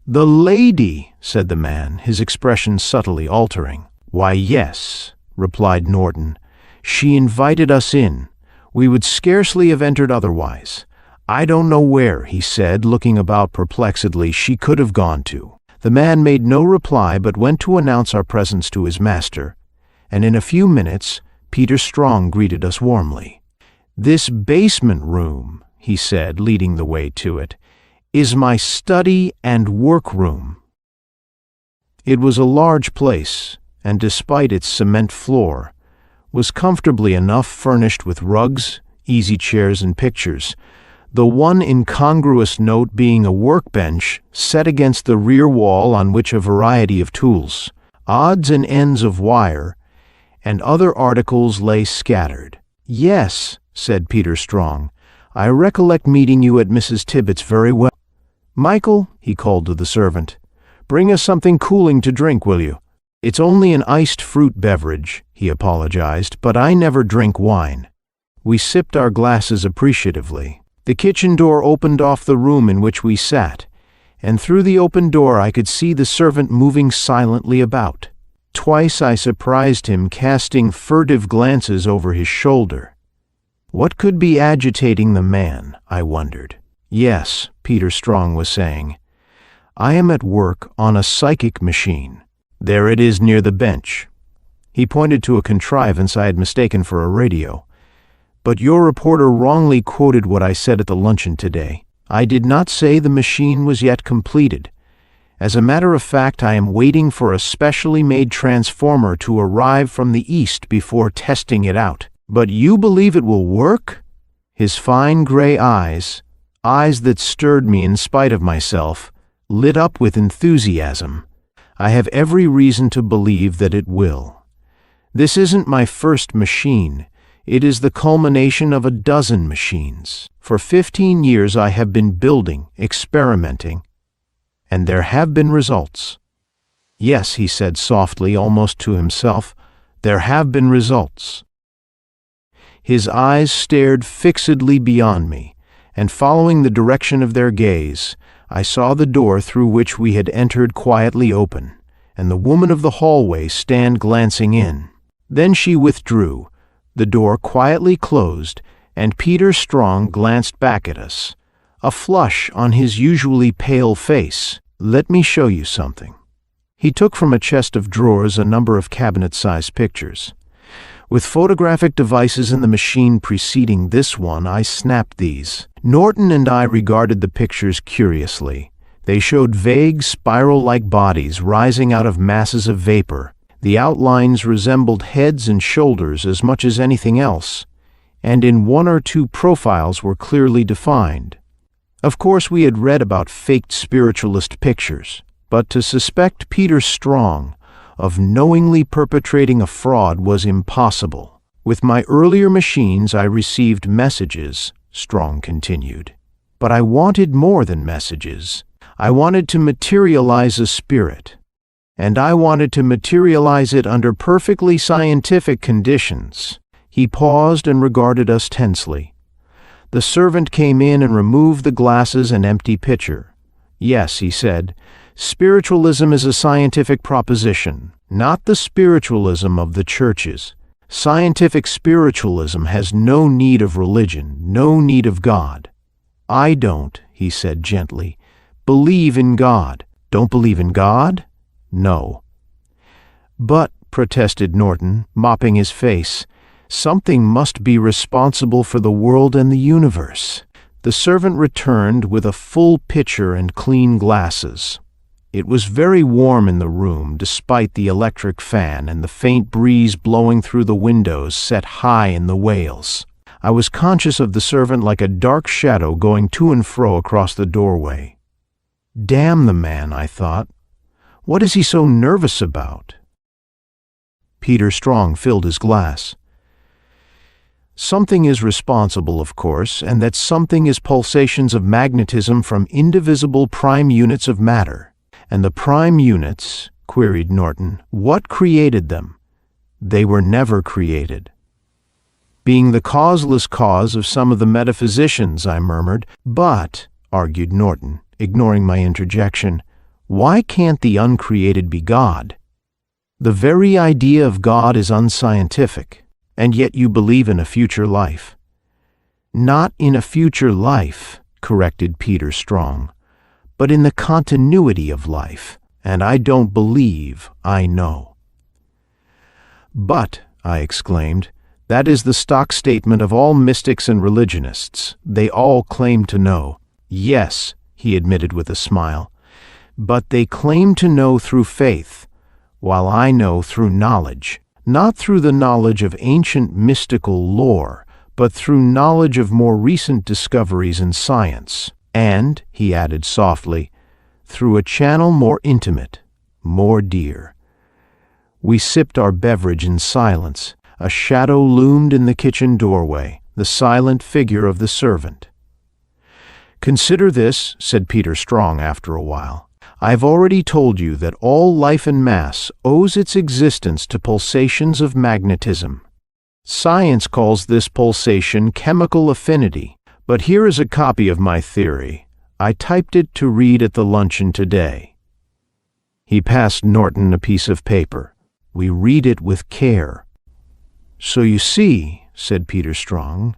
"The lady," said the man, his expression subtly altering. "Why, yes," replied Norton. "She invited us in. We would scarcely have entered otherwise. I don't know where, he said, looking about perplexedly, she could have gone to. The man made no reply but went to announce our presence to his master, and in a few minutes Peter Strong greeted us warmly. "This basement room," he said, leading the way to it, "is my study and workroom." It was a large place, and despite its cement floor, was comfortably enough furnished with rugs, easy chairs, and pictures, the one incongruous note being a workbench set against the rear wall on which a variety of tools, odds and ends of wire, and other articles lay scattered. "Yes," said Peter Strong, "I recollect meeting you at Mrs. Tibbet's very well. Michael," he called to the servant, "bring us something cooling to drink, will you?" "It's only an iced fruit beverage," he apologized, "but I never drink wine." We sipped our glasses appreciatively. The kitchen door opened off the room in which we sat, and through the open door I could see the servant moving silently about. Twice I surprised him casting furtive glances over his shoulder. What could be agitating the man, I wondered. "Yes," Peter Strong was saying, "I am at work on a psychic machine. There it is near the bench." He pointed to a contrivance I had mistaken for a radio. "But your reporter wrongly quoted what I said at the luncheon today. I did not say the machine was yet completed. As a matter of fact, I am waiting for a specially made transformer to arrive from the east before testing it out." "But you believe it will work?" His fine gray eyes that stirred me in spite of myself, lit up with enthusiasm. "I have every reason to believe that it will. This isn't my first machine. It is the culmination of a dozen machines. For 15 years I have been building, experimenting, and there have been results." "Yes," he said softly, almost to himself, "there have been results." His eyes stared fixedly beyond me, and following the direction of their gaze, I saw the door through which we had entered quietly open, and the woman of the hallway stand glancing in. Then she withdrew. The door quietly closed, and Peter Strong glanced back at us, a flush on his usually pale face. "Let me show you something." He took from a chest of drawers a number of cabinet-sized pictures. With photographic devices in the machine preceding this one, I snapped these. Norton and I regarded the pictures curiously. They showed vague, spiral-like bodies rising out of masses of vapor. The outlines resembled heads and shoulders as much as anything else, and in one or two profiles were clearly defined. Of course, we had read about faked spiritualist pictures, but to suspect Peter Strong of knowingly perpetrating a fraud was impossible. "With my earlier machines I received messages," Strong continued. "But I wanted more than messages. I wanted to materialize a spirit. And I wanted to materialize it under perfectly scientific conditions." He paused and regarded us tensely. The servant came in and removed the glasses and empty pitcher. "Yes," he said, "spiritualism is a scientific proposition, not the spiritualism of the churches. Scientific spiritualism has no need of religion, no need of God." "I don't," he said gently, "believe in God." "Don't believe in God?" "No." "But," protested Norton, mopping his face, "something must be responsible for the world and the universe." The servant returned with a full pitcher and clean glasses. It was very warm in the room, despite the electric fan and the faint breeze blowing through the windows set high in the Wales. I was conscious of the servant like a dark shadow going to and fro across the doorway. Damn the man, I thought. What is he so nervous about? Peter Strong filled his glass. Something is responsible, of course, and that something is pulsations of magnetism from indivisible prime units of matter. And the prime units, queried Norton, what created them? They were never created. Being the causeless cause of some of the metaphysicians, I murmured. But, argued Norton, ignoring my interjection, why can't the uncreated be God? The very idea of God is unscientific, and yet you believe in a future life. Not in a future life, corrected Peter Strong, but in the continuity of life, and I don't believe I know. But, I exclaimed, that is the stock statement of all mystics and religionists. They all claim to know. Yes, he admitted with a smile, but they claim to know through faith, while I know through knowledge, not through the knowledge of ancient mystical lore, but through knowledge of more recent discoveries in science, and, he added softly, through a channel more intimate, more dear. We sipped our beverage in silence. A shadow loomed in the kitchen doorway, the silent figure of the servant. "Consider this," said Peter Strong after a while. "I've already told you that all life and mass owes its existence to pulsations of magnetism. Science calls this pulsation chemical affinity, but here is a copy of my theory. I typed it to read at the luncheon today." He passed Norton a piece of paper. "We read it with care." "So you see," said Peter Strong,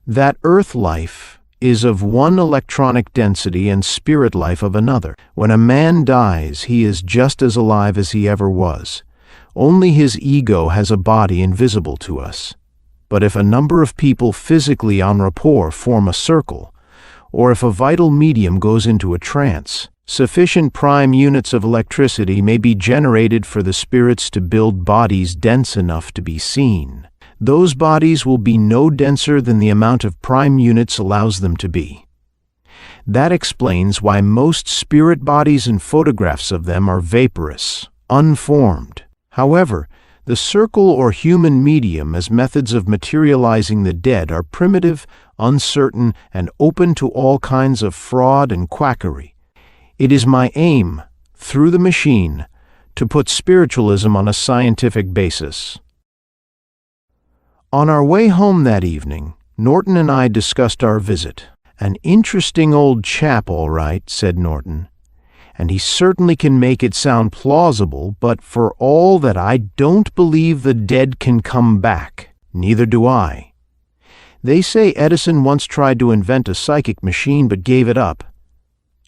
"that Earth life is of one electronic density and spirit life of another. When a man dies, he is just as alive as he ever was. Only his ego has a body invisible to us. But if a number of people physically en rapport form a circle, or if a vital medium goes into a trance, sufficient prime units of electricity may be generated for the spirits to build bodies dense enough to be seen. Those bodies will be no denser than the amount of prime units allows them to be. That explains why most spirit bodies and photographs of them are vaporous, unformed. However, the circle or human medium as methods of materializing the dead are primitive, uncertain, and open to all kinds of fraud and quackery. It is my aim, through the machine, to put spiritualism on a scientific basis. On our way home that evening, Norton and I discussed our visit. "An interesting old chap, all right," said Norton. "And he certainly can make it sound plausible, but for all that I don't believe the dead can come back. Neither do I. They say Edison once tried to invent a psychic machine but gave it up."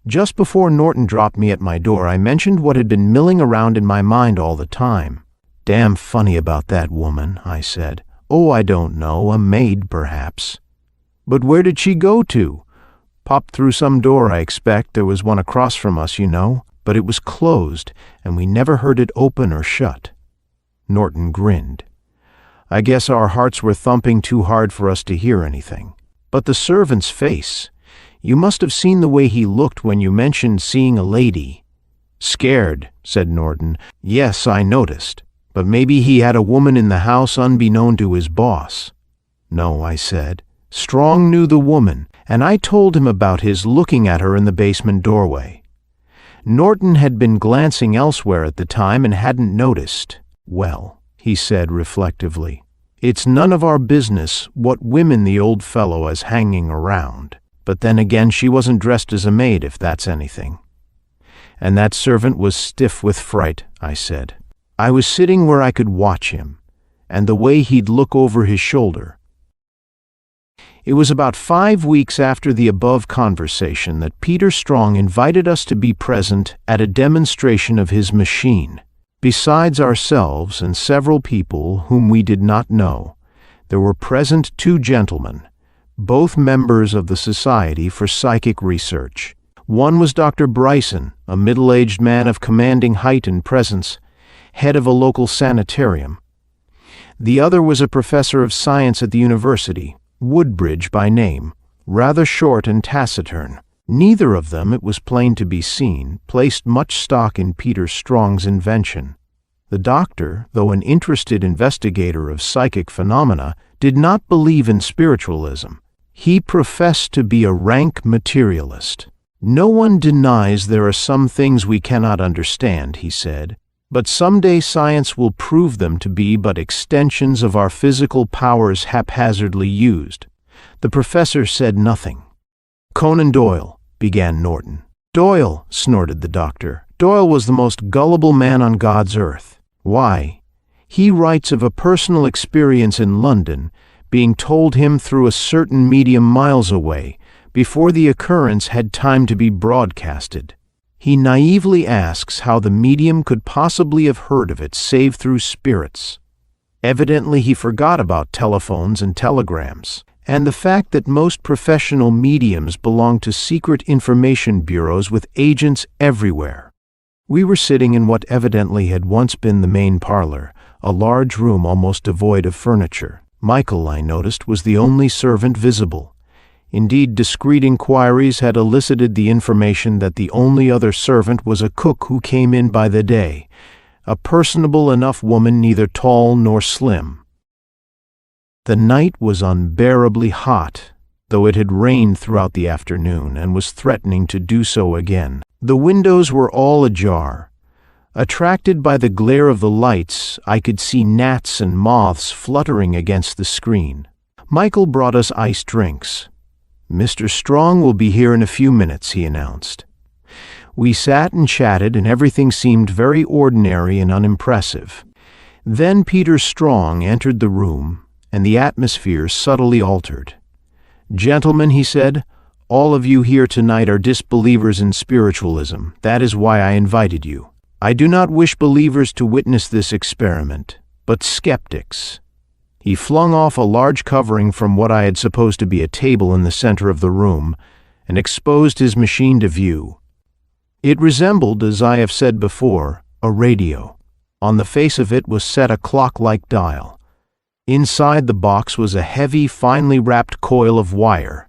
Just before Norton dropped me at my door, I mentioned what had been milling around in my mind all the time. "Damn funny about that woman," I said. "Oh, I don't know, a maid, perhaps." "But where did she go to?" "Popped through some door, I expect. There was one across from us, you know, but it was closed, and we never heard it open or shut." Norton grinned. "I guess our hearts were thumping too hard for us to hear anything. But the servant's face. You must have seen the way he looked when you mentioned seeing a lady." "Scared," said Norton. "Yes, I noticed. But maybe he had a woman in the house unbeknown to his boss." "No," I said. "Strong knew the woman, and I told him about his looking at her in the basement doorway." Norton had been glancing elsewhere at the time and hadn't noticed. "Well," he said reflectively, "it's none of our business what women the old fellow has hanging around. But then again, she wasn't dressed as a maid, if that's anything." "And that servant was stiff with fright," I said. "I was sitting where I could watch him, and the way he'd look over his shoulder." It was about 5 weeks after the above conversation that Peter Strong invited us to be present at a demonstration of his machine. Besides ourselves and several people whom we did not know, there were present 2 gentlemen, both members of the Society for Psychic Research. One was Dr. Bryson, a middle-aged man of commanding height and presence, head of a local sanitarium. The other was a professor of science at the university, Woodbridge by name, rather short and taciturn. Neither of them, it was plain to be seen, placed much stock in Peter Strong's invention. The doctor, though an interested investigator of psychic phenomena, did not believe in spiritualism. He professed to be a rank materialist. "No one denies there are some things we cannot understand," he said, "but someday science will prove them to be but extensions of our physical powers haphazardly used." The professor said nothing. "Conan Doyle," began Norton. "Doyle," snorted the doctor. "Doyle was the most gullible man on God's earth. Why, he writes of a personal experience in London being told him through a certain medium miles away, before the occurrence had time to be broadcasted. He naively asks how the medium could possibly have heard of it save through spirits. Evidently he forgot about telephones and telegrams, and the fact that most professional mediums belong to secret information bureaus with agents everywhere. We were sitting in what evidently had once been the main parlor, a large room almost devoid of furniture. Michael, I noticed, was the only servant visible. Indeed, discreet inquiries had elicited the information that the only other servant was a cook who came in by the day, a personable enough woman, neither tall nor slim. The night was unbearably hot, though it had rained throughout the afternoon and was threatening to do so again. The windows were all ajar. Attracted by the glare of the lights, I could see gnats and moths fluttering against the screen. Michael brought us iced drinks. "Mr. Strong will be here in a few minutes," he announced. We sat and chatted, and everything seemed very ordinary and unimpressive. Then Peter Strong entered the room, and the atmosphere subtly altered. "Gentlemen," he said, "all of you here tonight are disbelievers in spiritualism. That is why I invited you. I do not wish believers to witness this experiment, but skeptics." He flung off a large covering from what I had supposed to be a table in the center of the room and exposed his machine to view. It resembled, as I have said before, a radio. On the face of it was set a clock-like dial. Inside the box was a heavy, finely wrapped coil of wire.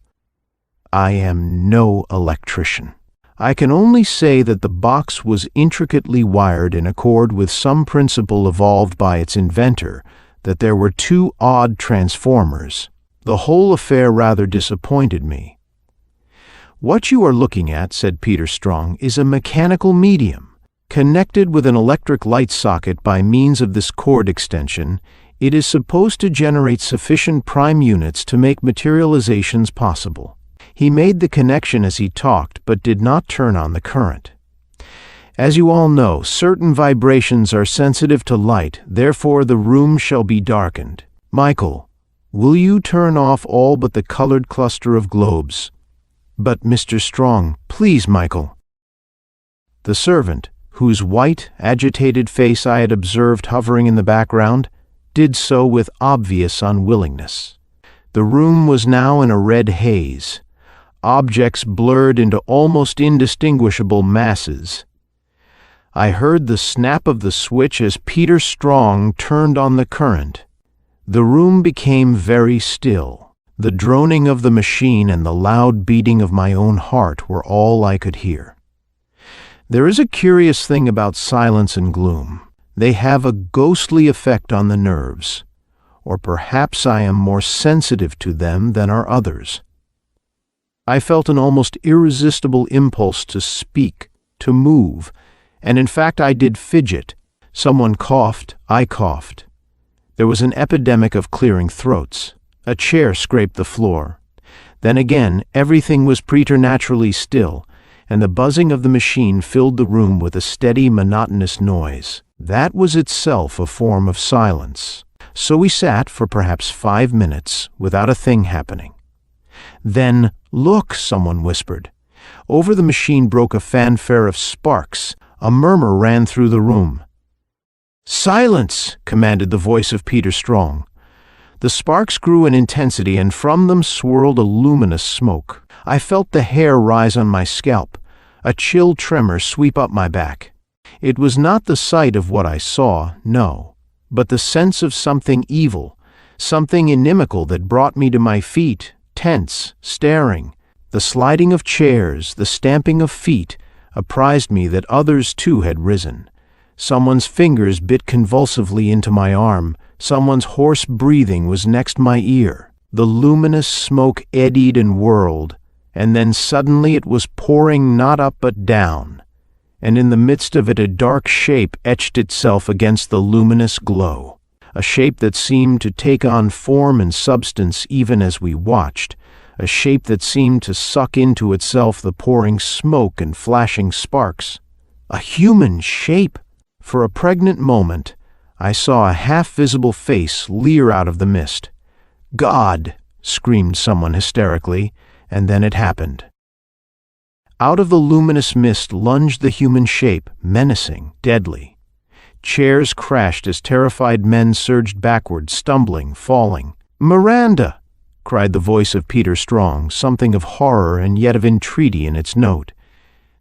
I am no electrician. I can only say that the box was intricately wired in accord with some principle evolved by its inventor, that there were two odd transformers. The whole affair rather disappointed me. "What you are looking at," said Peter Strong, "is a mechanical medium. Connected with an electric light socket by means of this cord extension, it is supposed to generate sufficient prime units to make materializations possible." He made the connection as he talked, but did not turn on the current. "As you all know, certain vibrations are sensitive to light, therefore the room shall be darkened. Michael, will you turn off all but the colored cluster of globes?" "But, Mr. Strong, please, Michael." The servant, whose white, agitated face I had observed hovering in the background, did so with obvious unwillingness. The room was now in a red haze. Objects blurred into almost indistinguishable masses. I heard the snap of the switch as Peter Strong turned on the current. The room became very still. The droning of the machine and the loud beating of my own heart were all I could hear. There is a curious thing about silence and gloom. They have a ghostly effect on the nerves, or perhaps I am more sensitive to them than are others. I felt an almost irresistible impulse to speak, to move, and in fact I did fidget. Someone coughed, I coughed. There was an epidemic of clearing throats. A chair scraped the floor. Then again, everything was preternaturally still, and the buzzing of the machine filled the room with a steady, monotonous noise. That was itself a form of silence. So we sat for perhaps 5 minutes without a thing happening. Then, "Look," someone whispered. Over the machine broke a fanfare of sparks. A murmur ran through the room. "Silence!" commanded the voice of Peter Strong. The sparks grew in intensity, and from them swirled a luminous smoke. I felt the hair rise on my scalp, a chill tremor sweep up my back. It was not the sight of what I saw, no, but the sense of something evil, something inimical that brought me to my feet, tense, staring. The sliding of chairs, the stamping of feet, apprised me that others too had risen. Someone's fingers bit convulsively into my arm. Someone's hoarse breathing was next my ear. The luminous smoke eddied and whirled, and then suddenly it was pouring not up but down, and in the midst of it a dark shape etched itself against the luminous glow, a shape that seemed to take on form and substance even as we watched, a shape that seemed to suck into itself the pouring smoke and flashing sparks. A human shape! For a pregnant moment, I saw a half-visible face leer out of the mist. God!" screamed someone hysterically, and then it happened. Out of the luminous mist lunged the human shape, menacing, deadly. Chairs crashed as terrified men surged backward, stumbling, falling. "Miranda!" cried the voice of Peter Strong, something of horror and yet of entreaty in its note.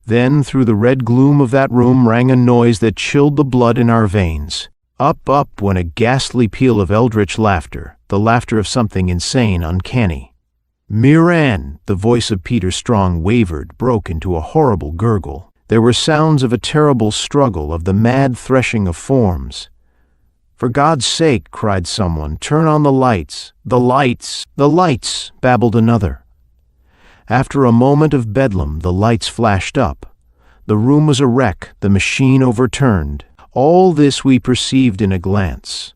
Then, through the red gloom of that room rang a noise that chilled the blood in our veins. Up went a ghastly peal of eldritch laughter, the laughter of something insane, uncanny. "Miran!" The voice of Peter Strong wavered, broke into a horrible gurgle. There were sounds of a terrible struggle, of the mad threshing of forms. "For God's sake," cried someone, "turn on the lights." "The lights! The lights!" babbled another. After a moment of bedlam, the lights flashed up. The room was a wreck, the machine overturned. All this we perceived in a glance.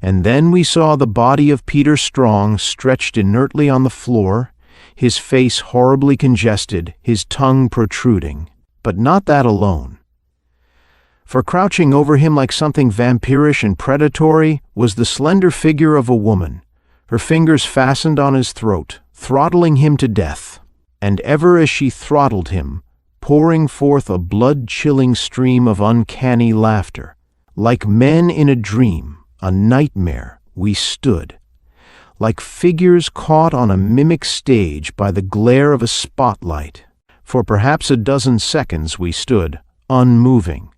And then we saw the body of Peter Strong stretched inertly on the floor, his face horribly congested, his tongue protruding. But not that alone. For crouching over him like something vampirish and predatory was the slender figure of a woman, her fingers fastened on his throat, throttling him to death. And ever as she throttled him, pouring forth a blood-chilling stream of uncanny laughter. Like men in a dream, a nightmare, we stood. Like figures caught on a mimic stage by the glare of a spotlight. For perhaps a dozen seconds we stood, unmoving.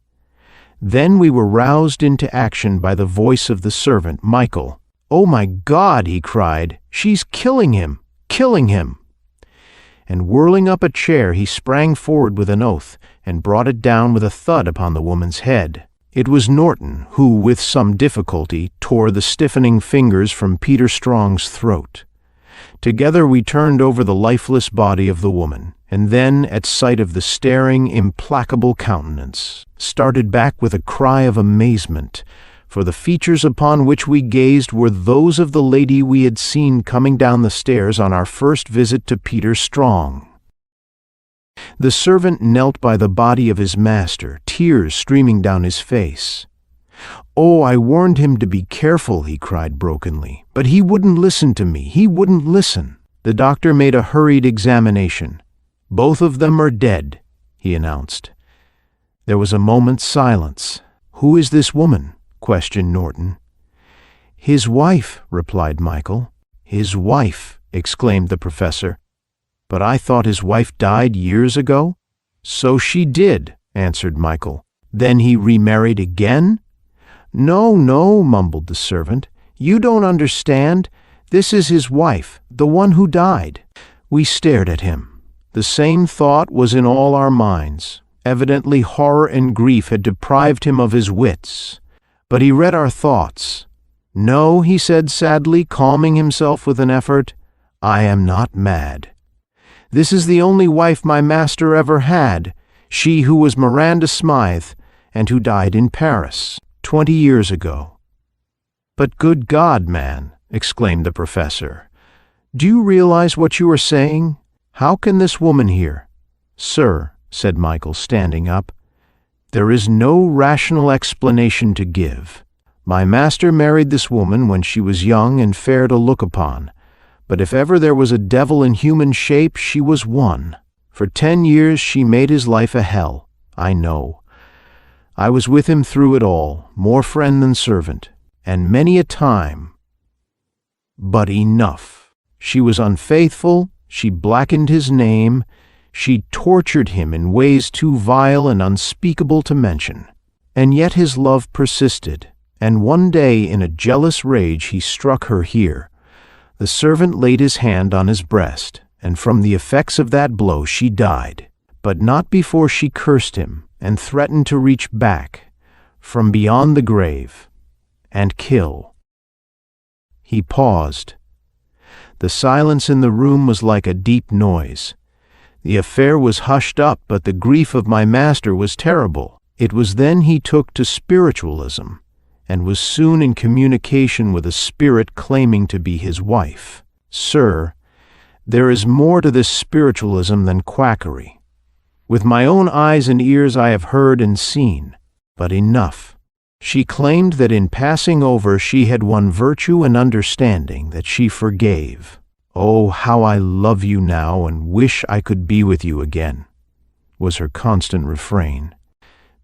Then we were roused into action by the voice of the servant, Michael. "Oh my God!" he cried. "She's killing him! Killing him!" And whirling up a chair, he sprang forward with an oath and brought it down with a thud upon the woman's head. It was Norton who, with some difficulty, tore the stiffening fingers from Peter Strong's throat. Together we turned over the lifeless body of the woman, and then, at sight of the staring, implacable countenance, started back with a cry of amazement, for the features upon which we gazed were those of the lady we had seen coming down the stairs on our first visit to Peter Strong. The servant knelt by the body of his master, tears streaming down his face. "Oh, I warned him to be careful," he cried brokenly, "but he wouldn't listen to me, he wouldn't listen." The doctor made a hurried examination. "Both of them are dead," he announced. There was a moment's silence. "Who is this woman?" questioned Norton. "His wife," replied Michael. "His wife," exclaimed the professor. "But I thought his wife died years ago?" "So she did," answered Michael. "Then he remarried again?" "No, no," mumbled the servant. "You don't understand. This is his wife, the one who died." We stared at him. The same thought was in all our minds. Evidently horror and grief had deprived him of his wits. But he read our thoughts. "No," he said sadly, calming himself with an effort, "I am not mad. This is the only wife my master ever had, she who was Miranda Smythe, and who died in Paris 20 years ago." "But good God, man," exclaimed the professor, "do you realize what you are saying? How can this woman here—" "Sir," said Michael, standing up, "there is no rational explanation to give. My master married this woman when she was young and fair to look upon, but if ever there was a devil in human shape, she was one. For 10 years she made his life a hell, I know. I was with him through it all, more friend than servant, and many a time. But enough. She was unfaithful, she blackened his name, she tortured him in ways too vile and unspeakable to mention. And yet his love persisted, and one day in a jealous rage he struck her here. The servant laid his hand on his breast, and from the effects of that blow she died, but not before she cursed him and threatened to reach back, from beyond the grave, and kill." He paused. The silence in the room was like a deep noise. The affair was hushed up, but the grief of my master was terrible. It was then he took to spiritualism, and was soon in communication with a spirit claiming to be his wife. Sir, there is more to this spiritualism than quackery. With my own eyes and ears I have heard and seen, but enough. She claimed that in passing over she had won virtue and understanding, that she forgave. "Oh, how I love you now and wish I could be with you again," was her constant refrain.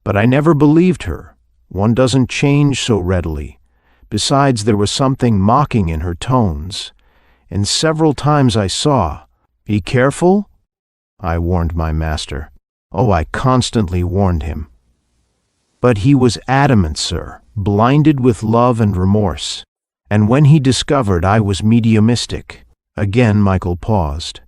But I never believed her. One doesn't change so readily. Besides, there was something mocking in her tones, and several times I saw. "Be careful," I warned my master. Oh, I constantly warned him. But he was adamant, sir, blinded with love and remorse. And when he discovered I was mediumistic, again Michael paused.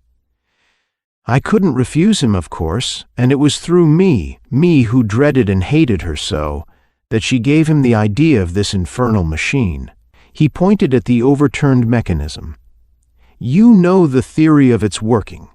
I couldn't refuse him, of course, and it was through me who dreaded and hated her so, that she gave him the idea of this infernal machine. He pointed at the overturned mechanism. "You know the theory of its working.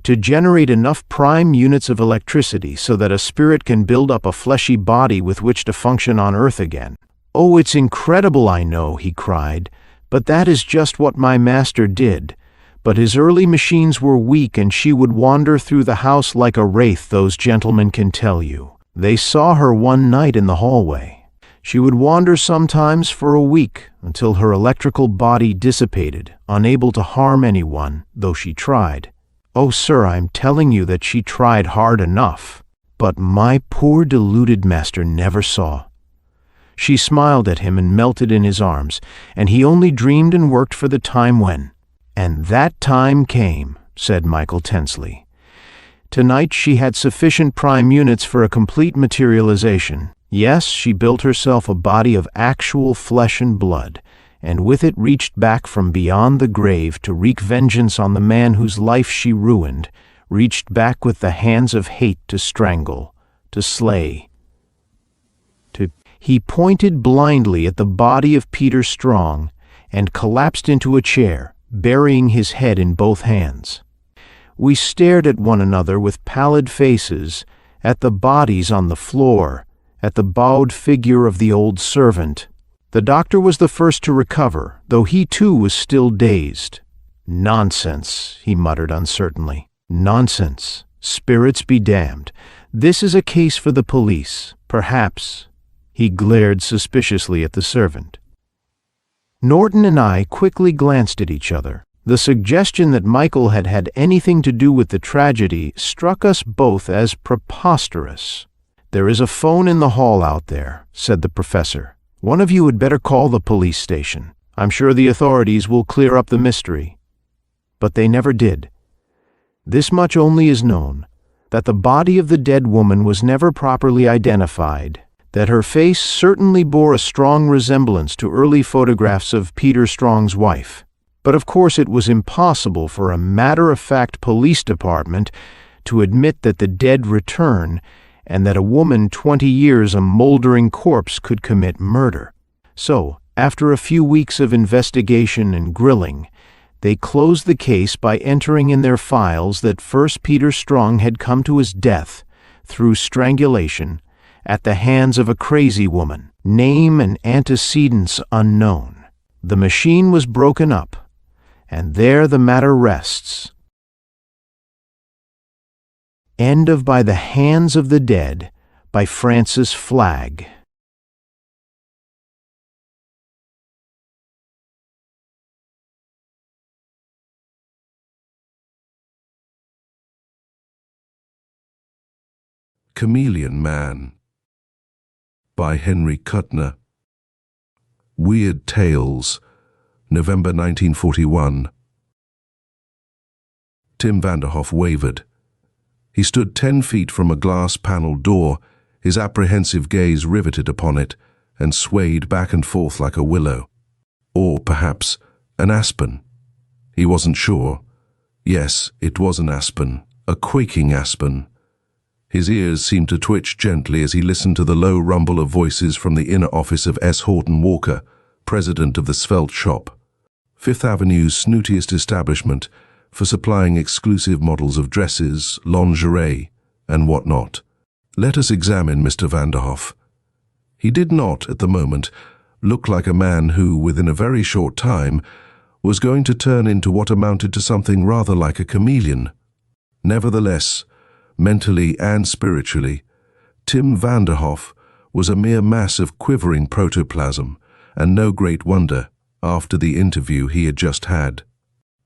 To generate enough prime units of electricity so that a spirit can build up a fleshy body with which to function on Earth again." "Oh, it's incredible, I know," he cried, "but that is just what my master did. But his early machines were weak, and she would wander through the house like a wraith, those gentlemen can tell you. They saw her one night in the hallway. She would wander sometimes for a week, until her electrical body dissipated, unable to harm anyone, though she tried. Oh, sir, I'm telling you that she tried hard enough. But my poor deluded master never saw." She smiled at him and melted in his arms, and he only dreamed and worked for the time when. "And that time came," said Michael tensely. "Tonight she had sufficient prime units for a complete materialization. Yes, she built herself a body of actual flesh and blood, and with it reached back from beyond the grave to wreak vengeance on the man whose life she ruined, reached back with the hands of hate to strangle, to slay, to..." He pointed blindly at the body of Peter Strong and collapsed into a chair, burying his head in both hands. We stared at one another with pallid faces, at the bodies on the floor, at the bowed figure of the old servant. The doctor was the first to recover, though he too was still dazed. "Nonsense," he muttered uncertainly. "Nonsense. Spirits be damned. This is a case for the police, perhaps." He glared suspiciously at the servant. Norton and I quickly glanced at each other. The suggestion that Michael had had anything to do with the tragedy struck us both as preposterous. "There is a phone in the hall out there," said the professor. "One of you had better call the police station. I'm sure the authorities will clear up the mystery." But they never did. This much only is known, that the body of the dead woman was never properly identified, that her face certainly bore a strong resemblance to early photographs of Peter Strong's wife. But of course it was impossible for a matter-of-fact police department to admit that the dead return, and that a woman 20 years a moldering corpse could commit murder. So, after a few weeks of investigation and grilling, they closed the case by entering in their files that first Peter Strong had come to his death through strangulation at the hands of a crazy woman, name and antecedents unknown. The machine was broken up, and there the matter rests. End of By the Hands of the Dead by Francis Flagg. Chameleon Man by Henry Kuttner. Weird Tales, November 1941. Tim Vanderhoff wavered. He stood 10 feet from a glass-panelled door, his apprehensive gaze riveted upon it, and swayed back and forth like a willow. Or, perhaps, an aspen. He wasn't sure. Yes, it was an aspen, a quaking aspen. His ears seemed to twitch gently as he listened to the low rumble of voices from the inner office of S. Horton Walker, president of the Svelte Shop, Fifth Avenue's snootiest establishment for supplying exclusive models of dresses, lingerie, and what not. Let us examine Mr. Vanderhoff. He did not, at the moment, look like a man who, within a very short time, was going to turn into what amounted to something rather like a chameleon. Nevertheless, mentally and spiritually, Tim Vanderhoff was a mere mass of quivering protoplasm, and no great wonder after the interview he had just had.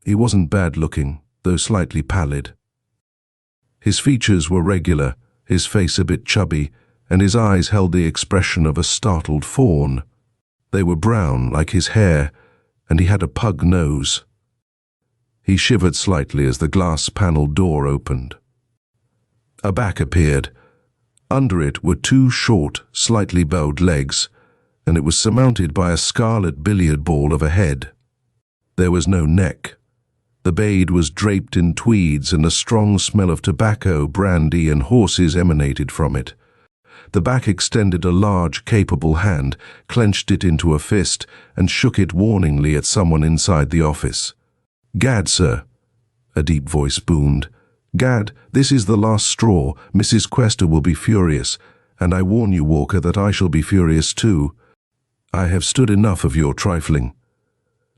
He wasn't bad-looking, though slightly pallid. His features were regular, his face a bit chubby, and his eyes held the expression of a startled fawn. They were brown, like his hair, and he had a pug nose. He shivered slightly as the glass-panelled door opened. A back appeared. Under it were two short, slightly bowed legs, and it was surmounted by a scarlet billiard ball of a head. There was no neck. The bade was draped in tweeds, and a strong smell of tobacco, brandy, and horses emanated from it. The back extended a large, capable hand, clenched it into a fist, and shook it warningly at someone inside the office. "Gad, sir," a deep voice boomed. "Gad, this is the last straw. Mrs. Quester will be furious, and I warn you, Walker, that I shall be furious too. I have stood enough of your trifling.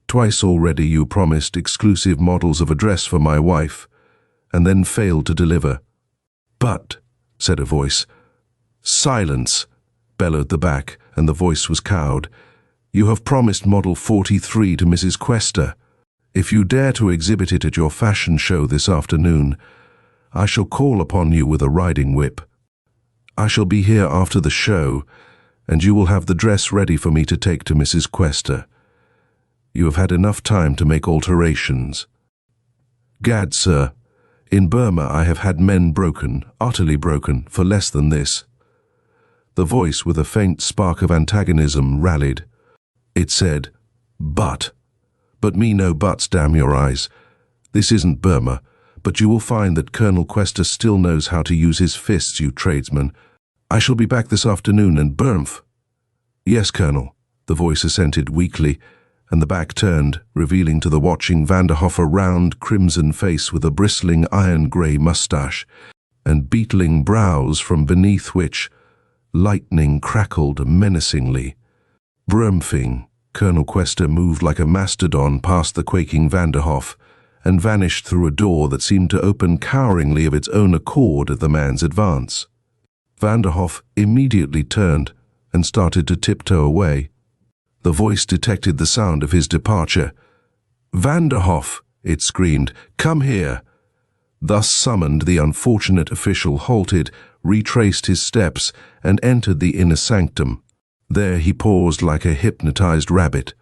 Twice already you promised exclusive models of a dress for my wife, and then failed to deliver." "But," said a voice. "Silence," bellowed the back, and the voice was cowed. "You have promised model 43 to Mrs. Quester. If you dare to exhibit it at your fashion show this afternoon, I shall call upon you with a riding whip. I shall be here after the show, and you will have the dress ready for me to take to Mrs. Quester. You have had enough time to make alterations." "Gad, sir, in Burma I have had men broken, utterly broken, for less than this." The voice, with a faint spark of antagonism, rallied. It said, "But me no buts, damn your eyes. This isn't Burma, but you will find that Colonel Quester still knows how to use his fists, you tradesman. I shall be back this afternoon, and Burnf." "Yes, Colonel," the voice assented weakly, and the back turned, revealing to the watching Vanderhoff a round, crimson face with a bristling iron-grey moustache, and beetling brows from beneath which lightning crackled menacingly. Brumfing, Colonel Quester moved like a mastodon past the quaking Vanderhoff, and vanished through a door that seemed to open coweringly of its own accord at the man's advance. Vanderhoff immediately turned and started to tiptoe away. The voice detected the sound of his departure. "Vanderhoff," it screamed, "come here." Thus summoned, the unfortunate official halted, retraced his steps, and entered the inner sanctum. There he paused like a hypnotized rabbit,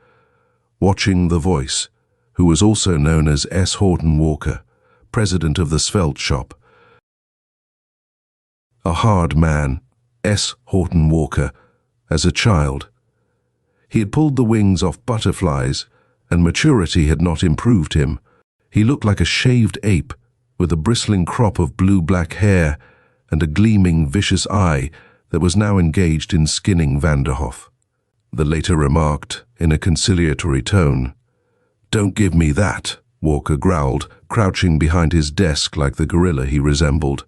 watching the voice, who was also known as S. Horton Walker, president of the Svelte shop. A hard man, S. Horton Walker, as a child. He had pulled the wings off butterflies, and maturity had not improved him. He looked like a shaved ape, with a bristling crop of blue-black hair and a gleaming, vicious eye that was now engaged in skinning Vanderhoff. The later remarked, in a conciliatory tone. "Don't give me that," Walker growled, crouching behind his desk like the gorilla he resembled.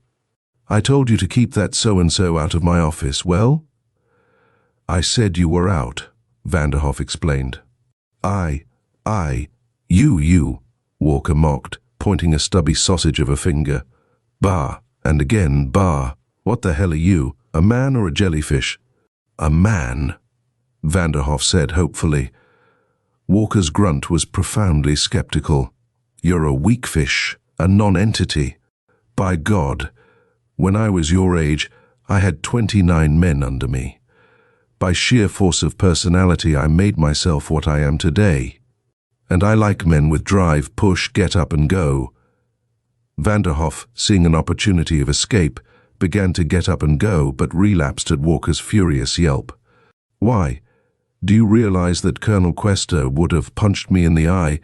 "I told you to keep that so-and-so out of my office, well?" "I said you were out," Vanderhoff explained. You," Walker mocked, pointing a stubby sausage of a finger. "Bah, and again, bah. What the hell are you, a man or a jellyfish?" "A man," Vanderhoff said hopefully. Walker's grunt was profoundly skeptical. "You're a weak fish, a non-entity. By God, when I was your age, I had 29 men under me. By sheer force of personality, I made myself what I am today. And I like men with drive, push, get up and go." Vanderhoff, seeing an opportunity of escape, began to get up and go, but relapsed at Walker's furious yelp. "Why? Do you realize that Colonel Quester would have punched me in the eye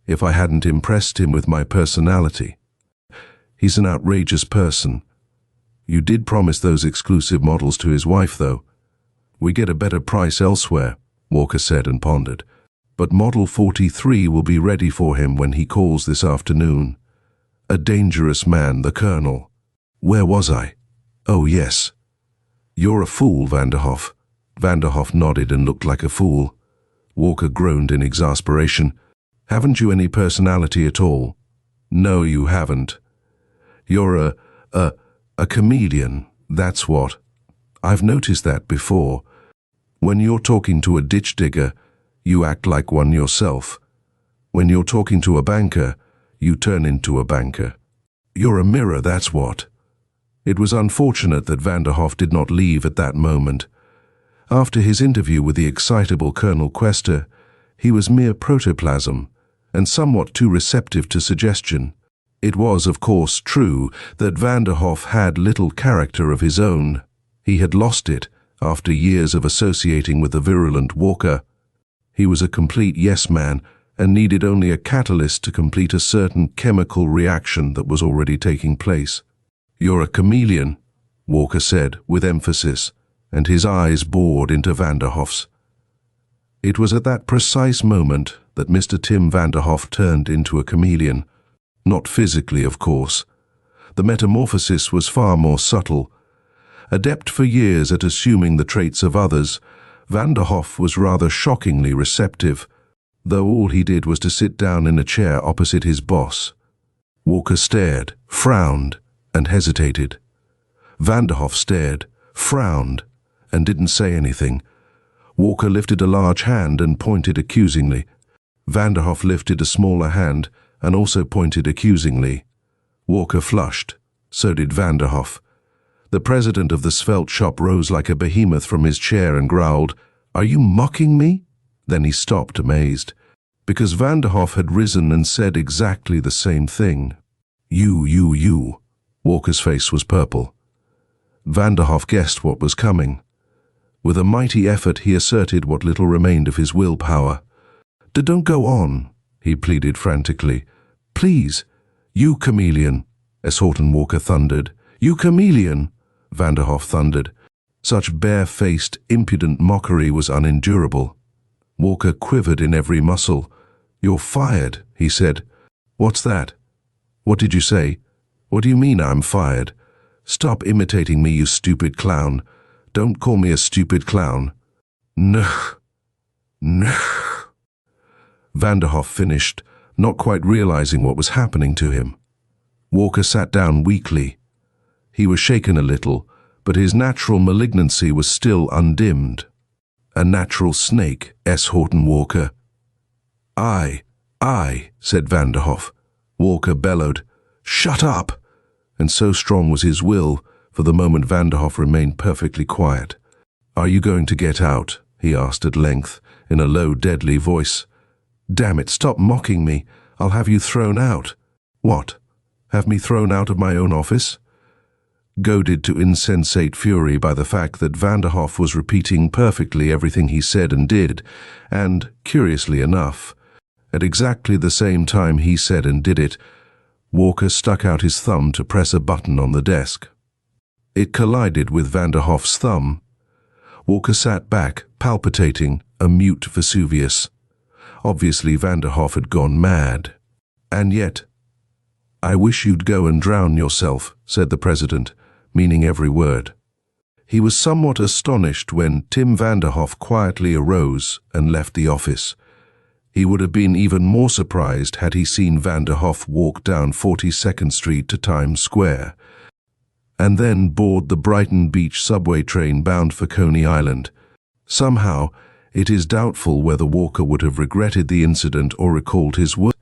if I hadn't impressed him with my personality? He's an outrageous person. You did promise those exclusive models to his wife, though. We get a better price elsewhere," Walker said and pondered. "But model 43 will be ready for him when he calls this afternoon. A dangerous man, the Colonel. Where was I? Oh, yes. You're a fool, Vanderhoff." Vanderhoff nodded and looked like a fool. Walker groaned in exasperation. "Haven't you any personality at all?" "No, you haven't. You're a chameleon, that's what. I've noticed that before. When you're talking to a ditch digger, you act like one yourself. When you're talking to a banker, you turn into a banker. You're a mirror, that's what." It was unfortunate that Vanderhoff did not leave at that moment. After his interview with the excitable Colonel Quester, he was mere protoplasm, and somewhat too receptive to suggestion. It was, of course, true that Vanderhoff had little character of his own. He had lost it after years of associating with the virulent Walker. He was a complete yes-man and needed only a catalyst to complete a certain chemical reaction that was already taking place. "You're a chameleon," Walker said with emphasis, and his eyes bored into Vanderhoff's. It was at that precise moment that Mr. Tim Vanderhoff turned into a chameleon. Not physically, of course. The metamorphosis was far more subtle. Adept for years at assuming the traits of others, Vanderhoff was rather shockingly receptive, though all he did was to sit down in a chair opposite his boss. Walker stared, frowned, and hesitated. Vanderhoff stared, frowned, and didn't say anything. Walker lifted a large hand and pointed accusingly. Vanderhoff lifted a smaller hand and also pointed accusingly. Walker flushed. So did Vanderhoff. The president of the svelte shop rose like a behemoth from his chair and growled, "Are you mocking me?" Then he stopped, amazed, because Vanderhoff had risen and said exactly the same thing. You. Walker's face was purple. Vanderhoff guessed what was coming. With a mighty effort, he asserted what little remained of his willpower. "Don't go on," he pleaded frantically. "Please, you chameleon," S. Horton Walker thundered. "You chameleon," Vanderhoff thundered. Such bare-faced, impudent mockery was unendurable. Walker quivered in every muscle. "You're fired," he said. "What's that?" "What did you say?" "What do you mean I'm fired?" "Stop imitating me, you stupid clown. Don't call me a stupid clown." "No." Vanderhoff finished, not quite realizing what was happening to him. Walker sat down weakly. He was shaken a little, but his natural malignancy was still undimmed. "A natural snake, S. Horton Walker." I, said Vanderhoff. Walker bellowed, "Shut up!" And so strong was his will, for the moment Vanderhoff remained perfectly quiet. "Are you going to get out?" he asked at length, in a low, deadly voice. "Damn it, stop mocking me. I'll have you thrown out." "What? Have me thrown out of my own office?" Goaded to insensate fury by the fact that Vanderhoff was repeating perfectly everything he said and did, and, curiously enough, at exactly the same time he said and did it, Walker stuck out his thumb to press a button on the desk. It collided with Vanderhoff's thumb. Walker sat back, palpitating, a mute Vesuvius. Obviously Vanderhoff had gone mad. And yet, "I wish you'd go and drown yourself," said the president, meaning every word. He was somewhat astonished when Tim Vanderhoff quietly arose and left the office. He would have been even more surprised had he seen Vanderhoff walk down 42nd Street to Times Square, and then board the Brighton Beach subway train bound for Coney Island. Somehow, it is doubtful whether Walker would have regretted the incident or recalled his words.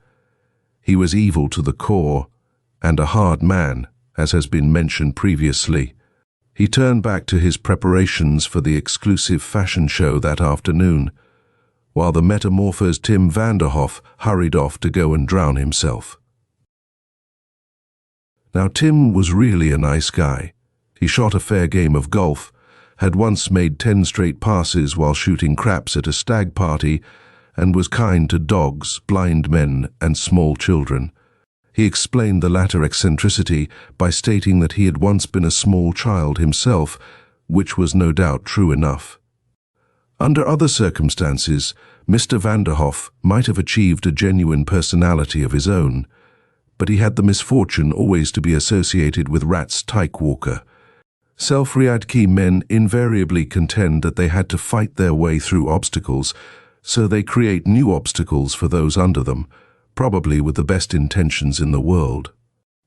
He was evil to the core, and a hard man, as has been mentioned previously. He turned back to his preparations for the exclusive fashion show that afternoon, while the metamorphosed Tim Vanderhoff hurried off to go and drown himself. Now Tim was really a nice guy. He shot a fair game of golf, had once made 10 straight passes while shooting craps at a stag party, and was kind to dogs, blind men, and small children. He explained the latter eccentricity by stating that he had once been a small child himself, which was no doubt true enough. Under other circumstances, Mr. Vanderhoff might have achieved a genuine personality of his own, but he had the misfortune always to be associated with Rat's Tyke Walker. Self-Riadki men invariably contend that they had to fight their way through obstacles, so they create new obstacles for those under them, probably with the best intentions in the world.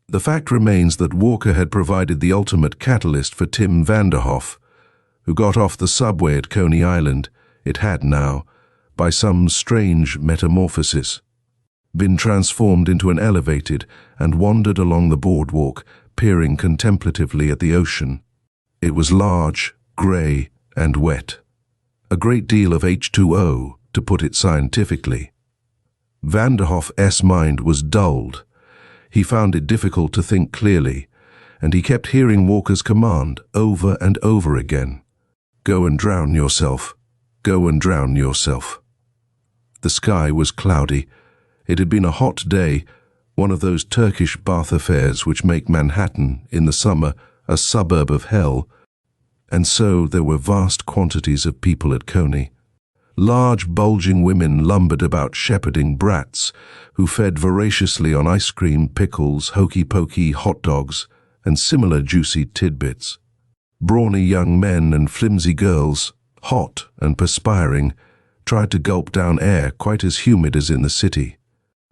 The fact remains that Walker had provided the ultimate catalyst for Tim Vanderhoff. who got off the subway at Coney Island. It had now, by some strange metamorphosis, been transformed into an elevated and wandered along the boardwalk, peering contemplatively at the ocean. It was large, grey, and wet. A great deal of H2O, to put it scientifically. Vanderhoff's mind was dulled. He found it difficult to think clearly, and he kept hearing Walker's command over and over again. Go and drown yourself. Go and drown yourself. The sky was cloudy. It had been a hot day, one of those Turkish bath affairs which make Manhattan, in the summer, a suburb of hell, and so there were vast quantities of people at Coney. Large, bulging women lumbered about shepherding brats, who fed voraciously on ice cream, pickles, hokey-pokey, hot dogs, and similar juicy tidbits. Brawny young men and flimsy girls, hot and perspiring, tried to gulp down air quite as humid as in the city.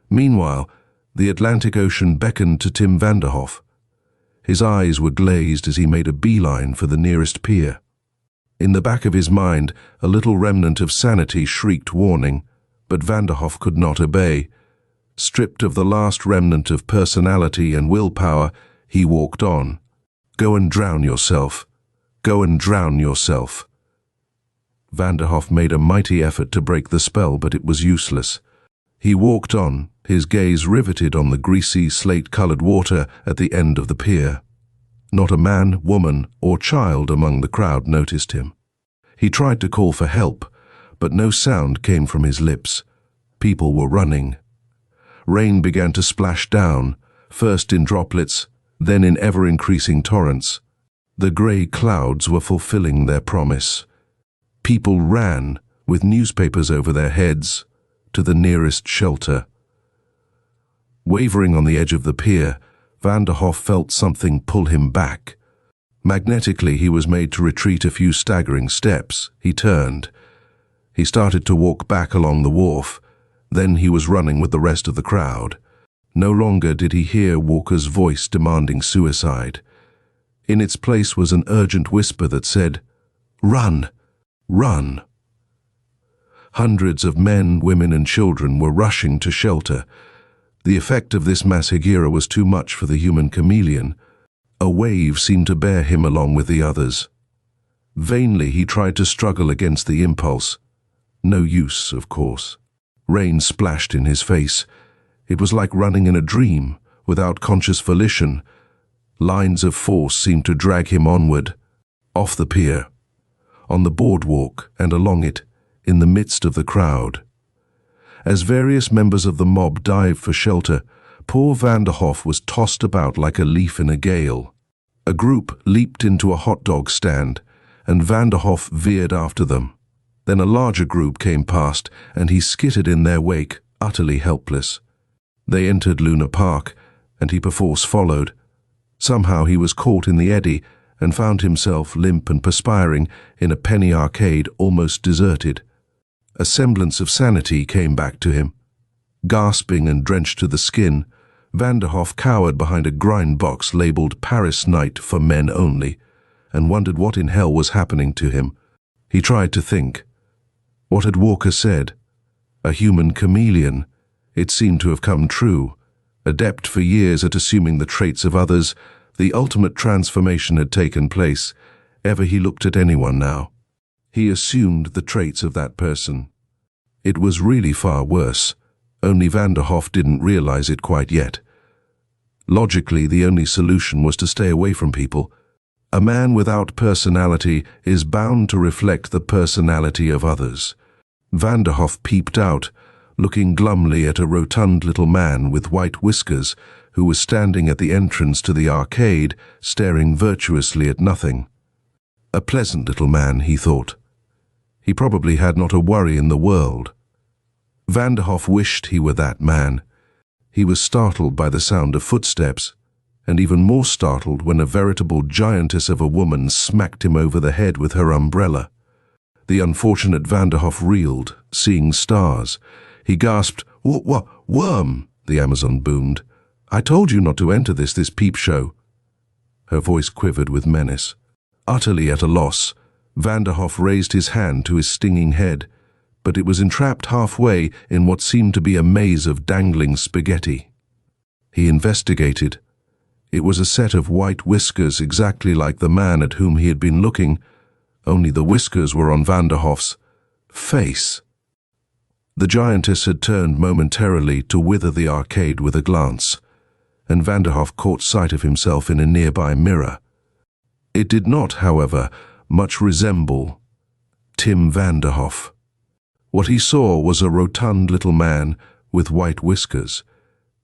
Meanwhile, the Atlantic Ocean beckoned to Tim Vanderhoff. His eyes were glazed as he made a beeline for the nearest pier. In the back of his mind, a little remnant of sanity shrieked warning, but Vanderhoff could not obey. Stripped of the last remnant of personality and willpower, he walked on. Go and drown yourself. Go and drown yourself. Vanderhoff made a mighty effort to break the spell, but it was useless. He walked on, his gaze riveted on the greasy, slate-colored water at the end of the pier. Not a man, woman, or child among the crowd noticed him. He tried to call for help, but no sound came from his lips. People were running. Rain began to splash down, first in droplets, then in ever-increasing torrents. The grey clouds were fulfilling their promise. People ran, with newspapers over their heads, to the nearest shelter. Wavering on the edge of the pier, Vanderhoff felt something pull him back. Magnetically, he was made to retreat a few staggering steps. He turned. He started to walk back along the wharf. Then he was running with the rest of the crowd. No longer did he hear Walker's voice demanding suicide. In its place was an urgent whisper that said, "Run! Run!" Hundreds of men, women, and children were rushing to shelter. The effect of this mass hegira was too much for the human chameleon. A wave seemed to bear him along with the others. Vainly he tried to struggle against the impulse. No use, of course. Rain splashed in his face. It was like running in a dream, without conscious volition. Lines of force seemed to drag him onward, off the pier, on the boardwalk and along it, in the midst of the crowd. As various members of the mob dived for shelter, poor Vanderhoff was tossed about like a leaf in a gale. A group leaped into a hot dog stand, and Vanderhoff veered after them. Then a larger group came past, and he skittered in their wake, utterly helpless. They entered Luna Park, and he perforce followed. Somehow he was caught in the eddy and found himself limp and perspiring in a penny arcade almost deserted. A semblance of sanity came back to him. Gasping and drenched to the skin, Vanderhoff cowered behind a grind box labeled Paris Night for Men Only, and wondered what in hell was happening to him. He tried to think. What had Walker said? A human chameleon. It seemed to have come true. Adept for years at assuming the traits of others, the ultimate transformation had taken place. Ever he looked at anyone now, he assumed the traits of that person. It was really far worse. Only Vanderhoff didn't realize it quite yet. Logically, the only solution was to stay away from people. A man without personality is bound to reflect the personality of others. Vanderhoff peeped out, looking glumly at a rotund little man with white whiskers who was standing at the entrance to the arcade, staring virtuously at nothing. A pleasant little man, he thought. He probably had not a worry in the world. Vanderhoff wished he were that man. He was startled by the sound of footsteps, and even more startled when a veritable giantess of a woman smacked him over the head with her umbrella. The unfortunate Vanderhoff reeled, seeing stars. He gasped, "Worm," the Amazon boomed. "I told you not to enter this peep show." Her voice quivered with menace. Utterly at a loss, Vanderhoff raised his hand to his stinging head, but it was entrapped halfway in what seemed to be a maze of dangling spaghetti. He investigated. It was a set of white whiskers exactly like the man at whom he had been looking, only the whiskers were on Vanderhoff's face. The giantess had turned momentarily to wither the arcade with a glance, and Vanderhoff caught sight of himself in a nearby mirror. It did not, however, much resemble Tim Vanderhoff. What he saw was a rotund little man with white whiskers.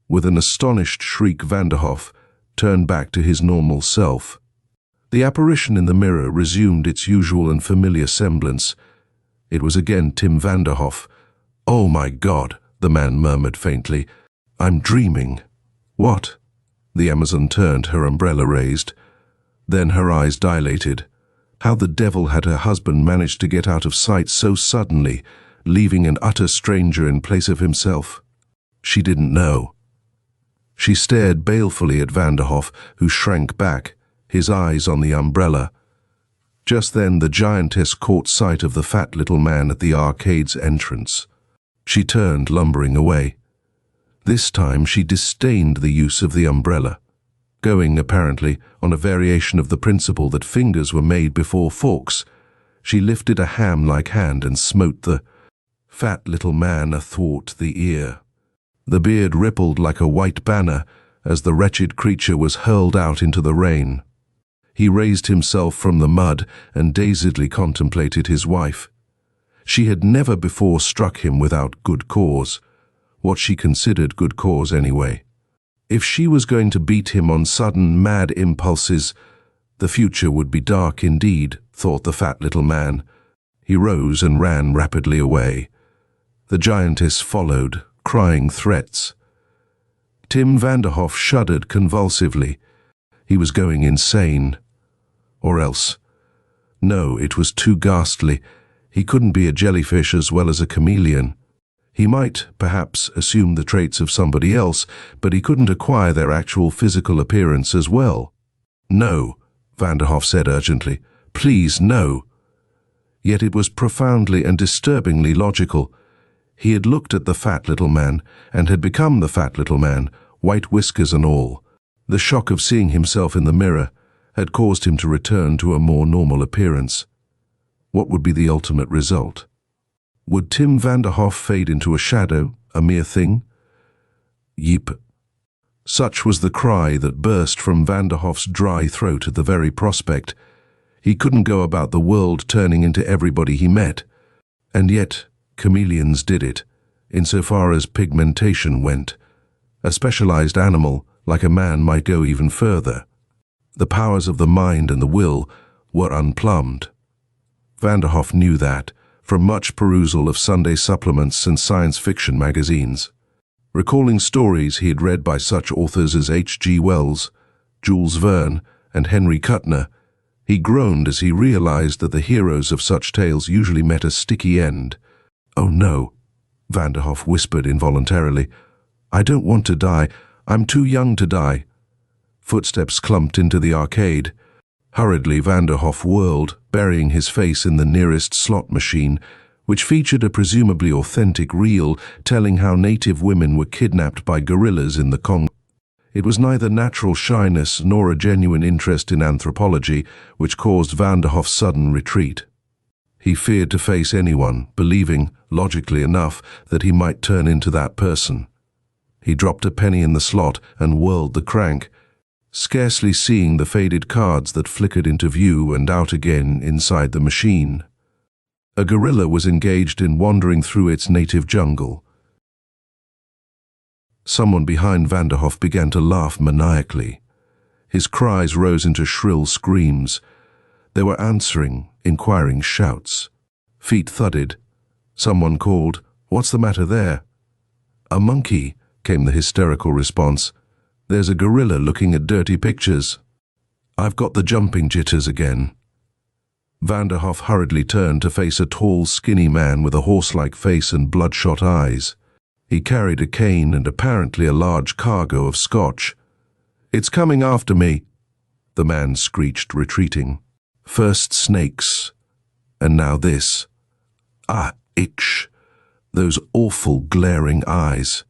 With an astonished shriek, Vanderhoff turned back to his normal self. The apparition in the mirror resumed its usual and familiar semblance. It was again Tim Vanderhoff. "Oh my God," the man murmured faintly. "I'm dreaming." "What?" The Amazon turned, her umbrella raised. Then her eyes dilated. How the devil had her husband managed to get out of sight so suddenly, leaving an utter stranger in place of himself? She didn't know. She stared balefully at Vanderhoff, who shrank back, his eyes on the umbrella. Just then the giantess caught sight of the fat little man at the arcade's entrance. She turned, lumbering away. This time she disdained the use of the umbrella, going, apparently, on a variation of the principle that fingers were made before forks. She lifted a ham-like hand and smote the fat little man athwart the ear. The beard rippled like a white banner as the wretched creature was hurled out into the rain. He raised himself from the mud and dazedly contemplated his wife. She had never before struck him without good cause, what she considered good cause anyway. If she was going to beat him on sudden, mad impulses, the future would be dark indeed, thought the fat little man. He rose and ran rapidly away. The giantess followed, crying threats. Tim Vanderhoff shuddered convulsively. He was going insane. Or else. No, it was too ghastly. He couldn't be a jellyfish as well as a chameleon. He might, perhaps, assume the traits of somebody else, but he couldn't acquire their actual physical appearance as well. "No," Vanderhoff said urgently. "Please, no." Yet it was profoundly and disturbingly logical. He had looked at the fat little man, and had become the fat little man, white whiskers and all. The shock of seeing himself in the mirror had caused him to return to a more normal appearance. What would be the ultimate result? Would Tim Vanderhoff fade into a shadow, a mere thing? Yeep. Such was the cry that burst from Vanderhoff's dry throat at the very prospect. He couldn't go about the world turning into everybody he met. And yet, chameleons did it, insofar as pigmentation went. A specialized animal, like a man, might go even further. The powers of the mind and the will were unplumbed. Vanderhoff knew that, from much perusal of Sunday supplements and science fiction magazines. Recalling stories he had read by such authors as H.G. Wells, Jules Verne, and Henry Kuttner, he groaned as he realized that the heroes of such tales usually met a sticky end. "Oh no," Vanderhoff whispered involuntarily. "I don't want to die. I'm too young to die." Footsteps clumped into the arcade. Hurriedly, Vanderhoff whirled, burying his face in the nearest slot machine, which featured a presumably authentic reel telling how native women were kidnapped by gorillas in the Congo. It was neither natural shyness nor a genuine interest in anthropology which caused Vanderhoff's sudden retreat. He feared to face anyone, believing, logically enough, that he might turn into that person. He dropped a penny in the slot and whirled the crank, scarcely seeing the faded cards that flickered into view and out again inside the machine. A gorilla was engaged in wandering through its native jungle. Someone behind Vanderhoff began to laugh maniacally. His cries rose into shrill screams. There were answering, inquiring shouts. Feet thudded. Someone called, "What's the matter there?" "A monkey," came the hysterical response. "There's a gorilla looking at dirty pictures." "I've got the jumping jitters again." Vanderhoff hurriedly turned to face a tall, skinny man with a horse-like face and bloodshot eyes. He carried a cane and apparently a large cargo of scotch. "It's coming after me," the man screeched, retreating. "First snakes," And now this. Ah, itch. Those awful glaring eyes.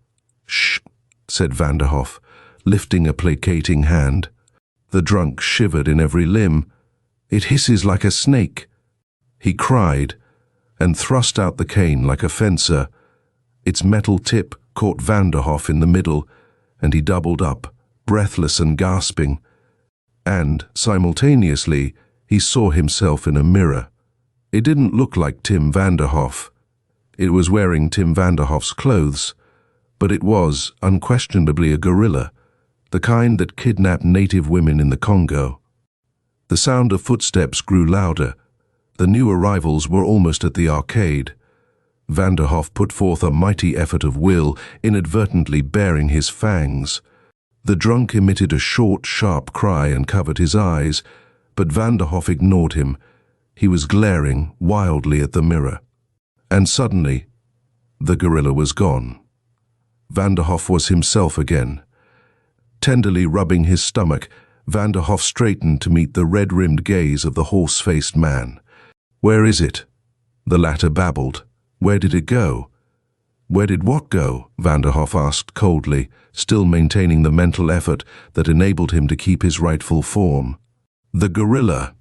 Shh, said Vanderhoff, lifting a placating hand. The drunk shivered in every limb. It hisses like a snake. He cried, and thrust out the cane like a fencer. Its metal tip caught Vanderhoff in the middle, and he doubled up, breathless and gasping. And, simultaneously, he saw himself in a mirror. It didn't look like Tim Vanderhoff. It was wearing Tim Vanderhoff's clothes, but it was, unquestionably, a gorilla, the kind that kidnapped native women in the Congo. The sound of footsteps grew louder. The new arrivals were almost at the arcade. Vanderhoff put forth a mighty effort of will, inadvertently baring his fangs. The drunk emitted a short, sharp cry and covered his eyes, but Vanderhoff ignored him. He was glaring wildly at the mirror. And suddenly, the gorilla was gone. Vanderhoff was himself again. Tenderly rubbing his stomach, Vanderhoff straightened to meet the red-rimmed gaze of the horse-faced man. "Where is it?" the latter babbled. "Where did it go?" "Where did what go?" Vanderhoff asked coldly, still maintaining the mental effort that enabled him to keep his rightful form. "The gorilla."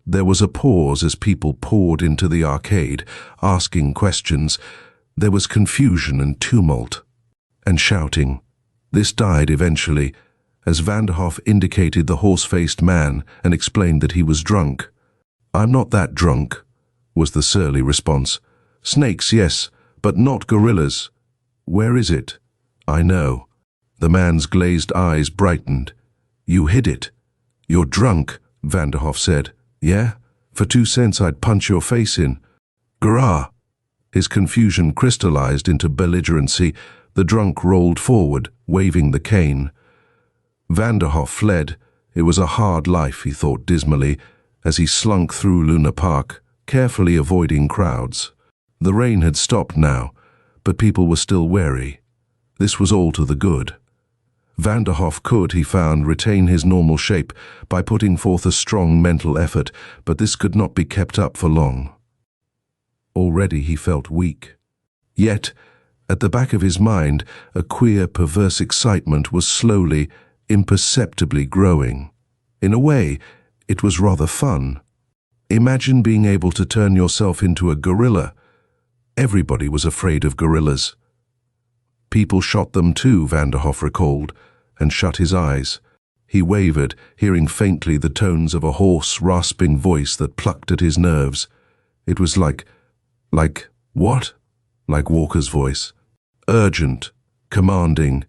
There was a pause as people poured into the arcade, asking questions. There was confusion and tumult, and shouting. This died eventually, as Vanderhoff indicated the horse-faced man and explained that he was drunk. "I'm not that drunk," was the surly response. "Snakes, yes, but not gorillas." "Where is it?" "I know." The man's glazed eyes brightened. "You hid it." "You're drunk," Vanderhoff said. "Yeah? For 2 cents I'd punch your face in." "Grah!" His confusion crystallized into belligerency. The drunk rolled forward, waving the cane. Vanderhoff fled. It was a hard life, he thought dismally, as he slunk through Luna Park, carefully avoiding crowds. The rain had stopped now, but people were still wary. This was all to the good. Vanderhoff could, he found, retain his normal shape by putting forth a strong mental effort, but this could not be kept up for long. Already he felt weak. Yet, at the back of his mind, a queer, perverse excitement was slowly, imperceptibly growing. In a way, it was rather fun. Imagine being able to turn yourself into a gorilla. Everybody was afraid of gorillas. People shot them too, Vanderhoff recalled, and shut his eyes. He wavered, hearing faintly the tones of a hoarse, rasping voice that plucked at his nerves. It was like what? Like Walker's voice. Urgent, commanding.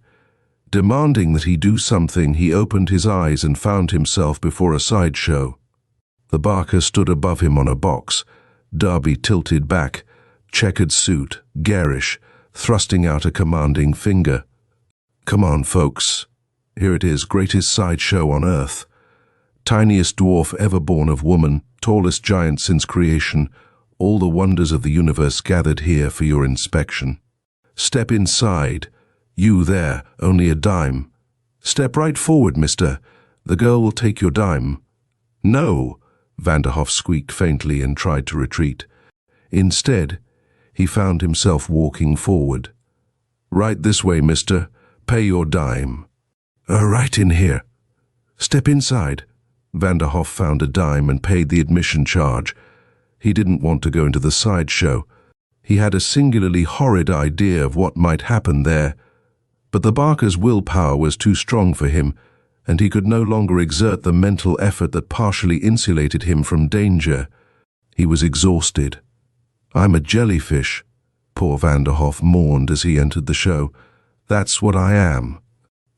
Demanding that he do something, he opened his eyes and found himself before a sideshow. The barker stood above him on a box, derby tilted back, checkered suit, garish, thrusting out a commanding finger. "Come on, folks. Here it is, greatest sideshow on earth. Tiniest dwarf ever born of woman, tallest giant since creation, all the wonders of the universe gathered here for your inspection. Step inside. You there, only a dime. Step right forward, mister. The girl will take your dime." "No," Vanderhoff squeaked faintly and tried to retreat. Instead, he found himself walking forward. "Right this way, mister. Pay your dime." Right in here." "Step inside." Vanderhoff found a dime and paid the admission charge. He didn't want to go into the sideshow. He had a singularly horrid idea of what might happen there. But the barker's willpower was too strong for him, and he could no longer exert the mental effort that partially insulated him from danger. He was exhausted. "I'm a jellyfish," poor Vanderhoff mourned as he entered the show. "That's what I am."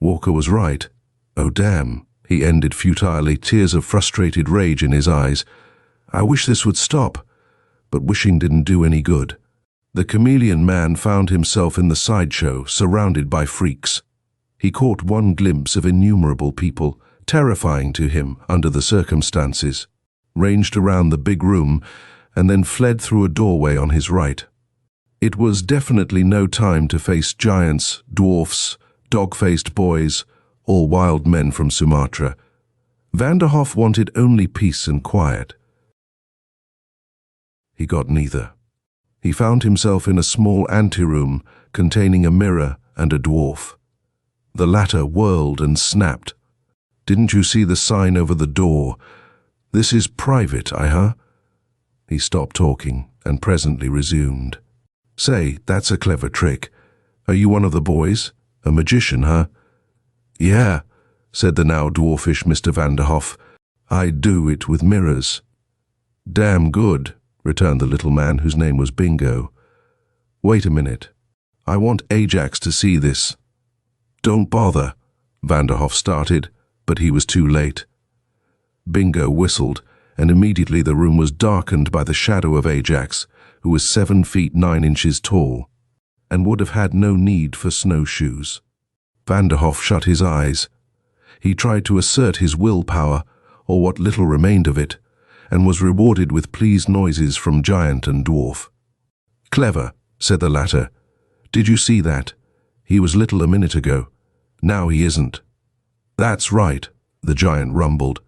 Walker was right. "Oh, damn," he ended futilely, tears of frustrated rage in his eyes. "I wish this would stop." But wishing didn't do any good. The chameleon man found himself in the sideshow, surrounded by freaks. He caught one glimpse of innumerable people, terrifying to him under the circumstances, ranged around the big room, and then fled through a doorway on his right. It was definitely no time to face giants, dwarfs, dog-faced boys, all wild men from Sumatra. Vanderhoff wanted only peace and quiet. He got neither. He found himself in a small anteroom containing a mirror and a dwarf. The latter whirled and snapped. "Didn't you see the sign over the door? This is private, huh?" He stopped talking and presently resumed. "Say, that's a clever trick. Are you one of the boys? A magician, huh?" "Yeah," said the now dwarfish Mr. Vanderhoff. "I do it with mirrors." "Damn good," returned the little man whose name was Bingo. "Wait a minute. I want Ajax to see this." "Don't bother," Vanderhoff started, but he was too late. Bingo whistled, and immediately the room was darkened by the shadow of Ajax, who was 7 feet 9 inches tall, and would have had no need for snowshoes. Vanderhoff shut his eyes. He tried to assert his willpower, or what little remained of it, and was rewarded with pleased noises from giant and dwarf. "Clever," said the latter. "Did you see that? He was little a minute ago. Now he isn't." "That's right," the giant rumbled.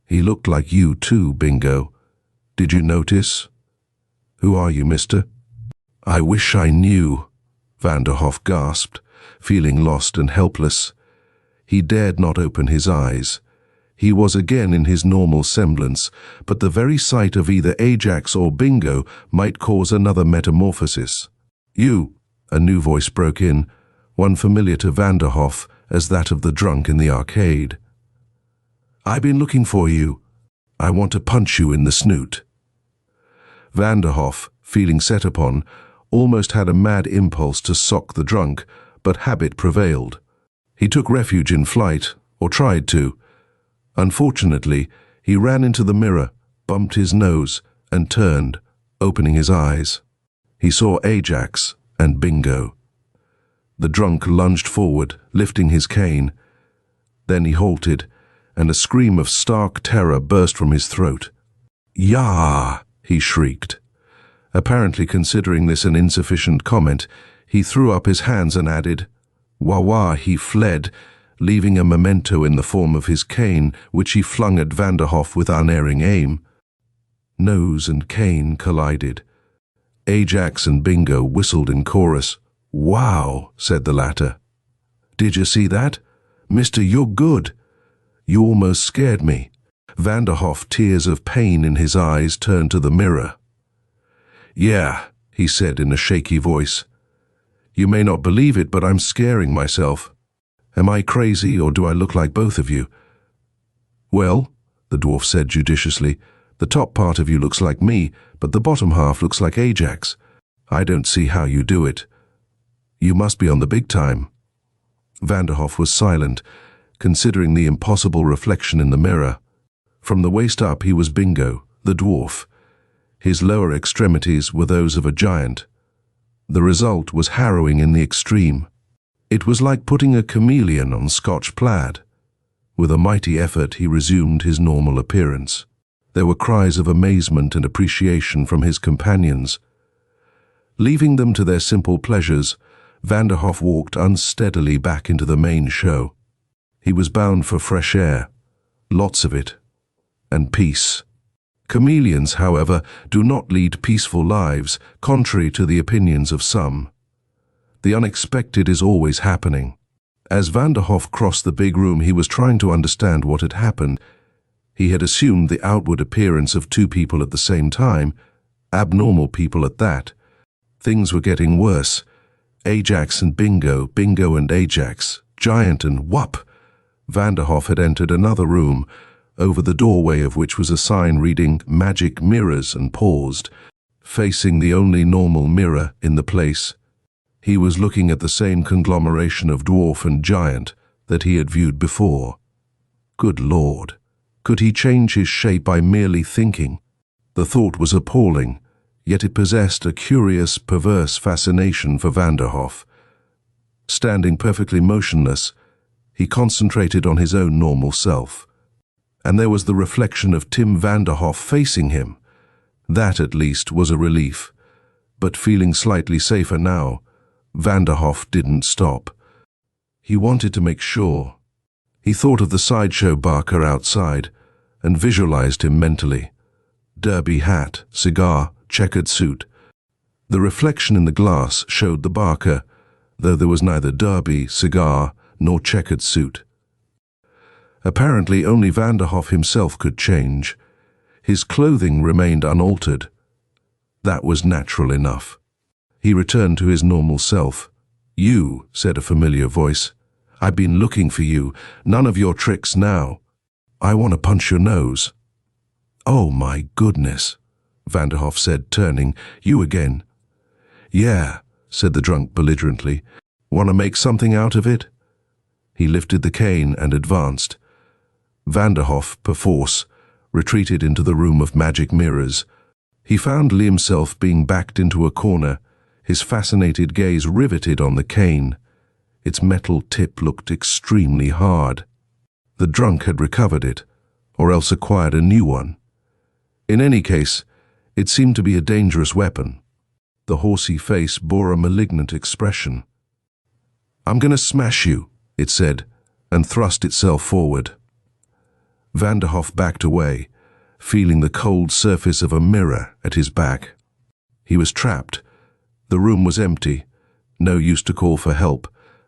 "He looked like you too, Bingo. Did you notice?" "Who are you, mister?" "I wish I knew," Vanderhoff gasped, feeling lost and helpless. He dared not open his eyes. He was again in his normal semblance, but the very sight of either Ajax or Bingo might cause another metamorphosis. "You," a new voice broke in, one familiar to Vanderhoff as that of the drunk in the arcade. "I've been looking for you. I want to punch you in the snoot." Vanderhoff, feeling set upon, almost had a mad impulse to sock the drunk, but habit prevailed. He took refuge in flight, or tried to. Unfortunately, he ran into the mirror, bumped his nose, and turned, opening his eyes. He saw Ajax and Bingo. The drunk lunged forward, lifting his cane. Then he halted, and a scream of stark terror burst from his throat. "Yah!" he shrieked. Apparently considering this an insufficient comment, he threw up his hands and added, "Wah-wah!" He fled, leaving a memento in the form of his cane, which he flung at Vanderhoff with unerring aim. Nose and cane collided. Ajax and Bingo whistled in chorus. "Wow," said the latter. "Did you see that? Mister, you're good. You almost scared me." Vanderhoff, tears of pain in his eyes, turned to the mirror. "Yeah," he said in a shaky voice. "You may not believe it, but I'm scaring myself. Am I crazy, or do I look like both of you?" "Well," the dwarf said judiciously, "the top part of you looks like me, but the bottom half looks like Ajax. I don't see how you do it. You must be on the big time." Vanderhoff was silent, considering the impossible reflection in the mirror. From the waist up he was Bingo, the dwarf. His lower extremities were those of a giant. The result was harrowing in the extreme. It was like putting a chameleon on Scotch plaid. With a mighty effort he resumed his normal appearance. There were cries of amazement and appreciation from his companions. Leaving them to their simple pleasures, Vanderhoff walked unsteadily back into the main show. He was bound for fresh air, lots of it, and peace. Chameleons, however, do not lead peaceful lives, contrary to the opinions of some. The unexpected is always happening. As Vanderhoff crossed the big room, he was trying to understand what had happened. He had assumed the outward appearance of two people at the same time, abnormal people at that. Things were getting worse. Ajax and Bingo, Bingo and Ajax, giant and whoop. Vanderhoff had entered another room, over the doorway of which was a sign reading "Magic Mirrors," and paused, facing the only normal mirror in the place. He was looking at the same conglomeration of dwarf and giant that he had viewed before. Good Lord! Could he change his shape by merely thinking? The thought was appalling, yet it possessed a curious, perverse fascination for Vanderhoff. Standing perfectly motionless, he concentrated on his own normal self. And there was the reflection of Tim Vanderhoff facing him. That, at least, was a relief. But feeling slightly safer now, Vanderhoff didn't stop. He wanted to make sure. He thought of the sideshow barker outside and visualized him mentally. Derby hat, cigar, checkered suit. The reflection in the glass showed the barker, though there was neither derby, cigar, nor checkered suit. Apparently only Vanderhoff himself could change. His clothing remained unaltered. That was natural enough. He returned to his normal self. "You," said a familiar voice. "I've been looking for you. None of your tricks now. I want to punch your nose." "Oh my goodness," Vanderhoff said, turning. "You again?" "Yeah," said the drunk belligerently. "Want to make something out of it?" He lifted the cane and advanced. Vanderhoff, perforce, retreated into the room of magic mirrors. He found himself being backed into a corner, his fascinated gaze riveted on the cane. Its metal tip looked extremely hard. The drunk had recovered it, or else acquired a new one. In any case, it seemed to be a dangerous weapon. The horsey face bore a malignant expression. "I'm going to smash you," it said, and thrust itself forward. Vanderhoff backed away, feeling the cold surface of a mirror at his back. He was trapped. The room was empty. No use to call for help.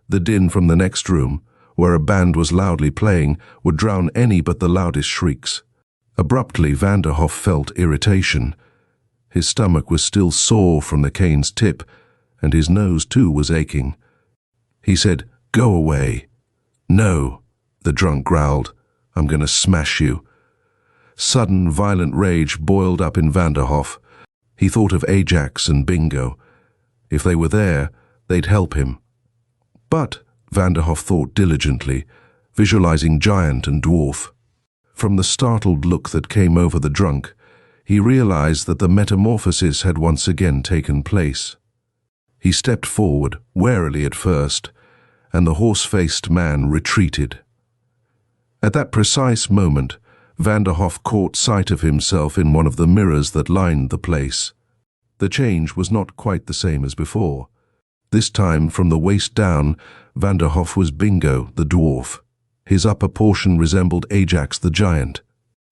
The din from the next room, where a band was loudly playing, would drown any but the loudest shrieks. Abruptly, Vanderhoff felt irritation. His stomach was still sore from the cane's tip, and his nose too was aching. He said, "Go away." "No," the drunk growled. "I'm going to smash you." Sudden, violent rage boiled up in Vanderhoff. He thought of Ajax and Bingo. If they were there, they'd help him. But, Vanderhoff thought diligently, visualizing giant and dwarf. From the startled look that came over the drunk, he realized that the metamorphosis had once again taken place. He stepped forward, warily at first, and the horse-faced man retreated. At that precise moment, Vanderhoff caught sight of himself in one of the mirrors that lined the place. The change was not quite the same as before. This time, from the waist down, Vanderhoff was Bingo, the dwarf. His upper portion resembled Ajax the giant.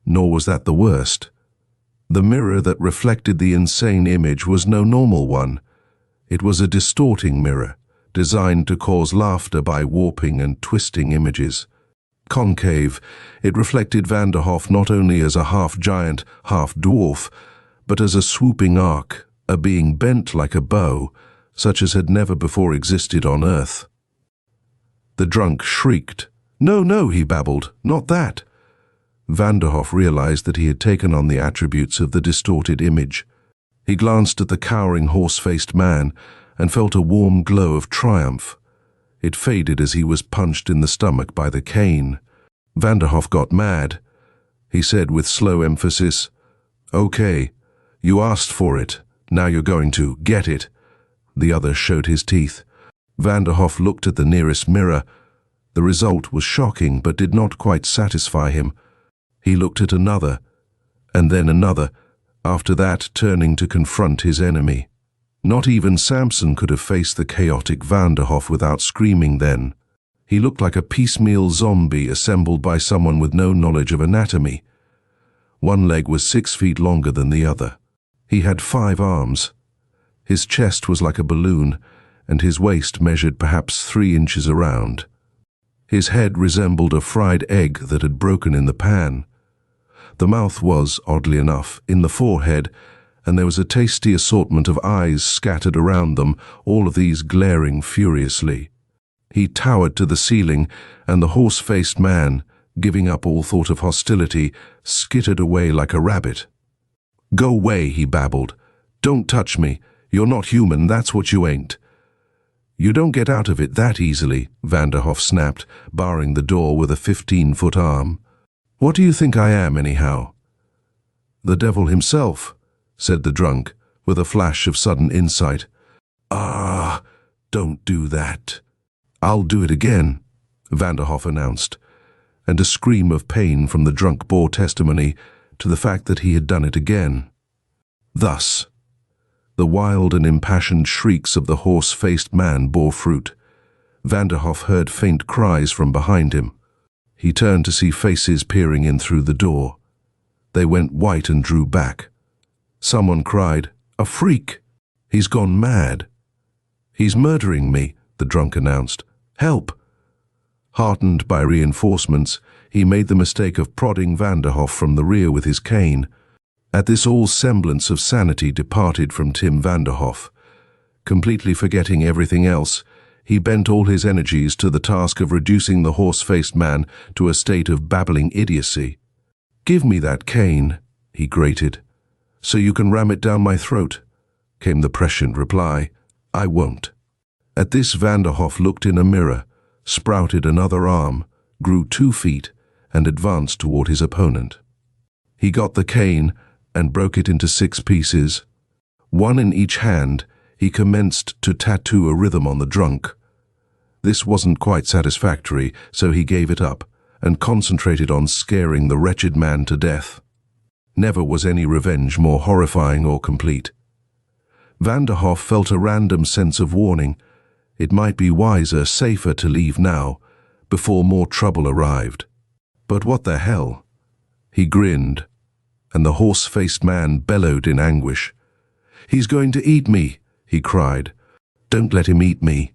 Nor was that the worst. The mirror that reflected the insane image was no normal one. It was a distorting mirror, designed to cause laughter by warping and twisting images. Concave, it reflected Vanderhoff not only as a half-giant, half-dwarf, but as a swooping arc, a being bent like a bow, such as had never before existed on Earth. The drunk shrieked. "No, no," he babbled, "not that." Vanderhoff realized that he had taken on the attributes of the distorted image. He glanced at the cowering horse-faced man and felt a warm glow of triumph. It faded as he was punched in the stomach by the cane. Vanderhoff got mad. He said with slow emphasis, "Okay, you asked for it. Now you're going to get it." The other showed his teeth. Vanderhoff looked at the nearest mirror. The result was shocking but did not quite satisfy him. He looked at another, and then another, after that turning to confront his enemy. Not even Samson could have faced the chaotic Vanderhoff without screaming then. He looked like a piecemeal zombie assembled by someone with no knowledge of anatomy. One leg was 6 feet longer than the other. He had 5 arms. His chest was like a balloon, and his waist measured perhaps 3 inches around. His head resembled a fried egg that had broken in the pan. The mouth was, oddly enough, in the forehead, and there was a tasty assortment of eyes scattered around them, all of these glaring furiously. He towered to the ceiling, and the horse-faced man, giving up all thought of hostility, skittered away like a rabbit. "Go away," he babbled. "Don't touch me. You're not human, that's what you ain't." "You don't get out of it that easily," Vanderhoff snapped, barring the door with a 15-foot arm. "What do you think I am, anyhow?" "The devil himself," said the drunk, with a flash of sudden insight. "Ah, don't do that." "I'll do it again," Vanderhoff announced, and a scream of pain from the drunk bore testimony to the fact that he had done it again. Thus, the wild and impassioned shrieks of the horse-faced man bore fruit. Vanderhoff heard faint cries from behind him. He turned to see faces peering in through the door. They went white and drew back. Someone cried, A freak. He's gone mad. He's murdering me, the drunk announced. Help! Heartened by reinforcements, he made the mistake of prodding Vanderhoff from the rear with his cane. At this, all semblance of sanity departed from Tim Vanderhoff. Completely forgetting everything else, he bent all his energies to the task of reducing the horse-faced man to a state of babbling idiocy. "Give me that cane," he grated, "so you can ram it down my throat," came the prescient reply. "I won't." At this, Vanderhoff looked in a mirror, sprouted another arm, grew 2 feet, and advanced toward his opponent. He got the cane and broke it into 6 pieces. One in each hand, he commenced to tattoo a rhythm on the drunk. This wasn't quite satisfactory, so he gave it up and concentrated on scaring the wretched man to death. Never was any revenge more horrifying or complete. Vanderhoff felt a random sense of warning. It might be wiser, safer to leave now, before more trouble arrived. But what the hell? He grinned, and the horse-faced man bellowed in anguish. "He's going to eat me," he cried. "Don't let him eat me."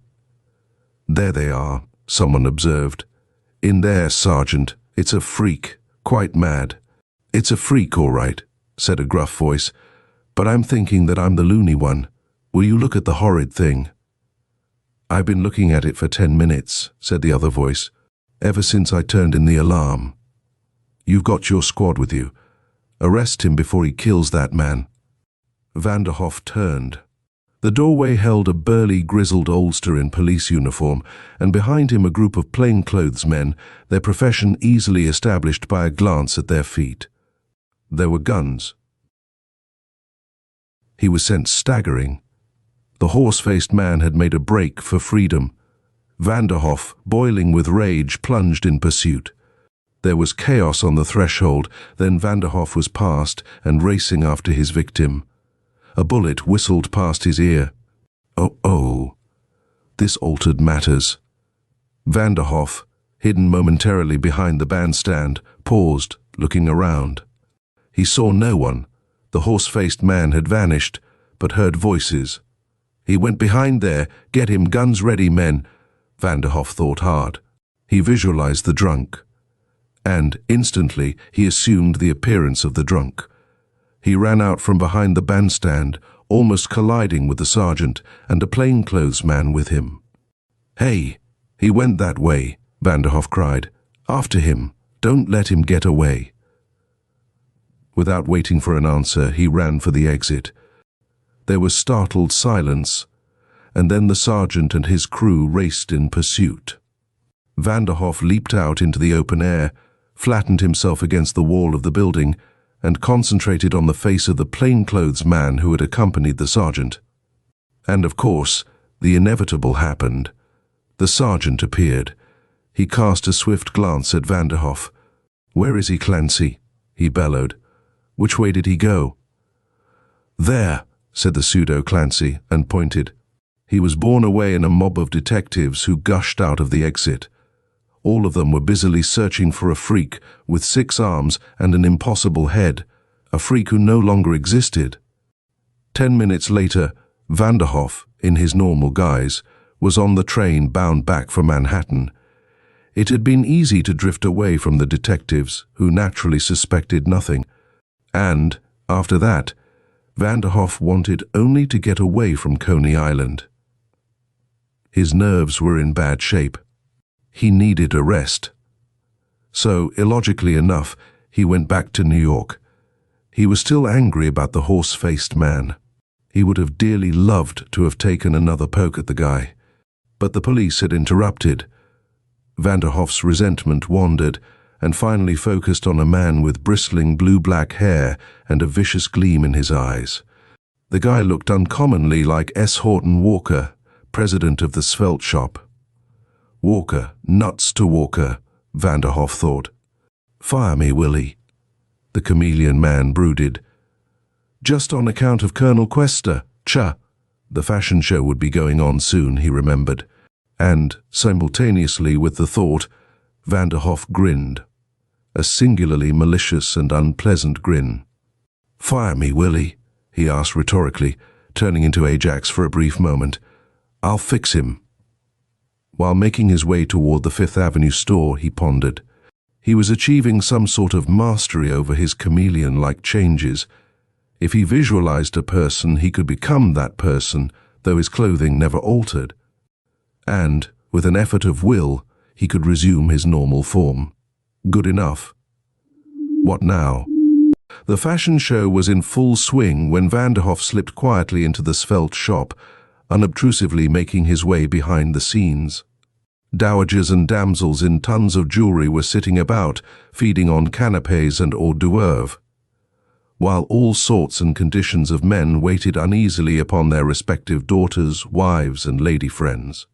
"There they are," someone observed. "In there, Sergeant. It's a freak, quite mad." "It's a freak, all right," said a gruff voice, "but I'm thinking that I'm the loony one. Will you look at the horrid thing?" "I've been looking at it for 10 minutes, said the other voice, "ever since I turned in the alarm." "You've got your squad with you. Arrest him before he kills that man." Vanderhoff turned. The doorway held a burly, grizzled oldster in police uniform, and behind him a group of plainclothes men, their profession easily established by a glance at their feet. There were guns. He was sent staggering. The horse-faced man had made a break for freedom. Vanderhoff, boiling with rage, plunged in pursuit. There was chaos on the threshold, then Vanderhoff was past and racing after his victim. A bullet whistled past his ear. Oh. This altered matters. Vanderhoff, hidden momentarily behind the bandstand, paused, looking around. He saw no one. The horse-faced man had vanished, but heard voices. He went behind there. "Get him, guns ready, men." Vanderhoff thought hard. He visualized the drunk. And, instantly, he assumed the appearance of the drunk. He ran out from behind the bandstand, almost colliding with the sergeant and a plainclothes man with him. "Hey, he went that way," Vanderhoff cried. "After him. Don't let him get away." Without waiting for an answer, he ran for the exit. There was startled silence, and then the sergeant and his crew raced in pursuit. Vanderhoff leaped out into the open air, flattened himself against the wall of the building, and concentrated on the face of the plainclothes man who had accompanied the sergeant. And of course, the inevitable happened. The sergeant appeared. He cast a swift glance at Vanderhoff. "Where is he, Clancy?" he bellowed. "Which way did he go?" "There," said the pseudo-Clancy, and pointed. He was borne away in a mob of detectives who gushed out of the exit. All of them were busily searching for a freak with 6 arms and an impossible head, a freak who no longer existed. 10 minutes later, Vanderhoff, in his normal guise, was on the train bound back for Manhattan. It had been easy to drift away from the detectives, who naturally suspected nothing. And, after that, Vanderhoff wanted only to get away from Coney Island. His nerves were in bad shape. He needed a rest. So, illogically enough, he went back to New York. He was still angry about the horse-faced man. He would have dearly loved to have taken another poke at the guy. But the police had interrupted. Vanderhoff's resentment wandered and finally focused on a man with bristling blue-black hair and a vicious gleam in his eyes. The guy looked uncommonly like S. Horton Walker, president of the Svelte Shop. Walker, nuts to Walker, Vanderhoff thought. "Fire me, Willie," the chameleon man brooded. "Just on account of Colonel Quester, cha." The fashion show would be going on soon, he remembered. And, simultaneously with the thought, Vanderhoff grinned. A singularly malicious and unpleasant grin. "Fire me, Willie," he asked rhetorically, turning into Ajax for a brief moment. "I'll fix him." While making his way toward the Fifth Avenue store, he pondered. He was achieving some sort of mastery over his chameleon-like changes. If he visualized a person, he could become that person, though his clothing never altered. And, with an effort of will, he could resume his normal form. Good enough. What now? The fashion show was in full swing when Vanderhoff slipped quietly into the svelte shop, unobtrusively making his way behind the scenes. Dowagers and damsels in tons of jewelry were sitting about, feeding on canapés and hors d'oeuvres, while all sorts and conditions of men waited uneasily upon their respective daughters, wives, and lady friends.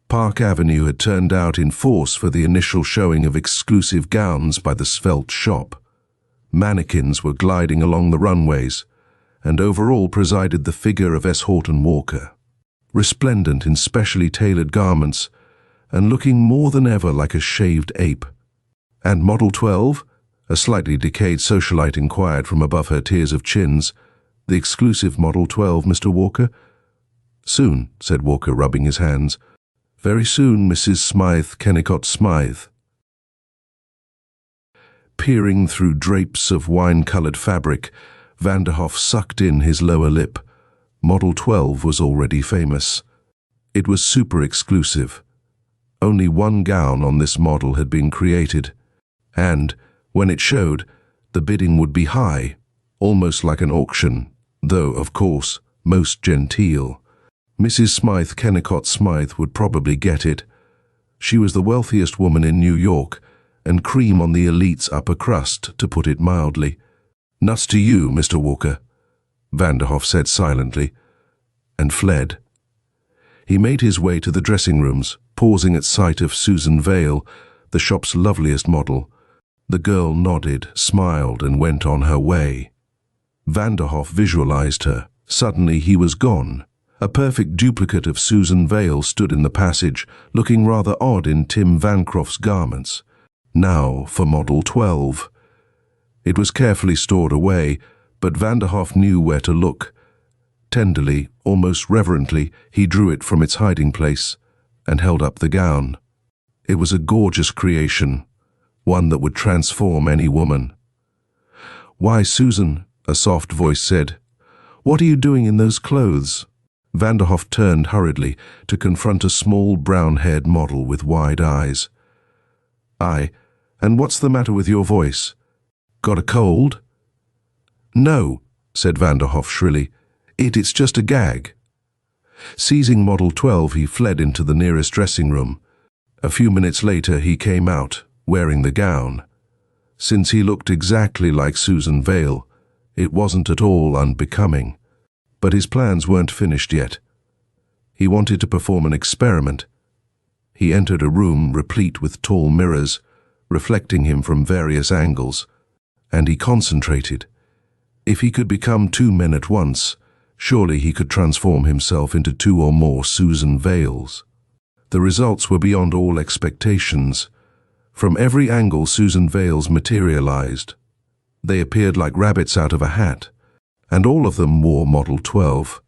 Park Avenue had turned out in force for the initial showing of exclusive gowns by the svelte shop. Mannequins were gliding along the runways, and overall presided the figure of S. Horton Walker, resplendent in specially tailored garments and looking more than ever like a shaved ape. "And Model 12? A slightly decayed socialite inquired from above her tiers of chins. "The exclusive Model 12, Mr. Walker?" "Soon," said Walker, rubbing his hands. "Very soon, Mrs. Smythe Kennicott Smythe." Peering through drapes of wine-colored fabric, Vanderhoff sucked in his lower lip. Model 12 was already famous. It was super exclusive. Only one gown on this model had been created, and, when it showed, the bidding would be high, almost like an auction, though, of course, most genteel. Mrs. Smythe Kennicott Smythe would probably get it. She was the wealthiest woman in New York, and cream on the elite's upper crust, to put it mildly. "Nuts to you, Mr. Walker," Vanderhoff said silently, and fled. He made his way to the dressing rooms, pausing at sight of Susan Vale, the shop's loveliest model. The girl nodded, smiled, and went on her way. Vanderhoff visualized her. Suddenly he was gone. A perfect duplicate of Susan Vale stood in the passage, looking rather odd in Tim Vancroft's garments. Now for Model 12. It was carefully stored away, but Vanderhoff knew where to look. Tenderly, almost reverently, he drew it from its hiding place and held up the gown. It was a gorgeous creation, one that would transform any woman. "Why, Susan," a soft voice said, "what are you doing in those clothes?" Vanderhoff turned hurriedly to confront a small brown-haired model with wide eyes. And what's the matter with your voice? Got a cold?" "No," said Vanderhoff shrilly. It's just a gag." Seizing Model 12, he fled into the nearest dressing room. A few minutes later, he came out, wearing the gown. Since he looked exactly like Susan Vale, it wasn't at all unbecoming. But his plans weren't finished yet. He wanted to perform an experiment. He entered a room replete with tall mirrors, reflecting him from various angles, and he concentrated. If he could become two men at once, surely he could transform himself into two or more Susan Vales. The results were beyond all expectations. From every angle, Susan Vales materialized. They appeared like rabbits out of a hat, and all of them wore Model 12.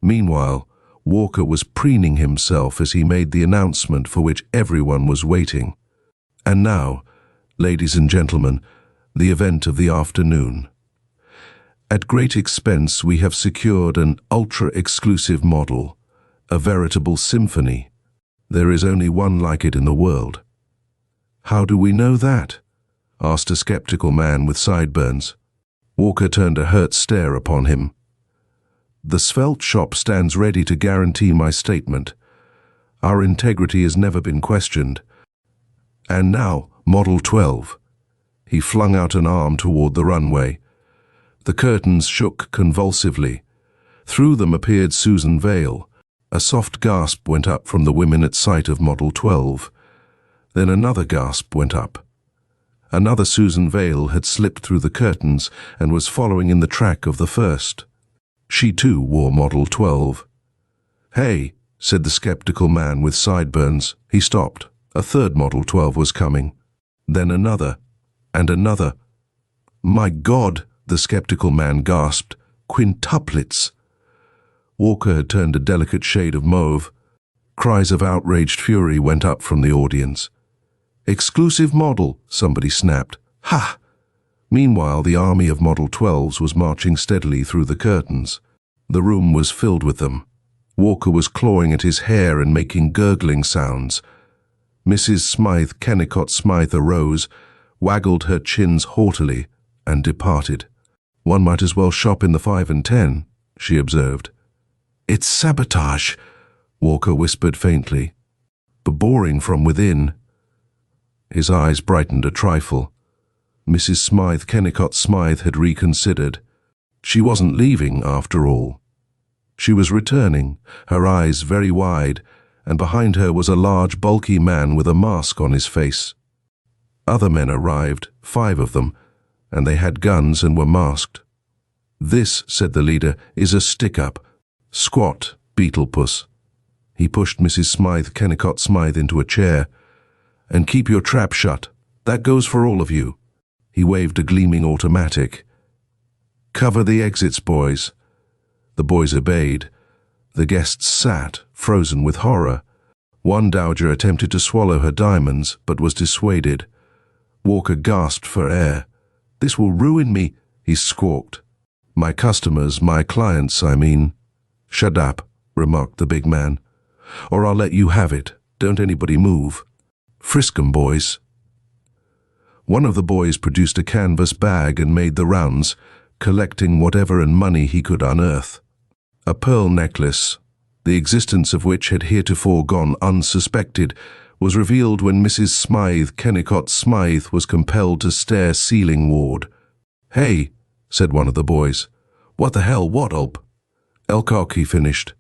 Meanwhile, Walker was preening himself as he made the announcement for which everyone was waiting. And now, ladies and gentlemen, the event of the afternoon. At great expense, we have secured an ultra-exclusive model, a veritable symphony. There is only one like it in the world. "How do we know that?" asked a skeptical man with sideburns. Walker turned a hurt stare upon him. "The svelte shop stands ready to guarantee my statement. Our integrity has never been questioned. And now, Model 12. He flung out an arm toward the runway. The curtains shook convulsively. Through them appeared Susan Vale. A soft gasp went up from the women at sight of Model 12. Then another gasp went up. Another Susan Vale had slipped through the curtains and was following in the track of the first. She too wore Model 12. "Hey," said the skeptical man with sideburns. He stopped. A third Model 12 was coming. Then another, and another. "My God," the skeptical man gasped, Quintuplets. Walker had turned a delicate shade of mauve. Cries of outraged fury went up from the audience. "Exclusive model," somebody snapped. "Ha!" Meanwhile, the army of Model 12s was marching steadily through the curtains. The room was filled with them. Walker was clawing at his hair and making gurgling sounds. Mrs. Smythe Kennicott Smythe arose, waggled her chins haughtily, and departed. "One might as well shop in the 5 and 10, she observed. "It's sabotage," Walker whispered faintly. "But boring from within." His eyes brightened a trifle. Mrs. Smythe Kennicott Smythe had reconsidered. She wasn't leaving, after all. She was returning, her eyes very wide, and behind her was a large, bulky man with a mask on his face. Other men arrived, 5 of them, and they had guns and were masked. "This," said the leader, "is a stick-up. Squat, Beetlepuss." He pushed Mrs. Smythe Kennicott Smythe into a chair. "And keep your trap shut. That goes for all of you." He waved a gleaming automatic. "Cover the exits, boys." The boys obeyed. The guests sat, frozen with horror. One dowager attempted to swallow her diamonds, but was dissuaded. Walker gasped for air. "This will ruin me," he squawked. "My customers, my clients, I mean." "Shut up," remarked the big man. "Or I'll let you have it. Don't anybody move. Frisk 'em, boys." One of the boys produced a canvas bag and made the rounds, collecting whatever and money he could unearth. A pearl necklace, the existence of which had heretofore gone unsuspected, was revealed when Mrs. Smythe Kennicott Smythe was compelled to stare ceilingward. "Hey," said one of the boys. "What the hell, what up?" "Elcock," he finished.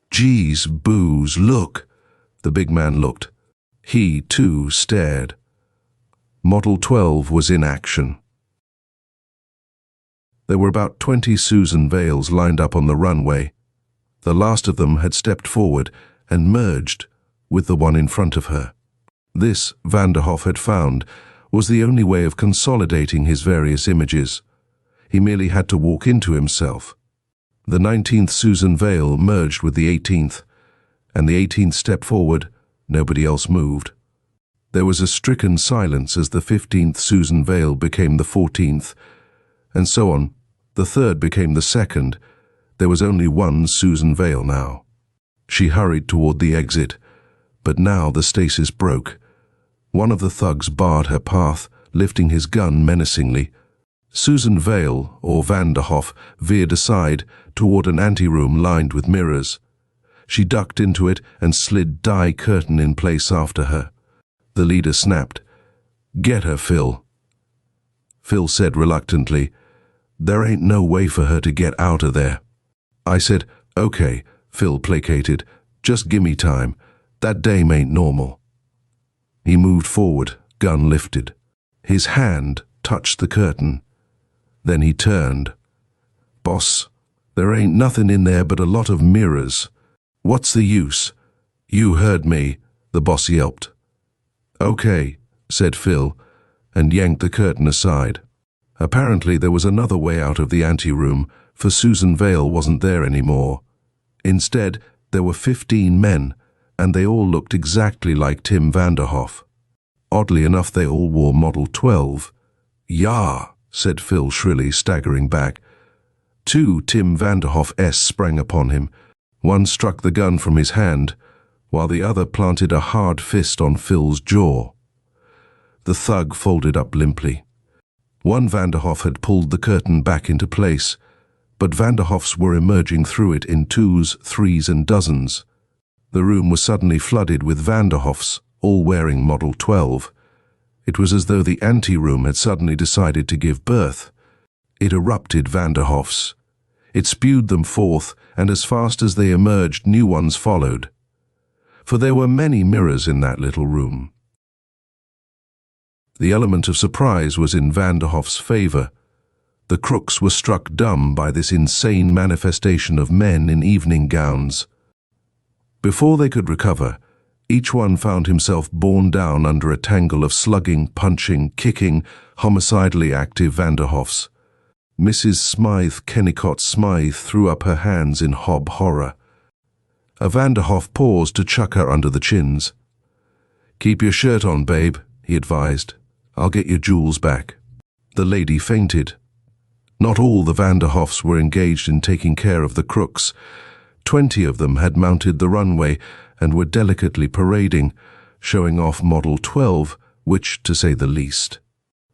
"Geez, booze, look." The big man looked. He, too, stared. Model 12 was in action. There were about 20 Susan Vales lined up on the runway. The last of them had stepped forward and merged with the one in front of her. This, Vanderhoff had found, was the only way of consolidating his various images. He merely had to walk into himself. The 19th Susan Vale merged with the 18th, and the 18th stepped forward. Nobody else moved. There was a stricken silence as the 15th Susan Vale became the 14th, and so on. The 3rd became the 2nd. There was only one Susan Vale now. She hurried toward the exit, but now the stasis broke. One of the thugs barred her path, lifting his gun menacingly. Susan Vale, or Vanderhoff, veered aside toward an anteroom lined with mirrors. She ducked into it and slid dye curtain in place after her. The leader snapped, "Get her, Phil." Phil said reluctantly, "There ain't no way for her to get out of there." I said, "Okay," Phil placated, "just gimme time. That dame ain't normal." He moved forward, gun lifted. His hand touched the curtain. Then he turned. "Boss, there ain't nothing in there but a lot of mirrors. What's the use?" "You heard me," the boss yelped. "Okay," said Phil, and yanked the curtain aside. Apparently there was another way out of the anteroom, for Susan Vale wasn't there anymore. Instead, there were 15 men, and they all looked exactly like Tim Vanderhoff. Oddly enough, they all wore Model 12. "Yah!" said Phil shrilly, staggering back. 2 Tim Vanderhoff-s sprang upon him. One struck the gun from his hand, while the other planted a hard fist on Phil's jaw. The thug folded up limply. One Vanderhoff had pulled the curtain back into place, but Vanderhoffs were emerging through it in 2s, 3s, and dozens. The room was suddenly flooded with Vanderhoffs, all wearing Model 12. It was as though the anteroom had suddenly decided to give birth. It erupted Vanderhoffs. It spewed them forth, and as fast as they emerged, new ones followed. For there were many mirrors in that little room. The element of surprise was in Vanderhoff's favor. The crooks were struck dumb by this insane manifestation of men in evening gowns. Before they could recover, each one found himself borne down under a tangle of slugging, punching, kicking, homicidally active Vanderhoffs. Mrs. Smythe Kennicott Smythe threw up her hands in hob horror. A Vanderhoff paused to chuck her under the chins. "Keep your shirt on, babe," he advised. "I'll get your jewels back." The lady fainted. Not all the Vanderhoffs were engaged in taking care of the crooks. 20 of them had mounted the runway and were delicately parading, showing off Model 12, which, to say the least,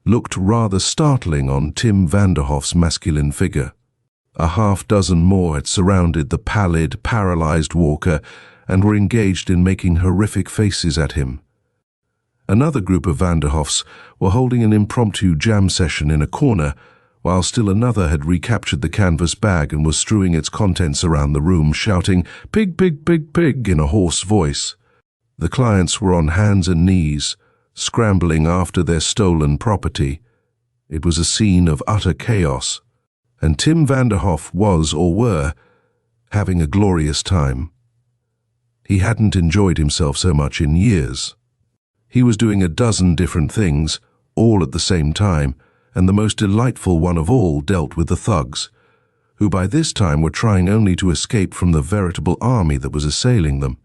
looked rather startling on Tim Vanderhoff's masculine figure. A half-dozen more had surrounded the pallid, paralyzed Walker and were engaged in making horrific faces at him. Another group of Vanderhoffs were holding an impromptu jam session in a corner, while still another had recaptured the canvas bag and was strewing its contents around the room, shouting, "Pig, pig, pig, pig," in a hoarse voice. The clients were on hands and knees, scrambling after their stolen property. It was a scene of utter chaos, and Tim Vanderhoff was, or were, having a glorious time. He hadn't enjoyed himself so much in years. He was doing a dozen different things, all at the same time, and the most delightful one of all dealt with the thugs, who by this time were trying only to escape from the veritable army that was assailing them.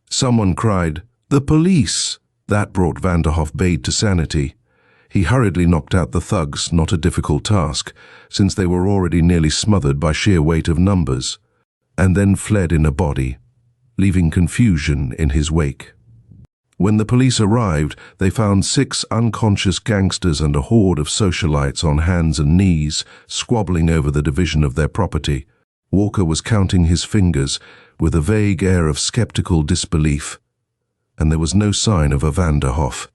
Someone cried, "The police!" That brought Vanderhoff Bade to sanity. He hurriedly knocked out the thugs, not a difficult task, since they were already nearly smothered by sheer weight of numbers, and then fled in a body, leaving confusion in his wake. When the police arrived, they found 6 unconscious gangsters and a horde of socialites on hands and knees, squabbling over the division of their property. Walker was counting his fingers with a vague air of skeptical disbelief, and there was no sign of a Vanderhoff.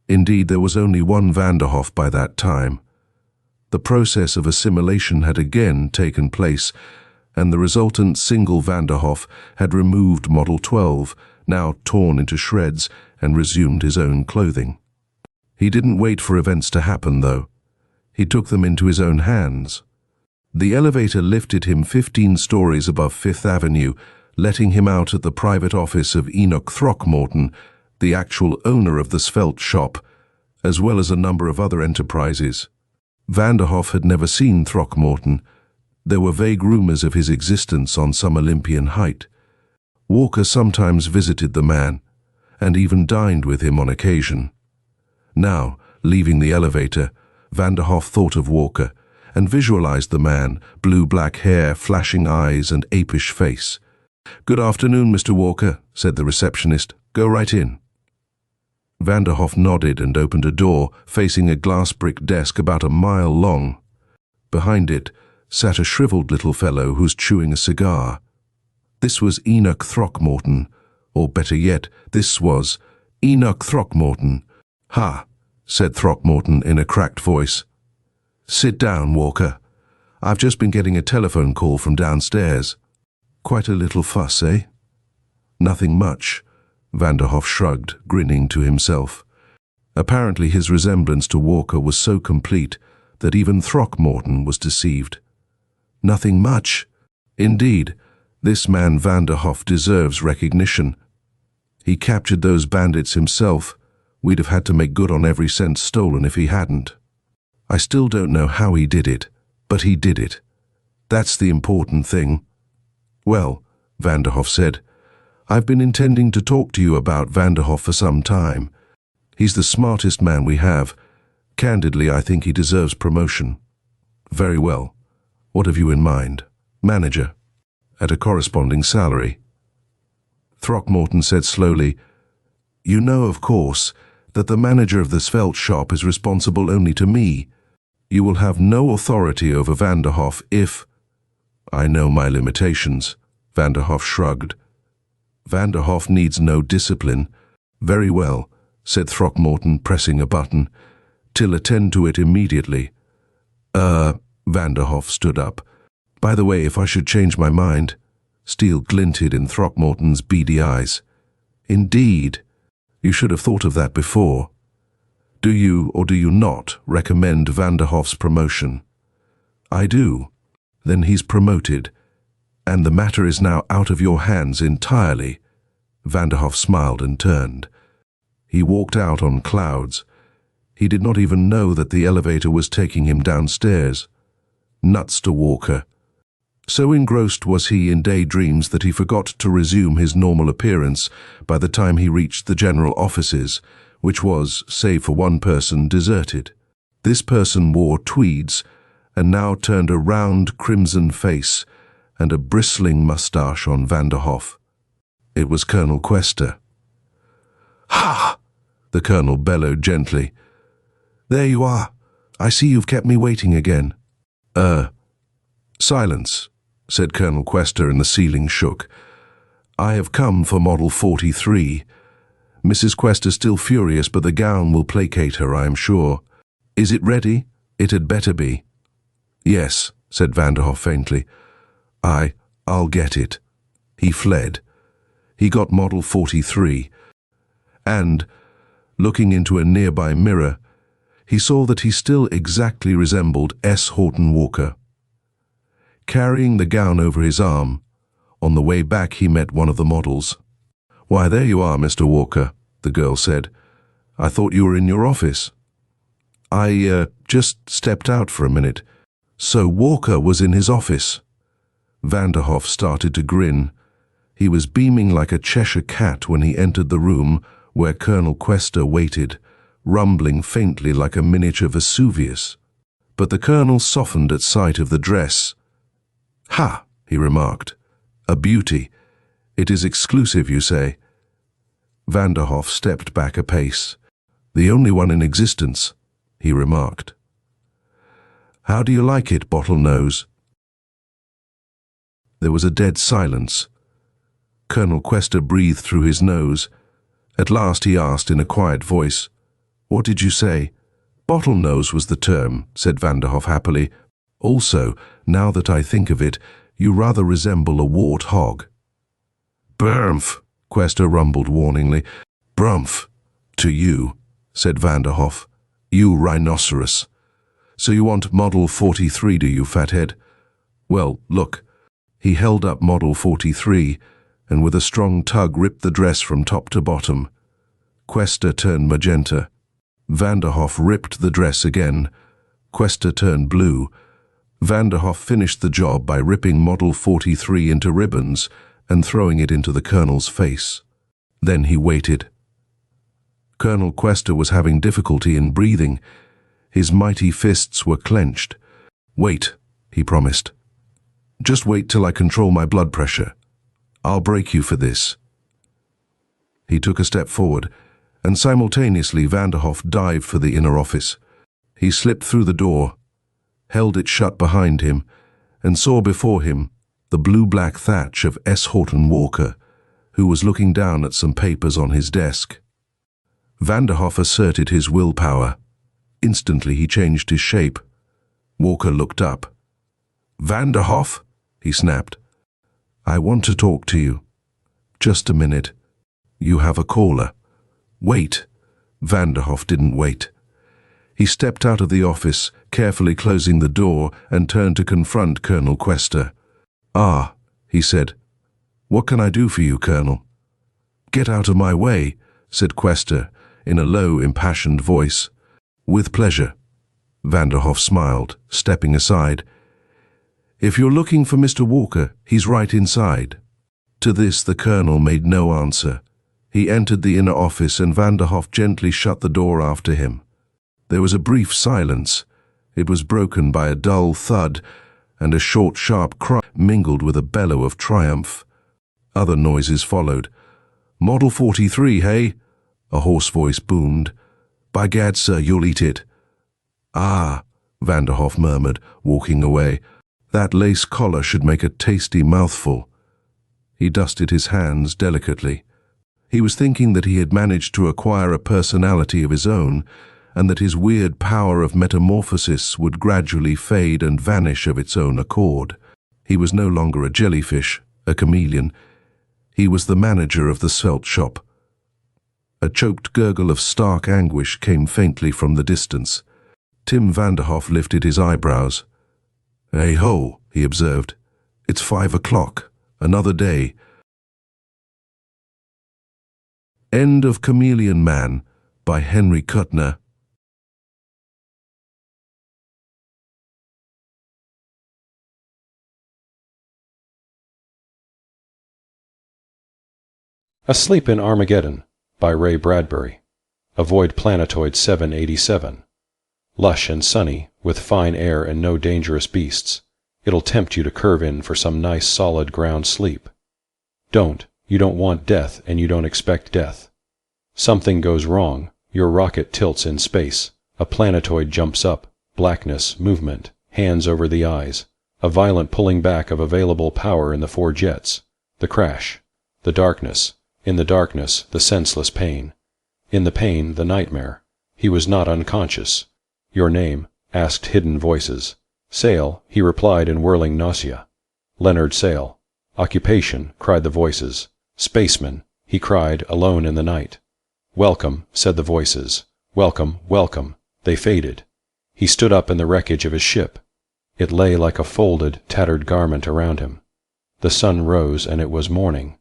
Indeed, there was only one Vanderhoff by that time. The process of assimilation had again taken place, and the resultant single Vanderhoff had removed Model 12, now torn into shreds, and resumed his own clothing. He didn't wait for events to happen, though. He took them into his own hands. The elevator lifted him 15 stories above Fifth Avenue, letting him out at the private office of Enoch Throckmorton, the actual owner of the Svelte shop, as well as a number of other enterprises. Vanderhoff had never seen Throckmorton. There were vague rumors of his existence on some Olympian height. Walker sometimes visited the man, and even dined with him on occasion. Now, leaving the elevator, Vanderhoff thought of Walker, and visualized the man, blue-black hair, flashing eyes, and apish face. "Good afternoon, Mr. Walker," said the receptionist. "Go right in." Vanderhoff nodded and opened a door facing a glass brick desk about a mile long. Behind it sat a shriveled little fellow who was chewing a cigar. This was Enoch Throckmorton, or better yet, this was Enoch Throckmorton. "Ha," said Throckmorton in a cracked voice. "Sit down, Walker. I've just been getting a telephone call from downstairs." "Quite a little fuss, eh?" "Nothing much," Vanderhoff shrugged, grinning to himself. Apparently his resemblance to Walker was so complete that even Throckmorton was deceived. "Nothing much? Indeed, this man Vanderhoff deserves recognition. He captured those bandits himself. We'd have had to make good on every cent stolen if he hadn't. I still don't know how he did it, but he did it. That's the important thing." "Well," Vanderhoff said, "I've been intending to talk to you about Vanderhoff for some time. He's the smartest man we have. Candidly, I think he deserves promotion." "Very well. What have you in mind?" "Manager, at a corresponding salary." Throckmorton said slowly, "You know, of course, that the manager of the Svelte shop is responsible only to me. You will have no authority over Vanderhoff if—" "I know my limitations," Vanderhoff shrugged. "Vanderhoff needs no discipline." "Very well," said Throckmorton, pressing a button. "'Till attend to it immediately." Vanderhoff stood up. "By the way, if I should change my mind—" Steel glinted in Throckmorton's beady eyes. "Indeed? You should have thought of that before. Do you, or do you not, recommend Vanderhoff's promotion?" "I do." "Then he's promoted, and the matter is now out of your hands entirely." Vanderhoff smiled and turned. He walked out on clouds. He did not even know that the elevator was taking him downstairs. Nuts to Walker. So engrossed was he in daydreams that he forgot to resume his normal appearance by the time he reached the general offices, which was, save for one person, deserted. This person wore tweeds and now turned a round crimson face and a bristling moustache on Vanderhoff. It was Colonel Quester. "Ha!" the colonel bellowed gently. "There you are. I see you've kept me waiting again." Silence," said Colonel Quester, and the ceiling shook. "I have come for Model 43. Mrs. Quester's still furious, but the gown will placate her, I am sure. Is it ready? It had better be." "Yes," said Vanderhoff faintly. I'll get it." He fled. He got Model 43, and, looking into a nearby mirror, he saw that he still exactly resembled S. Horton Walker. Carrying the gown over his arm, on the way back he met one of the models. "Why, there you are, Mr. Walker," the girl said. "I thought you were in your office." "I just stepped out for a minute." So Walker was in his office. Vanderhoff started to grin. He was beaming like a Cheshire cat when he entered the room where Colonel Quester waited, rumbling faintly like a miniature Vesuvius. But the colonel softened at sight of the dress. "Ha!" he remarked. "A beauty. It is exclusive, you say?" Vanderhoff stepped back a pace. "The only one in existence," he remarked. "How do you like it, Bottlenose?" There was a dead silence. Colonel Quester breathed through his nose. At last he asked in a quiet voice, "What did you say?" "Bottlenose was the term," said Vanderhoff happily. "Also, now that I think of it, you rather resemble a wart-hog." "Brmph," Quester rumbled warningly. "Brmph. To you," said Vanderhoff. "You rhinoceros. So you want Model 43, do you, fathead? Well, look." He held up Model 43, and with a strong tug ripped the dress from top to bottom. Quester turned magenta. Vanderhoff ripped the dress again. Quester turned blue. Vanderhoff finished the job by ripping Model 43 into ribbons and throwing it into the colonel's face. Then he waited. Colonel Quester was having difficulty in breathing. His mighty fists were clenched. "Wait," he promised. "Just wait till I control my blood pressure. I'll break you for this." He took a step forward, and simultaneously Vanderhoff dived for the inner office. He slipped through the door, held it shut behind him, and saw before him the blue-black thatch of S. Horton Walker, who was looking down at some papers on his desk. Vanderhoff asserted his willpower. Instantly he changed his shape. Walker looked up. "Vanderhoff," he snapped. "I want to talk to you. Just a minute. You have a caller." "Wait." Vanderhoff didn't wait. He stepped out of the office, carefully closing the door, and turned to confront Colonel Quester. "Ah," he said. "What can I do for you, Colonel?" "Get out of my way," said Quester, in a low, impassioned voice. "With pleasure." Vanderhoff smiled, stepping aside. "If you're looking for Mr. Walker, he's right inside." To this the colonel made no answer. He entered the inner office and Vanderhoff gently shut the door after him. There was a brief silence. It was broken by a dull thud and a short, sharp cry mingled with a bellow of triumph. Other noises followed. "Model 43, hey?" a hoarse voice boomed. "By gad, sir, you'll eat it." "Ah," Vanderhoff murmured, walking away. "That lace collar should make a tasty mouthful." He dusted his hands delicately. He was thinking that he had managed to acquire a personality of his own, and that his weird power of metamorphosis would gradually fade and vanish of its own accord. He was no longer a jellyfish, a chameleon. He was the manager of the svelte shop. A choked gurgle of stark anguish came faintly from the distance. Tim Vanderhoff lifted his eyebrows. "Hey ho," he observed. "It's 5 o'clock. Another day." End of Chameleon Man by Henry Kuttner. Asleep in Armageddon, by Ray Bradbury. Avoid planetoid 787. Lush and sunny, with fine air and no dangerous beasts. It'll tempt you to curve in for some nice solid ground sleep. You don't want death, and you don't expect death. Something goes wrong, your rocket tilts in space, a planetoid jumps up, blackness, movement, hands over the eyes, a violent pulling back of available power in the 4 jets, the crash, the darkness, in the darkness, the senseless pain. In the pain, the nightmare. He was not unconscious. Your name, asked hidden voices. Sale, he replied in whirling nausea. Leonard Sale. Occupation, cried the voices. Spaceman, he cried, alone in the night. Welcome, said the voices. Welcome, welcome. They faded. He stood up in the wreckage of his ship. It lay like a folded, tattered garment around him. The sun rose, and it was morning.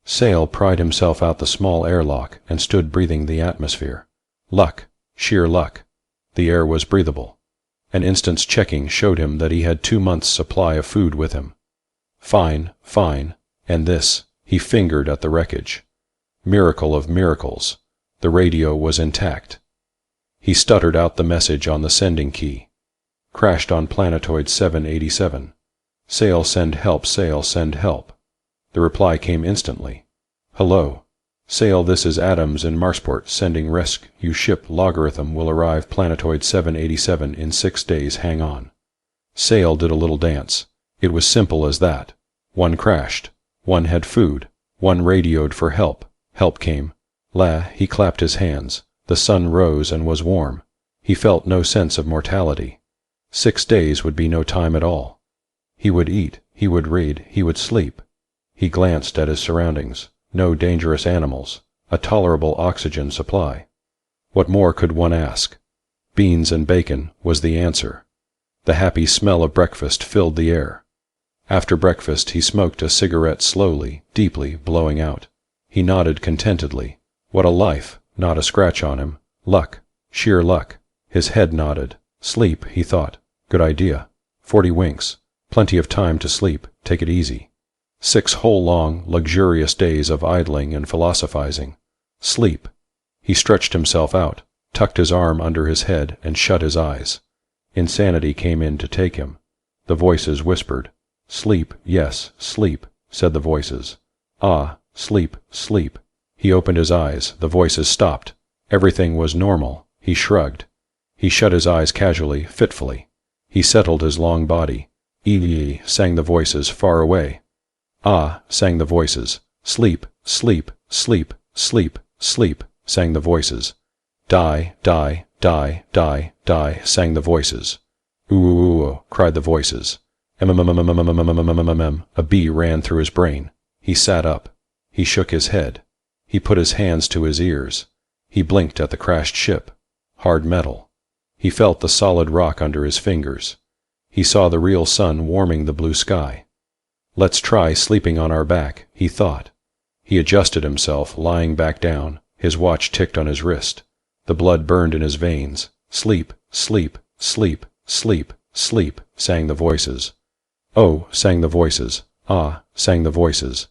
Sale pried himself out the small airlock and stood breathing the atmosphere. Luck, sheer luck. The air was breathable. An instant's checking showed him that he had 2 months' supply of food with him. Fine, fine, and this, he fingered at the wreckage. Miracle of miracles. The radio was intact. He stuttered out the message on the sending key. Crashed on planetoid 787. Sale send help, Sale send help. The reply came instantly. Hello. Sale, this is Adams in Marsport sending rescue ship Logarithm will arrive planetoid 787 in 6 days, hang on. Sale did a little dance. It was simple as that. One crashed. One had food. One radioed for help. Help came. He clapped his hands. The sun rose and was warm. He felt no sense of mortality. 6 days would be no time at all. He would eat, he would read, he would sleep. He glanced at his surroundings. No dangerous animals. A tolerable oxygen supply. What more could one ask? Beans and bacon was the answer. The happy smell of breakfast filled the air. After breakfast he smoked a cigarette slowly, deeply, blowing out. He nodded contentedly. What a life, not a scratch on him. Luck, sheer luck. His head nodded. Sleep, he thought. Good idea. 40 winks. Plenty of time to sleep. Take it easy. 6 whole long, luxurious days of idling and philosophizing. Sleep. He stretched himself out, tucked his arm under his head, and shut his eyes. Insanity came in to take him. The voices whispered. Sleep, yes, sleep, said the voices. Ah, sleep, sleep. He opened his eyes. The voices stopped. Everything was normal. He shrugged. He shut his eyes casually, fitfully. He settled his long body. Eerie, sang the voices far away. Ah, sang the voices. Sleep, sleep, sleep, sleep, sleep, sang the voices. Die, die, die, die, die, sang the voices. Ooh, cried the voices. A bee ran through his brain. He sat up. He shook his head. He put his hands to his ears. He blinked at the crashed ship. Hard metal. He felt the solid rock under his fingers. He saw the real sun warming the blue sky. Let's try sleeping on our back, he thought. He adjusted himself, lying back down. His watch ticked on his wrist. The blood burned in his veins. Sleep, sleep, sleep, sleep, sleep, sang the voices. Oh, sang the voices. Ah, sang the voices.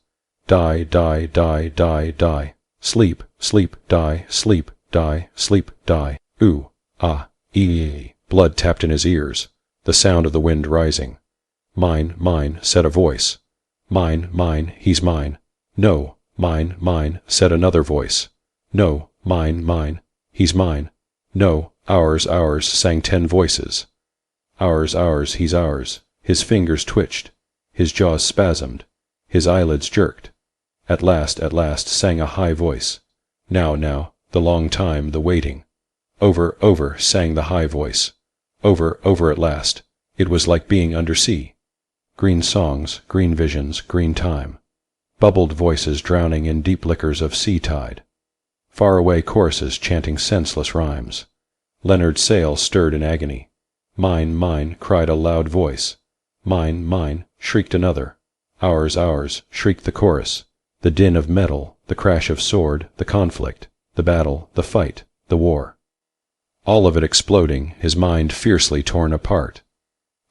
Die, die, die, die, die. Sleep, sleep, die, sleep, die, sleep, die. Ooh, ah, ee. Blood tapped in his ears. The sound of the wind rising. Mine, mine, said a voice. Mine, mine, he's mine. No, mine, mine, said another voice. No, mine, mine, he's mine. No, ours, ours, sang 10 voices. Ours, ours, he's ours. His fingers twitched. His jaws spasmed. His eyelids jerked. At last, sang a high voice. Now, now, the long time, the waiting. Over, over, sang the high voice. Over, over at last. It was like being undersea. Green songs, green visions, green time. Bubbled voices drowning in deep liquors of sea tide. Far-away choruses chanting senseless rhymes. Leonard Sale stirred in agony. Mine, mine, cried a loud voice. Mine, mine, shrieked another. Ours, ours, shrieked the chorus. The din of metal, the crash of sword, the conflict, the battle, the fight, the war. All of it exploding, his mind fiercely torn apart.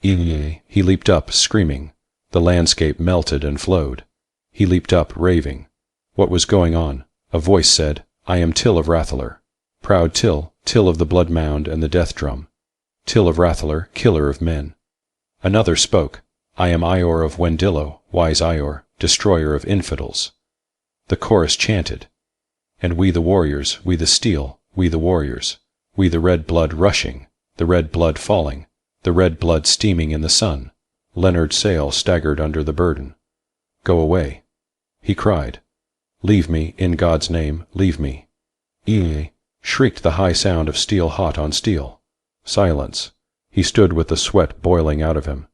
Eerie, he leaped up, screaming. The landscape melted and flowed. He leaped up, raving. What was going on? A voice said, "I am Till of Rathalar. Proud Till, Till of the blood mound and the death drum. Till of Rathalar, killer of men." Another spoke, "I am Ior of Wendillo, wise Ior, destroyer of infidels." The chorus chanted, "And we the warriors, we the steel, we the warriors, we the red blood rushing, the red blood falling, the red blood steaming in the sun." Leonard Sale staggered under the burden. "Go away," he cried. "Leave me, in God's name, leave me." "Eerie," shrieked the high sound of steel hot on steel. Silence. He stood with the sweat boiling out of him.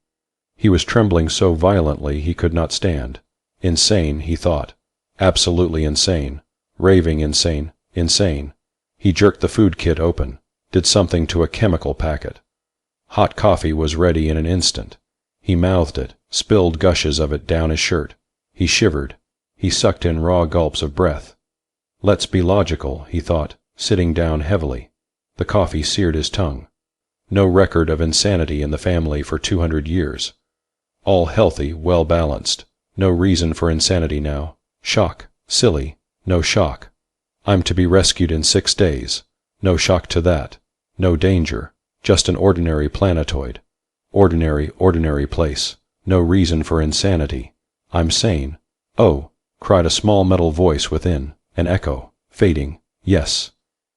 He was trembling so violently he could not stand. Insane, he thought. Absolutely insane. Raving insane. Insane. He jerked the food kit open, did something to a chemical packet. Hot coffee was ready in an instant. He mouthed it, spilled gushes of it down his shirt. He shivered. He sucked in raw gulps of breath. Let's be logical, he thought, sitting down heavily. The coffee seared his tongue. No record of insanity in the family for 200 years. All healthy, well-balanced. No reason for insanity now. Shock. Silly. No shock. I'm to be rescued in 6 days. No shock to that. No danger. Just an ordinary planetoid. Ordinary place. No reason for insanity. I'm sane. Oh, cried a small metal voice within. An echo. Fading. Yes.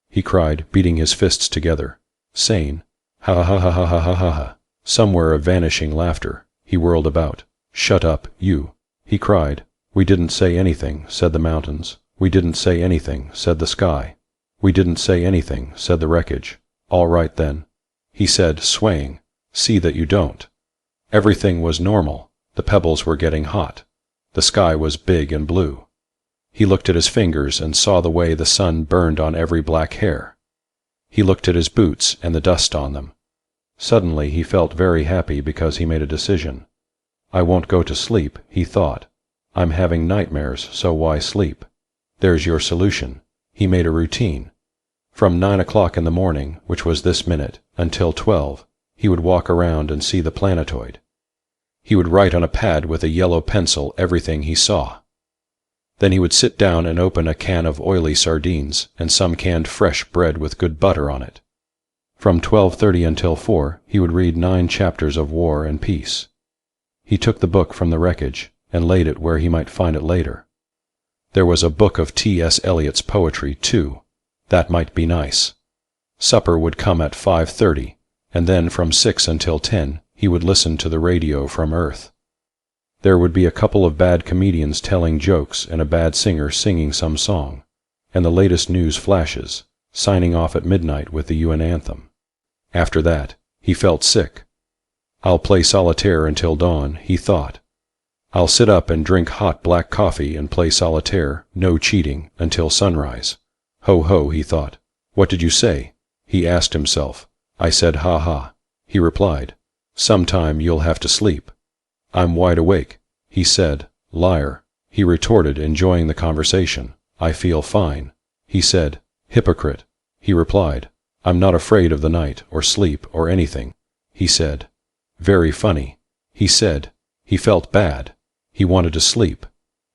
He cried, beating his fists together. Sane. Ha ha ha ha ha ha ha ha. Somewhere a vanishing laughter. He whirled about. Shut up, you. He cried. We didn't say anything, said the mountains. We didn't say anything, said the sky. We didn't say anything, said the wreckage. All right then. He said, swaying. See that you don't. Everything was normal. The pebbles were getting hot. The sky was big and blue. He looked at his fingers and saw the way the sun burned on every black hair. He looked at his boots and the dust on them. Suddenly he felt very happy because he made a decision. I won't go to sleep, he thought. I'm having nightmares, so why sleep? There's your solution. He made a routine. From 9 o'clock in the morning, which was this minute, until 12, he would walk around and see the planetoid. He would write on a pad with a yellow pencil everything he saw. Then he would sit down and open a can of oily sardines and some canned fresh bread with good butter on it. From 12:30 until 4, he would read 9 chapters of War and Peace. He took the book from the wreckage and laid it where he might find it later. There was a book of T.S. Eliot's poetry, too. That might be nice. Supper would come at 5:30, and then from 6 until 10 he would listen to the radio from Earth. There would be a couple of bad comedians telling jokes and a bad singer singing some song, and the latest news flashes, signing off at midnight with the UN anthem. After that, he felt sick. I'll play solitaire until dawn, he thought. I'll sit up and drink hot black coffee and play solitaire, no cheating, until sunrise. Ho ho, he thought. What did you say? He asked himself. I said ha ha. He replied. Sometime you'll have to sleep. I'm wide awake. He said, liar. He retorted, enjoying the conversation. I feel fine. He said, hypocrite. He replied, I'm not afraid of the night, or sleep, or anything. He said, very funny. He said, he felt bad. He wanted to sleep.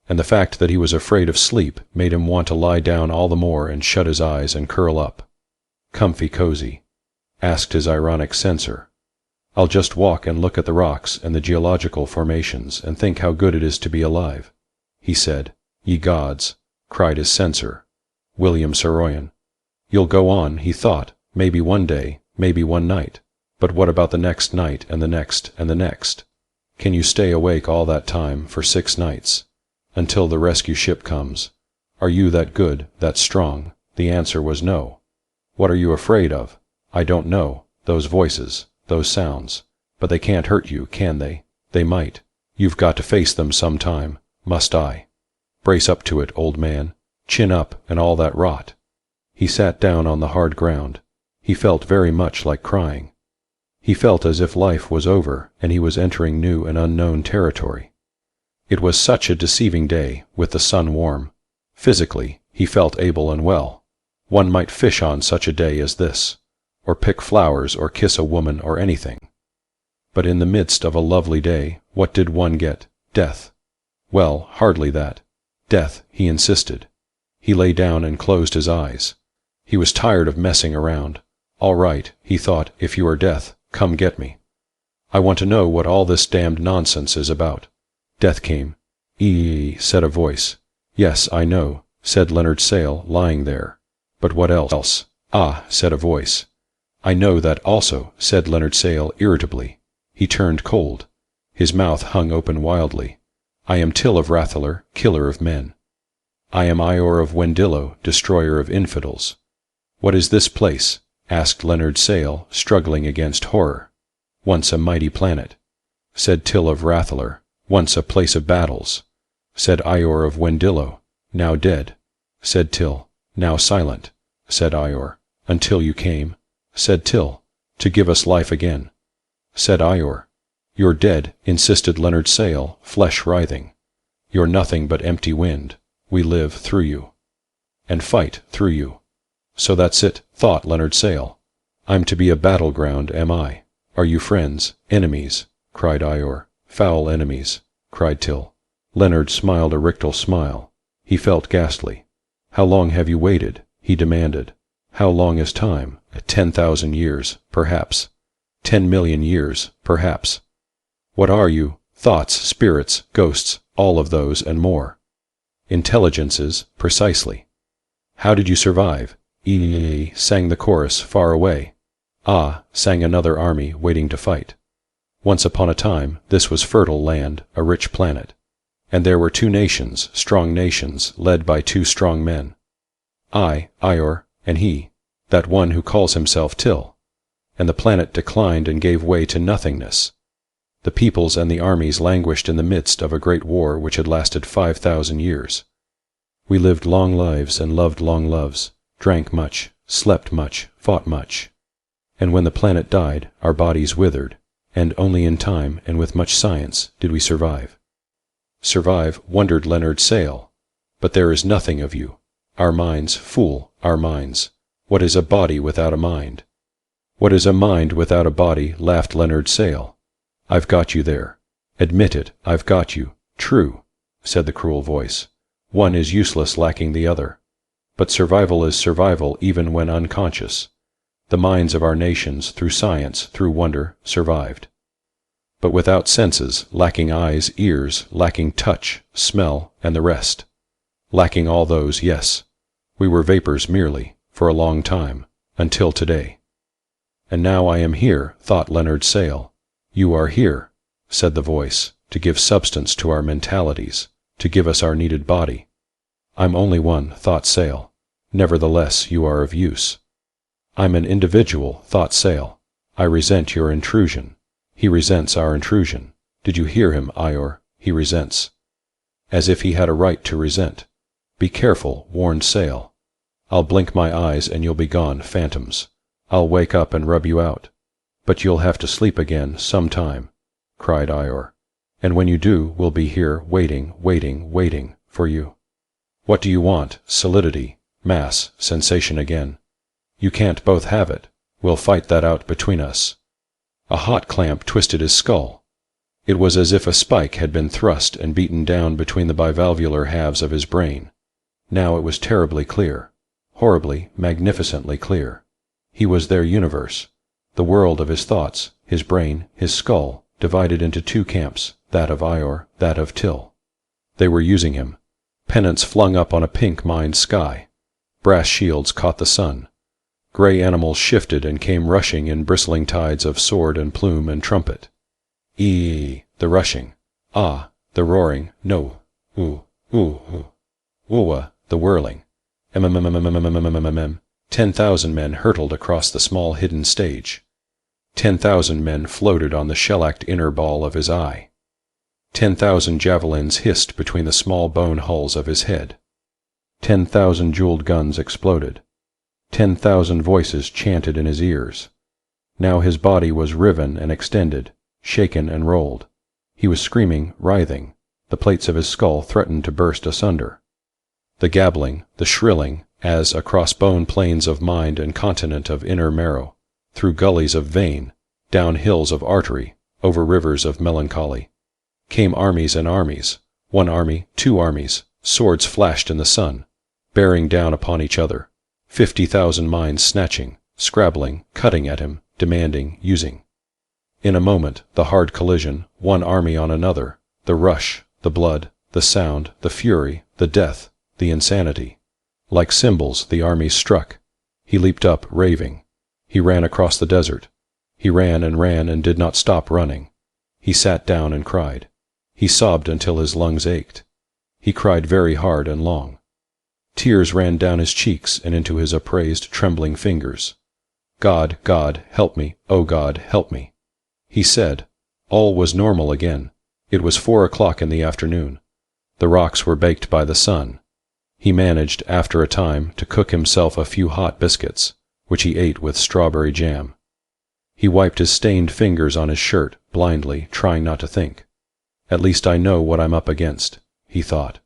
And the fact that he was afraid of sleep made him want to lie down all the more and shut his eyes and curl up. Comfy cozy. Asked his ironic censor. I'll just walk and look at the rocks and the geological formations and think how good it is to be alive. He said, ye gods, cried his censor. William Saroyan. You'll go on, he thought, maybe one day, maybe one night. But what about the next night and the next and the next? Can you stay awake all that time for 6 nights? Until the rescue ship comes. Are you that good, that strong? The answer was no. What are you afraid of? I don't know. Those voices, those sounds. But they can't hurt you, can they? They might. You've got to face them sometime. Must I? Brace up to it, old man. Chin up and all that rot. He sat down on the hard ground. He felt very much like crying. He felt as if life was over and he was entering new and unknown territory. It was such a deceiving day, with the sun warm. Physically, he felt able and well. One might fish on such a day as this, or pick flowers or kiss a woman or anything. But in the midst of a lovely day, what did one get? Death. Well, hardly that. Death, he insisted. He lay down and closed his eyes. He was tired of messing around. All right, he thought, if you are Death, come get me. I want to know what all this damned nonsense is about. Death came. Eerie, said a voice. Yes, I know, said Leonard Sale, lying there. But what else? Ah, said a voice. I know that also, said Leonard Sale irritably. He turned cold. His mouth hung open wildly. I am Till of Rathalar, killer of men. I am Ior of Wendillo, destroyer of infidels. What is this place? Asked Leonard Sale, struggling against horror. Once a mighty planet, said Till of Rathalar. Once a place of battles, said Ior of Wendillo. Now dead, said Till. Now silent, said Ior. Until you came, said Till, to give us life again, said Ior. You're dead, insisted Leonard Sale, flesh writhing. You're nothing but empty wind. We live through you. And fight through you. So that's it, thought Leonard Sale. I'm to be a battleground, am I? Are you friends, enemies? Cried Ior. Foul enemies, cried Till. Leonard smiled a rictal smile. He felt ghastly. How long have you waited? He demanded. How long is time? 10,000 years, perhaps. 10 million years, perhaps. What are you? Thoughts, spirits, ghosts, all of those and more. Intelligences, precisely. How did you survive? Eerie, sang the chorus far away. Ah, sang another army waiting to fight. Once upon a time, this was fertile land, a rich planet. And there were 2 nations, strong nations, led by 2 strong men. I, Ior, and he, that one who calls himself Till. And the planet declined and gave way to nothingness. The peoples and the armies languished in the midst of a great war which had lasted 5,000 years. We lived long lives and loved long loves, drank much, slept much, fought much. And when the planet died, our bodies withered, and only in time and with much science did we survive. Survive, wondered Leonard Sale. But there is nothing of you. Our minds, fool, our minds. What is a body without a mind? What is a mind without a body? Laughed Leonard Sale. I've got you there. Admit it, I've got you. True, said the cruel voice. One is useless lacking the other. But survival is survival even when unconscious. The minds of our nations, through science, through wonder, survived. But without senses, lacking eyes, ears, lacking touch, smell, and the rest. Lacking all those, yes. We were vapors merely, for a long time, until today. And now I am here, thought Leonard Sale. You are here, said the voice, to give substance to our mentalities, to give us our needed body. I'm only one, thought Sale. Nevertheless, you are of use. I'm an individual, thought Sale. I resent your intrusion. He resents our intrusion. Did you hear him, Ior? He resents. As if he had a right to resent. Be careful, warned Sale. I'll blink my eyes and you'll be gone, phantoms. I'll wake up and rub you out. But you'll have to sleep again some time, cried Ior. And when you do, we'll be here, waiting, waiting, waiting, for you. What do you want? Solidity, mass, sensation again. You can't both have it. We'll fight that out between us. A hot clamp twisted his skull. It was as if a spike had been thrust and beaten down between the bivalvular halves of his brain. Now it was terribly clear. Horribly, magnificently clear. He was their universe. The world of his thoughts, his brain, his skull, divided into 2 camps, that of Ior, that of Till. They were using him. Pennants flung up on a pink-mined sky. Brass shields caught the sun. Gray animals shifted and came rushing in bristling tides of sword and plume and trumpet. The rushing. Ah, the roaring. No. Ooh-ah, the whirling. 10,000 men hurtled across the small hidden stage. 10,000 men floated on the shellacked inner ball of his eye. 10,000 javelins hissed between the small bone hulls of his head. 10,000 jeweled guns exploded. 10,000 voices chanted in his ears. Now his body was riven and extended, shaken and rolled. He was screaming, writhing. The plates of his skull threatened to burst asunder. The gabbling, the shrilling, as across bone plains of mind and continent of inner marrow, through gullies of vein, down hills of artery, over rivers of melancholy, came armies and armies, 1 army, 2 armies, Swords flashed in the sun, bearing down upon each other. 50,000 minds snatching, scrabbling, cutting at him, demanding, using. In a moment, the hard collision, one army on another, the rush, the blood, the sound, the fury, the death, the insanity. Like cymbals, the armies struck. He leaped up, raving. He ran across the desert. He ran and did not stop running. He sat down and cried. He sobbed until his lungs ached. He cried very hard and long. Tears ran down his cheeks and into his upraised, trembling fingers. God, God, help me, oh God, help me. He said. All was normal again. It was 4 o'clock in the afternoon. The rocks were baked by the sun. He managed, after a time, to cook himself a few hot biscuits, which he ate with strawberry jam. He wiped his stained fingers on his shirt, blindly, trying not to think. At least I know what I'm up against, he thought.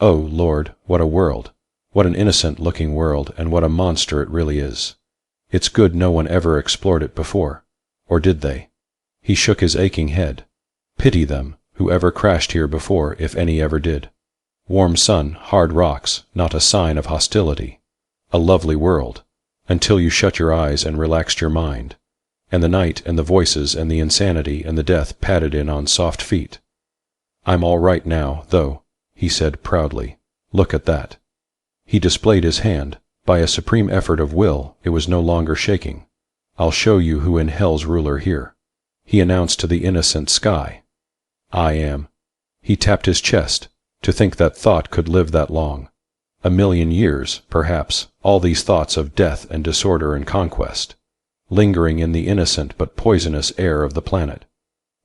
Oh, Lord, what a world! What an innocent-looking world, and what a monster it really is. It's good no one ever explored it before. Or did they? He shook his aching head. Pity them, who ever crashed here before, if any ever did. Warm sun, hard rocks, not a sign of hostility. A lovely world, until you shut your eyes and relaxed your mind. And the night and the voices and the insanity and the death padded in on soft feet. I'm all right now, though, he said proudly. Look at that. He displayed his hand. By a supreme effort of will, it was no longer shaking. I'll show you who in hell's ruler here. He announced to the innocent sky. I am. He tapped his chest. To think that thought could live that long. 1,000,000 years, perhaps, all these thoughts of death and disorder and conquest, lingering in the innocent but poisonous air of the planet,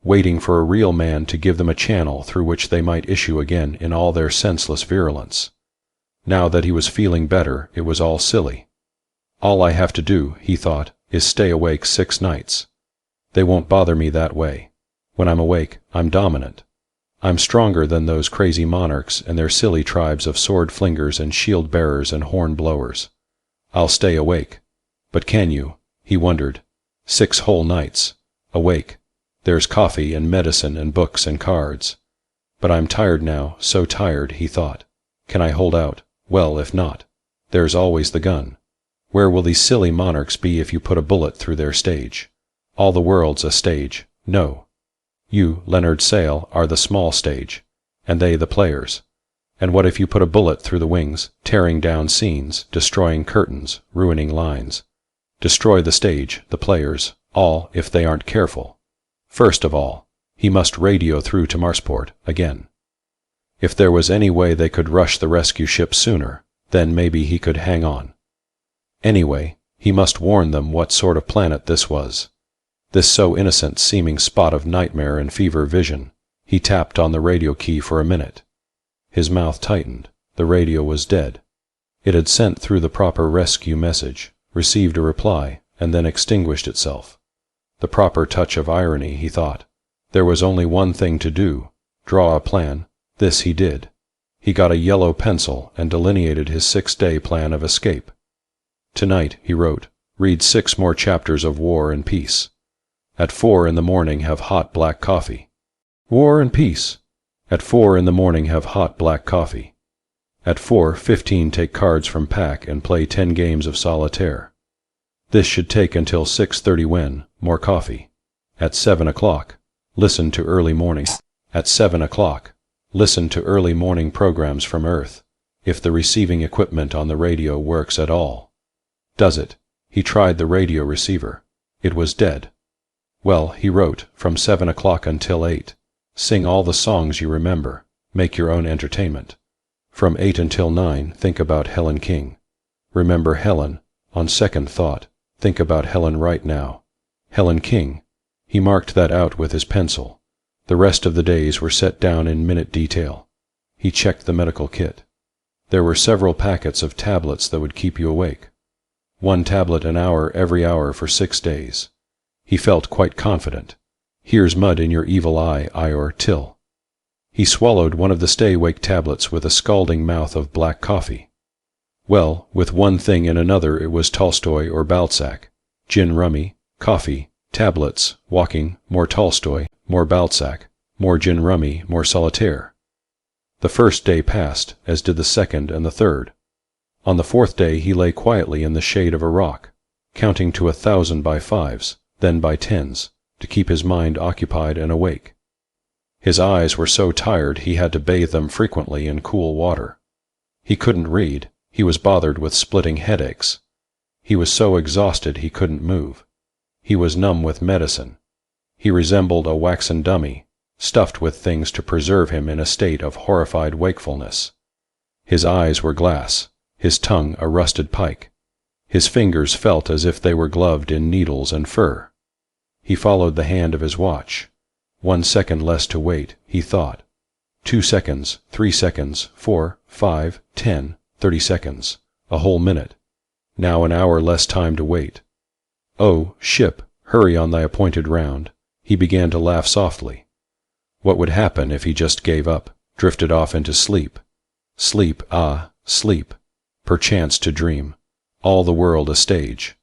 waiting for a real man to give them a channel through which they might issue again in all their senseless virulence. Now that he was feeling better, it was all silly. All I have to do, he thought, is stay awake 6 nights. They won't bother me that way. When I'm awake, I'm dominant. I'm stronger than those crazy monarchs and their silly tribes of sword-flingers and shield-bearers and horn-blowers. I'll stay awake. But can you? He wondered. 6 whole nights. Awake. There's coffee and medicine and books and cards. But I'm tired now, so tired, he thought. Can I hold out? Well, if not, there's always the gun. Where will these silly monarchs be if you put a bullet through their stage? All the world's a stage. No. You, Leonard Sale, are the small stage, and they the players. And what if you put a bullet through the wings, tearing down scenes, destroying curtains, ruining lines? Destroy the stage, the players, all, if they aren't careful. First of all, he must radio through to Marsport again. If there was any way they could rush the rescue ship sooner, then maybe he could hang on. Anyway, he must warn them what sort of planet this was. This so innocent-seeming spot of nightmare and fever vision. He tapped on the radio key for a minute. His mouth tightened. The radio was dead. It had sent through the proper rescue message, received a reply, and then extinguished itself. The proper touch of irony, he thought. There was only one thing to do. Draw a plan. This he did. He got a yellow pencil and delineated his 6-day plan of escape. Tonight, he wrote, read 6 more chapters of War and Peace. At 4 in the morning have hot black coffee. War and Peace. At 4 in the morning have hot black coffee. At 4:15 take cards from pack and play 10 games of solitaire. This should take until 6:30 when, more coffee. At 7 o'clock, listen to early morning. At 7 o'clock, listen to early morning programs from Earth, if the receiving equipment on the radio works at all. Does it? He tried the radio receiver. It was dead. Well, he wrote, from 7 o'clock until 8. Sing all the songs you remember. Make your own entertainment. From 8 until 9, think about Helen King. Remember Helen. On second thought, think about Helen right now. Helen King. He marked that out with his pencil. The rest of the days were set down in minute detail. He checked the medical kit. There were several packets of tablets that would keep you awake. 1 tablet an hour every hour for 6 days. He felt quite confident. Here's mud in your evil eye, Ior Till. He swallowed one of the stay-awake tablets with a scalding mouth of black coffee. Well, with one thing and another it was Tolstoy or Balzac. Gin rummy, coffee, tablets, walking, more Tolstoy, more Balzac, more gin rummy, more solitaire. The first day passed, as did the second and the third. On the fourth day he lay quietly in the shade of a rock, counting to 1,000 by fives, then by tens, to keep his mind occupied and awake. His eyes were so tired he had to bathe them frequently in cool water. He couldn't read, he was bothered with splitting headaches. He was so exhausted he couldn't move. He was numb with medicine. He resembled a waxen dummy, stuffed with things to preserve him in a state of horrified wakefulness. His eyes were glass, his tongue a rusted pike. His fingers felt as if they were gloved in needles and fur. He followed the hand of his watch. 1 second less to wait, he thought. 2 seconds, 3 seconds, 4, 5, 10, 30 seconds, a whole minute. Now an hour less time to wait. Oh, ship, hurry on thy appointed round. He began to laugh softly. What would happen if he just gave up, drifted off into sleep? Sleep, ah, sleep. Perchance to dream. All the world a stage.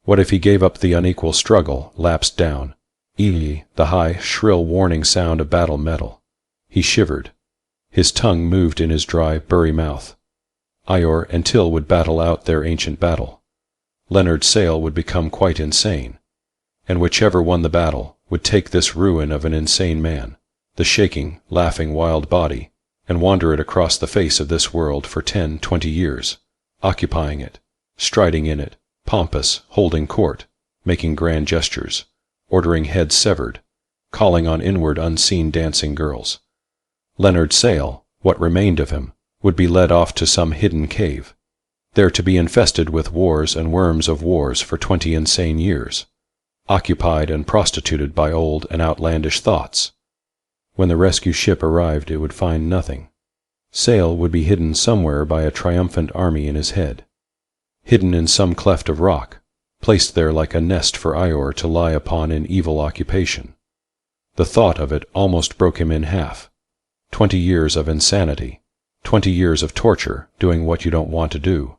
What if he gave up the unequal struggle, lapsed down? Eerie, the high, shrill warning sound of battle metal. He shivered. His tongue moved in his dry, burry mouth. Ior and Till would battle out their ancient battle. Leonard Sale would become quite insane. And whichever won the battle would take this ruin of an insane man, the shaking, laughing wild body, and wander it across the face of this world for 10, 20 years, occupying it, striding in it, pompous, holding court, making grand gestures, ordering heads severed, calling on inward unseen dancing girls. Leonard Sale, what remained of him, would be led off to some hidden cave, there to be infested with wars and worms of wars for 20 insane years, occupied and prostituted by old and outlandish thoughts. When the rescue ship arrived it would find nothing. Sale would be hidden somewhere by a triumphant army in his head, hidden in some cleft of rock, placed there like a nest for Ior to lie upon in evil occupation. The thought of it almost broke him in half. 20 years of insanity, 20 years of torture, doing what you don't want to do,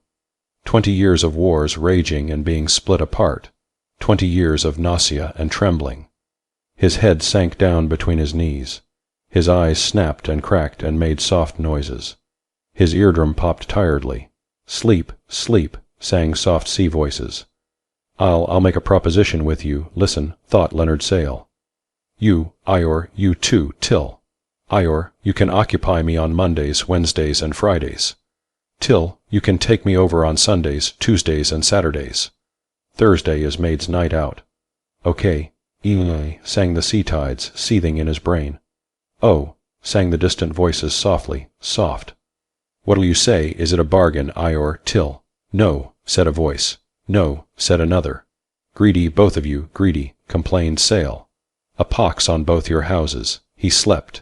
20 years of wars raging and being split apart, 20 years of nausea and trembling. His head sank down between his knees. His eyes snapped and cracked and made soft noises. His eardrum popped tiredly. Sleep, sleep, sang soft sea voices. I'll make a proposition with you, listen, thought Leonard Sale. You, Ior, you too, Till. Ior, you can occupy me on Mondays, Wednesdays, and Fridays. Till, you can take me over on Sundays, Tuesdays, and Saturdays. Thursday is maid's night out. Okay, Eerie, sang the sea tides, seething in his brain. Oh, sang the distant voices softly, soft. What'll you say, is it a bargain, Ior, Till? No, said a voice. No, said another. Greedy, both of you, greedy, complained Sale. A pox on both your houses. He slept.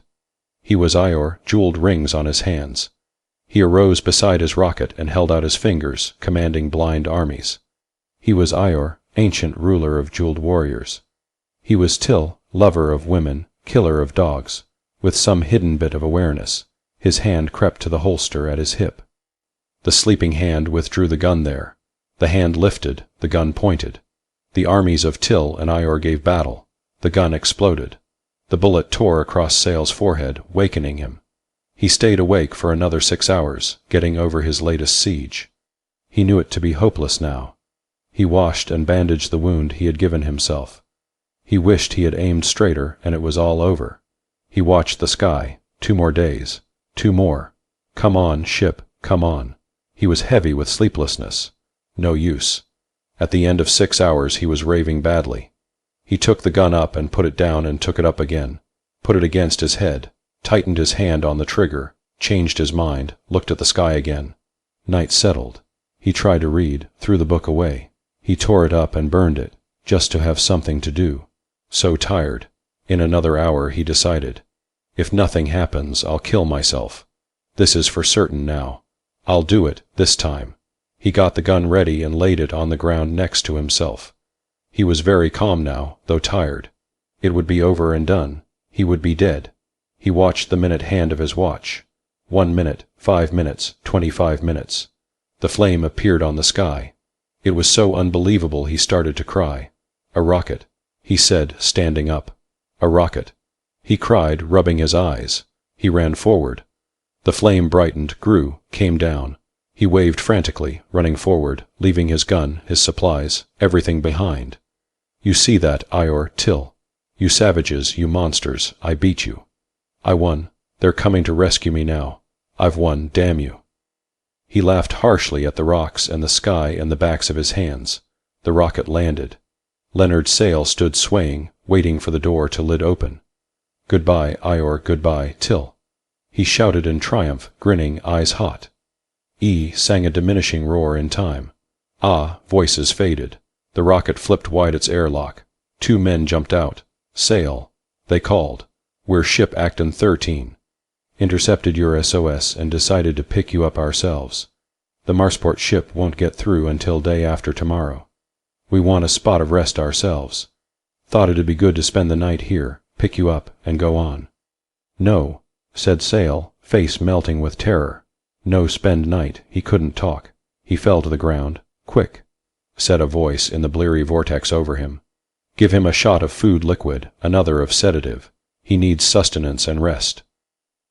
He was Ior, jeweled rings on his hands. He arose beside his rocket and held out his fingers, commanding blind armies. He was Ior, ancient ruler of jeweled warriors. He was Till, lover of women, killer of dogs. With some hidden bit of awareness, his hand crept to the holster at his hip. The sleeping hand withdrew the gun there. The hand lifted, the gun pointed. The armies of Till and Ior gave battle. The gun exploded. The bullet tore across Sale's forehead, wakening him. He stayed awake for another 6 hours, getting over his latest siege. He knew it to be hopeless now. He washed and bandaged the wound he had given himself. He wished he had aimed straighter and it was all over. He watched the sky. 2 more days. 2 more. Come on, ship, come on. He was heavy with sleeplessness. No use. At the end of 6 hours he was raving badly. He took the gun up and put it down and took it up again, put it against his head, tightened his hand on the trigger, changed his mind, looked at the sky again. Night settled. He tried to read, threw the book away. He tore it up and burned it, just to have something to do. So tired. In another hour he decided. If nothing happens, I'll kill myself. This is for certain now. I'll do it, this time. He got the gun ready and laid it on the ground next to himself. He was very calm now, though tired. It would be over and done. He would be dead. He watched the minute hand of his watch. 1 minute, 5 minutes, 25 minutes. The flame appeared on the sky. It was so unbelievable he started to cry. A rocket, he said, standing up. A rocket. He cried, rubbing his eyes. He ran forward. The flame brightened, grew, came down. He waved frantically, running forward, leaving his gun, his supplies, everything behind. You see that, Ior, Till. You savages, you monsters, I beat you. I won. They're coming to rescue me now. I've won, damn you. He laughed harshly at the rocks and the sky and the backs of his hands. The rocket landed. Leonard's sail stood swaying, waiting for the door to lid open. Goodbye, Ior, goodbye, Till. He shouted in triumph, grinning, eyes hot. E sang a diminishing roar in time. Ah, voices faded. The rocket flipped wide its airlock. 2 men jumped out. Sail. They called. We're ship Acton 13. Intercepted your SOS and decided to pick you up ourselves. The Marsport ship won't get through until day after tomorrow. We want a spot of rest ourselves. Thought it'd be good to spend the night here, pick you up, and go on. No, said Sail, face melting with terror. No spend night. He couldn't talk. He fell to the ground. Quick, said a voice in the bleary vortex over him. Give him a shot of food liquid, another of sedative. He needs sustenance and rest.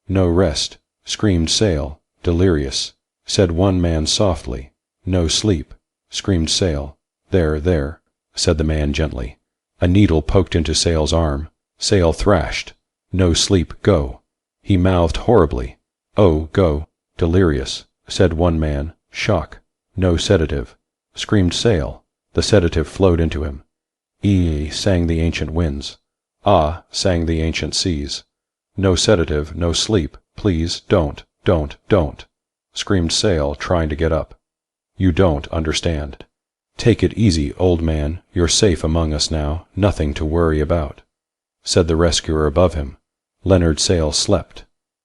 No rest, screamed Sail, delirious. Said one man softly. No sleep, screamed Sail. There, said the man gently. A needle poked into Sail's arm. Sail thrashed. No sleep, go. He mouthed horribly. Oh, go. Delirious, said one man. Shock. No sedative, screamed Sail. The sedative flowed into him. Ee, sang the ancient winds. Ah, sang the ancient seas. No sedative, no sleep, please, don't, screamed Sail, trying to get up. You don't understand. Take it easy, old man, you're safe among us now, nothing to worry about, said the rescuer above him. Leonard Sail slept.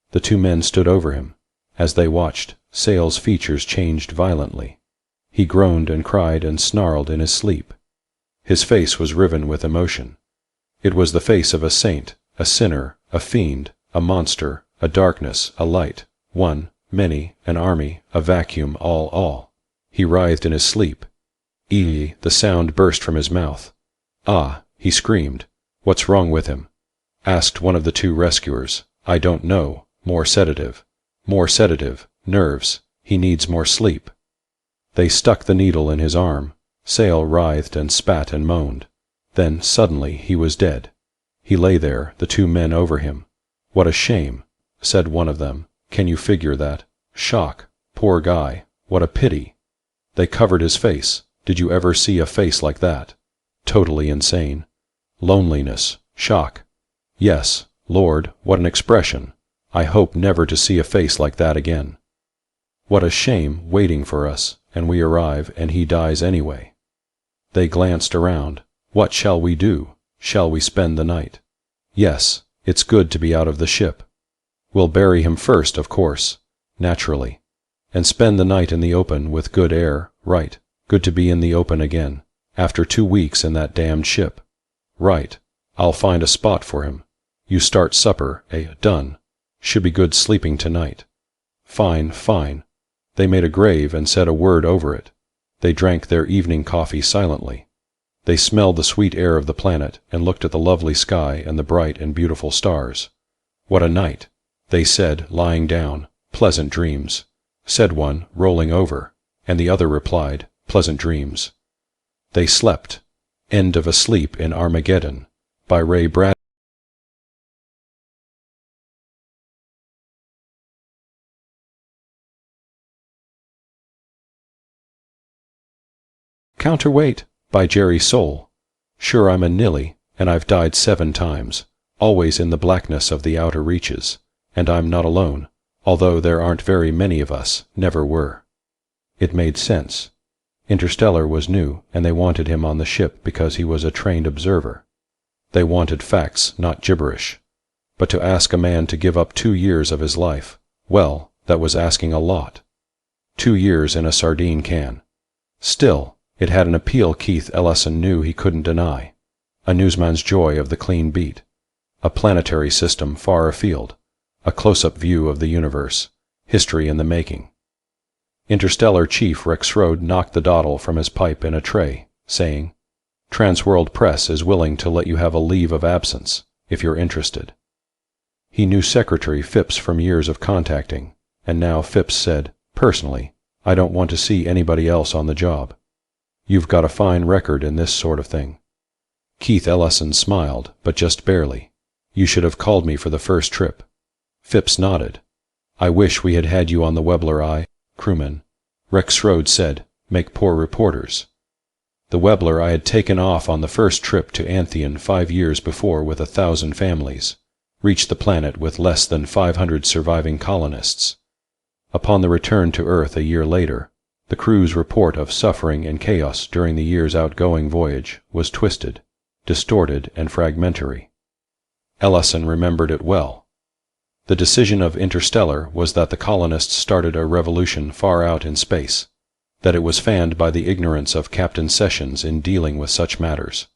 The 2 men stood over him. As they watched, Sail's features changed violently. He groaned and cried and snarled in his sleep. His face was riven with emotion. It was the face of a saint, a sinner, a fiend, a monster, a darkness, a light, one, many, an army, a vacuum, all. He writhed in his sleep. Ee, the sound burst from his mouth. Ah, he screamed. What's wrong with him? Asked one of the 2 rescuers. I don't know. More sedative. More sedative. Nerves. He needs more sleep. They stuck the needle in his arm. Sail writhed and spat and moaned. Then, suddenly, he was dead. He lay there, the 2 men over him. What a shame, said one of them. Can you figure that? Shock. Poor guy. What a pity. They covered his face. Did you ever see a face like that? Totally insane. Loneliness. Shock. Yes, Lord, what an expression. I hope never to see a face like that again. What a shame, waiting for us, and we arrive, and he dies anyway. They glanced around. What shall we do? Shall we spend the night? Yes, it's good to be out of the ship. We'll bury him first, of course, naturally, and spend the night in the open with good air, right, good to be in the open again, after 2 weeks in that damned ship. Right, I'll find a spot for him. You start supper, done. Should be good sleeping tonight. Fine. They made a grave and said a word over it. They drank their evening coffee silently. They smelled the sweet air of the planet and looked at the lovely sky and the bright and beautiful stars. What a night, they said, lying down. Pleasant dreams, said one, rolling over, and the other replied, pleasant dreams. They slept. End of Asleep in Armageddon, by Ray Bradbury. Counterweight, by Jerry Soule. Sure I'm a nilly, and I've died 7 times, always in the blackness of the outer reaches, and I'm not alone, although there aren't very many of us, never were. It made sense. Interstellar was new, and they wanted him on the ship because he was a trained observer. They wanted facts, not gibberish. But to ask a man to give up 2 years of his life, well, that was asking a lot. 2 years in a sardine can. Still, it had an appeal Keith Ellison knew he couldn't deny. A newsman's joy of the clean beat. A planetary system far afield. A close-up view of the universe. History in the making. Interstellar Chief Rexrode knocked the dottle from his pipe in a tray, saying, Transworld Press is willing to let you have a leave of absence, if you're interested. He knew Secretary Phipps from years of contacting, and now Phipps said, personally, I don't want to see anybody else on the job. You've got a fine record in this sort of thing. Keith Ellison smiled, but just barely. You should have called me for the first trip. Phipps nodded. I wish we had had you on the Webbler crewman. Rex Schrode said, make poor reporters. The Webbler I had taken off on the first trip to Antheon 5 years before with 1,000 families, reached the planet with less than 500 surviving colonists. Upon the return to Earth a year later, the crew's report of suffering and chaos during the year's outgoing voyage was twisted, distorted, and fragmentary. Ellison remembered it well. The decision of Interstellar was that the colonists started a revolution far out in space, that it was fanned by the ignorance of Captain Sessions in dealing with such matters.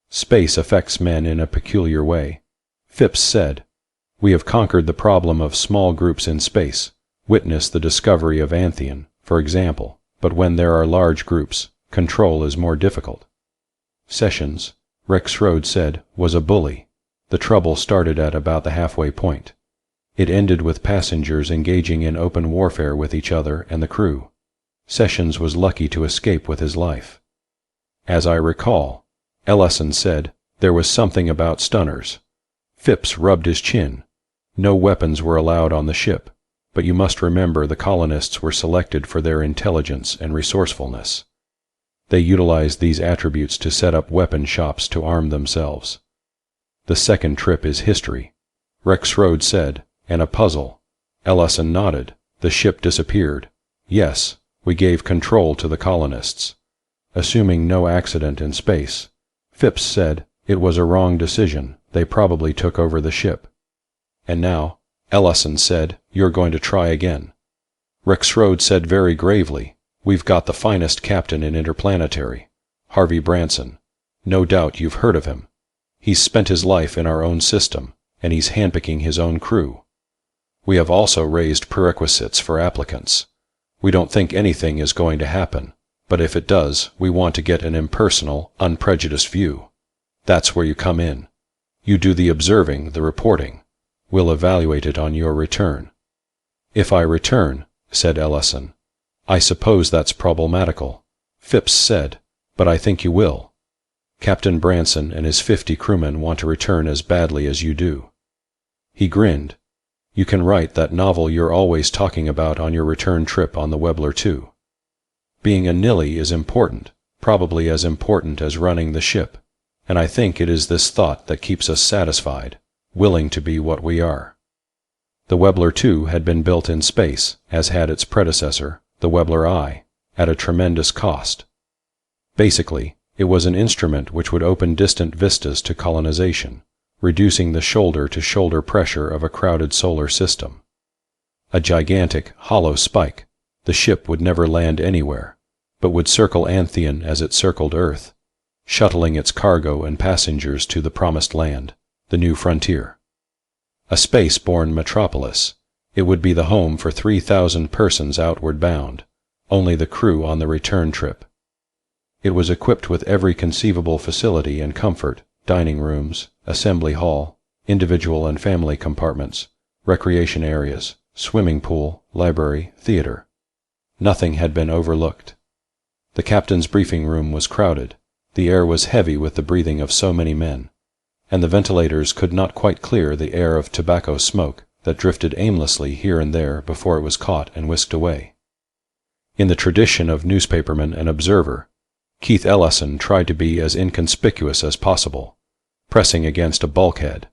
Space affects men in a peculiar way. Phipps said, we have conquered the problem of small groups in space. Witness the discovery of Antheon, for example, but when there are large groups, control is more difficult. Sessions, Rex Schrode said, was a bully. The trouble started at about the halfway point. It ended with passengers engaging in open warfare with each other and the crew. Sessions was lucky to escape with his life. As I recall, Ellison said, there was something about stunners. Phipps rubbed his chin. No weapons were allowed on the ship. But you must remember the colonists were selected for their intelligence and resourcefulness. They utilized these attributes to set up weapon shops to arm themselves. The second trip is history. Rex Schrode said, and a puzzle. Ellison nodded. The ship disappeared. Yes, we gave control to the colonists. Assuming no accident in space. Phipps said, it was a wrong decision. They probably took over the ship. And now, Ellison said, you're going to try again. Rex Schrode said very gravely, we've got the finest captain in Interplanetary, Harvey Branson. No doubt you've heard of him. He's spent his life in our own system, and he's handpicking his own crew. We have also raised prerequisites for applicants. We don't think anything is going to happen, but if it does, we want to get an impersonal, unprejudiced view. That's where you come in. You do the observing, the reporting. We'll evaluate it on your return. If I return, said Ellison. I suppose that's problematical. Phipps said, but I think you will. Captain Branson and his 50 crewmen want to return as badly as you do. He grinned. You can write that novel you're always talking about on your return trip on the Webbler too. Being a Nilly is important, probably as important as running the ship, and I think it is this thought that keeps us satisfied. Willing to be what we are. The Webbler 2 had been built in space, as had its predecessor, the Webbler I, at a tremendous cost. Basically, it was an instrument which would open distant vistas to colonization, reducing the shoulder-to-shoulder pressure of a crowded solar system. A gigantic, hollow spike, the ship would never land anywhere, but would circle Antheon as it circled Earth, shuttling its cargo and passengers to the promised land. The new frontier. A space-borne metropolis, it would be the home for 3,000 persons outward bound, only the crew on the return trip. It was equipped with every conceivable facility and comfort, dining rooms, assembly hall, individual and family compartments, recreation areas, swimming pool, library, theater. Nothing had been overlooked. The captain's briefing room was crowded. The air was heavy with the breathing of so many men, and the ventilators could not quite clear the air of tobacco smoke that drifted aimlessly here and there before it was caught and whisked away. In the tradition of newspaperman and observer, Keith Ellison tried to be as inconspicuous as possible, pressing against a bulkhead.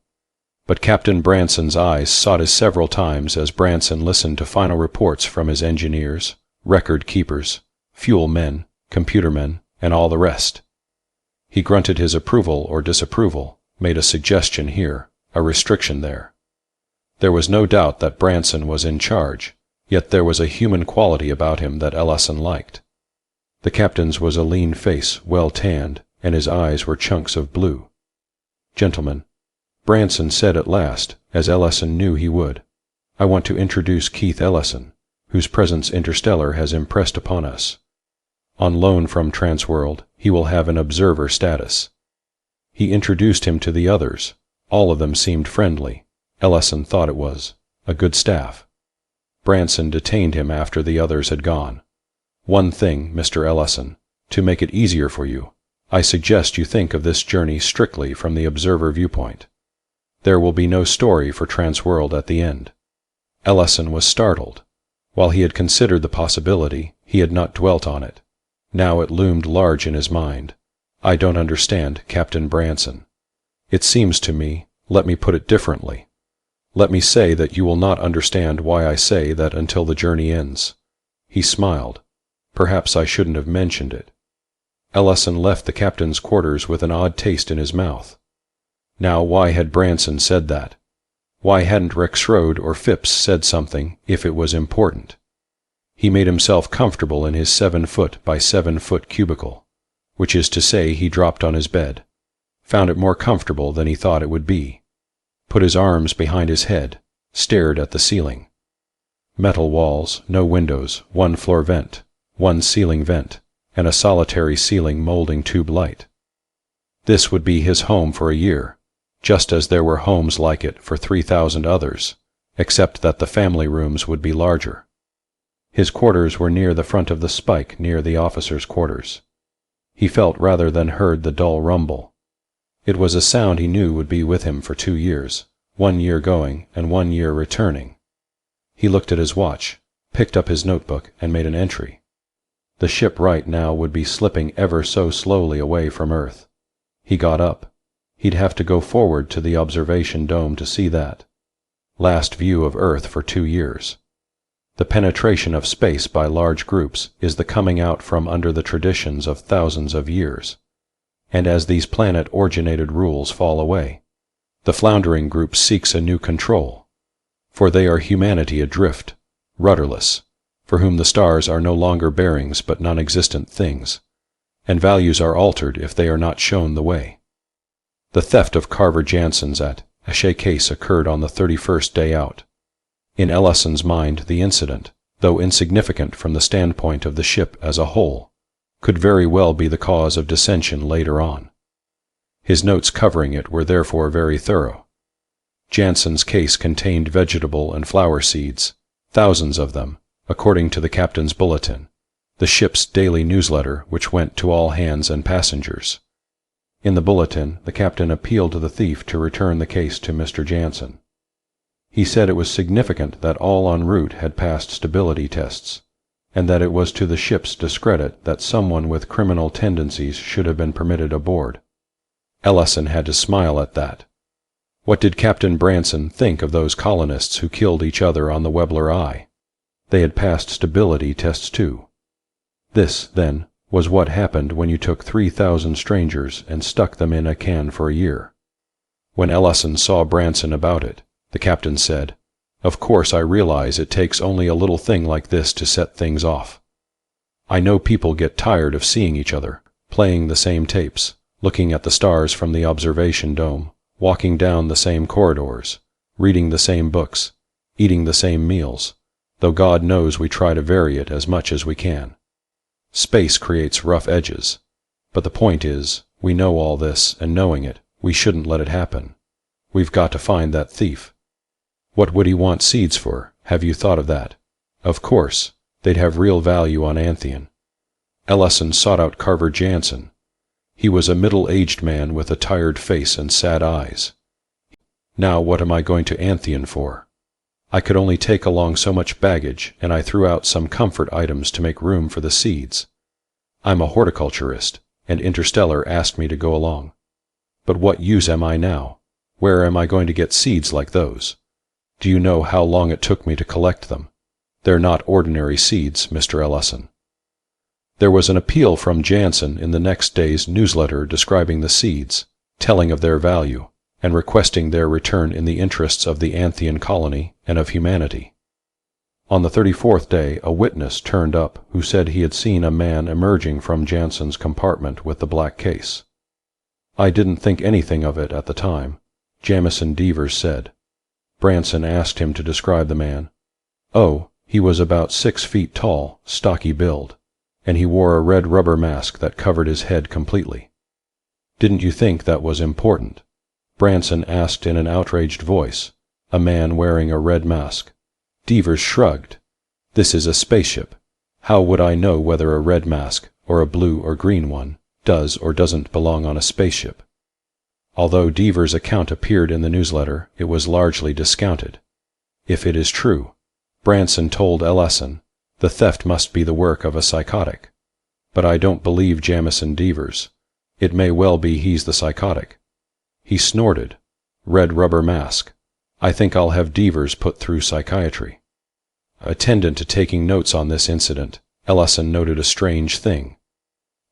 But Captain Branson's eyes sought us several times as Branson listened to final reports from his engineers, record keepers, fuel men, computer men, and all the rest. He grunted his approval or disapproval, made a suggestion here, a restriction there. There was no doubt that Branson was in charge, yet there was a human quality about him that Ellison liked. The captain's was a lean face, well tanned, and his eyes were chunks of blue. Gentlemen, Branson said at last, as Ellison knew he would, I want to introduce Keith Ellison, whose presence interstellar has impressed upon us. On loan from Transworld, he will have an observer status. He introduced him to the others. All of them seemed friendly. Ellison thought it was a good staff. Branson detained him after the others had gone. "One thing, Mr. Ellison, to make it easier for you, I suggest you think of this journey strictly from the observer viewpoint. There will be no story for Transworld at the end." Ellison was startled. While he had considered the possibility, he had not dwelt on it. Now it loomed large in his mind. "I don't understand, Captain Branson. It seems to me, let me put it differently. Let me say that you will not understand why I say that until the journey ends." He smiled. "Perhaps I shouldn't have mentioned it." Ellison left the captain's quarters with an odd taste in his mouth. Now why had Branson said that? Why hadn't Rexroad or Phipps said something if it was important? He made himself comfortable in his 7-foot by 7-foot cubicle, which is to say he dropped on his bed, found it more comfortable than he thought it would be, put his arms behind his head, stared at the ceiling. Metal walls, no windows, one floor vent, one ceiling vent, and a solitary ceiling molding tube light. This would be his home for a year, just as there were homes like it for 3,000 others, except that the family rooms would be larger. His quarters were near the front of the spike near the officers' quarters. He felt rather than heard the dull rumble. It was a sound he knew would be with him for 2 years, 1 year going and 1 year returning. He looked at his watch, picked up his notebook, and made an entry. The ship right now would be slipping ever so slowly away from Earth. He got up. He'd have to go forward to the observation dome to see that. Last view of Earth for 2 years. The penetration of space by large groups is the coming out from under the traditions of thousands of years. And as these planet-originated rules fall away, the floundering group seeks a new control. For they are humanity adrift, rudderless, for whom the stars are no longer bearings but non-existent things, and values are altered if they are not shown the way. The theft of Carver Jansen's at Ache Case occurred on the 31st day out. In Ellison's mind, the incident, though insignificant from the standpoint of the ship as a whole, could very well be the cause of dissension later on. His notes covering it were therefore very thorough. Jansen's case contained vegetable and flower seeds, thousands of them, according to the captain's bulletin, the ship's daily newsletter which went to all hands and passengers. In the bulletin, the captain appealed to the thief to return the case to Mr. Jansen. He said it was significant that all en route had passed stability tests, and that it was to the ship's discredit that someone with criminal tendencies should have been permitted aboard. Ellison had to smile at that. What did Captain Branson think of those colonists who killed each other on the Webbler Eye? They had passed stability tests too. This, then, was what happened when you took 3,000 strangers and stuck them in a can for a year. When Ellison saw Branson about it, the captain said, "Of course I realize it takes only a little thing like this to set things off. I know people get tired of seeing each other, playing the same tapes, looking at the stars from the observation dome, walking down the same corridors, reading the same books, eating the same meals, though God knows we try to vary it as much as we can. Space creates rough edges, but the point is, we know all this, and knowing it, we shouldn't let it happen. We've got to find that thief. What would he want seeds for? Have you thought of that? Of course, they'd have real value on Anthean." Ellison sought out Carver Jansen. He was a middle-aged man with a tired face and sad eyes. "Now what am I going to Anthean for? I could only take along so much baggage, and I threw out some comfort items to make room for the seeds. I'm a horticulturist, and Interstellar asked me to go along. But what use am I now? Where am I going to get seeds like those? Do you know how long it took me to collect them? They're not ordinary seeds, Mr. Ellison." There was an appeal from Jansen in the next day's newsletter describing the seeds, telling of their value, and requesting their return in the interests of the Anthean colony and of humanity. On the 34th day a witness turned up who said he had seen a man emerging from Jansen's compartment with the black case. "I didn't think anything of it at the time," Jamison Devers said. Branson asked him to describe the man. "Oh, he was about 6 feet tall, stocky build, and he wore a red rubber mask that covered his head completely." "Didn't you think that was important?" Branson asked in an outraged voice, "a man wearing a red mask. Devers shrugged. "This is a spaceship. How would I know whether a red mask, or a blue or green one, does or doesn't belong on a spaceship?" Although Devers' account appeared in the newsletter, it was largely discounted. If it is true, Branson told Ellison, the theft must be the work of a psychotic. But I don't believe Jamison Devers. It may well be he's the psychotic. He snorted. "Red rubber mask. I think I'll have Devers put through psychiatry." Attendant to taking notes on this incident, Ellison noted a strange thing.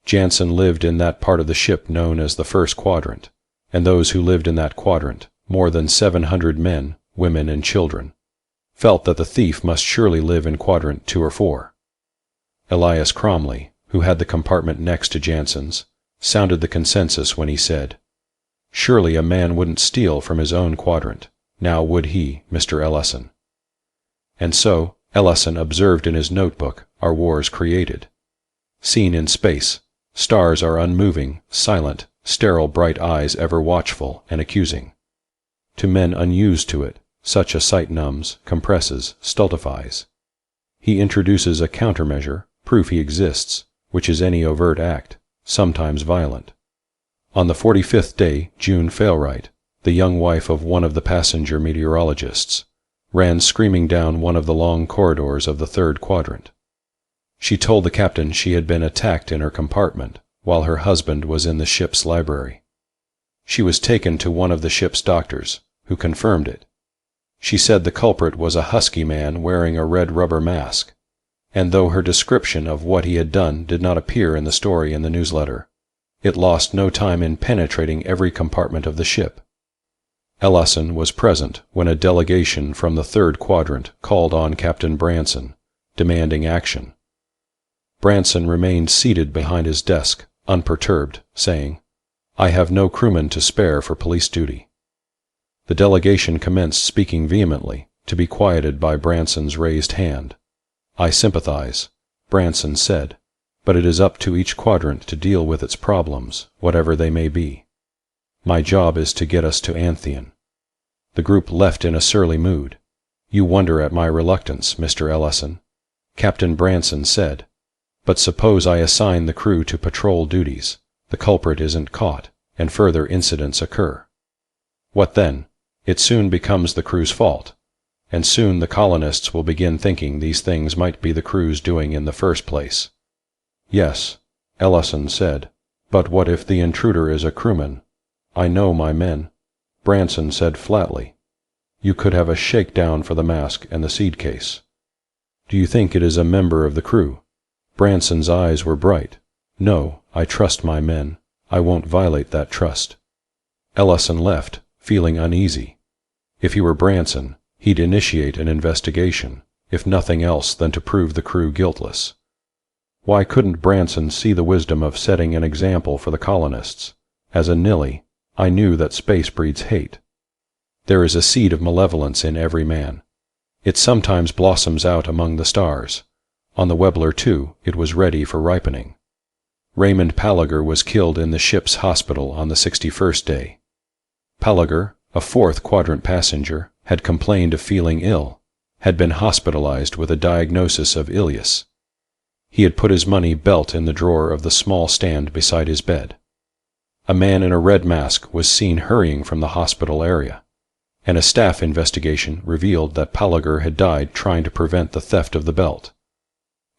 Jansen lived in that part of the ship known as the first quadrant, and those who lived in that quadrant, more than 700 men, women, and children, felt that the thief must surely live in quadrant 2 or 4. Elias Cromley, who had the compartment next to Jansen's, sounded the consensus when he said, "Surely a man wouldn't steal from his own quadrant, now would he, Mr. Ellison?" And so, Ellison observed in his notebook, "Are wars created?" Seen in space, stars are unmoving, silent, sterile bright eyes ever watchful and accusing. To men unused to it, such a sight numbs, compresses, stultifies. He introduces a countermeasure, proof he exists, which is any overt act, sometimes violent. On the 45th day, June Failwright, the young wife of one of the passenger meteorologists, ran screaming down one of the long corridors of the third quadrant. She told the captain she had been attacked in her compartment while her husband was in the ship's library. She was taken to one of the ship's doctors, who confirmed it. She said the culprit was a husky man wearing a red rubber mask, and though her description of what he had done did not appear in the story in the newsletter, it lost no time in penetrating every compartment of the ship. Ellison was present when a delegation from the third quadrant called on Captain Branson, demanding action. Branson remained seated behind his desk, unperturbed, saying, "I have no crewmen to spare for police duty." The delegation commenced speaking vehemently, to be quieted by Branson's raised hand. "I sympathize," Branson said, "but it is up to each quadrant to deal with its problems, whatever they may be. My job is to get us to Antheon." The group left in a surly mood. "You wonder at my reluctance, Mr. Ellison," Captain Branson said. "But suppose I assign the crew to patrol duties, the culprit isn't caught, and further incidents occur. What then? It soon becomes the crew's fault, and soon the colonists will begin thinking these things might be the crew's doing in the first place." "Yes," Ellison said, "but what if the intruder is a crewman? I know my men," Branson said flatly. "You could have a shakedown for the mask and the seed case." "Do you think it is a member of the crew?" Branson's eyes were bright. "No, I trust my men. I won't violate that trust." Ellison left, feeling uneasy. If he were Branson, he'd initiate an investigation, if nothing else than to prove the crew guiltless. Why couldn't Branson see the wisdom of setting an example for the colonists? As a Nilly, I knew that space breeds hate. There is a seed of malevolence in every man. It sometimes blossoms out among the stars. On the Webbler, too, it was ready for ripening. Raymond Palager was killed in the ship's hospital on the 61st day. Palager, a fourth quadrant passenger, had complained of feeling ill, had been hospitalized with a diagnosis of ileus. He had put his money belt in the drawer of the small stand beside his bed. A man in a red mask was seen hurrying from the hospital area, and a staff investigation revealed that Palager had died trying to prevent the theft of the belt.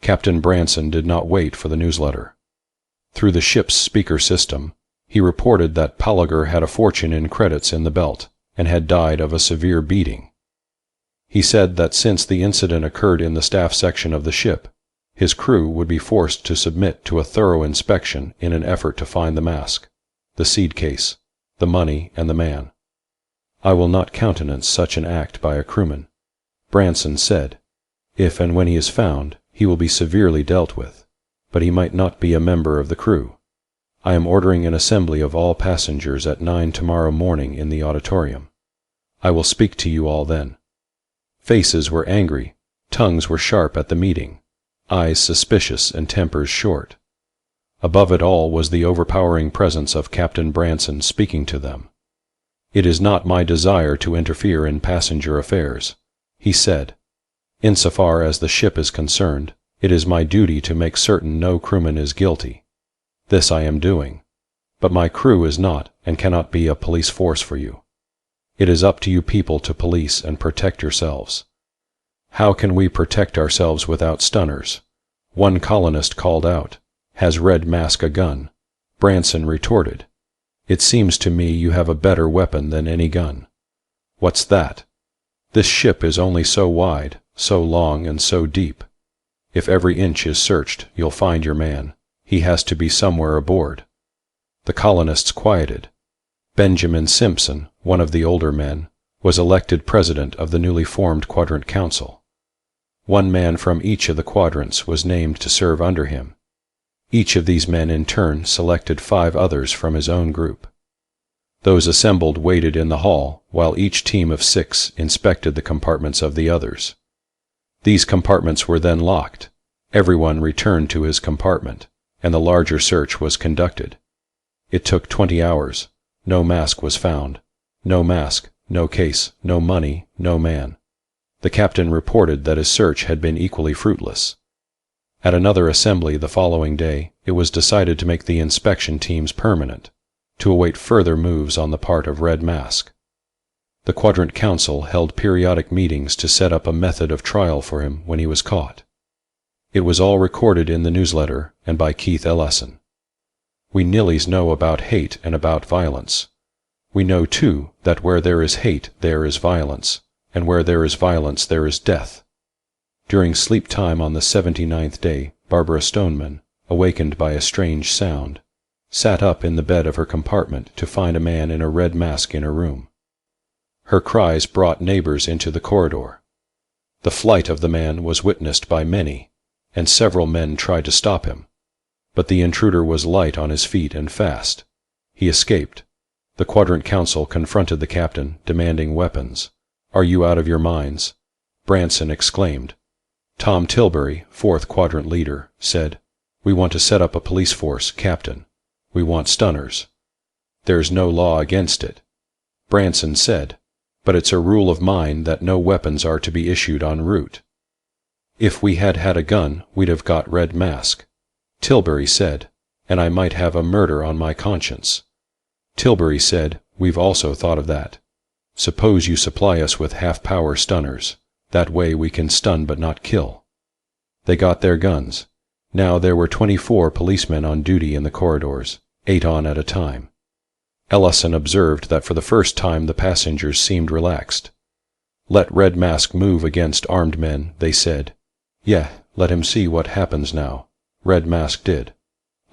Captain Branson did not wait for the newsletter. Through the ship's speaker system, he reported that Palager had a fortune in credits in the belt and had died of a severe beating. He said that since the incident occurred in the staff section of the ship, his crew would be forced to submit to a thorough inspection in an effort to find the mask, the seed case, the money, and the man. "I will not countenance such an act by a crewman," Branson said. "If and when he is found, he will be severely dealt with, but he might not be a member of the crew. I am ordering an assembly of all passengers at 9 tomorrow morning in the auditorium. I will speak to you all then." Faces were angry, tongues were sharp at the meeting, eyes suspicious and tempers short. Above it all was the overpowering presence of Captain Branson speaking to them. "It is not my desire to interfere in passenger affairs," he said. Insofar as the ship is concerned, it is my duty to make certain no crewman is guilty. This I am doing. But my crew is not and cannot be a police force for you. It is up to you people to police and protect yourselves. How can we protect ourselves without stunners? One colonist called out. Has Red Mask a gun? Branson retorted. It seems to me you have a better weapon than any gun. What's that? This ship is only so wide, so long and so deep. If every inch is searched, you'll find your man. He has to be somewhere aboard. The colonists quieted. Benjamin Simpson, one of the older men, was elected president of the newly formed Quadrant Council. One man from each of the quadrants was named to serve under him. Each of these men in turn selected 5 others from his own group. Those assembled waited in the hall while each team of 6 inspected the compartments of the others. These compartments were then locked. Everyone returned to his compartment, and the larger search was conducted. It took 20 hours. No mask was found. No mask, no case, no money, no man. The captain reported that his search had been equally fruitless. At another assembly the following day, it was decided to make the inspection teams permanent, to await further moves on the part of Red Mask. The Quadrant Council held periodic meetings to set up a method of trial for him when he was caught. It was all recorded in the newsletter and by Keith Ellison. We Nillies know about hate and about violence. We know, too, that where there is hate there is violence, and where there is violence there is death. During sleep time on the 79th day, Barbara Stoneman, awakened by a strange sound, sat up in the bed of her compartment to find a man in a red mask in her room. Her cries brought neighbors into the corridor. The flight of the man was witnessed by many, and several men tried to stop him. But the intruder was light on his feet and fast. He escaped. The Quadrant Council confronted the captain, demanding weapons. "Are you out of your minds?" Branson exclaimed. Tom Tilbury, 4th Quadrant leader, said, "We want to set up a police force, Captain. We want stunners." "There's no law against it." Branson said, "But it's a rule of mine that no weapons are to be issued en route." "If we had had a gun, we'd have got Red Mask." Tilbury said, "And I might have a murder on my conscience." Tilbury said, "We've also thought of that. Suppose you supply us with half-power stunners. That way we can stun but not kill." They got their guns. Now there were 24 policemen on duty in the corridors, 8 on at a time. Ellison observed that for the first time the passengers seemed relaxed. "Let Red Mask move against armed men," they said. "Yeah, let him see what happens now." Red Mask did.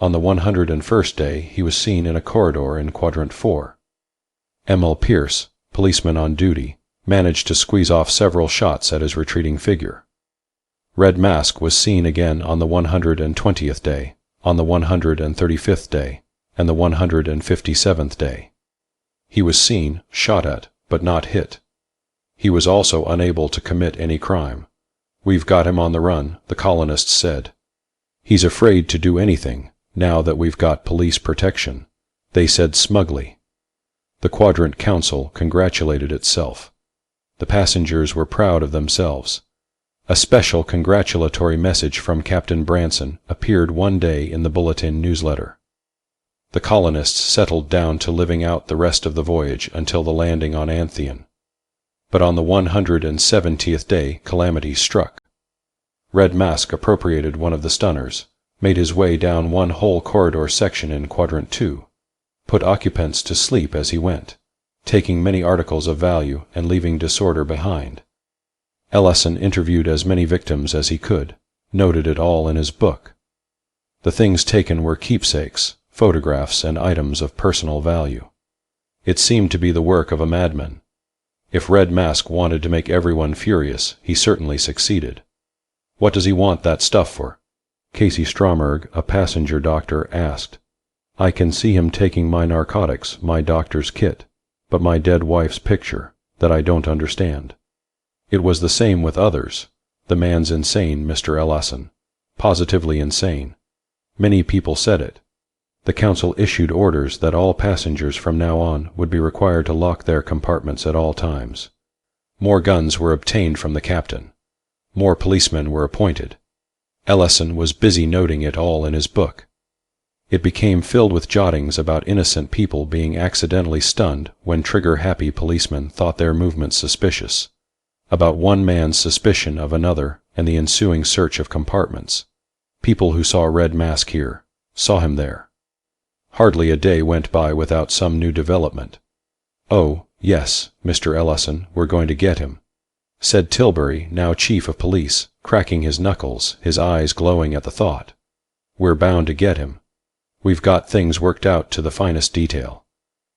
On the 101st day he was seen in a corridor in Quadrant 4. M.L. Pierce, policeman on duty, managed to squeeze off several shots at his retreating figure. Red Mask was seen again on the 120th day, on the 135th day, and the 157th day. He was seen, shot at, but not hit. He was also unable to commit any crime. "We've got him on the run," the colonists said. "He's afraid to do anything, now that we've got police protection," they said smugly. The Quadrant Council congratulated itself. The passengers were proud of themselves. A special congratulatory message from Captain Branson appeared one day in the Bulletin newsletter. The colonists settled down to living out the rest of the voyage until the landing on Antheon. But on the 170th day calamity struck. Red Mask appropriated one of the stunners, made his way down one whole corridor section in Quadrant 2, put occupants to sleep as he went, taking many articles of value and leaving disorder behind. Ellison interviewed as many victims as he could, noted it all in his book. The things taken were keepsakes, photographs, and items of personal value. It seemed to be the work of a madman. If Red Mask wanted to make everyone furious, he certainly succeeded. "What does he want that stuff for?" Casey Stromberg, a passenger doctor, asked. "I can see him taking my narcotics, my doctor's kit, but my dead wife's picture, that I don't understand." It was the same with others. "The man's insane, Mr. Ellison. Positively insane." Many people said it. The council issued orders that all passengers from now on would be required to lock their compartments at all times. More guns were obtained from the captain. More policemen were appointed. Ellison was busy noting it all in his book. It became filled with jottings about innocent people being accidentally stunned when trigger-happy policemen thought their movements suspicious, about one man's suspicion of another and the ensuing search of compartments. People who saw Red Mask here saw him there. Hardly a day went by without some new development. "Oh, yes, Mr. Ellison, we're going to get him," said Tilbury, now chief of police, cracking his knuckles, his eyes glowing at the thought. "We're bound to get him. We've got things worked out to the finest detail.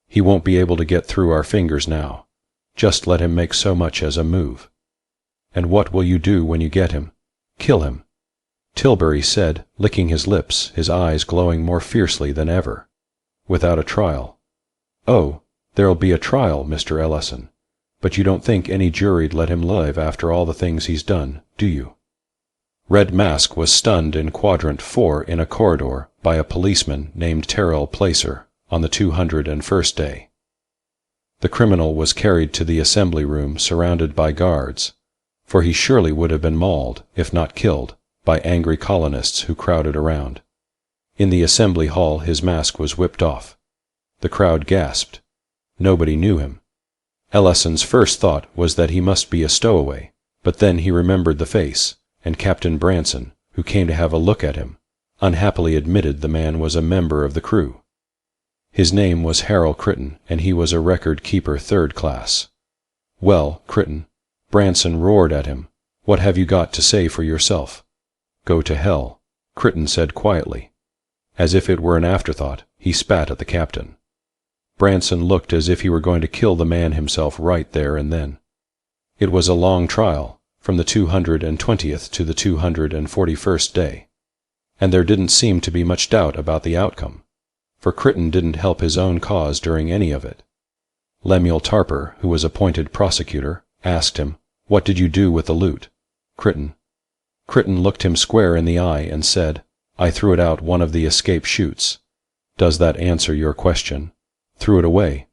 He won't be able to get through our fingers now. Just let him make so much as a move." "And what will you do when you get him? Kill him?" Tilbury said, licking his lips, his eyes glowing more fiercely than ever. "Without a trial." "Oh, there'll be a trial, Mr. Ellison. But you don't think any jury'd let him live after all the things he's done, do you?" Red Mask was stunned in Quadrant 4 in a corridor by a policeman named Terrell Placer on the 201st day. The criminal was carried to the assembly room surrounded by guards, for he surely would have been mauled, if not killed, by angry colonists who crowded around. In the assembly hall his mask was whipped off. The crowd gasped. Nobody knew him. Ellison's first thought was that he must be a stowaway, but then he remembered the face, and Captain Branson, who came to have a look at him, unhappily admitted the man was a member of the crew. His name was Harold Crichton, and he was a record-keeper 3rd class. "Well, Crichton," Branson roared at him, "what have you got to say for yourself?" "Go to hell," Crichton said quietly. As if it were an afterthought, he spat at the captain. Branson looked as if he were going to kill the man himself right there and then. It was a long trial, from the 220th to the 241st day, and there didn't seem to be much doubt about the outcome, for Crichton didn't help his own cause during any of it. Lemuel Tarper, who was appointed prosecutor, asked him, "What did you do with the loot?" Crichton looked him square in the eye and said, "I threw it out one of the escape chutes." "Does that answer your question?" "Threw it away."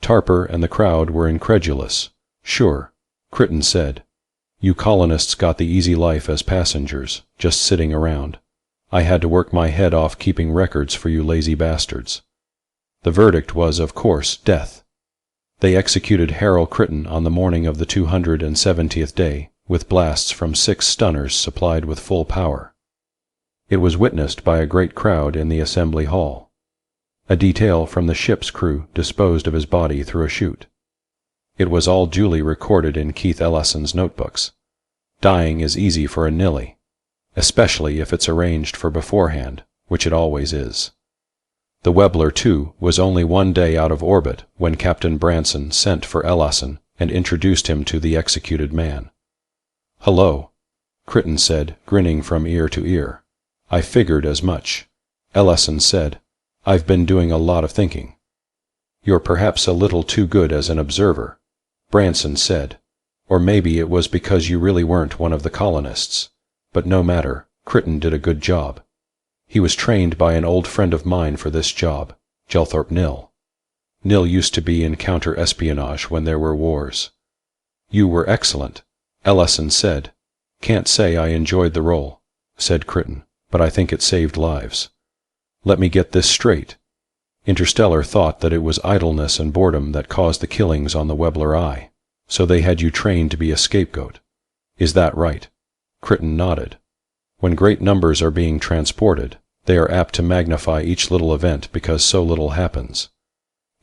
Tarper and the crowd were incredulous. "Sure," Crichton said. "You colonists got the easy life as passengers, just sitting around. I had to work my head off keeping records for you lazy bastards." The verdict was, of course, death. They executed Harold Crichton on the morning of the 270th day, with blasts from 6 stunners supplied with full power. It was witnessed by a great crowd in the assembly hall. A detail from the ship's crew disposed of his body through a chute. It was all duly recorded in Keith Ellison's notebooks. Dying is easy for a nilly, especially if it's arranged for beforehand, which it always is. The Webbler, too, was only 1 day out of orbit when Captain Branson sent for Ellison and introduced him to the executed man. "Hello," Crichton said, grinning from ear to ear. "I figured as much." Ellison said, "I've been doing a lot of thinking." "You're perhaps a little too good as an observer," Branson said. "Or maybe it was because you really weren't one of the colonists. But no matter, Crichton did a good job. He was trained by an old friend of mine for this job, Gelthorpe Nill. Nill used to be in counter-espionage when there were wars." "You were excellent," Ellison said. "Can't say I enjoyed the role," said Crichton, "but I think it saved lives. Let me get this straight. Interstellar thought that it was idleness and boredom that caused the killings on the Webbler I, so they had you trained to be a scapegoat. Is that right?" Crichton nodded. "When great numbers are being transported, they are apt to magnify each little event because so little happens.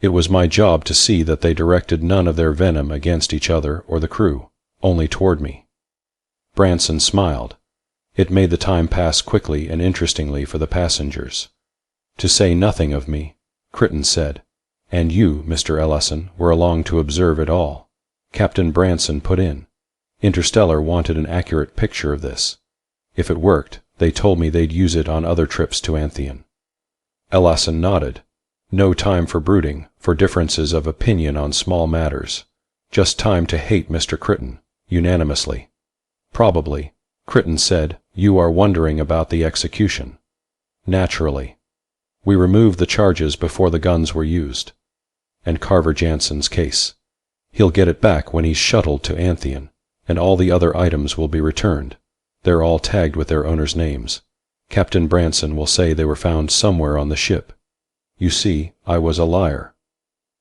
It was my job to see that they directed none of their venom against each other or the crew, only toward me." Branson smiled. It made the time pass quickly and interestingly for the passengers. "To say nothing of me," Crichton said. "And you, Mr. Ellison, were along to observe it all," Captain Branson put in. "Interstellar wanted an accurate picture of this. If it worked, they told me they'd use it on other trips to Antheon." Ellison nodded. No time for brooding, for differences of opinion on small matters. Just time to hate Mr. Crichton, unanimously. "Probably," Crichton said, "you are wondering about the execution." "Naturally. We removed the charges before the guns were used. And Carver Jansen's case. He'll get it back when he's shuttled to Antheon, and all the other items will be returned. They're all tagged with their owners' names. Captain Branson will say they were found somewhere on the ship. You see, I was a liar.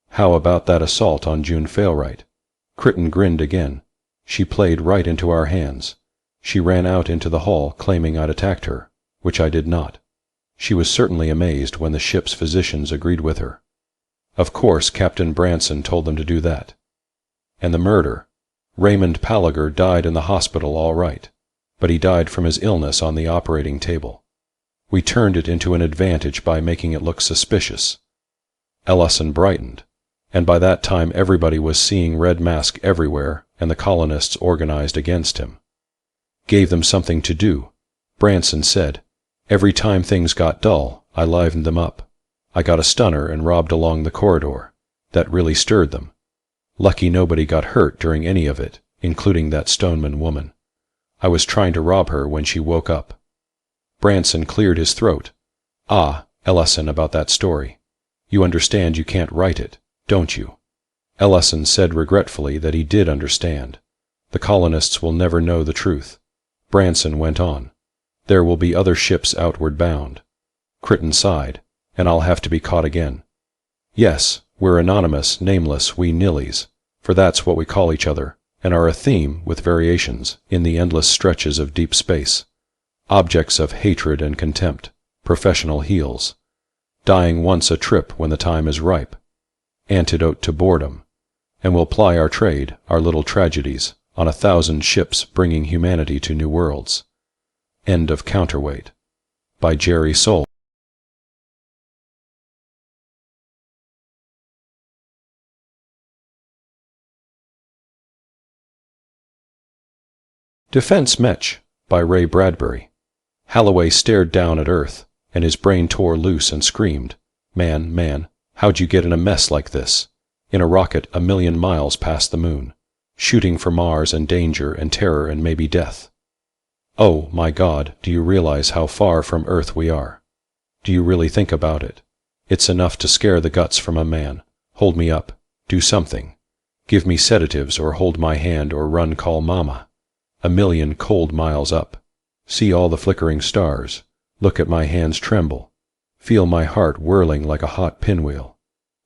How about that assault on June Failwright? Crichton grinned again. She played right into our hands. She ran out into the hall claiming I'd attacked her, which I did not. She was certainly amazed when the ship's physicians agreed with her. Of course Captain Branson told them to do that. And the murder. Raymond Palager died in the hospital all right, but he died from his illness on the operating table. We turned it into an advantage by making it look suspicious. Ellison brightened, and by that time everybody was seeing Red Mask everywhere, and the colonists organized against him. Gave them something to do. Branson said, every time things got dull, I livened them up. I got a stunner and robbed along the corridor. That really stirred them. Lucky nobody got hurt during any of it, including that Stoneman woman. I was trying to rob her when she woke up. Branson cleared his throat. Ah, Ellison, about that story. You understand you can't write it, don't you? Ellison said regretfully that he did understand. The colonists will never know the truth. Branson went on. There will be other ships outward bound. Crichton sighed. And I'll have to be caught again. Yes, we're anonymous, nameless, we nillies, for that's what we call each other, and are a theme, with variations, in the endless stretches of deep space. Objects of hatred and contempt, professional heels. Dying once a trip when the time is ripe. Antidote to boredom. And we'll ply our trade, our little tragedies, on 1,000 ships bringing humanity to new worlds. End of Counterweight. By Jerry Soule. Defense Mech, by Ray Bradbury. Halloway stared down at Earth, and his brain tore loose and screamed, Man, how'd you get in a mess like this? In a rocket 1,000,000 miles past the moon, shooting for Mars and danger and terror and maybe death. Oh, my God, do you realize how far from Earth we are? Do you really think about it? It's enough to scare the guts from a man. Hold me up. Do something. Give me sedatives or hold my hand or run call Mama. 1,000,000 cold miles up. See all the flickering stars. Look at my hands tremble. Feel my heart whirling like a hot pinwheel.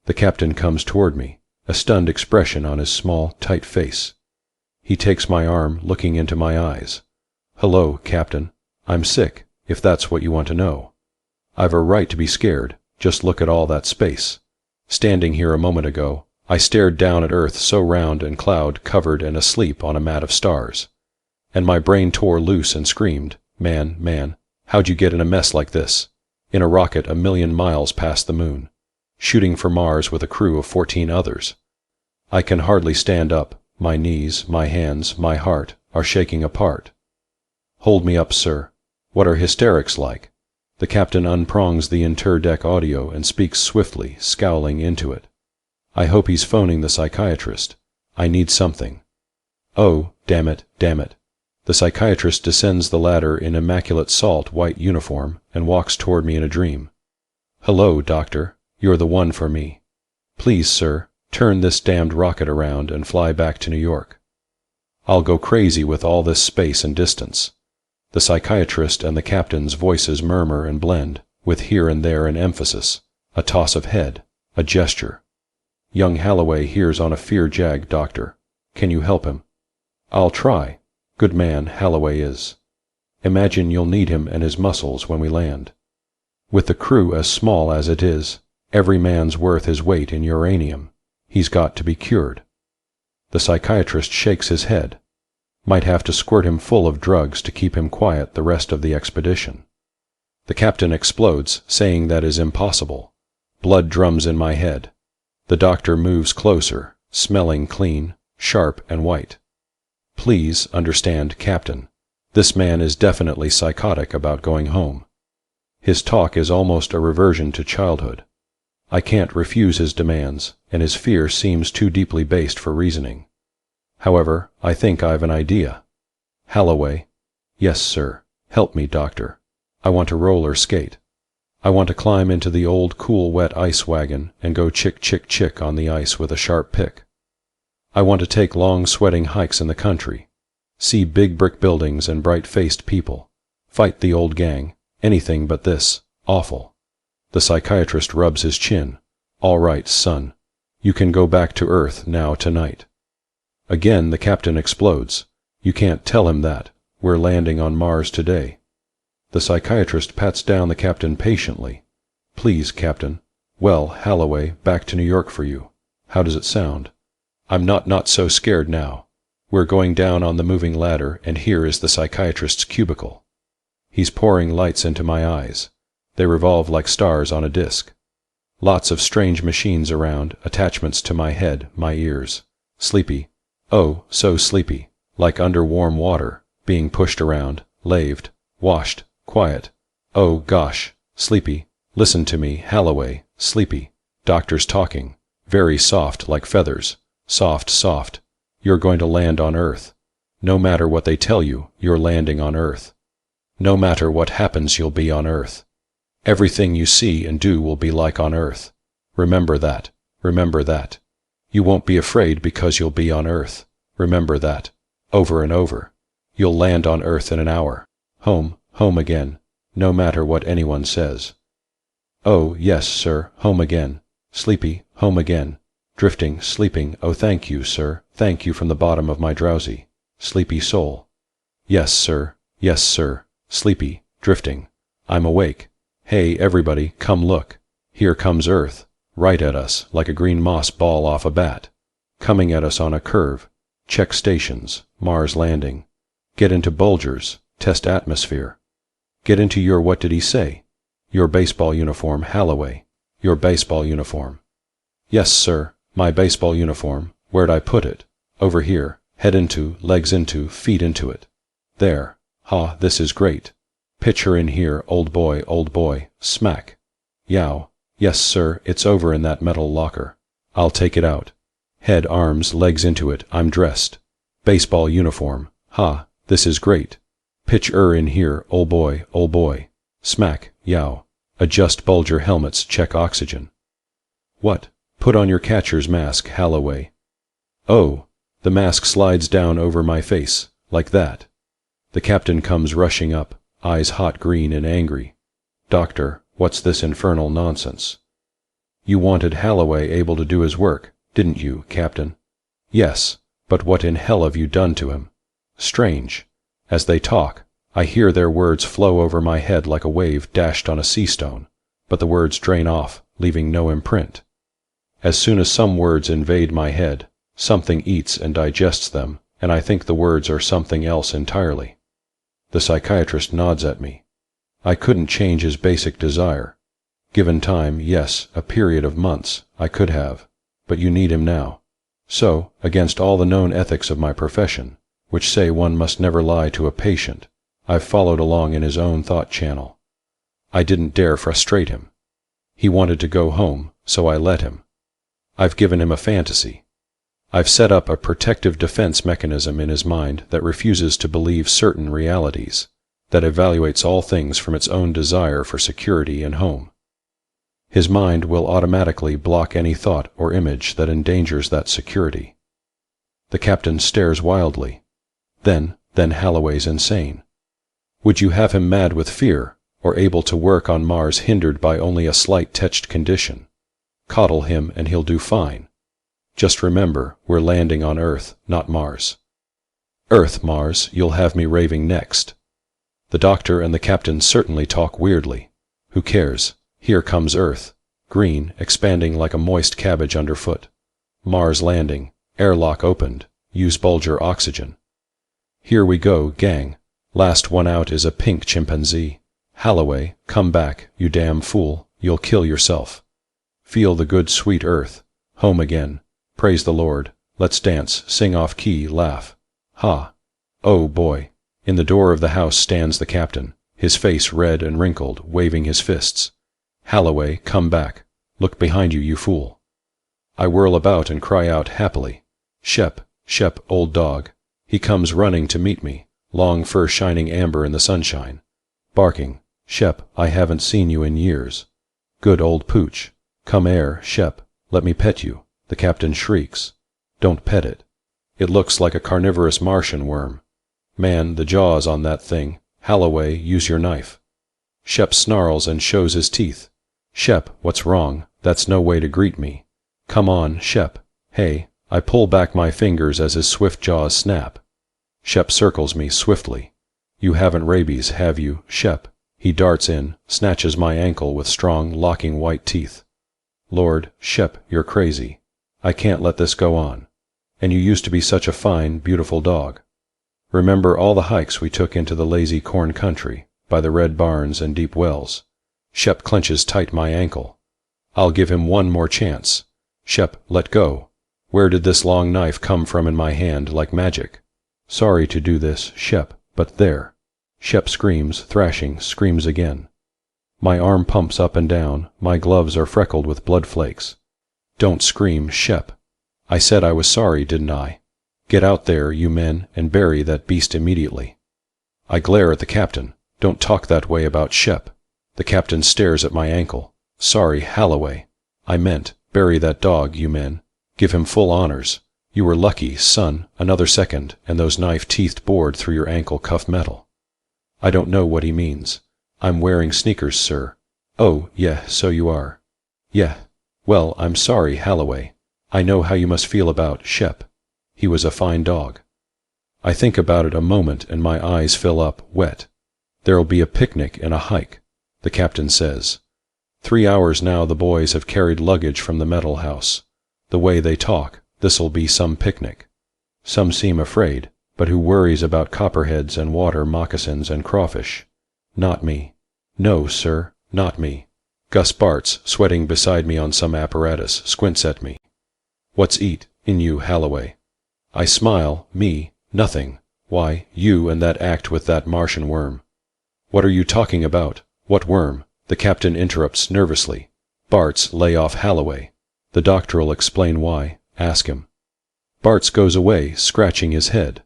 The captain comes toward me, a stunned expression on his small, tight face. He takes my arm, looking into my eyes. Hello, Captain. I'm sick, if that's what you want to know. I've a right to be scared. Just look at all that space. Standing here a moment ago, I stared down at Earth so round and cloud-covered and asleep on a mat of stars. And my brain tore loose and screamed, Man, how'd you get in a mess like this? In a rocket 1,000,000 miles past the moon, shooting for Mars with a crew of 14 others. I can hardly stand up. My knees, my hands, my heart are shaking apart. Hold me up, sir. What are hysterics like? The captain unprongs the inter-deck audio and speaks swiftly, scowling into it. I hope he's phoning the psychiatrist. I need something. Oh, damn it. The psychiatrist descends the ladder in immaculate salt white uniform and walks toward me in a dream. Hello, doctor. You're the one for me. Please, sir, turn this damned rocket around and fly back to New York. I'll go crazy with all this space and distance. The psychiatrist and the captain's voices murmur and blend, with here and there an emphasis, a toss of head, a gesture. Young Halloway hears on a fear jag, doctor. Can you help him? I'll try. Good man, Halloway is. Imagine you'll need him and his muscles when we land. With the crew as small as it is, every man's worth his weight in uranium. He's got to be cured. The psychiatrist shakes his head. Might have to squirt him full of drugs to keep him quiet the rest of the expedition. The captain explodes, saying that is impossible. Blood drums in my head. The doctor moves closer, smelling clean, sharp and white. Please understand, Captain. This man is definitely psychotic about going home. His talk is almost a reversion to childhood. I can't refuse his demands, and his fear seems too deeply based for reasoning. However, I think I've an idea. Halloway. Yes, sir. Help me, doctor. I want to roller skate. I want to climb into the old cool wet ice wagon and go chick on the ice with a sharp pick. I want to take long sweating hikes in the country. See big brick buildings and bright-faced people. Fight the old gang. Anything but this. Awful. The psychiatrist rubs his chin. All right, son. You can go back to Earth now tonight. Again the captain explodes. You can't tell him that. We're landing on Mars today. The psychiatrist pats down the captain patiently. Please, Captain. Well, Holloway, back to New York for you. How does it sound? I'm not so scared now. We're going down on the moving ladder, and here is the psychiatrist's cubicle. He's pouring lights into my eyes. They revolve like stars on a disc. Lots of strange machines around, attachments to my head, my ears. Sleepy. Oh, so sleepy. Like under warm water, being pushed around, laved, washed, quiet. Oh, gosh. Sleepy. Listen to me, Holloway. Sleepy. Doctors talking. Very soft like feathers. Soft, soft. You're going to land on Earth. No matter what they tell you, you're landing on Earth. No matter what happens, you'll be on Earth. Everything you see and do will be like on Earth. Remember that. Remember that. You won't be afraid because you'll be on Earth. Remember that. Over and over. You'll land on Earth in an hour. Home, home again. No matter what anyone says. Oh, yes, sir, home again. Sleepy, home again. Drifting, sleeping, oh thank you, sir, thank you from the bottom of my drowsy, sleepy soul. Yes, sir, sleepy, drifting. I'm awake. Hey, everybody, come look. Here comes Earth, right at us, like a green moss ball off a bat. Coming at us on a curve. Check stations, Mars landing. Get into Bulger's, test atmosphere. Get into your, what did he say? Your baseball uniform, Holloway. Your baseball uniform. Yes, sir, my baseball uniform. Where'd I put it? Over here. Head into, legs into, feet into it. There. Ha, this is great. Pitch her in here, old boy, smack. Yow. Yes, sir, it's over in that metal locker. I'll take it out. Head, arms, legs into it, I'm dressed. Baseball uniform. Ha, this is great. Pitch her in here, old boy. Smack, yow. Adjust Bulger helmets, check oxygen. What? Put on your catcher's mask, Holloway. Oh, the mask slides down over my face, like that. The captain comes rushing up, eyes hot green and angry. Doctor, what's this infernal nonsense? You wanted Holloway able to do his work, didn't you, Captain? Yes, but what in hell have you done to him? Strange. As they talk, I hear their words flow over my head like a wave dashed on a sea stone, but the words drain off, leaving no imprint. As soon as some words invade my head, something eats and digests them, and I think the words are something else entirely. The psychiatrist nods at me. I couldn't change his basic desire. Given time, yes, a period of months, I could have, but you need him now. So, against all the known ethics of my profession, which say one must never lie to a patient, I've followed along in his own thought channel. I didn't dare frustrate him. He wanted to go home, so I let him. I've given him a fantasy. I've set up a protective defense mechanism in his mind that refuses to believe certain realities, that evaluates all things from its own desire for security and home. His mind will automatically block any thought or image that endangers that security. The captain stares wildly. Then Holloway's insane. Would you have him mad with fear, or able to work on Mars hindered by only a slight touched condition? Coddle him and he'll do fine. Just remember, we're landing on Earth, not Mars. Earth, Mars, you'll have me raving next. The doctor and the captain certainly talk weirdly. Who cares? Here comes Earth. Green, expanding like a moist cabbage underfoot. Mars landing. Airlock opened. Use Bulger oxygen. Here we go, gang. Last one out is a pink chimpanzee. Holloway, come back, you damn fool. You'll kill yourself. Feel the good sweet Earth. Home again. Praise the Lord. Let's dance, sing off key, laugh. Ha. Oh boy. In the door of the house stands the captain, his face red and wrinkled, waving his fists. Holloway, come back. Look behind you, you fool. I whirl about and cry out happily. Shep, old dog. He comes running to meet me, long fur shining amber in the sunshine. Barking, Shep, I haven't seen you in years. Good old pooch. Come here, Shep, let me pet you. The captain shrieks. Don't pet it. It looks like a carnivorous Martian worm. Man, the jaws on that thing. Halloway, use your knife. Shep snarls and shows his teeth. Shep, what's wrong? That's no way to greet me. Come on, Shep. Hey, I pull back my fingers as his swift jaws snap. Shep circles me swiftly. You haven't rabies, have you, Shep? He darts in, snatches my ankle with strong, locking white teeth. Lord, Shep, you're crazy. I can't let this go on. And you used to be such a fine, beautiful dog. Remember all the hikes we took into the lazy corn country, by the red barns and deep wells. Shep clenches tight my ankle. I'll give him one more chance. Shep, let go. Where did this long knife come from in my hand like magic? Sorry to do this, Shep, but there. Shep screams, thrashing, screams again. My arm pumps up and down, my gloves are freckled with blood flakes. Don't scream, Shep. I said I was sorry, didn't I? Get out there, you men, and bury that beast immediately. I glare at the captain. Don't talk that way about Shep. The captain stares at my ankle. Sorry, Halloway. I meant, bury that dog, you men. Give him full honors. You were lucky, son, another second, and those knife-teethed bored through your ankle cuff metal. I don't know what he means. I'm wearing sneakers, sir. Oh, yeah, so you are. Yeah. Well, I'm sorry, Halloway. I know how you must feel about Shep. He was a fine dog. I think about it a moment and my eyes fill up, wet. There'll be a picnic and a hike, the captain says. 3 hours now the boys have carried luggage from the metal house. The way they talk, this'll be some picnic. Some seem afraid, but who worries about copperheads and water moccasins and crawfish? Not me. No, sir, not me. Gus Bartz, sweating beside me on some apparatus, squints at me. What's eat in you, Halloway? I smile. Me, nothing. Why, you and that act with that Martian worm. What are you talking about? What worm? The captain interrupts nervously. Bartz, lay off Halloway. The doctor'll explain why. Ask him. Bartz goes away, scratching his head.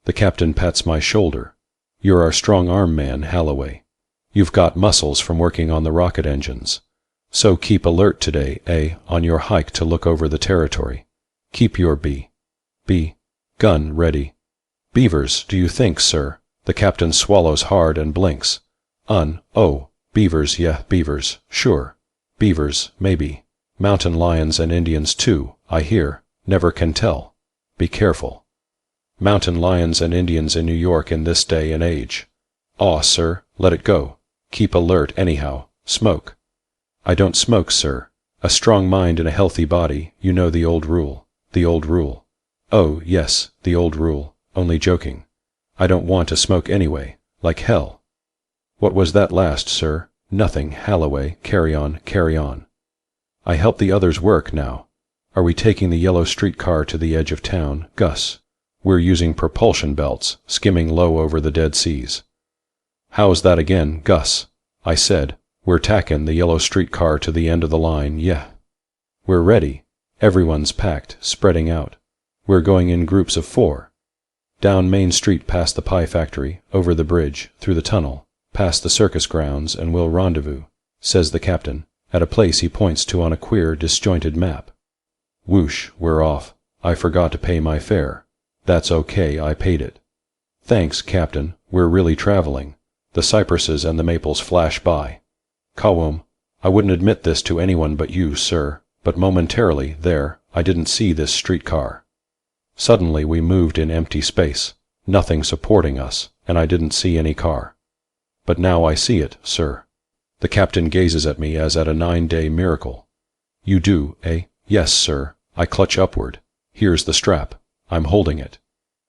The captain pats my shoulder. You're our strong-arm man, Halloway. You've got muscles from working on the rocket engines. So keep alert today, on your hike to look over the territory. Keep your gun ready. Beavers, do you think, sir? The captain swallows hard and blinks. Oh, beavers, yeah, beavers, sure. Beavers, maybe. Mountain lions and Indians too, I hear. Never can tell. Be careful. Mountain lions and Indians in New York in this day and age. Aw, sir, let it go. Keep alert anyhow. Smoke. I don't smoke, sir. A strong mind in a healthy body, you know the old rule. The old rule. Oh, yes, the old rule. Only joking. I don't want to smoke anyway. Like hell. What was that last, sir? Nothing, Halloway. Carry on, carry on. I help the others work now. Are we taking the yellow streetcar to the edge of town, Gus? We're using propulsion belts, skimming low over the dead seas. How's that again, Gus? I said, we're tacking the yellow streetcar to the end of the line, yeah. We're ready. Everyone's packed, spreading out. We're going in groups of 4. Down Main Street past the pie factory, over the bridge, through the tunnel, past the circus grounds, and we'll rendezvous, says the captain, at a place he points to on a queer, disjointed map. Whoosh, we're off. I forgot to pay my fare. That's okay, I paid it. Thanks, Captain, we're really traveling. The cypresses and the maples flash by. Kawum, I wouldn't admit this to anyone but you, sir, but momentarily, there, I didn't see this streetcar. Suddenly we moved in empty space, nothing supporting us, and I didn't see any car. But now I see it, sir. The captain gazes at me as at a 9-day miracle. You do, eh? Yes, sir. I clutch upward. Here's the strap. I'm holding it.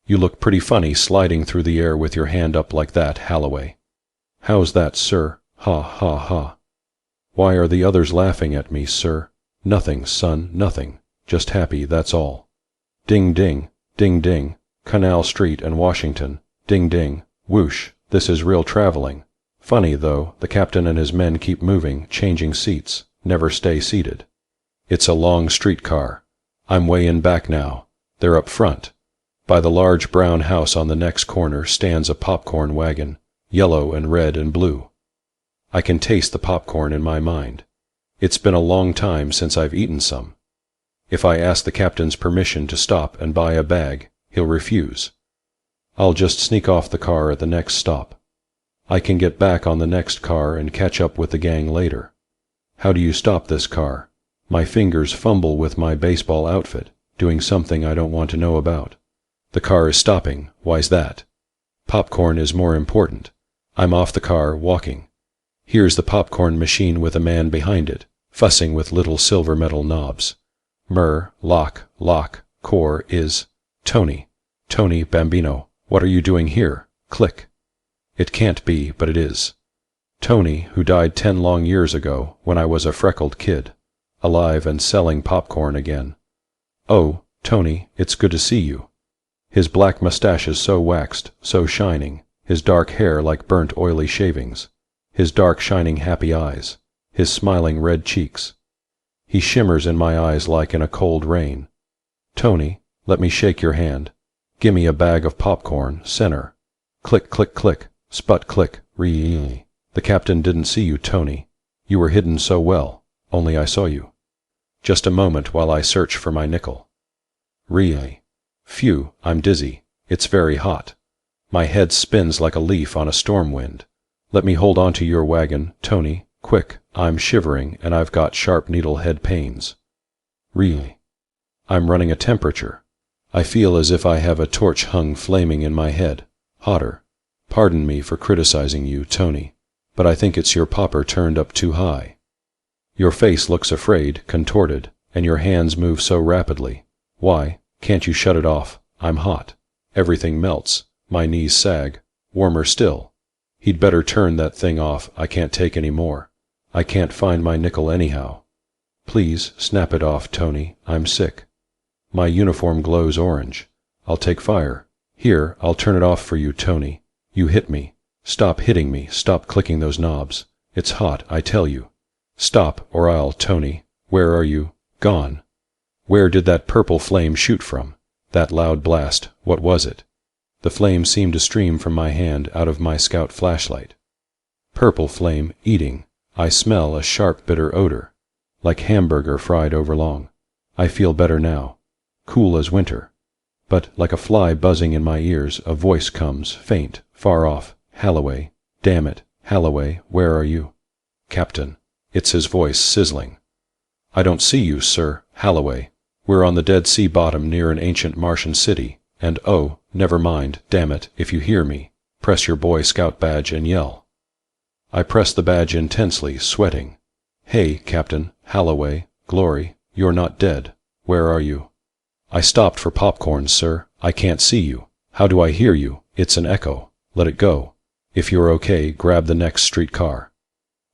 You look pretty funny sliding through the air with your hand up like that, Halloway. How's that, sir? Ha, ha, ha. Why are the others laughing at me, sir? Nothing, son, nothing. Just happy, that's all. Ding, ding, ding, ding. Canal Street and Washington. Ding, ding. Whoosh, this is real traveling. Funny, though, the captain and his men keep moving, changing seats, never stay seated. It's a long streetcar. I'm way in back now. They're up front. By the large brown house on the next corner stands a popcorn wagon, yellow and red and blue. I can taste the popcorn in my mind. It's been a long time since I've eaten some. If I ask the captain's permission to stop and buy a bag, he'll refuse. I'll just sneak off the car at the next stop. I can get back on the next car and catch up with the gang later. How do you stop this car? My fingers fumble with my baseball outfit, doing something I don't want to know about. The car is stopping. Why's that? Popcorn is more important. I'm off the car, walking. Here's the popcorn machine with a man behind it, fussing with little silver metal knobs. Lock, core is Tony. Tony Bambino, what are you doing here? Click. It can't be, but it is. Tony, who died 10 long years ago, when I was a freckled kid, alive and selling popcorn again. Oh, Tony, it's good to see you. His black mustache is so waxed, so shining, his dark hair like burnt oily shavings, his dark shining happy eyes, his smiling red cheeks. He shimmers in my eyes like in a cold rain. Tony, let me shake your hand. Gimme a bag of popcorn, center. Click, click, click, sput, click, really. The captain didn't see you, Tony. You were hidden so well, only I saw you. Just a moment while I search for my nickel. Really. Phew, I'm dizzy. It's very hot. My head spins like a leaf on a storm wind. Let me hold on to your wagon, Tony, quick. I'm shivering and I've got sharp needle head pains. Really. I'm running a temperature. I feel as if I have a torch hung flaming in my head. Hotter. Pardon me for criticizing you, Tony, but I think it's your popper turned up too high. Your face looks afraid, contorted, and your hands move so rapidly. Why? Can't you shut it off? I'm hot. Everything melts. My knees sag. Warmer still. He'd better turn that thing off. I can't take any more. I can't find my nickel anyhow. Please, snap it off, Tony. I'm sick. My uniform glows orange. I'll take fire. Here, I'll turn it off for you, Tony. You hit me. Stop hitting me. Stop clicking those knobs. It's hot, I tell you. Stop, or I'll, Tony. Where are you? Gone. Where did that purple flame shoot from? That loud blast, what was it? The flame seemed to stream from my hand out of my scout flashlight. Purple flame, eating. I smell a sharp, bitter odor, like hamburger fried over long. I feel better now, cool as winter. But, like a fly buzzing in my ears, a voice comes, faint, far off. Halloway. Damn it, Halloway, where are you? Captain. It's his voice, sizzling. I don't see you, sir, Halloway. We're on the Dead Sea bottom near an ancient Martian city, and oh, never mind, damn it, if you hear me, press your Boy Scout badge and yell. I press the badge intensely, sweating. Hey, Captain, Halloway, Glory, you're not dead. Where are you? I stopped for popcorn, sir. I can't see you. How do I hear you? It's an echo. Let it go. If you're okay, grab the next streetcar.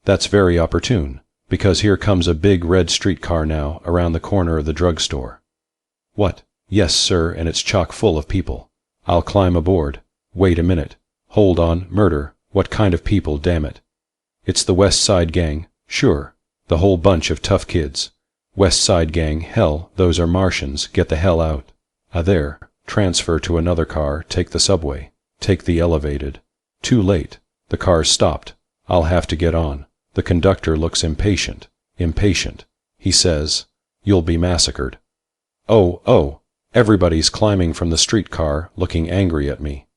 That's very opportune, because here comes a big red streetcar now around the corner of the drugstore. What? Yes, sir, and it's chock full of people. I'll climb aboard. Wait a minute. Hold on, murder. What kind of people, damn it? It's the West Side Gang, sure. The whole bunch of tough kids. West Side Gang, hell, those are Martians, get the hell out. There. Transfer to another car, take the subway. Take the elevated. Too late. The car's stopped. I'll have to get on. The conductor looks impatient. Impatient. He says, "You'll be massacred." Oh, everybody's climbing from the streetcar, looking angry at me.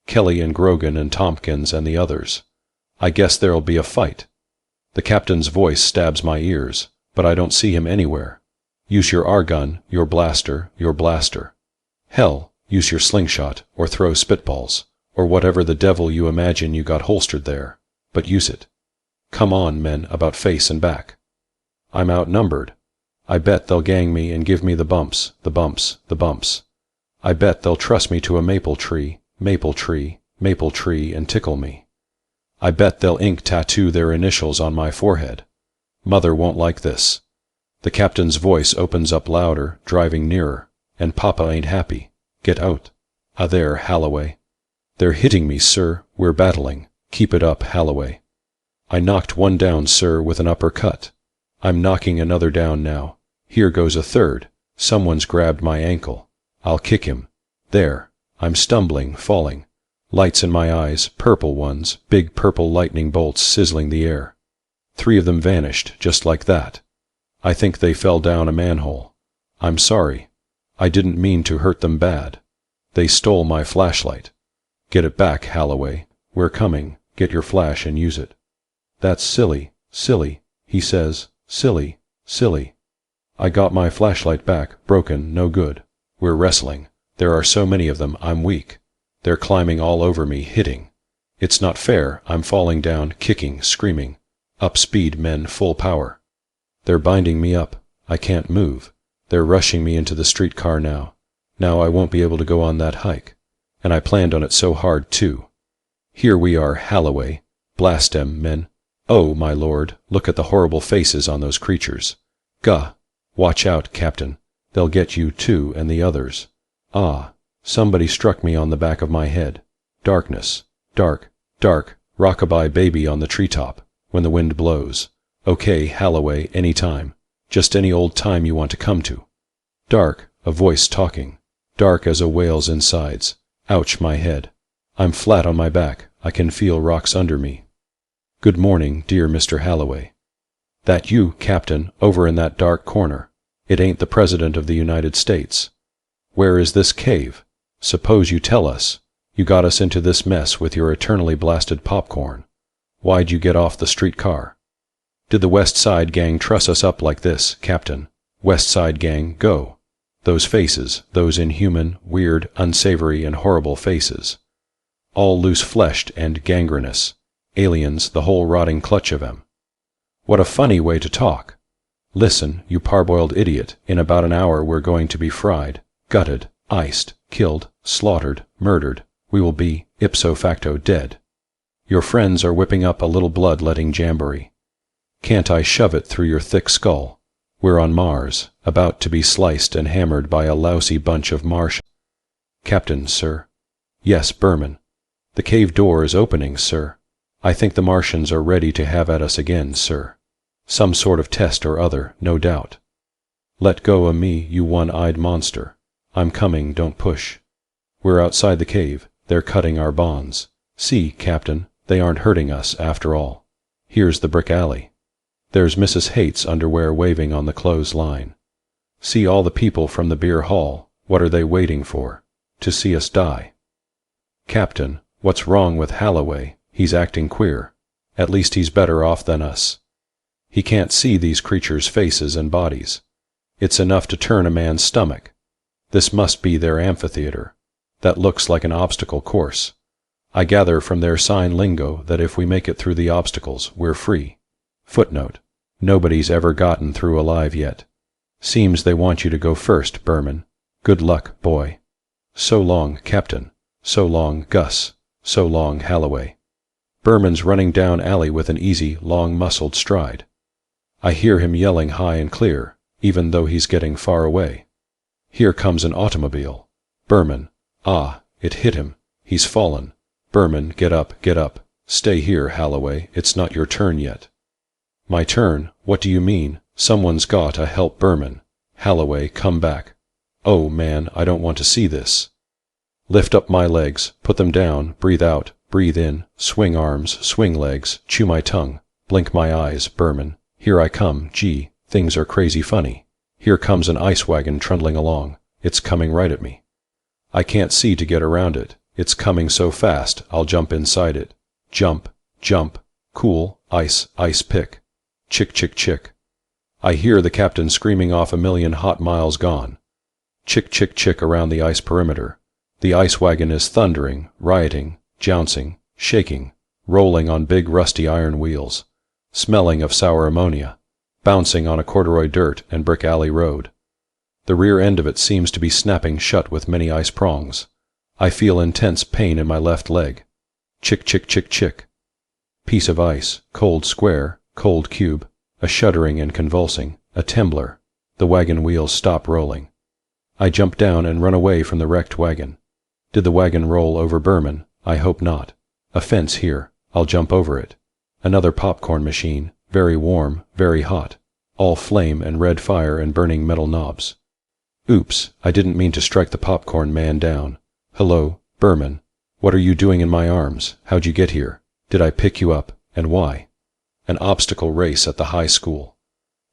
Kelly and Grogan and Tompkins and the others. I guess there'll be a fight. The captain's voice stabs my ears, but I don't see him anywhere. Use your R-gun, your blaster, your blaster. Hell, use your slingshot, or throw spitballs, or whatever the devil you imagine you got holstered there, but use it. Come on, men, about face and back. I'm outnumbered. I bet they'll gang me and give me the bumps, the bumps, the bumps. I bet they'll truss me to a maple tree, maple tree, maple tree, and tickle me. I bet they'll ink tattoo their initials on my forehead. Mother won't like this. The captain's voice opens up louder, driving nearer, and Papa ain't happy. Get out. There, Halloway. They're hitting me, sir. We're battling. Keep it up, Halloway. I knocked one down, sir, with an uppercut. I'm knocking another down now. Here goes a third. Someone's grabbed my ankle. I'll kick him. There. I'm stumbling, falling. Lights in my eyes, purple ones, big purple lightning bolts sizzling the air. 3 of them vanished, just like that. I think they fell down a manhole. I'm sorry. I didn't mean to hurt them bad. They stole my flashlight. Get it back, Halloway. We're coming. Get your flash and use it. That's silly, silly, he says. Silly, silly. I got my flashlight back, broken, no good. We're wrestling. There are so many of them, I'm weak. They're climbing all over me, hitting. It's not fair, I'm falling down, kicking, screaming. Up speed, men, full power. They're binding me up. I can't move. They're rushing me into the streetcar now. Now I won't be able to go on that hike. And I planned on it so hard, too. Here we are, Halloway. Blast 'em, men. Oh, my lord, look at the horrible faces on those creatures. Gah! Watch out, Captain. They'll get you, too, and the others. Ah! Somebody struck me on the back of my head. Darkness. Dark, dark, rockabye baby on the treetop, when the wind blows. Okay, Halloway, any time. Just any old time you want to come to. Dark, a voice talking. Dark as a whale's insides. Ouch, my head. I'm flat on my back. I can feel rocks under me. Good morning, dear Mr. Halloway. That you, Captain, over in that dark corner. It ain't the President of the United States. Where is this cave? Suppose you tell us. You got us into this mess with your eternally blasted popcorn. Why'd you get off the streetcar? Did the West Side Gang truss us up like this, Captain? West Side Gang, go. Those faces, those inhuman, weird, unsavory, and horrible faces. All loose-fleshed and gangrenous. Aliens, the whole rotting clutch of 'em. What a funny way to talk. Listen, you parboiled idiot, in about an hour we're going to be fried, gutted, iced, killed, slaughtered, murdered. We will be, ipso facto, dead. Your friends are whipping up a little blood-letting jamboree. Can't I shove it through your thick skull? We're on Mars, about to be sliced and hammered by a lousy bunch of Martians. Captain, sir. Yes, Berman. The cave door is opening, sir. I think the Martians are ready to have at us again, sir. Some sort of test or other, no doubt. Let go of me, you one-eyed monster. I'm coming, don't push. We're outside the cave. They're cutting our bonds. See, Captain, they aren't hurting us after all. Here's the brick alley. There's Mrs. Haight's underwear waving on the clothesline. See all the people from the beer hall. What are they waiting for? To see us die. Captain, what's wrong with Halloway? He's acting queer. At least he's better off than us. He can't see these creatures' faces and bodies. It's enough to turn a man's stomach. This must be their amphitheater. That looks like an obstacle course. I gather from their sign lingo that if we make it through the obstacles, we're free. Footnote. Nobody's ever gotten through alive yet. Seems they want you to go first, Berman. Good luck, boy. So long, Captain. So long, Gus. So long, Halloway. Berman's running down alley with an easy, long-muscled stride. I hear him yelling high and clear, even though he's getting far away. Here comes an automobile. Berman. Ah, it hit him. He's fallen. Berman, get up, get up. Stay here, Halloway. It's not your turn yet. My turn? What do you mean? Someone's got to help Berman. Halloway, come back. Oh, man, I don't want to see this. Lift up my legs, put them down, breathe out, breathe in, swing arms, swing legs, chew my tongue, blink my eyes, Berman. Here I come, gee, things are crazy funny. Here comes an ice wagon trundling along. It's coming right at me. I can't see to get around it. It's coming so fast, I'll jump inside it. Jump, jump, cool, ice, ice pick. Chick, chick, chick. I hear the captain screaming off a million hot miles gone. Chick, chick, chick around the ice perimeter. The ice wagon is thundering, rioting, jouncing, shaking, rolling on big rusty iron wheels, smelling of sour ammonia, bouncing on a corduroy dirt and brick alley road. The rear end of it seems to be snapping shut with many ice prongs. I feel intense pain in my left leg. Chick, chick, chick, chick. Piece of ice, cold square, cold cube, a shuddering and convulsing, a trembler. The wagon wheels stop rolling. I jump down and run away from the wrecked wagon. Did the wagon roll over Berman? I hope not. A fence here. I'll jump over it. Another popcorn machine, very warm, very hot. All flame and red fire and burning metal knobs. Oops, I didn't mean to strike the popcorn man down. Hello, Berman. What are you doing in my arms? How'd you get here? Did I pick you up, and why? An obstacle race at the high school.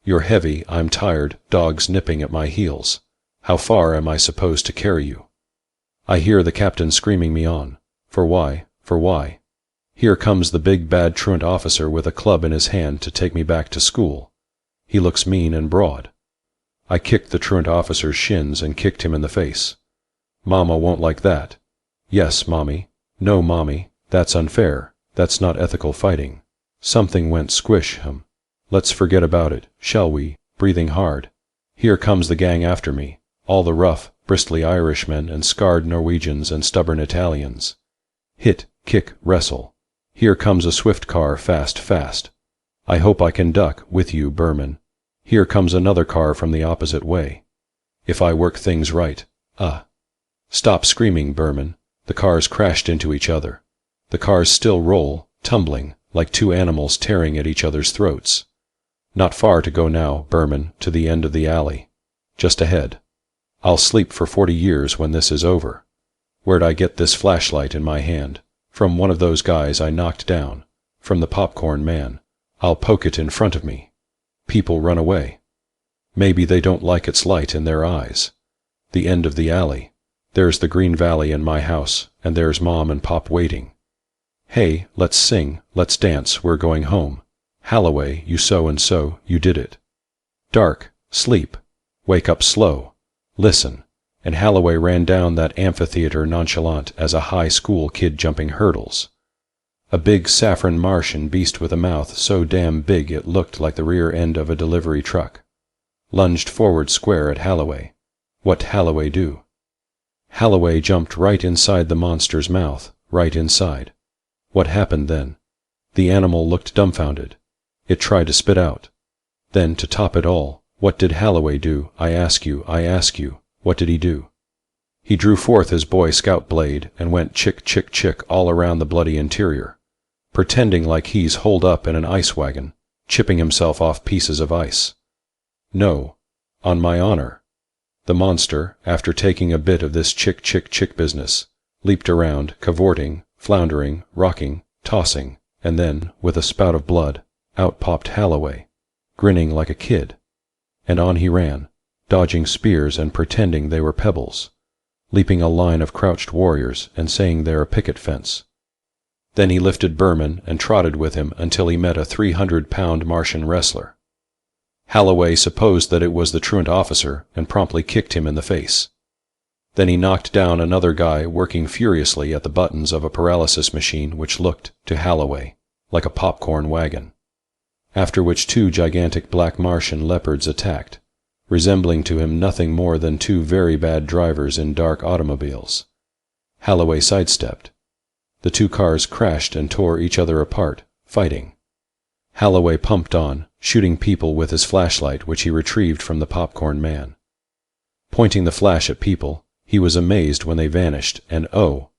You're heavy, I'm tired, dogs nipping at my heels. How far am I supposed to carry you? I hear the captain screaming me on. For why? For why? Here comes the big bad truant officer with a club in his hand to take me back to school. He looks mean and broad. I kicked the truant officer's shins and kicked him in the face. Mama won't like that. Yes, Mommy. No, Mommy, that's unfair. That's not ethical fighting. Something went squish, Let's forget about it, shall we? Breathing hard. Here comes the gang after me. All the rough, bristly Irishmen and scarred Norwegians and stubborn Italians. Hit, kick, wrestle. Here comes a swift car, fast, fast. I hope I can duck with you, Berman. Here comes another car from the opposite way. If I work things right. Stop screaming, Berman. The cars crashed into each other. The cars still roll, tumbling, like two animals tearing at each other's throats. Not far to go now, Berman, to the end of the alley. Just ahead. I'll sleep for 40 years when this is over. Where'd I get this flashlight in my hand? From one of those guys I knocked down. From the popcorn man. I'll poke it in front of me. People run away. Maybe they don't like its light in their eyes. The end of the alley. There's the Green Valley and my house, and there's Mom and Pop waiting. Hey, let's sing, let's dance, we're going home. Halloway, you so-and-so, you did it. Dark, sleep, wake up slow, listen. And Halloway ran down that amphitheater nonchalant as a high school kid jumping hurdles. A big saffron Martian beast with a mouth so damn big it looked like the rear end of a delivery truck. Lunged forward square at Halloway. What'd Halloway do? Halloway jumped right inside the monster's mouth, right inside. What happened then? The animal looked dumbfounded. It tried to spit out. Then, to top it all, what did Halloway do? I ask you, what did he do? He drew forth his Boy Scout blade and went chick, chick, chick all around the bloody interior, pretending like he's holed up in an ice wagon, chipping himself off pieces of ice. No, on my honor. The monster, after taking a bit of this chick, chick, chick business, leaped around, cavorting, floundering, rocking, tossing, and then, with a spout of blood, out popped Halloway, grinning like a kid. And on he ran, dodging spears and pretending they were pebbles, leaping a line of crouched warriors and saying they're a picket fence. Then he lifted Berman and trotted with him until he met a 300-pound Martian wrestler. Halloway supposed that it was the truant officer and promptly kicked him in the face. Then he knocked down another guy working furiously at the buttons of a paralysis machine which looked, to Halloway, like a popcorn wagon. After which 2 gigantic black Martian leopards attacked, resembling to him nothing more than 2 very bad drivers in dark automobiles. Halloway sidestepped. The 2 cars crashed and tore each other apart, fighting. Halloway pumped on, shooting people with his flashlight which he retrieved from the popcorn man. Pointing the flash at people, he was amazed when they vanished, and oh,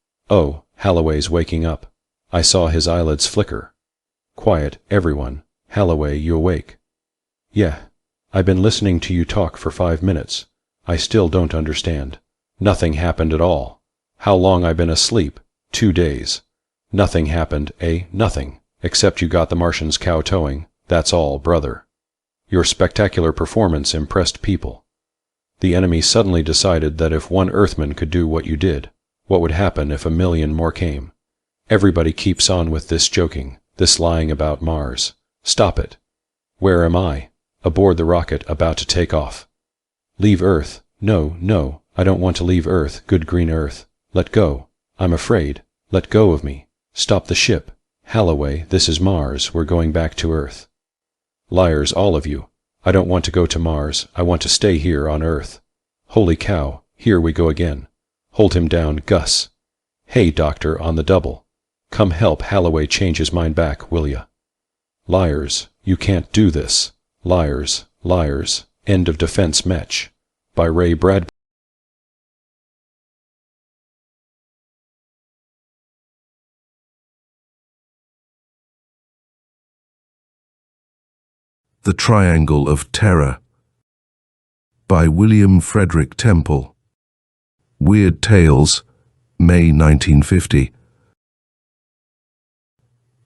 Halloway's waking up. I saw his eyelids flicker. Quiet, everyone. Halloway, you awake? Yeah. I've been listening to you talk for 5 minutes. I still don't understand. Nothing happened at all. How long I been asleep? 2 days. Nothing happened, nothing, except you got the Martians kowtowing. That's all, brother. Your spectacular performance impressed people. The enemy suddenly decided that if 1 Earthman could do what you did, what would happen if 1,000,000 more came? Everybody keeps on with this joking, this lying about Mars. Stop it. Where am I? Aboard the rocket about to take off. Leave Earth. No, I don't want to leave Earth, good green Earth. Let go. I'm afraid. Let go of me. Stop the ship. Halloway, this is Mars. We're going back to Earth. Liars, all of you. I don't want to go to Mars. I want to stay here on Earth. Holy cow, here we go again. Hold him down, Gus. Hey, doctor, on the double. Come help Halloway change his mind back, will ya? Liars, you can't do this. Liars, liars. End of Defense Match. By Ray Bradbury. The Triangle of Terror by William Frederick Temple. Weird Tales, May 1950.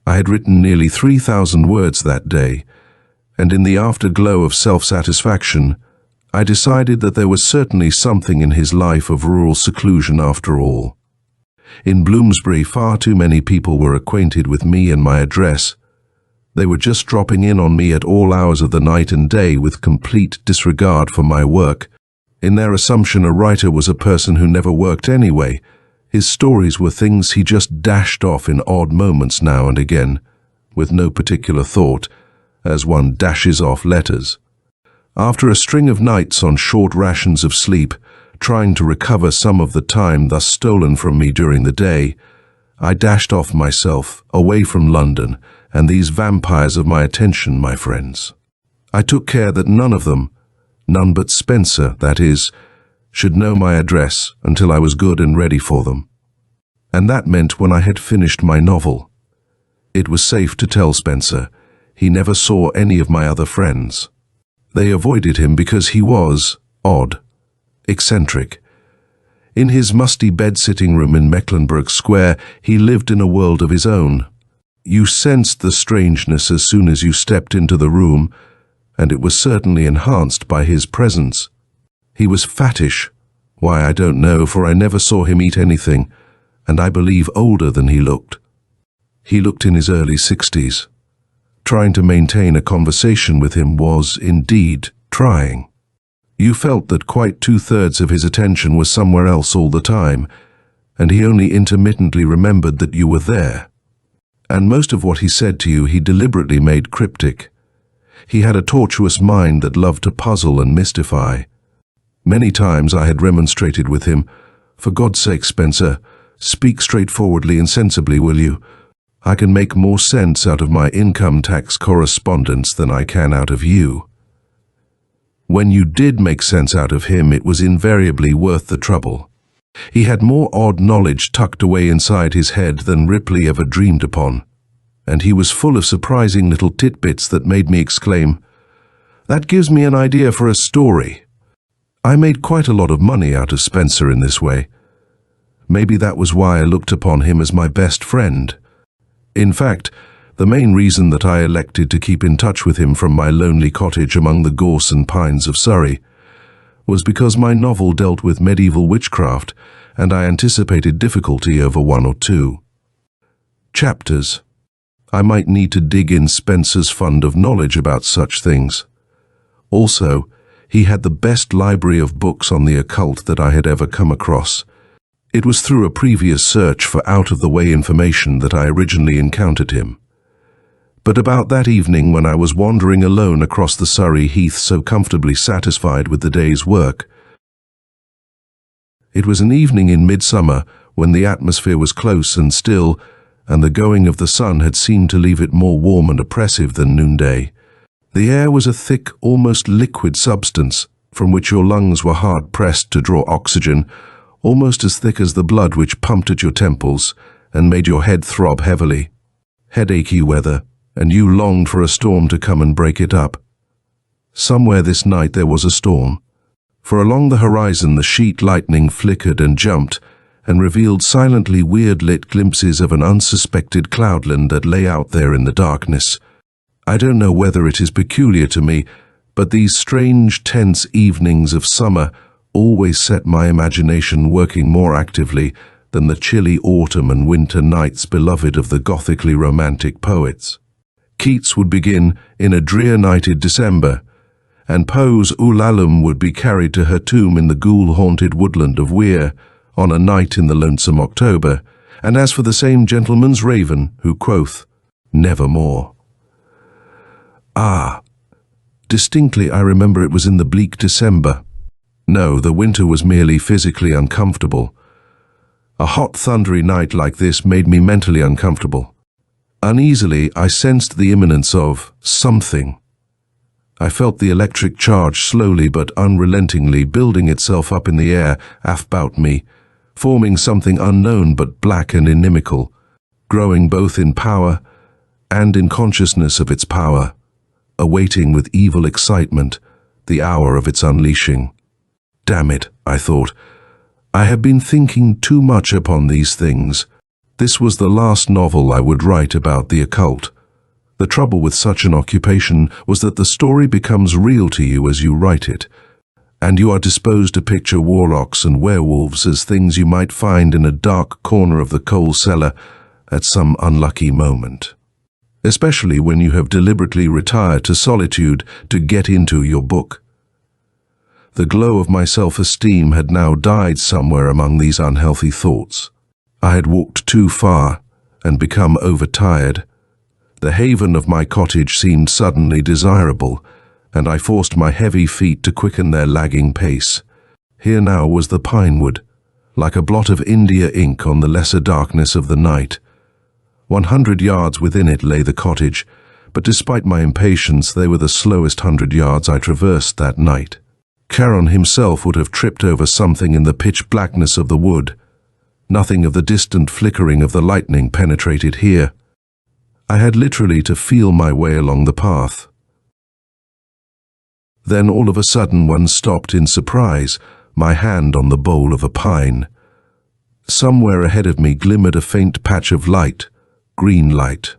I had written nearly 3,000 words that day, and in the afterglow of self-satisfaction, I decided that there was certainly something in his life of rural seclusion after all. In Bloomsbury, far too many people were acquainted with me and my address. They were just dropping in on me at all hours of the night and day with complete disregard for my work. In their assumption, a writer was a person who never worked anyway. His stories were things he just dashed off in odd moments now and again, with no particular thought, as one dashes off letters. After a string of nights on short rations of sleep, trying to recover some of the time thus stolen from me during the day, I dashed off myself, away from London, and these vampires of my attention, my friends. I took care that none of them, none but Spencer, that is, should know my address until I was good and ready for them. And that meant when I had finished my novel. It was safe to tell Spencer he never saw any of my other friends. They avoided him because he was odd, eccentric. In his musty bed-sitting room in Mecklenburgh Square, he lived in a world of his own. You sensed the strangeness as soon as you stepped into the room, and it was certainly enhanced by his presence. He was fattish. Why, I don't know, for I never saw him eat anything, and I believe older than he looked. He looked in his early 60s. Trying to maintain a conversation with him was, indeed, trying. You felt that quite 2/3 of his attention was somewhere else all the time, and he only intermittently remembered that you were there. And most of what he said to you he deliberately made cryptic. He had a tortuous mind that loved to puzzle and mystify. Many times I had remonstrated with him, "For God's sake, Spencer, speak straightforwardly and sensibly, will you? I can make more sense out of my income tax correspondence than I can out of you." When you did make sense out of him, it was invariably worth the trouble. He had more odd knowledge tucked away inside his head than Ripley ever dreamed upon, and he was full of surprising little tidbits that made me exclaim, "That gives me an idea for a story." I made quite a lot of money out of Spencer in this way. Maybe that was why I looked upon him as my best friend. In fact, the main reason that I elected to keep in touch with him from my lonely cottage among the gorse and pines of Surrey was because my novel dealt with medieval witchcraft, and I anticipated difficulty over 1 or 2 chapters. I might need to dig in Spencer's fund of knowledge about such things. Also, he had the best library of books on the occult that I had ever come across. It was through a previous search for out-of-the-way information that I originally encountered him. But about that evening when I was wandering alone across the Surrey heath so comfortably satisfied with the day's work, it was an evening in midsummer when the atmosphere was close and still, and the going of the sun had seemed to leave it more warm and oppressive than noonday. The air was a thick, almost liquid substance from which your lungs were hard-pressed to draw oxygen, almost as thick as the blood which pumped at your temples and made your head throb heavily. Headachy weather, and you longed for a storm to come and break it up. Somewhere this night there was a storm, for along the horizon the sheet lightning flickered and jumped and revealed silently weird-lit glimpses of an unsuspected cloudland that lay out there in the darkness. I don't know whether it is peculiar to me, but these strange, tense evenings of summer always set my imagination working more actively than the chilly autumn and winter nights beloved of the gothically romantic poets. Keats would begin "In a drear-nighted December," and Poe's Ulalume would be carried to her tomb in the ghoul-haunted woodland of Weir on a night in the lonesome October, and as for the same gentleman's raven, who quoth, "Nevermore." Ah, distinctly I remember it was in the bleak December. No, the winter was merely physically uncomfortable. A hot, thundery night like this made me mentally uncomfortable. Uneasily, I sensed the imminence of something. I felt the electric charge slowly but unrelentingly building itself up in the air athbout me, forming something unknown but black and inimical, growing both in power and in consciousness of its power, awaiting with evil excitement the hour of its unleashing. Damn it, I thought. I have been thinking too much upon these things. This was the last novel I would write about the occult. The trouble with such an occupation was that the story becomes real to you as you write it, and you are disposed to picture warlocks and werewolves as things you might find in a dark corner of the coal cellar at some unlucky moment. Especially when you have deliberately retired to solitude to get into your book. The glow of my self-esteem had now died somewhere among these unhealthy thoughts. I had walked too far and become overtired. The haven of my cottage seemed suddenly desirable, and I forced my heavy feet to quicken their lagging pace. Here now was the pinewood, like a blot of India ink on the lesser darkness of the night. 100 yards within it lay the cottage, but despite my impatience they were the slowest 100 yards I traversed that night. Charon himself would have tripped over something in the pitch blackness of the wood. Nothing of the distant flickering of the lightning penetrated here. I had literally to feel my way along the path. Then all of a sudden one stopped in surprise, my hand on the bole of a pine. Somewhere ahead of me glimmered a faint patch of light, green light.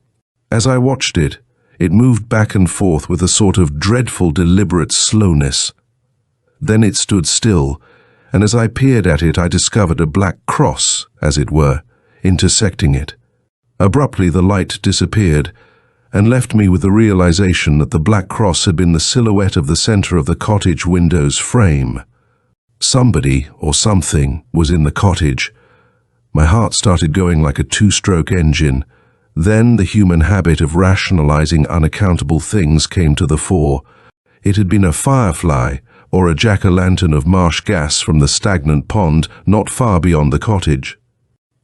As I watched it, it moved back and forth with a sort of dreadful, deliberate slowness. Then it stood still, and as I peered at it I discovered a black cross, as it were, intersecting it. Abruptly the light disappeared, and left me with the realization that the black cross had been the silhouette of the center of the cottage window's frame. Somebody, or something, was in the cottage. My heart started going like a two-stroke engine. Then the human habit of rationalizing unaccountable things came to the fore. It had been a firefly, or a jack-o'-lantern of marsh gas from the stagnant pond not far beyond the cottage.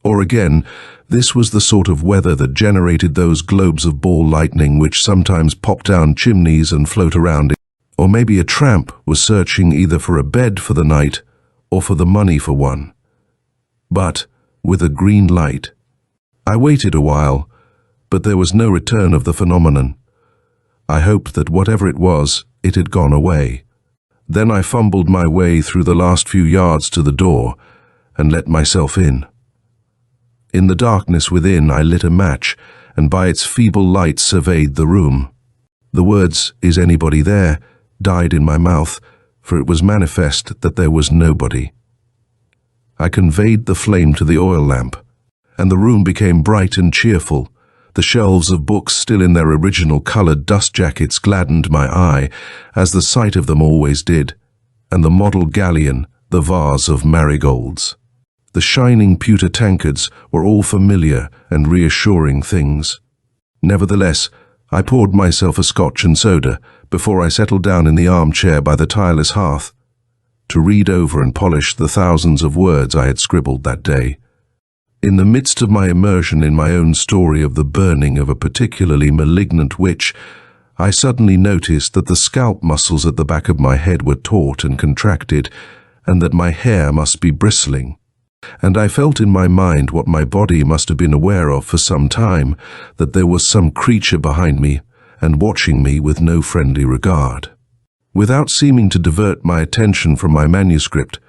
Or again, this was the sort of weather that generated those globes of ball lightning which sometimes pop down chimneys and float around. Or maybe a tramp was searching either for a bed for the night or for the money for one. But with a green light. I waited a while, but there was no return of the phenomenon. I hoped that whatever it was, it had gone away. Then I fumbled my way through the last few yards to the door and let myself in. In the darkness within I lit a match and by its feeble light surveyed the room. The words, "Is anybody there?" died in my mouth, for it was manifest that there was nobody. I conveyed the flame to the oil lamp, and the room became bright and cheerful. The shelves of books still in their original colored dust jackets gladdened my eye, as the sight of them always did, and the model galleon, the vase of marigolds. The shining pewter tankards were all familiar and reassuring things. Nevertheless, I poured myself a scotch and soda before I settled down in the armchair by the tireless hearth, to read over and polish the thousands of words I had scribbled that day. In the midst of my immersion in my own story of the burning of a particularly malignant witch, I suddenly noticed that the scalp muscles at the back of my head were taut and contracted, and that my hair must be bristling. And I felt in my mind what my body must have been aware of for some time, that there was some creature behind me and watching me with no friendly regard. Without seeming to divert my attention from my manuscript,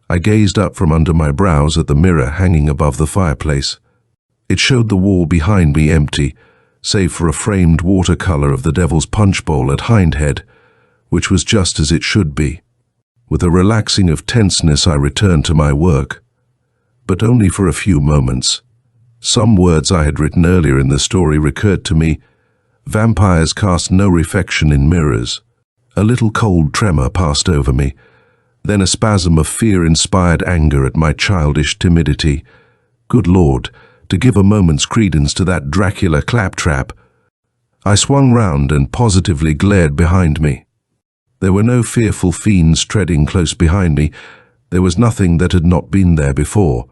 I gazed up from under my brows at the mirror hanging above the fireplace. It showed the wall behind me empty, save for a framed watercolor of the Devil's Punch Bowl at Hindhead, which was just as it should be. With a relaxing of tenseness I returned to my work, but only for a few moments. Some words I had written earlier in the story recurred to me. Vampires cast no reflection in mirrors. A little cold tremor passed over me, then a spasm of fear-inspired anger at my childish timidity. Good Lord, to give a moment's credence to that Dracula claptrap. I swung round and positively glared behind me. There were no fearful fiends treading close behind me. There was nothing that had not been there before.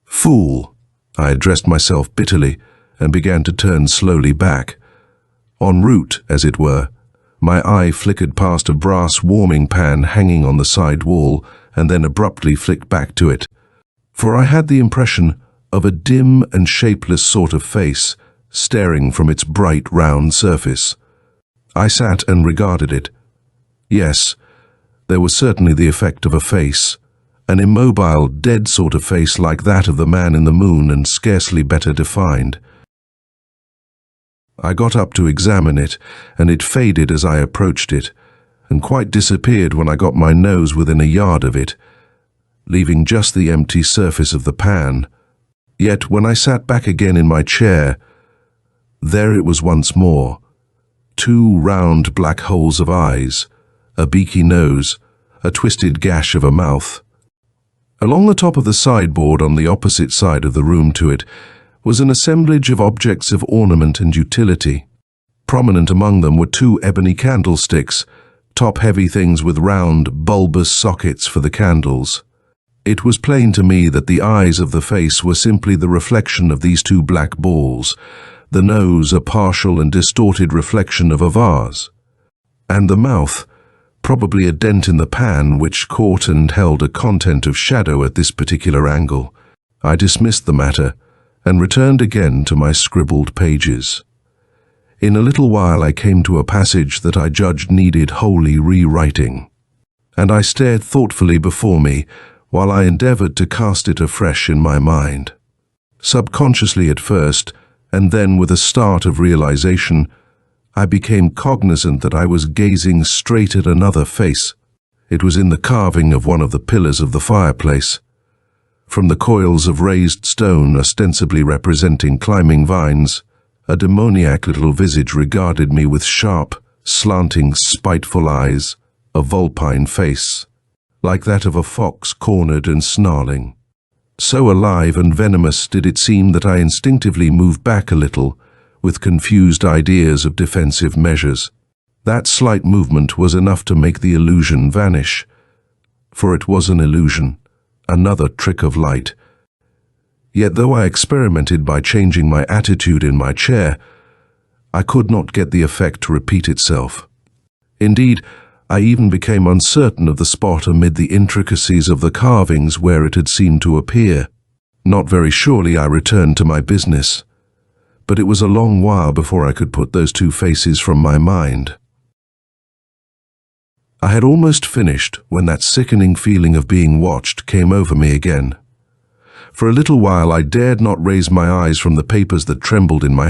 Fool! I addressed myself bitterly and began to turn slowly back. En route, as it were, my eye flickered past a brass warming pan hanging on the side wall and then abruptly flicked back to it. For I had the impression of a dim and shapeless sort of face staring from its bright round surface. I sat and regarded it. Yes, there was certainly the effect of a face, an immobile, dead sort of face like that of the man in the moon and scarcely better defined. I got up to examine it, and it faded as I approached it, and quite disappeared when I got my nose within a yard of it, leaving just the empty surface of the pan. Yet when I sat back again in my chair, there it was once more. 2 round black holes of eyes, a beaky nose, a twisted gash of a mouth. Along the top of the sideboard on the opposite side of the room to it was an assemblage of objects of ornament and utility. Prominent among them were 2 ebony candlesticks, top-heavy things with round, bulbous sockets for the candles. It was plain to me that the eyes of the face were simply the reflection of these 2 black balls, the nose a partial and distorted reflection of a vase, and the mouth probably a dent in the pan which caught and held a content of shadow at this particular angle. I dismissed the matter and returned again to my scribbled pages. In a little while I came to a passage that I judged needed wholly rewriting, and I stared thoughtfully before me while I endeavored to cast it afresh in my mind. Subconsciously at first, and then with a start of realization, I became cognizant that I was gazing straight at another face. It was in the carving of one of the pillars of the fireplace. From the coils of raised stone ostensibly representing climbing vines, a demoniac little visage regarded me with sharp, slanting, spiteful eyes, a vulpine face, like that of a fox cornered and snarling. So alive and venomous did it seem that I instinctively moved back a little, with confused ideas of defensive measures. That slight movement was enough to make the illusion vanish, for it was an illusion, another trick of light. Yet though I experimented by changing my attitude in my chair, I could not get the effect to repeat itself. Indeed, I even became uncertain of the spot amid the intricacies of the carvings where it had seemed to appear. Not very surely I returned to my business, but it was a long while before I could put those 2 faces from my mind. I had almost finished when that sickening feeling of being watched came over me again. For a little while I dared not raise my eyes from the papers that trembled in my